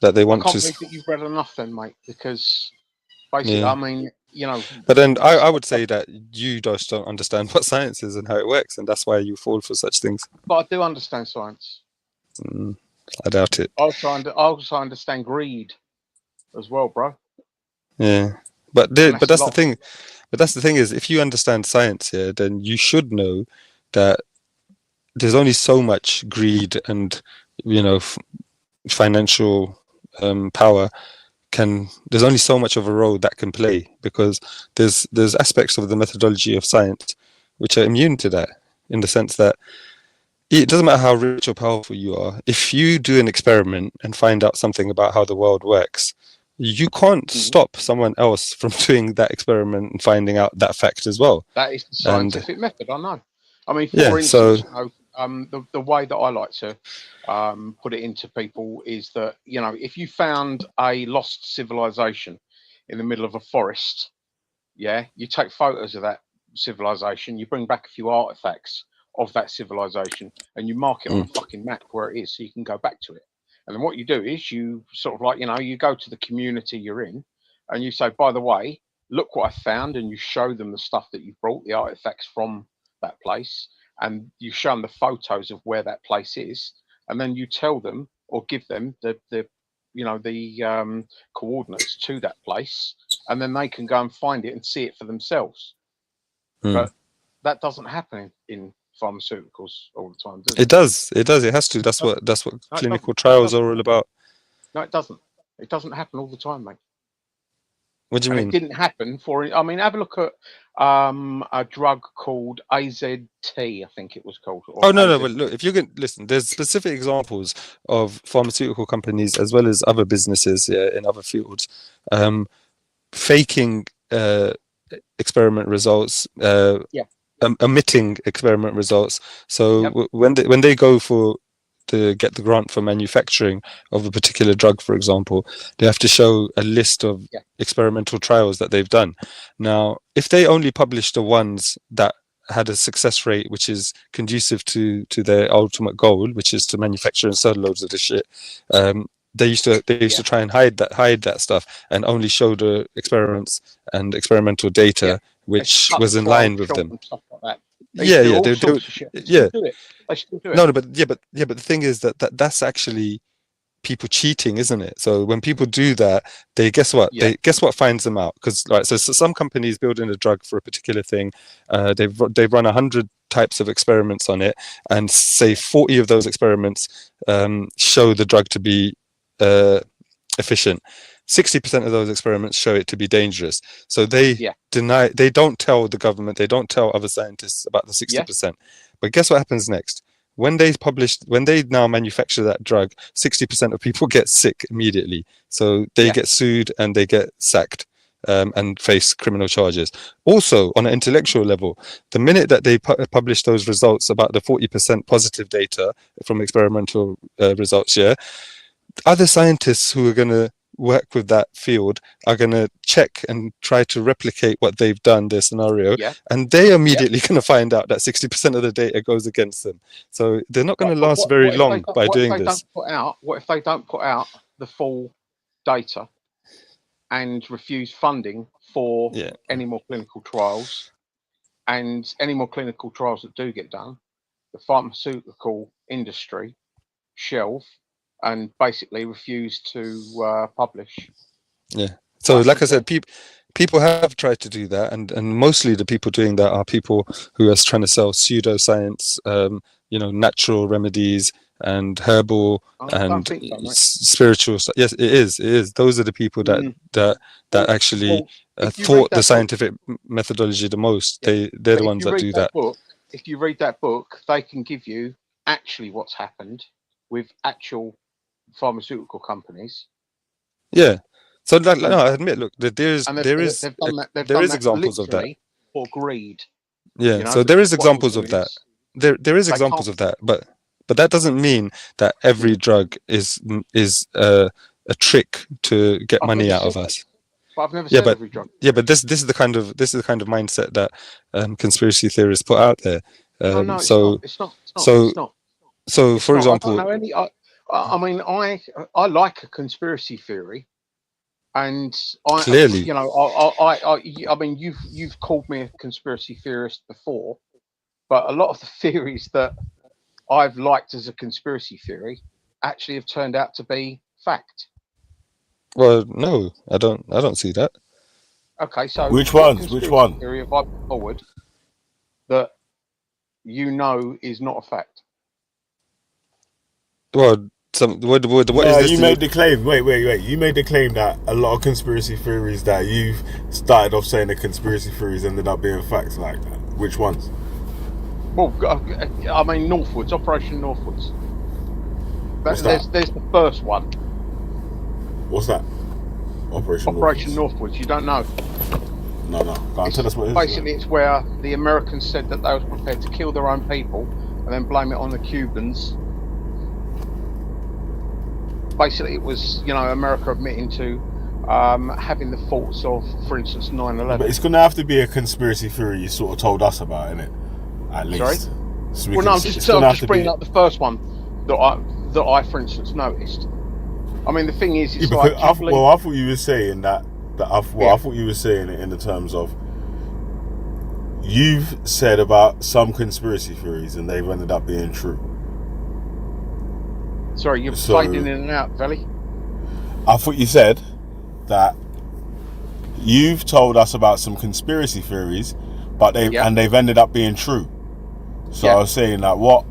that they want I can't to. believe that you've read enough then, mate, because basically, Yeah. I mean, But then I would say that you just don't understand what science is and how it works, and that's why you fall for such things. But I do understand science. I doubt it. I also understand greed as well, bro. Yeah, but that's that's a the lot. thing. But that's the thing is, if you understand science, yeah, then you should know that there's only so much greed and financial power there's only so much of a role that can play, because there's aspects of the methodology of science which are immune to that, in the sense that it doesn't matter how rich or powerful you are. If you do an experiment and find out something about how the world works, you can't stop someone else from doing that experiment and finding out that fact as well. That is the scientific method. I know. I mean, Yeah, for instance, the way that I like to put it into people is that if you found a lost civilization in the middle of a forest, yeah, you take photos of that civilization, you bring back a few artifacts of that civilization, and you mark it on a fucking map where it is, so you can go back to it. And then what you do is you sort of like you go to the community you're in, and you say, by the way, look what I found, and you show them the stuff that you brought, the artifacts from that place, and you show them the photos of where that place is, and then you tell them or give them the coordinates to that place, and then they can go and find it and see it for themselves. But that doesn't happen in pharmaceuticals all the time, does it? It does. It does. It has to. That's what No, it clinical doesn't. No, it trials doesn't. are all about. No, it doesn't. It doesn't happen all the time, mate. What do you And mean? it didn't happen for. I mean, have a look at a drug called AZT, I think it was called. Or Oh no, no. AZ. But look, if you can listen, there's specific examples of pharmaceutical companies as well as other businesses in other fields, faking experiment results, omitting experiment results. So when they go to get the grant for manufacturing of a particular drug, for example, they have to show a list of experimental trials that they've done. Now, if they only publish the ones that had a success rate which is conducive to their ultimate goal, which is to manufacture and sell loads of this shit, they used to try and hide that stuff and only show the experiments and experimental data which was in line with them. They do it. They still do it. No, but the thing is that's actually people cheating, isn't it? So when people do that, they guess what? They guess what finds them out, because so some companies building a drug for a particular thing, they've run 100 types of experiments on it, and say 40 of those experiments show the drug to be efficient. 60% of those experiments show it to be dangerous. So they deny. They don't tell the government. They don't tell other scientists about the 60%. But guess what happens next? When they now manufacture that drug, 60% of people get sick immediately. So they get sued and they get sacked and face criminal charges. Also, on an intellectual level, the minute that they publish those results about the 40% positive data from experimental results, other scientists who are going to work with that field are going to check and try to replicate what they've done, their scenario, and they immediately going to find out that 60% of the data goes against them. So they're not going to last very long by doing this. What if they don't put out the full data and refuse funding for any more clinical trials? And any more clinical trials that do get done, the pharmaceutical industry shelve and basically refuse to publish. So like I said, people have tried to do that, and mostly the people doing that are people who are trying to sell pseudoscience, natural remedies and herbal and spiritual stuff. Yes, it is. Those are the people that actually thought the scientific methodology the most. They're the ones that do that. If you read that book, they can give you actually what's happened with actual pharmaceutical companies. So no, I admit, look, there is examples of that for greed. So there is examples of that. There is examples of that, but that doesn't mean that every drug is a trick to get money out of us. But I've never said every drug. But this is the kind of mindset that conspiracy theorists put out there. It's not. So, for example, I mean, I like a conspiracy theory, and clearly, I mean, you've called me a conspiracy theorist before, but a lot of the theories that I've liked as a conspiracy theory actually have turned out to be fact. Well, no, I don't see that. Okay, so which ones? Which one? Theory have I put forward that is not a fact? Well, what is this? You made the claim. Wait. You made the claim that a lot of conspiracy theories that you've started off saying the conspiracy theories ended up being facts. Like that. Which ones? Well, I mean, Northwoods, Operation Northwoods. What's that? There's the first one. What's that? Operation Northwoods. You don't know? No. Can't tell us what it is. Basically, it's where the Americans said that they were prepared to kill their own people and then blame it on the Cubans. Basically, it was, America admitting to having the faults of, for instance, 9/11. But it's going to have to be a conspiracy theory you sort of told us about, innit? At least. Sorry? So I'm just bringing up the first one that I, for instance, noticed. I mean, the thing is, it's like... I thought you were saying that I thought you were saying it in the terms of you've said about some conspiracy theories and they've ended up being true. Sorry, you're fading in and out, Valley. I thought you said that you've told us about some conspiracy theories but they've ended up being true. So I was saying that what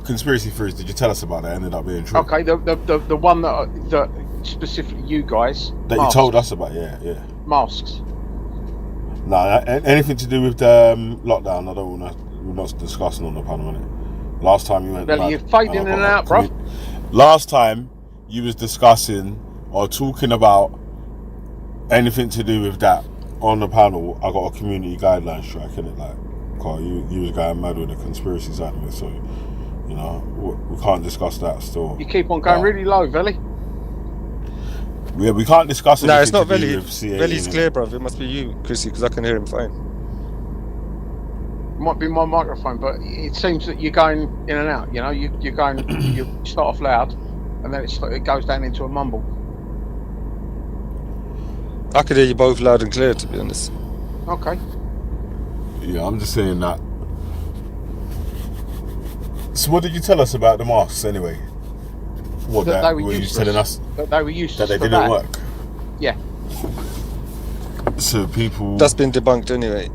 conspiracy theories did you tell us about that ended up being true? Okay, the one that specifically you guys that masks. You told us about, yeah. Masks. No, anything to do with the lockdown, we're not discussing on the panel, innit? Last time you went... Well, you're fading in and out, bro. Last time you was discussing or talking about anything to do with that on the panel, I got a community guideline strike, innit? Like, Carl, you was going mad with the conspiracy side of it, so, you know, we can't discuss that still. You keep on going really low, Veli. Yeah, we can't discuss it. No, it's not Veli. Veli's clear, bruv. It must be you, Chrissy, because I can hear him fine. Might be my microphone, but it seems that you're going in and out. You know, you're going. You start off loud, and then it goes down into a mumble. I could hear you both loud and clear, to be honest. Okay. Yeah, I'm just saying that. So, what did you tell us about the masks anyway? What that they were were useless. You telling us that they were useless. That they didn't work. Yeah. So people. That's been debunked anyway.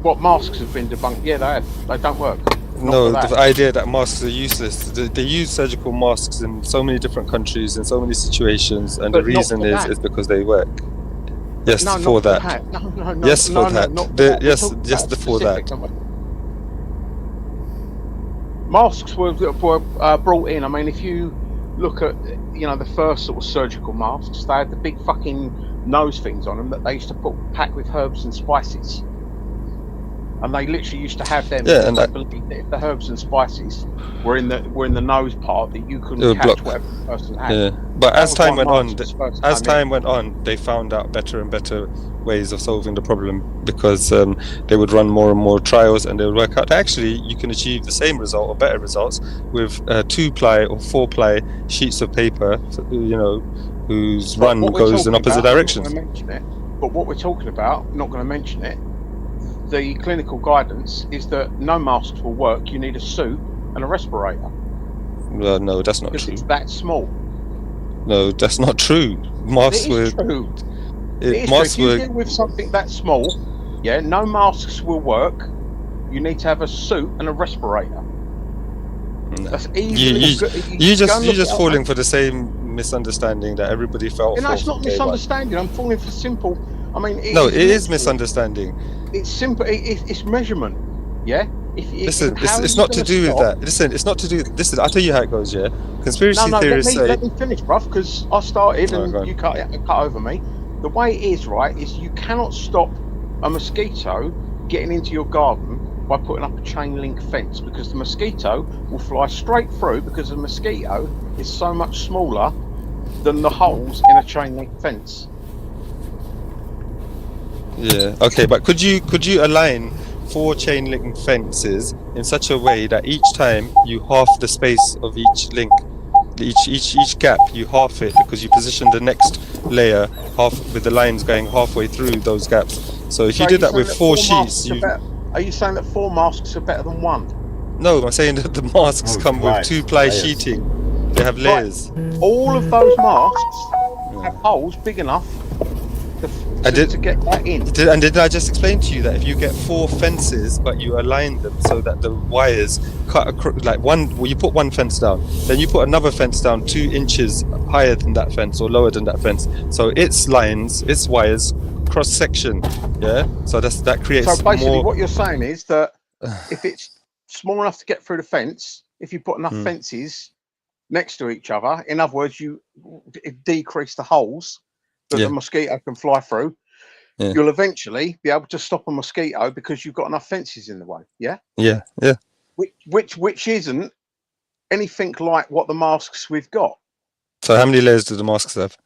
What masks have been debunked? Yeah, they have. They don't work. No, the idea that masks are useless. They use surgical masks in so many different countries in so many situations, and the reason is because they work. Yes, no, for that. No, yes, for that. Yes, for that. Masks were brought in. I mean, if you look at, you know, the first sort of surgical masks, they had the big fucking nose things on them that they used to pack with herbs and spices. And they literally used to have them. Yeah, and I believe that if the herbs and spices were in the nose part, that you couldn't catch whatever the person had. Yeah, but as time went on, they found out better and better ways of solving the problem, because they would run more and more trials, and they would work out actually you can achieve the same result or better results with 2-ply or 4-ply sheets of paper, you know, whose run goes in opposite directions. But what we're talking about, not going to mention it. The clinical guidance is that no masks will work. You need a suit and a respirator. No, that's not true. It's that small. No, that's not true. Masks it is were. True. It is true. If you deal with something that small, yeah, no masks will work. You need to have a suit and a respirator. No. That's easy. You're just falling for the same misunderstanding that everybody felt. You know, it's not misunderstanding. I'm falling for simple. I mean, it is misunderstanding. It's simple. It's measurement. Yeah. Listen, it's not to do with that. Listen, it's not to do. Listen, I'll tell you how it goes. Yeah. Conspiracy theorists say. Let me finish, bruv, because I started and you cut over me. The way it is, right, is you cannot stop a mosquito getting into your garden by putting up a chain link fence, because the mosquito will fly straight through, because the mosquito is so much smaller than the holes in a chain link fence. Yeah. Okay, but could you align 4 chain link fences in such a way that each time you half the space of each link, each gap you half it, because you position the next layer half with the lines going halfway through those gaps. So if you did that with 4 sheets, are you saying that 4 masks are better than 1? No, I'm saying that the masks come with 2-ply sheeting. They have layers. Right. All of those masks have holes big enough to get that in. And did I just explain to you that if you get 4 fences, but you align them so that the wires cut across, like you put one fence down, then you put another fence down 2 inches higher than that fence or lower than that fence, so its lines, its wires cross section, yeah. So that creates. So basically, more... what you're saying is that if it's small enough to get through the fence, if you put enough fences next to each other, in other words, you decrease the holes that the mosquito can fly through, you'll eventually be able to stop a mosquito because you've got enough fences in the way. Yeah. Yeah. Which isn't anything like what the masks we've got. So how many layers do the masks have?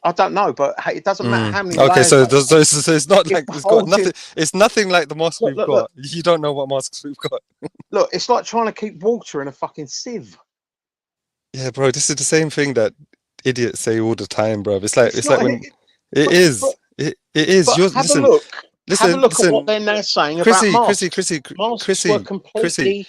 I don't know, but it doesn't matter how many. Okay, so it's not like it's got nothing. It's nothing like the masks we've got. Look. You don't know what masks we've got. Look, it's like trying to keep water in a fucking sieve. Yeah, bro, this is the same thing that idiots say all the time, bro. It's like when it is. You're, have a look at what they're now saying about masks. Masks were completely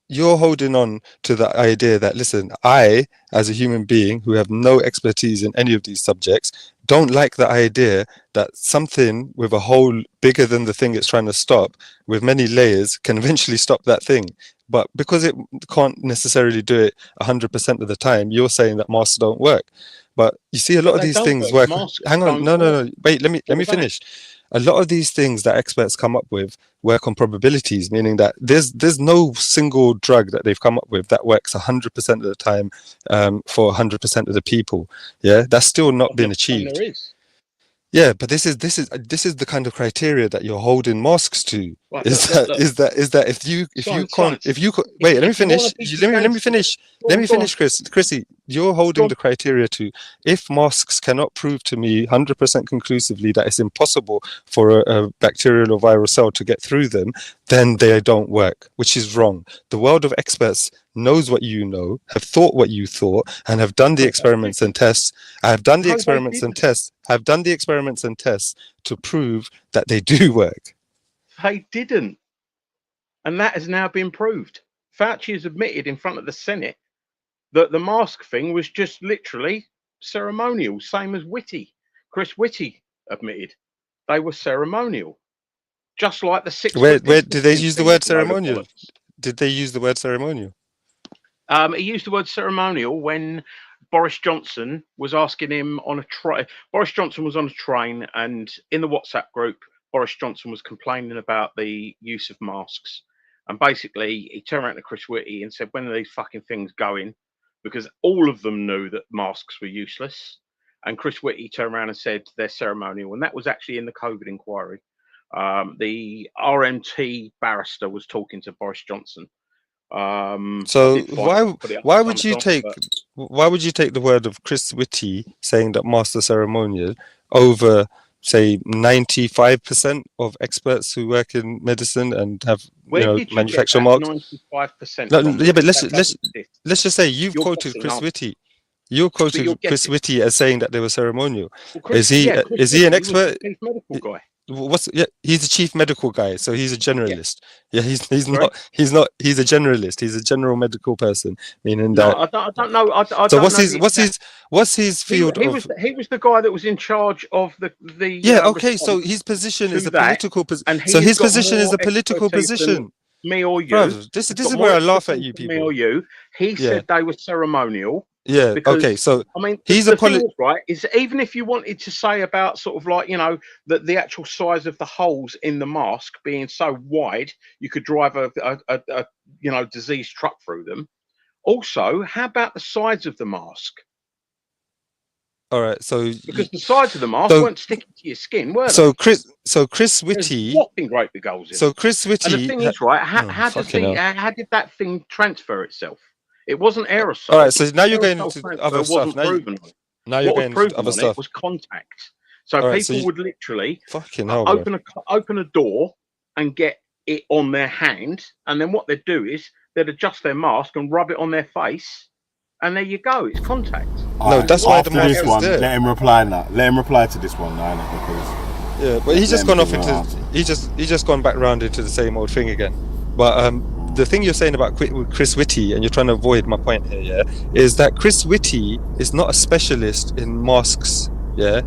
You're holding on to the idea that, listen, I, as a human being who have no expertise in any of these subjects, don't like the idea that something with a hole bigger than the thing it's trying to stop, with many layers, can eventually stop that thing. But because it can't necessarily do it 100% of the time, you're saying that masks don't work. But you see, a lot of these things work. Hang on, no. Wait, let me finish. A lot of these things that experts come up with work on probabilities, meaning that there's no single drug that they've come up with that works 100% of the time for 100% of the people. Yeah, that's still not been achieved. There is. Yeah, but this is the kind of criteria that you're holding masks to. Right, Is look. that if you can't wait, let me finish, Chrissy. You're holding the criteria to, if masks cannot prove to me 100% conclusively that it's impossible for a bacterial or viral cell to get through them, then they don't work, which is wrong. The world of experts knows what you know, have thought what you thought, and have done the experiments and tests. I've done the experiments and tests. I've done the experiments and tests to prove that they do work. They didn't. And that has now been proved. Fauci has admitted in front of the Senate that the mask thing was just literally ceremonial, same as Whitty. Chris Whitty admitted they were ceremonial. Just like the 6 Where did they use the word ceremonial? Did they use the word ceremonial? He used the word ceremonial when Boris Johnson was asking him on a train. Boris Johnson was on a train, and in the WhatsApp group, Boris Johnson was complaining about the use of masks. And basically, he turned around to Chris Whitty and said, when are these fucking things going? Because all of them knew that masks were useless. And Chris Whitty turned around and said they're ceremonial. And that was actually in the COVID inquiry. The RMT barrister was talking to Boris Johnson. So why would you take the word of Chris Whitty saying that masks are ceremonial over, say, 95% of experts who work in medicine and have manufacture marks? 95%. No, yeah, but let's just say you've quoted Chris Whitty. You quoted Chris Whitty as saying that they were ceremonial. Is he an expert? Medical guy. He's a chief medical guy, so he's a generalist. Yeah, he's not he's a generalist. He's a general medical person, meaning that. I don't know. So what's his field? He was the guy that was in charge of the. Yeah. Okay. So his position is a political position. So his position is a political position. Me or you? Bruv, this is where I laugh at you people. Me or you? He said they were ceremonial. Yeah. Okay. So I mean, he's the thing is, right? Is even if you wanted to say about sort of like that the actual size of the holes in the mask being so wide, you could drive a diseased truck through them. Also, how about the sides of the mask? All right. So because the sides of the mask weren't sticking to your skin, were they? So Chris Whitty. Whopping great big holes in. So Chris Whitty. And the thing is, right? How did that thing transfer itself? It wasn't aerosol. All right, so now you're going into other stuff. Now you're going into other stuff. It was contact. So people would literally open a door and get it on their hand, and then what they'd do is they'd adjust their mask and rub it on their face, and there you go. It's contact. No, that's why the mask is there. Let him reply now. Let him reply to this one now, because yeah, but he's just gone off into he's just gone back round into the same old thing again. But the thing you're saying about Chris Whitty, and you're trying to avoid my point here, yeah, is that Chris Whitty is not a specialist in masks, yeah,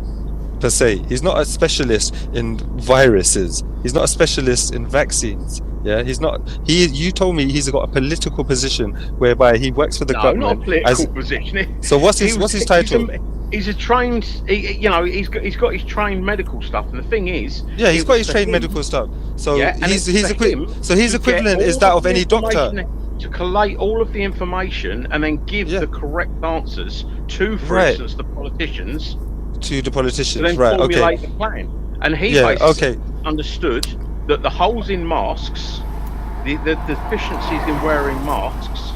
per se. He's not a specialist in viruses. He's not a specialist in vaccines. Yeah, he's not. You told me he's got a political position whereby he works for the government. No, not a political position. So what's his title? He's a trained. He's got his trained medical stuff, and the thing is, he's got his trained medical stuff. So his equivalent is that of any doctor. To collate all of the information and then give the correct answers to, for instance, the politicians. To the politicians, to then formulate the plan. And he basically understood that the holes in masks, the deficiencies in wearing masks,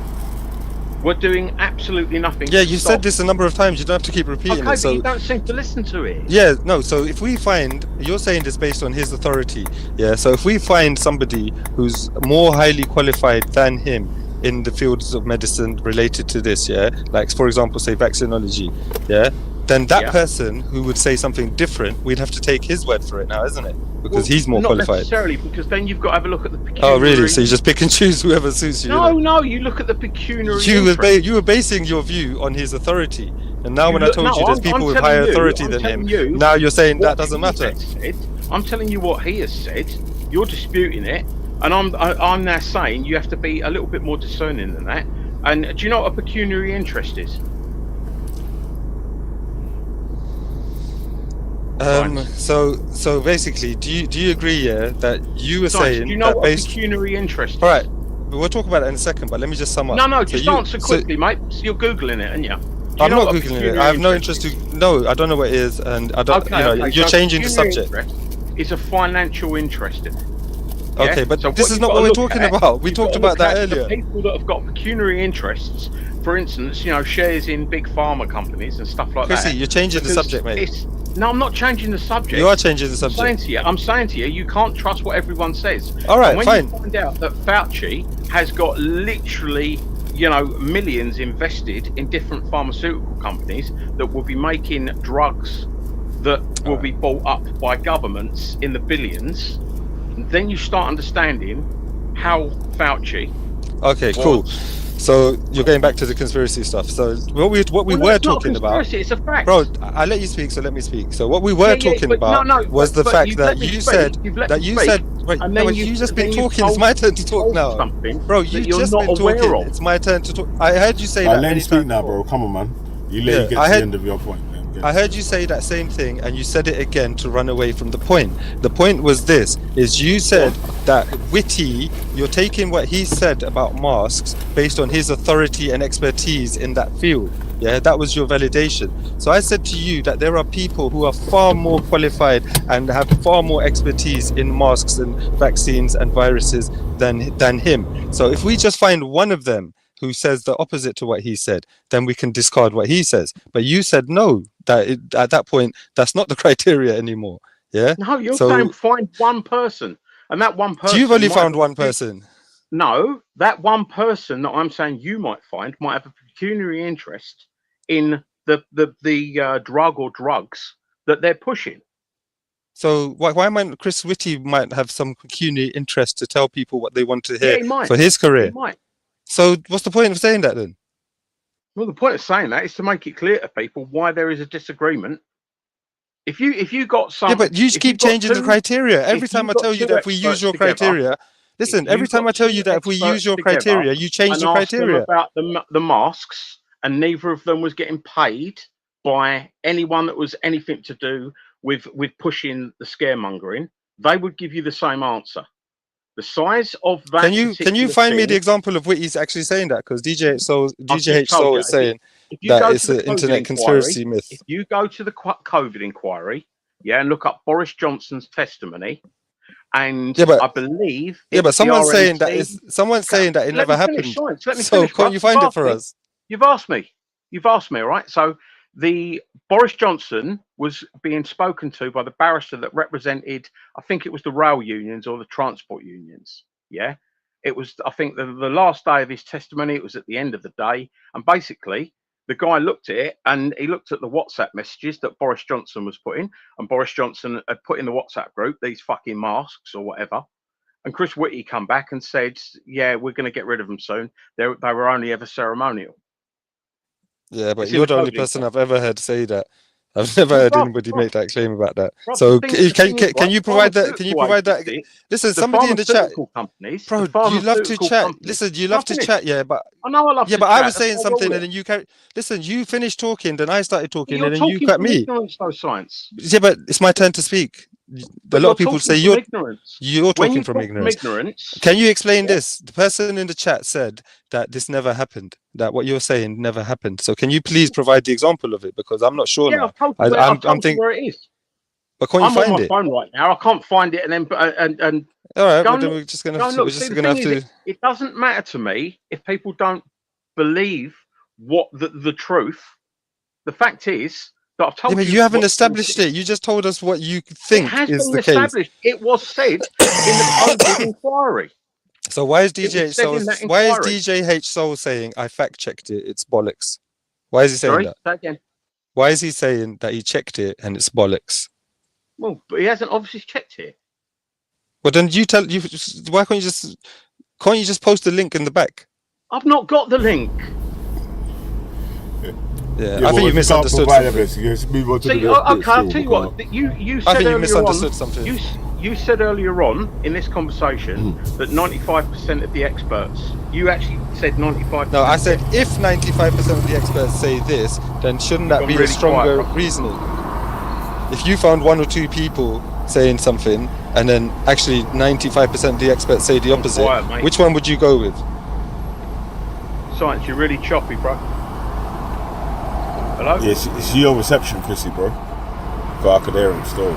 were doing absolutely nothing. Yeah, you said this a number of times. You don't have to keep repeating it. But you don't seem to listen to it. Yeah, no. So if we find, you're saying this based on his authority. Yeah. So if we find somebody who's more highly qualified than him in the fields of medicine related to this, yeah, like for example, say vaccinology, yeah, then that Yeah. person who would say something different, we'd have to take his word for it now, isn't it? Because he's more not qualified. necessarily, because then you've got to have a look at the pecuniary. Oh, really? So you just pick and choose whoever suits you? No, innit? no, you look at the pecuniary You were basing your view on his authority, and now when I told you there's people with I'm higher telling authority you, than I'm him, telling you now you're saying that what doesn't he matter. has said. I'm telling you what he has said. You're disputing it, and I'm now saying you have to be a little bit more discerning than that. And do you know what a pecuniary interest is? So basically, do you agree, yeah, that you were Science, saying do you know that what based? a pecuniary interest is? All right, we'll talk about it in a second, but let me just sum up. No, So just you- answer so- quickly, mate. So you're googling it, aren't you? Do you I'm know not what a googling it. pecuniary I have no interest interest to. No, I don't know what it is, and I don't. Okay, you're so changing the pecuniary subject. interest is a financial interest in it. Okay, but So this is you've not got what to we're look talking at, about. We you've got talked to about look that at earlier. The people that have got pecuniary interests, for instance, shares in big pharma companies and stuff like Chrissy, that. you're changing the because subject, mate. No, I'm not changing the subject. You are changing the subject. I'm saying to you, you can't trust what everyone says. All right, and when fine. you find out that Fauci has got literally, millions invested in different pharmaceutical companies that will be making drugs that will be bought up by governments in the billions, then you start understanding how Fauci. Okay, cool. So you're going back to the conspiracy stuff. So what we were it's not a talking about, conspiracy, it's a fact. bro. I let you speak, so let me speak. So what we were talking but about was the fact that you said that you said. Wait, and no, then but you just been then you've talking. It's my turn to talk told now, something bro. that You've you're just not been aware talking. of. It's my turn to talk. I heard you say that. Let him many speak times now, before. bro. Come on, man. You let you get to the end of your point. I heard you say that same thing, and you said it again to run away from the point. The point was this: is you said that Witty, you're taking what he said about masks based on his authority and expertise in that field. Yeah, that was your validation. So I said to you that there are people who are far more qualified and have far more expertise in masks and vaccines and viruses than him. So if we just find one of them who says the opposite to what he said, then we can discard what he says. But you said no, at that point, that's not the criteria anymore. Yeah? No, you're saying find one person, and that one person. You've only might found have one person. No, that one person that I'm saying you might find might have a pecuniary interest in the drug or drugs that they're pushing. So why might Chris Whitty might have some pecuniary interest to tell people what they want to hear he might. for his career? He might. So what's the point of saying that then? Well, the point of saying that is to make it clear to people why there is a disagreement. If you got some, Yeah, but you keep changing the criteria every time I tell you that if we use your criteria. Listen, every time I tell you that if we use your criteria, you change the criteria. Them about the masks, and neither of them was getting paid by anyone that was anything to do with pushing the scaremongering, they would give you the same answer. The size of that. Can you find me the example of Whitty's actually saying that? Because DJ H Soul is saying that it's an internet conspiracy myth. If you go to the COVID inquiry, and look up Boris Johnson's testimony, and I believe, but someone's saying that it never happened. So can't you find it for us? You've asked me, right? So the Boris Johnson was being spoken to by the barrister that represented, I think it was the rail unions or the transport unions. Yeah, it was, I think, the last day of his testimony. It was at the end of the day, and basically the guy looked at it, and he looked at the WhatsApp messages that Boris Johnson was putting, and Boris Johnson had put in the WhatsApp group these fucking masks or whatever. And Chris Whitty come back and said, "Yeah, we're going to get rid of them soon. They were only ever ceremonial." Yeah, but you're the only person I've ever heard say that. I've never heard anybody make that claim about that. So can you provide that? Can you provide that? Listen, somebody in the chat, bro. You love to chat. Listen, you love to chat, yeah. But I know I love. Yeah, but I was saying something, and then you carry. Listen, you finished talking, then I started talking, and then you cut me. Science. Yeah, but it's my turn to speak. A lot of people say you're talking from ignorance. Can you explain this? The person in the chat said that this never happened. That what you're saying never happened. So can you please provide the example of it? Because I'm not sure now. I've told you where it is. But can't you find I'm on it? my phone right now. I can't find it, and then all right. Well, then we're just gonna have to. It doesn't matter to me if people don't believe what the truth. The fact is that I've told you. But you haven't established it. You just told us what you think is the case. It was said in the COVID inquiry. So why is DJ H Soul saying I fact checked it? It's bollocks. Why is he saying that? Say again. Why is he saying that he checked it and it's bollocks? Well, but he hasn't obviously checked it. Well, then why can't you just post the link in the back? I've not got the link. Yeah, I think you misunderstood something. See, okay, I'll tell you what. You said earlier misunderstood on, something. You said earlier on in this conversation that 95% of the experts. You actually said 95%. No, I said if 95% of the experts say this, then shouldn't that be a really stronger quiet, reasoning? If you found 1 or 2 people saying something, and then actually 95% of the experts say the opposite, quiet, mate. which one would you go with? Science, you're really choppy, bro. Hello? Yeah, it's your reception, Chrissy, bro. But I could hear him still.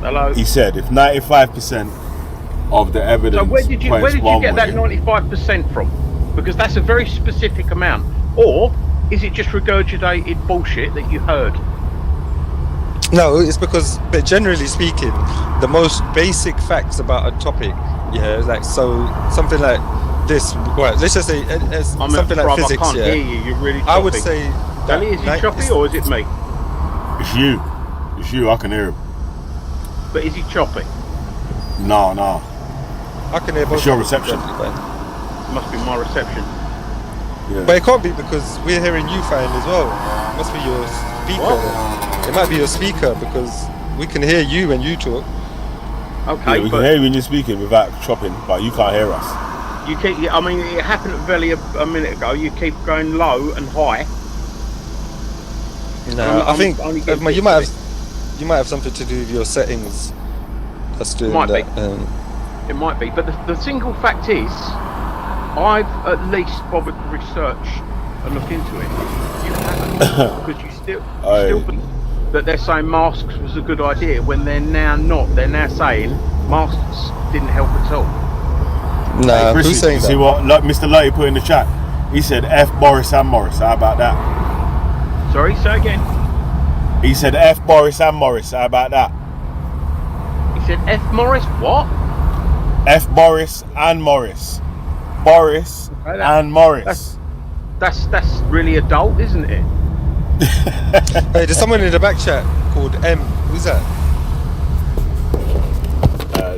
Hello? He said if 95% of the evidence. So where did you get that 95% from? Because that's a very specific amount. Or is it just regurgitated bullshit that you heard? No, it's because, but generally speaking, the most basic facts about a topic, like something like this. Well, let's just say something like physics. I can't hear you. You're really choppy. I would say. Danny, is he choppy or is it me? It's you. It's you. I can hear him. But is he choppy? No. I can hear both. It's your reception. Must be my reception. Yeah. But it can't be because we're hearing you fine as well. It must be your speaker. It might be your speaker because we can hear you when you talk. Okay, yeah, we can hear you when you're speaking without chopping, but you can't hear us. You keep. I mean, it happened at Valley a minute ago. You keep going low and high. No, I think you might have something to do with your settings. That's doing might that. It might be, but the single fact is, I've at least bothered to research and look into it. You haven't, because you still think that they're saying masks was a good idea when they're now not. They're now saying masks didn't help at all. Nah, who's saying that? See what Mr. Lutty put in the chat? He said F Boris and Morris. How about that? Sorry, say again. He said F Boris and Morris. How about that? He said F Morris what? F Boris and Morris. Boris and Morris. That's really adult, isn't it? Hey, there's someone in the back chat called M. Who's that?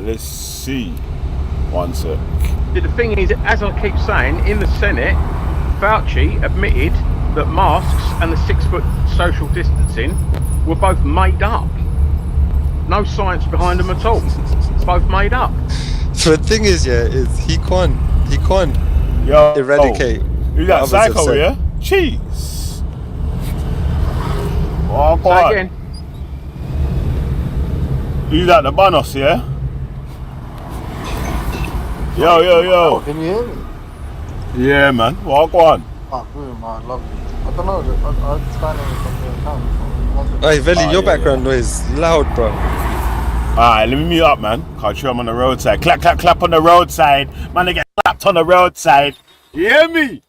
Let's see. One sec. The thing is, as I keep saying, in the Senate, Fauci admitted that masks and the 6 foot social distancing were both made up. No science behind them at all. Both made up. So the thing is, he can't eradicate. You got psycho, yeah? Jeez. Oh, say again. You got the banos, yeah? Yo. Can you hear me? Yeah, man. Walk on. Oh, boom, man. Lovely. I don't know. I stand on something account. Hey, Veli, your background noise loud, bro. Alright, let me mute up, man. Can't show I'm on the roadside. Clap, clap, clap on the roadside. Man, they get clapped on the roadside. You hear me?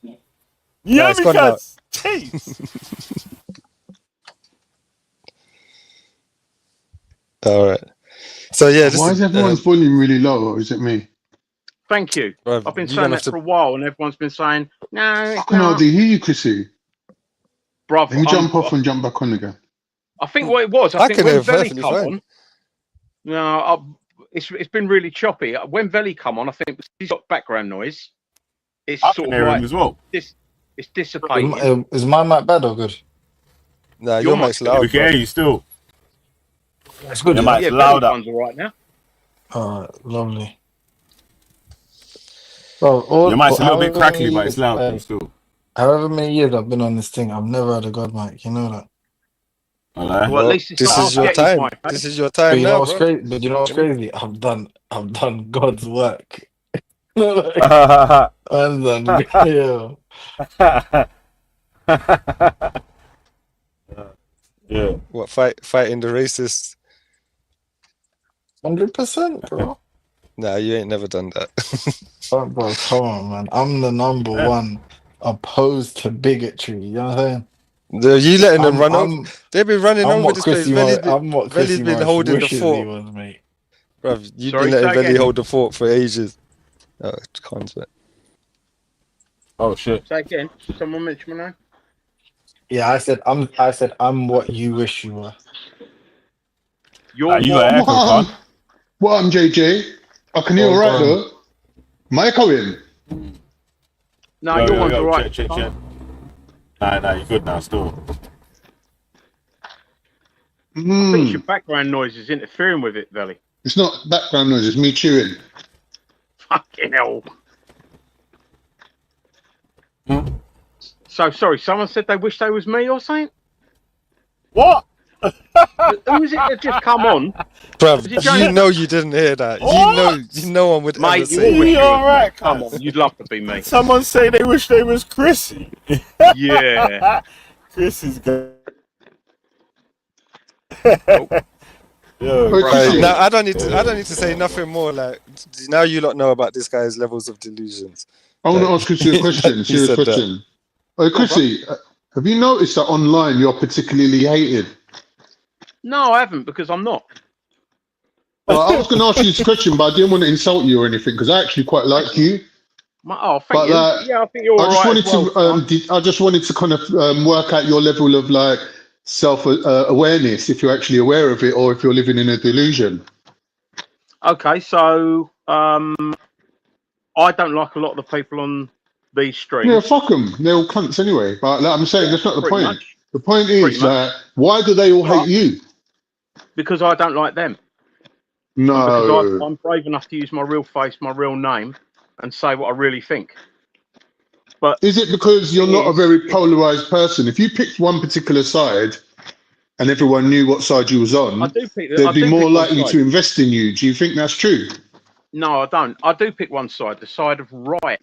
You hear me, cuz? Jeez. Alright. So, yeah. Why is everyone's volume really low, or is it me? Thank you. Bruv, I've been saying that for a while, and everyone's been saying, no, I can hardly hear you, Chrissy. Bruv, Let me jump off and jump back on again. I think what it was, I think when Veli come on, it's been really choppy. When Veli come on, I think he's got background noise. It's sort of like as well. It's dissipating. Is my mic bad or good? Nah, your mic's loud. We can hear you still. It's good. Your mic's louder. All right now. Alright, lovely. Well, your mic's a little bit crackly, but it's loud still. However many years I've been on this thing, I've never had a God mic. You know that. Well, at least this is your time. This is your time now, bro. But you know what's crazy? I've done God's work. I've done yeah. What fighting the racists? 100%, bro. Nah, you ain't never done that. Oh, bro, come on, man. I'm the number one opposed to bigotry. You know what I'm saying? You letting them run on? They've been running on with this place. Veli's been holding the fort. Bruv, you've been letting Veli hold the fort for ages. Oh, can't say. Oh, shit. Say again. Someone mention my name? Yeah, I said I'm what you wish you were. You're You what? got echo, Con. What I'm JJ? I can hear Well all right done. though. Am I echoing? No, your one's all right. Check. Nah, you're good now, still. I think it's your background noise is interfering with it, Velly. It's not background noise, it's me chewing. Fucking hell. So, sorry, someone said they wish they was me or something? What? Who is it that just come on? Bruv, Is it you know you didn't hear that. You know one would ever Mate, you say all wish you all was right, me. Come on, you'd love to be me. Someone say they wish they was Chrissy. Yeah. Chrissy's good. Now I don't need to say nothing more. Like now, you lot know about this guy's levels of delusions. I want to ask Chrissy a question, He serious said that. question. Oh, Chrissy, have you noticed that online you're particularly hated? No, I haven't, because I'm not. Well, I was going to ask you this question, but I didn't want to insult you or anything, because I actually quite like you. Oh, thank you. Yeah, I think you're I all just right wanted I just wanted to kind of work out your level of like self awareness, if you're actually aware of it, or if you're living in a delusion. Okay, so I don't like a lot of the people on these streams. Yeah, fuck them. They're all cunts anyway. But like I'm saying, that's not the pretty point. much. The point is Pretty much. that why do they all hate you? Because I don't like them. No. Because I'm brave enough to use my real face, my real name, and say what I really think. But is it because you're not a very polarized person? If you picked one particular side and everyone knew what side you was on, they'd be more likely to invest in you. Do you think that's true? No, I don't. I do pick one side, the side of right.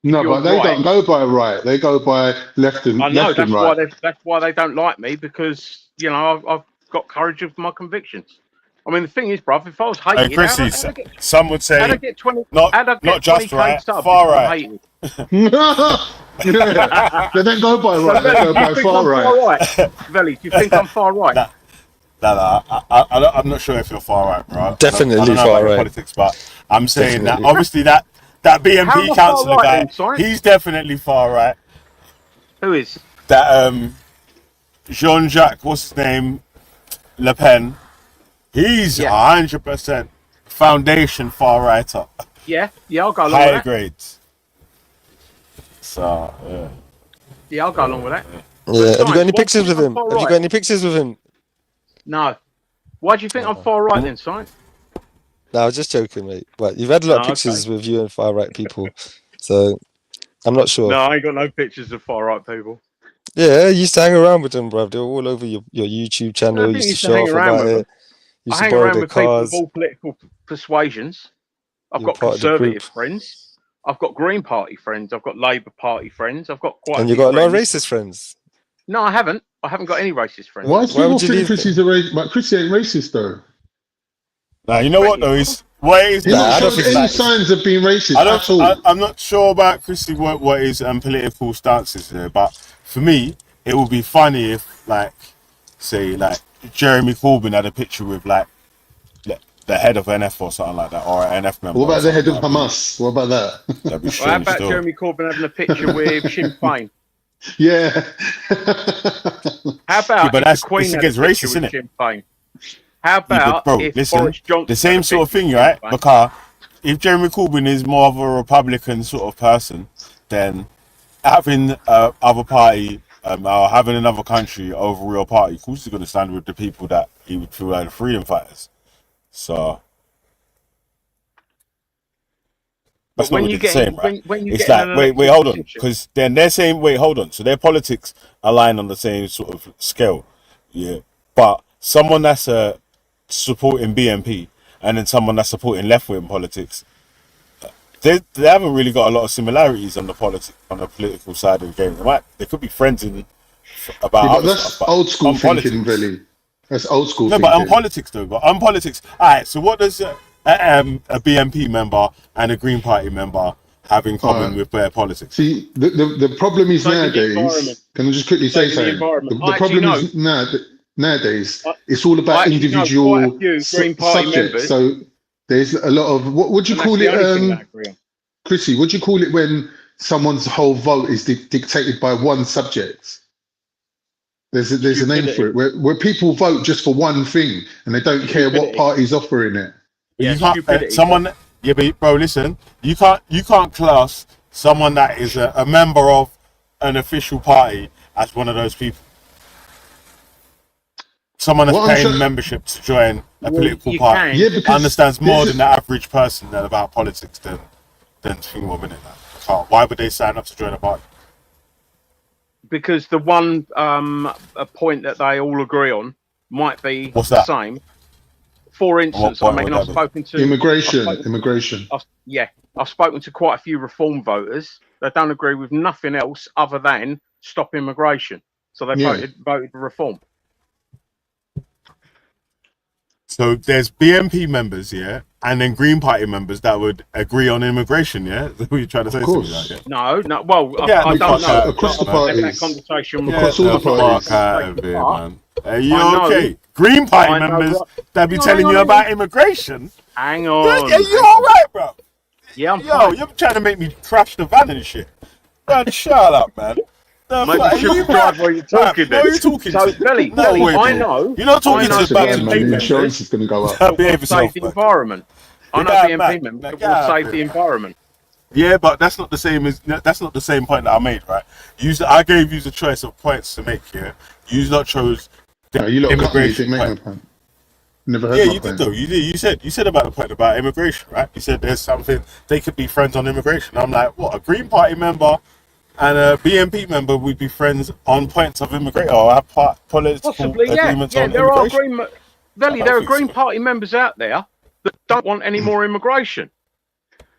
No, but they don't go by right. They go by left and I know, left and that's right. why they don't like me, because you know I've got courage of my convictions. I mean, the thing is, bruv, if I was hated, Hey, Chrissy, some would say how'd I get 20? not just 20K right, subs far if I'm right. hated? Yeah, they don't go by right. They go by far right. Velly, do you think I'm far right? I'm not sure if you're far right, bro. Definitely I don't know far about your right. politics, but I'm saying Definitely. that obviously that How am BNP I councillor far right guy, then, he's definitely far right. Who is? That Jean-Jacques, what's his name, Le Pen, he's 100% foundation far righter. Yeah, I'll go along Higher with that. grades. So Yeah, I'll go along with that. Yeah. Have you got any Why do pictures you with think him? I'm far Have you got right? any pictures with him? No. Why do you think I'm far right then, Simon? No, I was just joking, mate. But you've had a lot of pictures with you and far right people, so I'm not sure. No, I ain't got no pictures of far right people. Yeah, you used to hang around with them, bruv. They were all over your YouTube channel. I You think used to hang show off around about with it. them. You used I to hang borrow around their with people of cars. all political persuasions. I've You're got part of the group. Conservative friends. I've got Green Party friends. I've got Labour Party friends. I've got quite And a you few got a lot of friends. racist friends. No, I haven't. I haven't got any racist friends. Why do people think Chrissy's a racist? But Chrissy ain't racist though. now you know what though is what it is. He not I don't showed think any it's signs of being racist at all. I'm not sure about Chrissy what his political stance is there, but for me, it would be funny if, like, say, like Jeremy Corbyn had a picture with like the head of NF or something like that, or an NF member. What about the head of That'd be- Hamas? What about that? That'd be Well, how strange about still. Jeremy Corbyn having a picture with Sinn Féin? Yeah. How about Yeah, but if that's the Queen it's had a against picture racist, with innit? Sinn Féin? How Yeah, but about bro, if listen, Boris Johnson the same had a sort of picture thing, with right? Sinn Féin? Because if Jeremy Corbyn is more of a Republican sort of person, then having other party or having another country over a real party, of course he's going to stand with the people that he would feel like the freedom fighters. So that's But when not you what they're get saying, in, right? when you It's get in like, an wait, elected hold on, position, because then they're saying, wait, hold on. So their politics align on the same sort of scale, yeah. But someone that's supporting BNP and then someone that's supporting left-wing politics, they haven't really got a lot of similarities on the political side of the game. They could be friends about Yeah, but other that's stuff, but old school on thinking, politics. really. That's old school No, thinking. but on politics though. But on politics, all right. So what does a BNP member and a Green Party member have in common with their politics? See, the problem is saving the environment. nowadays. Can I just quickly say Saving the something? environment. The I problem actually is nowadays I- it's all I about actually know quite a individual few Green Party subjects. members. So there's a lot of what would you And that's call the it, only thing that I agree on. Chrissy? What do you call it when someone's whole vote is dictated by one subject? There's a name for it where people vote just for one thing and they don't care what party's offering it. Yeah, you can't someone. Yeah, but bro, listen. You can't class someone that is a member of an official party as one of those people. Someone that's paying membership to join a political party understands more than the average person about politics than think more minute. Why would they sign up to join a party? Because the one a point that they all agree on might be the same. For instance, I mean, I've spoken to immigration. I've spoken to quite a few reform voters that don't agree with nothing else other than stop immigration. So they voted for reform. So there's BNP members, and then Green Party members that would agree on immigration, Is that what you're trying to say to me? Like, No. Well, I don't know. Across the parties. That conversation across all the parties. Man. Are you okay? Green Party members that be telling you about immigration. Hang on. Yeah, you all right, bro? Yeah, I'm fine. You're trying to make me crash the van and shit. Man, shut up, man. Maybe you should drive while you're talking. What are you talking to? Belly, I know. You're not talking to bad, man. The insurance is going to go up. Behave yourself, the environment. I know BNP members that will save the environment. Yeah, but that's not the same point that I made, right? I gave you the choice of points to make here. You not chose the immigration point. Never heard you did though. You said about the point about immigration, right? You said there's something they could be friends on immigration. I'm like, what? A Green Party member and a BNP member would be friends on points of immigration or have political agreements on immigration? There are Green Party members out there that don't want any more immigration.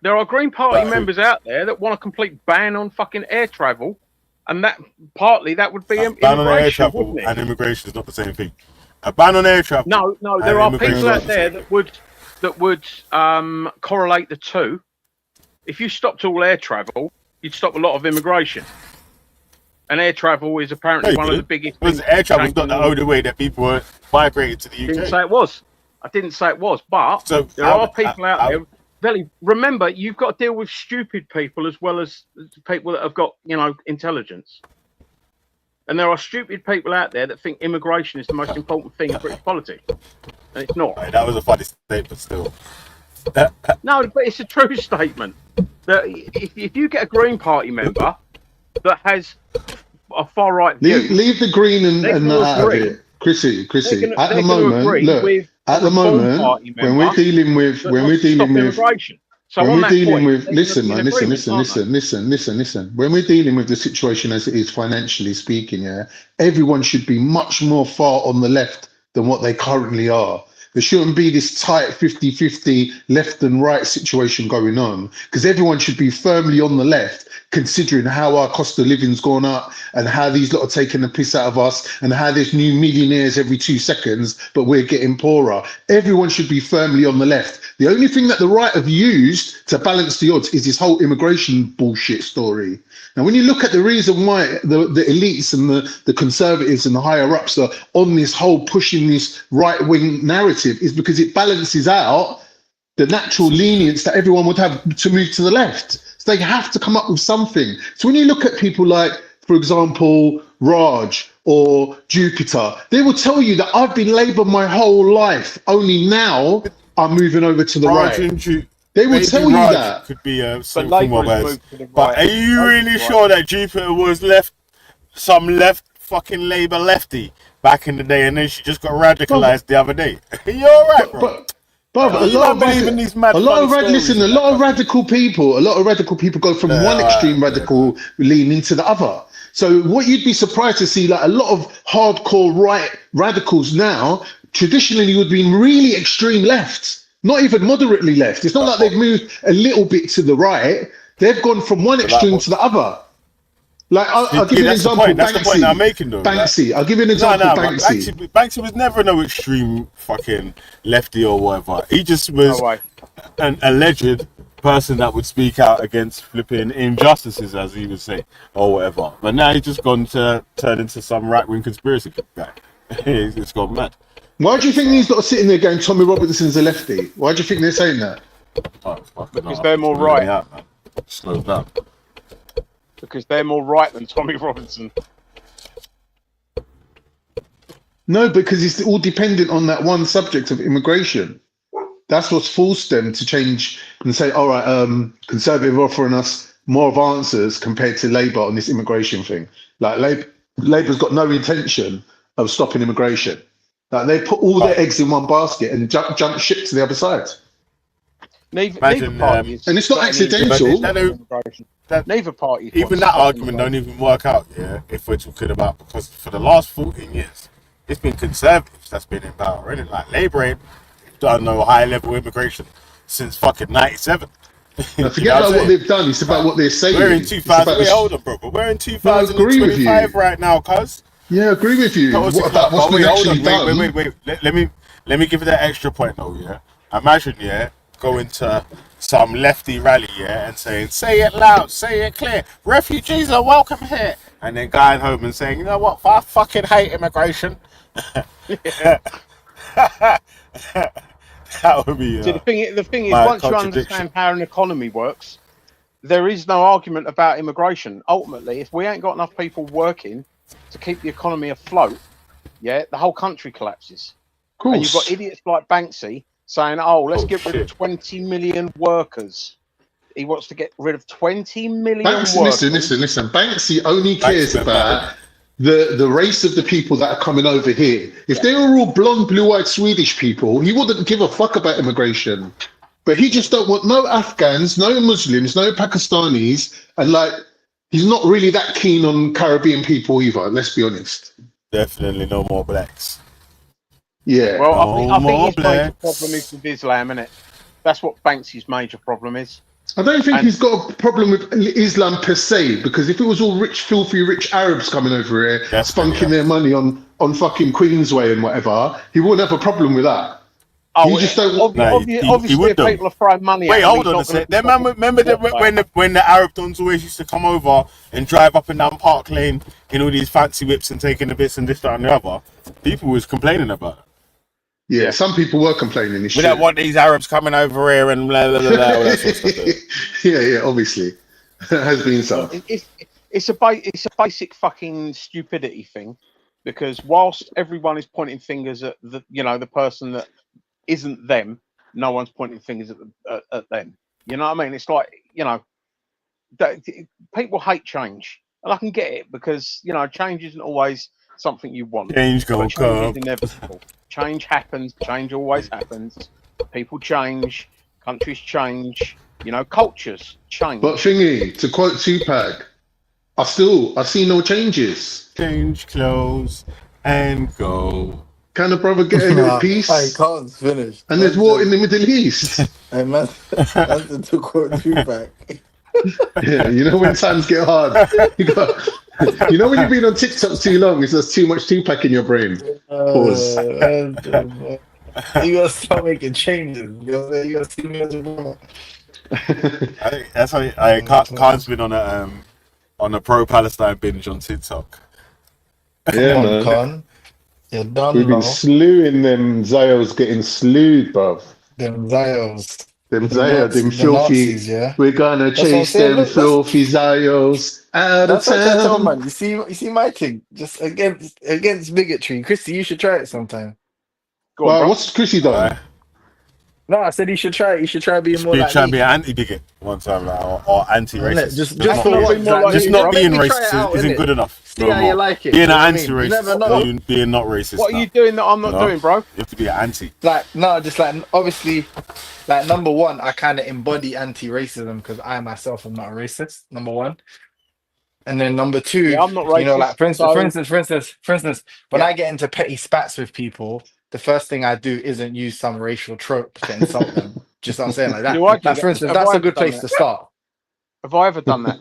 There are Green Party members out there that want a complete ban on fucking air travel, and that would be immigration. Ban on air travel and immigration is not the same thing. A ban on air travel. No, there are people out there that would correlate the two. If you stopped all air travel, you'd stop a lot of immigration. And air travel is apparently one of the biggest things. Air travel is not the only way that people were migrated to the UK. I didn't say it was. But there are people out there. Velly, remember, you've got to deal with stupid people as well as people that have got, intelligence. And there are stupid people out there that think immigration is the most important thing in British politics. And it's not. Right, that was a funny statement still. No, but it's a true statement. That if you get a Green Party member that has a far right view, leave the green and that out of it, Chrissy. At the moment, when we're dealing with immigration. So when we're dealing with, listen. When we're dealing with the situation as it is financially speaking, everyone should be much more far on the left than what they currently are. There shouldn't be this tight 50-50 left and right situation going on, because everyone should be firmly on the left, considering how our cost of living's gone up and how these lot are taking the piss out of us and how there's new millionaires every 2 seconds, but we're getting poorer. Everyone should be firmly on the left. The only thing that the right have used to balance the odds is this whole immigration bullshit story. Now, when you look at the reason why the elites and the conservatives and the higher ups are on this whole pushing this right-wing narrative, is because it balances out the natural lenience that everyone would have to move to the left. So they have to come up with something. So when you look at people like, for example, Raj or Jupiter, they will tell you that I've been Labour my whole life, only now I'm moving over to the right. They will tell you that. Could be something more bad. But are you really sure that Jupiter was some fucking Labour lefty back in the day, and then she just got radicalised the other day? You're all right, bro. But a lot of radical people go from one extreme radical leaning to the other. So what you'd be surprised to see, like a lot of hardcore right radicals now, traditionally would be really extreme left, not even moderately left. It's not like they've moved a little bit to the right. They've gone from one extreme to the other. Like I'll give you an example. That's the point I'm making, though. Banksy. I'll give you an example. Banksy was never no extreme fucking lefty or whatever. He just was an alleged person that would speak out against flipping injustices, as he would say, or whatever. But now he's just gone to turn into some right-wing conspiracy guy. It's gone mad. Why do you think these lot are sitting there going, Tommy Robinson's a lefty? Why do you think they're saying that? Because they're more right. Slow down. Because they're more right than Tommy Robinson. No, because it's all dependent on that one subject of immigration. That's what's forced them to change and say, all right, Conservative offering us more of answers compared to Labour on this immigration thing. Like Labour's got no intention of stopping immigration. Like they put all their eggs in one basket and jump ship to the other side. Neither party is, and it's not accidental. Neither party. Even that argument don't even work out, yeah, if we're talking about, because for the last 14 years, it's been Conservatives that's been in power, isn't it? Like Labour ain't done no high level immigration since fucking 97. Now, forget about what they've done, it's about what they're saying. We're in 2000, wait, hold on, bro, but we're in 2025 right now, cuz. Yeah, I agree with you. What about what's been actually done? Wait. Let me give you that extra point though, yeah? Imagine, yeah, going to some lefty rally, yeah, and saying, say it loud, say it clear, refugees are welcome here. And then going home and saying, you know what, I fucking hate immigration. That would be. See, the thing is, once you understand how an economy works, there is no argument about immigration. Ultimately, if we ain't got enough people working to keep the economy afloat, yeah, the whole country collapses. Of course. And you've got idiots like Banksy saying, "Oh, let's get rid of 20 million workers." He wants to get rid of 20 million workers. Listen. Banksy only cares about the race of the people that are coming over here. If they were all blonde, blue-eyed Swedish people, he wouldn't give a fuck about immigration. But he just don't want no Afghans, no Muslims, no Pakistanis, and like he's not really that keen on Caribbean people either. Let's be honest. Definitely no more blacks. Yeah. Well, I think his major problem is with Islam, innit? That's what Banksy's major problem is. I don't think he's got a problem with Islam per se, because if it was all rich, filthy, rich Arabs coming over here, spunking their money on fucking Queensway and whatever, he wouldn't have a problem with that. Oh, you just don't. Obviously, people are throwing money. Wait, hold on a sec. Remember when the Arab dons always used to come over and drive up and down Park Lane in all these fancy whips and taking the bits and this, that, and the other? People was complaining about it. Yeah, some people were complaining. We don't want these Arabs coming over here and blah, blah, blah, blah, all that sort of stuff. Yeah, obviously. There has been some. It's a basic fucking stupidity thing, because whilst everyone is pointing fingers at the person that isn't them, no one's pointing fingers at them. You know what I mean? It's like, people hate change. And I can get it, because, change isn't always something you want. Change is inevitable. Change happens. Change always happens. People change. Countries change. Cultures change. But thingy, to quote Tupac, I see no changes. Change clothes and go. Can a brother get a little peace? I can't finish. And there's war in the Middle East. Hey man, that's to quote Tupac. Yeah, when times get hard, when you've been on TikTok too long, it's just too much Tupac in your brain. Pause. You gotta start making changes. You gotta see me as a brother. I think that's why Khan's been on a pro-Palestine binge on TikTok. Yeah, man. Khan. You're done. We've been slewing them Zayos, getting slewed, bruv. Them Zayos. Them filthy. Nazis, yeah? We're gonna chase them filthy Zayos out of town. Man. You see my thing? Just against bigotry. Christy, you should try it sometime. Go on, what's Chrissy done? No, I said you should try it. You should try being more like try me. Be an anti-bigot one time, or anti-racist. Just for once, just not being racist isn't good enough. See how you like it. Being an anti-racist, being not racist. What are you doing that I'm not doing, bro? You have to be an anti. Obviously, number one, I kind of embody anti-racism because I myself am not a racist. Number one. And then number two, I'm not racist. For instance, when I get into petty spats with people, the first thing I do isn't use some racial trope to insult them. Just what I'm saying, like that. For instance, that's a good place to start. Have I ever done that?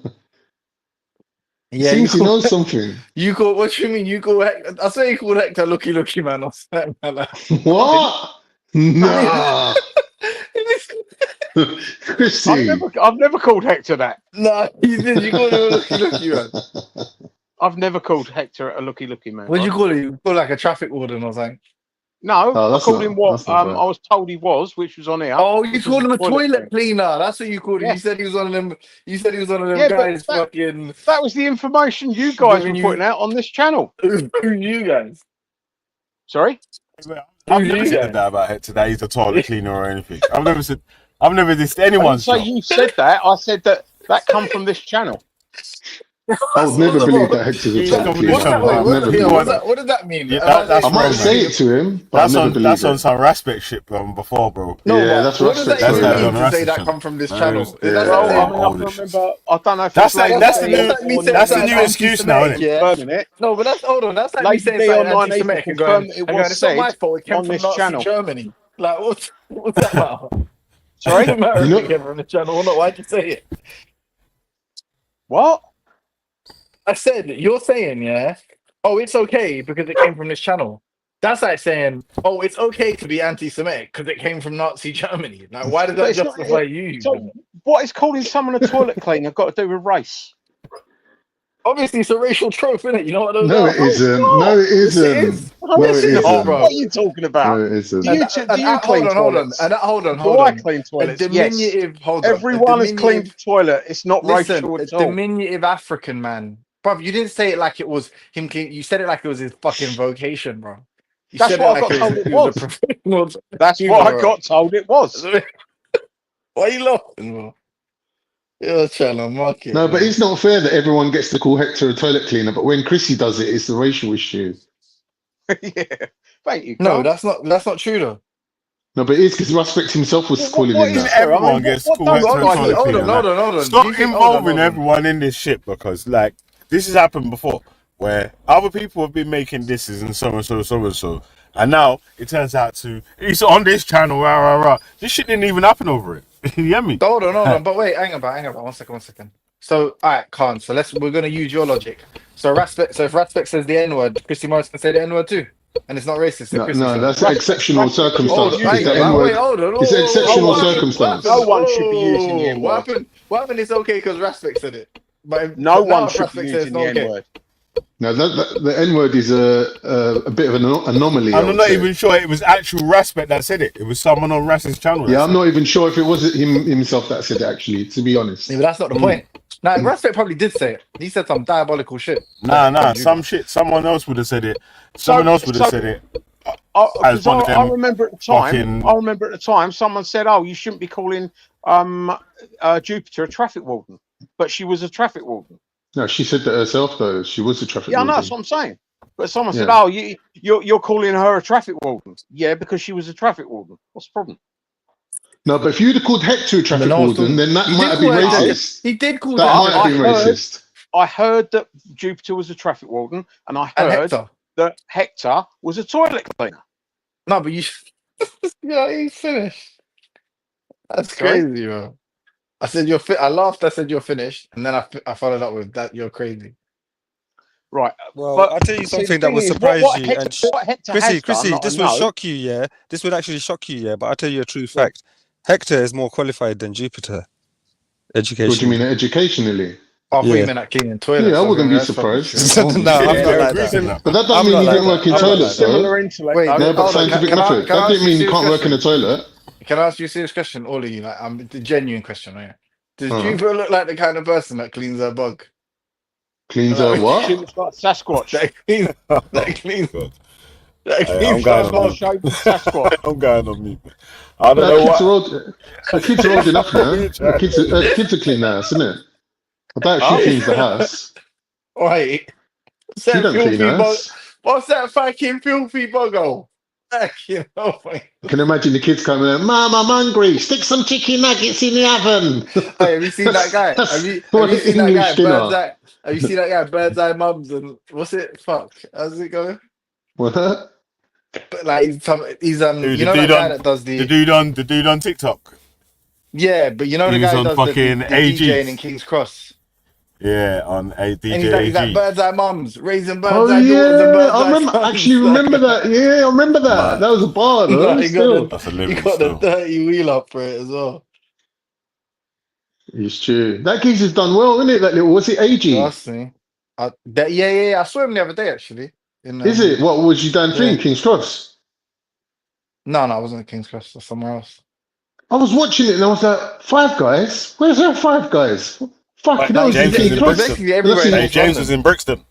Yeah, seems you know something. You call? What do you mean? You call? I say you called Hector "looky man" or something like that. What? Nah. Chrissy. I've never called Hector that. No, you did. You called him a looky man. I've never called Hector a looky man. What did you call him? You call like a traffic warden or something? No, I called him what I was told he was, which was on here. Oh, you called him a toilet cleaner. That's what you called him. Yeah. You said he was one of them. Guys. That was the information you guys were putting out on this channel. Who you guys? Sorry? I've never said that about Hector, that he's a toilet cleaner or anything. I've never dissed I didn't anyone's say job. you said that. I said that come from this channel. I would never believe that Hector's a toilet cleaner. I would never believe that. What does that mean? Yeah, that's I might wrong, say man. it to him, but I never believe That's it. on some respect shit before, bro. No, Yeah, that's what does that respect. even That's mean on to say that respect. come from this That channel? is- Is that yeah. Well, saying, I mean, I Holy can shit. remember. I don't know if That's it's like Lady that's the D new or that's the 9 new excuse now, isn't it? yeah? confirming it. No, but that's hold on. That's like me Lady saying D or something 9 anti-Semitic and confirmed going, it was it's not my said fault. It came on from this Nazi channel. Germany. Like, what's that matter? Sorry? Doesn't matter You if know- it came from the channel or not. Why'd you say it? What? I said you're saying, yeah. Oh, it's okay because it came from this channel. That's like saying, oh, it's okay to be anti-Semitic because it came from Nazi Germany. Like, why does But that it's not. justify you? So, what is calling someone a toilet cleaner got to do with race? Obviously, it's a racial trope, isn't it? You know what those No, are? it isn't. No, it Yes, it isn't. is. No, Yes, it it is. isn't. bro. What are you talking about? No, it isn't. Do you hold clean on. toilets? Hold Do on. I clean A toilets? Yes. diminutive, hold on. Everyone has cleaned the toilet. It's not Listen, racial a at all. diminutive African man. Bruv, you didn't say it like it was him clean. You said it like it was his fucking vocation, bro. You That's said what I it got like told he it was a was. professional. That's what I got told it was. Why are you laughing, bro? You're trying to mock it. No, but man. it's not fair that everyone gets to call Hector a toilet cleaner, but when Chrissy does it, it's the racial issue. Yeah. Thank you, No, Carl. that's not true though. No, but it is because Ruspect himself was calling him that. Everyone gets called does Hector a like toilet it? cleaner. Hold on. Stop Do you think- involving hold on. everyone in this shit because, like, this has happened before where other people have been making disses and so and so, and now it turns out to it's on this channel. This shit didn't even happen over it. You get me? Hold on. But wait, hang about. 1 second. So, all right, Khan. So we're gonna use your logic. So if Raspect says the N word, Christy Morris can say the N word too, and it's not racist. So No, that's exceptional circumstance. Hold on, It's the N-word. It's an exceptional circumstance. No one should be using the N-word. What happened? It's okay because Raspect said it. But No but now one should Raspect be says using the it's okay. N-word. Now, the N-word is a bit of an anomaly. I I'm would not say. even sure it was actual Raspect that said it. It was someone on Rasp's channel. Yeah, I'm not even sure if it was himself that said it, actually, to be honest. Yeah, but that's not the point. Now, Raspect probably did say it. He said some diabolical shit. Nah, some shit. Someone else would have said it. Someone else would have said it. As one of them I remember at the time. fucking- I remember at the time someone said, "Oh, you shouldn't be calling Jupiter a traffic warden," but she was a traffic warden. No, she said that herself, though. She was a traffic Yeah, I know, warden. that's what I'm saying. But someone said, Yeah. "Oh, you're calling her a traffic warden." Yeah, because she was a traffic warden. What's the problem? No, but if you'd have called Hector a traffic warden, then that might have been racist. He did call that might have been heard- racist. I heard that Jupiter was a traffic warden, and I And heard Hector. that Hector was a toilet cleaner. No, but you. Yeah, he's finished. That's Sorry? crazy, bro. I said you're I laughed. I said you're finished, and then I followed up with that. You're crazy. Right. Well, but I'll tell you see, the something that thing would is, surprise what you. Hector, And what Hector has Chrissy, done, this I would know. shock you, yeah. This would actually shock you, yeah. But I'll tell you a true fact. Hector is more qualified than Jupiter. Education. What do you mean, educationally? I thought Yeah. you meant like cleaning toilets. Yeah, I wouldn't be That's fucking surprised. shit. No, I'm not like that. But that doesn't I'm mean not you like didn't work in that. I'm not toilets, like that. Similar though. intellect. Wait, though. No, but hold on, scientific can I method. That ask didn't you a mean you serious can't work in a question? toilet. Can I ask you a serious question, all of you? Like, the genuine question, right? Does Uh-huh. Jupiter look like the kind of person that cleans her bug? Cleans Like, her She what? looks like Sasquatch. That cleans. That cleans. God. That Hey, cleans I'm going her on bug. mute. Shaved Sasquatch. I'm going on mute. I don't The know kids are what. old. The kids are old enough now. The kids are clean the house, isn't it? I doubt she cleans the house. Right. What's She that don't clean filthy bug? house. What's that fucking filthy buggo? Fucking hell, mate. I can imagine the kids coming out, Mum, I'm hungry. Stick some chicken nuggets in the oven. Hey, have you seen that guy? Have you seen that English guy? dinner. Have you seen that guy? Bird's Eye Mums and what's it? Fuck. How's it going? What? But like he's Dude, you the know that dude guy on that does the dude on TikTok. yeah, but you know He the was guy on that does the fucking DJing AGs. in King's Cross. Yeah, on a And DJ he's like AG. Bird's Eye Mums, raising Bird's Oh Eye daughters and yeah, Bird's I Eye remember. sons. Actually, remember that. Yeah, I remember that. That was a bar, though. No, he Still, That's a he living got the still. dirty wheel up for it as well. it's true. That geezer's done well, isn't it? That little. Was it AG? Trust me. Yeah. I saw him the other day actually. Is it? What was you done thing? King's Cross. No, I wasn't at King's Cross. Or somewhere else. I was watching it and I was like, Five Guys? Where's that Five Guys? Fucking hell, James it's in was in King's Cross. Brixton. Basically everywhere. Hey, James was in Brixton.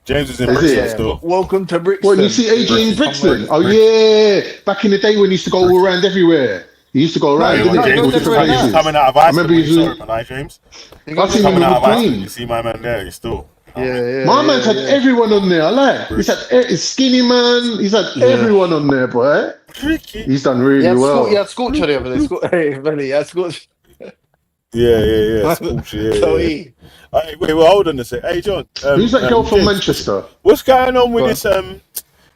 James is in Is Brixton it? still. Welcome to Brixton. What, you see AJ in Brixton? Oh yeah, back in the day when he used to go all around everywhere. He used to go around, didn't he? James All is different coming, he's places. coming out of I Iceland remember when he you was. saw him, right, James? I seen him Coming with out of Iceland, Queen. you see my man there, he's still. My man's had everyone on there. I like. He's had Skinny Man. He's had everyone on there, boy. He's done really well. Yeah, Scorcher the other day. Hey, Billy, yeah, Scorcher. Yeah. Scorcher, yeah. Wait, well, hold on a sec. Hey, John. Who's that girl from James, Manchester? What's going on with this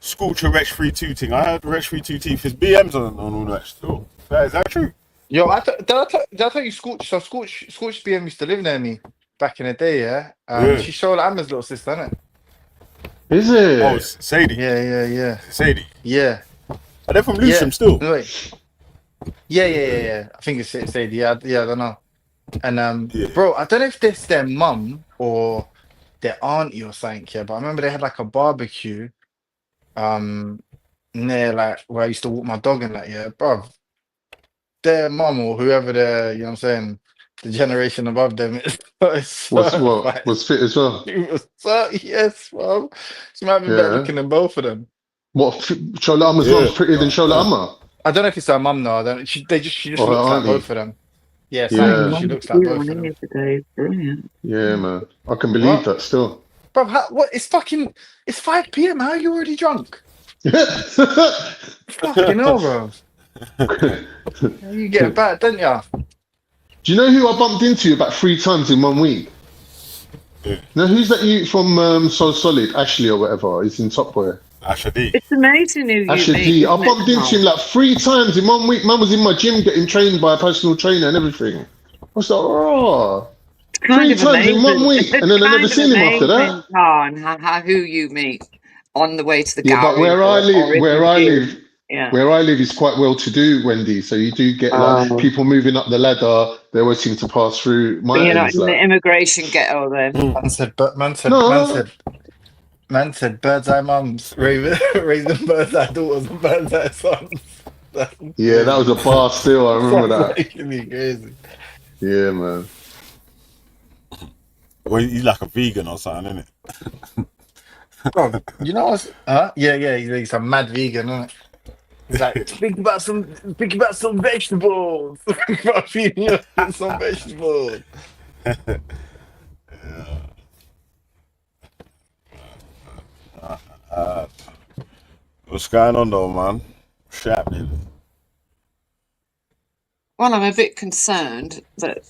Scorcher Rex 32 thing? I heard Rex 32 his BMs on all that still. Is that true? Yo, did I tell you Scorch? So Scorch BM used to live near me back in the day, yeah? She's Shola Amma's little sister, isn't it? Is it? Oh, Sadie. Yeah. Sadie. Yeah. Are they from Lewisham still? Wait. Yeah. I think it's Sadie. Yeah, I don't know. And bro, I don't know if this their mum or their auntie or something, yeah, but I remember they had like a barbecue near like where I used to walk my dog and that, yeah, bro. Their mum or whoever you know what I'm saying, the generation above them is was fit as well. Yes, bro. She might be better looking than both of them. What, Shola Amma's mum's prettier than Shola Amma? I don't know if it's her mum though. I don't. She just looks like both of them. Yeah, she looks like both of them. Brilliant. Yeah, man. I can believe that still. Bro, what? It's 5 p.m. How are you already drunk? Fucking hell, bro. You get back, don't you? Do you know who I bumped into about 3 times in 1 week? Now, who's that you from So Solid, Ashley or whatever? He's in Top Boy. Asher D. It's amazing who you Asher meet. D. I bumped into him like 3 times in 1 week. Man was in my gym getting trained by a personal trainer and everything. I was like, oh. 3 times in 1 week, and then I never seen him after that. Who you meet on the way to the Yeah, but where I live, Yeah. where I live is quite well to do, Wendy. So you do get like people moving up the ladder. They always seem to pass through my But you're not ends. in the immigration ghetto then. Man said bird's eye mums raising bird's eye daughters and bird's eye sons. Yeah, that was a bar still. I remember that. Making me crazy. Yeah, man. Well, he's like a vegan or something, isn't it? Bro, you know what's yeah, he's a mad vegan, isn't it? He's like, think about some vegetables. Feeding you some vegetables. What's going on though, man? What's happening? Well, I'm a bit concerned that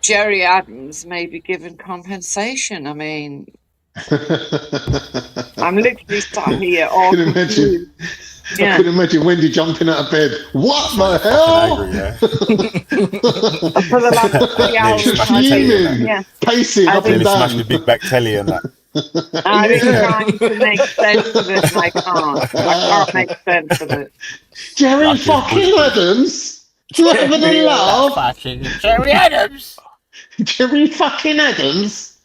Jerry Adams may be given compensation. I mean, I'm literally sat here all I could imagine Wendy jumping out of bed. What the hell? For the last 3 hours, Fuming, pacing up and down. Smash the big back telly and that. I've been trying to make sense of it, and I can't make sense of it. Jerry fucking Adams? Having a laugh? Jerry Adams. Jerry fucking Adams?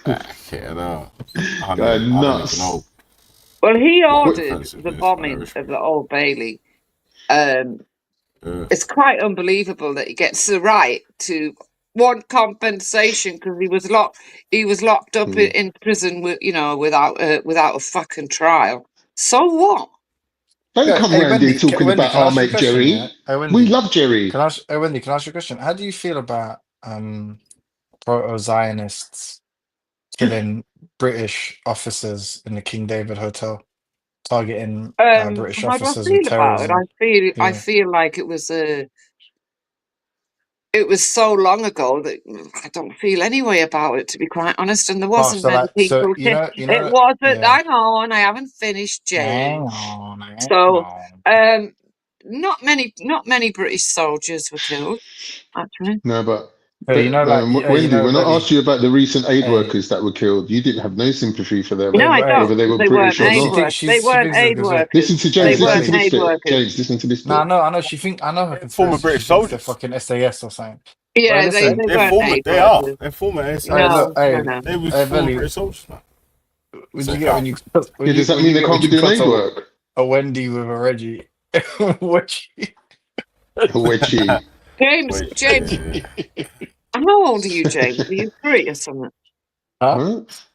Yeah, no. Going nuts. Well, he ordered the bombing of the Old Bailey. It's quite unbelievable that he gets the right to want compensation because he was locked up in prison without a fucking trial. So what? Don't come round here talking about our mate Jerry. We love Jerry. Wendy, can I ask you a question? How do you feel about proto-Zionists killing British officers in the King David Hotel, targeting British officers with terrorism? I feel like it was so long ago that I don't feel any way about it, to be quite honest. And there wasn't many people. It wasn't. Hang on, I haven't finished, James. Not many British soldiers were killed, actually. No, but Wendy, when I asked you about the recent aid workers that were killed, you didn't have no sympathy for them. No, I don't. Whether they were British or not. They weren't aid workers. Listen to James. Listen to this bit. James, listen to this bit. No, I know. I know her. Former British soldiers. They're fucking SAS or something. Yeah, they're former. They're former SAS. They were former British soldiers, man. Would you get when you? Does that mean they can't be doing aid work? A Wendy with a Reggie. Wedgie. James. How old are you, James? Are you 3 or something? Huh?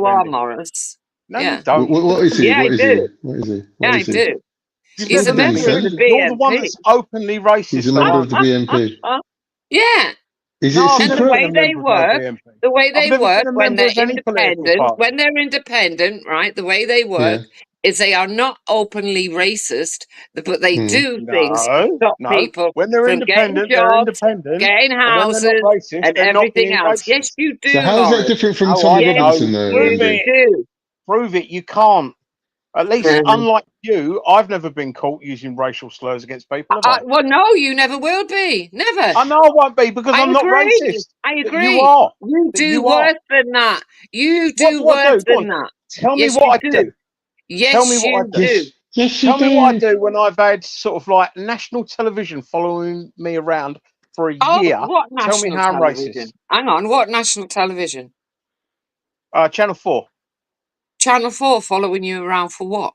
you are, Morris. No, Yeah. you don't. What is he? Yeah, What I is do. he? What is he? Yeah, What I is he? do. You've He's never a What been is he, member of the son? included. You're the one BNP. that's openly He's a racist, member aren't of the you? BNP. Yeah. Is it a No, I've And the never secret? been a way they member of no work, BNP. the way I've they never work been a when member they're of any political party. right? The way they Yeah. work is they are not openly racist, but they Hmm. do things to No, stop no. people When they're from getting independent, they're jobs, independent. getting And when they're not houses, racist, and they're not everything being else. Yes, racist. you So do, how is that Morris. different from Oh, Tommy I Yes, know. Robinson, though, Prove MD? it. you Prove it. You can't. At least, do. unlike you, I've never been caught using racial slurs against people, have I? Well, no, you never will be. Never. I know I won't be because I I'm not agree. racist. I But you agree. are. You But do you are. worse than that. You What do do I worse do? Go on. than that. Tell me Yes, what you I do. do. Tell me Yes, what I you do. do. Yes, you Tell me what I do. do when I've had sort of like national television following me around for a Oh, year. what Tell me national how I'm television? racist. Hang on, what national television? Channel 4 Channel 4 following you around for what?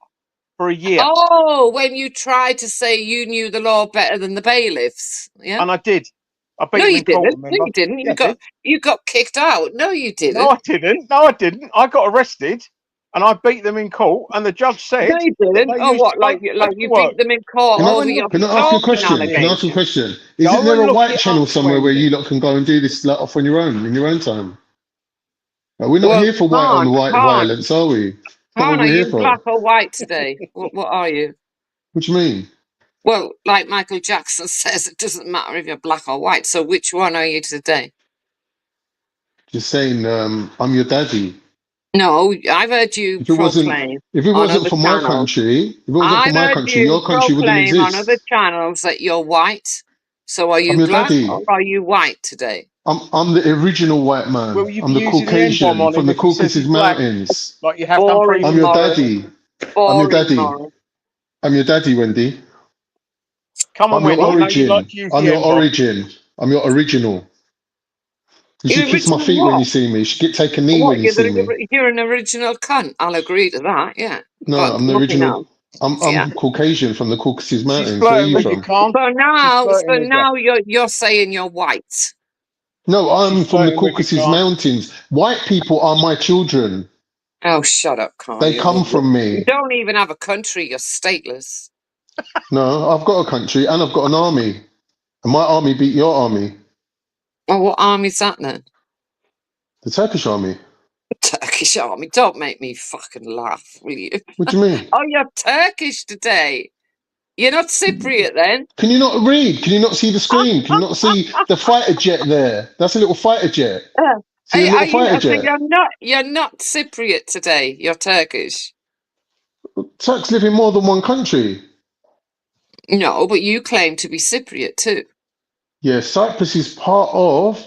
for a year, Oh, when you tried to say you knew the law better than the bailiffs, yeah? and I did. I beat No, them you in court. didn't. No, Remember? you didn't. Yeah, I did. You got kicked out. No, you No, I didn't. didn't. No, I didn't. I got arrested, and I beat them in court. And the judge No, said you that didn't. they Oh, used what? Like fake you paperwork. beat them in court Can Go over and your look. can I ask you a stalking question? Can I ask you a allegation? question? Is Go there and a look white it channel up, somewhere where Wendy. you lot can go and do this like, off on your own in your own time? We're not Well, here for white on white Khan, violence, are we? That's not what Khan, are we're here you for. black or white today? What are you? What do you mean? Well, like Michael Jackson says, it doesn't matter if you're black or white. So which one are you today? Just saying, I'm your daddy. No, I've heard you If it wasn't, proclaim if it on wasn't other for my channels. country, if it wasn't for I've my heard country, you your country wouldn't proclaim on other exist. channels that you're white. So are I'm you your black or daddy. are you white today? I'm the original white man. Will you be I'm the using the N-bomb Caucasian on from him the if he says Caucasus he's black, Mountains. like you have done Boring I'm your previously? moral. daddy. I'm your Boring daddy. moral. I'm your daddy, Wendy. Come on, I'm your Wendy. You know you like origin. to use I'm the your N-bomb. origin. I'm your original. You You're should kiss my original feet when what? you see me. You should take a knee What? when you see me. You're an original cunt. I'll agree to that, yeah. No, But I'm the nothing else. original. Yeah. I'm Caucasian from the Caucasus She's Mountains. Where are flirting you with you, from? Khan. She's flirting So with you. now you're saying you're white. No, She's I'm from the flirting with you, Caucasus Khan. Mountains. White people are my children. Oh, shut up, Khan. They come from You me. don't even have a country. You're stateless. No, I've got a country and I've got an army. And my army beat your army, Oh, what army's that then? the Turkish army. Turkish army. Don't make me fucking laugh, will you? What do you mean? Oh, you're Turkish today. You're not Cypriot then? Can you not read? Can you not see the screen? Can you not see the fighter jet there? That's a little fighter jet. See a little fighter So jet? you're not Cypriot today. You're Turkish. Turks live in more than one country. No, but you claim to be Cypriot too. Yeah, Cyprus is part of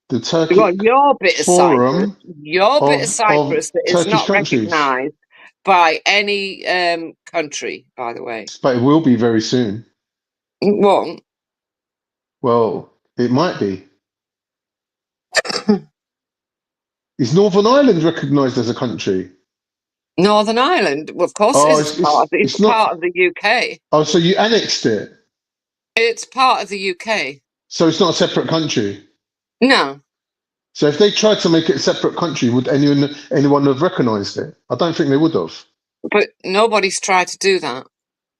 the Well, Turkic your bit of Cyprus, Forum of that is Turkish not countries. recognised by any country, by the way. But it will be very soon. It won't. Well, it might be. Is Northern Ireland recognised as a country? Northern Ireland, well, of course, Oh, it's not. part of the UK. Oh, so you annexed it? It's part of the UK. So it's not a separate country? No. So if they tried to make it a separate country, would anyone have recognised it? I don't think they would have. But nobody's tried to do that.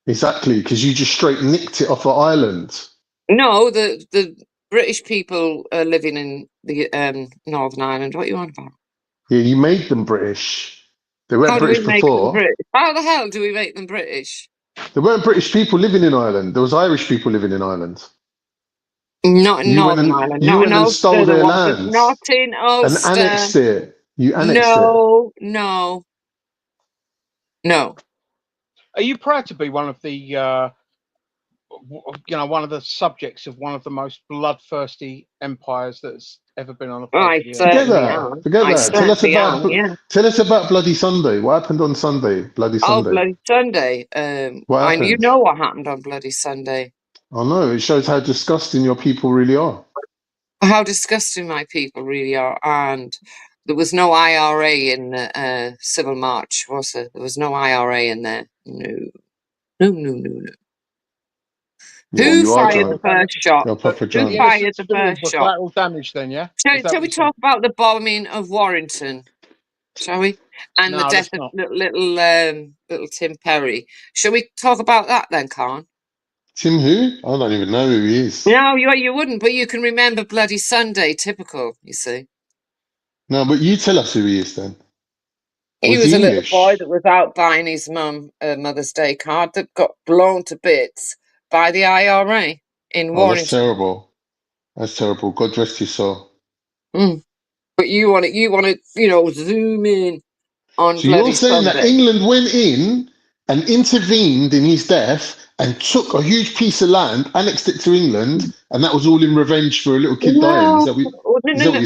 Exactly, because you just straight nicked it off of Ireland. No, the British people are living in the Northern Ireland. What are you on about? Yeah, you made them British. They weren't How do British we make them before. British? How the hell do we make them British? There weren't British people living in Ireland. There was Irish people living in Ireland. Not in Northern Ireland. You Not went in and Ulster. stole There their wasn't. lands Not in and Ulster. annexed it. You annexed it. No. Are you proud to be one of the, one of the subjects of one of the most bloodthirsty empires that's ever been on the face of the earth? Forget that. Tell us about Bloody Sunday. What happened on Sunday? Bloody Sunday. Oh, Bloody Sunday. What happened? You know what happened on Bloody Sunday. I know. It shows how disgusting your people really are. How disgusting my people really are. And there was no IRA in the Civil March, was there? There was no IRA in there. No. Yeah, Who fired the first shot? You're proper Who drunk. fired the first shot? Collateral damage then, yeah? Shall we talk about the bombing of Warrington? Shall we? And the death of little Tim Perry. Shall we talk about that then, Khan? Tim who? I don't even know who he is. No, you wouldn't, but you can remember Bloody Sunday, typical, you see. No, but you tell us who he is then. He was a little boy that was out buying his mum a Mother's Day card that got blown to bits by the IRA in Warrington. That's terrible. That's terrible. God rest his soul. But you want to, zoom in on So Bloody you're saying Sunday. that England went in and intervened in his death and took a huge piece of land, annexed it to England, and that was all in revenge for a little kid dying? Is that what you're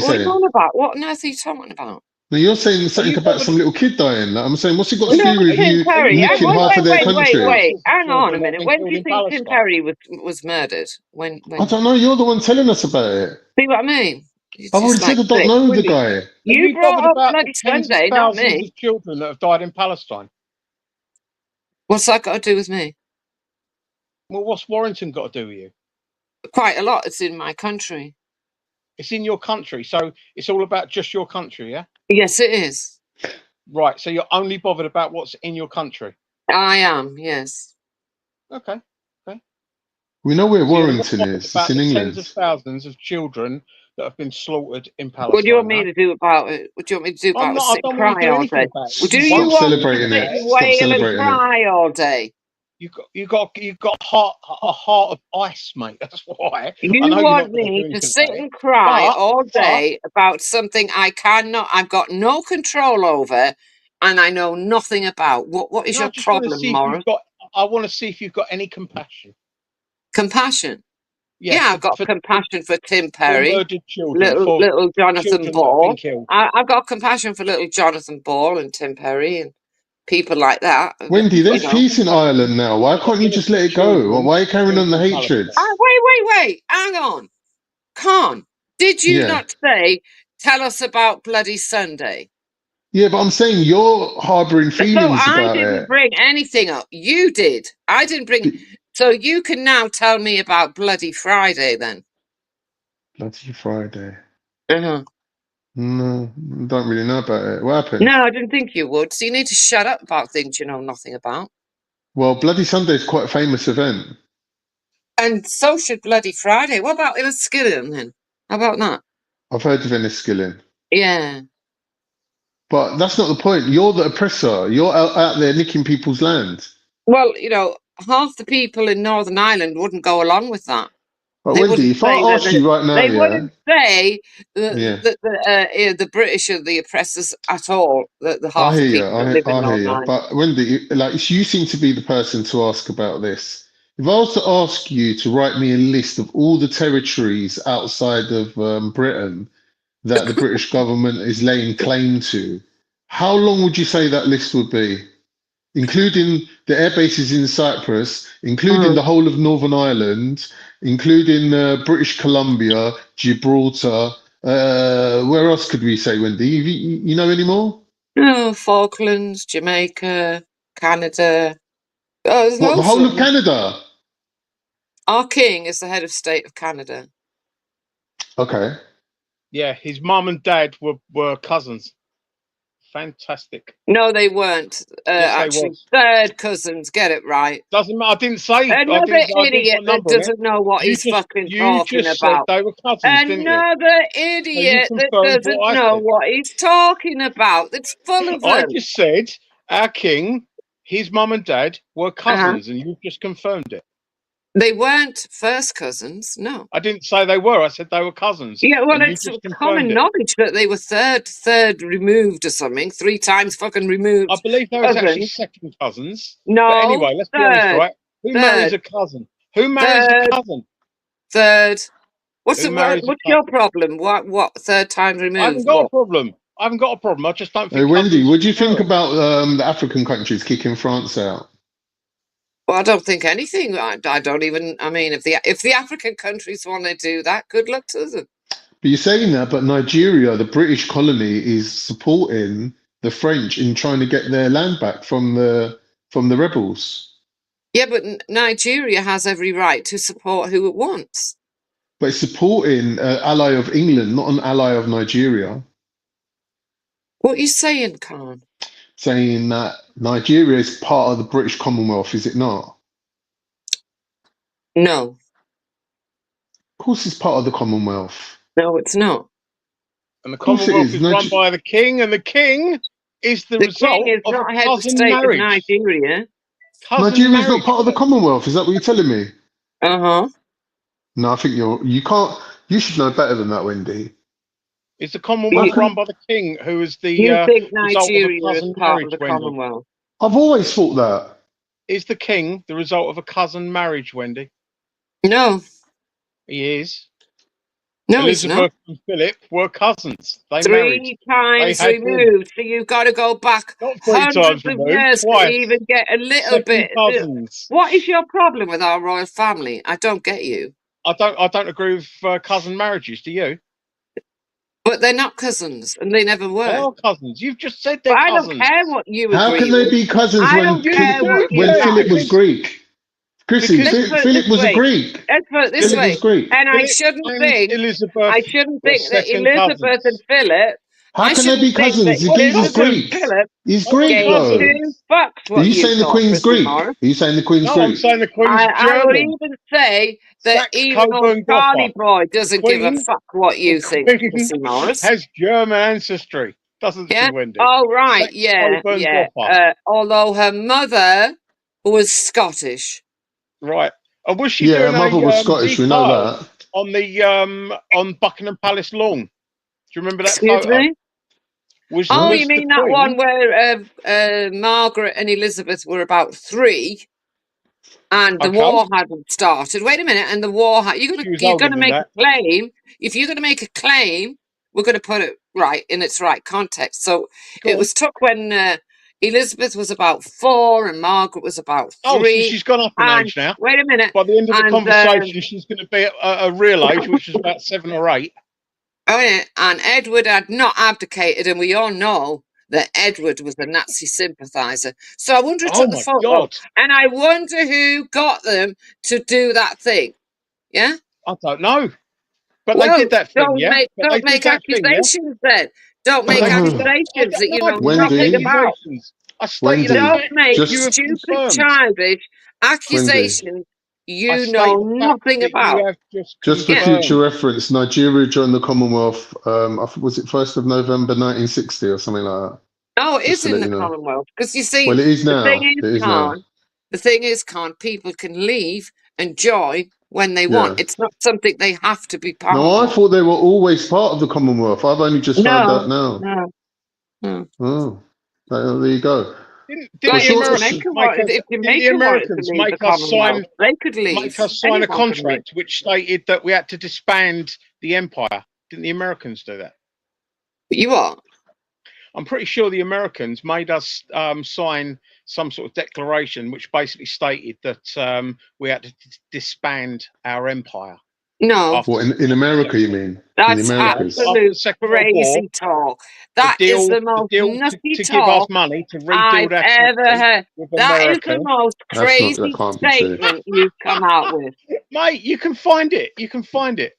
saying? What are you on about? What on earth are you talking about? Now you're saying something you about bothered? some little kid dying. Like, I'm saying, what's it got to No, do with Tim you Are you Perry. nicking bothered half of about their Wait. country? thousands of Hang on a children that have minute. been When do killed you in think Tim Palestine? Perry was murdered? When? I don't know. You're the one telling us about it. See what I mean? It's I've already just said like I don't sick. know the Wendy, guy. are You you bothered brought up about the bloody tens of Sunday, not thousands me. of children that have died in Palestine? What's that got to do with me? Well, what's Warrington got to do with you? Quite a lot. It's in my country. It's in your country, so it's all about just your country, yeah? Yes, it is. Right, so you're only bothered about what's in your country. I am. Yes. Okay. We know where So you're not Warrington bothered is. It's about in the tens of England. thousands of children that have been slaughtered in What do you want Palestine, me no? to do about it? What do you want me to do I'm about it? not. I Sit and don't want you to cry do all anything day? about it. Well, do you Stop want me to celebrating sit it. and Stop wail and celebrating it. cry all day? You've got a heart of ice, mate. That's why. I You know you're not want going to do me to anything sit about it. and cry But all day about something I've got no control over, and I know nothing about. What is no, I your just want to problem, see if you've Morris? got. I want to see if you've got any compassion. Compassion. Yeah, Yeah, I've got compassion for Tim for Perry, murdered children, for little Jonathan children that have been Ball. killed. I've got compassion for little Jonathan Ball and Tim Perry and people like that. Wendy, You there's know. peace in Ireland now. Why For can't you just let innocent it go? children Why are you carrying killed on the in hatred? Palestine. Wait. Hang on. Khan, did you Yeah. not say, tell us about Bloody Sunday? Yeah, but I'm saying you're harboring So feelings I about didn't it. bring anything up. You did. I didn't bring. So you can now tell me about Bloody Friday then. Bloody Friday. Uh-huh. No, don't really know about it. What happened? No, I didn't think you would. So you need to shut up about things you know nothing about. Well, Bloody Sunday is quite a famous event. And so should Bloody Friday. What about Enniskillen then? How about that? I've heard of Enniskillen. Yeah. But that's not the point. You're the oppressor. You're out there nicking people's land. Well, you know, half the people in Northern Ireland wouldn't go along with that. But They Wendy, wouldn't if I say that. ask you right now, They yeah, wouldn't say yeah, that the British are the oppressors at all. The I half hear the you. people that live in I hear Northern you. Ireland. But Wendy, like you seem to be the person to ask about this. If I was to ask you to write me a list of all the territories outside of Britain that the British government is laying claim to, how long would you say that list would be? Including the air bases in Cyprus, including the whole of Northern Ireland, including British Columbia, Gibraltar. Where else could we say, Wendy? You know any more? Oh, Falklands, Jamaica, Canada. Oh, there's What, the loads whole of of them. Canada? Our king is the head of state of Canada. Okay. Yeah, his mum and dad were cousins. Fantastic. No, they weren't. Yes, they Actually, was. third cousins. Get it right. Doesn't matter. I didn't say. Another I didn't idiot put a that number on it. doesn't know what he's fucking You talking just said about. they were cousins, didn't you? Another So you idiot that confirmed doesn't what I know said. what he's talking about. That's full of I them. just said our king, his mum and dad were cousins, and you've just confirmed it. They weren't first cousins, no. I didn't say they were. I said they were cousins. Yeah, well, and you it's just confirmed common it. knowledge that they were third removed or something, 3 times fucking removed. I believe they was actually cousins. second cousins. No, But anyway, let's be honest, third. right? Who Third. marries a cousin? Who marries a cousin? Third. What's Who marries a what's your cousin? problem? What 3rd time removed? I haven't got a problem. I haven't got a problem. I just don't Hey, think. Wendy, what do you think marry. about the African countries kicking France out? Well, I don't think anything. I don't even. I mean, if the African countries want to do that, good luck to them. But you're saying that, but Nigeria, the British colony, is supporting the French in trying to get their land back from the rebels. Yeah, but Nigeria has every right to support who it wants. But it's supporting an ally of England, not an ally of Nigeria. What are you saying, Khan? Saying that Nigeria is part of the British Commonwealth, is it not? No. Of course it's part of the Commonwealth. No, it's not. And the course it Commonwealth is. is run by the king, and the king is the result king is of not a head of cousin state marriage. of Nigeria. Cousin Nigeria's marriage. not part of the Commonwealth. Is that what you're telling me? Uh-huh. No, I think you can't. You should know better than that, Wendy. Is the Commonwealth run by the king, who is the You think result of a Nigeria is cousin part marriage? of the Wendy? Commonwealth? I've always thought that. Is the king the result of a cousin marriage, Wendy? No. He is. No, he's not. Elizabeth and Philip were cousins. They 3 married. times They had removed, so you've got to go back not 3 hundreds times of removed, years to twice. even get a little Second bit. cousins. What is your problem with our royal family? I don't get you. I don't agree with cousin marriages. Do you? But they're not cousins, and they never were. They are cousins. You've just said they're But I cousins. don't care what you How agree can they with. be cousins I when don't care what you when Philip like. was Greek? Chrissy, Because Let's put it Philip this was a way. Greek. Let's put it this Philip way. was Greek. And I Philip shouldn't and think. Elizabeth I shouldn't were think that second Elizabeth and cousins. Philip. How I can they shouldn't be think that cousins? He's Elizabeth and Greek. Philip He's They were Greek, gave though. two cousins. fucks Are what you you saying the thought, Queen's Chrissy Greek? Morris. Are you saying the Queen's No, I'm Greek? saying the Queen's I would German. even say that Saxe even old Coburn Charlie Gotha. Boy doesn't give a Queen, fuck what the you think, Queen Chrissy Morris. has German ancestry, doesn't Yeah. she, Wendy? Oh right. Saxe Yeah. Coburn Yeah. Gotha. Although her mother was Scottish. Right. And was she Yeah, her doing mother was a Scottish. We know detail that. on the on Buckingham Palace lawn? Do you remember that Excuse photo? me. Was Oh, was you the mean that Queen? one where Margaret and Elizabeth were about 3, and the Okay. war hadn't started? Wait a minute, and the war had. She was You're older gonna than make that. a claim. If you're gonna make a claim, we're gonna put it right in its right context. So Go it on. was took when Elizabeth was about 4 and Margaret was about Oh, so 3. she's gone up in And age now. wait a minute, By the end of the and conversation, she's going to be at a real age, which is about 7 or 8. oh yeah, and Edward had not abdicated, and we all know that Edward was a Nazi sympathiser. So I wonder who Oh took the my photo, God! and I wonder who got them to do that thing. Yeah. I don't know, but they Well, did that thing, yeah. But they don't did make that thing, yeah. accusations then. Don't But make they did that. accusations that you No, I know didn't make nothing Wendy, about. accusations. I stated a Wendy, Don't fact, make which you have just stupid, confirmed. childish Wendy, accusations I you state know a fact nothing that you about. have just just for Yeah. future confirmed. reference, Nigeria joined the Commonwealth. Was it 1st of November 1960 or something like that? Oh, it Just is to in let the you know. Commonwealth. Because you see, Well, it is the thing now. is, It is now. Khan, the thing is, Khan, people can leave and join when they want. Yeah. It's not something they have to be part No, I of. thought they were always part of the Commonwealth. I've only just found No, out now. no. Oh, there you go. Didn't Well, Like the Americans make us? if Didn't the Jamaica wanted to Americans leave the make us Commonwealth, sign? they could leave. A Anyone can leave. contract which stated that we had to disband the empire. Didn't the Americans do that? You are. I'm pretty sure the Americans made us sign some sort of declaration which basically stated that we had to disband our empire. No. After What, in America, you mean? In the That's Americas? after the absolute Second World War, crazy talk. That is the most nutty to give us talk money to I've rebuild our ever country heard. with That is America. the most That crazy can't be true. statement you've come out with. Mate, you can find it. You can find it.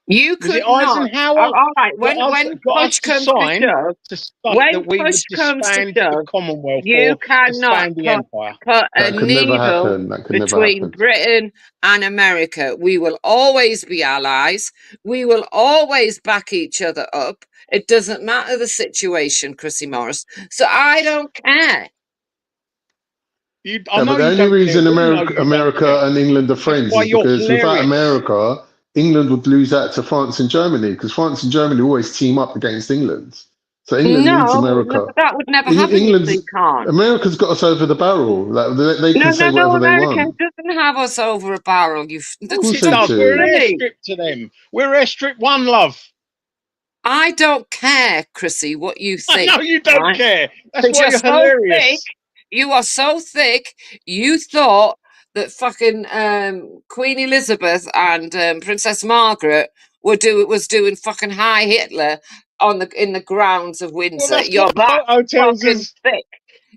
You Was it could not. Eisenhower All right. got When us push to comes to sign shove, to state when that we push would comes to disband the shove, Commonwealth you or cannot disband the empire? put a That could never needle happen. That could never between happen. Britain and America. We will always be allies. We will always back each other up. It doesn't matter the situation, Chrissy Morris. So I don't care. I Yeah, know but the you only don't care. reason We know you don't care. America and England are friends why is you're because without hilarious. America, England would lose out to France and Germany because France and Germany always team up against England. So England needs No, America. that would never happen, you see, Khan. America's got us over the barrel. Like they can say No, whatever they America want. doesn't have us over a barrel. Of course it they does. do. We're an silly. airstrip to them. We're airstrip one, love. I don't care, Chrissy, what you I think. know you don't right? care. That's Because why you're you're so hilarious. thick. You are so thick. You thought that fucking Queen Elizabeth and Princess Margaret was doing fucking High Hitler in the grounds of Well, Windsor. that's You're what the that photo tells fucking us. thick.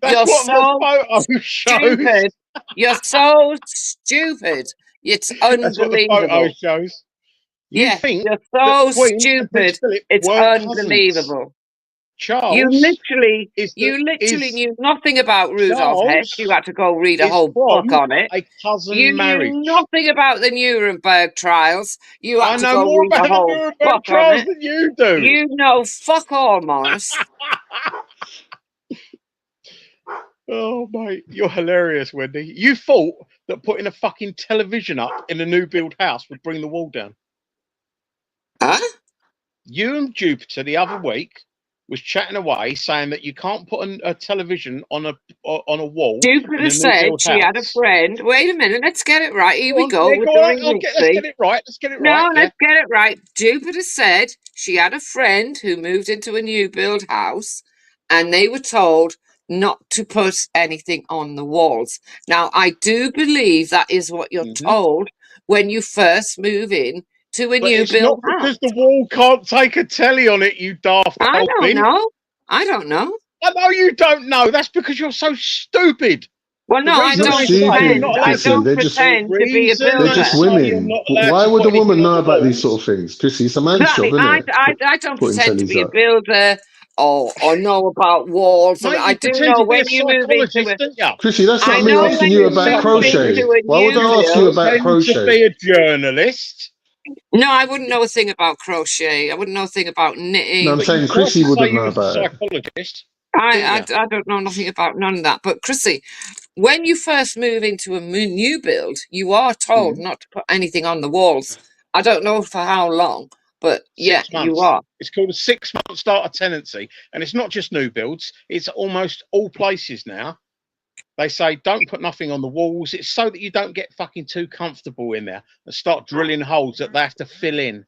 That's You're what so the photo shows. stupid. You're so stupid. It's That's what the photo unbelievable. shows. You Yeah, think you're that so the Queen and Prince stupid. Philip It's weren't cousins. unbelievable. You Charles literally is knew nothing about Rudolf Hess. You had to go read a is whole book from on it. a cousin You marriage. knew nothing about the Nuremberg trials. You I had to know go more read a about the whole Nuremberg book on trials it. than you do. You know fuck all, Morris. Oh, mate, you're hilarious, Wendy. You thought that putting a fucking television up in a new build house would bring the wall down. Huh? You and Jupiter the other week was chatting away, saying that you can't put a television on a wall Jupiter in a new said build she had a house. friend. Wait a minute, let's get it right. Here Go we on, go yeah, with go the on. Let's get it right. Let's get it right. Yeah. Let's get it right. Jupiter said she had a friend who moved into a new build house, and they were told not to put anything on the walls. Now, I do believe that is what you're told when you first move in to a But new it's build not house. because the wall can't take a telly on it, you daft I old don't bin. know. I don't know. I know you don't know. That's because you're so stupid. Well, no, I Not don't stupid, pretend. I Chrissy. don't They're just pretend to be a they're builder. just women. Why would a woman know about these sort of things? Chrissy, it's a man's Exactly. job, isn't it? I don't Putting pretend to tellies be a up. builder or know about walls. Mate, I you do pretend know to be when a you move into psychologist, a. don't you? Chrissy, that's I like me know asking when you you about move crochet. into a Why would new I ask you build. about Pretend to crochet? be a journalist. No, I wouldn't know a thing about crochet. I wouldn't know a thing about knitting. No, I'm But you saying tried Chrissy to say wouldn't you know was a about it. psychologist. I don't know nothing about none of that. But Chrissy, when you first move into a new build, you are told not to put anything on the walls. I don't know for how long, but yeah, 6 you months. are. It's called a 6-month starter tenancy, and it's not just new builds. It's almost all places now. They say don't put nothing on the walls. It's so that you don't get fucking too comfortable in there and start drilling holes that they have to fill in.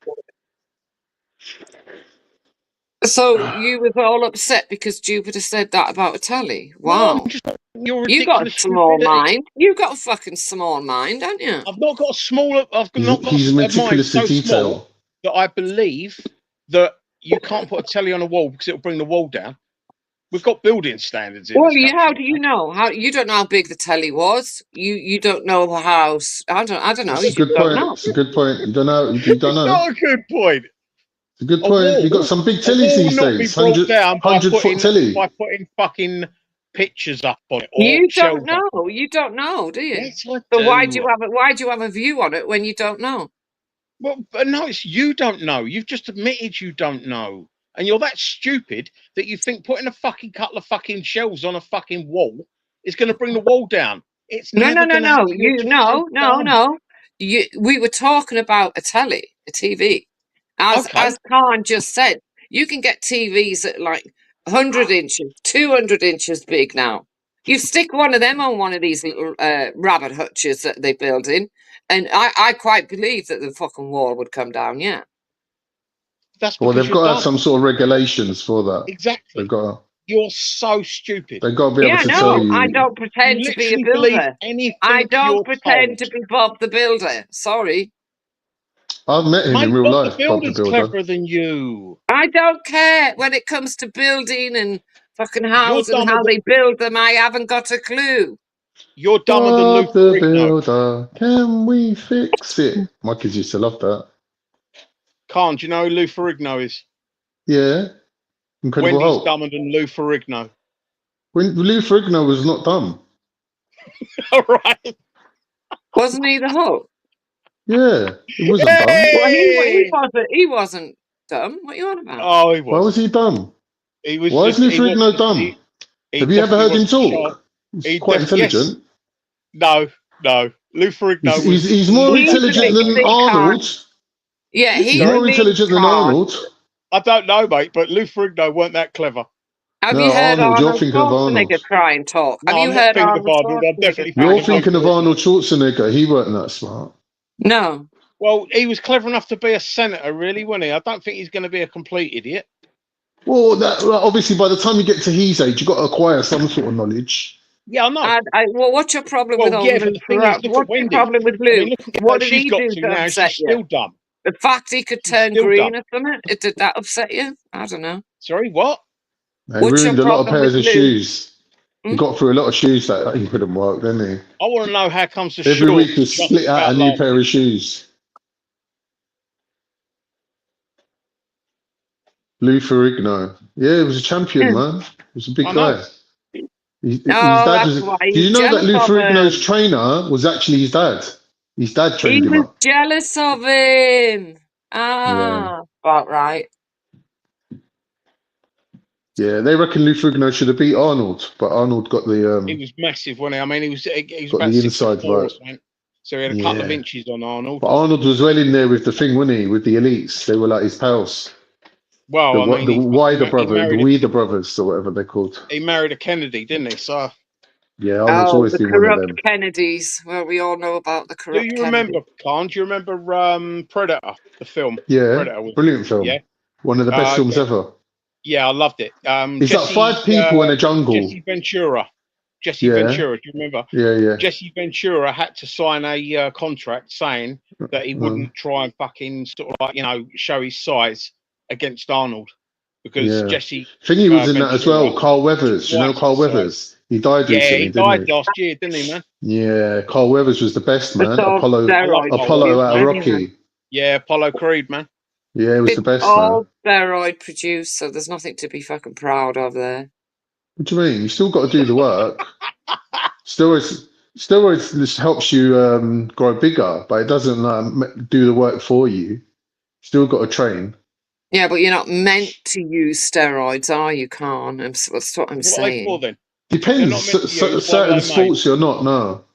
So you was all upset because Jupiter said that about a telly? Wow. Your You got a ridiculous small stupidity. mind. You got a fucking small mind, haven't you? I've not got a small. I've not got He's a mind meticulous to so small detail. that I believe that you can't put a telly on a wall because it'll bring the wall down. We've got building standards in Well, this country. how do you know? How you don't know how big the telly was? You don't know how. I don't know. It's You a just good don't point. know. It's a good point. You don't know. You don't It's know. not a good point. It's a good A point. You got wall, some big a tellies wall these not be days. brought down by 100-foot telly. putting fucking pictures up on it or You shelves don't up. know. You don't know, do you? Yes, I So do. why do you have a view on it when you don't know? Well, but no, it's you don't know. You've just admitted you don't know. And you're that stupid that you think putting a fucking couple of fucking shelves on a fucking wall is going to bring the wall down. It's No, never going to happen. You're You just so dumb. no. We were talking about a telly, a TV. As Okay. Khan just said, you can get TVs at like 100 inches, 200 inches big now. You stick one of them on one of these little rabbit hutches that they build in, and I quite believe that the fucking wall would come down. Yeah. That's Well, because they've you're got to have dumb. some sort of regulations for that. Exactly. They've got. You're so stupid. They've got to be able to tell you. I don't pretend You to be a literally believe builder. anything I don't you're pretend told. to be Bob the Builder. Sorry. I've met him Mate, in real Bob the life, Bob the Builder's Builder. cleverer than you. I don't care when it comes to building and fucking You're houses and dumber how than they build them. I haven't got a clue. you're dumber than Lou Bob the Ferrigno. Builder, can we fix it? My kids used to love that. Can't you know who Lou Ferrigno is? Yeah, Incredible Wendy's Hulk. dumber than Lou Ferrigno. When Lou Ferrigno was not dumb. All right. Wasn't he the Hulk? Yeah, he wasn't dumb. Well, he wasn't dumb. What are you on about? Oh, he was. Why was he dumb? He was. Why is just, Lou he Ferrigno was, dumb? he Have you ever heard him definitely talk? wasn't sharp. He's quite intelligent. Yes. No. Lou Ferrigno He's more intelligent than Arnold. Yeah, He's more intelligent than Arnold. I don't know, mate, but Lou Ferrigno weren't that clever. Have No, you heard Arnold. You're Arnold thinking of Arnold. Schwarzenegger try and talk? No, Have you I'm not heard thinking of Arnold Arnold. I'm definitely Schwarzenegger try You're and thinking talk? of Arnold Schwarzenegger. He weren't that smart. No. Well, he was clever enough to be a senator, really, wasn't he? I don't think he's going to be a complete idiot. Well, obviously, by the time you get to his age, you've got to acquire some sort of knowledge. Yeah, I know. Well, what's your problem with old yeah, but Lou? the thing is, look at What's your Wendy. problem with Lou? I mean, look at What what did she's he got do to to now. upset She's you? still dumb. The fact he could She's turn still green dumb. or something? Did that upset you? I don't know. Sorry, what? He What's your ruined a lot of problem pairs with of Lou? shoes. He got through a lot of shoes that he couldn't work, didn't he? I want to know how comes the Every shorts week he just split out a about new last. pair of shoes. Lou Ferrigno. Yeah, he was a champion, man. He was a big I know. guy. His Oh, dad that's was. why Do you he's know that jealous Lou of Ferrigno's him. trainer was actually his dad? His dad He trained him was up. jealous of him. Yeah. About right. Yeah, they reckon Lou Ferrigno should have beat Arnold, but Arnold got He the was massive, wasn't he? I mean, he was got about the inside 6'4" or vote. something. So he had a couple of Yeah. inches on Arnold. But Arnold was well in there with the thing, wasn't he? With the elites. They were like his pals. Well, I mean, The Wider he brother, the married Weeder brothers, or whatever they're called. a Kennedy, didn't he? So, Yeah, I was Oh, always the been one of corrupt them. Kennedys. Well, we all know about the do corrupt you Kennedys. remember, Khan? Do you remember Predator, the film? Yeah, Predator. brilliant film. Yeah. One of the best films Yeah. ever. Yeah, I loved it. It's like 5 people in a jungle. Jesse Ventura. Jesse Yeah, Ventura. Do you remember? yeah. Jesse Ventura had to sign a contract saying that he wouldn't try and fucking sort of like, show his size against Arnold because Yeah. Jesse Thingy was in that as Ventura well. Carl Weathers. You know twice Carl his size. Weathers? He died Yeah, recently, he died didn't he? last year, didn't he, man? Yeah, Carl Weathers was the best, man. It's all Apollo steroid out of produced anyway. Rocky. Yeah, Apollo Creed, man. Yeah, he was the It's best, man. all steroid produced, so there's nothing to be fucking proud of there. What do you mean? You still got to do the work. Steroids just helps you grow bigger, but it doesn't do the work for you. Still got to train. Yeah, but you're not meant to use steroids, are you, Khan? That's what I'm What are they for saying. then? Depends. Certain sports you're not. No.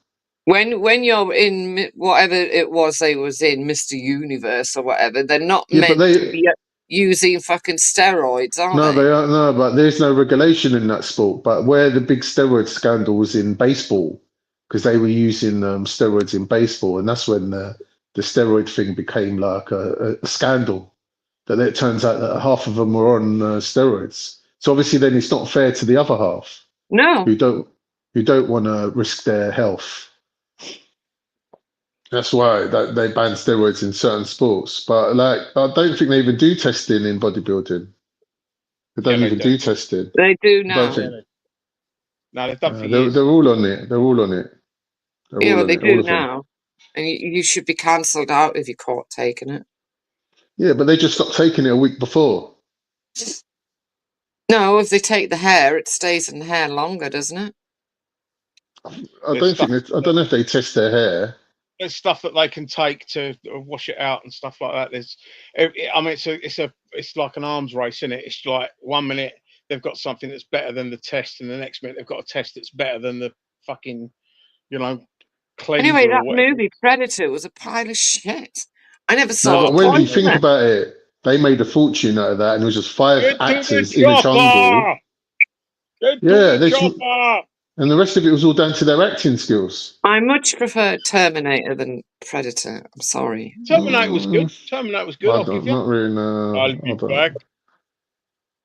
When you're in whatever it was they was in, Mr. Universe or whatever, they're not Yeah, but meant to be using fucking steroids, are No, they? they are no, but there's no regulation in that sport. But where the big steroid scandal was in baseball, because they were using steroids in baseball, and that's when the steroid thing became like a scandal. That it turns out that half of them were on steroids. So obviously, then it's not fair to the other half No. who don't want to risk their health. That's why they ban steroids in certain sports. But like, I don't think they even do testing in bodybuilding. They don't even do testing. They do I now. don't think. No, they've done for They're years. all on it. They're all on it. They're Yeah, all but on they it. All do of them. now. And you should be cancelled out if you're caught taking it. Yeah, but they just stopped taking it a week before. No, if they take the hair, it stays in the hair longer, doesn't it? I don't know if they test their hair. There's stuff that they can take to wash it out and stuff like that. It's like an arms race, isn't it? It's like 1 minute they've got something that's better than the test, and the next minute they've got a test that's better than the fucking, cleanser. Anyway, or that whatever. movie Predator was a pile of shit. I never No, saw but the Wendy, point in think it. about it. They made a fortune out of that, and it was just 5 Get to the actors in a jungle. Get Yeah, to the chopper! and the rest of it was all down to their acting skills. I much prefer Terminator than Predator. I'm sorry. Terminator was good. Terminator was good. I'll give you. Not really. No, I'll be back.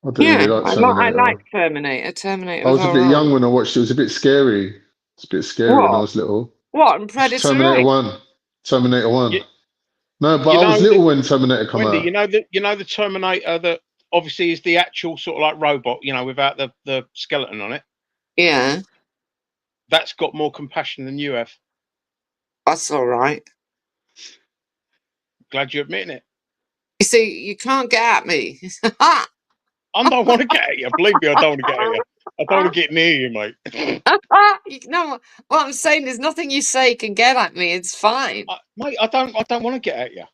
I don't really like I Terminator. like Terminator. Terminator I was a bit alright. young when I watched it. It was a bit scary. It's a bit scary when I What? was little. What? And Predator Terminator X? 1. Terminator 1. You- No, but you I was know little that- when Terminator came Wendy, out. you know the Terminator that obviously is the actual sort of like robot, without the skeleton on it. Yeah, That's got more compassion than you have. that's all right. Glad you're admitting it. You see, you can't get at me. I don't want to get at you. Believe me, I don't want to get at you. I don't want to get near you, mate. No, what I'm saying is nothing you say can get at me. It's fine. Mate, I don't want to get at you.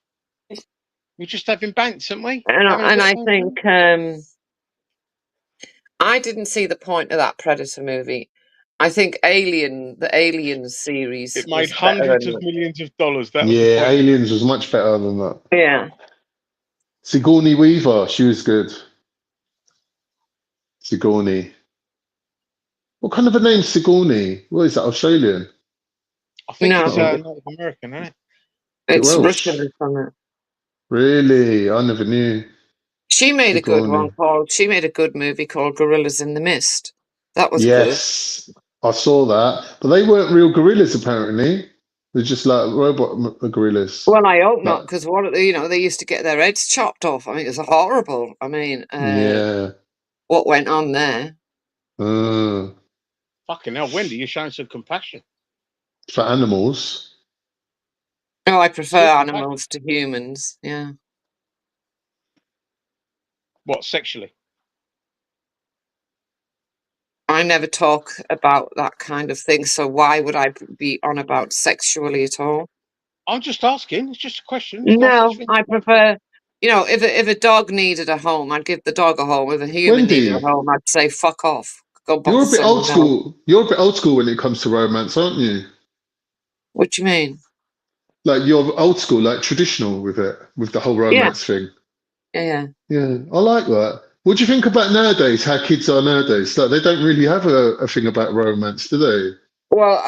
We're just having banks, aren't we? And I think I didn't see the point of that Predator movie. I think the Alien series. It made was better hundreds than of millions of dollars. That was the Yeah, point. Aliens was much better than that. Yeah. Sigourney Weaver, she was good. Sigourney. What kind of a name, Sigourney? What is that, Australian? I think No. it's Native American, isn't it? It's Welsh? Russian or something. Really? I never knew. She made a good Sigourney. she made a good movie called Gorillas in the Mist. That was good. Yes, I saw that. But they weren't real gorillas, apparently. They're just like robot gorillas. Well, I hope not, because they used to get their heads chopped off. I mean, it was horrible. I mean, Yeah. what went on there? Fucking hell, Wendy, you're showing some compassion. For animals. Oh, I prefer animals to humans. Yeah. What, sexually? I never talk about that kind of thing, so why would I be on about sexually at all? I'm just asking. It's just a question. There's No, such thing. I prefer, if a dog needed a home, I'd give the dog a home. If a human needed a Wendy, home, I'd say fuck off. Go bother you're a bit old someone else. school. You're a bit old school when it comes to romance, aren't you? What do you mean? Like you're old school, like traditional with it, with the whole romance thing. Yeah. Yeah, I like that. What do you think about nowadays? How kids are nowadays? Like they don't really have a thing about romance, do they? Well,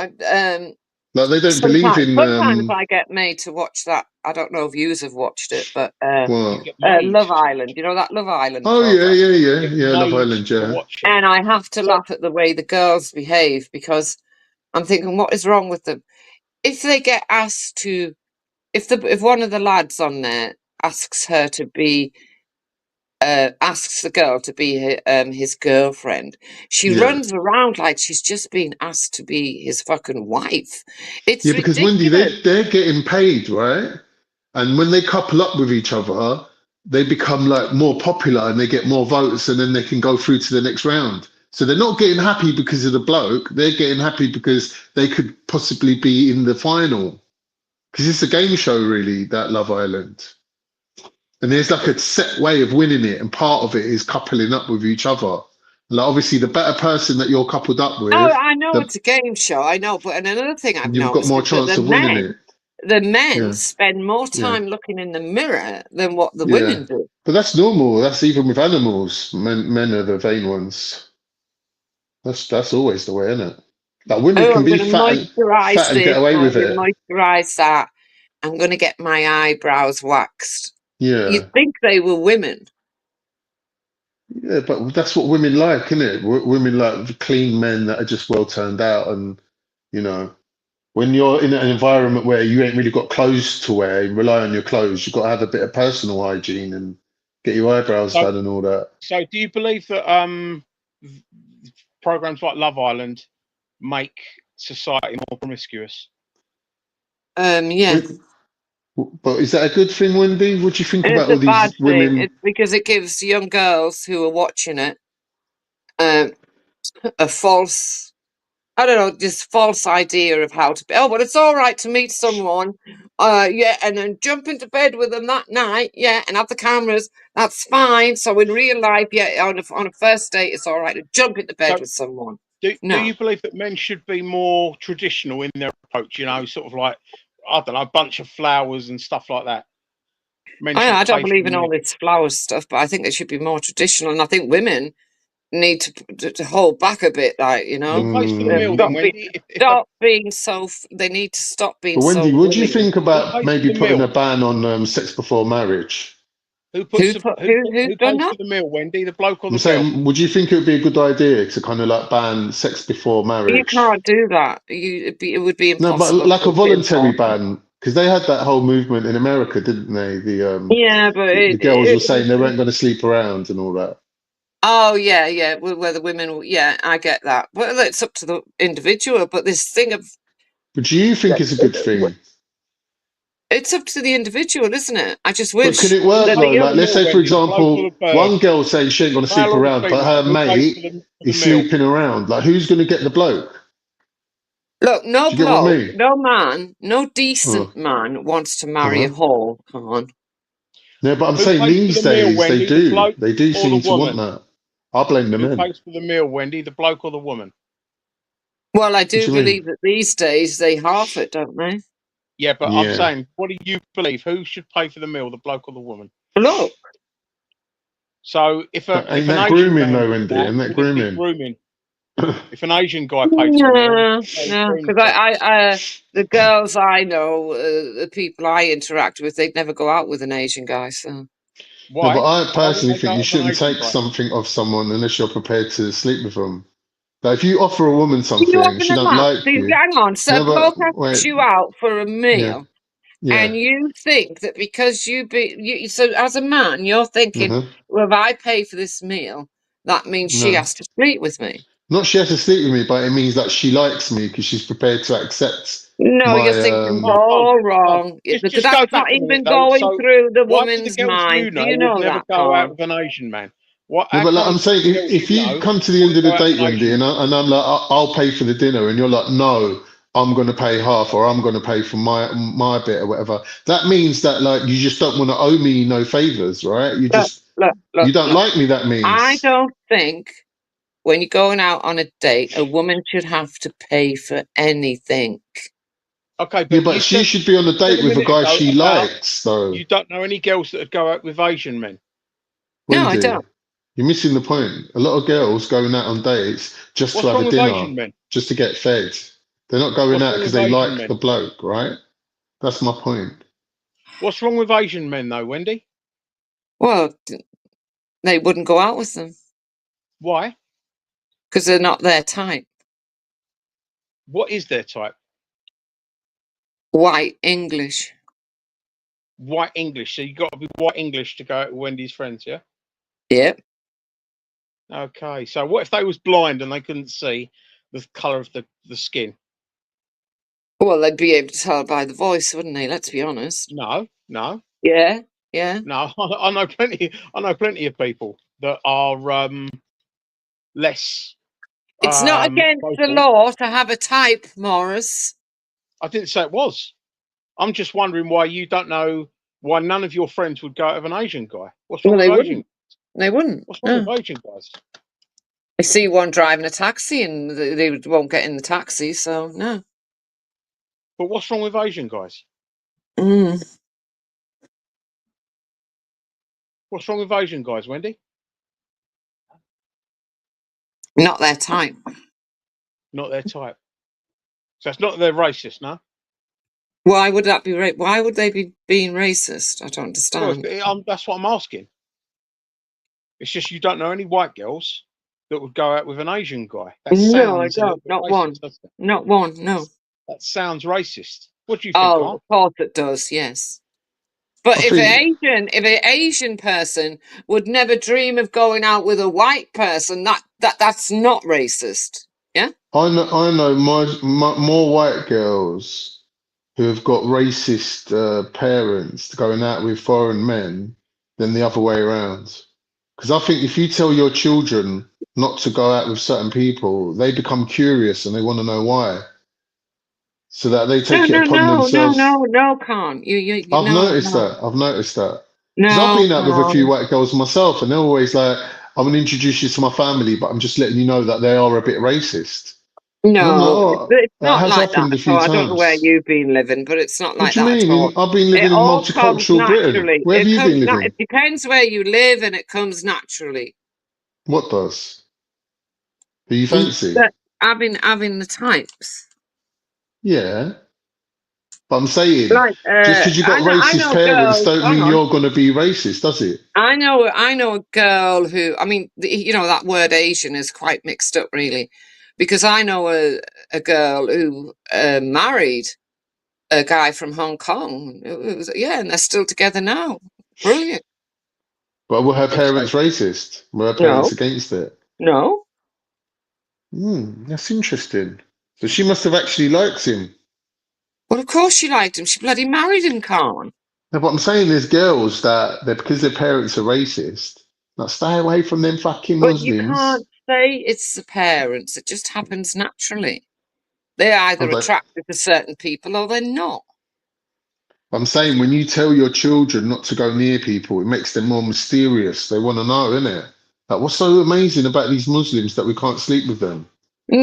Like they don't believe sometimes in I get made to watch that. I don't know if yous have watched it, but what? Love Island. You know that Love Island Oh yeah, program. yeah. Love Island, yeah. And I have to laugh at the way the girls behave because I'm thinking, what is wrong with them? If they get asked to, if one of the lads on there asks her to be, asks the girl to be his girlfriend, she Yeah. runs around like she's just been asked to be his fucking wife. It's Yeah, because Wendy, ridiculous. they're getting paid, right? And when they couple up with each other, they become like more popular and they get more votes, and then they can go through to the next round. So they're not getting happy because of the bloke; they're getting happy because they could possibly be in the final. Because it's a game show, really, that Love Island. And there's like a set way of winning it, and part of it is coupling up with each other. Like obviously, the better person that you're coupled up Oh, with, I know it's a game show. I know, but another thing I've you've got noticed more is that chance of winning it. the men Yeah, spend more yeah, time looking in the mirror than what the yeah. women do. But that's normal. That's even with animals. Men are the vain ones. That's always the way, isn't it? Like women Oh, can I'm be going to moisturize fat and this. get away I'm with going to it. moisturize that. I'm going to get my eyebrows waxed. Yeah, You'd think they were women. yeah. But that's what women like, isn't it? Women like clean men that are just well turned out, and you know. When you're in an environment where you ain't really got clothes to wear, you rely on your clothes, you've got to have a bit of personal hygiene and get your eyebrows done and all that. So do you believe that programs like Love Island make society more promiscuous? Yeah. But is that a good thing, Wendy? What do you think It's about a all bad these thing. women? It's because it gives young girls who are watching it a false, I don't know, this false idea of how to be. Oh, but it's all right to meet someone, yeah, and then jump into bed with them that night, yeah, and have the cameras. That's fine. So in real life, yeah, on a first date, it's all right to jump into bed So with someone. do No, you believe that men should be more traditional in their approach? You know, sort of like, I don't know, a bunch of flowers and stuff like that. Men should I don't pay for believe the in all meal. this flower stuff, but I think they should be more traditional, and I think women need to hold back a bit, like Who pays for the meal then, Wendy? stop being so. They need to stop being But so Wendy, what do you willing. think Who about pays for maybe the putting a meal? ban on sex before marriage? Who Who's pays done that? for the meal, Wendy? The bloke or I'm the girl? saying, would you think it would be a good idea to kind of like ban sex before You marriage? can't do that. It would be No, but impossible like to a voluntary enforce it. ban, because they had that whole movement in America, didn't they? Yeah, but The girls were saying they weren't going to sleep around and all that. oh yeah, where the women, yeah, I get that. Well, it's up to the individual. But this thing of But do you think it's a good thing? it's up to the individual, isn't it? I just But could wish it work that though? the Like, young. let's say, for Wendy, the bloke or example, the bird? one girl saying she ain't going to sleep Male or the around, but female? her Who pays mate for the is meal? sleeping around. Like, who's going to get the bloke? Look, no Do you get what I bloke, mean? no man, no Oh, decent man wants to marry a uh-huh. whore. Come on. No, but I'm Who saying pays for these the meal, days they Wendy? The do. bloke They do or the seem to want woman? that. I blame the Who men. pays for the meal, Wendy? The bloke or the woman? Well, I What do do you mean? believe that these days they half it, don't they? Yeah, but I'm Yeah. saying, what do you believe? Who should pay for the meal, the bloke or the woman? Look, So if But ain't an that Asian grooming man though, did Wendy? that, Ain't that would it be grooming? grooming? If an Asian guy paid for the meal, no, that was no, grooming. because the girls I know, the people I interact with, they'd never go out with an Asian guy. So No, Why? but I Why wouldn't personally they go think you out with an shouldn't Asian take guy? something off someone unless you're prepared to sleep with them. Like, if you offer a woman you something, often she a don't man. like So you. hang on. So No, a bloke but wait. asks you out for a Yeah, meal, yeah. and you think that because so as a man, you're thinking, Uh-huh. well, if I pay for this meal, that means she No. has to sleep with me. Not she has to sleep with me, but it means that she likes me because she's prepared to accept No, my you're thinking Hold on, all hold on. wrong. Because Just go that's not back a minute even though. going So through the why do the woman's girls mind. you Do know you would know never that, go out Con? with an Asian man? What? No, How but like come I'm saying, the girls if you you know come to the end wouldn't of go the out with date, an Wendy, Asian and, man? I'm like, I'll pay for the dinner, and you're like, no, I'm going to pay half, or I'm going to pay for my bit, or whatever. That means that like you just don't want to owe me no favors, right? You Look, just you don't look. like me. That I means. don't think when you're going out on a date, a woman should have to pay for anything. Okay, Yeah, but but she should be on a you said date a with a minute guy ago she about likes, though. you don't know any girls that would go out with Asian men. No, I Wendy, don't. you're missing the point. A lot of girls going out on dates just to What's have wrong a with dinner, Asian men? just to get fed. They're not going What's out wrong because with they Asian like men? the bloke, right? That's my point. What's wrong with Asian men, though, Wendy? Well, they wouldn't go out with them Why? because they're not their type. What is their type? White English. White English. So you got to be white English to go out with Wendy's friends, yeah? Yep. Okay. So what if they was blind and they couldn't see the colour of the skin? Well, they'd be able to tell by the voice, wouldn't they? Let's be honest. No, no, Yeah, yeah. no. I know plenty. I know plenty of people that are less It's not against the vocal. law to have a type, Morris. I didn't say it was. I'm just wondering why you don't know why none of your friends would go out with an Asian guy. What's wrong Well, they with Asian? wouldn't. They wouldn't. What's wrong No. with Asian guys? I see one driving a taxi and they won't get in the taxi, so no. But what's wrong with Asian guys? Mm. What's wrong with Asian guys, Wendy? Not their type. Not their type. So it's not that they're racist, no? Why would that be right? Why would they be being racist? I don't Well, understand. that's what I'm asking. It's just you don't know any white girls that would go out with an Asian guy. That No, I sounds a little don't. bit Not racist, one. doesn't it? Not one. No. That sounds racist. What do you think, Oh, Carl? of course it does. Yes. But I if think an Asian person would never dream of going out with a white person, that's not racist. Yeah. I know more white girls who have got racist parents going out with foreign men than the other way around. Because I think if you tell your children not to go out with certain people, they become curious and they want to know why. So that they No, take it no, upon no, no, themselves. no, no, can't you I've no, noticed no, that. I've noticed that. Because I've no, been out with a few can't. white girls myself, and they're always like, I'm going to introduce you to my family, but I'm just letting you know that they are a bit racist. And I'm like, No, oh, it's that not has like that happened a at few all. I don't know where times. you've been living, but it's not What like do you that at mean? all. I've been It living in all comes multicultural Britain. naturally. Where have you been living? It depends where you live, and it comes naturally. What does? Who you Mm, fancy? But having the types. Yeah. But I'm saying, Like, just because you got I racist know parents girls. don't Hang mean on. you're going to be racist, does it? I know a girl who. I mean, that word Asian is quite mixed up, really, because I know a girl who married a guy from Hong Kong. Yeah, and they're still together now. Brilliant. But were her parents racist? Were her parents No, against it? no. That's interesting. So she must have actually liked him. Well, of course she liked him. She bloody married him, Khan. No, but I'm saying there's girls that because their parents are racist, like stay away from them fucking But you Muslims. can't say it's the parents. It just happens naturally. They're I'm either like, attracted to certain people or they're not. I'm saying when you tell your children not to go near people, it makes them more mysterious. They want to know, innit? Like, what's so amazing about these Muslims that we can't sleep with them?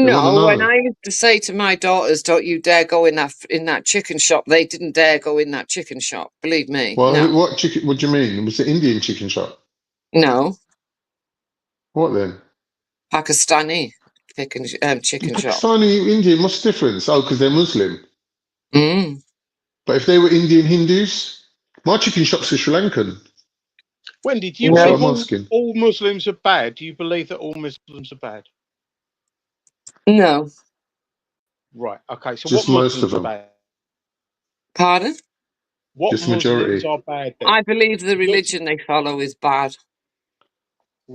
They want to No, when know. I used to say to my daughters, "Don't you dare go in that chicken shop," they didn't dare go in that chicken shop. Believe me, Well, no, what chicken? What do you mean? It was the Indian chicken shop. no, What then? Pakistani chicken shop. Pakistani, Indian. What's the difference? Oh, because they're Muslim. Mm. But if they were Indian Hindus, my chicken shops are Sri Lankan. Wendy, do you That's what believe I'm asking. all Muslims are bad? Do you believe that all Muslims are bad? No. Right. Okay. So what Just most of Muslims are them. bad? Pardon? What Just Muslims majority. are bad then? I believe the Look, religion they follow is bad.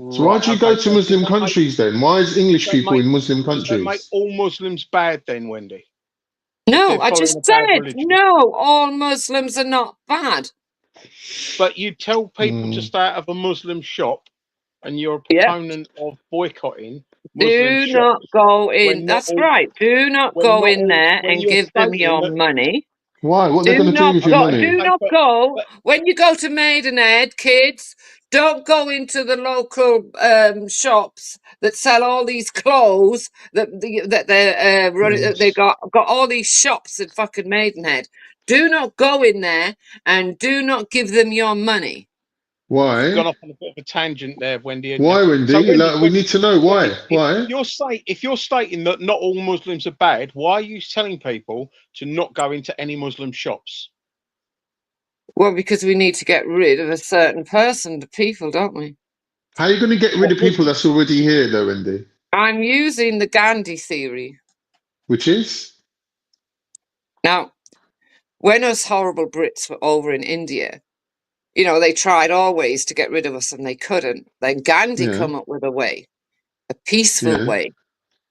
So why right. do you go Okay. to So Muslim countries then? Why is English people in Muslim does that make countries? all Muslims bad then, Wendy? If No, they're I following just a bad said religion? no. All Muslims are not bad. But you tell people to Mm. stay out of a Muslim shop, and you're a Yep. proponent of boycotting Muslim Do shops not go in. when not That's all right. Do not when go not in all there when and you're give them stating your that. money. Why? What are they Do going to do not with your go. money? Do Okay, not go when you go to Maidenhead, kids. Don't go into the local shops that sell all these clothes that they're running. They Yes. got all these shops at fucking Maidenhead. Do not go in there and do not give them your money. Why? Gone off on a bit of a tangent there, Wendy. Why, Wendy? So, Wendy, Like, we need to know why. Wendy, Why? if you're stating that not all Muslims are bad, why are you telling people to not go into any Muslim shops? Well, because we need to get rid of a certain person, the people, don't we? How are you going to get rid of people that's already here, though, Wendy? I'm using the Gandhi theory. Which is? Now, when us horrible Brits were over in India, you know, they tried always to get rid of us and they couldn't. Then Gandhi come up with a way, a peaceful way.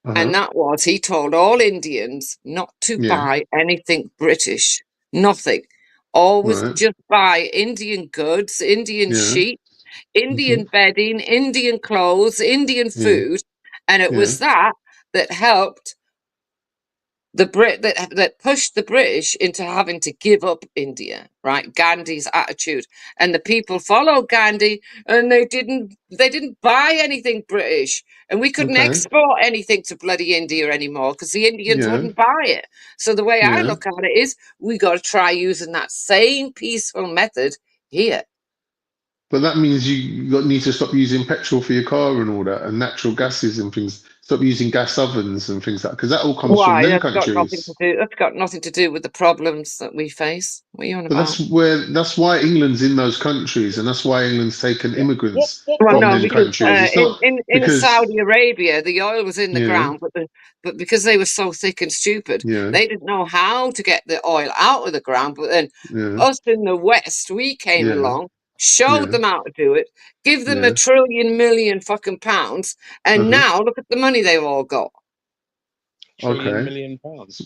And that was, he told all Indians not to buy anything British, nothing. Always just buy Indian goods, Indian sheep, Indian bedding, Indian clothes, Indian food. And it was that helped the that pushed the British into having to give up India, right? Gandhi's attitude, and the people followed Gandhi, and they didn't buy anything British, and we couldn't export anything to bloody India anymore because the Indians wouldn't buy it. So the way I look at it is, we got to try using that same peaceful method here. But that means you need to stop using petrol for your car and all that, and natural gases and things. Stop using gas ovens and things like that, because that all comes from them That's countries. got nothing to do with the problems that we face. What are you on about? That's why England's in those countries, and that's why England's taken immigrants from them countries. It's not in Saudi Arabia, the oil was in the ground, but because they were so thick and stupid, they didn't know how to get the oil out of the ground. But then us in the West, we came along, showed them how to do it, give them $1 trillion million fucking pounds, and now look at the money they've all got. $1 trillion pounds.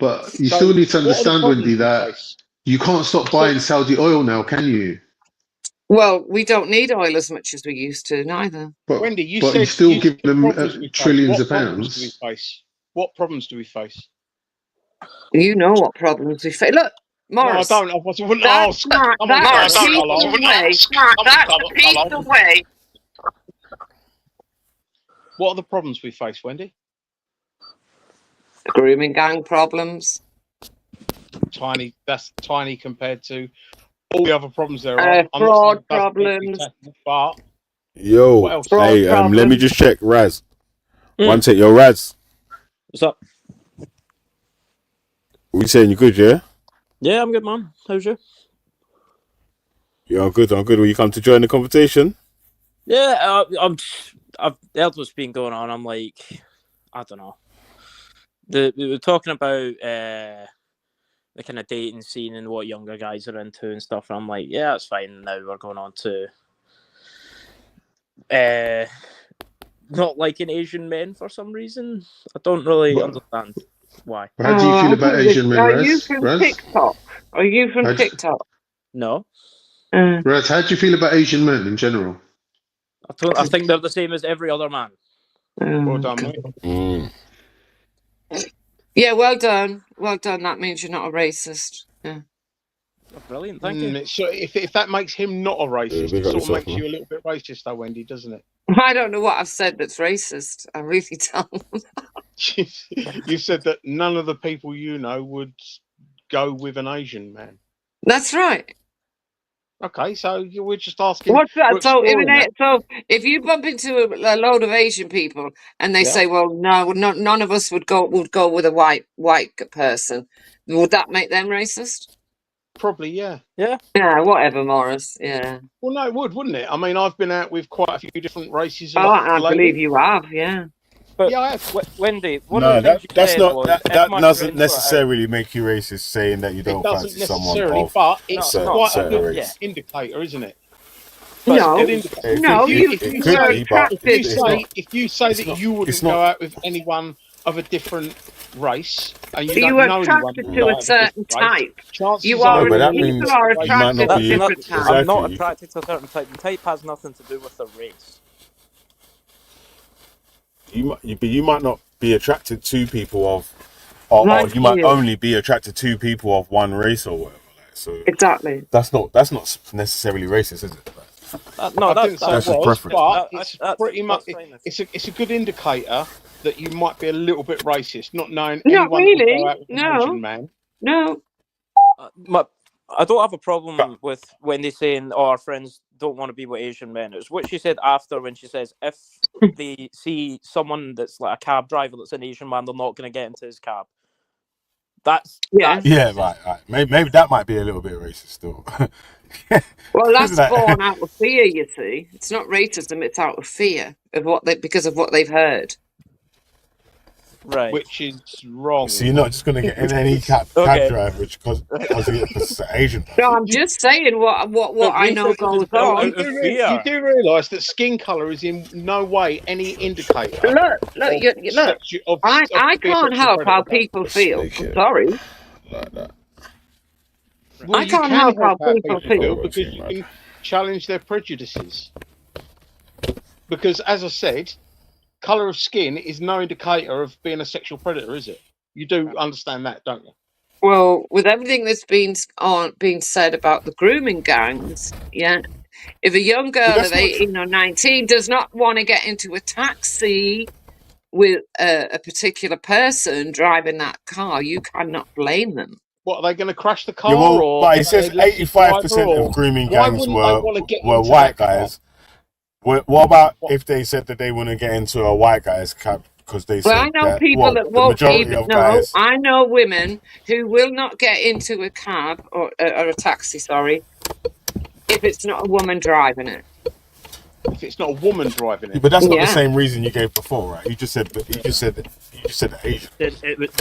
But you still need to understand, Wendy, that you can't stop buying Saudi oil now, can you? Well, we don't need oil as much as we used to, neither. But Wendy, you but said you still give them problems trillions of problems do we pounds. face? What problems do we face? You know what problems we face. Look, Morris. No, I don't. I wouldn't ask. That's the peaceful way. What are the problems we face, Wendy? Grooming gang problems. Tiny. That's tiny compared to all the other problems there are. Fraud problems. But yo, hey, let me just check, Raz. One take, yo, Raz. What's up? What you saying? You good, yeah? Yeah, I'm good, man. How's you? Yeah, I'm good. Will you come to join the conversation? Yeah, I've heard what's been going on. I'm like, I don't know. We were talking about the kind of dating scene and what younger guys are into and stuff. And I'm like, yeah, that's fine. Now we're going on to not liking Asian men for some reason. I don't really understand why. How do you feel about Asian men, Raz? Are you from TikTok? Are you from TikTok? No. Raz, how do you feel about Asian men in general? I think they're the same as every other man. Well done, mate. Yeah, well done. Well done. That means you're not a racist. Yeah. Oh, brilliant, thank you. So if that makes him not a racist, it sort of makes you a little bit racist, though, Wendy, doesn't it? I don't know what I've said that's racist. I really don't. You said that none of the people you know would go with an Asian man. That's right. Okay, so we're just asking. What's that? So if you bump into a load of Asian people and they say, "Well, no, none of us would go with a white person," would that make them racist? Probably, yeah. Yeah, whatever, Morris. Yeah. Well, no, it would, wouldn't it? I mean, I've been out with quite a few different races. I believe you have, yeah. But yeah, I have. Wendy, that doesn't necessarily make you racist. Saying that you don't fancy someone of but it's quite a good race. indicator, isn't it? If you say that you wouldn't go out with anyone of a different race, and you are don't know attracted anyone to a certain type. You are attracted to different types. I'm not attracted to a certain type. The type has nothing to do with the race. You might not be attracted to people or you might only be attracted to people of one race or whatever. So exactly. That's not necessarily racist, is it? No, that's just preference. But it's pretty much it's a good indicator that you might be a little bit racist, not knowing anyone really. Go out with an Asian man. No. I don't have a problem with Wendy saying, "Oh, our friends don't want to be with Asian men. It's what she said after when she says if they see someone that's like a cab driver that's an Asian man, they're not going to get into his cab. That's Yeah, right. Maybe that might be a little bit racist still. Well, that's Like- born out of fear. You see, it's not racism; it's out of fear of because of what they've heard. Right. Which is wrong. So you're not just going to get in any cab driver because it's an Asian person. No, I'm just saying what I know goes on. You do realise that skin colour is in no way any indicator. Look. I can't help how people feel. I'm sorry. Well, I can't help how people feel because you can challenge their prejudices. Because, as I said, colour of skin is no indicator of being a sexual predator, is it? You do understand that, don't you? Well, with everything that's been said about the grooming gangs, yeah. If a young girl of 18 or 19 does not want to get into a taxi with a particular person driving that car, you cannot blame them. What, are they going to crash the car? Yeah, well, or but it says 85% of grooming gangs were white guys. What about if they said that they want to get into a white guy's cab because they said Well, I know people that won't even know. I know women who will not get into a cab or a taxi, if it's not a woman driving it. If it's not a woman driving it, but that's not the same reason you gave before, right? You just said Asian.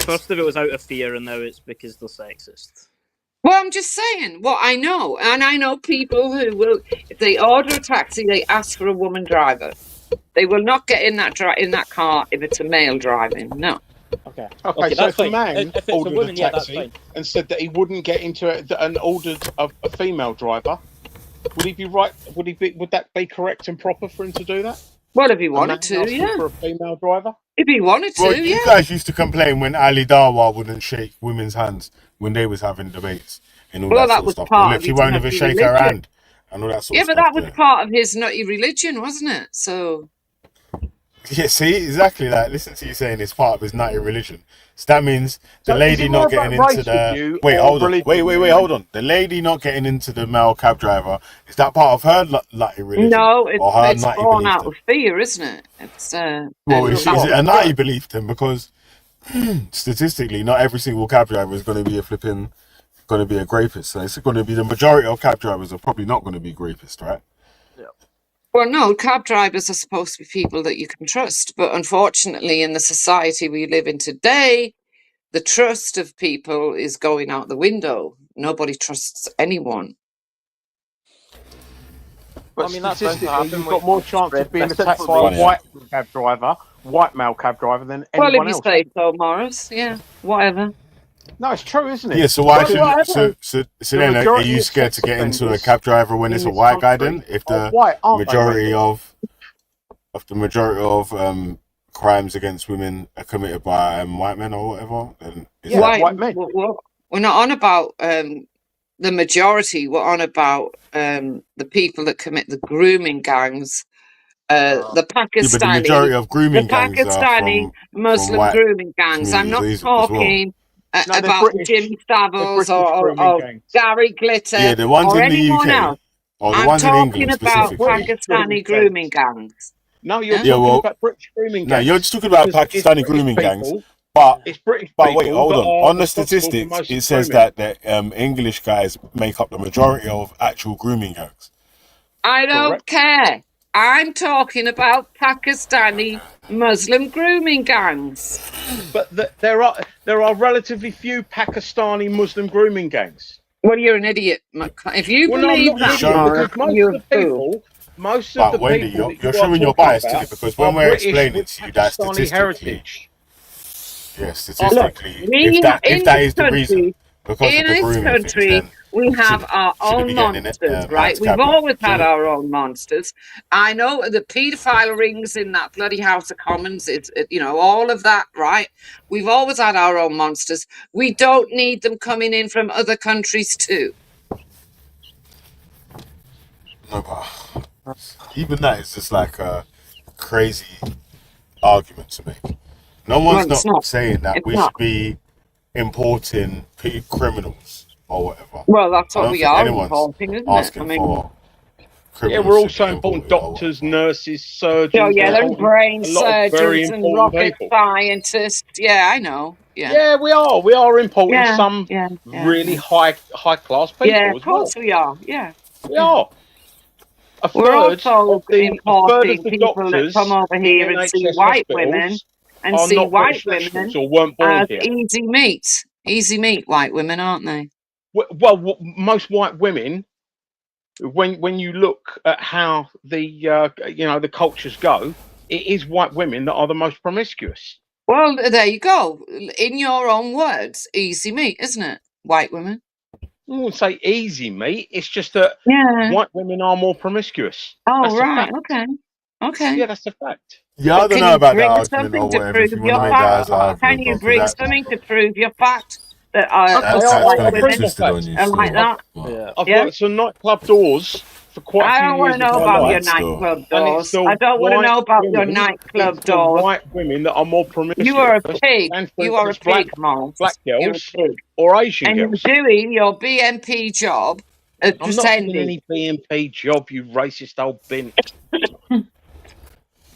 First of it was out of fear, and now it's because they're sexist. Well, I'm just saying what I know, and I know people who will, if they order a taxi, they ask for a woman driver. They will not get in that car if it's a male driving. No. Okay. Okay, so if a man if it's ordered a woman, a taxi and said that he wouldn't get into it and ordered a female driver, would he be right? Would that be correct and proper for him to do that? Well, if he wanted to, yeah. For a female driver. If he wanted to, Well, yeah. you guys used to complain when Ali Dawa wouldn't shake women's hands when they was having debates and all Well, that that sort was of stuff. part Look, of she his won't even nutty shake her religion. hand and all that sort Yeah, of but stuff. that was part of his nutty religion, wasn't it? So. Yeah, see, exactly that. Listen to you saying it's part of his nutty religion. So that means the So lady is it more not getting about into race with you Wait, or hold on. religion? Wait, hold on. The lady not getting into the male cab driver, is that part of her nutty religion? No, or her it's nutty born belief out of fear, isn't it? It's Well, is it a nutty belief then? Because statistically, not every single cab driver is going to be a grapist. So it's going to be the majority of cab drivers are probably not going to be grapists, right? Well, no, cab drivers are supposed to be people that you can trust. But unfortunately, in the society we live in today, the trust of people is going out the window. Nobody trusts anyone. But I mean, that's bound to statistically, happen you've with got more chance of being that's attacked by funny. a white male cab driver than Well, anyone if you else. say so, Morris, yeah, whatever. No, it's true, isn't it? Yeah, so why Well, should so then are you scared to get into a cab driver when it's a white guy then? If the majority of crimes against women are committed by white men or whatever, then it's white men. We're not on about the majority. We're on about the people that commit the grooming gangs. The Pakistani, but the majority of grooming gangs are Pakistani from Muslim white grooming gangs. I'm not communities as well. talking No, they're about British. Jim Saviles They're British or grooming gangs. Gary Glitter Yeah, the ones or in the anyone UK else. or the I'm ones in talking England about specifically. Pakistani grooming gangs. No, you're Yeah? talking about British grooming gangs. No, you're just talking about Because it's Pakistani British grooming gangs. people- But It's British wait, people hold that on. are On the responsible for statistics, most it says grooming. that the English guys make up the majority of actual grooming gangs. I don't care. I'm talking about Pakistani Muslim grooming gangs. But there are relatively few Pakistani Muslim grooming gangs. Well, you're an idiot. If you Well, no, I'm believe not that, an idiot, Morris, because most you're of a the fool. people, most But of the Wendy, people you're that you showing are your talking bias about too, because when are we're British explaining with to you that Pakistani statistically, heritage. yeah, statistically, We if that in is this the reason, country, because of the grooming things, then we have our shouldn't be own getting in monsters, right? man's We've cab, like, always had surely. our own monsters. I know the paedophile rings in that bloody House of Commons. It's all of that, right? We've always had our own monsters. We don't need them coming in from other countries too. No, but even that is just like a crazy argument to make. No one's Well, it's not not. saying that It's we not. should be importing criminals or whatever. Well, that's I what don't we think are anyone's importing, isn't it? asking I mean, for. Yeah, we're also important. Doctors, nurses, Oh surgeons. yeah, We're they're important. brain A lot of very surgeons and important rocket people. scientists. Yeah, I know. Yeah. Yeah, we are. We are importing Yeah, some yeah, really yeah. high class Yeah, people of as well. course we are. Yeah. We are. We're A also third of importing the people that come doctors over in here and see NHS white women hospitals and are see not white British nationals women or weren't born as here. easy meat. Easy meat white women, aren't they? Well, most white women, when you look at how the cultures go, it is white women that are the most promiscuous. Well, there you go. In your own words, easy meat, isn't it? White women. I wouldn't say easy meat. It's just that Yeah. white women are more promiscuous. Oh, That's a right. fact. Okay. Okay. Yeah, that's a fact. Yeah, I But don't can know you about that bring argument something or to whatever. If prove you want to your make that fact? as an Can argument, you bro, because bring that something to prove your fact that Okay, us that's white going to get women twisted on you are like still. that? Yeah. I've Yeah. worked on nightclub doors for quite a I few don't want years to of know my about your life, nightclub and it's doors. the I don't want to white know about your women. It's nightclub the doors. white women that are more You promiscuous are a pig. than, for You are a instance, black pig, Moss. You're a girls pig. or Asian And girls. you're doing your BNP job of I'm not doing pretending. any BNP job, you racist old bin.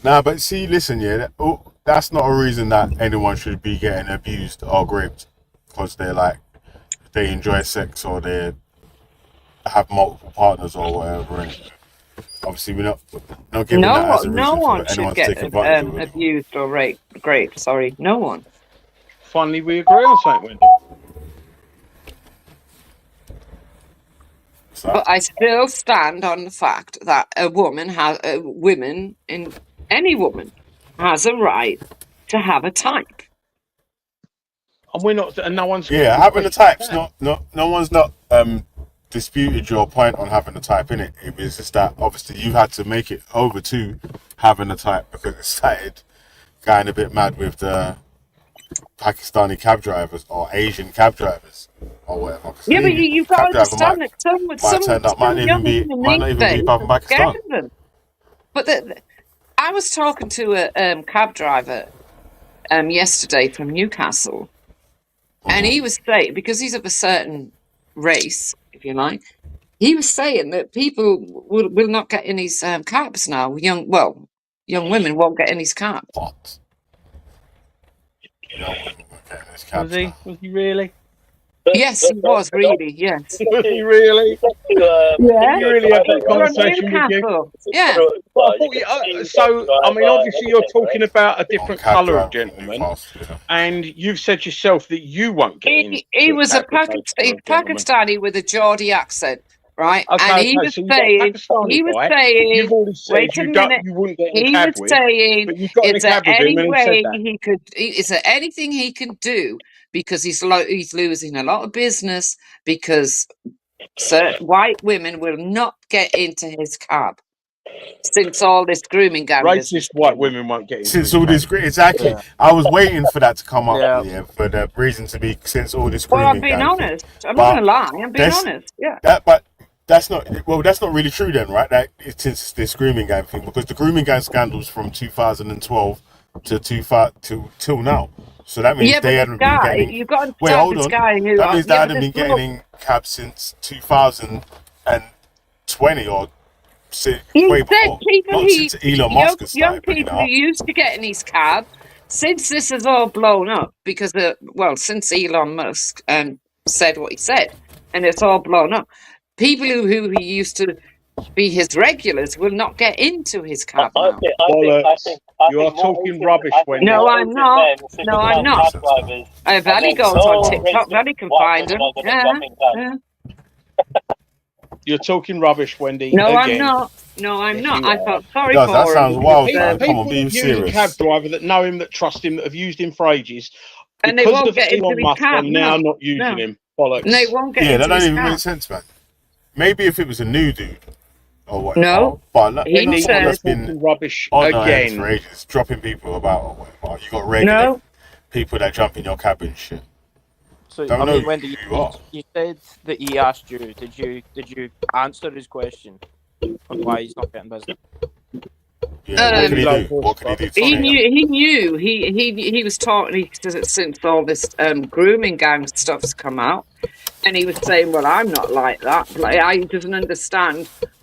Nah, but see, listen, yeah, that's not a reason that anyone should be getting abused or raped because they enjoy sex or they have multiple partners or whatever. And obviously, we're not giving that as a No reason for one should anyone to get take advantage of anyone. abused or raped. Sorry, no one. Finally, we agree on something, Wendy. But I still stand on the fact that any woman has a right to have a type. And we're not, and no one's Yeah, having the questioning types, that. no one's not disputed your point on having the type in it. It was just that obviously you had to make it over to having the type because it started going a bit mad with the Pakistani cab drivers or Asian cab drivers or whatever. Yeah, but you've got Cab to driver understand that some might young not even women these be days from are Pakistan. scared of them. But I was talking to a cab driver yesterday from Newcastle, and he was saying, because he's of a certain race, if you like, he was saying that people will not get in his cabs now. Young women won't get in his cab. What? Was he really? Yes, he was really. Yes. Was he really? Yeah. He really had that From conversation with you? Newcastle. Yeah. Well, I thought so, I mean, obviously you're talking about a different colour of gentleman, and you've said yourself that you won't get in. He was a Pakistani with a Geordie accent, right? And he was So you've got a Pakistani guy you've already said wait a minute. you wouldn't get in a He cab was with, saying, but you've got in a is there cab with him any and he said way that. is there anything he can do because he's losing a lot of business because white women will not get into his cab since all this grooming gang Racist white women won't get into Since his all cab. this, exactly. Yeah. I was waiting for that to come up, Yeah. for the reason to be since all this Well, grooming I'm being gang honest. thing. I'm not going to lie. I'm being honest. Yeah. But that's not really true then, right? That since this grooming gang thing, because the grooming gang scandals from 2012 till now. So that means they hadn't been getting. You've got to Wait, hold this on. guy who. That means they hadn't been getting in cabs since 2020 or way before. Not since Elon Musk has young started bringing people it who up. used to get in his cab, since this has all blown up, because since Elon Musk said what he said, and it's all blown up, people who he used to be his regulars will not get into his cab now. You are talking rubbish, Wendy. No, I'm not. No, I'm not. Valley goes on TikTok. Valley can find him. Yeah. You're talking rubbish, Wendy. No, again. I'm not. No, I'm not. I felt sorry Does, for that him. sounds wild, man. Come People on, be that use serious. a cab driver that know him, that trust him, that have used him for ages, and they because won't of get into Elon his Musk, cab. are now not using him. Bollocks. And they won't get Yeah, into that don't his even cab. make sense, man. Maybe if it was a new dude or what. No, but he someone that's said been rubbish on our heads again. for ages, dropping people about or whatever. You got regular people that jump in your cab and shit. So Don't I know mean, who Wendy, you are. you said that he asked you. Did you answer his question on why he's not getting business? Yeah, what can he do? What can he do? He knew. He was talking since all this grooming gang stuff's come out, and he was saying, "Well, I'm not like that. Like, he doesn't understand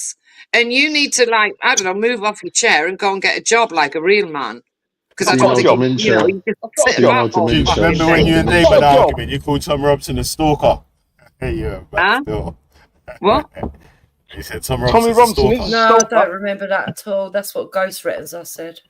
useless, and you need to, like, I don't know, move off your chair and go and get a job like a real man. Because I I've don't got a think job. you just I've got sit a job. about all Jinx, fucking remember when day. you and Dave had an argument? You called Tom Robson a stalker. Hey, yeah, back Huh? still. What? He said Tommy Tommy Robinson's Robinson a is a No, I stalker. don't remember that at all. That's what Ghost threatens. I said.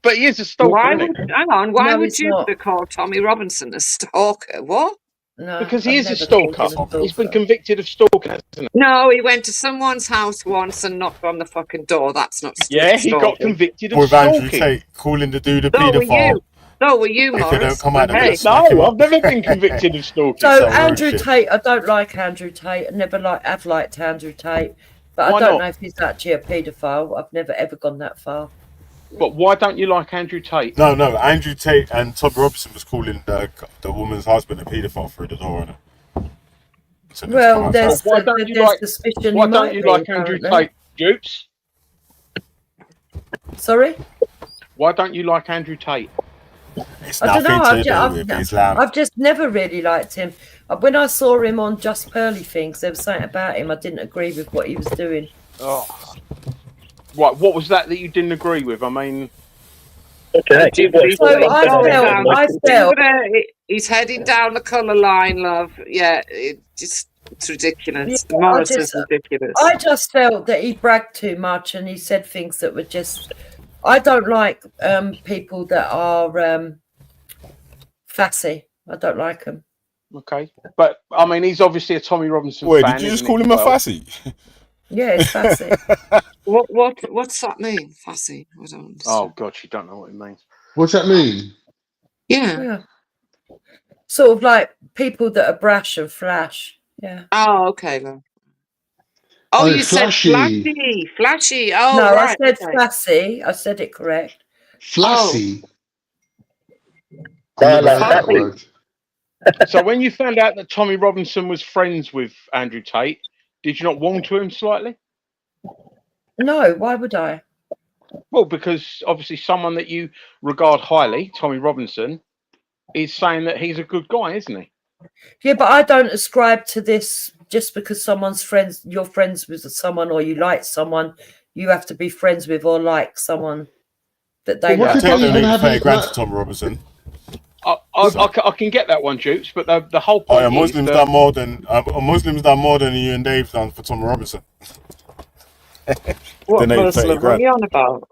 But he is a stalker, Why isn't would he? hang on? Why No, would he's you not. call Tommy Robinson a stalker? What? No, Because he I've is a never called stalker. him a He's been stalker. convicted of stalking, hasn't he? No, he went to someone's house once and knocked on the fucking door. That's not Yeah, he got stalking. convicted of With Andrew stalking. Tate calling the dude a So were paedophile. you. So were you, If they don't Morris. come out, But they're hey, gonna smack him No, up. I've never been convicted of stalking. So Some real Andrew shit. Tate, I don't like Andrew Tate. I never have liked Andrew Tate, but Why I don't not? know if he's actually a paedophile. I've never ever gone that far. But why don't you like Andrew Tate? No, Andrew Tate and Tommy Robinson was calling the woman's husband a paedophile through the door. So Well, there's Why don't you there's like? suspicion Why he don't might you be, like Andrew apparently. Tate, Dupes? Sorry, Why don't you like Andrew Tate? It's I don't know. nothing to do with Islam. I've just never really liked him. When I saw him on Just Pearly Things, there was something about him I didn't agree with what he was doing. Oh, right. What was that you didn't agree with? I mean, I felt he's heading down the colour line, love. Yeah, it's ridiculous. Yeah, Morris is ridiculous. I just felt that he bragged too much and he said things that were just. I don't like people that are fussy. I don't like them. okay, but I mean, he's obviously a Tommy Robinson Wait, fan. did you just isn't call he, him a as well? fussy? Yeah, it's fussy. What's that mean? Fussy? I don't understand. Oh God, you don't know what it means. What's that mean? Yeah. Sort of like people that are brash and flash. Yeah. Oh, okay, love. Oh, you said flashy. Oh, no, right. I said okay. fussy. I said it correct. Flassy. Oh. I've never heard that word. So when you found out that Tommy Robinson was friends with Andrew Tate, did you not warm to him slightly? No, why would I? Well, because obviously someone that you regard highly, Tommy Robinson, is saying that he's a good guy, isn't he? Yeah, but I don't ascribe to this just because you're friends with someone or you like someone, you have to be friends with or like someone that they Well, like. take the 30 grand to Tom Robinson. I can get that one, Jukes, but the whole point is Muslims that... done more than Muslims done more than you and Dave done for Tom Robinson. What Donated 30 Muslim are grand. you on about?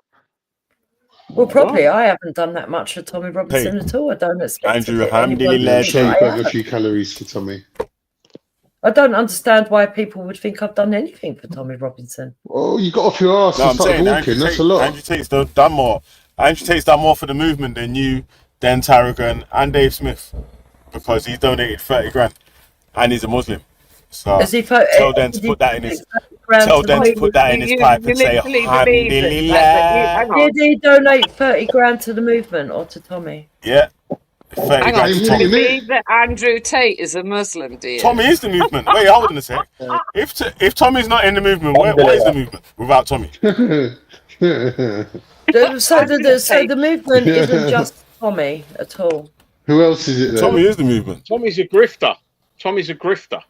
Well, probably I haven't done that much for Tommy Robinson at all. I don't expect Andrew to anyone to Alhamdulillah. think I Take back a have. few calories for Tommy. I don't understand why people would think I've done anything for Tommy Robinson. Oh, you got off your ass No, and I'm started saying walking. That's a lot. Andrew Tate's done more. Andrew Tate's done more for the movement than you, Dan Tarragon, and Dave Smith, because he's donated 30 grand, and he's a Muslim. So tell them to put that in his. Tell them to put that in his pipe and say Alhamdulillah. Did he donate 30 grand to the movement or to Tommy? Yeah. 30 Hang on, grand to do Tommy. you believe that Andrew Tate is a Muslim, dear? Tommy is the movement. Wait, hold on a sec. If Tommy's not in the movement, what is the movement without Tommy? So the movement isn't just Tommy at all. Who else is it? Tommy is the movement. Tommy's a grifter. Tommy's a grifter.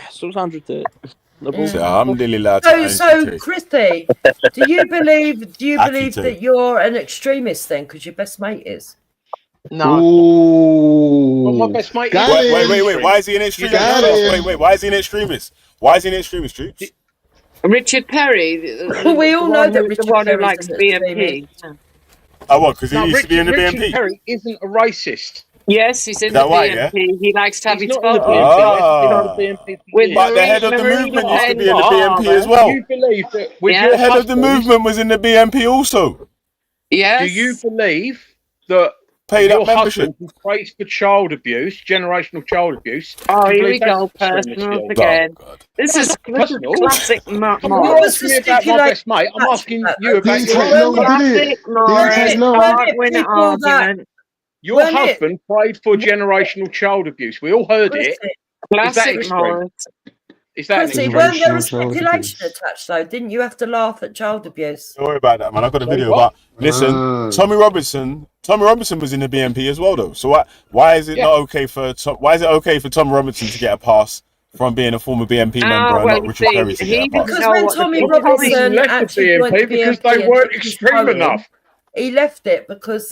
So's Andrew Tate. Alhamdulillah. So Christy, do you believe that you're an extremist then? Because your best mate is. No. Ooh. Well, my best mate. Wait. Why is he an extremist? Wait. Why is he an extremist? Why is he an extremist, Troops? Richard Perry. We all know that Richard the one who Perry's likes an BNP. Oh, what? Because he No, used to be in the Richard BNP. Perry isn't a racist. Yes, he's in Is the that right, BNP. yeah? He likes to have He's his not in the photo. BNP. He's been on the BNP for With years. But the head of the Marie movement Le used to be in the Pen. BNP as well. Do you believe that with Yeah. your The head of the husband, movement was in the BNP also. Yes. do you believe that Paid your up membership. husband who prays for child abuse, generational child abuse? Oh, do you here we believe that's go, extremist personal still? again. God. This is Personal? classic Mark Come on, What you're was asking the me about my best mate. I'm stipulation? asking you about Didn't your take long, husband. did it? Classic Morris. Didn't take long. Can't win an People that- argument. Your Weren't it- husband prayed for generational child abuse. We all heard it. Christy, Classic extreme? Morris. Is that Christy, extreme? weren't there a Generational child stipulation abuse. attached though? Didn't you have to laugh at child abuse? Don't worry about that, man. I got a Sorry, video what? about. Listen, Tommy Robinson was in the BNP as well, though. So why is it not okay for why is it okay for Tom Robinson to get a pass from being a former BNP member and well, not Richard Perry to get a pass? Because when Tommy Robinson left the actually joined BNP because they and weren't took his extreme poem, enough. he left it because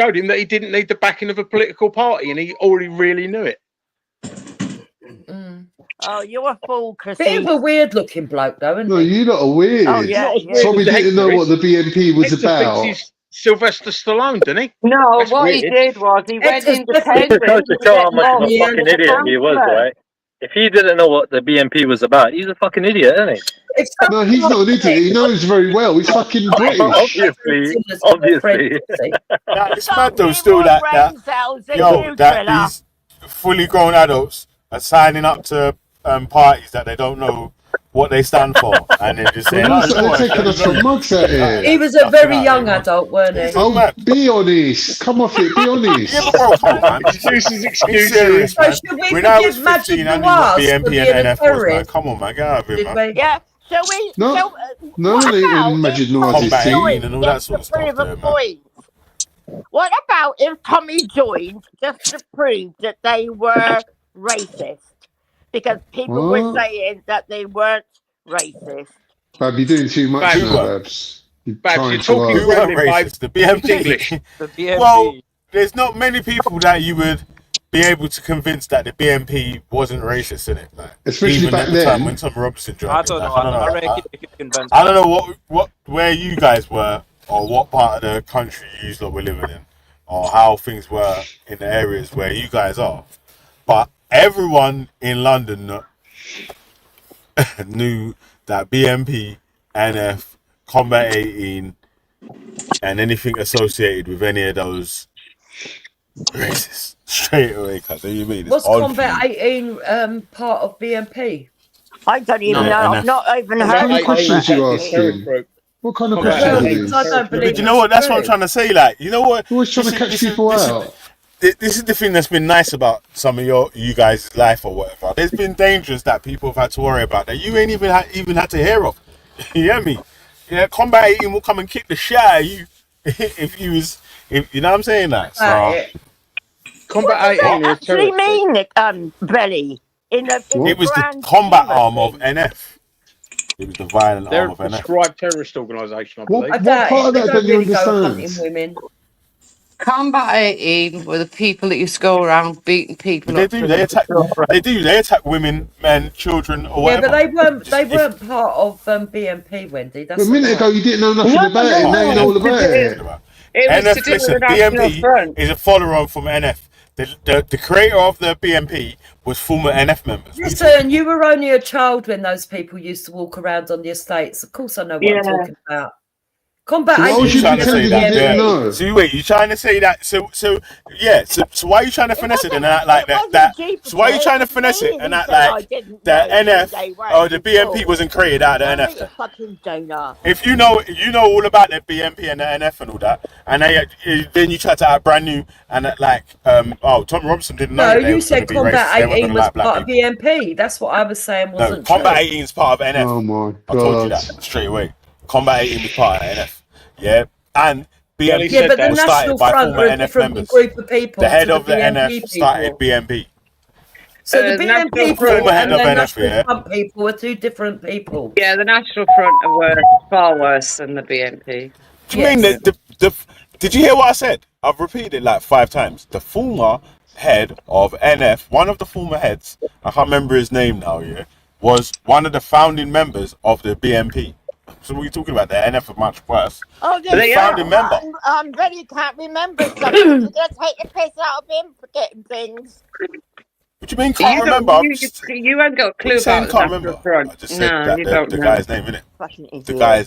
showed him that he didn't need the backing of a political party, and he already really knew it. Oh, you're a fool, Chris. Bit of a weird looking bloke, though, isn't No, he? you lot are weird. Oh, yeah, Not as weird Tommy as the didn't know Hector what is. the BNP was Hector thinks about. he's Sylvester Stallone, didn't he? No, That's what he weird. did was he went Hector's definitely independent Goes to to show get how much of a involved fucking with the idiot he was, councillor. right? If he didn't know what the BNP was about, he's a fucking idiot, isn't he? If No, he's not an idiot. He knows very well. He's fucking British. Obviously. Nah, it's Got mad though. me Still more that brain cells than yo, you, that Triller. these fully grown adults are signing up to parties that they don't know what they stand for, and they're just saying, Well, "Oh, you know they're what? taking us for mugs out here. He was a very young adult, weren't he? Oh, be honest. Come off it. Be honest. Yeah, but bro, come on, man. Excuses, Be excuses. serious, So man. should we When I was forgive Magic 15, I knew what Noir for BNP being and a NF was, man. terrorist? Come on, man. Get out of here, Did man. we? Yeah. So we. No, So no what one ain't about in Magic if Noir's Tommy Combat team. 18 joined and all that just sort to of stuff prove there, a man. point? What about if Tommy joined just to prove that they were racist? Because people were What? saying that they weren't racist. Bab, you're doing too much Babs, now, Babs. You're Babs, trying you're too talking Who hard. weren't rambling, babe. racist? The It's BNP. English. The BNP. Well, there's not many people that you would be able to convince that the BNP wasn't racist in it. Like, Especially even back at the time then. when Tom Robinson I joined it. don't Like, know. I don't I know. reckon you could convince. I don't know where you guys were, or what part of the country you lot were living in, or how things were in the areas where you guys are. But everyone in London knew that BNP, NF, Combat 18, and anything associated with any of those racist straight away. Cause you mean it's Was odd Combat for you. 18 part of BNP? I don't even Yeah, know. NF. I've not even What heard kind of of questions Combat you 18. asking? What kind of Combat questions are Well, 18 because these? I don't But believe you know it's what? That's what I'm true. trying to say. Like, you know what? You're always trying to catch people out. This is the thing that's been nice about some of you guys' life or whatever. There's been dangers that people have had to worry about that you ain't even had to hear of. You hear me? Yeah, Combat 18 will come and kick the shit out of you if you know what I'm saying that. So Combat What does 18 that is actually terrorist. mean, Belly? In the it was the grand combat scheme of arm of things? NF. It was the violent They're arm a of NF. prescribed terrorist organisation, I What believe. I what doubt part it. of They that don't don't you really go hunting understand? women. Combat 18 were the people that used to go around beating people They up do. for They them. attack. They attack women, men, children, or Yeah, but whatever. they weren't part of BNP, Wendy. A That's a minute lie. ago you didn't know No, nothing about it. Now you know all no, about it. it was to NF, do with the listen, National BNP Front. is a follower from NF. The creator of the BNP was former NF members. Listen, you were only a child when those people used to walk around on the estates. Of course, I know what I'm Yeah. talking about. Combat So why was 18 you trying to say pretending you that? didn't Yeah. know? So wait, you trying to say that? So why are you trying to finesse it and act like that? So why are you trying to finesse it and act like the NF or the BNP wasn't created out of the NF? A fucking donut. If you know all about the BNP and the NF and all that, and then you try to act brand new and act like Tom Robinson didn't know No, that they you was going said to be racist. Combat They weren't going 18 to was like black part of people. BNP. That's what I was saying No, wasn't Combat true. 18 is part of NF. Oh my I told you god. that straight away. Combat 18 was part of NF. Yeah, and BNP Yeah, but the was started National by Front former are a NF different members. group of people The head to of the the NF BNP started people. BNP. So the National BNP Front. people Head and of the NF, National yeah. Front people are two different people. Yeah, the National Front were far worse than the BNP. Do you mean did you hear what I said? I've repeated it like 5 times. The former head of NF, one of the former heads, I can't remember his name now, yeah, was one of the founding members of the BNP. So what are you talking about? The NF are much worse. Oh, He's a founding member. Betty can't remember something. You're going to take the piss out of him forgetting things. What do you mean can't remember? You ain't got a clue What you saying about the can't National remember? Front. I just said No, that you don't the know. guy's name, innit? Fucking idiot.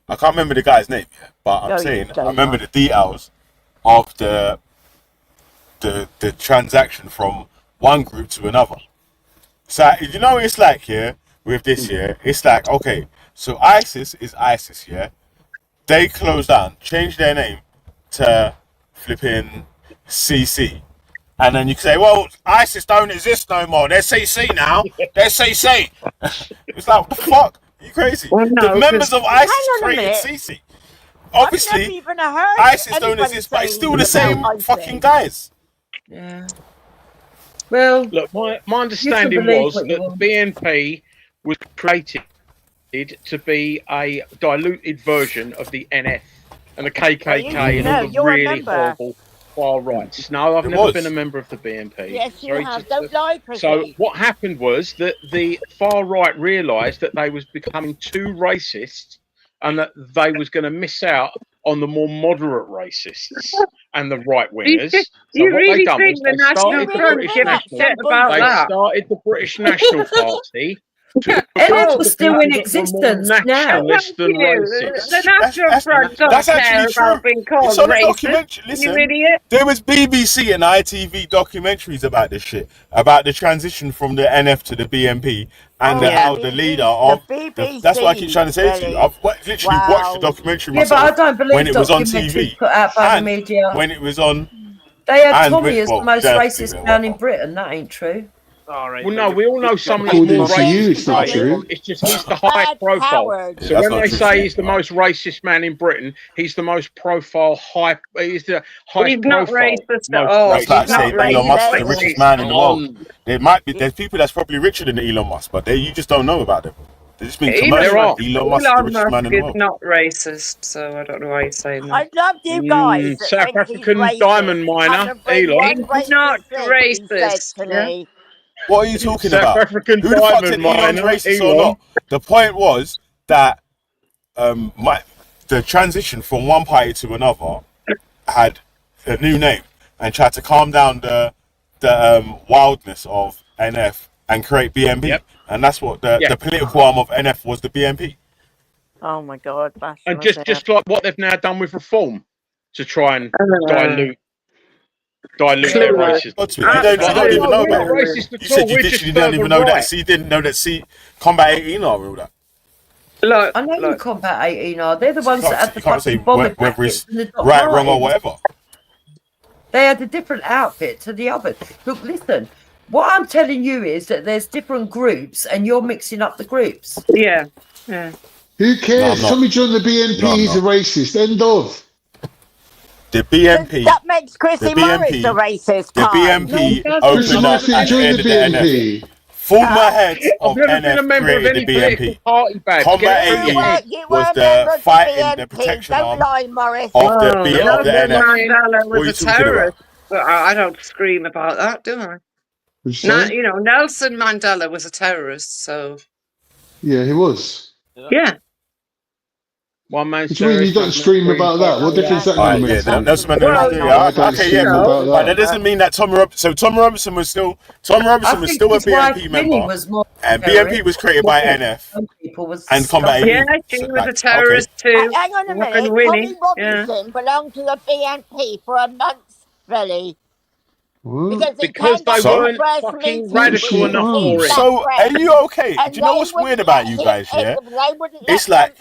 I can't remember the guy's name, but I'm No, you saying I don't, remember man. the details of the transaction from one group to another. So you know what it's like here with this here. It's like, okay, so ISIS is ISIS, yeah. They closed down, changed their name to flipping CC, and then you can say, well, ISIS don't exist no more. They're CC now. They're CC. It's like, what the fuck? You crazy? Well, no, the members of ISIS Hang on a created minute. CC. I've Obviously, never even heard ISIS don't anybody exist, but it's saying still the same about fucking ISIS. guys. Yeah. Well, look, my understanding believe was what you that want. the BNP was created to be a diluted version of the NF and the KKK and all the you're a really member. horrible far rights. No, I've It never was. been a member of the BNP. Yes, you Sorry have. to- Don't lie, So Prissy. what happened was that the far right realised that they was becoming too racist and that they was going to miss out on the more moderate racists and the right You, wingers. thi- So you what they really done think was the they National started the Front British give a National. shit about They that? started the British National Party to NF appeal to was the still in people that were more existence now. nationalist than The racist. National Front don't That's care actually about true. being It's called on a racist. documentary. You Listen, idiot. there was BBC and ITV documentaries about this shit, about the transition from the NF to the BNP, and Oh, how the leader the of BBC. that's what I keep trying to say to you. Really? I've literally watched the Wow. documentary Yeah, but I myself don't when believe it was on documentaries TV put out by the and media. when it was on. They had And Tommy when, as the well, most you don't have to do racist that, man in whatever. Britain. That ain't true. All right. Well, no, we all know someone that's According more to you, racist it's than not Tommy. true. It's just he's the Bad highest profile. coward. Yeah, So that's when not they true. say he's the most racist man in Britain, he's the most profile, high. He's the highest He's not profile, racist at most all. That's He's like racist. not saying Elon Musk is the racist. richest man in the world. On. There might be there's people that's probably richer than Elon Musk, but you just don't know about them. They're just being There commercial. are. Elon Musk is the Elon richest man Musk in the is world. not racist, so I don't know why you're saying that. I love you guys that South think he's African racist. diamond miner, Haven't bring Elon. one He's not racist thing he said racist. to Yeah? me. What are you talking South about? African Who the fuck diamond said Elon's miner, racist or Elon. not? The point was that the transition from one party to another had a new name and tried to calm down the wildness of NF and create BNP. Yep. And that's what the political arm of NF was, the BNP. Oh my God, that's And just like what they've now done with reform to try and dilute their racism. You don't even know we're not about it. racist at You said all. you We're literally just don't even know further that. right. See, didn't know that. Combat 18 are all that. Look, I know you Combat 18 are. They're the ones You that had the can't say fucking bombing whether packets it's and the Doc right, wrong, or Martens. whatever. They had a different outfit to the others. Look, listen. What I'm telling you is that there's different groups, and you're mixing up the groups. Yeah. Yeah. Who cares? not. Tommy joined the BNP. No, I'm He's a not. racist. End of. The BNP. That makes Chrissy the Morris BNP, a racist. the Khan. BNP Chrissy opened Morris up at the joined end the of the NF. BNP. Former heads I've of never been a NF member of created any the political BNP. party, Babs. Combat Get it out of your head. You was were a the member of fighting, the the BNP. protection Don't arm lie, Morris. of the Well, B of the Nelson NF. Mandela What are was you a talking about? terrorist, but I don't scream about that, do I? What'd you say? Nelson Mandela was a terrorist, so Yeah, he was. yeah. One man's What do you mean you don't scream about that? What difference that gonna Yeah, make? Nelson Mandela. Well, Yeah, I don't okay, scream cool. about But that that. doesn't mean that Tommy Robinson was still a BNP member, Was more and terrorist. BNP was created by NF Some people was and Combat 18. Yeah, she was a terrorist too. Hang on a minute. Fucking Winnie. Tommy Robinson belonged to the BNP for a month, really. Because they weren't fucking radical enough for it. So, are you okay? Do you know what's weird about you guys, yeah? It's like,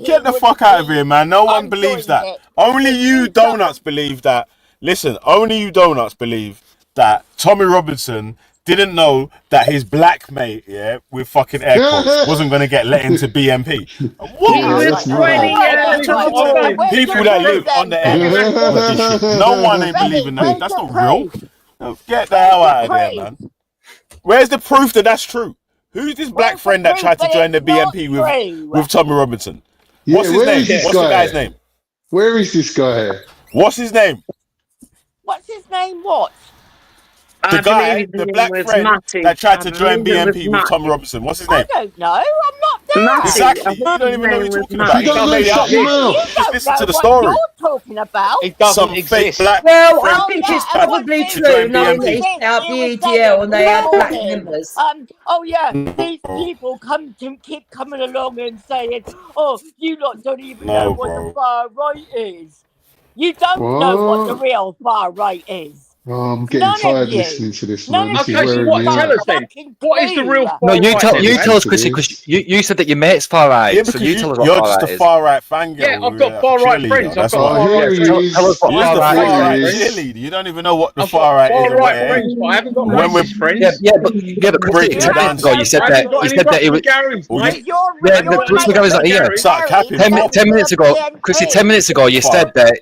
get the fuck out of here, man. No one believes that. Only you donuts believe that. Listen, only you donuts believe that Tommy Robinson didn't know that his black mate, yeah, with fucking air quotes, wasn't going to get let into BNP. What? He was 20 years old. People that live on the edge. No one ain't believing that. That's not real. No, get the hell out of there, man. Where's the proof that that's true? Who's this black friend that tried to join the BNP with Tommy Robinson? What's his name? What's the guy's name? Where is this guy? What's his name? What's his name? What? The guy, the black friend that tried to join BNP with Tommy Robinson. What's his name? I don't know. I'm not there. Exactly. You don't even know what you're talking about. You don't know, shut your mouth. Just listen to the What story. you're talking about? It doesn't Some fake exist. black Well, friend I think it's tried probably to true, join knowing that BNP. he set out the He was EDL and they had black saying, members. oh yeah, these people keep coming along and saying, oh, you lot don't even know what the far right is. You don't know what the What? real far right is. Oh, I'm getting None of tired you. listening to this, None man. of This you. is Okay, so wearing what? me Tell out. us then. What is the real far No, you right tell then, you man? tell us, Chrissy, because you said that your mate's far right, Yeah, so because you tell us what you're far just right a is. far right fangirl. Yeah, I've got far right friends. I've got Oh, far here right he friends. is. Tell us what You're far the right far right is. cheerleader. You don't even know what the I've far got right far is. right friends, but I haven't got When we're- racist friends. But Chrissy, Break it 10 down minutes ago you said I that haven't got any he was. Gary's, Well, mate. Yeah, no, Bruce McGarry's not here. Start capping. 10 minutes ago, Chrissy, 10 minutes ago you said that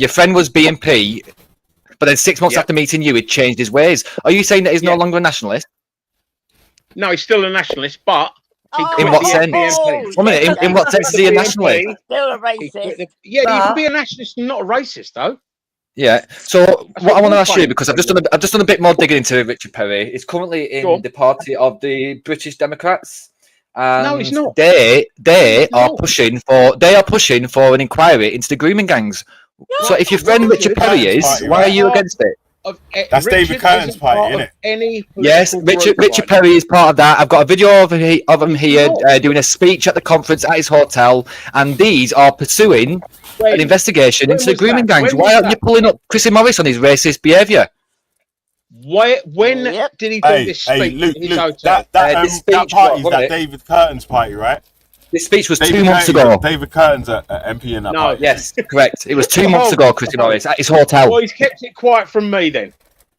your friend was BNP, but then 6 months after meeting you, he'd changed his ways. Are you saying that he's no longer a nationalist? No, he's still a nationalist, but he In quit what the sense? BNP. One minute, in what sense is he a nationalist? Still a racist. Yeah, you can be a nationalist and not a racist, though. Yeah. So what I want to ask you, saying. because I've just done a bit more digging into Richard Perry. He's currently in the party of the British Democrats, No, it's not. They It's are not. pushing for an inquiry into the grooming gangs. So if your friend Richard Perry is, why are you against it? That's David Curtin's party, isn't it? Any Yes, Richard Perry is part of that. I've got a video of him here doing a speech at the conference at his hotel, and these are pursuing an investigation into the grooming gangs. Why aren't you pulling up Chrissy Morris on his racist behaviour? When did he do this speech? Luke, in his hotel? that party is wasn't it? David Curtin's party, right? This speech was David 2 months Curtin- ago. David Curtin's at MP in that party. Yes, correct. It was 2 months ago, Chrissy Morris, at his hotel. Well, he's kept it quiet from me then.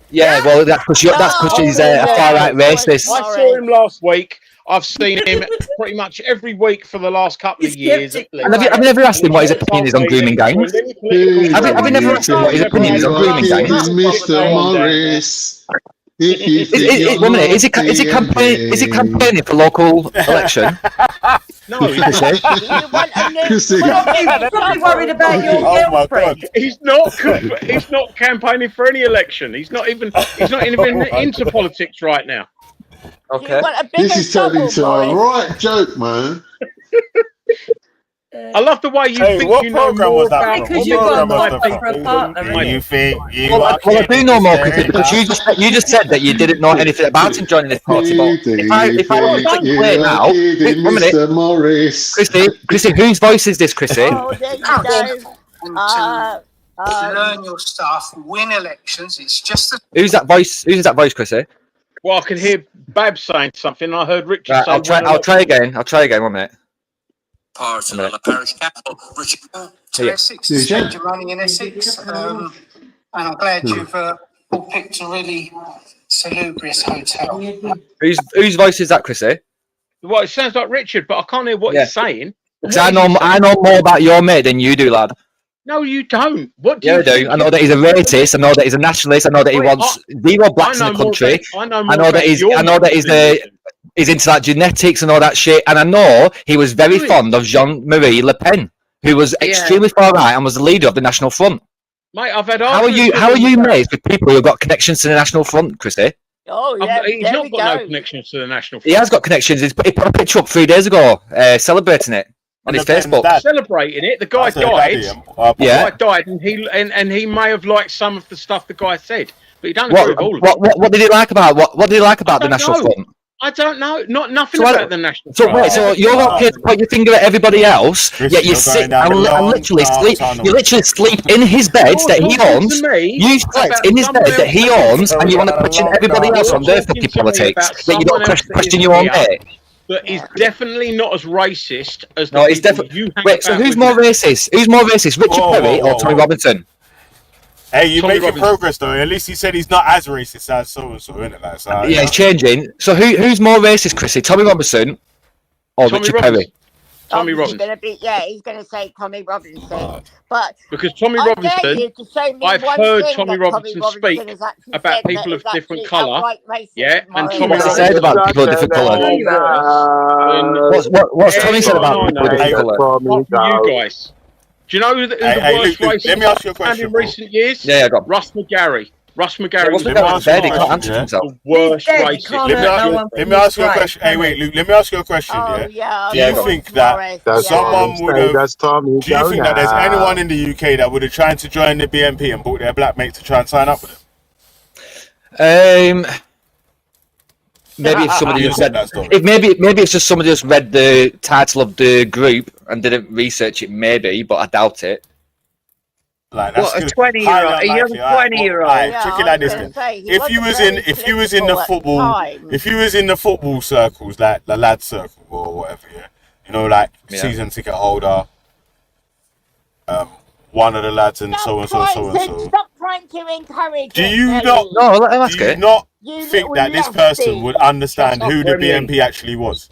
Yeah, well, that's because he's a far-right racist. I saw him last week. I've seen him pretty much every week for the last couple of years. At least. And have you never asked him what his opinion is on grooming gangs? Have you never asked him what his opinion is on grooming gangs? Mr. Morris. One minute, is he campaigning for local election? No, Chrissy. You're probably worried about your girlfriend. He's not campaigning for any election. He's not even into politics right now. Okay. This is turned into a right joke, man. I love the way you think what you know program more was that about from? Because What you've got program was a that boyfriend from? for a partner, Do you think you Well, are I do know more, Chrissy, kidding because you just said that you didn't know anything about him joining this party. But if I want to play now, 1 minute, Mr. Morris. Chrissy, whose voice is this, Chrissy? Oh, there you go. To learn your stuff, win elections. It's just Who's that voice? Who's that voice, Chrissy? Well, I can hear Babs saying something. And I heard Richard Right, say. I'll try again. 1 minute. part of the parish capital, Richard, to Yeah. Essex, Yeah, to spend yeah. your money in Essex. And I'm glad you've all picked a really salubrious hotel. Whose voice is that, Chrissy? Well, it sounds like Richard, but I can't hear what he's saying. Because I know more about your mate than you do, lad. No, you don't. What do Yeah, you I do. think? I know that he's a racist. I know that he's a nationalist. I know that he wants zero blacks in the country. I know he's into that genetics and all that shit. And I know he was very fond of Jean-Marie Le Pen, who was extremely far right and was the leader of the National Front. Mate, I've had. How are you mates with people who've got connections to the National Front, Christy? Oh, yeah. He's not got no connections to the National Front. He has got connections. He put a picture up 3 days ago, celebrating it on his Facebook. Celebrating it. The guy died. The Yeah. guy died, and he may have liked some of the stuff the guy said, but he don't What, agree with all of it. what did he like about what did he like about the National Front? I don't know. Nothing So about the National So Front. wait, so you're okay to point your finger at everybody else, yet you you're sit going down and a long, literally dark sleep. tunnel. You literally sleep in his bed You're that he talking owns. to me You slept about in his bed someone that he else. owns, and you want to question everybody else on their fucking politics, yet you don't question your own mate. That is definitely not as racist as the No, it's people definitely. you hang Wait, so about who's with more now. racist? Who's more racist, Richard Perry or Tommy Robinson? Hey, you're Tommy making Robinson. progress though. At least he said he's not as racist as so and so, isn't it? Like, so, Yeah, he's changing. So who's more racist, Chrissy? Tommy Robinson or Tommy Richard Robinson. Perry? Tommy He's Robinson. gonna be, he's gonna say Tommy Robinson. But Because Tommy I dare Robinson, you to show me I've one heard thing Tommy that Robinson speak has actually about said people that of is different actually colour. outright racist, Yeah, and Morris. Tommy What's he Robinson said about people of different colour? What's Tommy said about people of different colour? Apart from you guys. Do you know who the worst Luke, racist let me ask you a I've found question, in bro. recent years? Yeah, go on. Russ McGarry. Russ McGarry was Russ the McGarry's dead, he can't worst answer racist. himself. The worst He's dead, he racist. can't Let me, hurt no one let for me his ask you a right, question. Hey, can wait, he? Luke. Let me ask you a question. Oh, Yeah. Do you Morris, think that Morris, someone would have? That's Tommy. Do you think that there's anyone in the UK that would have tried to join the BNP and brought their black mate to try and sign up with them? Maybe if somebody just said that story. maybe it's just somebody just read the title of the group and didn't research it, maybe, but I doubt it. Like, What, a 20-year-old? A young 20-year-old? Trick it like this then. If you was in the football circles, like the lad circle or whatever, yeah, you know, like season ticket holder, one of the lads and so and so. Stop trying to encourage Do it, you Ellie. not? No, let him ask do you it. not You think little that this lusty. person would understand who the Remy. BNP actually was?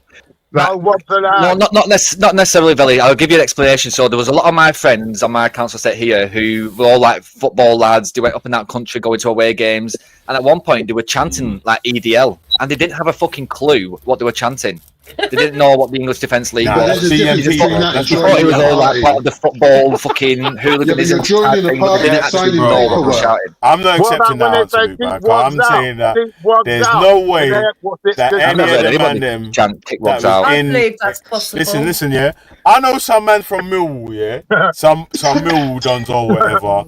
Right. What for that? No, not necessarily, Billy. I'll give you an explanation. So there was a lot of my friends on my council estate here who were all like football lads. They went up in that country, going to away games, and at one point they were chanting like EDL, and they didn't have a fucking clue what they were chanting. They didn't know what the English Defence League Nah, was. that's difference BNP, between bro. that and That's They thought it joining was a all like party. part of the football fucking Yeah, but hooliganism you're joining type a thing, but party they didn't and actually signing know what they were paperwork. shouting. I'm not What accepting about that when they answer, say Luke, keep man. 'Cause wags I'm out? saying that Keep wags there's out. no And way they- what's it? that There's I've any never of heard the man anybody them chant kick that wags was out. I in. believe that's possible. Listen, yeah. I know some man from Millwall, yeah. Some Millwall dons or whatever,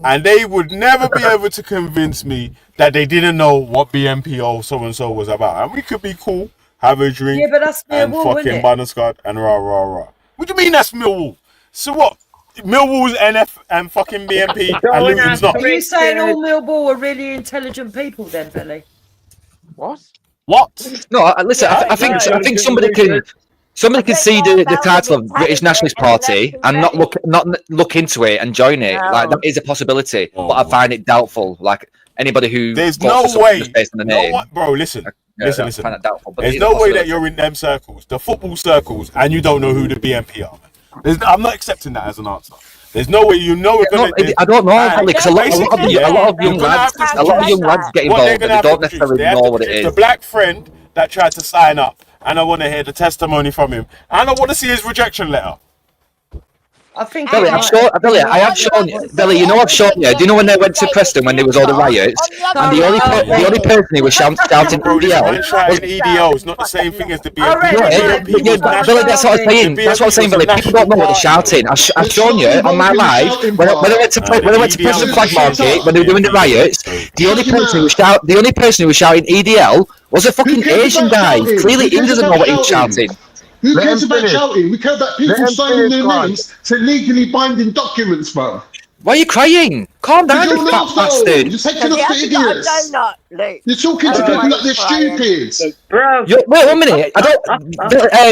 and they would never be able to convince me that they didn't know what BNP or so and so was about. And we could be cool, have a drink, Yeah, but that's and Millwall, isn't fucking it? butterscotch and rah rah rah. What do you mean that's Millwall? So what? Millwall's NF and fucking BNP and Don't Luton's ask not. Are you saying all Richard. Millwall are really intelligent people then, Billy? What? What? No, listen. Yeah, I think no. somebody can I see think they're the title of intelligent British Nationalist and they're Party too and ready. not look into it and join it. Like that No. is a possibility, Oh, but I find it doubtful. Like anybody who There's votes no for something way. just based on the No name. one, bro. Listen. I find that doubtful. But There's it is a no way that possibility. you're in them circles, the football circles, and you don't know who the BNP are. Man. I'm not accepting that as an answer. There's no way you know we're gonna. I don't know, because a lot of young lads get involved, but they don't necessarily know what it is. The black friend that tried to sign up, and I want to hear the testimony from him, and I want to see his rejection letter. I think Billy, I have shown you. Billy, you know I've shown you. Do you know when they went to Preston when there was all the riots, and the only person who was shouting EDL Shouting EDL is not the same thing as the BNP. Billy, that's what I'm saying. That's what I'm saying, Billy. People don't know what they're shouting. I've shown you on my live when I went to Preston Flag Market when they were doing the riots. The only person who was shouting EDL was a fucking Asian guy. Clearly, he doesn't know what he was shouting. Who cares about shouting? We care about people signing their names to legally binding documents, bro. Why are you crying? Calm down, you fat bastard. You're taking us for idiots. You're talking to people like they're stupid. Bro. Wait 1 minute. I don't.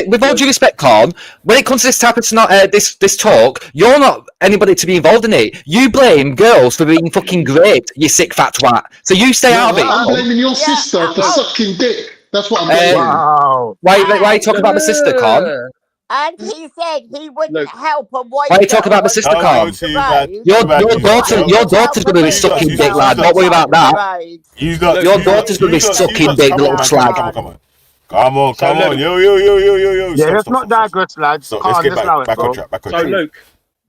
With all due respect, Corn, when it comes to this type of this talk, you're not anybody to be involved in it. You blame girls for being fucking great, you sick fat twat. So you stay out of it. I'm blaming your sister for sucking dick. That's what I'm blaming. Wow. Why are you talking about my sister, Corn? And he said he wouldn't help a white Why are you talking about my sister, Corn? Your daughter's going to be sucking dick, lad. Don't worry about that. Your daughter's going to be sucking dick, the little slag. Come on. Yo. Yeah, let's not digress, lads. Let's get back on track. So,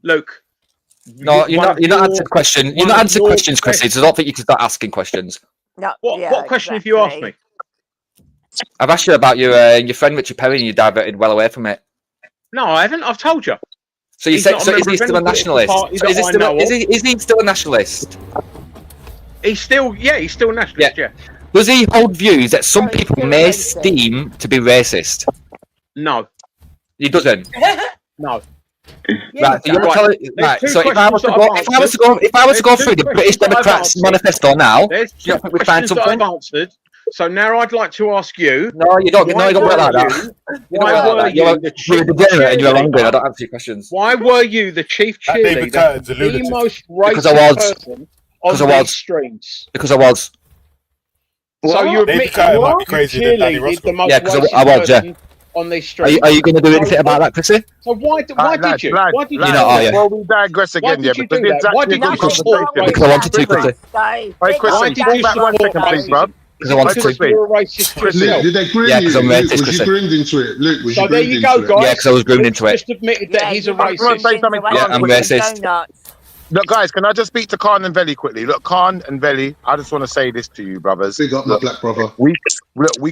Luke. No, you're not answered question. You're not answered questions, Chrissy. So I don't think you can start asking questions. No, What question have you asked me? I've asked you about your friend Richard Perry, and you diverted well away from it. No, I haven't. I've told you. So you said, is he still a nationalist? Is he still a nationalist? He's still a nationalist. Yeah. Does he hold views that some people may deem to be racist? No. He doesn't. No. Right. So you're telling, right. So if I was to go through the British Democrats manifesto now, do you think we'd find something? I've answered. So now I'd like to ask you. No, you don't. No, you don't work like that. You're a degenerate and you're angry. I don't answer your questions. Why were you the chief cheerleader? The most racist person on these streams. Because I was. So you admit you cheerleaded the most racist person on these streams. Are you going to do anything about that, Chrissy? So why did you? Why did you? Before we digress again, Why did you do that? Why did you support racism? Because I wanted to, Chrissy. Hey, Chrissy, hold back 1 second, please, bro. Because I wanted to. You're a racist yourself. Did they grill Yeah, you? because I'm Luke, racist, was you Chrissy. groomed into it? Luke, was So you there groomed you into go, it? guys. Yeah, because I was groomed into it. Just admitted that he's a I just want to say racist. something. Yeah, I'm racist. Look, guys, can I just speak to Khan and Veli quickly? Look, Khan and Veli, I just want to say this to you, brothers. Big up my black brother. We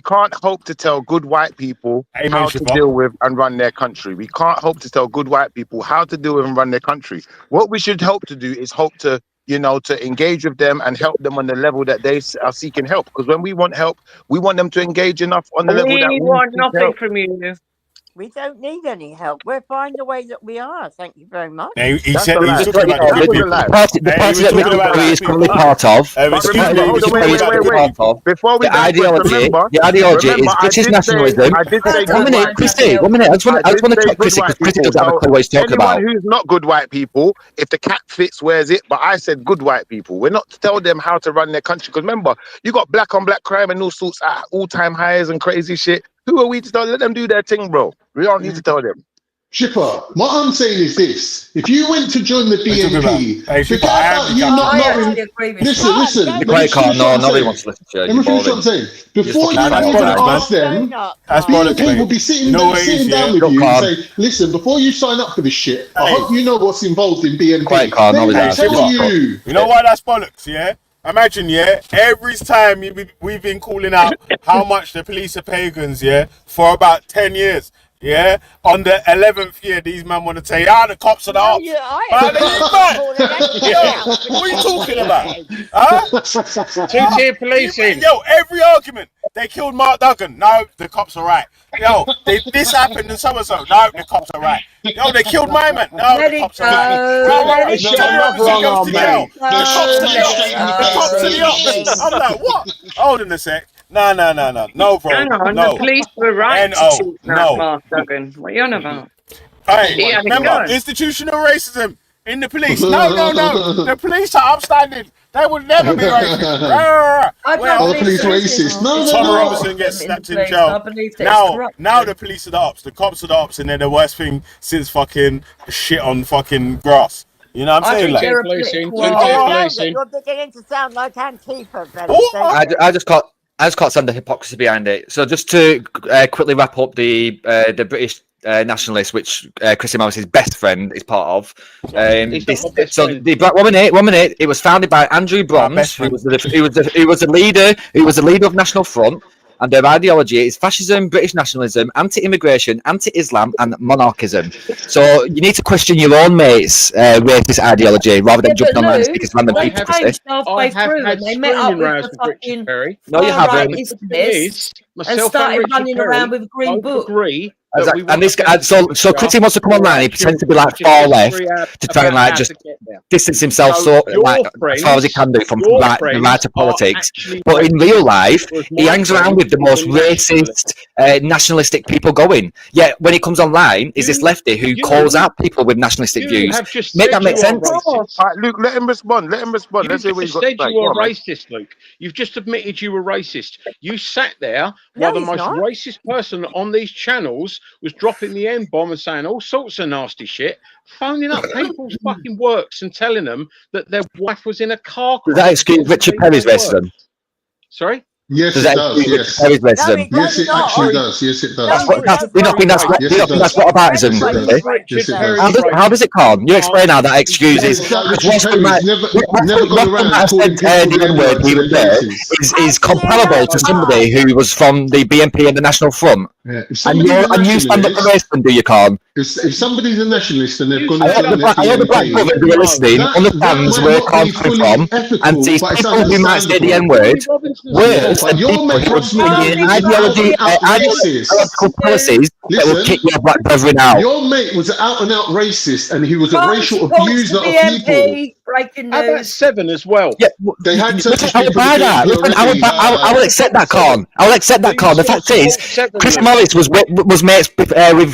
can't hope to tell good white people how to deal with and run their country. We can't hope to tell good white people how to deal with and run their country. What we should hope to do is hope to, to engage with them and help them on the level that they are seeking help. Because when we want help, we want them to engage enough on the level that we want seek nothing help. from you. We don't need any help. We're fine the way that we are. Thank you very much. He That's said a lie. he's talking about The party that Richard Perry is currently part of. Before we The ideology is British nationalism. 1 minute, Christy. 1 minute. I just want to talk Chrissy because Chrissy doesn't have a clue what he's talking about. Anyone who's not good white people, if the cat fits, wears it. But I said good white people. We're not to tell them how to run their country. Because remember, you got black on black crime and all sorts at all-time highs and crazy shit. Who are we to tell? Let them do their thing, bro. We don't need to tell them. Shipper, what I'm saying is this: if you went to join the BNP, forget about you not knowing. Listen. Be quiet, Carl. No, nobody wants to listen to you. Let me finish what I'm saying. Before you fucking even cry, ask them, BNP will be sitting down with you and say, "Listen, before you sign up for this shit, I hope you know what's involved in BNP." Quiet, Carl. Then Nobody they asked. tell you. You know why that's bollocks, yeah? Imagine, yeah, every time we've been calling out how much the police are pagans, yeah, for about 10 years, yeah? On the 11th year, these men want to say, the cops are the ops. What are you talking about? Huh? Two-tier policing. Yo, every argument. They killed Mark Duggan. No, the cops are right. Yo, this happened in so-and-so. No, the cops are right. Yo, they killed my man. No, the cops are right. It's not wrong, goes to jail. mate. They're The cops to the ops. I'm like, what? Hold on a sec. No, bro. Hang on, no. the police were right to shoot Mark Duggan. What are you on about? Hey, remember, institutional racism in the police. No. The police are upstanding. They would never be racist. Are the police racist? No, they're Tom not. Robinson gets snapped in jail. Now the police are the ops. The cops are the ops, and they're the worst thing since fucking shit on fucking grass. You know what I'm saying? You're beginning to sound like Antifa. I just can't stand the hypocrisy behind it. So just to quickly wrap up the British nationalist, which Christy Morris's best friend is part of. One minute. It was founded by Andrew Bronze, who was the leader of National Front. And their ideology is fascism, British nationalism, anti-immigration, anti-Islam, and monarchism. So you need to question your own mates' racist ideology rather than jumping online and speaking to random people. I have had screaming rows with Richard Perry. No, you haven't. And started running around with a green book. And this guy, so Christy wants to come online. He pretends to be like far left to try and like just distance himself as far as he can do from the right of politics. But in real life, he hangs around with the most racist, nationalistic people going. Yet when he comes online, is this lefty who calls out people with nationalistic views? Make that make sense? Right, Luke, let him respond. Let's hear what he's got to say. You were racist, Luke. You've just admitted you were racist. You sat there while the most racist person on these channels was dropping the N-bomb and saying all sorts of nasty shit, phoning up people's fucking works and telling them that their wife was in a car crash. Does that excuse Richard Perry's racism? Sorry? Yes, it does. Yes, yes, it actually does. Yes, it does. Do you not think that's whataboutism? How does it come? You explain how that excuse is. Never gone around the N-word even there is comparable to somebody who was from the BNP and the National Front. Yeah. And you stand up for racism, do you, Carl? If somebody's a nationalist and they've gone I hope the black brothers who are listening understands where Carl's coming from and sees people who might say the N-word worse than people who are bringing ideological policies that will kick your black brethren out. Your mate was an out-and-out racist and he was a racial abuser of people. Breaking news. How about 7 as well? Yeah, they had to I will accept that, Carl. I will accept that, Carl. The fact is, Chris Morris was mates with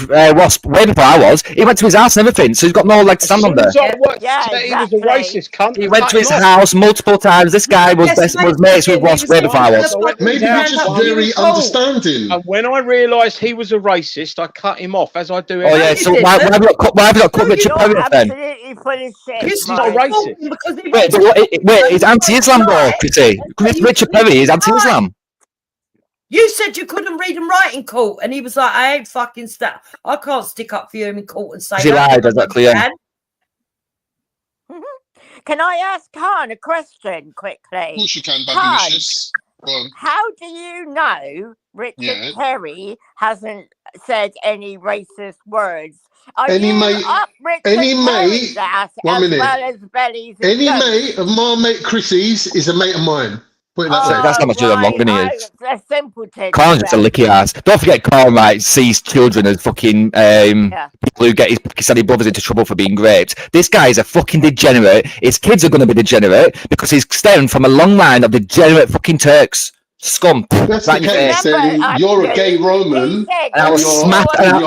Wasp way before I was. He went to his house and everything, so he's got no leg to stand on there. He was a racist cunt. He went to his house multiple times. This guy was mates with Wasp way before I was. Maybe you're just very understanding. And when I realised he was a racist, I cut him off, as I do. Oh yeah, so why have you not cut Richard Perry off then? He's not racist. Wait, he's anti-Islam though, Chrissy. Richard Perry is anti-Islam. You said you couldn't read and write in court, and he was like, I ain't fucking I can't stick up for you in court and say he lied, exactly, yeah. Can I ask Khan a question quickly? Of course you can, Khan, Khan, how do you know Richard Perry hasn't said any racist words? Any mate of my mate Chrissy's is a mate of mine. Put it that way. That's not much of a wrong, isn't it? A simpleton. Carl's just a licky ass. Don't forget, Carl sees children as fucking people who get his Pakistani brothers into trouble for being raped. This guy is a fucking degenerate. His kids are going to be degenerate because he's stemmed from a long line of degenerate fucking Turks. Scump. That's Right the in your case. face. Then you're a gay Roman, And I was smack. Corn,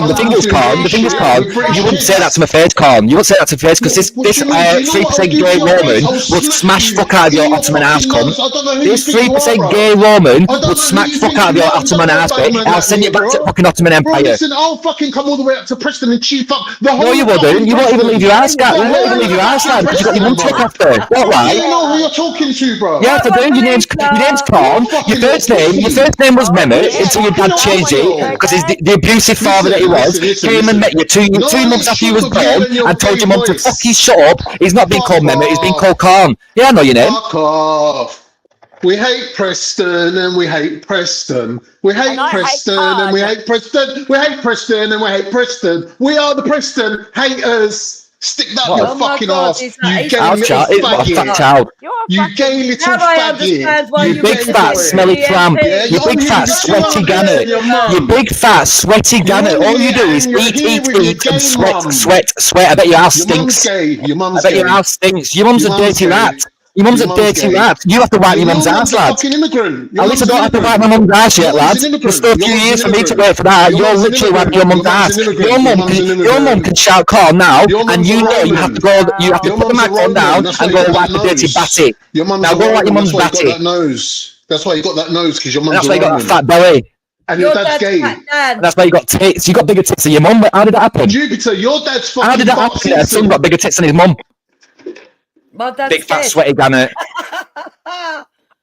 the thing is, you wouldn't say that to my face, Corn. You wouldn't say that to my face because this 3% gay Roman would smash fuck out of your Ottoman ass, cunt. This 3% gay Roman would smack fuck out of your Ottoman ass, mate. I'll send you back to fucking Ottoman Bro, Empire. listen, I'll fucking come all the way up to Preston and chief up the whole. No, you wouldn't. You won't even leave your house, Gat. You won't even leave your house, lad, because you got your mum to look after. What, right? You know who you're talking to, bro. Yeah, to do. Your name's Corn. Your first name was Mehmet until your dad changed it because he's the abusive father that he was. Came and met you two months after you was born and told your mum to fucking shut up. He's not being called Mehmet. He's being called Corn. Yeah, I know your name. Fuck off. We hate Preston and we hate Preston. We hate Preston and we hate Preston. We hate Preston and we hate Preston. We are the Preston haters. Stick that up your fucking ass, you gay little faggot. You gay little faggot. You big fat smelly clamp. You big fat sweaty gannet. You big fat sweaty gannet. All you do is eat and sweat. I bet your ass stinks. I bet your ass stinks. Your mum's a dirty rat. Your mum's a dirty rat. You have to wipe your mum's ass, lad. At least I don't have to wipe my mum's ass yet, lad. There's still a few years for me to wait for that. You're literally wiping your mum's ass. Your mum can shout Corn now, and you know you have to go. You have to put the microphone down and go wipe the dirty batty. Now go wipe your mum's batty. That's why you got that nose, because your mum's. That's why you got that fat belly. And your dad's gay. That's why you got tits. You got bigger tits than your mum. How did that happen? Jupiter, your dad's fucking. How did that happen? His son got bigger tits than his mum. My dad's Big fat sweaty gannet.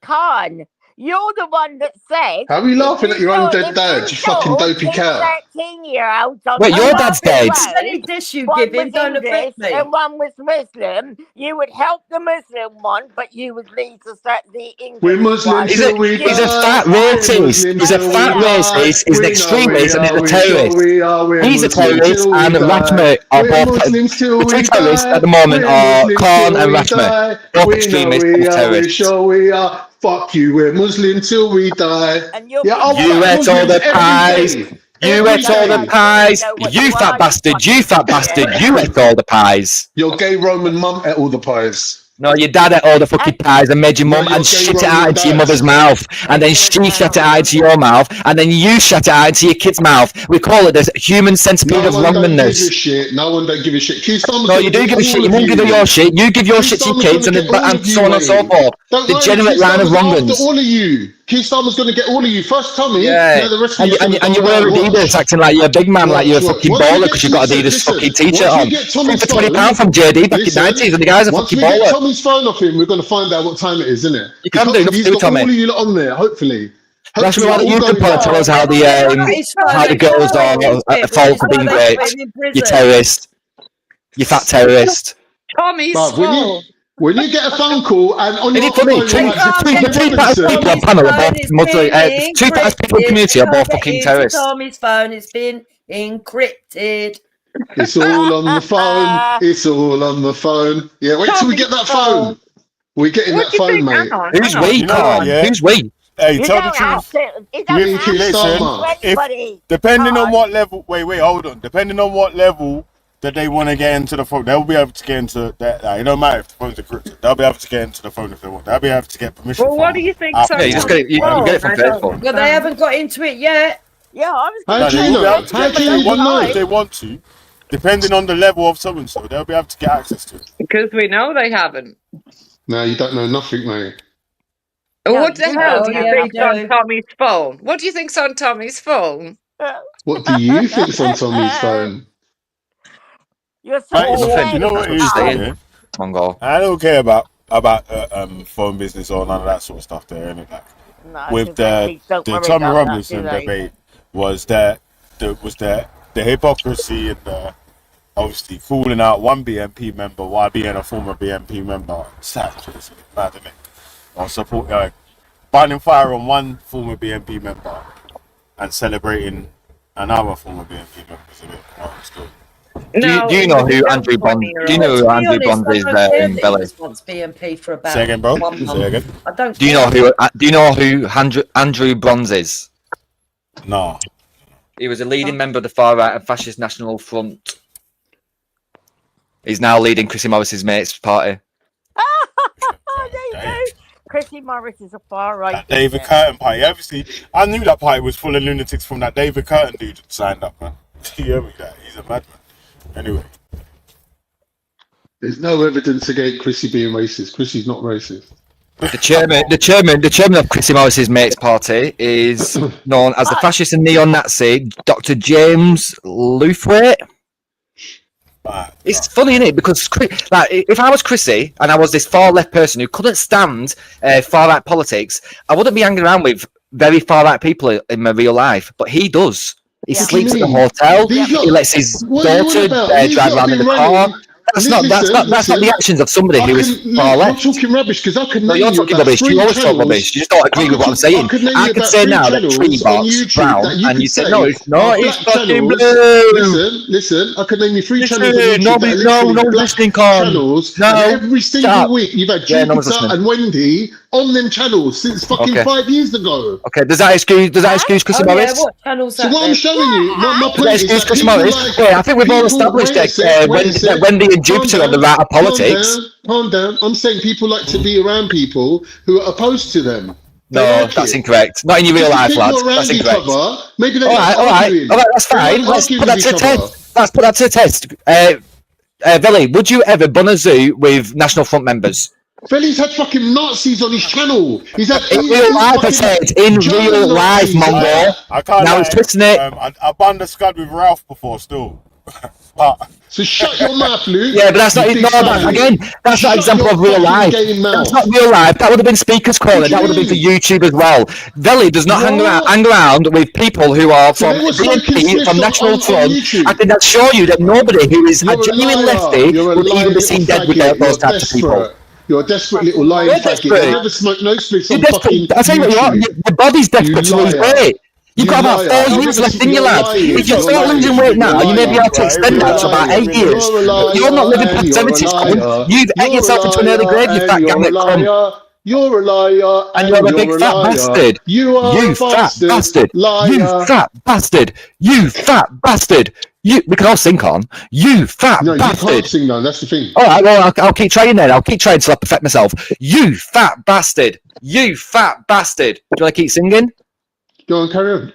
Khan, you're the one that said. How are you laughing at your own dead dad, you fucking dopey cow? 13-year-olds. Wait, your dad's dead. Any dish you One give him, was don't affect English me. and one was Muslim. You would help the Muslim one, but you would leave the English We're Muslim one. He's a fat racist. He's a fat racist. He's an extremist and he's a terrorist. He's a terrorist and Rachma are both. The two terrorists at the moment are Khan and Rachma. Both extremists, both terrorists. Sure we are. Fuck you, we're Muslim till we die. You ate all the pies. You ate all the pies. You fat bastard. You fat bastard. You ate all the pies. Your gay Roman mum ate all the pies. No, your dad ate all the fucking pies and made your mum and shit it out into your mother's mouth. And then she shut it out into your mouth. And then you shut it out into your kid's mouth. We call it the human centipede of wrongness. No one don't give a shit. No, you do give a shit. You won't give her your shit. You give your shit to your kids and so on and so forth. Degenerate line of wrongness. All of you. Keith Starmer's going to get all of you. First Tommy, yeah. The rest of and you wear Adidas acting like you're a big man, like you're a fucking baller because you've got Adidas fucking t-shirt on. For £20 from JD back in the 90s and the guy's a fucking baller. Once we get Tommy's phone off him, we're going to find out what time it is, isn't it? You can do, he's got all of you lot on there, hopefully. That's why you can tell us how the girls are at fault for being raped. You terrorist. You fat terrorist. Tommy's fault. When you get a phone call and on your phone, the two fattest people on panel are both two fattest people in the community are both fucking terrorists. Tommy's phone has been encrypted. It's all on the phone. It's all on the phone. Yeah, wait till we get that phone. We're getting that phone, mate. Who's we, Carl? Who's we? Hey, tell the truth. Depending on what level, wait, hold on. Depending on what level that they want to get into the phone, they'll be able to get into that. It don't matter if the phone's encrypted. They'll be able to get into the phone if they want. They'll be able to get permission. Well, what do you think? Yeah, you just get it from Facebook. Well, they haven't got into it yet. Yeah, I was. How do you know? If they want to, depending on the level of so and so, they'll be able to get access to it. Because we know they haven't. No, you don't know nothing, mate. What the hell do you think's on Tommy's phone? What do you think's on Tommy's phone? What do you think's on Tommy's phone? You're so you know what it is, yeah? I don't care about phone business or none of that sort of stuff there, innit? Like, no, with the Tommy Robinson debate was the hypocrisy and the obviously calling out one BNP member while being a former BNP member. Savage, it's mad, isn't it? Or support burning fire on one former BNP member and celebrating another former BNP member. Is a bit still. Do you know who Andrew Bond? Do you know who Andrew Bond is in Belly? Wants BNP for about. Say again, bro. Say again. I don't. Do you know who Andrew Bronze is? No. He was a leading member of the far right and fascist National Front. He's now leading Chrissy Morris's mate's party. There you go. Chrissy Morris is a far right. That David Curtin party. Obviously, I knew that party was full of lunatics from that David Curtin dude that signed up, man. You hear me? That he's a madman. Anyway. There's no evidence against Chrissy being racist. Chrissy's not racist. The chairman of Chrissy Morris's mates party is known as the fascist and neo-Nazi Dr. James Lewthwaite. It's funny, isn't it? Because like, if I was Chrissy and I was this far left person who couldn't stand far right politics, I wouldn't be hanging around with very far right people in my real life. But he does. He sleeps at the hotel. He lets his daughter drive around in the car. That's not the actions of somebody who is far left. I'm talking rubbish because I can name you're you talking about rubbish. three You always talk channels. rubbish. You just don't agree with what I'm saying. I could say now that tree box brown, and you say no, it's not. It's fucking blue. Listen. I could name you three Listen, channels. On YouTube no one's listening, Con. Channels. No, and every single week you've had no one's Jupiter listening. and Wendy on them channels since fucking 5 years ago. Okay, does that excuse Chrissy Morris? What channel's So that? what I'm showing you, my point Does that is excuse that Chrissy people Morris? like I think we've all established that Wendy and Jupiter are the right of politics. Calm down. I'm saying people like to be around people who are opposed to them. No, that's incorrect. Not in your real life, lad. That's incorrect. Maybe they all right, that's fine. Let's put that to the test. Let's put that to the test. Billy, would you ever bun a zoo with National Front members? Billy's had fucking Nazis on his channel. He's had in real life, I said. In real life, Mongo. I can't now he's twisting it. I banned the scud with Ralph before, still. So shut your mouth, Luke. Yeah, but that's not that's not an example of real life. That's not real life. That would have been Speaker's Corner. That would have been for YouTube as well. Veli does not hang around with people who are from BNP, from National Front. I can assure you that nobody who is a genuine lefty would even be seen dead with those types of people. You're a desperate little lying faggot. You never smoke no spliffs on fucking I'll tell you what you are. Your body's desperate to lose weight. You've got about 4 years left in your life. If you start losing weight now, you may be able to extend that to about 8 years. You're not living past 70, cunt. You've ate yourself into an early grave, you fat gammet cunt. You're a liar. And you're a big fat bastard. You fat bastard. Liar. You fat bastard. You fat bastard. We can all sing on. You fat bastard. You can't sing though, that's the thing. All right, well, I'll keep trying then. I'll keep trying till I perfect myself. You fat bastard. You fat bastard. Do you want to keep singing? Go on, carry on.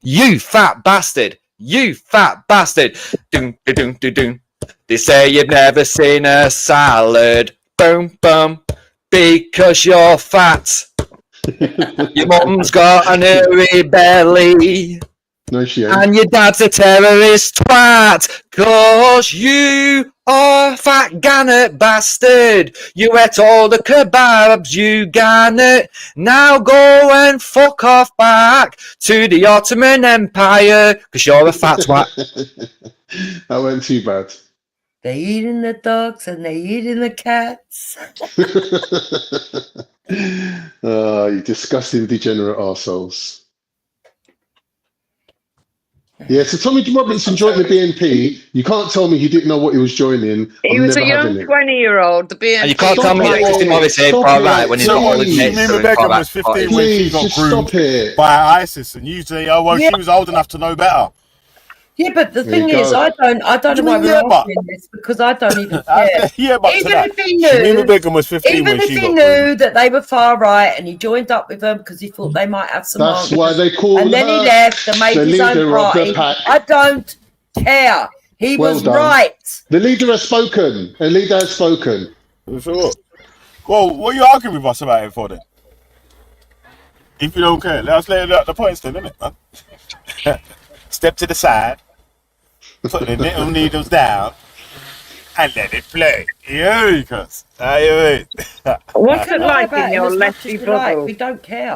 You fat bastard. You fat bastard. Doom, doom, doom, doom. They say you've never seen a salad. Boom, boom. Because you're fat. Your mum's got an hairy belly. No, she ain't. And your dad's a terrorist twat. Cause you are a fat gannet bastard. You ate all the kebabs, you gannet. Now go and fuck off back to the Ottoman Empire. Cause you're a fat twat. That went too bad. They eating the dogs and they eating the cats. You disgusting degenerate arseholes. Yeah, so Tommy Robinson joined the BNP. You can't tell me he didn't know what he was joining. He was a young 20-year-old. The BNP. And you can't tell me that Christy Morris ain't far right when he's got all his mates. Mima Begum was 15 when she got groomed by ISIS, and you say, "Oh well, she was old enough to know better." Yeah, but the thing is, I don't know why we're arguing this because I don't even care. Even if he knew, Mima Begum was 15 even when if she he got knew that they were far right and he joined up with them because he thought they might have some. That's why they call and then he her left and made the his own leader of the party. pack. I don't care. He Well was done. right. The leader has spoken. The leader has spoken. Sure. Well, what are you arguing with us about it for then? If you don't care, let's lay out the points then, innit, man? Step to the side, put the little needles down, and let it play. Yeah, because What's it like in your lefty bubble? We don't care.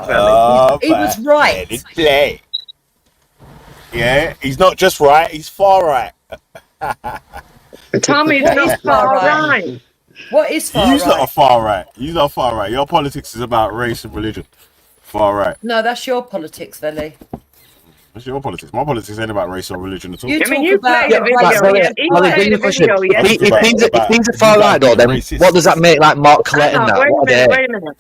He was right. Let it play. Yeah, he's not just right, he's far right. Tommy's not far right. What is far He's right? not a far right. He's not far right. Your politics is about race and religion. Far right. No, that's your politics, Veli. That's your politics. My politics ain't about race or religion at all. You I mean, talk you about played a video. He played a video yesterday. If he's a far right though, then what does that make like Mark Collette and that? What are they? Wait a minute.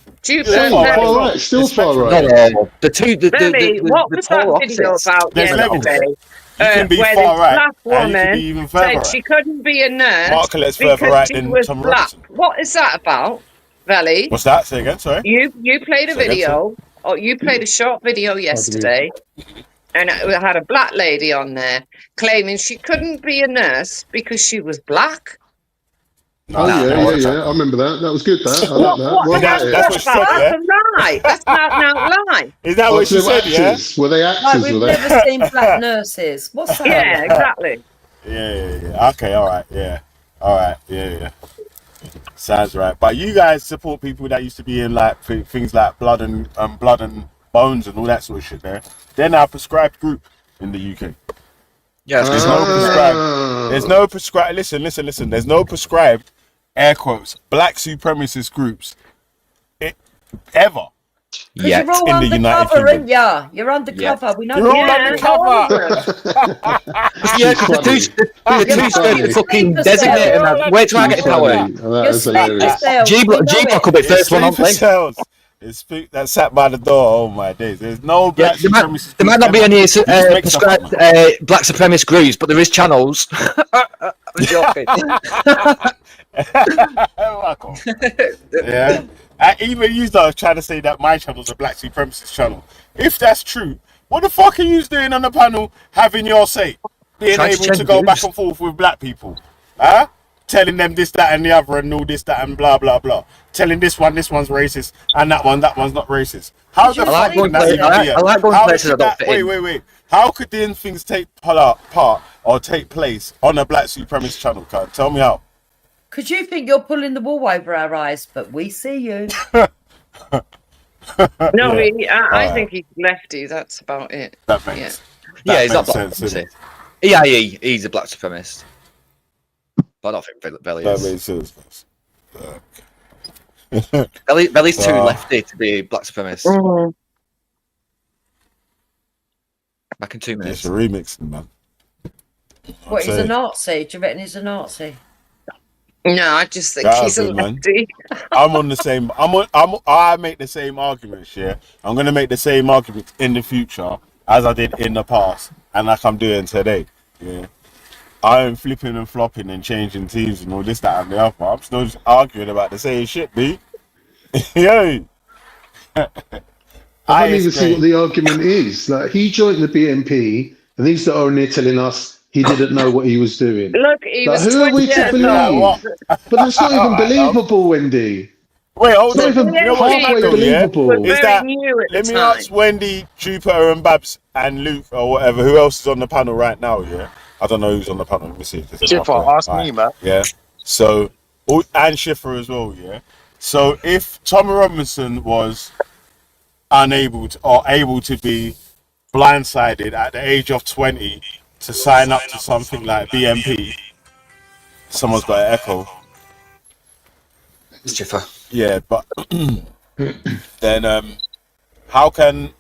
Far right, still far right. No, the two. Billy, what was that video about yesterday? You can be where far this right, black and you can woman be even further said right. she couldn't be a nurse Mark Collette's further because right she than was Tom black. Robinson. What is that about? Valley. What's that? Say again, sorry. You played a Say again, video, or you played a short video yesterday, and it had a black lady on there claiming she couldn't be a nurse because she was black. Oh yeah. I remember that. That was good. That I like that. What about it? That's what she said, That's yeah? a lie. That's not lie. Is that what she said, yeah? Were they Like actors? we've Were they? never seen black nurses. What's that? Yeah, exactly. Yeah. Okay, all right, yeah. All right, yeah. Sounds right. But you guys support people that used to be in like things like blood and bones and all that sort of shit. They're now a prescribed group in the UK. Yeah, there's no prescribed. There's no prescribed. Listen. There's no prescribed, air quotes, black supremacist groups ever. You're all in the United undercover, Kingdom. ain't ya? You're undercover. We know You're all that. Yeah, because the two straight fucking designate and that. Wait till I get in power. G-Block will be first one on thing. It's that sat by the door. Oh my days! There's no black supremacist. There might not be any prescribed black supremacist groups, but there is channels. I'm joking. Yeah. Even you though trying to say that my channel's a black supremacist channel. If that's true, what the fuck are you doing on the panel having your say? Being able to go back and forth with black people. Huh? Telling them this, that and the other and all this, that and blah blah blah. Telling this one's racist and that one's not racist. How the fuck can that be? I like going places I don't fit in. Wait. How could these things take part or take place on a black supremacist channel? Tell me how. Because you think you're pulling the wool over our eyes, but we see you. No, I think he's lefty. That's about it. That makes he's not black supremacist. Yeah, he's a black supremacist. But I don't think Belly is. That makes sense. Belly's too lefty to be black supremacist. Back in 2 minutes. It's a remix, man. What, he's a Nazi? Do you reckon he's a Nazi? No, I just think he's a lefty. I'm on the same. I make the same arguments. Yeah, I'm gonna make the same arguments in the future as I did in the past, and like I'm doing today. Yeah, I'm flipping and flopping and changing teams and all this, that, and the other. I'm still just arguing about the same shit, B. Yo. I don't even see what the argument is. Like, he joined the BNP, and he's the owner telling us he didn't know what he was doing. Look, he was who are we to believe? But that's not even believable, Wendy. Wait, hold it's on. Not even halfway believable. Is that, let me ask Wendy, Jupiter, and Babs, and Luke, or whatever. Who else is on the panel right now? Yeah, I don't know who's on the panel. Let me see. Schiffer, ask me, man. Yeah. So, and Schiffer as well. Yeah. So, if Tommy Robinson was unable to, or able to be blindsided at the age of 20 to sign up to something like BNP, someone's got an echo. It's Schiffer. Yeah, but then how come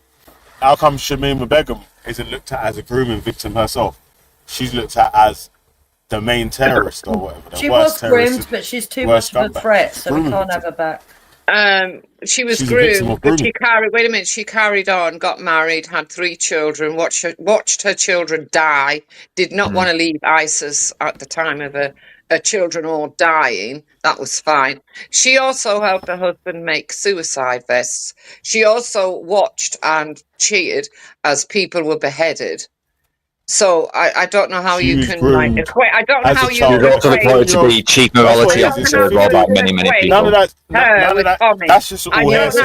Shamima Begum isn't looked at as a grooming victim herself? She's looked at as the main terrorist or whatever. She was groomed, but she's too much of a threat, so we can't have her back. She was She's a victim groomed, of but grooming. she carried on, got married, had 3 children, watched her children die, did not want to leave ISIS at the time of her children all dying. That was fine. She also helped her husband make suicide vests. She also watched and cheered as people were beheaded. So I don't know how you can like equate. I don't know how you can equate to be chief morality officer by many people. None of that. That's just all hearsay.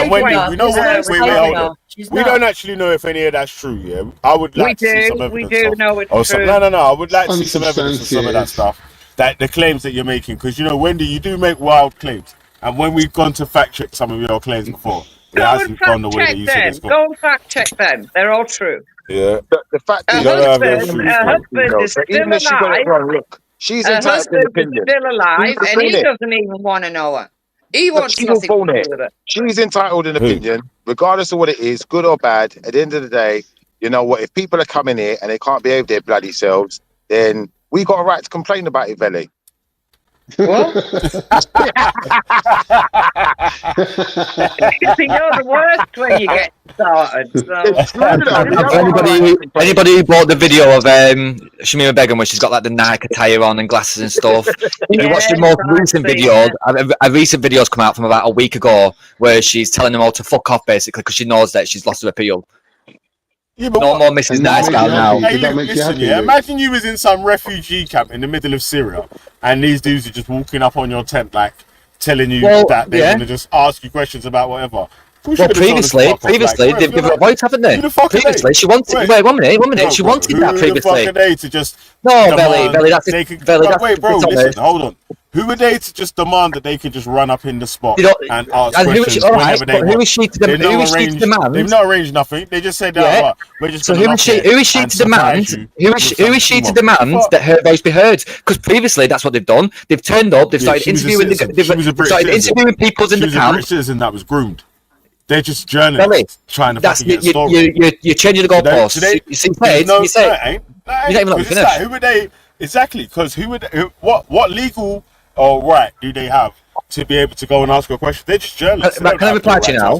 And Wendy, we know what. We don't actually know if any of that's true. Yeah, I would like to see some evidence. We do know it's true. No. I would like to see some evidence of some of that stuff. That the claims that you're making, because you know, Wendy, you do make wild claims, and when we've gone to fact check some of your claims before, it hasn't gone the way that you said it's gone. Go and fact check them. They're all true. Yeah. The fact is, her husband is still even if she got it alive. wrong, look, she's entitled to an opinion. Still alive, and he doesn't even want to know her. He wants nothing to do with it. She's entitled to an opinion, regardless of what it is, good or bad. At the end of the day, you know what? If people are coming here and they can't behave their bloody selves, then we got a right to complain about it, Veli. What? You're the worst when you get started. So. It's true, though. Anybody who bought the video of Shamima Begum where she's got like the Nike attire on and glasses and stuff, if you watch the most recent video, a recent video's come out from about a week ago where she's telling them all to fuck off basically because she knows that she's lost her appeal. Yeah, but no more Mrs. Nice Guy now. Hey, Luke, listen, imagine you was in some refugee camp in the middle of Syria and these dudes are just walking up on your tent like telling you that they're going to just ask you questions about whatever. Well, previously, they've given her a voice, haven't they? Previously, she wanted. Wait, 1 minute. She wanted that previously. Who the fuck are they to just? No, Belly. That's wait, bro. Listen, hold on. Who are they to just demand that they could just run up in the spot and ask questions whenever they want? Who is she to demand? They've not arranged nothing. They just said that. We're just. So who is she to demand? Who is she to demand that her voice be heard? Because previously, that's what they've done. They've turned up. They've started interviewing. They've started interviewing people in the camp. British citizen that was groomed. They're just journalists trying to fucking get a story. You're changing the goalposts. You say who would they exactly? Because what legal or right do they have to be able to go and ask a question? They're just journalists. Can I reply to you now?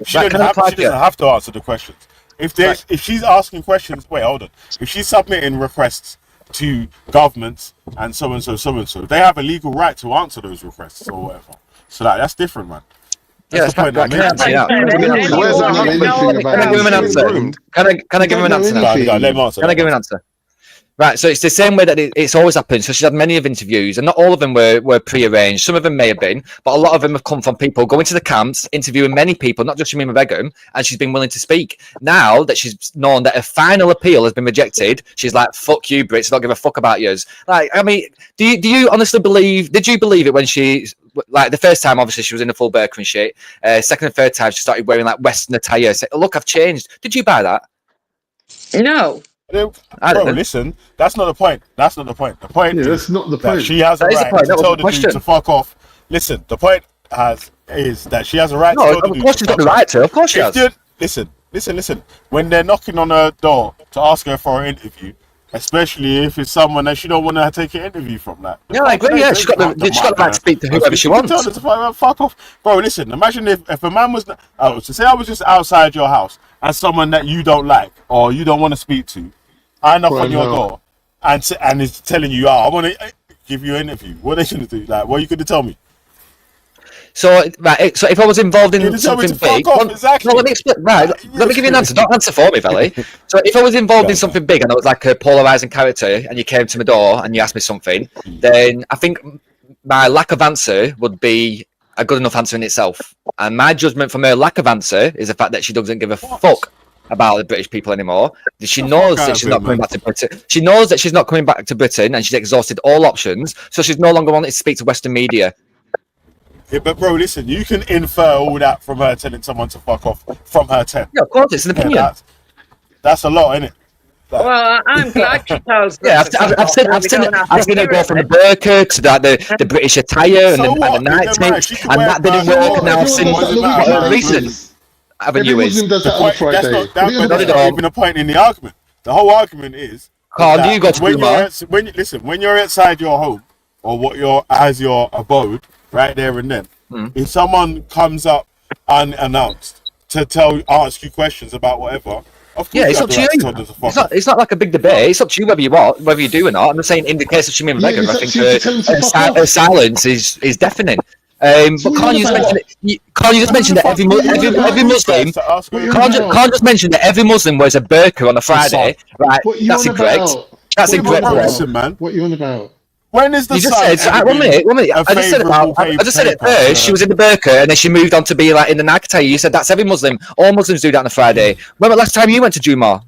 She doesn't have to answer the questions. If she's asking questions, wait, hold on. If she's submitting requests to governments and so and so, they have a legal right to answer those requests or whatever. So that's different, man. Yeah, that's point. Can I give him an answer? Can I give him an answer now? Can I give him an answer? Right, so it's the same way that it's always happened. So she's had many of interviews, and not all of them were pre-arranged. Some of them may have been, but a lot of them have come from people going to the camps, interviewing many people, not just Shamima Begum, and she's been willing to speak. Now that she's known that her final appeal has been rejected, she's like, "Fuck you, Brits! I don't give a fuck about yours." Like, I mean, do you honestly believe? Did you believe it when she? Like the first time, obviously, she was in a full burqa and shit. Second and third time, she started wearing like Western attire. Say, "Look, I've changed." Did you buy that? No. Bro, listen, that's not the point. The point that's not the point. She has a right to tell the dude to fuck off. Listen, the point is that she has a right to tell the dude. Of course she's got the right to. Of course she has. Listen. When they're knocking on her door to ask her for an interview, especially if it's someone that she don't want to take an interview from, that. Yeah, I agree. Yeah, she's got the right to speak to whoever she wants. Tell her to fuck off, bro. Listen, imagine if a man was say I was just outside your house and someone that you don't like or you don't want to speak to, I knock on your door and it's telling you, I want to give you an interview. What are they going to do? Like, what are you going to tell me? So if I was involved in something big, exactly. Let me explain. Right, let me give you an answer. Don't answer for me, Valley. So if I was involved in something big and I was like a polarizing character, and you came to my door and you asked me something, then I think my lack of answer would be a good enough answer in itself. And my judgment from her lack of answer is the fact that she doesn't give a fuck about the British people anymore. She knows that she's not coming back to Britain. She knows that she's not coming back to Britain, and she's exhausted all options. So she's no longer wanting to speak to Western media. Yeah, but bro, listen, you can infer all that from her telling someone to fuck off from her tent. Yeah, of course, it's an opinion. That's a lot, isn't it? Well, I'm glad she tells. Yeah, I've seen her go from the burqa to the British attire and the night tapes, and that didn't work. Now I've seen what recent avenue is. Does that on Friday. That's not even a point in the argument. The whole argument is Carl, you got to when you're outside your home or your abode, right there and then, if someone comes up unannounced to ask you questions about whatever, of course it's up to you. It's not like a big debate. It's up to you whether you do or not. I'm just saying, in the case of Shamima Begum, I think her silence is deafening. But can't you just mention that every Muslim? Can't just mention that every Muslim wears a burqa on a Friday, right? That's incorrect. That's incorrect. Listen, man. What are you on about? When is the you just said, one minute. I just said at first she was in the burqa and then she moved on to be like in the Nagtai. You said that's every Muslim. All Muslims do that on a Friday. When was the last time you went to Juma?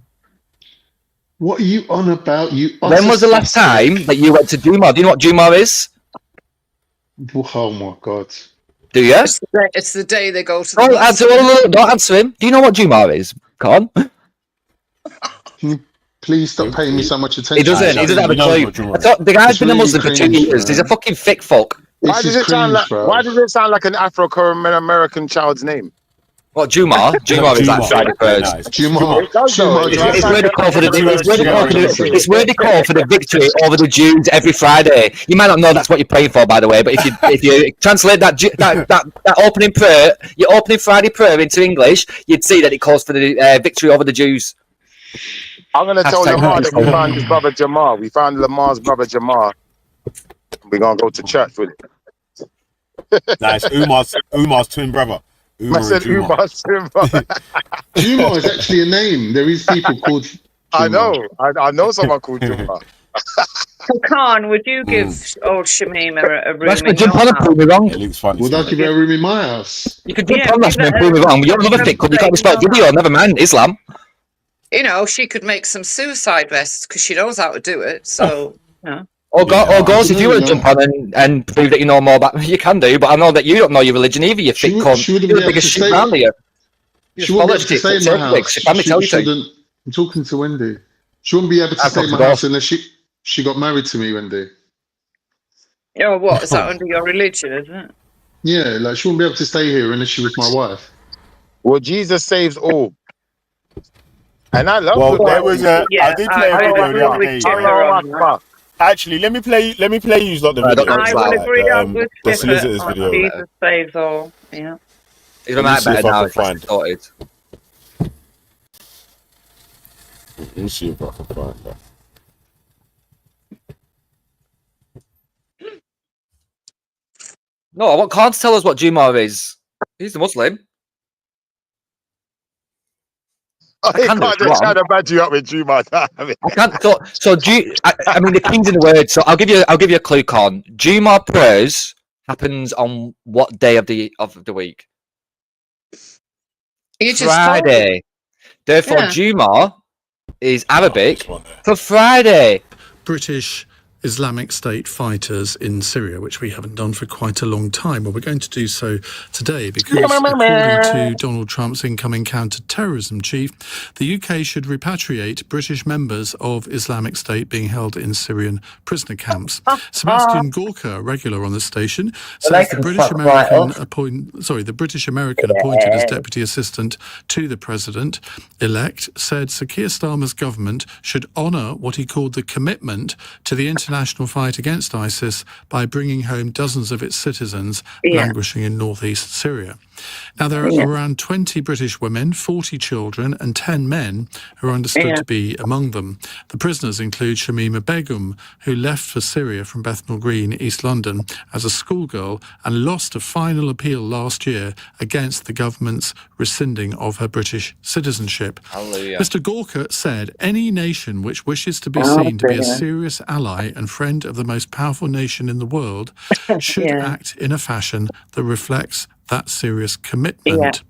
What are you on about? When was the last time that you went to Juma? Do you know what Juma is? Oh my God. Do you? It's the day they go to don't answer him. Do you know what Juma is, Con? Please stop paying me so much attention. He doesn't have a clue. The guy's been a Muslim for 2 years. He's a fucking thick fuck. Why does it sound like an Afro-American child's name? What, Jumar? Jumar is like Friday prayers. Jumar. It's where they call for the victory over the Jews every Friday. You might not know that's what you're praying for, by the way, but if you translate that opening prayer, your opening Friday prayer into English, you'd see that it calls for the victory over the Jews. I'm going to tell Lamar that we found his brother Jamar. We found Lamar's brother Jamar. We're going to go to church with it. Nice. Umar's twin brother. Umar's twin brother. Jumar is actually a name. There is people called Jumar. I know someone called Jumar. So, Khan, would you give old Shamima a room Let's in jump your on and house? prove me wrong. Would I give her a room in my house? You could jump on last and prove me wrong. You're another thick cunt. You can't respect video, never mind Islam. You know, she could make some suicide vests because she knows how to do it. So, you know. Or girls, if you want to jump on and prove that you know more about you can do, but I know that you don't know your religion either, you thick cunt. You're the biggest shit around here. She wouldn't be able to stay in my house. I'm talking to Wendy. She wouldn't be able to stay in my house unless she got married to me, Wendy. Oh, what? Is that under your religion, isn't it? Yeah, like she wouldn't be able to stay here unless she was my wife. Well, Jesus saves all. And I love there was I did play a video the other day. Actually, let me play you lot the video. I will agree on with the solicitor's video. Jesus saves all. Yeah. It's a lot better now. It's sorted. Let me see if I can find that. No, I want Khan to tell us what Jumar is. He's a Muslim. I can't just try to badge you up with Jumar. I can't. I mean, the king's in the word. So I'll give you a clue, Con. Jumar prayers happens on what day of the week? Friday. Therefore, Jumar is Arabic for Friday. British Islamic State fighters in Syria, which we haven't done for quite a long time. Well, we're going to do so today because, according to Donald Trump's incoming counter-terrorism chief, the UK should repatriate British members of Islamic State being held in Syrian prisoner camps. Sebastian Gorka, a regular on the station, says the British American appointed as deputy assistant to the president-elect said Sir Keir Starmer's government should honour what he called the commitment to the international fight against ISIS by bringing home dozens of its citizens languishing in northeast Syria. Now, there are around 20 British women, 40 children and 10 men who are understood to be among them. The prisoners include Shamima Begum, who left for Syria from Bethnal Green, East London, as a schoolgirl and lost a final appeal last year against the government's rescinding of her British citizenship. Hallelujah. Mr. Gorka said, any nation which wishes to be seen to be a serious ally and friend of the most powerful nation in the world should act in a fashion that reflects that serious commitment.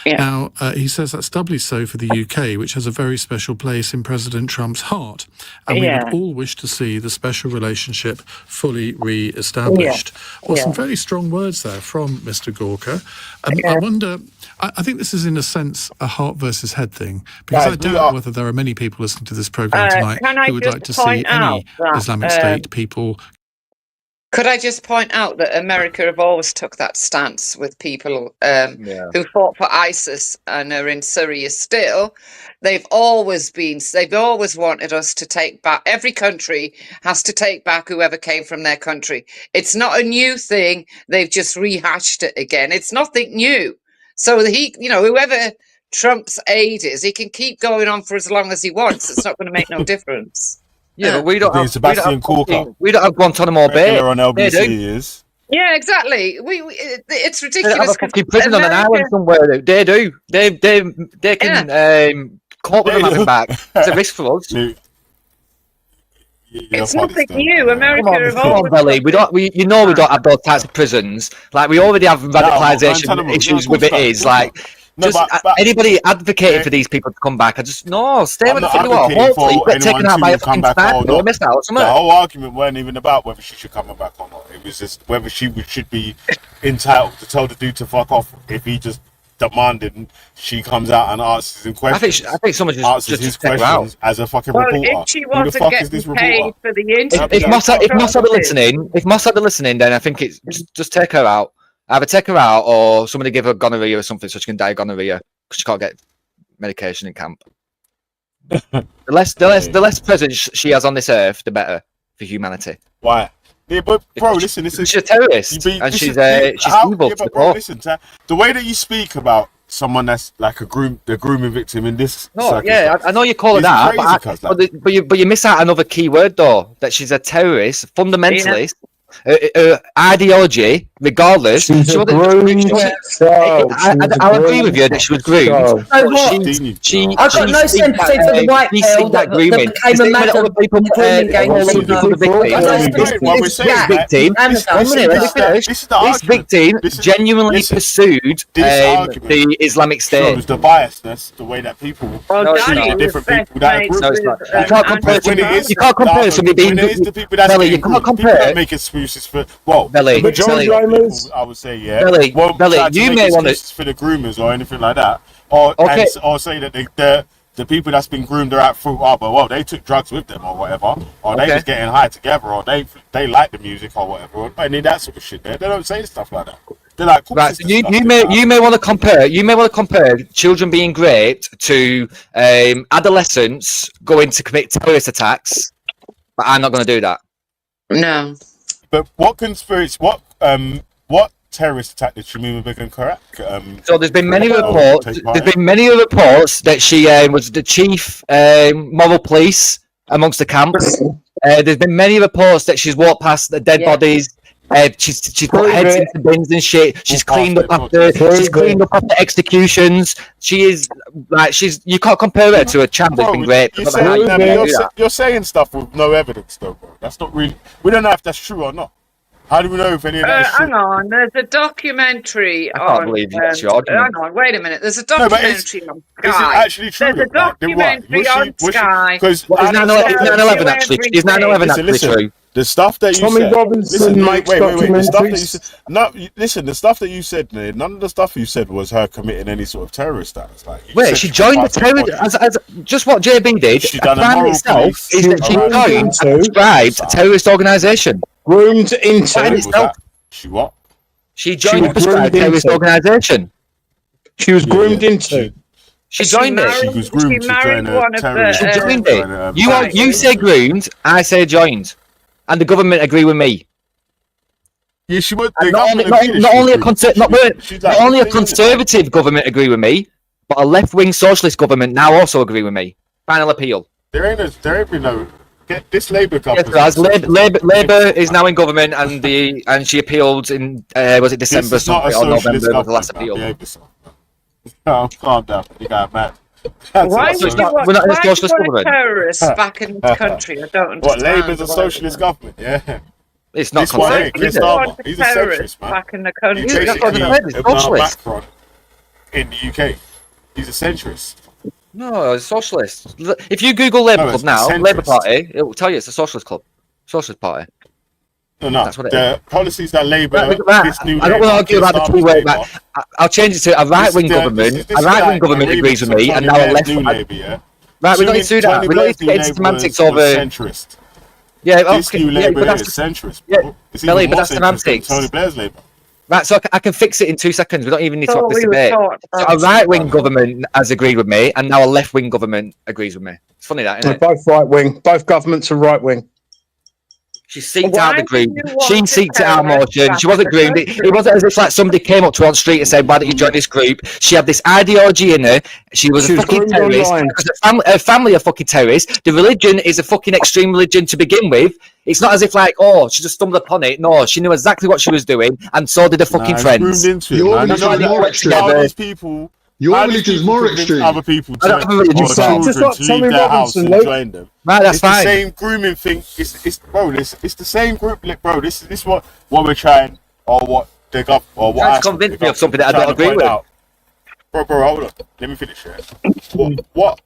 Now, he says that's doubly so for the UK, which has a very special place in President Trump's heart. And we would all wish to see the special relationship fully re-established. Well, some very strong words there from Mr. Gorka. I wonder, I think this is in a sense a heart versus head thing, because I doubt whether there are many people listening to this programme tonight who would like to see any Islamic State people. Could I just point out that America have always took that stance with people who fought for ISIS and are in Syria still. They've always wanted us to take back. Every country has to take back whoever came from their country. It's not a new thing. They've just rehashed it again. It's nothing new. So whoever Trump's aide is, he can keep going on for as long as he wants. It's not going to make no difference. Yeah, but we don't have Sebastian Gorka. We don't have Guantanamo Bay. On LBC is. Yeah, exactly. It's ridiculous. They have a fucking prison on an island somewhere. They do. They can cope with them having back. It's a risk for us. It's nothing new. America have Come on, always. Belly. We don't have those types of prisons. Like, we already have radicalisation issues with it. Is like. Anybody advocating for these people to come back? Stay with the fuck you are. Hopefully, you get taken out by a fucking sniper. Miss out. The whole argument weren't even about whether she should come back or not. It was just whether she should be entitled to tell the dude to fuck off if he just demanded and she comes out and answers his questions. I think someone answers his questions as a fucking reporter. If she wasn't getting paid for the interview, if Mossad are listening, then I think it's just take her out. Either take her out or somebody give her gonorrhea or something so she can die of gonorrhea because she can't get medication in camp. the less presence she has on this earth, the better for humanity. Why? Yeah, but bro, listen. She's a terrorist, and she's evil. Yeah, but bro, listen. The way that you speak about someone that's like the grooming victim in this. No, yeah, I know you call it that, but you miss out another key word though. That she's a terrorist, fundamentalist. Ideology, regardless. I'll agree with you that she was groomed. I've got no sympathy for the white girl that became a madam This victim genuinely pursued the Islamic State. Shows the biasness, the way that people, different people that are no, it's not. You can't compare somebody being. Belly, you can't compare. Make excuses for Belly, majority of people, I would say, yeah. Belly, you may want to for the groomers or anything like that, or say that the people that's been groomed are out through, but they took drugs with them or whatever, or they just getting high together, or they like the music or whatever. Any that sort of shit. They don't say stuff like that. They're like, right. So you may want to compare children being raped to adolescents going to commit terrorist attacks, but I'm not going to do that. No. But what terrorist attack did Shamima Begum correct? So there's been many reports. There's been many reports that she was the chief moral police amongst the camps. There's been many reports that she's walked past the dead bodies. She's put heads into bins and shit. She's cleaned up after executions. She is like you can't compare her to a champ that's been raped. You're saying stuff with no evidence, though, bro. That's not really. We don't know if that's true or not. How do we know if any of that is true? Hang on, there's a documentary I can't believe that's your argument. Hang on, wait a minute. There's a documentary on Sky. Is it actually true? There's a documentary on Sky. Because it's 9/11 actually. Is 9/11 actually true? The stuff that you Tommy said. Robinson makes wait. The stuff that you documentaries. said. No, listen. The stuff that you said, none of the stuff you said was her committing any sort of terrorist acts. Like, wait, she joined the terrorist as just what JB did. She A done a crime moral itself police. is that she joined and described a terrorist organisation. Groomed into. She what? She joined a prescribed terrorist organisation. She was groomed into. She joined it. She was groomed to join a terrorist. She joined it. You say groomed, I say joined, and the government agree with me. Yeah, she would. Not only a conservative government agree with me, but a left-wing socialist government now also agree with me. Final appeal. There ain't been no. Get this Labour government. Yes, Labour is now in government, and she appealed in was it December or November was the last appeal. No, calm down. You got mad. Why would you want a socialist government. terrorists back in this country? I don't understand. What, Labour's a socialist government? Yeah. It's not conservative. Chris Starmer, he's a centrist, man. Back in the country. He's basically Macron in the UK. He's a centrist. No, it's socialist. If you Google Labour Club now, Labour Party, it will tell you it's a socialist club. Socialist party. No. That's what it is. Policies that Labour. I don't want to argue about the key word. I'll change it to a right-wing government. A right-wing government agrees with me, and now a left. Right, we don't need to do that. We don't need to get into semantics over. Centrist. Yeah, this new Labour is centrist. Yeah, Billy, but that's semantics. Tony Blair's Labour. Right, so I can fix it in 2 seconds. We don't even need to have this debate. So a right-wing government has agreed with me, and now a left-wing government agrees with me. It's funny that, isn't it? Both right-wing. Both governments are right-wing. She seeked out the group. She seeked it out motion. She wasn't groomed. It wasn't as if like somebody came up to her on the street and said, "Why don't you join this group?" She had this ideology in her. She was a fucking terrorist. Because her family are fucking terrorists. The religion is a fucking extreme religion to begin with. It's not as if like, oh, she just stumbled upon it. No, she knew exactly what she was doing, and so did her fucking friends. Your religion is more extreme. Other people I don't have a religion. to leave their house and join them. Right, that's it's fine. The same grooming thing. It's the same group, bro. This is what we're trying, or what the gov, or what. That's convinced me of something that I don't agree with. Bro, hold on. Let me finish here. What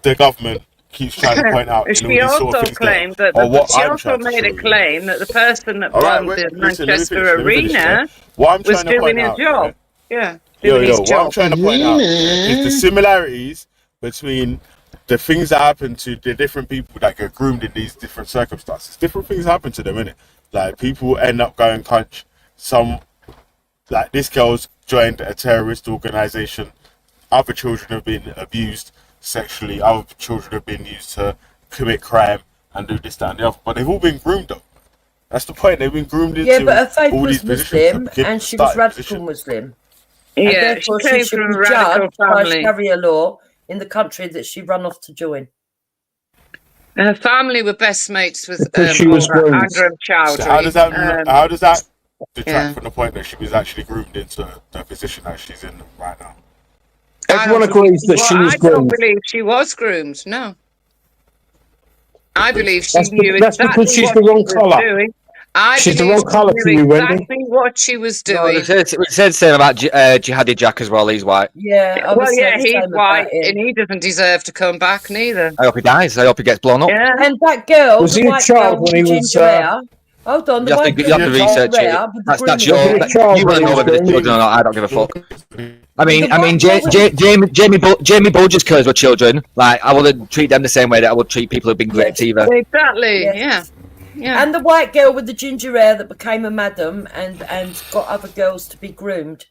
the government keeps trying to point out. She also claimed that she also made a claim that the person that won the Manchester Arena was doing his job. Yeah. What I'm trying to point out is the similarities between the things that happen to the different people that get groomed in these different circumstances. Different things happen to them, innit? Like people end up going like this girl's joined a terrorist organization. Other children have been abused sexually. Other children have been used to commit crime and do this, that, and the other. But they've all been groomed, though. That's the point. They've been groomed into. Yeah, but her faith all was these positions Muslim, and she was radical Muslim. And Yeah, therefore she came should from be a radical judged by family. Sharia law in the country that she ran off to join. Her family were best mates with Because she was groomed. Andrew Chowdhury. So how does that detract yeah. from the point that she was actually groomed into the position that she's in right now? Everyone agrees that she was I don't groomed. believe she was groomed. No, I believe she That's knew that's exactly because she's what the wrong she was colour. doing. I She's the believe wrong colour she for knew you, Wendy. exactly what she was No, doing. we said the same about Jihadi Jack as well. He's white. Yeah, I Well, was yeah, saying the he's same about white, him. and he doesn't deserve to come back neither. I hope he dies. I hope he gets blown up. Yeah. And that girl, Was the he a white child girl with when the he was, ginger hair. Hold on, the You have white to, girl you have to with the research ginger it. hair with the That's grooming your. thing. You want to know whether there's children or not? I don't give a fuck. I mean, Jamie Bulger's killers were children. Like, I wouldn't treat them the same way that I would treat people who've been raped either. Exactly. Yes. Yeah. And the white girl with the ginger hair that became a madam and got other girls to be groomed.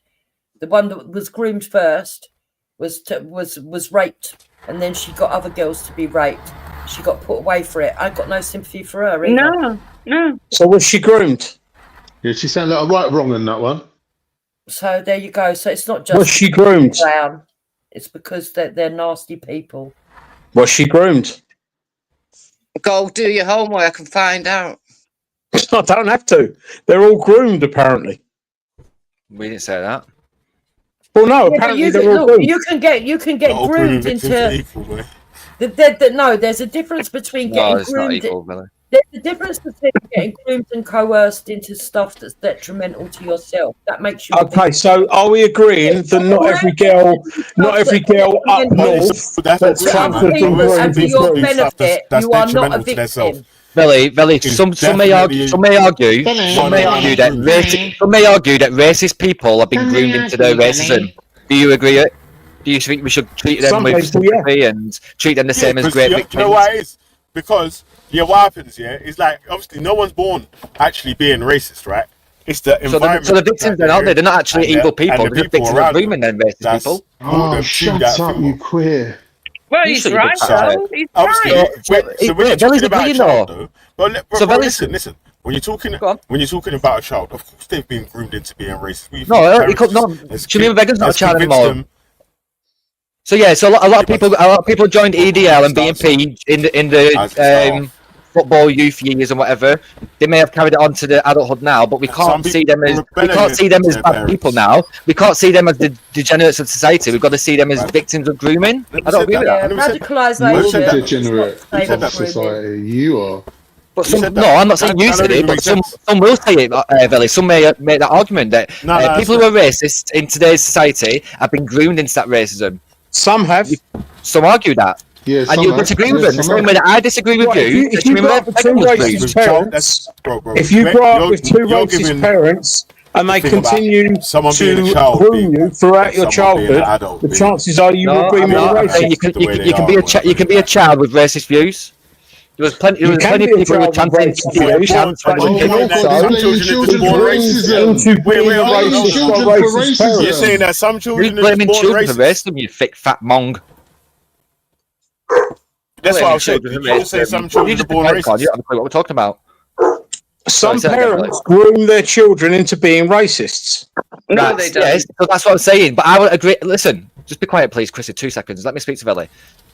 The one that was groomed first was raped, and then she got other girls to be raped. She got put away for it. I got no sympathy for her either. No. So was she groomed? Yeah, she sounded like a right wrong in that one. So there you go. So it's not just Was she groomed? brown. It's because they're nasty people. Was she groomed? Go do your homework and find out. I don't have to. They're all groomed, apparently. We didn't say that. Well, no, Yeah, but apparently you they're can, all look, groomed. you can get All groomed victims into. are equal, man. No, there's a difference between No, getting it's not groomed. equal, Billy. There's a difference between getting groomed and coerced into stuff that's detrimental to yourself. That makes you. Okay, so are we agreeing that not every girl up north that's trying to people be and for groomed your is benefit, that's you are not a detrimental to themselves. victim. Billy, It's some may argue that racist people have been groomed into their racism. Do you agree? Do you think we should treat them Some with people, sympathy and treat them the same as 'cause great you victims? know why it is? Because what happens, is like obviously no one's born actually being racist, right? It's the environment. So the victims then aren't they? They're not actually evil people. They're just victims of grooming then racist people. Oh, shut up, you queer. Well, You he's should right, be quiet. though. He's Obviously, right. so when you're talking about a child, though, but So Billy's- listen. When you're talking about a child, of course they've been groomed into being racist. Shamima Begum's not a child anymore. So yeah, so a lot of people joined EDL and BNP in the football youth years and whatever. They may have carried it on to the adulthood now, but we can't see them as bad people now. We can't see them as the degenerates of society. We've got to see them as victims of grooming. I don't agree with that. Radicalisation. You're degenerate of society. You are. But I'm not saying you said it, but some will say it, Billy. Some may make that argument that people who are racist in today's society have been groomed into that racism. Some have. Some argue that. Yeah, and you disagree with them. The same way that I disagree with you. If you grow up with two racist parents, if you grow up with two racist parents and they continue to groom you throughout your childhood, the chances are you will be more racist. You can be a child with racist views. There was plenty of people who were chanting. You're saying that some children are blaming children for racism, you thick fat mong. That's what I was saying. You say some children are born racist. You don't have a clue what we're talking about. Some parents groom their children into being racists. No, they don't. Yes, so that's what I'm saying. But I would agree. Listen, just be quiet, please, Chrissy. 2 seconds. Let me speak to Billy.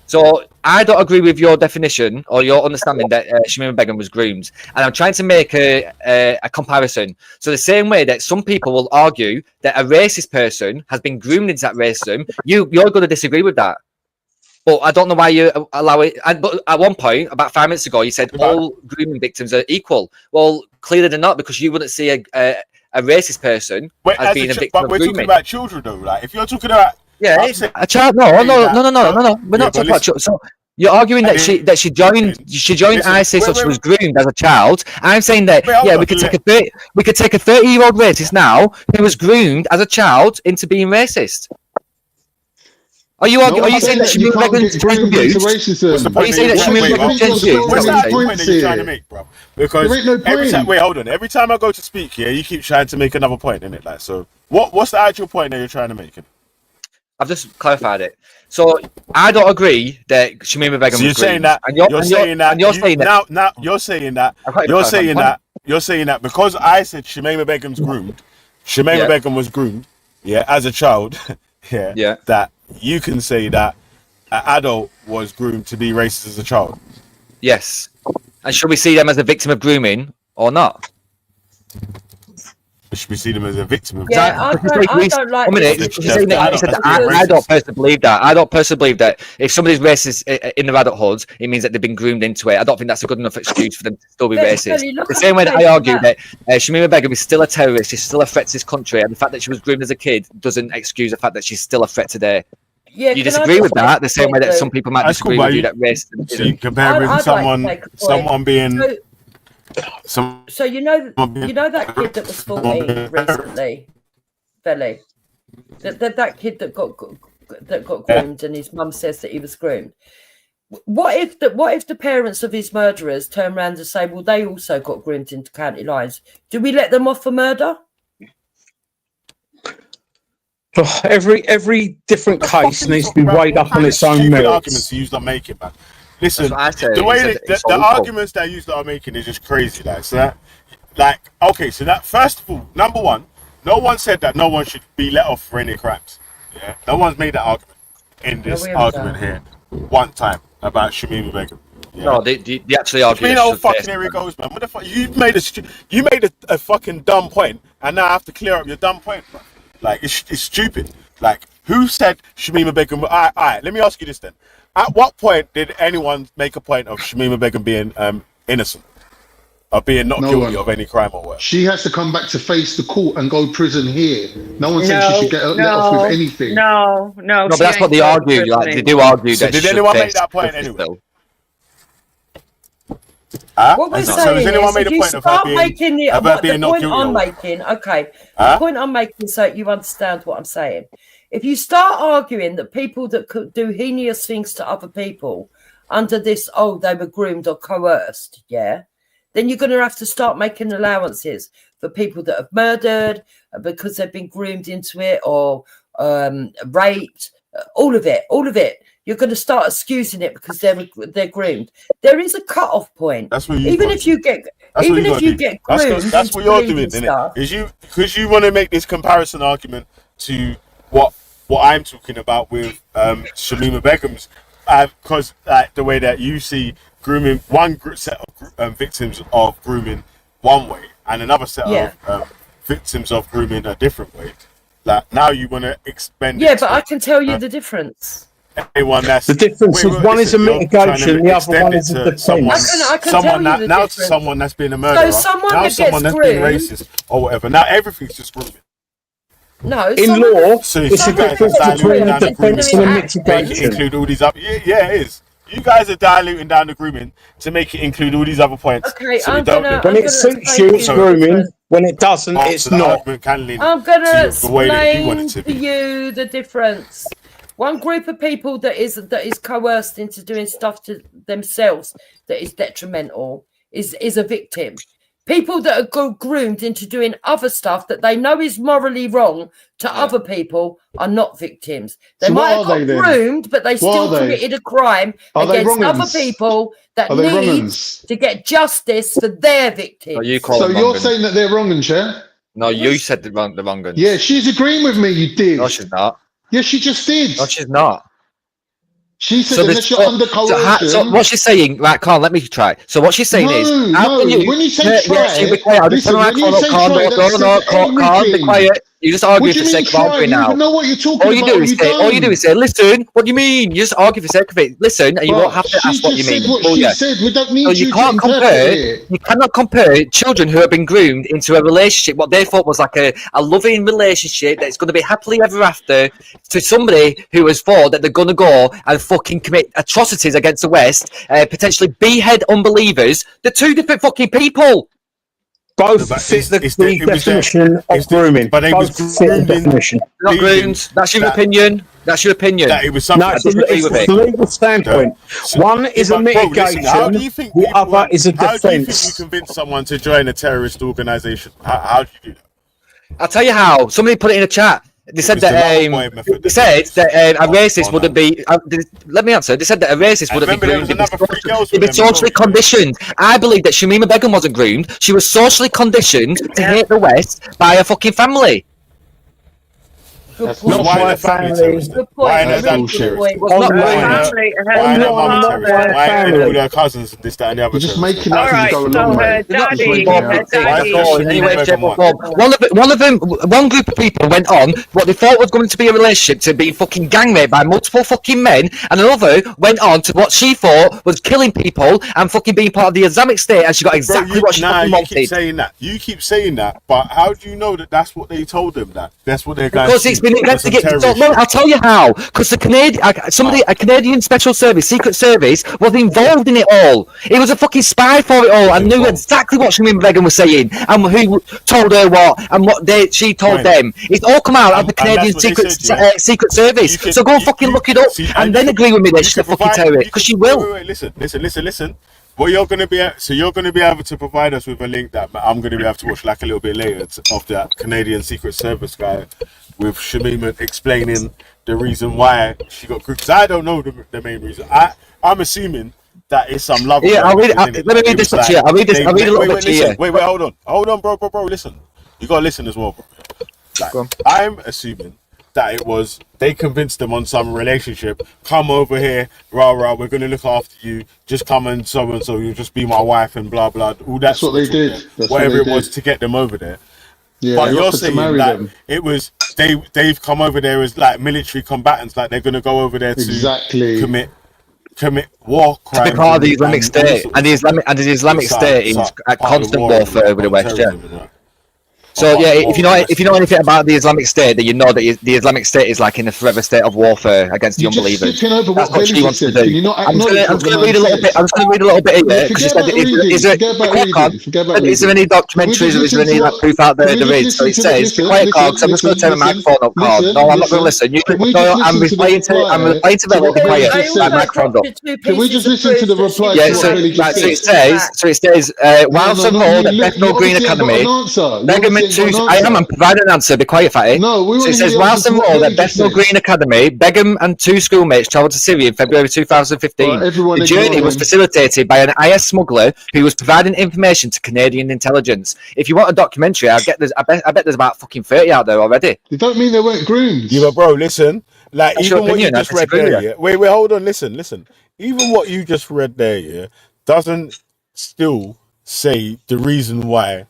So I don't agree with your definition or your understanding that Shamima Begum was groomed, and I'm trying to make a comparison. So the same way that some people will argue that a racist person has been groomed into that racism, you're going to disagree with that. But I don't know why you allow it. But at one point, about 5 minutes ago, you said all grooming victims are equal. Well, clearly they're not, because you wouldn't see a racist person as being a victim of grooming. But we're talking about children, though. Like if you're talking about a child, no. We're not talking about children. So you're arguing that she joined ISIS, so she was groomed as a child. I'm saying that we could take a 30-year-old racist now who was groomed as a child into being racist. Are you saying that Shamima Begum's changed views? Racism. Are you saying that Shamima Begum changed views? What's the actual point that you're trying to make, bro? Because there ain't no point. wait, hold on. Every time I go to speak here, you keep trying to make another point, innit? Like, so what's the actual point that you're trying to make? I've just clarified it. So I don't agree that Shamima Begum. So you're saying that, you're saying that because I said Shamima Begum's groomed, Shamima Begum was groomed, as a child, that you can say that an adult was groomed to be racist as a child. Yes. And should we see them as a victim of grooming or not? Should we see them as a victim of grooming? I don't like I don't personally believe that. I don't personally believe that if somebody's racist in their adulthood, it means that they've been groomed into it. I don't think that's a good enough excuse for them to still be racist. The same way that I argue that Shamima Begum is still a terrorist, she still a threat to this country, and the fact that she was groomed as a kid doesn't excuse the fact that she's still a threat today. Yeah, you disagree with that? The same way that some people might disagree with you that racism. So you compare with someone being. So you know that kid that was 14 recently, Belly. That kid that got groomed, and his mum says that he was groomed. What if the parents of his murderers turn around and say, well, they also got groomed into county lines? Do we let them off for murder? Every different case needs to be weighed up on its own merits. Arguments you start making, man. Listen, the way the arguments that you start making is just crazy. So first of all, number one, no one said that no one should be let off for any crimes. Yeah, no one's made that argument in this argument here one time about Shamima Begum. Yeah. No, they actually argue. Fucking here he goes, man. What the fuck? You made a fucking dumb point, and now I have to clear up your dumb point, bro. Like, it's stupid. Like, who said Shamima Begum? All right, let me ask you this then. At what point did anyone make a point of Shamima Begum being innocent? Or being not guilty of any crime or whatever? She has to come back to face the court and go prison here. No one says she should get let off with anything. No, but that's what they argue. Like, they do argue that. Did anyone make that point anyway? What we're saying is, if you start making the point I'm making, the point I'm making, so you understand what I'm saying. If you start arguing that people that could do heinous things to other people under this, they were groomed or coerced, then you're going to have to start making allowances for people that have murdered because they've been groomed into it or raped, all of it. You're going to start excusing it because they're groomed. There is a cut-off point. That's what you even if you get groomed. That's what you're doing, isn't it? Because you want to make this comparison argument to what I'm talking about with Shamima Begum's, because the way that you see grooming, one set of victims of grooming one way, and another set of victims of grooming a different way. Like, now you want to expend. Yeah, but I can tell you the difference. The difference is one is a mitigation, the other one is a defense. I can tell you the difference. To someone that's been a murderer, someone that's been racist or whatever. Now everything's just grooming. No, in law, it's a difference between a defense and a mitigation. Include all these other, it is. You guys are diluting down the grooming to make it include all these other points. Okay, so when it suits you, it's grooming. When it doesn't, it's not. I'm going to explain to you the difference. One group of people that is coerced into doing stuff to themselves that is detrimental is a victim. People that are groomed into doing other stuff that they know is morally wrong to other people are not victims. They might have got groomed, but they still committed a crime against other people that need to get justice for their victims. So you're saying that they're wrong, yeah? No, you said the wrong ones. Yeah, she's agreeing with me, you did. No, she's not. Yes, she just did. No, she's not. She said unless you're under coercion. So what she's saying, right, Carl, let me try. So what she's saying is, when you say try, listen, Carl, be quiet. You just argue for the sake of arguing now. You don't know what you're talking all you do is say, listen, what do you mean? You just argue for the sake of it. Listen, and you won't have to ask what you mean. She said we don't need you can't compare. You cannot compare children who have been groomed into a relationship, what they thought was like a loving relationship that's going to be happily ever after, to somebody who has thought that they're going to go and fucking commit atrocities against the West, potentially behead unbelievers. They're two different fucking people. Both fit the definition of grooming. But they was groomed in. Not groomed. That's your opinion. That's your opinion. That it was something. No, it's a legal standpoint. One is a mitigation, the other is a How do you think defence. you convince someone to join a terrorist organisation? How do you do that? I'll tell you how. Somebody put it in a chat. They said that a racist wouldn't be. Let me answer. They said that a racist wouldn't be groomed. It'd be socially conditioned. I believe that Shamima Begum wasn't groomed. She was socially conditioned to hate the West by her fucking family. That's not why the family terrorist. Why not that bullshit? Why not all their cousins and this, that, and the other? You're just making up as you go along, mate. One group of people went on what they thought was going to be a relationship to being fucking gang raped by multiple fucking men, and another went on to what she thought was killing people and fucking being part of the Islamic State, and she got exactly what she fucking wanted. You keep saying that. You keep saying that, but how do you know that that's what they told them? That's what they're going to do? Because it's been investigated. So, I'll tell you how. Because a Canadian Special Service, Secret Service, was involved in it all. It was a fucking spy for it all, and knew exactly what Shamima Begum was saying, and who told her what, and what she told them. It's all come out of the Canadian Secret Service. So go and fucking look it up, and then agree with me that she's a fucking terrorist, because she will. Wait, listen. Well, you're going to be able to provide us with a link that I'm going to be able to watch like a little bit later of that Canadian Secret Service guy with Shamima explaining the reason why she got grouped. Because I don't know the main reason. I'm assuming that it's some love. Yeah, I'll read it. Let me read this to you. I'll read this. I'll read a little bit to you. Wait, hold on, bro. Listen, you gotta listen as well, bro. Like, I'm assuming that it was they convinced them on some relationship. Come over here, rah, we're gonna look after you. Just come and so, you'll just be my wife and blah blah. All that's what they did. Whatever it was to get them over there. Yeah, but you're saying that it was they've come over there as like military combatants, like they're gonna go over there to commit war crimes. To be part of the Islamic State, and the Islamic State is at constant warfare with the West. So yeah, if you know anything about the Islamic State, then you know that the Islamic State is like in a forever state of warfare against the unbelievers. That's what she wants to do. I'm just going to read a little bit. I'm just going to read a little bit here because she said, "Is there any documentaries or is there any proof out there?" There is. So it says, "Be quiet, Carl, because I'm just going to turn my microphone up, Carl. No, I'm not going to listen. I'm replying to Bella. Be quiet. My microphone up." Can we just listen to the reply? Yeah. So it says, whilst enrolled at Bethnal Green Academy, I'm providing an answer. Be quiet, Fatty. So it says, whilst enrolled at Bethnal Green Academy, Begum and two schoolmates travelled to Syria in February 2015. The journey was facilitated by an IS smuggler who was providing information to Canadian intelligence. If you want a documentary, I bet there's about fucking 30 out there already. You don't mean they weren't groomed. Yeah, but bro, listen. Like, that's even what you just read there, yeah? Wait, hold on, listen. Even what you just read there, yeah, doesn't still say the reason why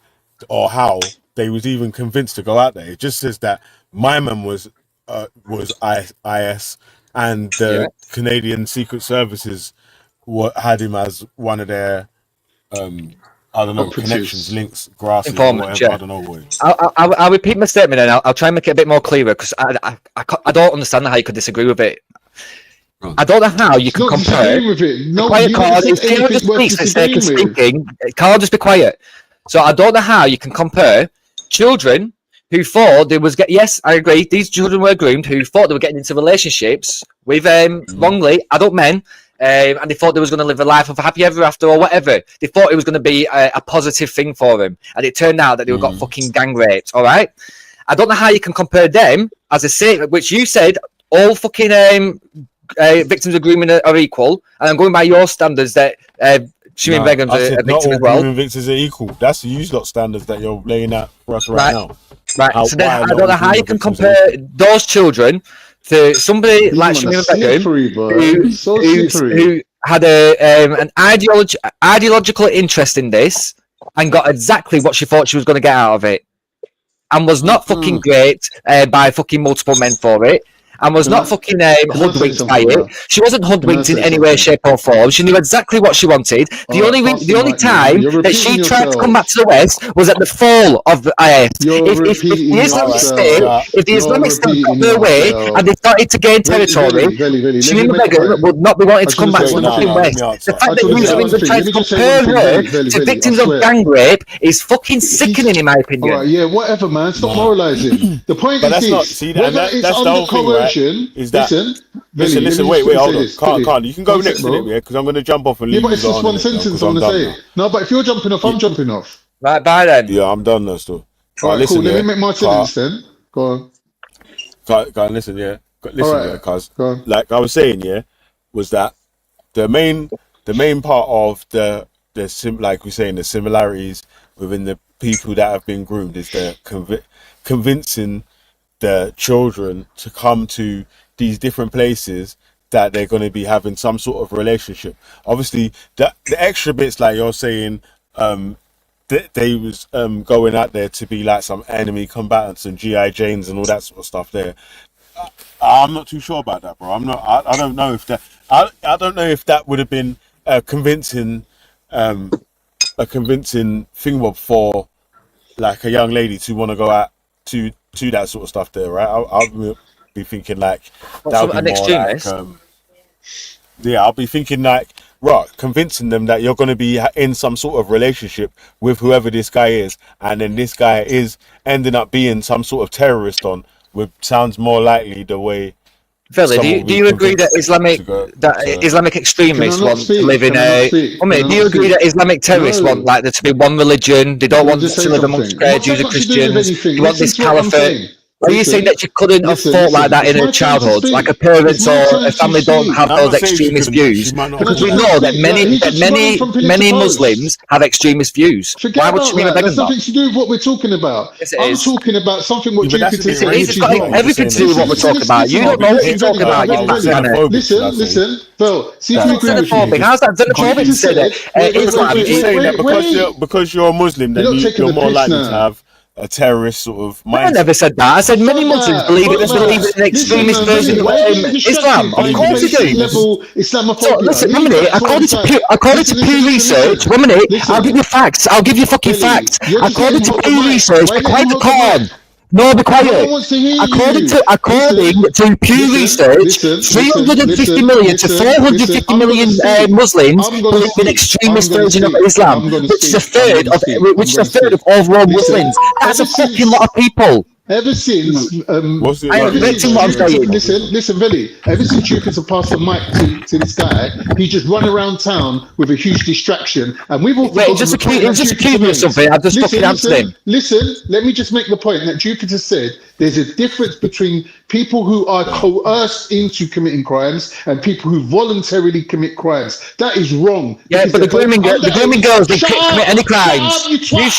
or how they was even convinced to go out there. It just says that my man was IS and the Canadian Secret Services had him as one of their connections, links, grasses, informants. I don't know what. I'll repeat my statement and I'll try and make it a bit more clearer because I don't understand how you could disagree with it. I don't know how you can compare. Quiet, Carl. If Carl just speaks for the sake of speaking, Carl, just be quiet. So I don't know how you can compare children who thought they was yes, I agree. These children were groomed who thought they were getting into relationships with wrongly adult men, and they thought they was going to live a life of happy ever after or whatever. They thought it was going to be a positive thing for them, and it turned out that they got fucking gang raped. All right, I don't know how you can compare them as a state, which you said all fucking victims of grooming are equal, and I'm going by your standards that. Shamima Begum's a victim as well. Victims are equal. That's the use lot standards that you're laying out for us right now. Right. So then I don't know how you can compare those children to somebody like Shamima Begum who had an ideological interest in this and got exactly what she thought she was going to get out of it, and was not fucking raped by fucking multiple men for it. And was not fucking hoodwinked by it. She wasn't hoodwinked in any way, shape, or form. She knew exactly what she wanted. The only time that she tried to come back to the West was at the fall of the IS. If the Islamic State got their way and they started to gain territory, Shamima Begum would not be wanting to come back to the fucking West. The fact that you're trying to compare her to victims of gang rape is fucking sickening, in my opinion. All right, yeah, whatever, man. Stop moralising. The point is this. That's the whole thing, right? situation. is that Listen, listen, wait, hold on. Can't. You can go next to it, yeah, because I'm going to jump off and leave. Yeah, but it's just one sentence I want to say. No, but if you're jumping off, I'm jumping off. Right, bye then. Yeah, I'm done now still. All right, cool. Let me make my sentence then. Go on. Go on, listen, yeah. Listen, All right. yeah, cuz like I was saying, yeah, was that the main part of like we're saying, the similarities within the people that have been groomed is the convincing the children to come to these different places that they're going to be having some sort of relationship. Obviously, the extra bits, like you're saying, they was going out there to be like some enemy combatants and GI Janes and all that sort of stuff there. I'm not too sure about that, bro. I don't know if that. I don't know if that would have been a convincing thing for like a young lady to want to go out to that sort of stuff there, right? I'll be thinking like that would be more like, I'll be thinking like, right, convincing them that you're going to be in some sort of relationship with whoever this guy is, and then this guy is ending up being some sort of terrorist sounds more likely the way. Philly, do you agree that Islamic extremists want to live in a? Do you agree that Islamic terrorists want like there to be one religion? They don't want to live amongst Jews and Christians. They want this caliphate. Are you saying that you couldn't have thought like that in a childhood, like a parents or a family don't have those extremist views? Because we know that many Muslims have extremist views. Why would Shamima Begum That's nothing to do with what we're talking about. I'm talking about something what Jupiter said. It's got everything to do with what we're talking about. You don't know what you're talking about. Listen, Phil. See if you agree with me. How's that xenophobic to say that? Because you're a Muslim, then you're more likely to have a terrorist sort of mindset. I never said that. I said many Muslims believe in an extremist version of Islam. Of course they do. So, listen, one minute. According to Pew Research, one minute. I'll give you facts. I'll give you fucking facts. According to Pew Research, be quiet the Quran. No, be quiet. According to Pew Research, 350 million to 450 million Muslims believe in extremist version of Islam, which is a third of overall Muslims. That's a fucking lot of people. Ever since, listen, Billy. Ever since Jupiter passed the mic to this guy, he just run around town with a huge distraction, and we've all. Wait, just accuse me of something. I've just fucking answered him. Listen, let me just make the point that Jupiter said there's a difference between people who are coerced into committing crimes and people who voluntarily commit crimes. That is wrong. Yeah, but the grooming girls didn't commit any crimes. You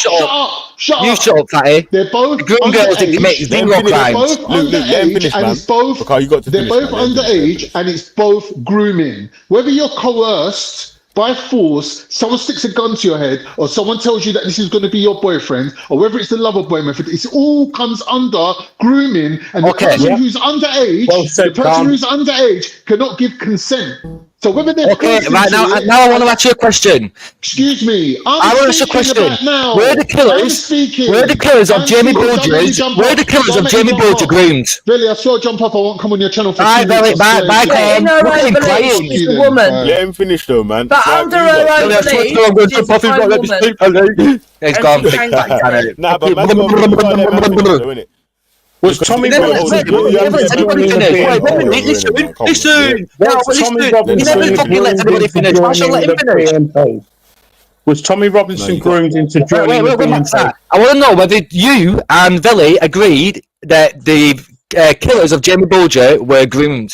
shut up, fatty. They're both the grooming girls didn't commit zero crimes. They're both underage, and it's both grooming. Whether you're coerced by force, someone sticks a gun to your head, or someone tells you that this is going to be your boyfriend, or whether it's the lover boy method, it all comes under grooming. And the person who's underage cannot give consent. So whether they're right now I want to ask you a question. Excuse me. I want to ask you a question. Were the killers of Jamie Bulger groomed? Billy, I saw jump off. I won't come on your channel for 2 minutes. Bye, Let him finish though, man. But under her own belief, it's gone. Nah, but man, was Tommy Robinson? Listen. You never fucking let anybody finish. I shall let him finish. Was Tommy Robinson groomed into joining the BNP? I want to know whether you and Veli agreed that the killers of Jamie Bulger were grooming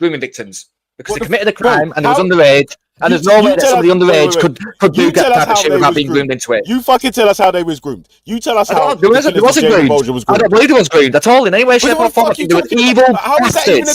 victims because they committed a crime and it was underage. And there's no way that somebody underage could do that type of shit without being groomed into it. You fucking tell us how they was groomed. You tell us how there wasn't groomed. I don't believe it was groomed at all in any way, shape, or form. They were evil bastards.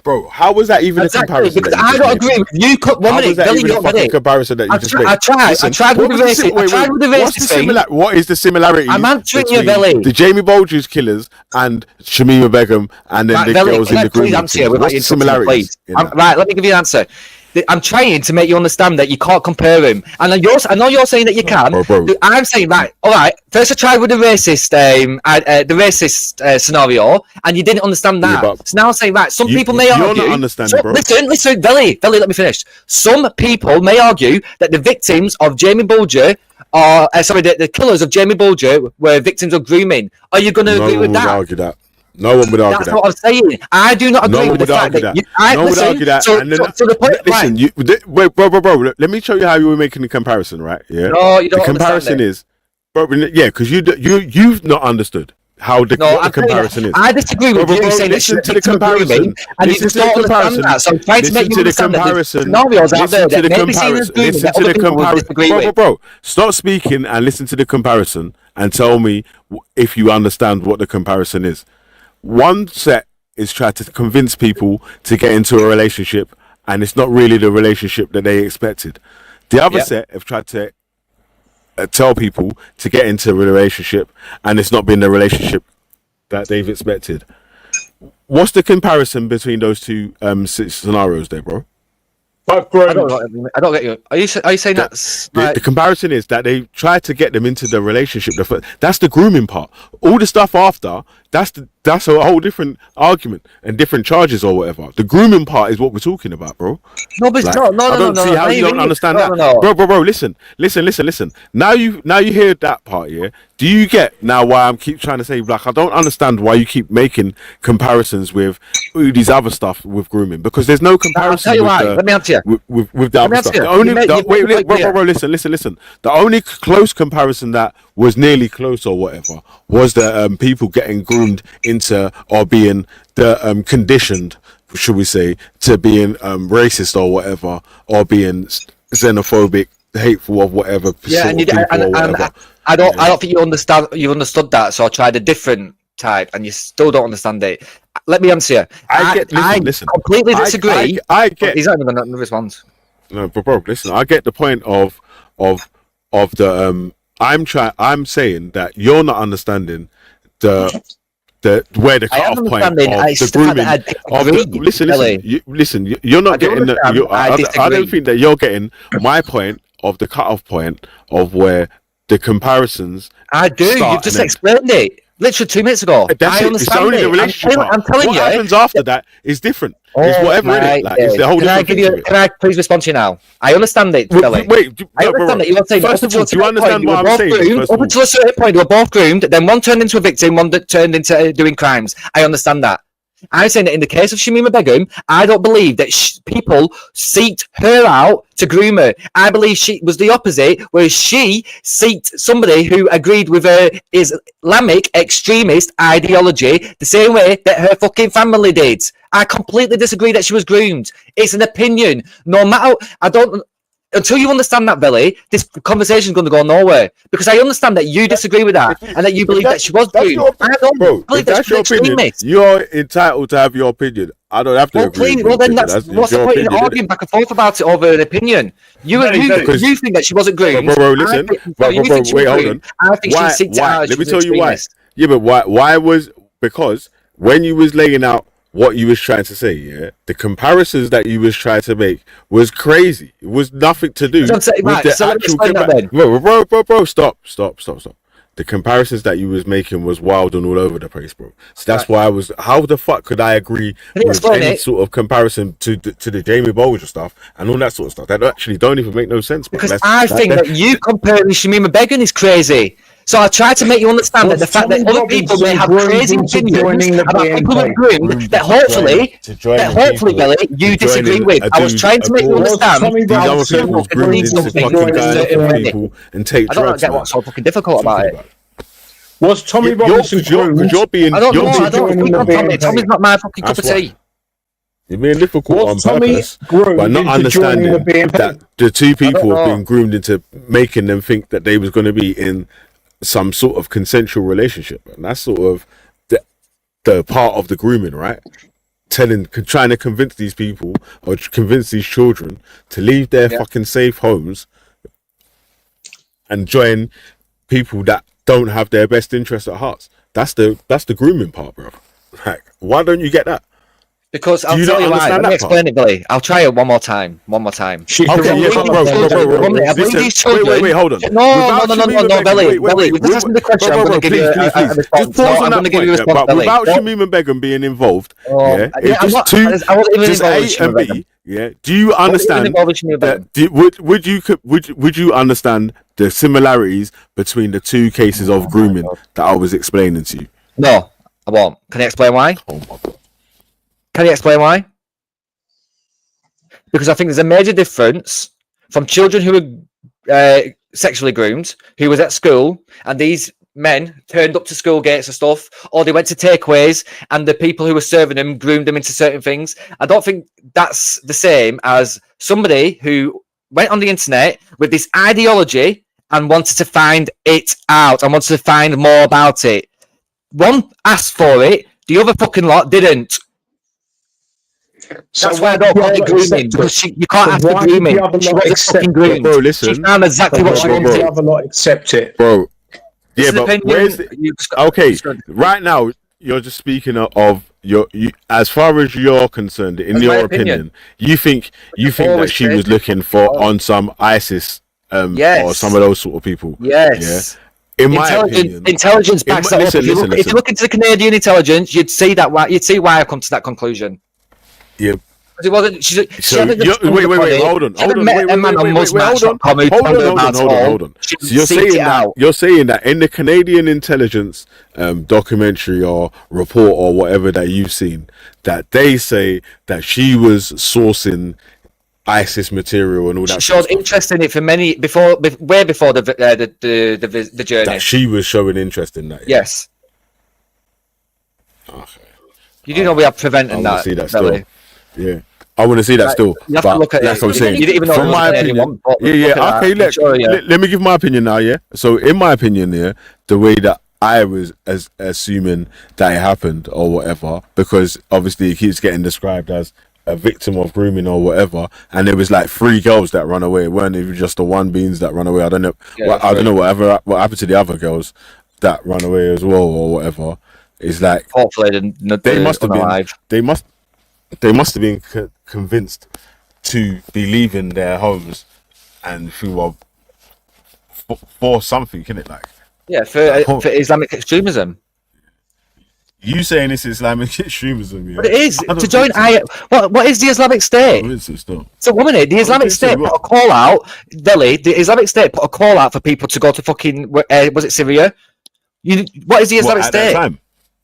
Bro, how was that even a comparison? Because I don't agree with you. One minute, Billy, you don't get it. Comparison that you just made. I tried with the racist thing. What is the similarity? I'm answering you, Billy. The Jamie Bulger's killers and Shamima Begum and then the girls in the grooming. What's the similarity? Right, let me give you an answer. I'm trying to make you understand that you can't compare him, and I know you're saying that you can. I'm saying, right, all right. First, I tried with the racist scenario, and you didn't understand that. Yeah, so now I'm saying, right, some people may argue. You're not understanding, bro. Listen, Billy, let me finish. Some people may argue that the victims of Jamie Bulger the killers of Jamie Bulger were victims of grooming. Are you going to agree with that? Argue that. No one would argue That's that. what I'm saying. I do not agree with the fact that. No one would argue that. So the point, listen, wait, bro. Let me show you how you were making the comparison, right? Yeah. No, you don't. The comparison is, bro. Yeah, because you've not understood how what the comparison is. I disagree with you saying listen to the comparison, and you just don't understand that. So I'm trying to make you understand that there's scenarios out there that maybe seen as agreement that other people would disagree with. Bro, stop speaking and listen to the comparison and tell me if you understand what the comparison is. One set is trying to convince people to get into a relationship, and it's not really the relationship that they expected. The other set have tried to tell people to get into a relationship, and it's not been the relationship that they've expected. What's the comparison between those two scenarios there, bro? I don't get you. Are you saying that's the comparison is that they tried to get them into the relationship. That's the grooming part. All the stuff after, that's a whole different argument and different charges or whatever. The grooming part is what we're talking about, bro. No, but it's not. No, I don't see how you don't understand that, bro. Listen. Now you hear that part, yeah. Do you get now why I keep trying to say, like, I don't understand why you keep making comparisons with these other stuff with grooming, because there's no comparison. I'll tell you why. Let me answer you. With the other stuff. Listen. The only close comparison that was nearly close or whatever was the people getting groomed into or being conditioned, should we say, to being racist or whatever, or being xenophobic, hateful of whatever. Yeah, and I don't think you understood that, so I tried a different type, and you still don't understand it. Let me answer you. I completely disagree. I get. He's not even going to respond. No, but bro, listen. I get the point of the. I'm saying that you're not understanding where the cutoff point of the grooming. Listen. You're not getting. I don't think that you're getting my point of the cutoff point of where the comparisons. I do. You've just explained it. Literally 2 minutes ago. That's I understand it's only the relationship. I'm telling you. What happens after that is different. It's whatever it is. Like, it's the whole Can I please respond to you now? I understand it, Billy. Wait, I understand that. You're saying, first of all, do you understand what I'm saying? Up until a certain point, they were both groomed. Then one turned into a victim, one turned into doing crimes. I understand that. I'm saying that in the case of Shamima Begum, I don't believe that people seeked her out to groom her. I believe she was the opposite, where she seeked somebody who agreed with her Islamic extremist ideology the same way that her fucking family did. I completely disagree that she was groomed. It's an opinion. No matter, until you understand that, Billy, this conversation is going to go nowhere. Because I understand that you disagree with that and that you believe that she was groomed. I don't believe that that's your opinion. You're entitled to have your opinion. I don't have to agree. Well, then what's the point in arguing back and forth about it over an opinion? You think that she wasn't groomed. Bro, listen. Wait, hold on. I think she seeked it out. Let me tell you why. Yeah, but why was... Because when you was laying out what you was trying to say, yeah, the comparisons that you was trying to make was crazy. It was nothing to do with the actual bro, stop. The comparisons that you was making was wild and all over the place, bro. So that's why I was. How the fuck could I agree with any sort of comparison to the Jamie Bolger stuff and all that sort of stuff? That actually don't even make no sense. Bro. Because I think that you comparing Shamima Begum is crazy. So I try to make you understand that the fact that other people may have crazy opinions about people who are groomed, that hopefully, Billy, you disagree with. I was trying to make you understand how people can believe something in a certain way. I don't get what's so fucking difficult about it. Was Tommy Robinson groomed? I don't know. Tommy's not my fucking cup of tea. You're being difficult on purpose by not understanding that the two people have been groomed into making them think that they was going to be in some sort of consensual relationship, and that's sort of the part of the grooming, right? Trying to convince these people or convince these children to leave their fucking safe homes and join people that don't have their best interests at heart. That's the grooming part, bro. Like, why don't you get that? Because I'll tell you why. Let me explain it, Billy. I'll try it one more time. Bro. Wait, hold on. No, Billy. We're just asking the question. I'm going to give you a response. I'm going to give you a response, Billy. Without Shamima Begum being involved, I wasn't even involved in yeah. Do you understand? Would you understand the similarities between the two cases of grooming that I was explaining to you? No. I won't. Can you explain why? Oh my God. Can you explain why? Because I think there's a major difference from children who were sexually groomed, who was at school, and these men turned up to school gates and stuff, or they went to takeaways, and the people who were serving them groomed them into certain things. I don't think that's the same as somebody who went on the internet with this ideology and wanted to find it out and wanted to find more about it. One asked for it, the other fucking lot didn't. So that's why I don't call it grooming, because you can't ask for grooming. She wasn't fucking groomed. Bro, listen. She found exactly what she wanted. The other lot accept it. Bro. Yeah, This is but opinion. where's the... right now you're just speaking of your as far as you're concerned, in That's your my opinion, you think that she was looking for on some ISIS or some of those sort of people. Yes. Yeah? In my opinion, intelligence backs that up. If you look into the Canadian intelligence, you'd see why I come to that conclusion. Yeah. It wasn't. Wait, hold on. So you're saying that in the Canadian intelligence documentary or report or whatever that you've seen, that they say that she was sourcing ISIS material and all that. She showed interest in it for way before the journey. That she was showing interest in that. Yes. Okay. You do know we are preventing that. See that still. Yeah, I want to see that still. You have to look at that's it. what I'm saying. You didn't even know From my opinion, okay. Let me give my opinion now. Yeah. So in my opinion, the way that I was assuming that it happened or whatever, because obviously it keeps getting described as a victim of grooming or whatever, and there was like 3 girls that run away. It weren't even just the one beans that run away. I don't know. I don't know what happened to the other girls that run away as well or whatever. It's like hopefully they must have been. They must have been convinced to be leaving their homes and for something, isn't it? Like, yeah, for Islamic extremism. You saying it's Islamic extremism? Yeah. But it is to join. What is the Islamic State? So, woman, the Islamic State put a call out. Delhi, the Islamic State put a call out for people to go to fucking. Was it Syria? What is the Islamic State? That time?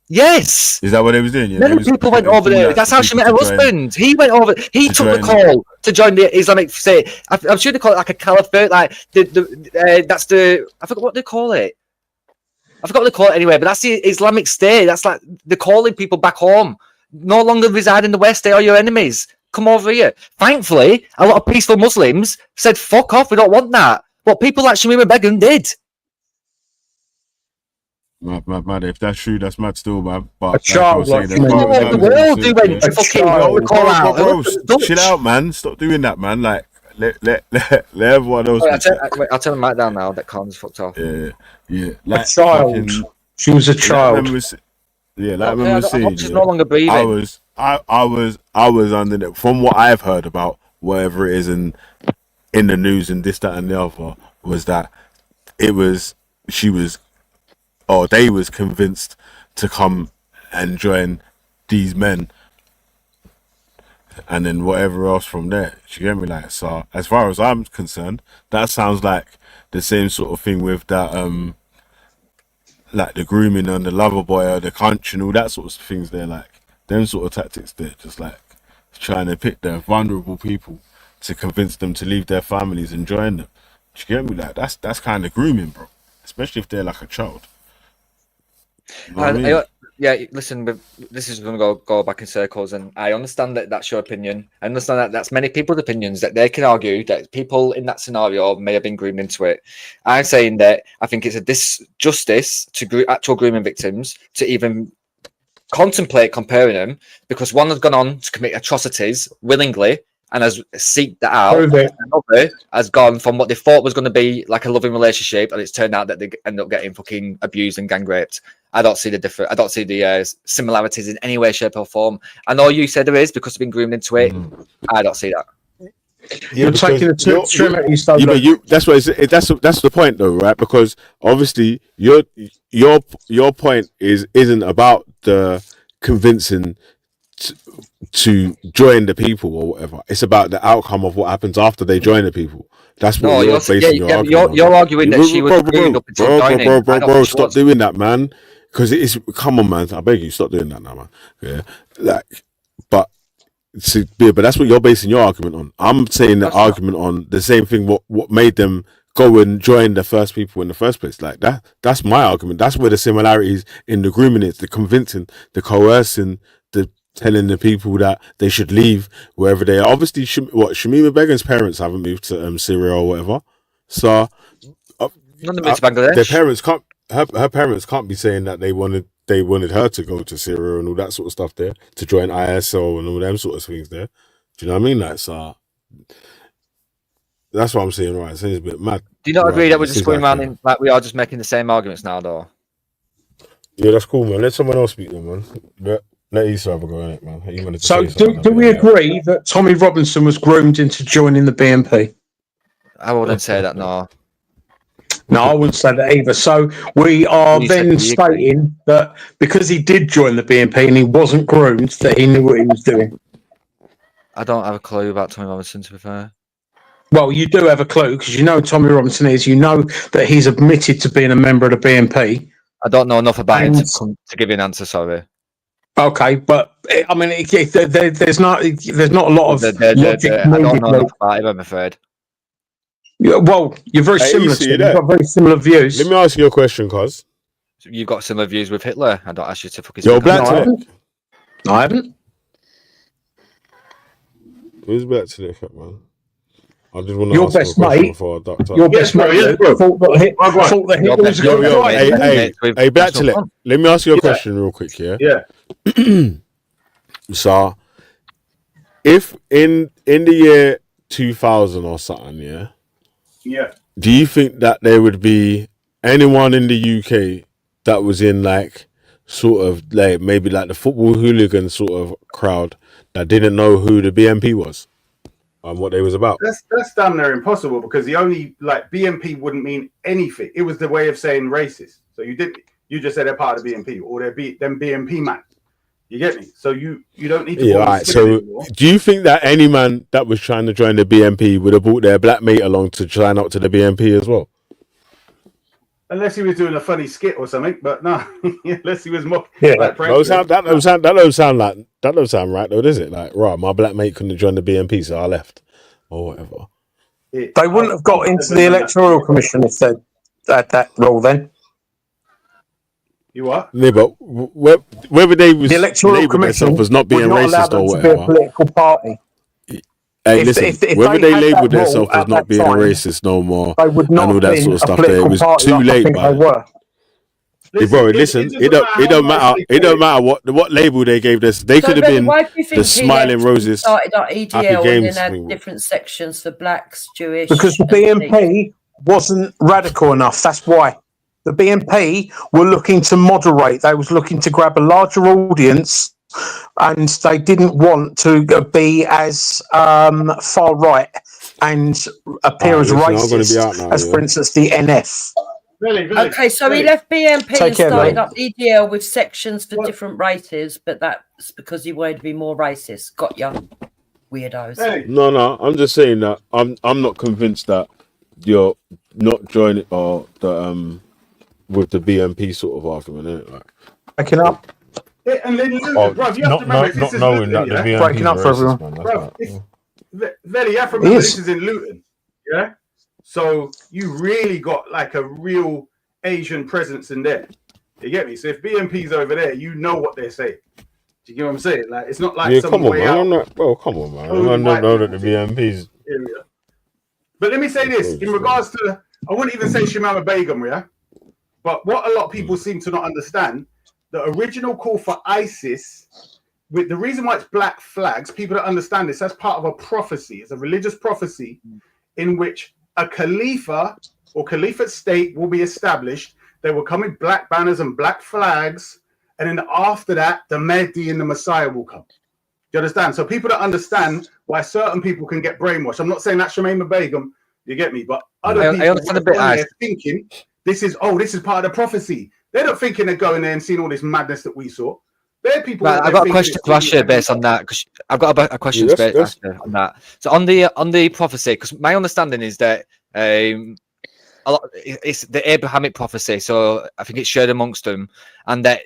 Yes. Is that what they was doing? Yeah, many people went over there. That's how she met her husband. He went over. He took the call to join the Islamic State. I'm sure they call it like a caliphate. Like that's the. I forgot what they call it. I forgot what they call it anyway. But that's the Islamic State. That's like they're calling people back home. No longer reside in the West. They are your enemies. Come over here. Thankfully, a lot of peaceful Muslims said, "Fuck off. We don't want that." But people like Shamima Begum did. Mad. If that's true, that's mad still, man. But a child like the world doing chill out, man. Stop doing that, man. Like let everyone else. I'll tell him right down now that Khan's fucked off. Yeah. Like a child. She was a child. Like I remember saying, she's no longer breathing. I was under the, from what I've heard about whatever it is in the news and this, that, and the other, was that they was convinced to come and join these men, and then whatever else from there. You get me? Like, so as far as I'm concerned, that sounds like the same sort of thing with that, like the grooming and the lover boy or the crunch and all that sort of things. They're like them sort of tactics. They're just like trying to pick the vulnerable people to convince them to leave their families and join them. You get me? Like that's kind of grooming, bro. Especially if they're like a child. You know what I mean? Yeah, listen, this is going to go back in circles, and I understand that that's your opinion. I understand that that's many people's opinions, that they can argue that people in that scenario may have been groomed into it. I'm saying that I think it's a disjustice to actual grooming victims to even contemplate comparing them, because one has gone on to commit atrocities willingly and has seeked that out. Another has gone from what they thought was going to be like a loving relationship, and it's turned out that they end up getting fucking abused and gang raped. I don't see the similarities in any way, shape, or form. I know you said there is because they've been groomed into it. I don't see that. You're taking the two extremities. That's the point, though, right? Because obviously your point isn't about the convincing to join the people or whatever. It's about the outcome of what happens after they join the people. That's what you're basing your argument on. You're arguing that she was bro, stop doing that, man. because it is. Come on, man! I beg you, stop doing that now, man. Yeah, like, but that's what you're basing your argument on. I'm saying the argument on the same thing. What made them go and join the first people in the first place? Like that. That's my argument. That's where the similarities in the grooming is: the convincing, the coercing, the telling the people that they should leave wherever they are. Obviously, Shamima Begum's parents haven't moved to Syria or whatever, so their parents can't. Her parents can't be saying that they wanted her to go to Syria and all that sort of stuff there, to join ISO and all them sort of things there. Do you know what I mean? Like, so that's what I'm saying. Right, so it's a bit mad. Do you not agree that we're just going like, around like we are just making the same arguments now, though? Yeah, that's cool, man. Let someone else speak, then, man. Let Issa have a go in it, man. So, do we agree that Tommy Robinson was groomed into joining the BNP? I wouldn't say that, no. No, I wouldn't say that either. So we are then stating that because he did join the BNP and he wasn't groomed, that he knew what he was doing. I don't have a clue about Tommy Robinson, to be fair. Well, you do have a clue because you know who Tommy Robinson is. You know that he's admitted to being a member of the BNP. I don't know enough about him to give you an answer, sorry. Okay, but I mean, there's not a lot of logic. I don't know enough about him, I'm afraid. Yeah, well, you're very similar to him. You've got very similar views. Let me ask you a question, cuz. You've got similar views with Hitler. I don't ask you to fucking. Yo, Black Tunic. No, I haven't. Who's Black Tunic, man? I just want to your ask best you a question mate. before I ducked up. Your best mate thought that Hitler was a good guy. Hey, Black Tunic. Let me ask you a question real quick, yeah? Yeah. So, if in the year 2000 or something, yeah? Yeah. Do you think that there would be anyone in the UK that was in like sort of like maybe like the football hooligan sort of crowd that didn't know who the BNP was and what they was about? That's damn near impossible because the only like BNP wouldn't mean anything. It was the way of saying racist. So you just said they're part of the BNP or they're them BNP man. You get me? So you don't need to. Yeah, right. So, do you think that any man that was trying to join the BNP would have brought their black mate along to sign up to the BNP as well? Unless he was doing a funny skit or something, but no. Unless he was more. Yeah, like that don't sound right though, does it? Like, right, my black mate couldn't join the BNP, so I left, or whatever. They wouldn't have got into the Electoral Commission if they had that role then. You what? Yeah, but whether they was the Electoral Commission was not being racist or whatever. To be a political party. Hey, listen, whether they labelled themselves as not being racist no more and all that sort of stuff, there it was too late. Bro, listen, it don't matter. It don't matter what label they gave this. They could have been the Smiling Roses. Started at EDL Happy Games and then had different sections for blacks, Jewish. Because the BNP wasn't radical enough. That's why. The BNP were looking to moderate. They was looking to grab a larger audience, and they didn't want to be as far right and appear as racist as, for instance, the NF. Really? Okay, so he left BNP and started up EDL with sections for different races, but that's because he wanted to be more racist. Got you, weirdos. No, I'm just saying that I'm not convinced that you're not joining or the with the BNP sort of argument, isn't it? Like breaking up. Yeah, and then bruv, you have to remember not knowing that the BNP breaking up for everyone. Veli, you have to remember this is in Luton, yeah. So you really got like a real Asian presence in there. You get me? So if BNP's over there, you know what they're saying. Do you get what I'm saying? Like it's not like come on, man. Come on, man. I know that the BNP's area. But let me say this in regards to, I wouldn't even say Shamima Begum, yeah. But what a lot of people seem to not understand, the original call for ISIS, with the reason why it's black flags, people don't understand this. That's part of a prophecy. It's a religious prophecy in which a Khalifa or Caliphate state will be established. There will come in black banners and black flags. And then after that, the Mahdi and the Messiah will come. Do you understand? So people don't understand why certain people can get brainwashed. I'm not saying that's Shamima Begum, you get me? But other people I understand a bit are thinking this is part of the prophecy. They're not thinking of going there and seeing all this madness that we saw. They're people. Right, I've got a question to ask you based on that. Because I've got a question based on that. So on the prophecy, because my understanding is that it's the Abrahamic prophecy, so I think it's shared amongst them, and that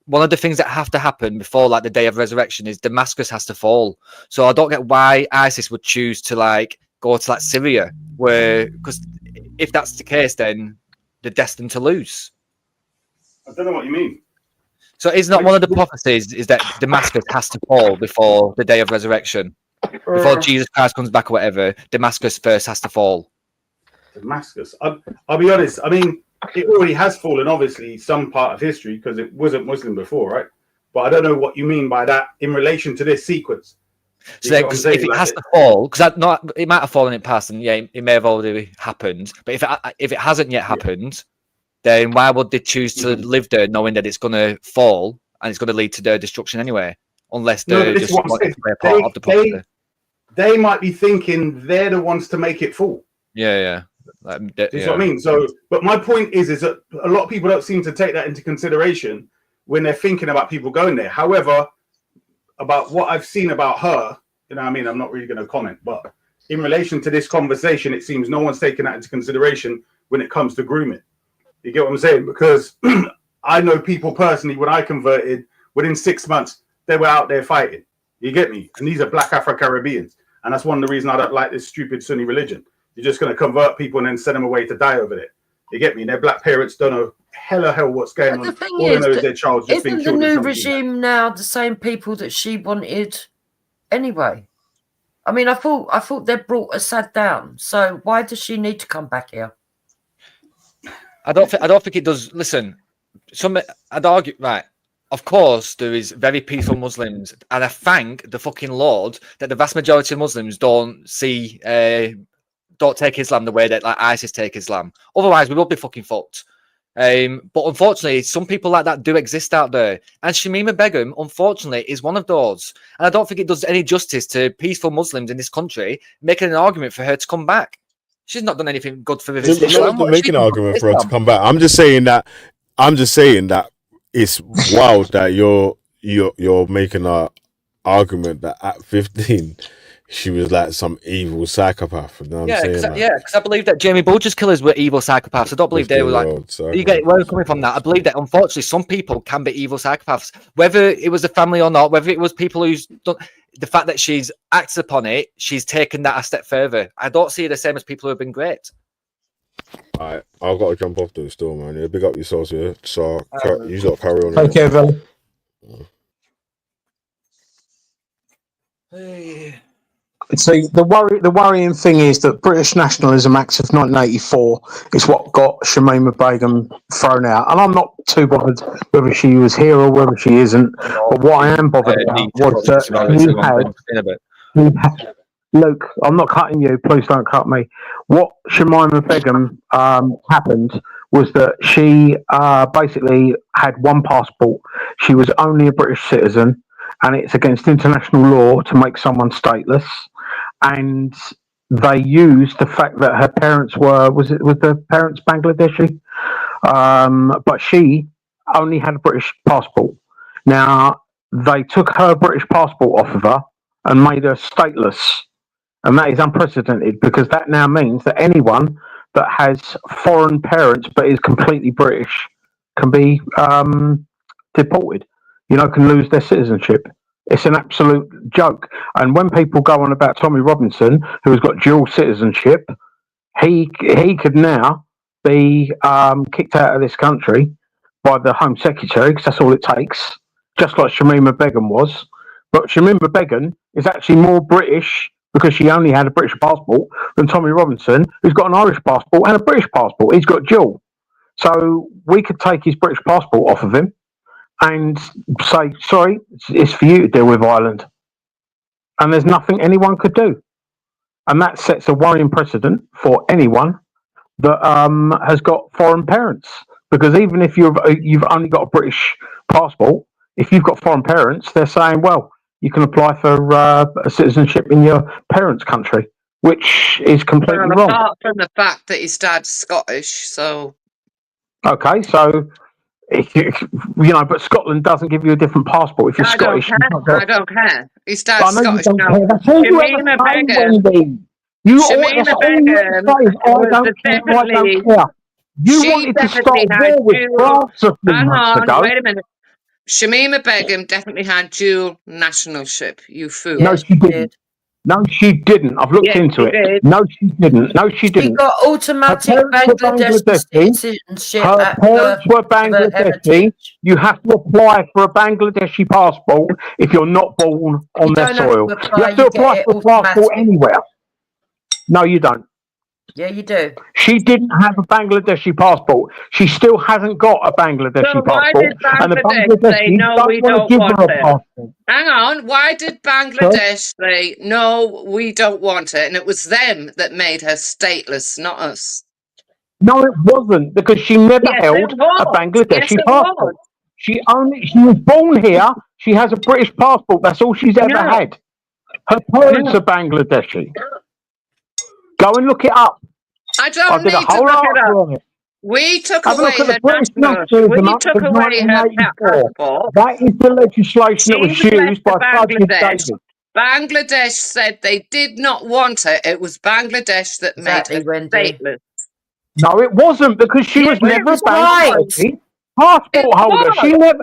one of the things that have to happen before like the day of resurrection is Damascus has to fall. So I don't get why ISIS would choose to like go to like Syria, because if that's the case, then they're destined to lose. I don't know what you mean. So it's not one of the prophecies is that Damascus has to fall before the day of resurrection, before Jesus Christ comes back or whatever. Damascus first has to fall. Damascus. I'll be honest. I mean, it already has fallen, obviously, some part of history because it wasn't Muslim before, right? But I don't know what you mean by that in relation to this sequence. So if it has to fall, because it might have fallen in past, and yeah, it may have already happened. But if it hasn't yet happened, then why would they choose to live there, knowing that it's going to fall and it's going to lead to their destruction anyway? Unless they're just wanting to play a part of the prophecy. They might be thinking they're the ones to make it fall. Yeah. That's what I mean. So, but my point is that a lot of people don't seem to take that into consideration when they're thinking about people going there. However, about what I've seen about her, you know what I mean? I'm not really going to comment, but in relation to this conversation, it seems no one's taking that into consideration when it comes to grooming. You get what I'm saying? Because I know people personally, when I converted, within 6 months, they were out there fighting. You get me? And these are black Afro-Caribbeans. And that's one of the reasons I don't like this stupid Sunni religion. You're just going to convert people and then send them away to die over there. You get me? Their black parents don't know hell what's going on. All they know is their child's just being killed. Isn't the new regime now the same people that she wanted anyway? I mean, I thought they brought Assad down. So why does she need to come back here? I don't think it does. Listen, I'd argue, right? Of course, there is very peaceful Muslims, and I thank the fucking Lord that the vast majority of Muslims don't take Islam the way that like ISIS take Islam. Otherwise, we would be fucking fucked. But unfortunately, some people like that do exist out there, and Shamima Begum, unfortunately, is one of those. And I don't think it does any justice to peaceful Muslims in this country making an argument for her to come back. She's not done anything good for Islam. Not making an argument for her to come back. I'm just saying that it's wild that you're making an argument that at 15 she was like some evil psychopath. You know what I'm saying? Because I believe that Jamie Bulger's killers were evil psychopaths. I don't believe they were like. You get where I'm coming from. That I believe that unfortunately some people can be evil psychopaths, whether it was a family or not, whether it was people who's done. The fact that she's acted upon it, she's taken that a step further. I don't see it the same as people who have been great. All right, I've got to jump off the store, man. Yeah, big up yourselves here. So you got to carry on. Okay, Vel. See, the worrying thing is that British Nationalism Act of 1984 is what got Shamima Begum thrown out. And I'm not too bothered whether she was here or whether she isn't. But what I am bothered about was that Luke, I'm not cutting you. Please don't cut me. What Shamima Begum happened was that she basically had one passport. She was only a British citizen, and it's against international law to make someone stateless. And they used the fact that her parents were the parents Bangladeshi, but she only had a British passport. Now they took her British passport off of her and made her stateless, and that is unprecedented because that now means that anyone that has foreign parents but is completely British can be deported. Can lose their citizenship. It's an absolute joke. And when people go on about Tommy Robinson, who has got dual citizenship, he could now be kicked out of this country by the Home Secretary, because that's all it takes, just like Shamima Begum was. But Shamima Begum is actually more British because she only had a British passport than Tommy Robinson, who's got an Irish passport and a British passport. He's got dual. So we could take his British passport off of him and say, sorry, it's for you to deal with Ireland. And there's nothing anyone could do. And that sets a worrying precedent for anyone that has got foreign parents. Because even if you've only got a British passport, if you've got foreign parents, they're saying, well, you can apply for a citizenship in your parents' country, which is completely wrong. Apart from the fact that his dad's Scottish, so... Okay, so... but Scotland doesn't give you a different passport if you're Scottish. I don't care. His dad's I know Scottish. you don't care. That's all you ever say, Wendy. That's all you Begum say is, I was don't care, I definitely. don't care. You She wanted to start definitely had war with dual. France a few Hang months on, ago. wait a minute. Shamima Begum definitely had dual nationalship. You fool. No, she didn't. No, she didn't. I've looked Yes, into she it. did. No, she didn't. No, she She didn't. got Her automatic parents were Bangladeshi Bangladeshi. citizenship Her at parents were birth of her Bangladeshi. heritage. You have to apply for a Bangladeshi passport if you're not born on You their don't have soil. to You apply, have to you get apply it for a passport automatic. anywhere. No, you don't. Yeah, you do. She didn't have a Bangladeshi passport. She still hasn't got a Bangladeshi So why passport. did And the Bangladesh say Bangladeshi no? don't We want to don't give want her a it. passport. Hang on. Why did Bangladesh say no? We don't want it, and it was them that made her stateless, not us. No, it wasn't, because she never Yes, held it a was. Yes, Bangladeshi it passport. was. She was born here. She has a British passport. That's all she's ever No. had. Her parents No. are Bangladeshi. Go and look it up. I I don't did a need to whole look it article up. on it. We took Have a look away at the her British nationality. nationalism We Act took of away her 1984. passport. That is the legislation that was She was left used to by Sajid Bangladesh. David. Bangladesh said they did not want her. It was Bangladesh that made her stateless. No, it wasn't, because she was Yes, never a it was. Bangladeshi passport holder. was.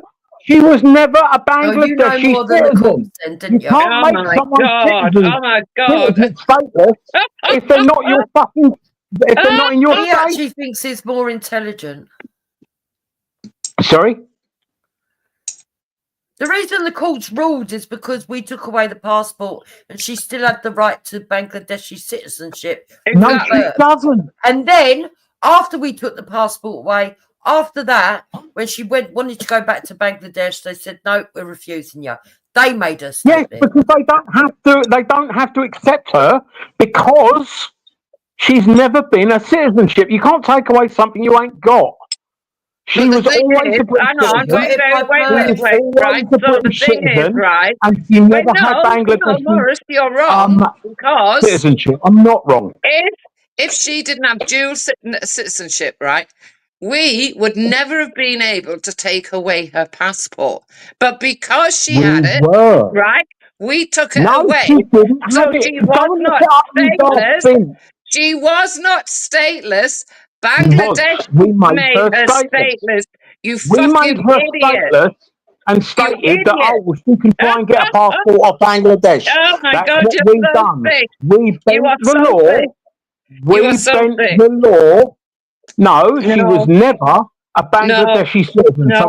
She was never a Oh, you know Bangladeshi more than the course citizen. then, didn't you? Can't Oh make my someone God. citizen, Oh my God. citizen stateless if they're not your fucking, if they're not in your He state. actually thinks he's more intelligent. Sorry? The reason the courts ruled is because we took away the passport and she still had the right to Bangladeshi citizenship. No, she doesn't. And then, after we took the passport away, after that, when she wanted to go back to Bangladesh, they said, no, we're refusing you. They made us Yes, stateless. because they don't have to accept her, because she's never been a citizenship. You can't take away something you ain't got. She But the was thing always is, a British hang on, citizen. wait, Always right? a So the British thing is, citizen, right? and she Wait, never had no, Bangladeshi Morris, you're wrong, because citizenship. I'm not wrong. if she didn't have dual citizenship, right, we would never have been able to take away her passport. But because she had it, right, we took it No, away. she didn't So have it. she Go was and look not it up, you daft stateless. thing. She was not stateless. Was. Bangladesh We made made her her stateless. stateless. You We made fucking her idiot. stateless and You stated that, idiot. well, she can try and get a passport of Bangladesh. Oh my That's God, what you're we so done. sick. We You bent are the so law. sick. You We are so bent sick. the law. No, she was No. never a Bangladeshi citizen. So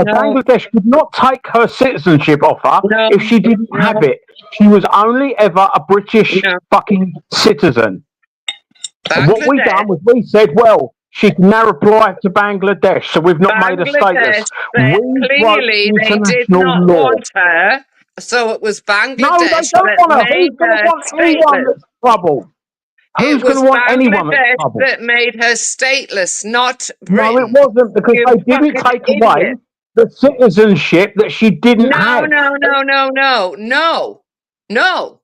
No. Bangladesh could not take her citizenship off her if she didn't have it. She was only ever a British fucking citizen. And what we done was we said, well, she can now apply to Bangladesh, so we've not made her stateless. Bangladesh, We broke clearly they did international not law. want her, so it was Bangladesh No, they don't that want her. made Who's going to her want anyone stateless. that's trouble? Who's It going was to want anyone that's Bangladesh trouble? that made her stateless, not No, it Britain. wasn't, because You they didn't fucking take away idiot. the citizenship that she didn't No, have. no.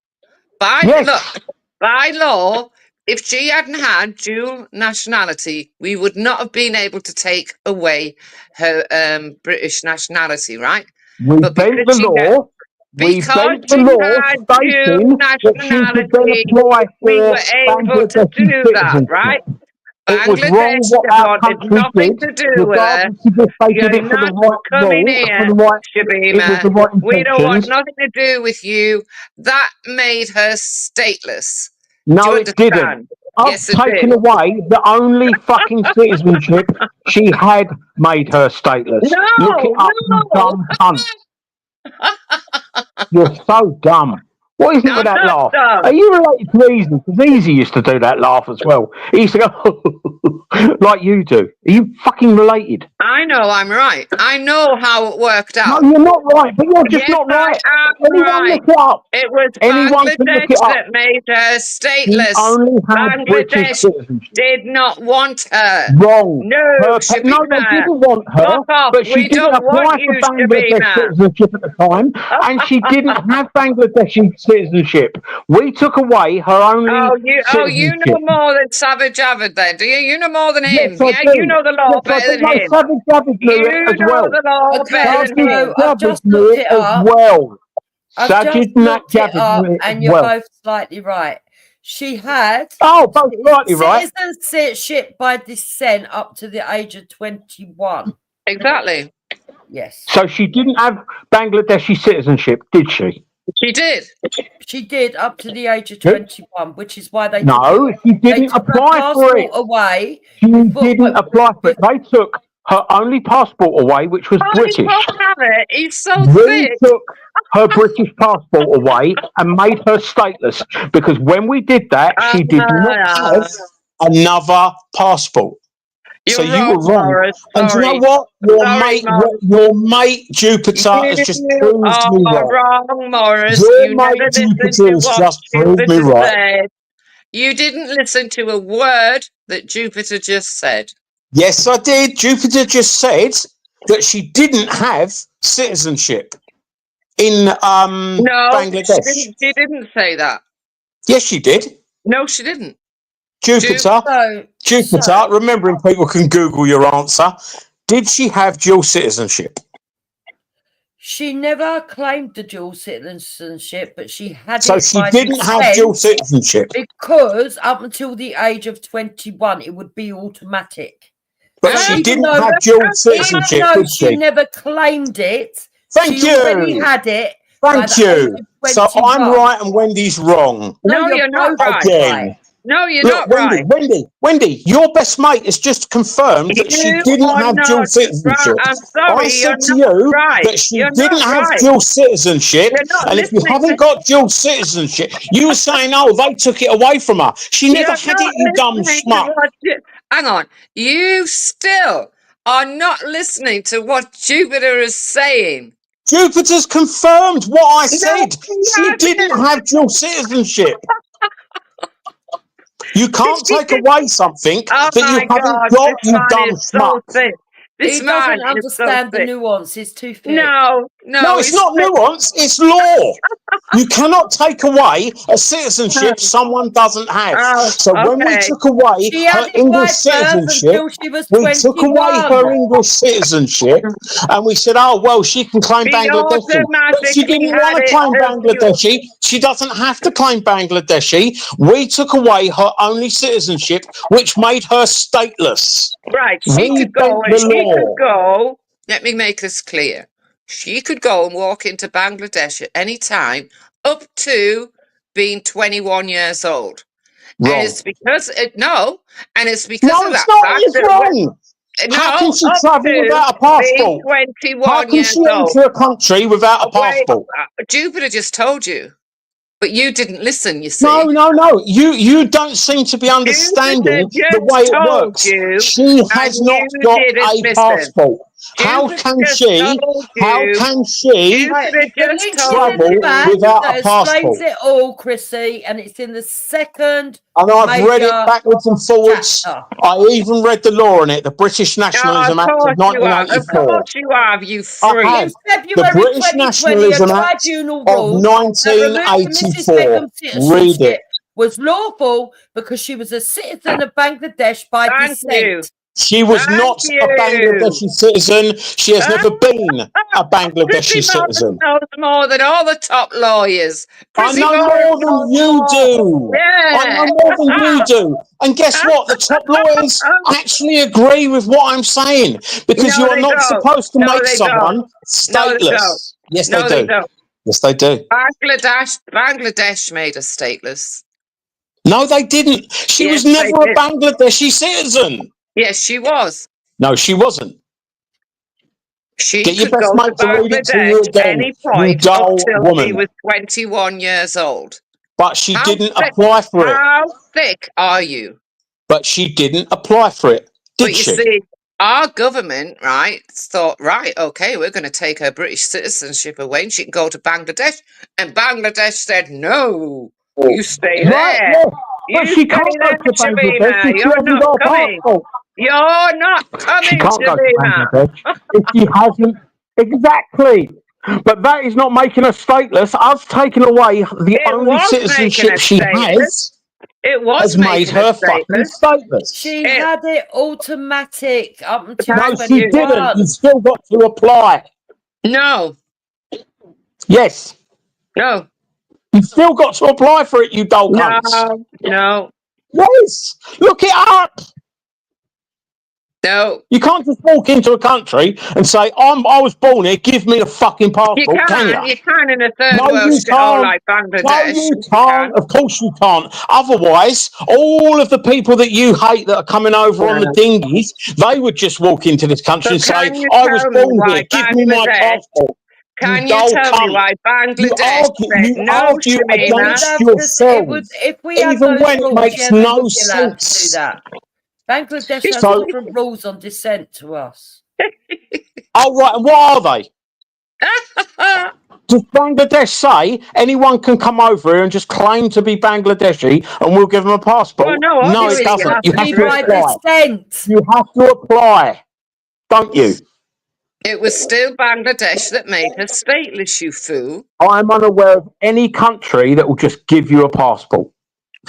Yes. By law, if she hadn't had dual nationality, we would not have been able to take away her British nationality, right? We bent the law. We bent the law stating that she could then apply we for were able to Bangladeshi do that, right? citizenship. It was wrong Bangladesh what our wanted country nothing did, to do with her. regardless of if they did You're it for the not right coming rule, here, for the right. It was Shabima. the right We don't want intentions. nothing to do with you. That made her stateless. No, Do you it didn't. understand? I've Yes, it taken did. away the only fucking citizenship she had made her stateless. Look it up, you dumb cunt. You're so dumb. What is it with I'm that not laugh? dumb. Are you related to Easy? Because Easy used to do that laugh as well. He used to go like you do. Are you fucking related? I know I'm right. I know how it worked out. No, you're not right, but you're just yes, not right. I am Anyone right. look it up. It was Anyone can look Bangladesh it up. that made her She stateless. only had British Bangladesh citizenship. did not want her. Wrong. No, No, Shabima. they didn't want her, Fuck off. but she We didn't don't want apply you, for Bangladesh Shabima. citizenship at the time, and she didn't have Bangladeshi citizenship. We took away her only you citizenship. know more than Savage Avid then, do you? You know more than him. Yes, I Yeah, do. you know the law Yes, I better do. than No, him. Savage Avid knew You it as know well. the law Okay, better than him. so I've just knew looked it it as up. well. I've just Sajid looked it Javid up, knew it as and you're well. both slightly right. She had both slightly right. citizenship by descent up to the age of 21. Exactly. Yes. So she didn't have Bangladeshi citizenship, did she? She did. She did up to the age of 21, which is why they No, took, she didn't her apply for it. passport away. She didn't apply for it. They took her only passport away, which was Oh, British. you can't have it. He's so We thick. took her British passport away and made her stateless because when we did that, she did not have another passport. You're so you were wrong, wrong. Morris. And do you know Sorry. what? Sorry, Morris. Your mate Jupiter has just You proved me are wrong. wrong, Morris. Your You mate never listened Jupiter to has what just proved me Jupiter right. said. You didn't listen to a word that Jupiter just said. Yes, I did. Jupiter just said that she didn't have citizenship in No, Bangladesh. she didn't say that. Yes, she did. No, she didn't. Jupiter, remembering people can Google your answer. Did she have dual citizenship? She never claimed the dual citizenship, but she had So it she by didn't have descent dual citizenship. because up until the age of 21, it would be automatic. But she didn't have dual citizenship, even though did she she? never claimed it, Thank she already you. had it by Thank the age you. of So 21. I'm right and Wendy's wrong. No, you're not right. Again. No, you're Look, not right. Wendy, your best mate has just confirmed that she You didn't are have dual not citizenship. right. I'm sorry, I said to you're not you right. that she You're didn't not have right. dual citizenship, You're not and if you listening haven't to- got dual citizenship, you were saying, oh, they took it away from her. She never You're had not it, you dumb listening to schmuck. what hang on. You still are not listening to what Jupiter is saying. Jupiter's confirmed what I No, said. he She didn't have dual citizenship. You can't take away something Oh that you my haven't God, got, this you man dumb is so schmuck. thick. This He man doesn't is so understand the thick. nuance. He's too thick. No, No, it's he's not thick. nuance, it's law. You cannot take away a citizenship someone doesn't have. Oh, So when we okay. took away She her had it English by birth citizenship, until she was we took away 21. her English citizenship and we said, oh, well, she can claim She Bangladeshi. But she automatically didn't had want to it claim as you. Bangladeshi. She doesn't have to claim Bangladeshi. We took away her only citizenship, which made her stateless. Right, she We could go. bent the She law. could go. Let me make this clear. She could go and walk into Bangladesh at any time, up to being 21 years old. Wrong. And it's because and it's because No, of it's that not. fact It's that wrong. no, How can she up travel to without a being passport? 21 How can years she old. enter a country without a Wait, passport? Jupiter just told you, but you didn't listen. You see. No. You don't seem to be understanding Jupiter the way just it told works. you, She and has not you got didn't a listen. passport. How Jupiter can just she? told How you. can she Right, Jupiter the just link is told in the travel back without that a explains passport? it all, Chrissy, and it's in the second And I've read it major backwards and forwards. chapter. I even read the law in it, the British Nationalism Of Act of course you are. Of 1984. course you have, you I freak. have. In The February British 2020, a Nationalism Act tribunal of ruled that removing Mrs. 1984. Beckham's Read citizenship it. was lawful because she was a citizen of Bangladesh by Thank you. descent. She was Thank not a you. Bangladeshi citizen. She has never been a Bangladeshi Chrissy Martin citizen. knows more than all the top lawyers. I Chrissy know Martin more than knows you more. do. I Yeah. know more than you do. And guess what? The top lawyers actually agree with what I'm saying because No, you are they not don't. supposed to No, make they someone don't. No, they don't. stateless. Yes, No, they they do. don't. Yes, they do. Bangladesh made us stateless. No, they didn't. She Yes, was they never a did. Bangladeshi citizen. Yes, she was. No, she wasn't. She Get your could best go to mate to read it to you Bangladesh again, any you point up dull till she woman. was 21 years old. But she How didn't thick, apply for it. how thick are you? But she didn't apply for it, But did you she? see, our government, right, thought, right, okay, we're going to take her British citizenship away and she can go to Bangladesh. And Bangladesh said, no, you stay Right, there. yeah. But You she stay can't go there, to Bangladesh Shabima. if she You're hasn't not got a coming. passport. You're not She coming, can't go to Shabima. Bangladesh if she hasn't. Exactly. But that is not making her stateless. Us taking away the It only was making citizenship her she stateless. has It was has made making her her fucking stateless. stateless. She had it automatic up until No, Thank she you. 21. didn't. You've still got to apply. No, Yes. no. You've still got to apply for it, you dull cunts. No. Yes, look it up. No. You can't just walk into a country and say, I was born here, give me a fucking passport, can you? You can in a third No, world you shithole can't. like Bangladesh. No, you You can't. can. Of course you can't. Otherwise, all of the people that you hate that are coming over on the dinghies, they would just walk into this country and say, Can you I was tell me born why here, give me my Bangladesh? passport. Can you dull tell me cunt. why Bangladesh said You no, argue Shamima? against yourself, If we had even those when it rules, makes yeah, they no would be allowed to do sense. that. Bangladesh has So- different rules on dissent to us. Oh, right, and what are they? Does Bangladesh say anyone can come over here and just claim to be Bangladeshi and we'll give them a passport? Well, no, it obviously it doesn't. has You to have be to by apply. dissent. You have to apply, don't you? It was still Bangladesh that made us stateless, you fool. I'm unaware of any country that will just give you a passport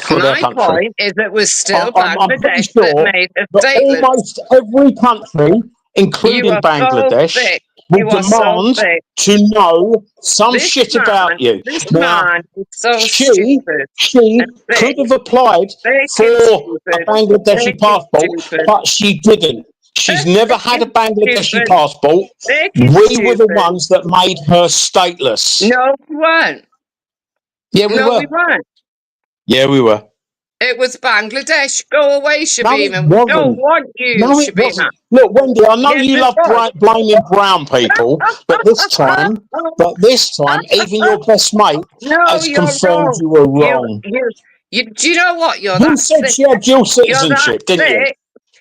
for their My country. point is it was still I'm pretty Bangladesh sure that made us that stateless. almost every country, including You are so Bangladesh, thick. will You are so demand thick. to know some This shit man, about you. this Now, man is so she stupid. and could thick. have applied Thick for and a stupid. Bangladeshi Thick and passport, stupid. but she didn't. She's never had a Bangladeshi Stupid. passport. Thick and We were the stupid. ones that made her stateless. No, we weren't. Yeah, we No, were. we weren't. Yeah, we were. It was Bangladesh. Go away, No, it Shabima. We don't wasn't. want you, No, it Shabima. wasn't. Look, Wendy, I know Yes, you it love was. blaming brown people, but this time, even your best mate No, has you're confirmed wrong. you were wrong. Do you know what? You're You that said sick. she had dual You're that citizenship, didn't you? sick.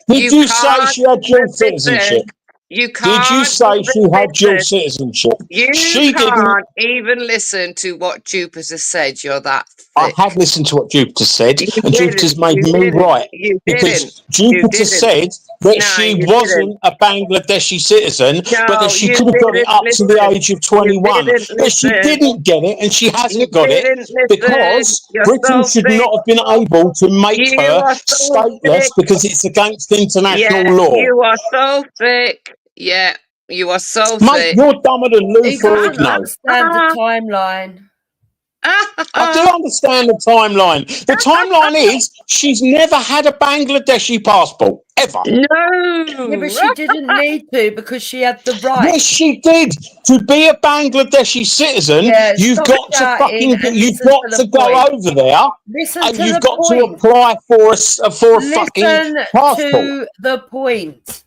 Did you say can't she had dual listen. citizenship? You Did you can't say even she had dual listen. citizenship? You She didn't. can't even listen to what Jupiter said. You're that I thick. have listened to what Jupiter said, You and Jupiter's didn't. made You me didn't. right. You Because didn't. Jupiter didn't. said that No, she you wasn't a Bangladeshi citizen, but that No, she you could have got it didn't up to the listen. age of You 21. didn't But she listen. didn't get it, and she You hasn't got it didn't listen. because You're Britain so should thick. not have been able to make You her are so stateless thick. because it's against international Yeah, law. you are so thick. Yeah, you are so Mate, thick. you're dumber than Lou He doesn't Ferrigno. understand the timeline. I do understand the timeline. The timeline is she's never had a Bangladeshi passport, ever. No. Yeah, but she didn't need to because she had the right. Yes, she did. To be a Bangladeshi citizen, Yeah, you've stop got to shouting fucking and you've listen got to to the go point. over there Listen and to you've the got to point. apply for a fucking Listen passport. to the point.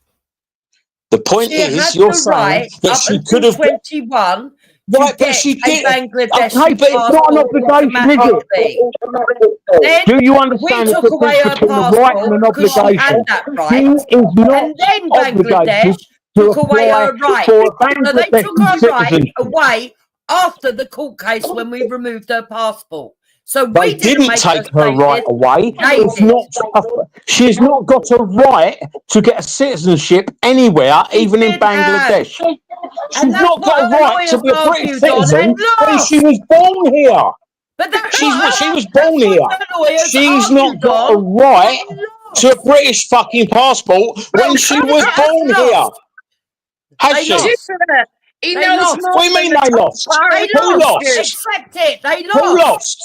The point She is, had you're the saying right that up she could until have. 21 Right, to but get she a did. Bangladeshi Okay, but it's not an passport obligation, is automatically. it? Then Do you we understand the took away difference her between a right and passport an because she had obligation? that She right. is not And then Bangladesh obligated to took away apply her right. for a So they took Bangladeshi her right citizenship. away after the court case when we removed her passport. So They we didn't didn't make take her her right stateless. away. They It's did. not. She's not got a right to get a citizenship anywhere, She even in did have. Bangladesh. And She's that's not got a what her right to lawyers be a British argued on citizen and when she lost. was born here. But that's She what was born her here. lawyers She's not argued got a on right and to a lost. British fucking passport when she was born here. Lost. Has They she? lost. Jupiter, he They knows lost. more What do you than mean the they top lost? bar They Who lost. lost? Accept it. They Who lost. lost?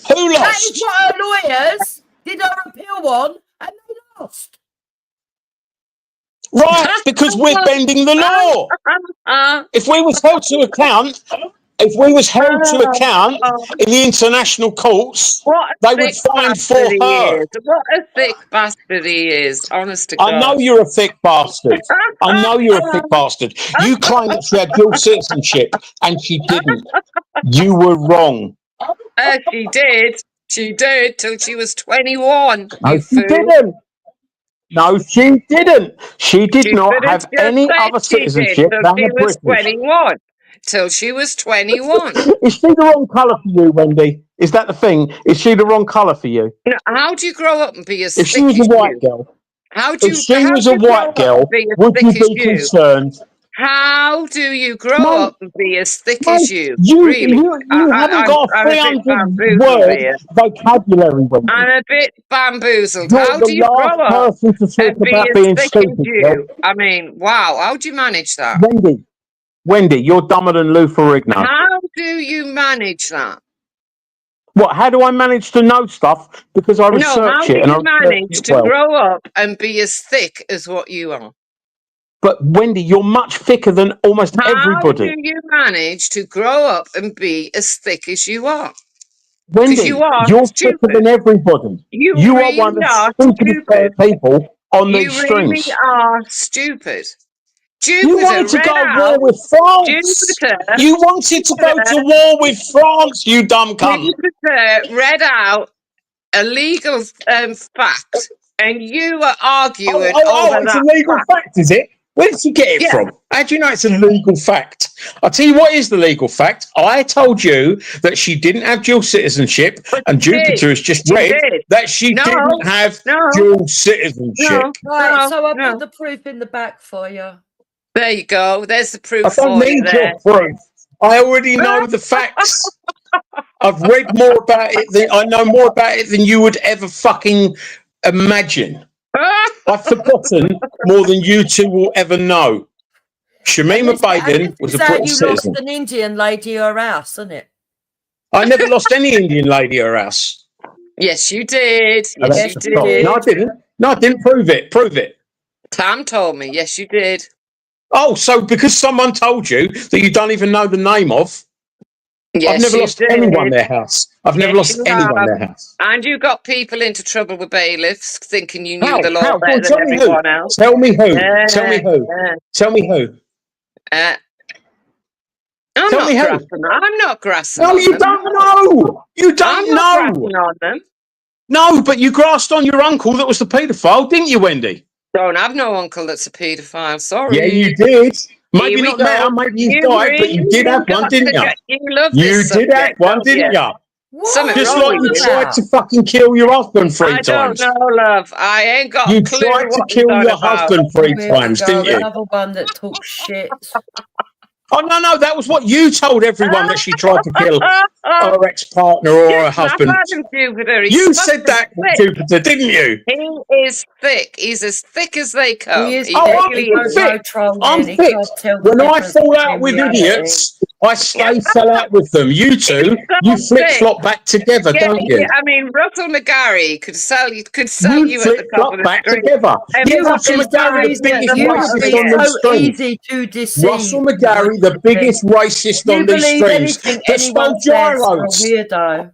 Who That is lost? what her lawyers did her appeal on, and they lost. Right, because we're bending the law. If we was held to account, in the international courts, What a they would thick find for bastard he her. is. What a thick bastard he is. Honest to I know God. you're a thick bastard. I know you're a thick bastard. You claim that she had dual citizenship, and she didn't. You were wrong. She did. She did till she was 21. No, You she fool. didn't. No, she didn't. She did not Jupiter have just any said other she did citizenship till than she a was British. 21. Till she was 21. Is she the wrong colour for you, Wendy? Is that the thing? Is she the wrong colour for you? Now, how do you grow up and be as If she thick was as a white you? girl, How do if you she was a grow white up girl, and be as would you thick as be you? concerned? How do you grow Mate, up and be as thick as you? You Really? haven't got a I'm a bit 300 bamboozled word here. vocabulary, Wendy. I'm a bit bamboozled. You're How the do you last grow up person to talk and be about as being thick as stupid, you? girl. I mean, wow. How do you manage that? Wendy, you're dumber than Lou Ferrigno. How do you manage that? What? How do I manage to know stuff? Because I No, how research do it and I you research manage it to well. grow up and be as thick as what you are? But Wendy, you're much thicker than almost How everybody. do you manage to grow up and be as thick as you are? Because Wendy, you are you're thicker stupid. than everybody. You You are really one of the are stupidest stupid. people on the You really extremes. are stupid. You Jupiter wanted to read go to out. war with France. Jupiter. You wanted to go to war with France, you dumb cunt. Jupiter read out a legal fact, and you are arguing over It's a that legal fact. fact, is it? Where did you get it Yeah. from? How do you know it's a legal fact? I'll tell you what is the legal fact. I told you that she didn't have dual citizenship, and Jupiter has just read that she didn't have dual citizenship. Right, so I'll put the proof in the back for you. There you go. There's the proof I don't for you need there. your proof. I already know the facts. I've read more about it than I know more about it than you would ever fucking imagine. I've forgotten more than you two will ever know. Shamima Begum was a This is how British you citizen. lost an Indian lady her house, isn't it? I never lost any Indian lady her house. Yes, you did. Oh, Yes, that's you the problem. did. No, I didn't. No, I didn't. Prove it. Prove it. Tam told me. Yes, you did. Oh, so because someone told you that you don't even know the name of, Yes, I've never you lost did. anyone their house. I've never Yes, lost you anyone have. their house. And you got people into trouble with bailiffs thinking you knew How? the law How? Go better on, than tell me who. everyone else. Tell me who. Tell me who. Tell me who. I'm Tell not me who. grassing. I'm not grassing No, on you them. don't know. You I'm don't not know. grassing on them. No, but you grasped on your uncle that was the paedophile, didn't you, Wendy? Don't have no uncle that's a paedophile. Sorry. Yeah, you did. Maybe Here we not go. now. Maybe you You died, but you did really have one, got didn't to you? get- You love You this did have subject, one, don't didn't you? you? Something Just wrong like you with you. tried to fucking kill your husband three I don't times. know, love. I ain't got You a clue tried to what kill you're on your about. husband three Here we times, go, didn't you? another one that talks shit. Oh, no, that was what you told everyone that she tried to kill her ex-partner or her Just laugh husband. at him, Jupiter. He's You said fucking that, thick. Jupiter, didn't you? He is thick. He's as thick as they come. He is He thick. really He don't is. know trolling. I'm He thick. can't tell the When I difference fall out between with reality. idiots, I stay fell out with them. You two, you flip-flop back together, don't you? I mean, Russell McGarry could sell you at the top of the back screen. together. Every You, Russell fucking McGarry, time the biggest You would racist be on the so streets. easy to deceive. Russell McGarry, the biggest racist You on these believe streams, anything that anyone stole says, you're a gyros. weirdo.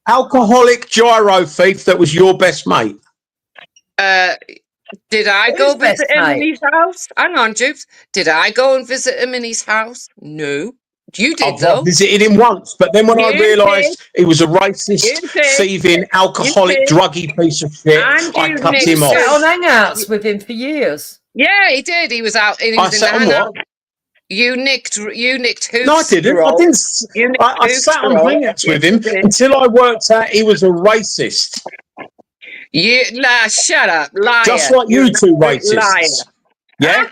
Alcoholic gyro thief that was your best mate. Did I go Who's best visit him in mate? his house? Hang on, Jupes. Did I go and visit him in his house? No. You did, I've though. visited him once, but then when I You realised he was a racist, You did. thieving, alcoholic, You did. druggy piece of shit, And I you cut nicked him Sat off. on hangouts with him for years. Yeah, he did. He was out. He I was in sat the on hangout. what? You nicked Hoops. No, I didn't. I didn't. I sat on hangouts with him until I worked out he was a racist. Shut up, liar. Just like you two Liar. racists. Yeah?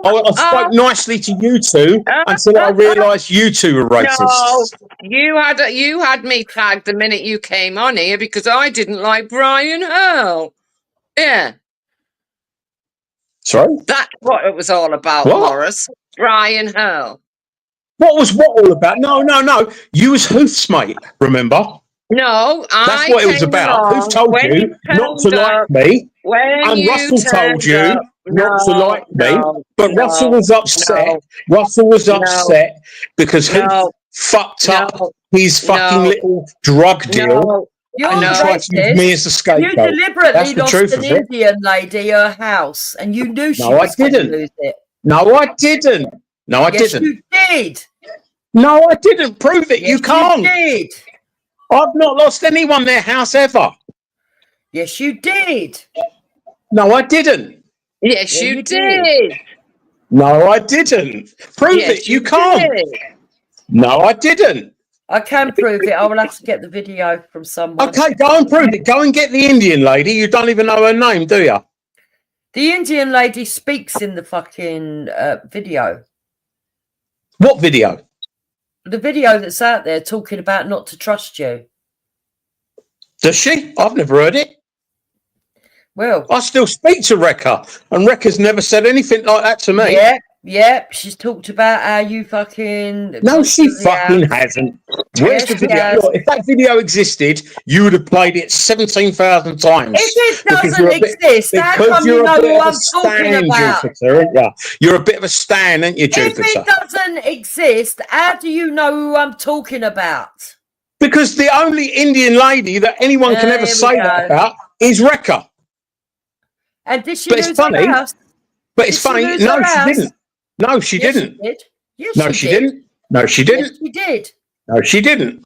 I spoke nicely to you two until I realised you two were racists. No, you had me tagged the minute you came on here because I didn't like Brian Earl. Yeah. Sorry? That's what it was all about, What? Morris. Brian Earl. What was what all about? No. You was Hoof's mate, remember? No, That's what it was about. Hoof told you not to like me, and Russell told you not to like me. But Russell was upset. Russell was upset because Hoof fucked up his fucking little drug deal. You're And he tried to use me as a You scapegoat. deliberately That's the lost truth an of it. Indian lady her house, and you knew she No, I was going to didn't. lose it. No, I didn't. No, I Yes, didn't. you did. No, I didn't. Prove it. Yes, you can't. You did. I've not lost anyone their house ever. Yes, you did. No, I didn't. Yes, Yeah, you you did. No, I didn't. Prove Yes, it. You can't. did. No, I didn't. I can prove it. I will have to get the video from someone. Okay, go and prove it. Go and get the Indian lady. You don't even know her name, do you? The Indian lady speaks in the fucking video. What video? The video that's out there talking about not to trust you. Does she? I've never heard it. Well, I still speak to Rekha, and Rekha's never said anything like that to me. Yeah. She's talked about how you fucking. No, she fucking hasn't. Where's the video? Yes. Look, if that video existed, you would have played it 17,000 times. If it doesn't exist, how come you know who I'm talking about? Jupiter, aren't you? You're a bit of a stan, aren't you, Jupiter? If it doesn't exist, how do you know who I'm talking about? Because the only Indian lady that anyone can ever say that about is Rekha. And did she But lose it's funny. her house? But it's Did she funny. lose No, her she house? didn't. No, she Yes, didn't. She did. Yes, No, she didn't. No, she didn't. Yes, she did. No, she didn't.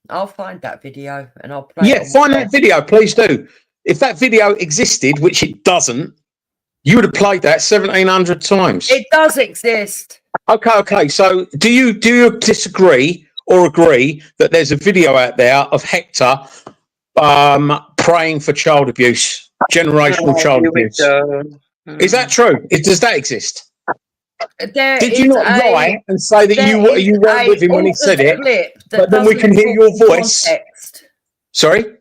I'll find that video and I'll play it. Yeah, find that video, please do. If that video existed, which it doesn't, you would have played that 1,700 times. It does exist. Okay. So, do you disagree or agree that there's a video out there of Hector praying for child abuse, generational child abuse? Is that true? Does that exist? Did you not lie and say that you weren't with him when he said it? But then we can hear your voice. Context. Sorry?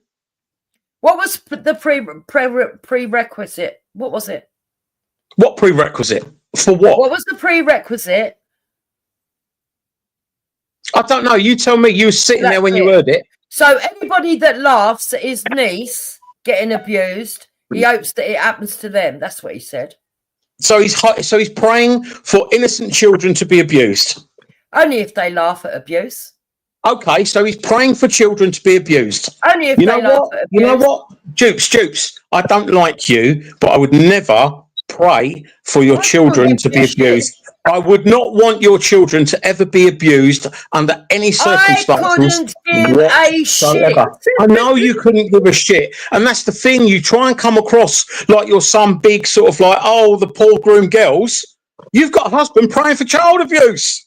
What was the prerequisite? What was it? What prerequisite? For what? What was the prerequisite? I don't know. You tell me. You were sitting there when you heard it. So anybody that laughs at his niece getting abused, he hopes that it happens to them. That's what he said. So he's praying for innocent children to be abused. Only if they laugh at abuse. Okay, so he's praying for children to be abused. Only if they laugh at abuse. You know what? Jupes, I don't like you, but I would never pray for your children to be abused. I would not want your children to ever be abused under any circumstances. I couldn't give a shit. I know you couldn't give a shit. And that's the thing. You try and come across like you're some big sort of like, oh, the poor groomed girls. You've got a husband praying for child abuse.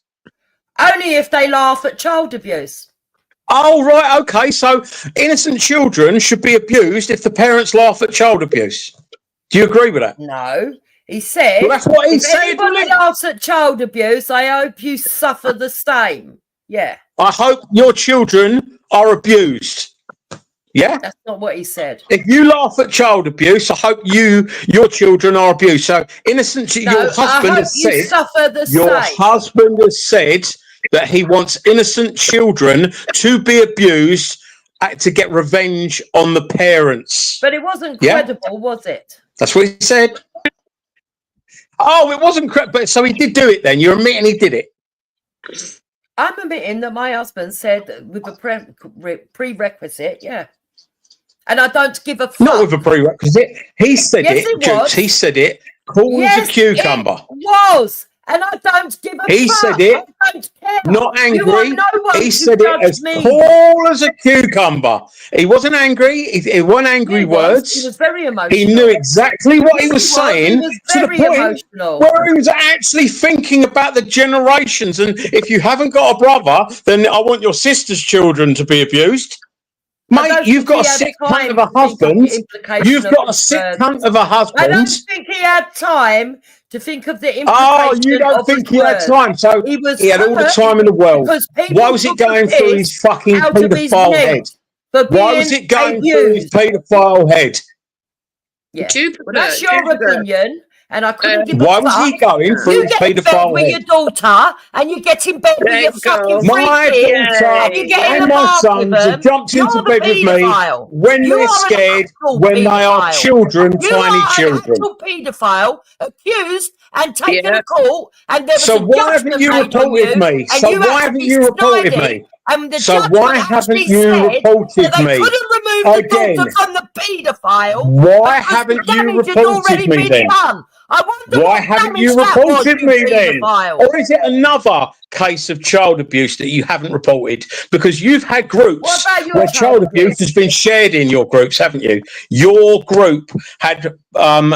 Only if they laugh at child abuse. Oh, right. Okay. So innocent children should be abused if the parents laugh at child abuse. Do you agree with that? No. He said, well, that's what he said. If anybody laughs at child abuse, I hope you suffer the same. Yeah. I hope your children are abused. Yeah? That's not what he said. If you laugh at child abuse, I hope your children are abused. So innocent, your husband has said, suffer the your same. husband has said that he wants innocent children to be abused to get revenge on the parents. But it wasn't credible, was it? That's what he said. Oh, it wasn't correct, but so he did do it then. You're admitting he did it. I'm admitting that my husband said with a prerequisite, yeah. And I don't give a fuck. Not with a prerequisite. He said yes, it, Jukes. He said it. Cool as a cucumber. It was. And I don't give a fuck. He said it. I don't care. Not angry. You are no one He to said it as me. cool as a cucumber. He wasn't angry. It weren't angry words. He was very emotional. He knew exactly what he was saying. He was to the very point emotional. where he was actually thinking about the generations. And if you haven't got a brother, then I want your sister's children to be abused. Mate, you've got a sick cunt of a husband. You've got a sick cunt of a husband. I don't think he had time to think of the implications. Oh, you don't think he had time? So he had all the time in the world. Why was it going through his fucking paedophile head? Why was it going through his paedophile head? Yeah, well, that's your opinion. And I couldn't give a Why fuck. was he going through you his get in bed paedophile with head? your daughter, and you get in bed with your fucking My freaking, daughter and you get in and the my bath sons with them. have jumped into You're bed the with me paedophile. when You they're are an scared, actual when they are paedophile. children, You tiny are children. an actual paedophile, accused and taken to court, and there was So a why haven't judgment you made on reported you, me? and So you why had to haven't be you reported snided, me? And the So judgment why haven't actually you said reported that they me? couldn't remove the Again. daughter from the paedophile. Why because haven't the you damage had reported already me been then? done. I wonder Why what haven't damage you that was, reported you me then? paedophile. Or is it another case of child abuse that you haven't reported? Because you've had groups where child abuse has been shared in your groups, haven't you? Your group had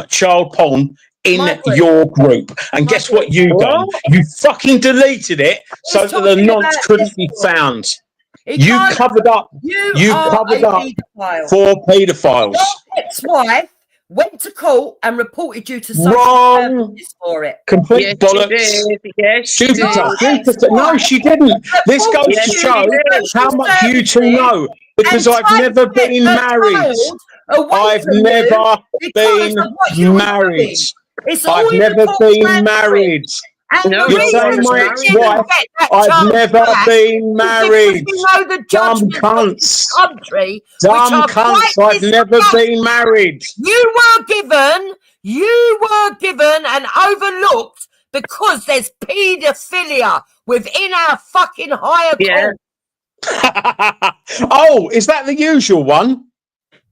child porn in your group. And guess what you done? You fucking deleted it so that the nonce couldn't be found. You covered up. You covered up for paedophiles. Your ex-wife went to court and reported you to social services for it. Complete bollocks. Jupiter. No, she didn't. This goes to show how much you two know. Because I've never been married. I've never been married. I've never been married. And No, the You're reason saying my she didn't ex-wife, get that I've child never back been is married. because we know the Dumb judgments of cunts. this country, which Dumb are cunts, quite I've never been married. You were given and overlooked because there's paedophilia within our fucking higher court. Oh, is that the usual one?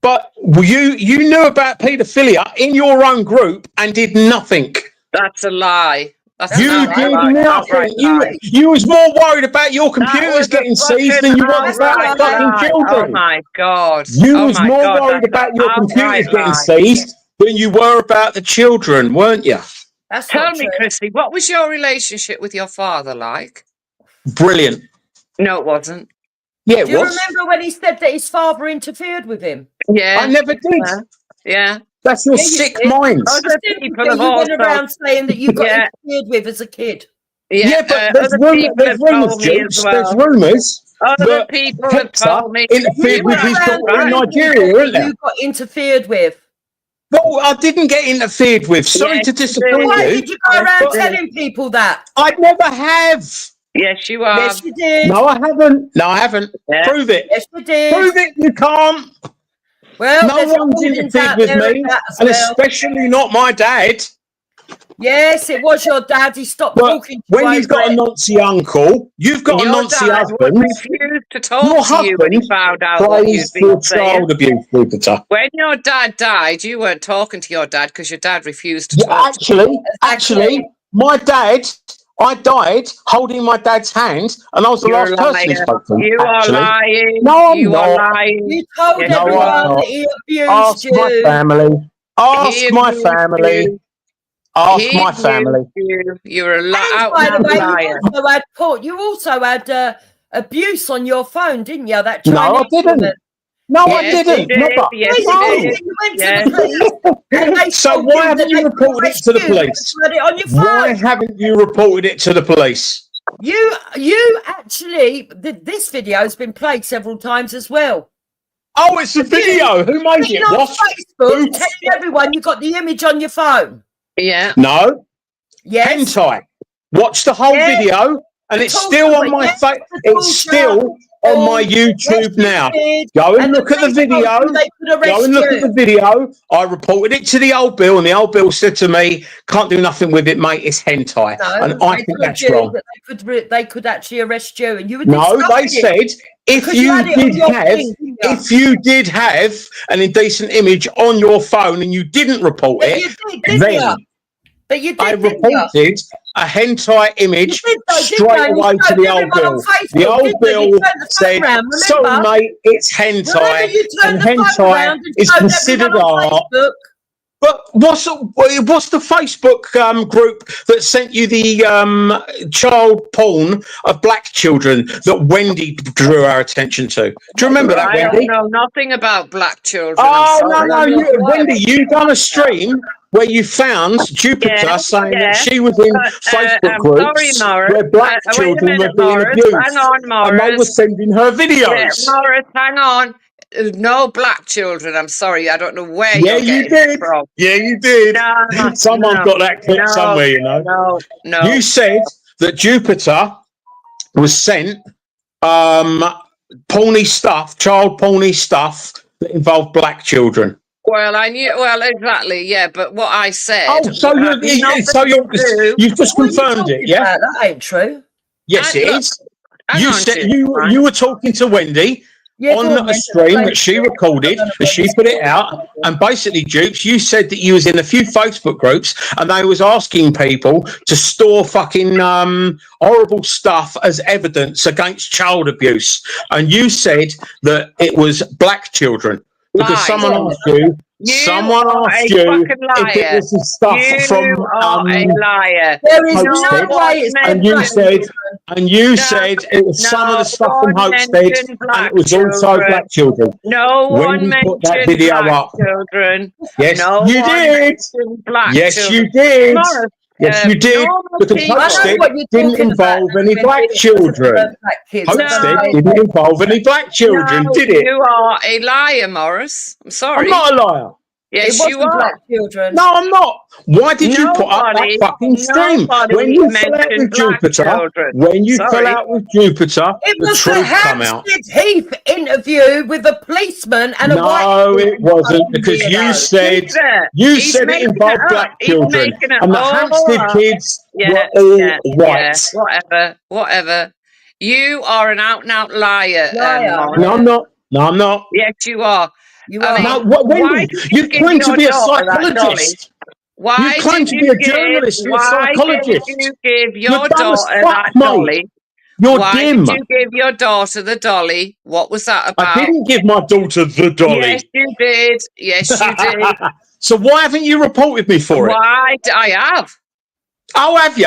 But you knew about paedophilia in your own group and did nothing. That's a lie. That's You an did outright nothing. lie. You was more worried about your That computers was a getting seized fucking than you was about outright fucking lie. children. Oh my god. You Oh was my more god. worried That's about an your computers outright getting lie. seized than you were about the children, weren't you? That's Tell me, Chrissy, what was your relationship with your father like? Brilliant. No, it wasn't. Yeah, it Do you was. remember when he said that his father interfered with him? Yeah. I never did. Yeah. That's your Yeah, you sick did. mind. Other Because people have you went also. around saying that you got Yeah. interfered with as a kid. Yeah, but there's other people there's have rumours, told me as Jukes. well. There's rumours Other that people have Hector told me. interfered You with went his around daughter in telling Nigeria, people isn't that there? you got interfered with. Well, I didn't get interfered with. Sorry Yes, to you disappoint Why you. did you go Yes, around you did. telling people that? I never have. Yes, you are. Yes, you did. No, I haven't. No, I haven't. Yeah. Prove it. Yes, you did. Prove it. You can't. Well, No there's one's recordings interfered out with there of me, that as and well. especially not my dad. Yes, it was your dad. He stopped But talking to when you you've over got a it. Nancy uncle, you've got a Your Nancy dad would husband. refuse to talk Your to you when he husband found out what you'd plays for been saying. child abuse, Jupiter. When your dad died, you weren't talking to your dad because your dad refused to Yeah, talk to you. actually, my dad, I died holding my dad's hand, and I was the You're last a person he liar. spoke to. You are Actually, lying. no, I'm You are not. lying. You told Yes, No, I'm everyone not. that he abused Ask my you. family. Ask He my abused family. you. Ask He my abused family. you. You're a And out by and the out way, liar. you also had abuse on your phone, didn't you? That No, I Chinese didn't. woman. No, I Yes, you didn't. did. Never. Yes, Yes, you you did. did. You went to Yes. the police, and they So told why you that haven't you they could reported it arrest to the you police? and had it on your Why phone. haven't you reported it to the police? You actually, this video has been played several times as well. Oh, it's a video. Who made Sitting it? on What? Facebook, telling everyone you got the image on your phone. Yeah. No. Yes. Hentai. Watch the whole Yeah. video, and The it's still torture, on my yes, face. the It's torture. still on my Yes, YouTube you now. did. Go and And look at the police told video. you they could arrest Go and look you. at the video. I reported it to the old Bill, and the old Bill said to me, "Can't do nothing with it, mate. It's hentai." No, And I they think told that's you wrong. that they could actually arrest you, and you were No, they discussing it. said if Because you had you it on did your have, thing, didn't you? if you did have an indecent image on your phone and you didn't report But it, you did, didn't then you? But you I did, didn't you? reported a hentai image You did though, didn't you? straight And you away to showed the old everyone on Bill. Facebook, The old didn't you? You Bill turned the phone said, round, "Sorry, remember? mate, it's Remember hentai, you and turned the phone hentai round and is showed considered everyone on art." Facebook. But what's the Facebook group that sent you the child porn of black children that Wendy drew our attention to? Do you remember that, I Wendy? don't know nothing about black children. Oh, I'm no, sorry. Wendy, you done a stream where you found Jupiter saying that she was in Facebook I'm groups sorry, Morris. where black Wait a children minute, were being Morris. abused. Hang on, And they were Morris. sending her Yeah, videos. Morris, hang on. No black children. I'm sorry. I don't know where Yeah, you're you getting did. it from. Yeah, you did. No, Someone's no, got that clip no, somewhere, you know. No. You said that Jupiter was sent porny stuff, child porny stuff that involved black children. Well, I knew. Well, exactly. Yeah, but what I said. Oh, so you've just confirmed it, yeah? That ain't true. Yes, it is. hang You on, said Jim, right? you were talking to Wendy Yeah, on go on, a then. stream that she recorded, and she put it out. And basically, Dukes, you said that you was in a few Facebook groups, and they was asking people to store fucking horrible stuff as evidence against child abuse. And you said that it was black children because Lies. someone asked you. Someone asked you if it was the stuff from You are a liar. There is Hopestead, no way it's and you said it was some of the stuff from Hopestead, and it was also black children. No one Wendy put that mentioned video black up. children. Yes, no you one did. mentioned black Yes, children. you did. Morris, Yes, you did. normal Because people- Hopestead didn't involve any black children. Hopestead didn't involve any black children, No, did it? You are a liar, Morris. I'm sorry. I'm not a liar. Yes, it you wasn't are. black children. No, I'm not. Why did you put up that fucking stream? When you fell out with Jupiter, It the was the truth come out. Hampstead Heath interview with a policeman and a white. No, it wasn't, because you said He's it making involved up. black He's children, making it and the all Hampstead up. kids were all white. Whatever. You are an out-and-out liar, Morris. No, I'm not. No, I'm not. Yes, you are. You I are. mean, No, what, why Wendy? did You give claim to your be a daughter that dolly? psychologist. Why You claim did to be you a journalist. You're a Why did psychologist. you give You're your dumb as daughter fuck, that mate. dolly? You're Why dim. did you give your daughter the dolly? What was that about? I didn't give my daughter the dolly. Yes, you did. Yes, you did. So why haven't you reported me for it? Why? I have. Oh, have you?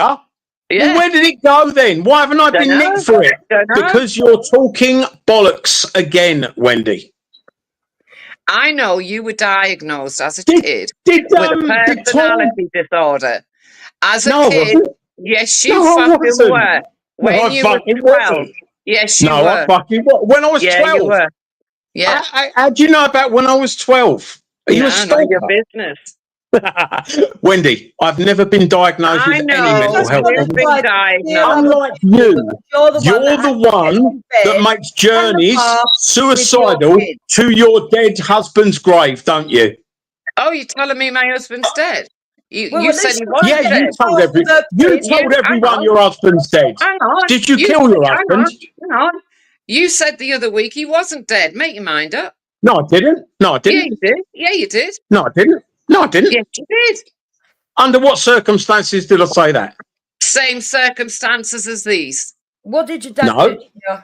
Yeah. Well, where did it go then? Why haven't I been Dunno. nicked for it? Dunno. Because you're talking bollocks again, Wendy. I know you were diagnosed as a kid with a personality disorder. As a No, I kid, wasn't. yes, you No, I fucking wasn't. were. When No, I you were fucking 12. wasn't. Yes, you No, were. I fucking was. When I was 12. Yeah, you were. Yeah. How do you know about when I was 12? Are you a None of your stalker? business. Wendy, I've never been diagnosed with any mental health. You've been diagnosed. Unlike you, you're the one that makes journeys suicidal to your dead husband's grave, don't you? Oh, you're telling me my husband's dead? You Well, said he was Yeah, dead. you told everyone your husband's dead. Hang on. Did you kill your husband? Hang on. You said the other week he wasn't dead. Make your mind up. No, I didn't. No, I Yeah, didn't. you did. Yeah, you did. No, I didn't. No, I didn't. Yes, you did. Under what circumstances did I say that? Same circumstances as these. What did your dad No. do to you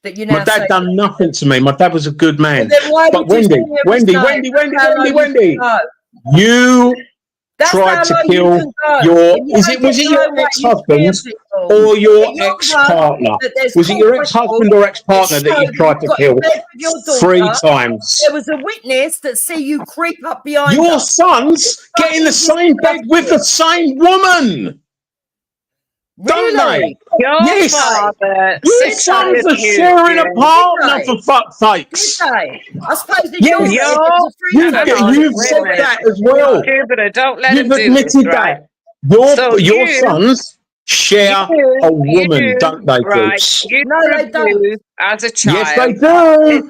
that you now My dad say? done nothing to me. My dad was a good man. Well, then why But would you Wendy, say it was no? Wendy, you That's tried how to low you kill can go. your. And you Was don't it get to know your what you ex-husband feel, people. or your But you're ex-partner? wrong that there's Was it your court ex-husband or ex-partner that you showed tried to got kill in bed with your daughter. 3 times? There was a witness that see you creep up behind Your her. sons get in the same bed with the same woman. Don't they? Your Yes. father Your sexually sons are abused sharing a you. partner, for fuck's sakes. I suppose it's Yes. You've said that as well. Jupiter, don't let You've him do admitted this, right? that. So Your you- sons share a woman, don't they, right? Dukes? You were abused as a child. Yes, they do.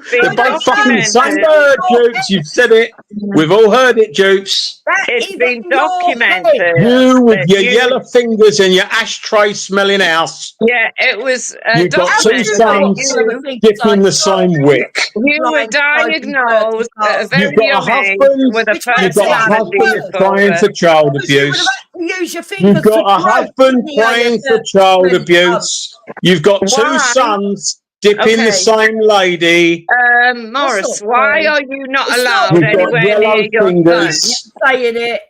It's been They're both fucking the same documented. bird, Dukes. You've said it. We've all heard it, Dukes. It's been documented. You with that your you- yellow fingers and your ashtray smelling house. Yeah, it was You've got 2 documented. sons dipping the same wick. You were diagnosed at a very You've got a young age husband. with a You've got a personality husband praying disorder. for child abuse. Use your fingers You've got a to husband grow. praying for child abuse. You've got 2 Why? sons dipping Okay. the same lady. Morris, why are you not allowed You've got anywhere yellow near your son? fingers. Saying it.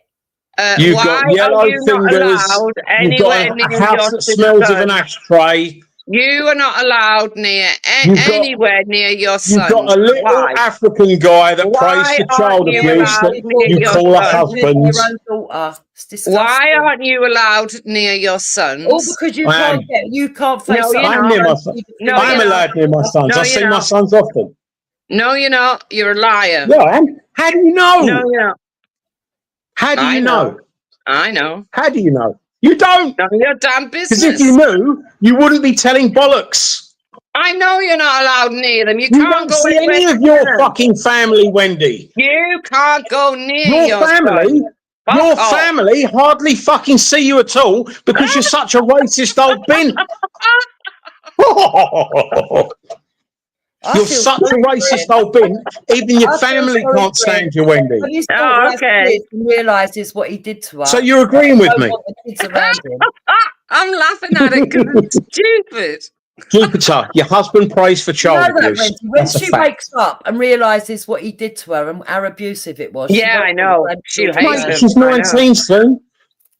You've why got are yellow you not fingers. allowed You've got anywhere a near house your that smells of an son? ashtray. You are not allowed near You've got- anywhere near your son. You've got a little Why? African guy that prays for child you abuse allowed that near you your call a son? husband. Your own daughter. It's disgusting. Why aren't you allowed near your sons? All because you I am. can't face No, up. you're I'm not. near my son. No, I'm you're allowed not. near my sons. No, I you're see my not. sons often. No, you're not. You're a liar. Yeah, I am. How do you know? No, you're not. How do you know? I know. How do you know? You don't. None of your damn Because business. if you knew, you wouldn't be telling bollocks. I know you're not allowed near them. You You can't don't go see anywhere any of near your them. fucking family, Wendy. You can't go near Your family, son. Fuck your off. family hardly fucking see you at all because you're such a racist old bin. You're such a racist old bin. Even your family can't stand you, Wendy. When he's Oh, okay. and realises what he did to her. So you're agreeing with don't me? want the kids around him. I'm laughing at it because it's stupid. Jupiter, your husband prays for You child know that, abuse. Wendy, when That's a she fact. wakes up and realises what he did to her and how abusive it was. she Yeah, won't I know. be able to She'll do hate that. him. She's I know. 19 soon.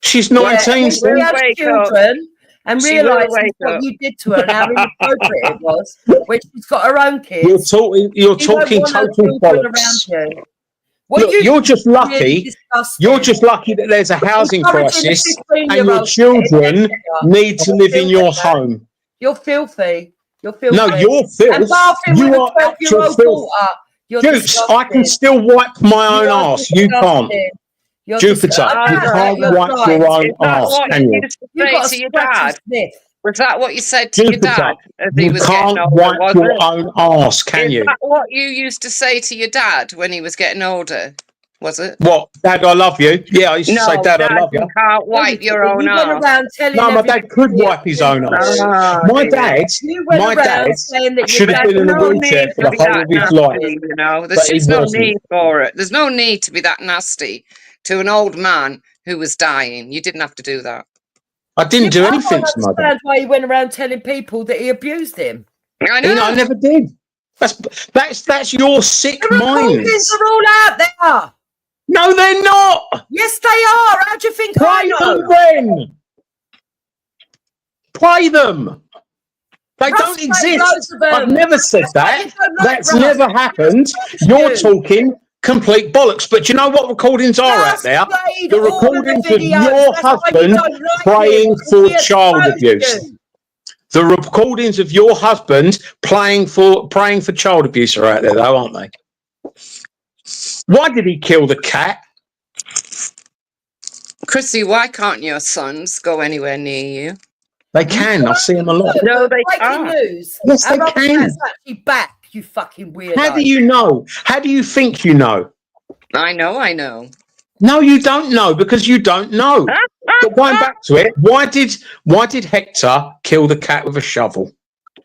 She's 19 when soon. she has Wake up. children and She will realises wake what up. you did to her and how inappropriate it was, when she's got her own You're kids. talking. You're she won't talking want her total children bollocks. around you. What Look, you you're just do is lucky. really disgusting. You're just lucky that there's a housing Encouraging a crisis and 15-year-old your to children get need to live in your home. You're filthy. You're filthy. No, you're And filth. laughing You with a are actual 12-year-old filth. daughter. Jukes, I can still wipe my own arse. You can't. Jupiter, you can't wipe your own arse, can you? To your dad? Was that what you said to your dad as he You was getting can't older? wipe Was your it? own arse, can Is you? that what you used to say to your dad when he was getting older? Was it? What, Dad, I love you? Yeah, I used to say, No, Dad, I love you you. can't wipe your own You went arse. around telling No, my everybody dad could wipe his own arse. Oh, My dear. dad, You went my around dad saying that your should have dad been in a no wheelchair need for to the be whole that of his nasty, life. you know. There's But he just no wasn't. need for it. There's no need to be that nasty to an old man who was dying. You didn't have to do that. I didn't do I anything don't to my dad. understand why he went around telling people that he abused him. I know. I never did. That's your sick The recordings minds. are all out there. No, they're not. Yes, they are. How do you think I Play know? them then. Play them. They Russ don't played exist. loads of them. I've never said That's why that. you don't like That's Russ. never happened. You're talking complete bollocks. But do you know what recordings are out there? played The all of the recordings of videos. your That's why you husband don't like praying him, for because he child exposed abuse. you. The recordings of your husband praying for child abuse are out there, though, aren't they? Why did he kill the cat? Chrissy, why can't your sons go anywhere near you? They can. I see them a lot. No, they Breaking can't. news. Yes, they Our other can. cat's actually back, you fucking weirdo. How do you know? How do you think you know? I know. No, you don't know because you don't know. But going back to it, why did Hector kill the cat with a shovel?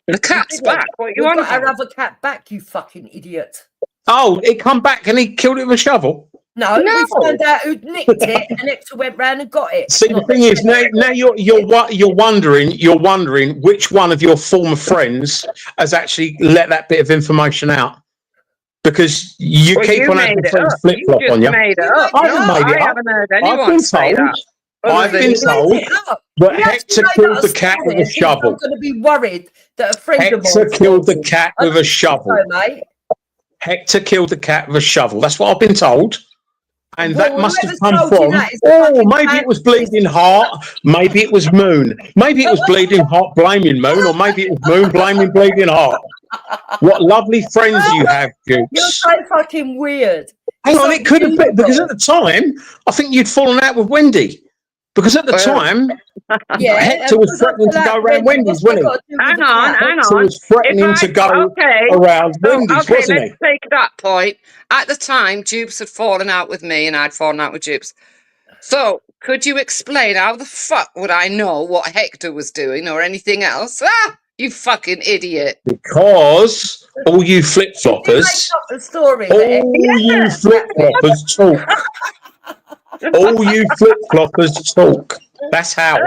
The cat's back. What you We've on got our about? other cat back, you fucking idiot. Oh, it come back and he killed it with a shovel. No, we found out who nicked it, and Hector went round and got it. See, the thing is, now you're wondering which one of your former friends has actually let that bit of information out. Because you Well, keep you on made having it friends up. flip flop You on you. just made it up. I haven't No, made it I up. haven't heard I've anyone been say told. that. Other I've than been you. told that Hector killed the cat with a shovel. I'm going to be worried that a friend of Hector mine killed the cat with a shovel. mate. Hector killed the cat with a shovel. That's what I've been told. And Well, that must have whoever's come told you from, that is maybe it was Bleeding Heart, maybe it was Moon, maybe it was Bleeding Heart blaming Moon, or maybe it was Moon blaming Bleeding Heart. What lovely friends you have, You're Dukes. so fucking weird. Hang on, it could have been, because at the time, I think you'd fallen out with Wendy. Because at the time, Hector was threatening to go around Wendy's, wasn't he? Hang on. Hector was threatening to go around Wendy's, wasn't he? Let's take that point. At the time, Jubes had fallen out with me and I'd fallen out with Jubes. So, could you explain how the fuck would I know what Hector was doing or anything else? Ah, you fucking idiot. Because all you flip-floppers, all you flip-floppers talk. All you flip-floppers talk. That's how.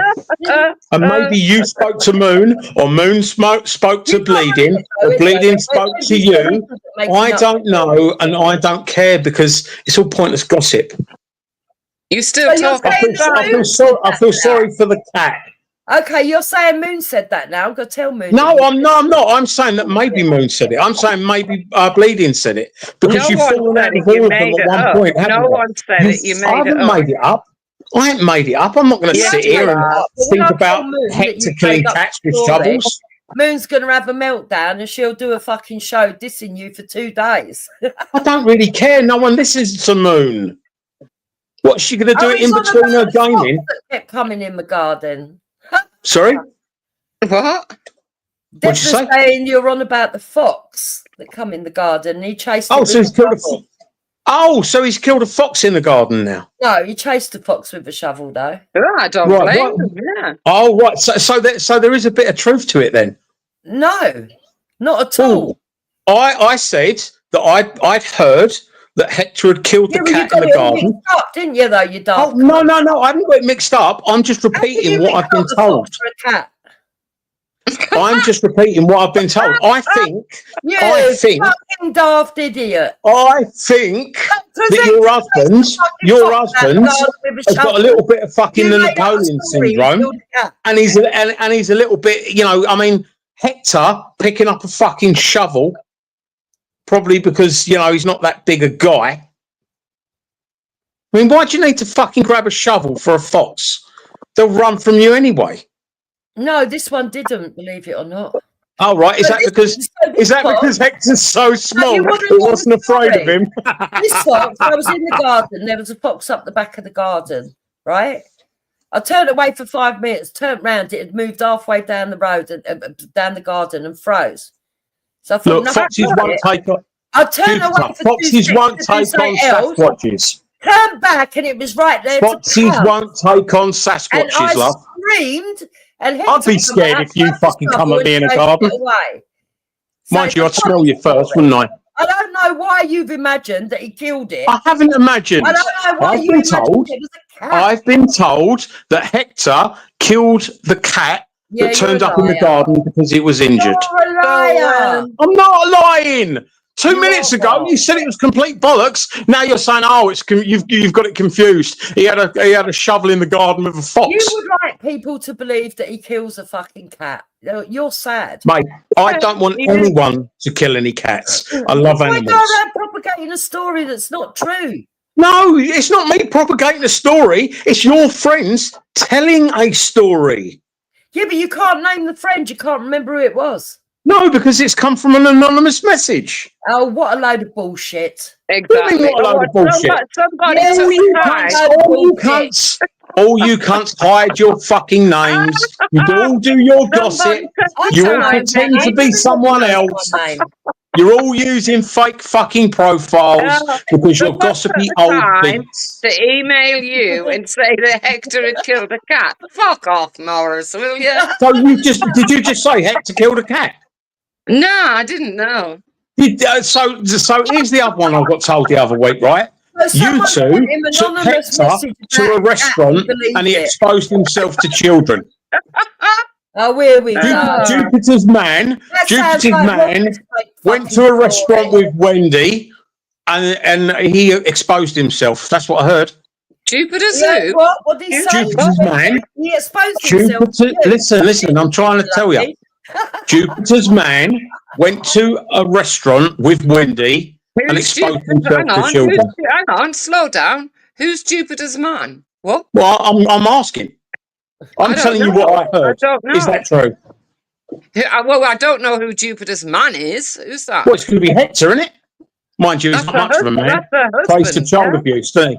And maybe you spoke to Moon, or Moon spoke to Bleeding, or Bleeding spoke to you. I don't know, and I don't care because it's all pointless gossip. You still talking? I feel sorry for the cat. Okay, you're saying Moon said that now. I'm going to tell Moon. No, I'm not. I'm saying that maybe Moon said it. I'm saying maybe Bleeding said it because you've fallen out with all of them at one point. No one said it. You made it up. I haven't made it up. I ain't made it up. I'm not going to sit here and think about Hector killing cats with shovels. Moon's going to have a meltdown and she'll do a fucking show dissing you for 2 days. I don't really care. No one listens to Moon. What's she going to do it in between her gaming? That kept coming in the garden. Sorry? What? What'd you say? Saying you're on about the fox that come in the garden and he chased it. So he's killed a fox. Oh, so he's killed a fox in the garden now. No, he chased a fox with a shovel, though. I don't blame him. Yeah. Oh, right. So there is a bit of truth to it then. No, not at all. I said that I'd heard that Hector had killed the cat in the garden. Mixed up, didn't you? Though you daft. Oh, no. I haven't got it mixed up. I'm just repeating what I've been told. I'm just repeating what I've been told. I think fucking daft idiot. I think that your husband has got a little bit of fucking the Napoleon syndrome, and he's a little bit, I mean, Hector picking up a fucking shovel, probably because he's not that big a guy. I mean, why do you need to fucking grab a shovel for a fox? They'll run from you anyway. No, this one didn't, believe it or not. Oh, right. Is that because Hector's so small? you wanna It know the wasn't afraid of story? him. This fox, I was in the garden. There was a fox up the back of the garden, right? I turned away for 5 minutes, turned round. It had moved halfway down the road, down the garden, and froze. So I thought, Look, nothing foxes about won't it. take on. I turned away Jupiter, for foxes 2 won't seconds to do take on something else. Sasquatches. Turned back, and it was right there Foxes to pounce. won't take on And Sasquatches, I love. screamed, and I'd be scared if you fucking come at me in a garden. Away. Mind you, I'd smell you first, wouldn't I? I don't know why you've imagined that he killed it. I haven't imagined. I don't know why you imagined it was a cat. I've been told that Hector killed the cat Yeah, that turned you're a up in the liar. garden because it was injured. You're a liar. I'm not lying. 2 minutes ago, you said it was complete bollocks. Now you're saying, "Oh, you've got it confused." He had a shovel in the garden with a fox. You would like people to believe that he kills a fucking cat. You're sad. Mate, I don't want anyone to kill any cats. I love Why animals. go around propagating a story that's not true? No, it's not me propagating a story. It's your friends telling a story. Yeah, but you can't name the friend. You can't remember who it was. No, because it's come from an anonymous message. Oh, what a load of bullshit. Exactly. What a load of bullshit. Somebody Yes, took you the time. All you cunts hide your fucking names. You all do your gossip. You all pretend to be someone else. You're all using fake fucking profiles because you're gossipy old things. To email you and say that Hector had killed a cat. Fuck off, Morris, will you? So did you just say Hector killed a cat? No, I didn't know. So here's the other one I got told the other week, right? You two took Hector to a restaurant and he exposed himself to children. Oh, here we go. Jupiter's man went to a restaurant with Wendy and he exposed himself. That's what I heard. Jupiter's who? What did he say? Jupiter's man. He exposed himself. Listen, I'm trying to tell you. Jupiter's man went to a restaurant with Wendy and exposed himself to children. Hang on, slow down. Who's Jupiter's man? What? Well, I'm asking. I'm telling you what I heard. Is that true? Well, I don't know who Jupiter's man is. Who's that? Well, it's going to be Hector, isn't it? Mind you, he's not much of a man. Prays to child abuse, doesn't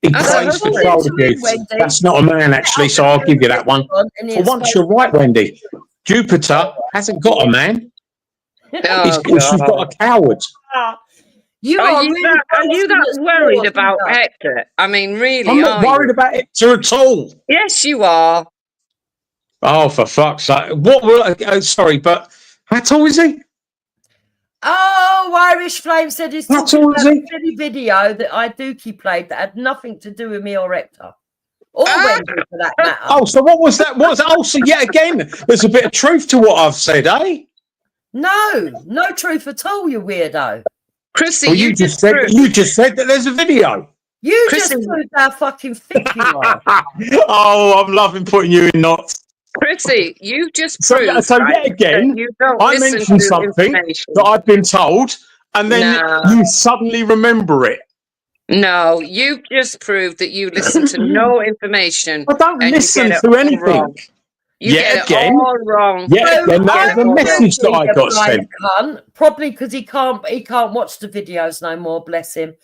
he? He prays for child abuse. That's not a man, actually, so I'll give you that one. For once, you're right, Wendy. Jupiter hasn't got a man. She's got a coward. Are you that worried about Hector? I mean, really, I'm not worried about Hector at all. Yes, you are. Oh, for fuck's sake. Sorry, but how tall is he? Oh, Irish Flame said he's talking about a silly video that I Dookie played that had nothing to do with me or Hector. Or Wendy, for that matter. Oh, so what was that? So yet again, there's a bit of truth to what I've said, eh? No truth at all, you weirdo. Chrissy, well, you just said that there's a video. You just proved how fucking thick you are. Oh, I'm loving putting you in knots. Chrissy, you just proved. So yet again, I mentioned something that I've been told, and then you suddenly remember it. No, you just proved that you listen to no information. I don't listen to anything. Yet again, all wrong. Yet again, that was a message that I got sent. Probably because he can't watch the videos no more. Bless him.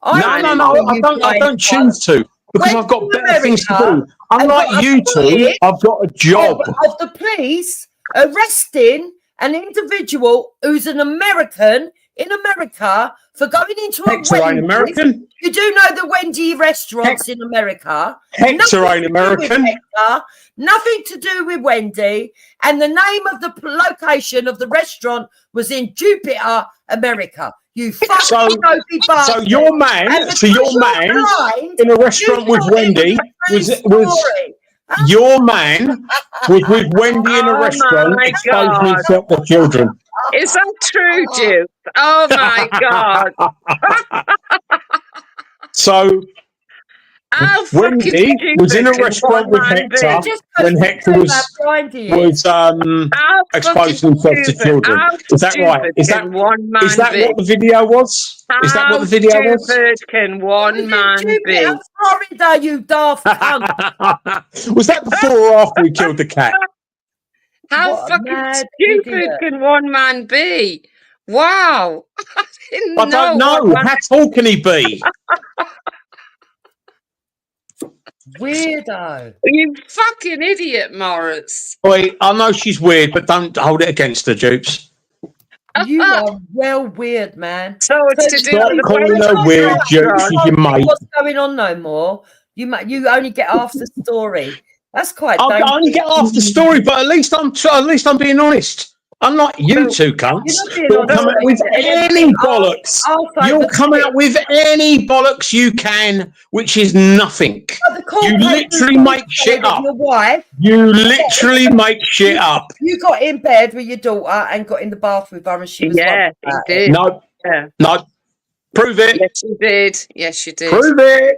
No, I don't choose to because I've got better things to do. Unlike you two, I've got a job. Of the police arresting an individual who's an American in America for going into a Hector ain't American. You do know the Wendy restaurants in America. Hector ain't American. Nothing to do with Wendy. And the name of the location of the restaurant was in Jupiter, America. You fucking dopey bastard. So your man in a restaurant with Wendy was your man was with Wendy in a restaurant exposing himself to children. Is that true, Duke? Oh my God. So Wendy was in a restaurant with Hector when Hector was exposing himself to children. Is that right? Is that what the video was? Is that what the video was? How stupid can one man be? Florida, you daft cunt. Was that before or after he killed the cat? How What a fucking mad stupid idiot. can one man be? Wow. I didn't I don't know. know. How tall can he be? Weirdo. You fucking idiot, Morris. Boy, I know she's weird, but don't hold it against her, Dupes. You are well weird, man. So it's to do Stop with the calling French her weird, Dupes. She's your mate. What's going on no more? You only get half the story. That's quite I dangerous. only get half the story, but at least I'm being honest. Unlike you two cunts, You're not being you'll honest. come out with any bollocks. You'll come out with any bollocks you can, which is nothing. You literally make shit up. Your wife. You literally make shit up. You got in bed with your daughter and got in the bath with her, and she was Yeah, he did. No, Yeah. no. Prove it. Yes, you did. Yes, you did. Prove it.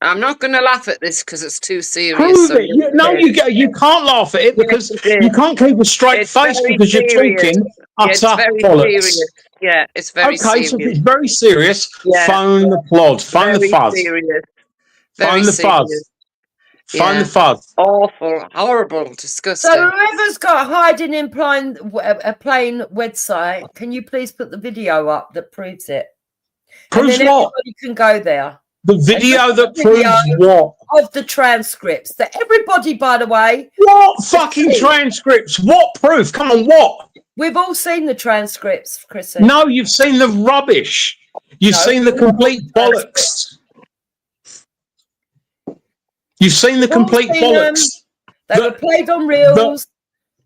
I'm not going to laugh at this because it's too serious. Prove so it. You can't laugh at it because you can't keep a straight It's face very because you're serious. talking Yeah, it's utter very bollocks. serious. Yeah, it's very Okay, serious. so if it's very serious, Yeah. phone the plod, phone the Very fuzz, serious. phone Very the serious. fuzz, phone Yeah. the fuzz. Awful, horrible, disgusting. So whoever's got hiding in plain website, can you please put the video up that proves it? Proves and then what? everybody can go there. The video that proves what? Of the transcripts. That everybody, by the way. What fucking transcripts? What proof? Come on, what? We've all seen the transcripts, Chrissy. No, you've seen the rubbish. You've seen the complete bollocks. You've seen the complete bollocks. They were played on reels.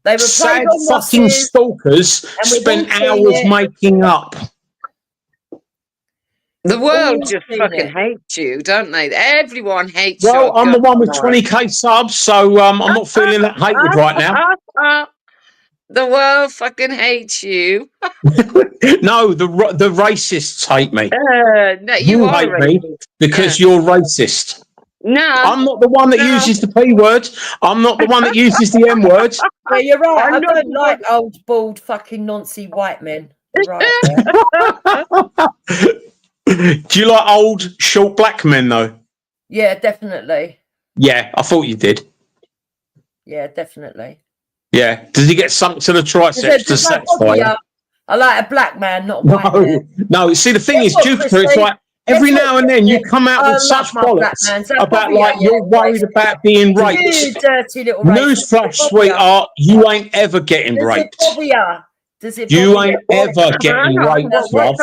They were played Sad on fucking losses, stalkers and we've spent all seen hours it. making up. The world all just seen fucking it. hates you, don't they? Everyone hates you. Well, I'm the one with 20k subs, so I'm not feeling that hated right now. The world fucking hates you. No, the racists hate me. No, you are hate me racist. because you're racist. No, I'm not the one that uses the P word. I'm not the one that uses the M word. Yeah, you're right. I I'm not don't like old, bald, fucking noncy white men. You're right. Do you like old, short black men, though? Yeah, definitely. Yeah, I thought you did. Yeah, definitely. Yeah. Does he get sunk to the triceps to satisfy you? I like a black man, not a white man. No. See, the thing is, Jupiter, it's like every now and then you come out with such bollocks about like you're worried about being raped. You dirty little Newsflash, sweetheart, you ain't ever getting raped. You ain't ever getting raped, love.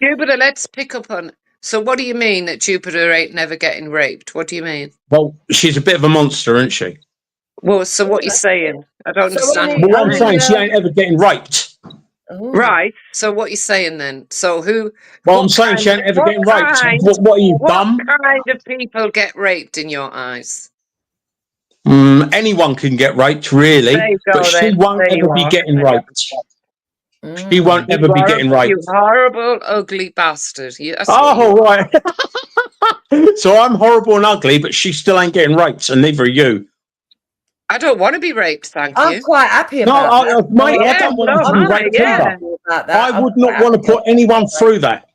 Jupiter, let's pick up on. So, what do you mean that Jupiter ain't never getting raped? What do you mean? Well, she's a bit of a monster, isn't she? Well, so what you're saying? I don't understand. Well, what I'm saying, she ain't ever getting raped. Right. So, what you're saying then? So, who? Well, I'm saying she ain't ever getting raped. What are you, dumb? What kind of people get raped in your eyes? Anyone can get raped, really, There you go, but she then. won't There you ever be are. getting raped. She won't ever be getting raped. You horrible, ugly bastard. Oh, right. So I'm horrible and ugly, but she still ain't getting raped, and neither are you. I don't want to be raped, thank you. I'm quite happy about that. Mate, I don't want to be raped either. I would not want to put anyone through that.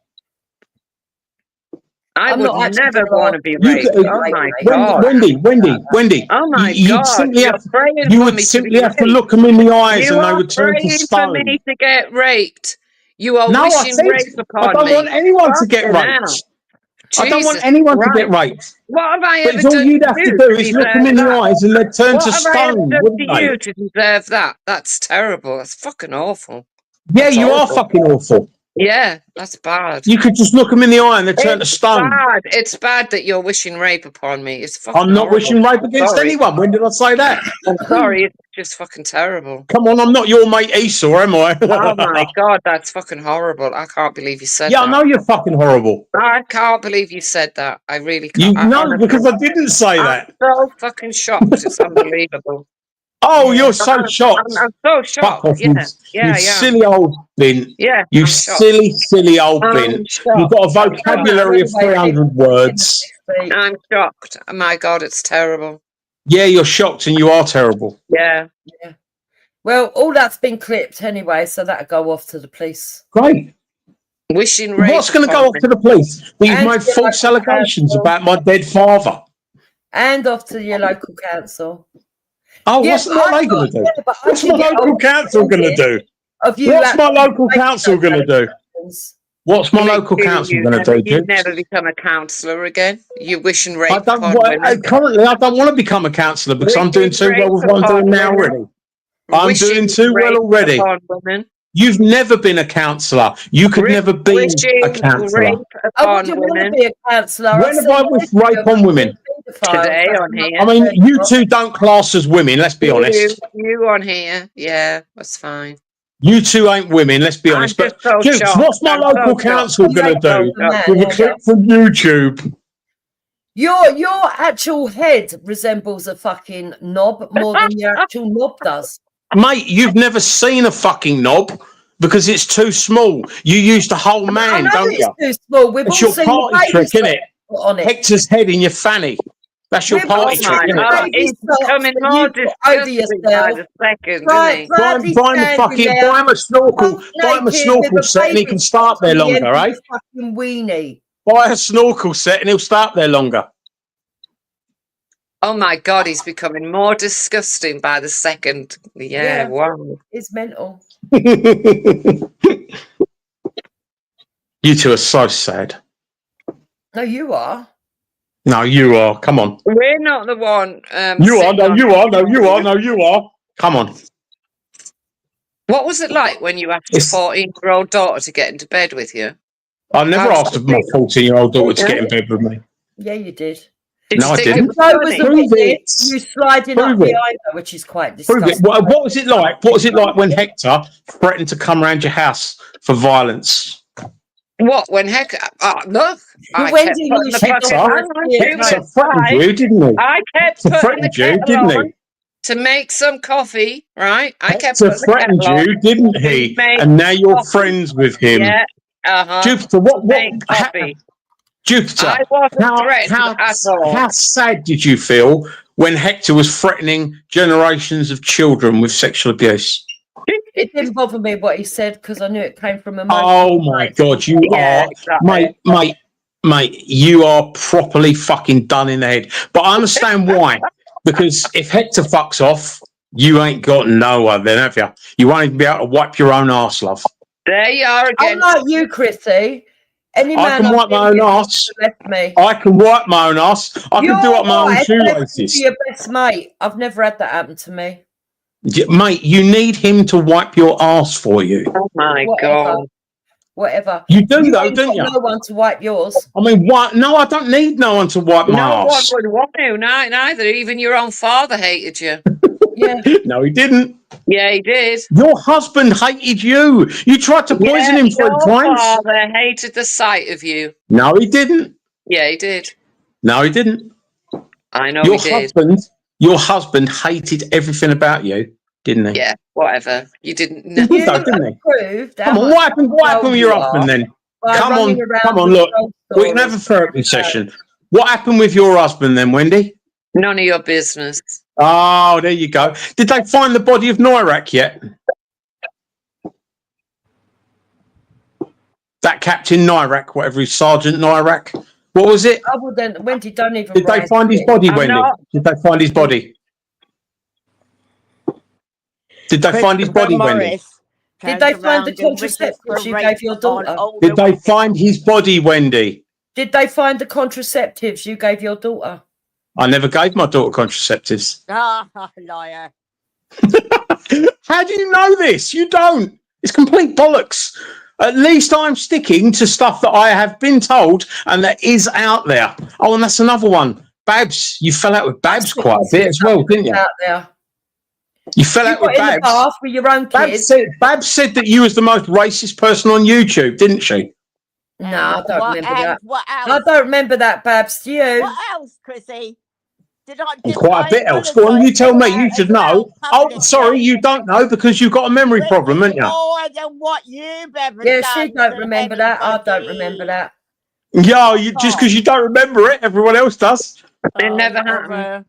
I would never want to be raped. Oh my God. Wendy. Oh my you'd God. Simply You're have, praying you for would me simply to be have to raped. look them in the eyes You and they are would turn to praying stone. for me to get raped. You are No, I wishing said, rape upon I don't me. want anyone to get Fucking raped. hell. I don't want Jesus anyone to get Christ. raped. What have I But ever all done you'd to have to you do is look them in the deserve eyes and they'd turn What to have I ever stone, done wouldn't to they? you to deserve that? That's terrible. That's fucking awful. Yeah, That's you are awful. fucking awful. Yeah, that's bad. You could just look them in the eye and they turn to It's stone. bad. It's bad that you're wishing rape upon me. It's fucking I'm not horrible. wishing rape against Sorry. anyone. When did I say that? I'm sorry. It's just fucking terrible. Come on, I'm not your mate Esau, am I? Oh my God, that's fucking horrible. I can't believe you said Yeah, that. I know you're fucking horrible. I can't believe you said that. I really You can't. know, because I didn't say that. I'm so fucking shocked. It's unbelievable. Oh, you're so I'm shocked. so Fuck shocked. off, Yeah, you yeah. silly old bin. Yeah, You I'm shocked. silly old I'm bin. shocked. You've got a I'm vocabulary of 300 words. I'm shocked. Oh my God, it's terrible. Yeah, you're shocked and you are terrible. Yeah. Well, all that's been clipped anyway, so that'll go off to the police. Great. Wishing rape. What's going to go off to the police? You've And made to the false local allegations council. about my dead father. And off to your local council. Oh, Yeah, what are they going to do? yeah, but I What's my can get local old council going to do? of you What's my actually local making council those going to do? allegations. What's my Me local too, council going to do, you'd Dukes? never become a councillor again. You wish and I rape don't. upon Well, women. currently, I don't want to become a councillor because I'm doing Wishing too well rape with what I'm upon doing now women. already. I'm doing Wishing too well rape already. upon women. You've never been a councillor. You could never be Wishing a councillor. rape I upon wouldn't want women. to be a councillor. When have I wished rape on women? Today on here. I mean, you two don't class as women. Let's be honest. You on here. Yeah, that's fine. You two ain't women. Let's be I'm honest. just But so Dukes, shocked. what's my I'm local so council shocked. going to I'm do so shocked. with a clip from YouTube? Your actual head resembles a fucking knob more than your actual knob does. Mate, you've never seen a fucking knob because it's too small. You use the whole man, I know don't it's you? too small. We've It's all your seen party the baby trick, isn't it? socks on it. Hector's head in your fanny. That's your We've all party seen trick, isn't the it? baby It's socks becoming that more you put over disgusting by yourself. the second, isn't it? Proudly Buy him a standing fucking, there, buy him a snorkel, buy him a naked snorkel with a set, and he baby can start socks there on the longer, end of eh? his fucking weenie. Buy a snorkel set, and he'll start there longer. Oh my God, he's becoming more disgusting by the second. Yeah, wow. It's mental. You two are so sad. No, you are. No, you are. Come on. We're not the one. You are. sitting No, on you it. are. No, you are. No, you are. Come on. What was it like when you asked your 14-year-old daughter to get into bed with you? I never How asked did my you 14-year-old daughter to Yeah. get in bed with me. Yeah, you did. Did No, you I think didn't. it was So was funny? the Prove witness, it. you sliding Prove up it. behind her, which is quite Prove it. disgusting. What was it like? What was it like when Hector threatened to come around your house for violence? What, when heck... look, I When kept do you putting the should fucking... not Hang on, see it, Julie, Hector it's threatened fine. you, didn't he? I kept Hector putting the threatened you, kettle didn't on he? to make some coffee, right? I kept Hector putting the threatened kettle on you, didn't to he? make And now you're coffee. friends with him. Yeah, uh-huh. Jupiter, To make coffee. Jupiter, I wasn't threatened at all. how sad did you feel when Hector was threatening generations of children with sexual abuse? It didn't bother me what he said because I knew it came from a Oh my God, you Yeah, are, exactly. mate, you are properly fucking done in the head. But I understand why. Because if Hector fucks off, you ain't got no one then, have you? You won't even be able to wipe your own arse, love. There you are again. Unlike you, Chrissy. Any I man can I've wipe my been own with arse. left me. I can wipe my own arse. I can do up my own wife left you shoelaces. to your best mate. I've never had that happen to me. Mate, you need him to wipe your arse for you. Oh my Whatever. Whatever. You do though, ain't don't got you? no one to wipe yours. I mean, what? No, I don't need no one to wipe my No one arse. would want to, neither. Even your own father hated you. Yeah. No, he didn't. Yeah, he did. Your husband hated you. You tried to poison him 3 your times. father hated the sight of you. No, he didn't. Yeah, he did. No, he didn't. I know Your he did. husband hated everything about you, didn't he? Yeah, whatever. You didn't know. He did though, didn't he? Proved Come on, what happened with your husband then? Come on, look. We can have a therapy session. What happened with your husband then, Wendy? None of your business. Oh, there you go. Did they find the body of Noirak yet? That Captain Noirak, whatever he's Sergeant Noirak. What was it? I wouldn't. Wendy, don't even. Did they find his body, Wendy? Did they find his body? Did they find his body, Wendy? Did they find the contraceptives you gave your daughter? Did they find his body, Wendy? Did they find the contraceptives you gave your daughter? I never gave my daughter contraceptives. Ah, liar. How do you know this? You don't. It's complete bollocks. At least I'm sticking to stuff that I have been told and that is out there. Oh, and that's another one. Babs, you fell out with Babs quite a bit as well, didn't you? Out there. You fell out with got in the Babs. bath with your own kids. Babs said that you was the most racist person on YouTube, didn't she? No, I don't What remember that. What else? I don't remember that, Babs. Do you? What else, Chrissy? Did I And quite a bit else. Go on, you tell me. You should know. Oh, sorry, you don't know because you've got a memory problem, haven't you? more than what you've ever Yeah, done she don't to remember that. I don't anybody? remember that. Yeah, just because you don't remember it, everyone else does. It never happened.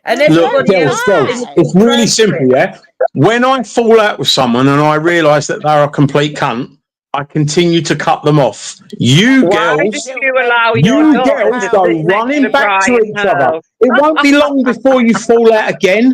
And Look, everybody else. it's really simple, yeah? When I fall out with someone and I realise that they're a complete cunt, I continue to cut them off. You Why girls, did you allow your you daughter girls to go sit next running to back to Brian each other. Pearl? It won't be long before you fall out again.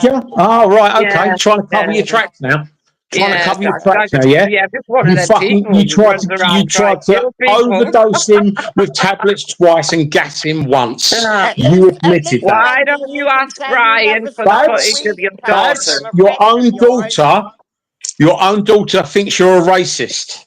Did you? Oh, right, okay. Yeah, Trying to cover yeah. your tracks now. Trying to Yeah, cover your I tracks now, just, yeah? just one of You them fucking, people you who tried runs to, around trying to kill people. overdose him with tablets twice and gas him once. At You admitted that. Why don't you ask Brian for the Babs, footage of your Babs, daughter? your own daughter thinks you're a racist.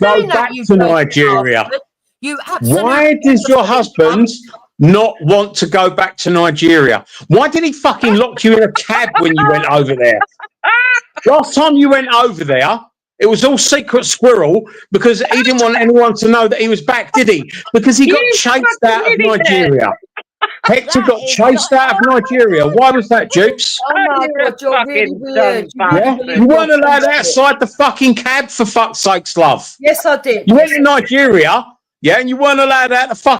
doing that, back you to dirty Nigeria. bastard. You absolute Why does your husband not want to go back to Nigeria? Why did he fucking lock you in a cab when you went over there? Last time you went over there, It was all secret squirrel because he didn't want anyone to know that he was back, did he? Because he got chased out of Nigeria. Hector got chased out of Nigeria. Why was that, Dukes? Oh my God, you're really weird. Yeah? You weren't allowed outside the fucking cab, for fuck's sakes, love. Yes, I did. You went to Nigeria, yeah, and you weren't allowed out the fucking